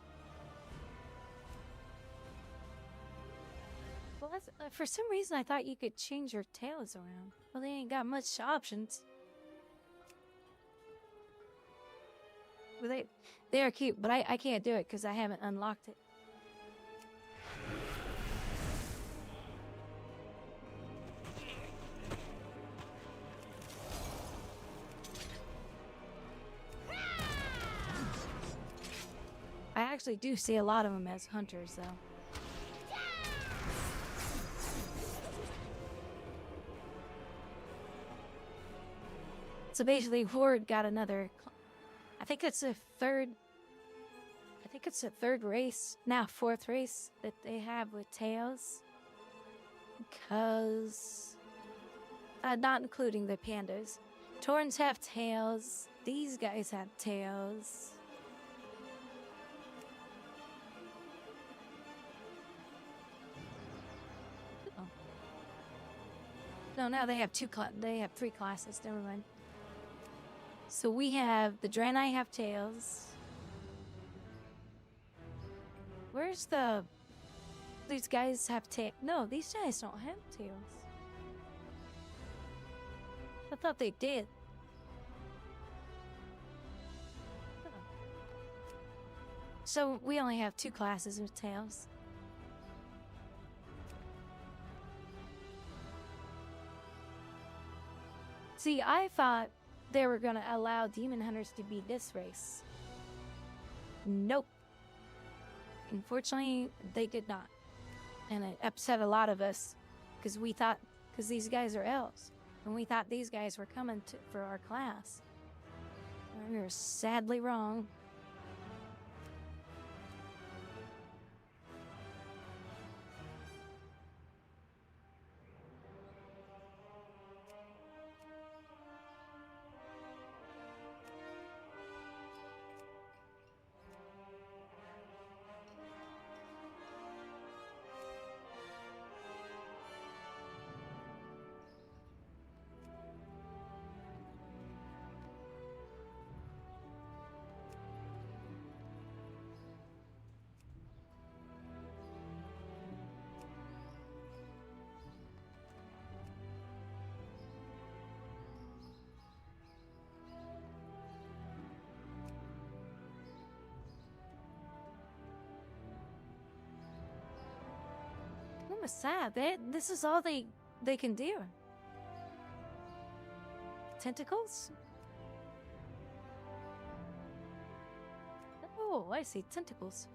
Well, that's, for some reason I thought you could change your tails around. Well, they ain't got much options. Well, they are cute, but I can't do it because I haven't unlocked it. I actually do see a lot of them as hunters, though. So basically, Horde got another. I think it's a third. I think it's a third race, now fourth race that they have with tails. Because, not including the pandas, Taurens have tails. These guys have tails. Oh. No, now they have they have 3 classes. Never mind. So we have the Draenei have tails. Where's the? These guys have tails. No, these guys don't have tails. I thought they did. Oh. So we only have 2 classes with tails. See, I thought they were gonna allow demon hunters to be this race. Nope. Unfortunately, they did not. And it upset a lot of us because we thought, because these guys are elves, and we thought these guys were coming for our class. We were sadly wrong. I'm sad. This is all they can do. Tentacles? Oh, I see tentacles.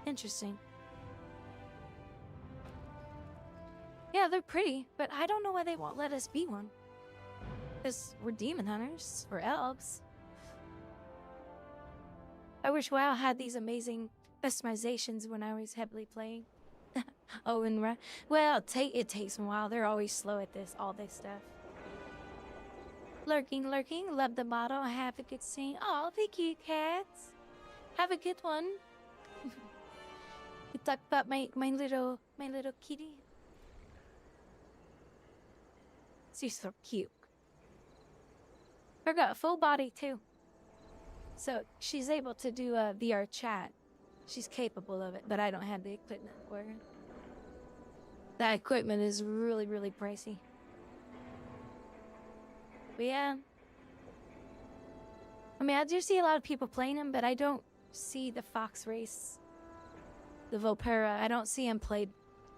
Interesting. Yeah, they're pretty, but I don't know why they won't let us be one. Because we're demon hunters. We're elves. I wish WoW had these amazing customizations when I was heavily playing. Oh, and well, it takes a while. They're always slow at all this stuff. Lurking, love the motto. Have a good scene. Oh, thank you, cats. Have a good one. You talk about my little kitty. She's so cute. Her got a full body too. So she's able to do a VR chat. She's capable of it, but I don't have the equipment for her. That equipment is really, really pricey. But yeah. I mean, I do see a lot of people playing him, but I don't see the fox race. The Volpera, I don't see him played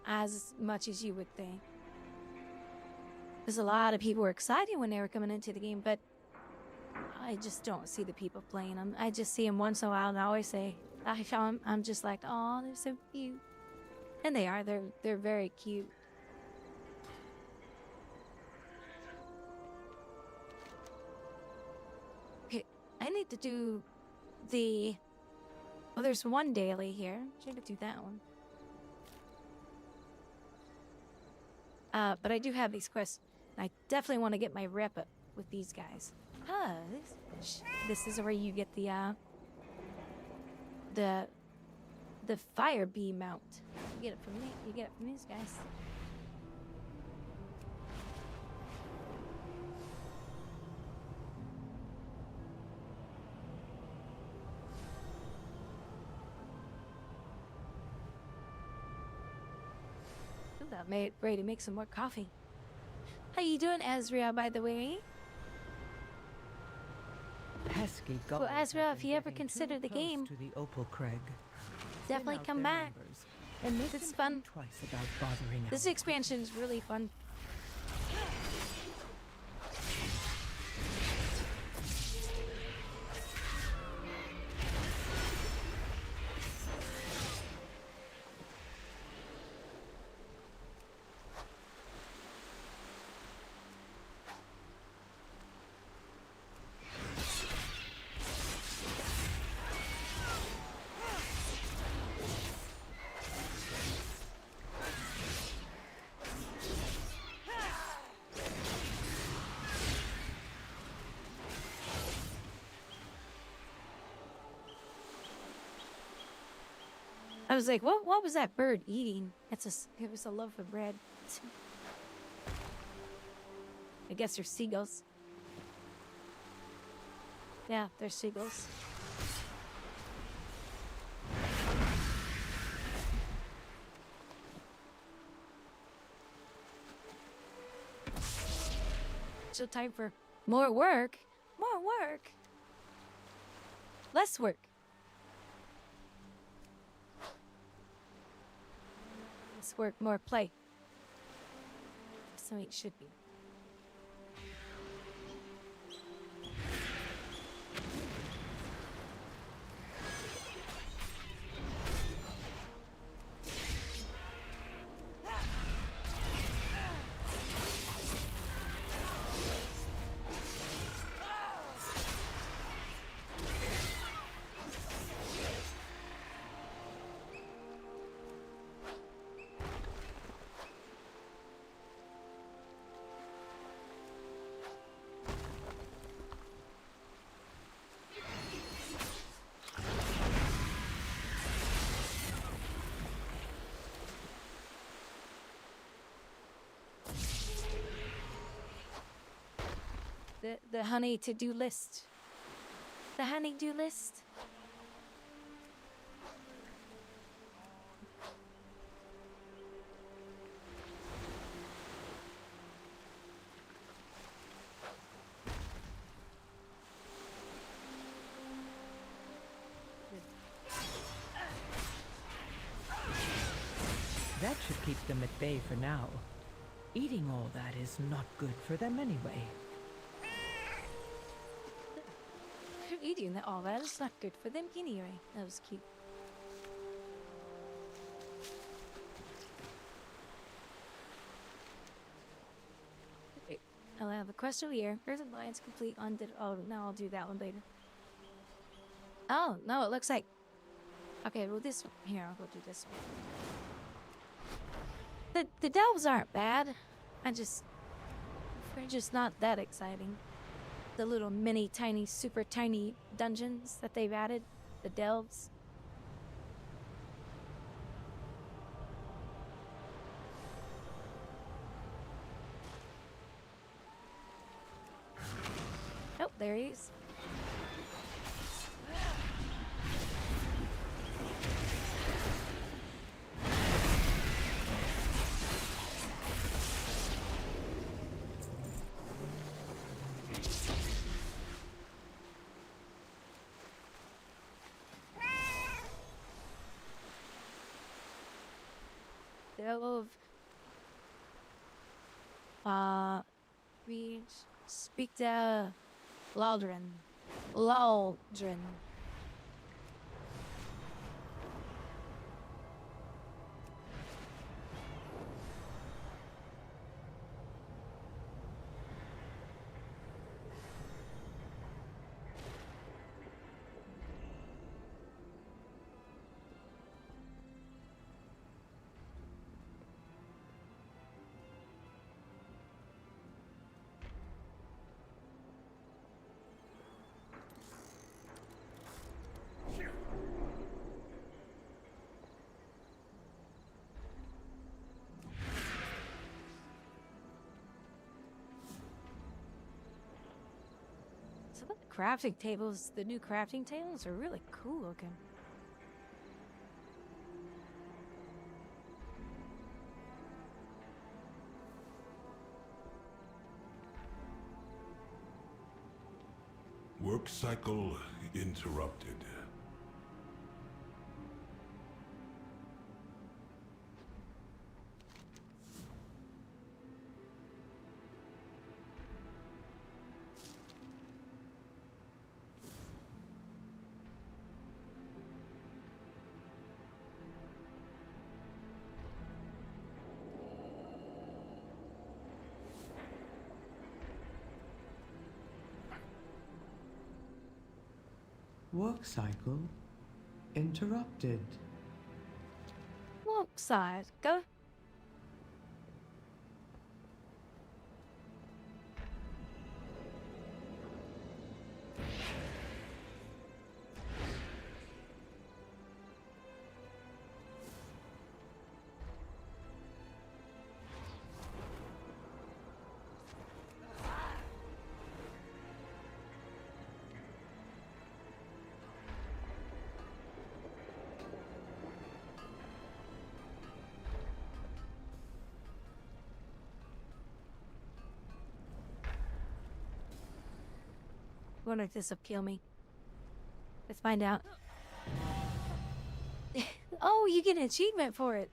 as much as you would think. Because a lot of people were excited when they were coming into the game, but I just don't see the people playing him. I just see him once in a while, and I always say, I'm just like, oh, they're so cute. And they are. They're very cute. Okay, I need to do the... Oh, there's one daily here. I should do that one. But I do have these quests. I definitely want to get my rep up with these guys. This is where you get the fire bee mount. You get it from me. You get it from these guys. Ooh, that made ready to make some more coffee. How you doing, Azria, by the way? Pesky well, Azria, if you ever consider the game, to the Opal Crag, definitely come back. And it's fun. Twice about bothering this expansion is really fun. I was like, what was that bird eating? It was a loaf of bread. I guess they're seagulls. Yeah, they're seagulls. So time for more work. More work. Less work. Less work, more play. So it should be. The honey to-do list. The honey-do list. That should keep them at bay for now. Eating all that is not good for them anyway. Eating all that is not good for them anyway. That was cute. Okay, I'll have a quest over here. Earth Alliance complete on did. Oh, no, I'll do that one later. Oh no, it looks like. Okay, well this one here. I'll go do this one. The delves aren't bad. They're just not that exciting. The little mini tiny super tiny dungeons that they've added, the delves. Oh, there he is. Of reach speak to Laldrin. Some of the crafting tables, the new crafting tables are really cool looking. Work cycle interrupted. Work cycle interrupted. Walk side, go. wonder if this will kill me. Let's find out. Oh, you get an achievement for it.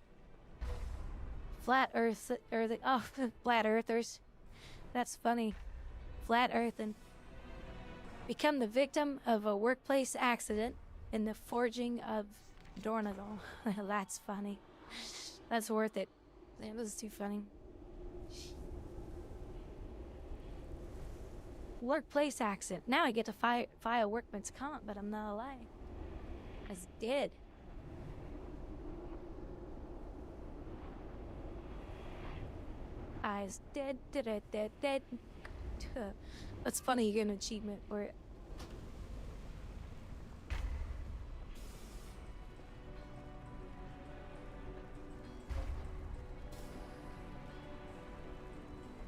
Flat Earth, oh, Flat Earthers. That's funny. Flat Earth and become the victim of a workplace accident in the forging of Dornadol. That's funny. That's worth it. That was too funny. Workplace accident. Now I get to file workman's comp, but I'm not alive. I was dead. I was dead. That's funny, you get an achievement for it.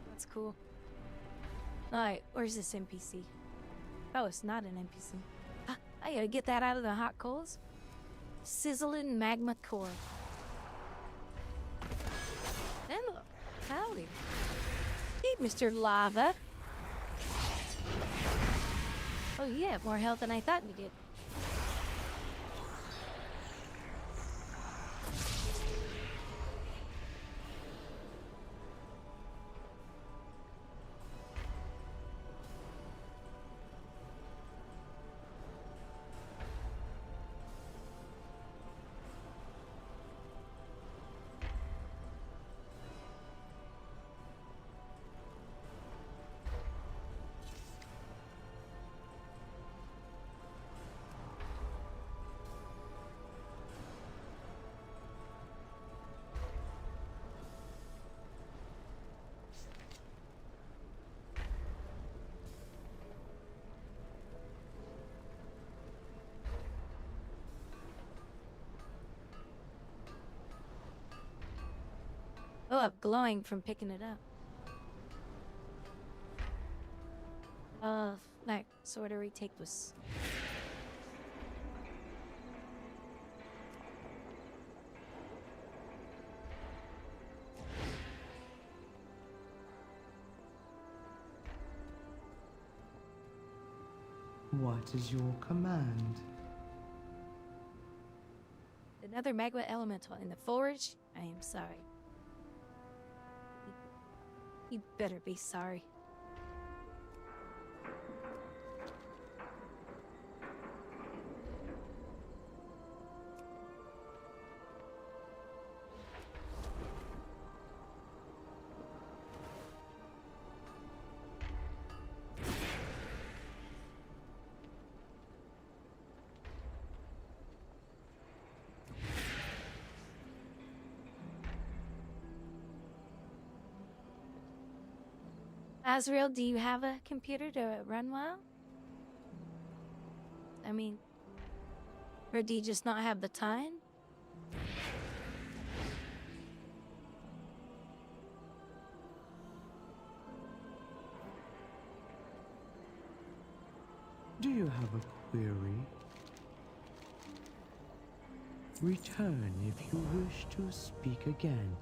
That's cool. Alright, where's this NPC? Oh, it's not an NPC. I gotta get that out of the hot coals. Sizzling magma core. Hello. Howdy. Hey, Mr. Lava. Oh, you have more health than I thought you did. Oh, I'm glowing from picking it up. Like, sort of retake this. What is your command? Another magma elemental in the forge? I am sorry. You better be sorry. Azrael, do you have a computer to run well? I mean, or do you just not have the time? Do you have a query? Return if you wish to speak again.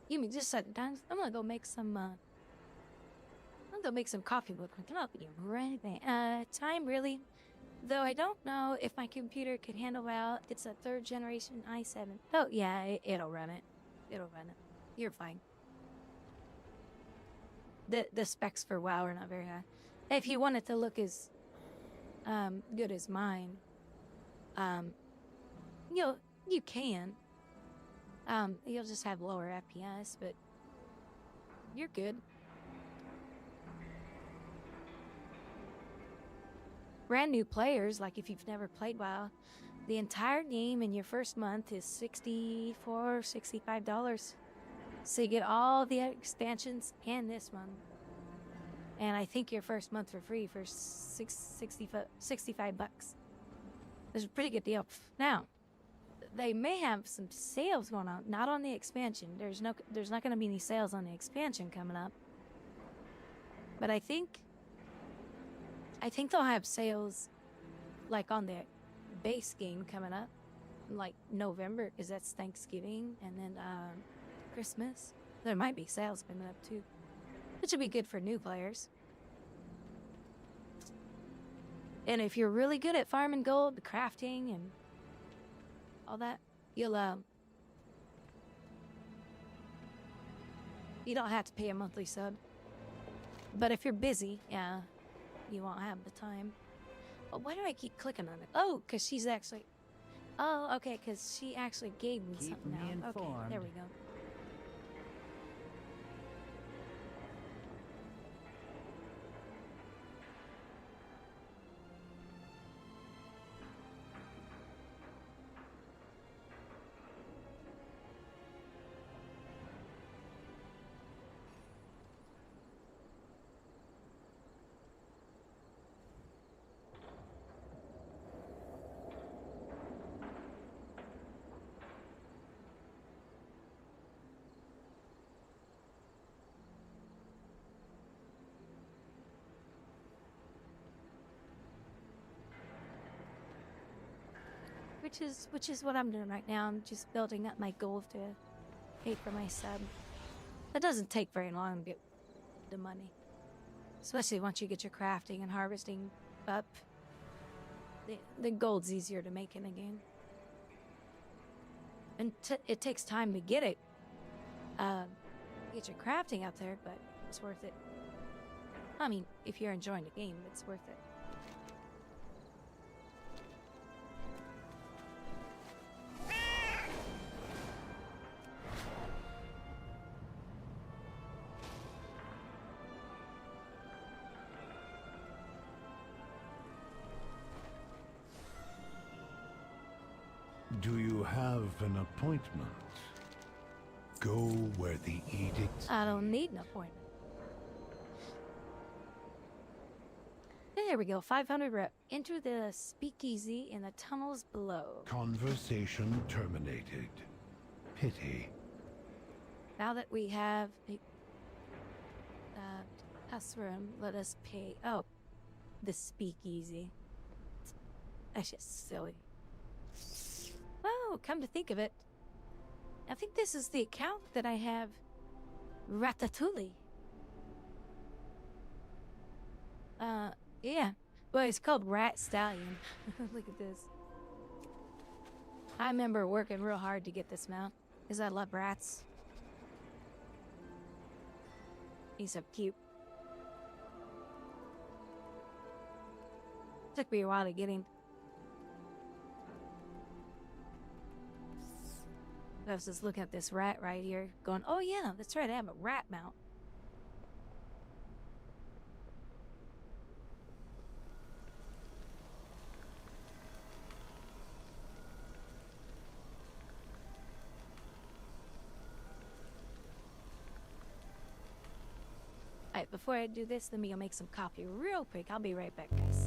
Give me just a second. I'm gonna go make some, I'm gonna go make some coffee real quick, and I'll be right back. Time really, though I don't know if my computer could handle out. It's a 3rd generation i7. Oh yeah, it'll run it. It'll run it. You're fine. The specs for WoW are not very high. If you want it to look as good as mine, you can. You'll just have lower FPS, but you're good. Brand new players, like if you've never played WoW, the entire game in your first month is $64, $65. So you get all the expansions and this one. And I think your first month for free for $65. It's a pretty good deal. Now, they may have some sales going on, not on the expansion. There's not going to be any sales on the expansion coming up. But I think they'll have sales like on the base game coming up, like November, because that's Thanksgiving, and then Christmas. There might be sales coming up too, which would be good for new players. And if you're really good at farming gold, crafting, and all that, you don't have to pay a monthly sub. But if you're busy, yeah, you won't have the time. But why do I keep clicking on it? Oh, because she's actually... Oh, okay, because she actually gave me something now. Okay, there we go. Which is what I'm doing right now. I'm just building up my gold to pay for my sub. That doesn't take very long to get the money, especially once you get your crafting and harvesting up. The gold's easier to make in a game, and it takes time to get it. Get your crafting up there, but it's worth it. I mean, if you're enjoying the game, it's worth it. Do you have an appointment? Go where the edict... I don't need an appointment. There we go, 500 rep. Enter the speakeasy in the tunnels below. Conversation terminated. Pity. Now that we have a house room, let us pay. Oh, the speakeasy. That's just silly. Oh, come to think of it, I think this is the account that I have Ratatouille. Yeah. Well, it's called Rat Stallion. Look at this. I remember working real hard to get this mount, because I love rats. He's so cute. Took me a while to get him. I was just looking at this rat right here, going, oh yeah, that's right, I have a rat mount. Alright, before I do this, let me go make some coffee real quick. I'll be right back, guys.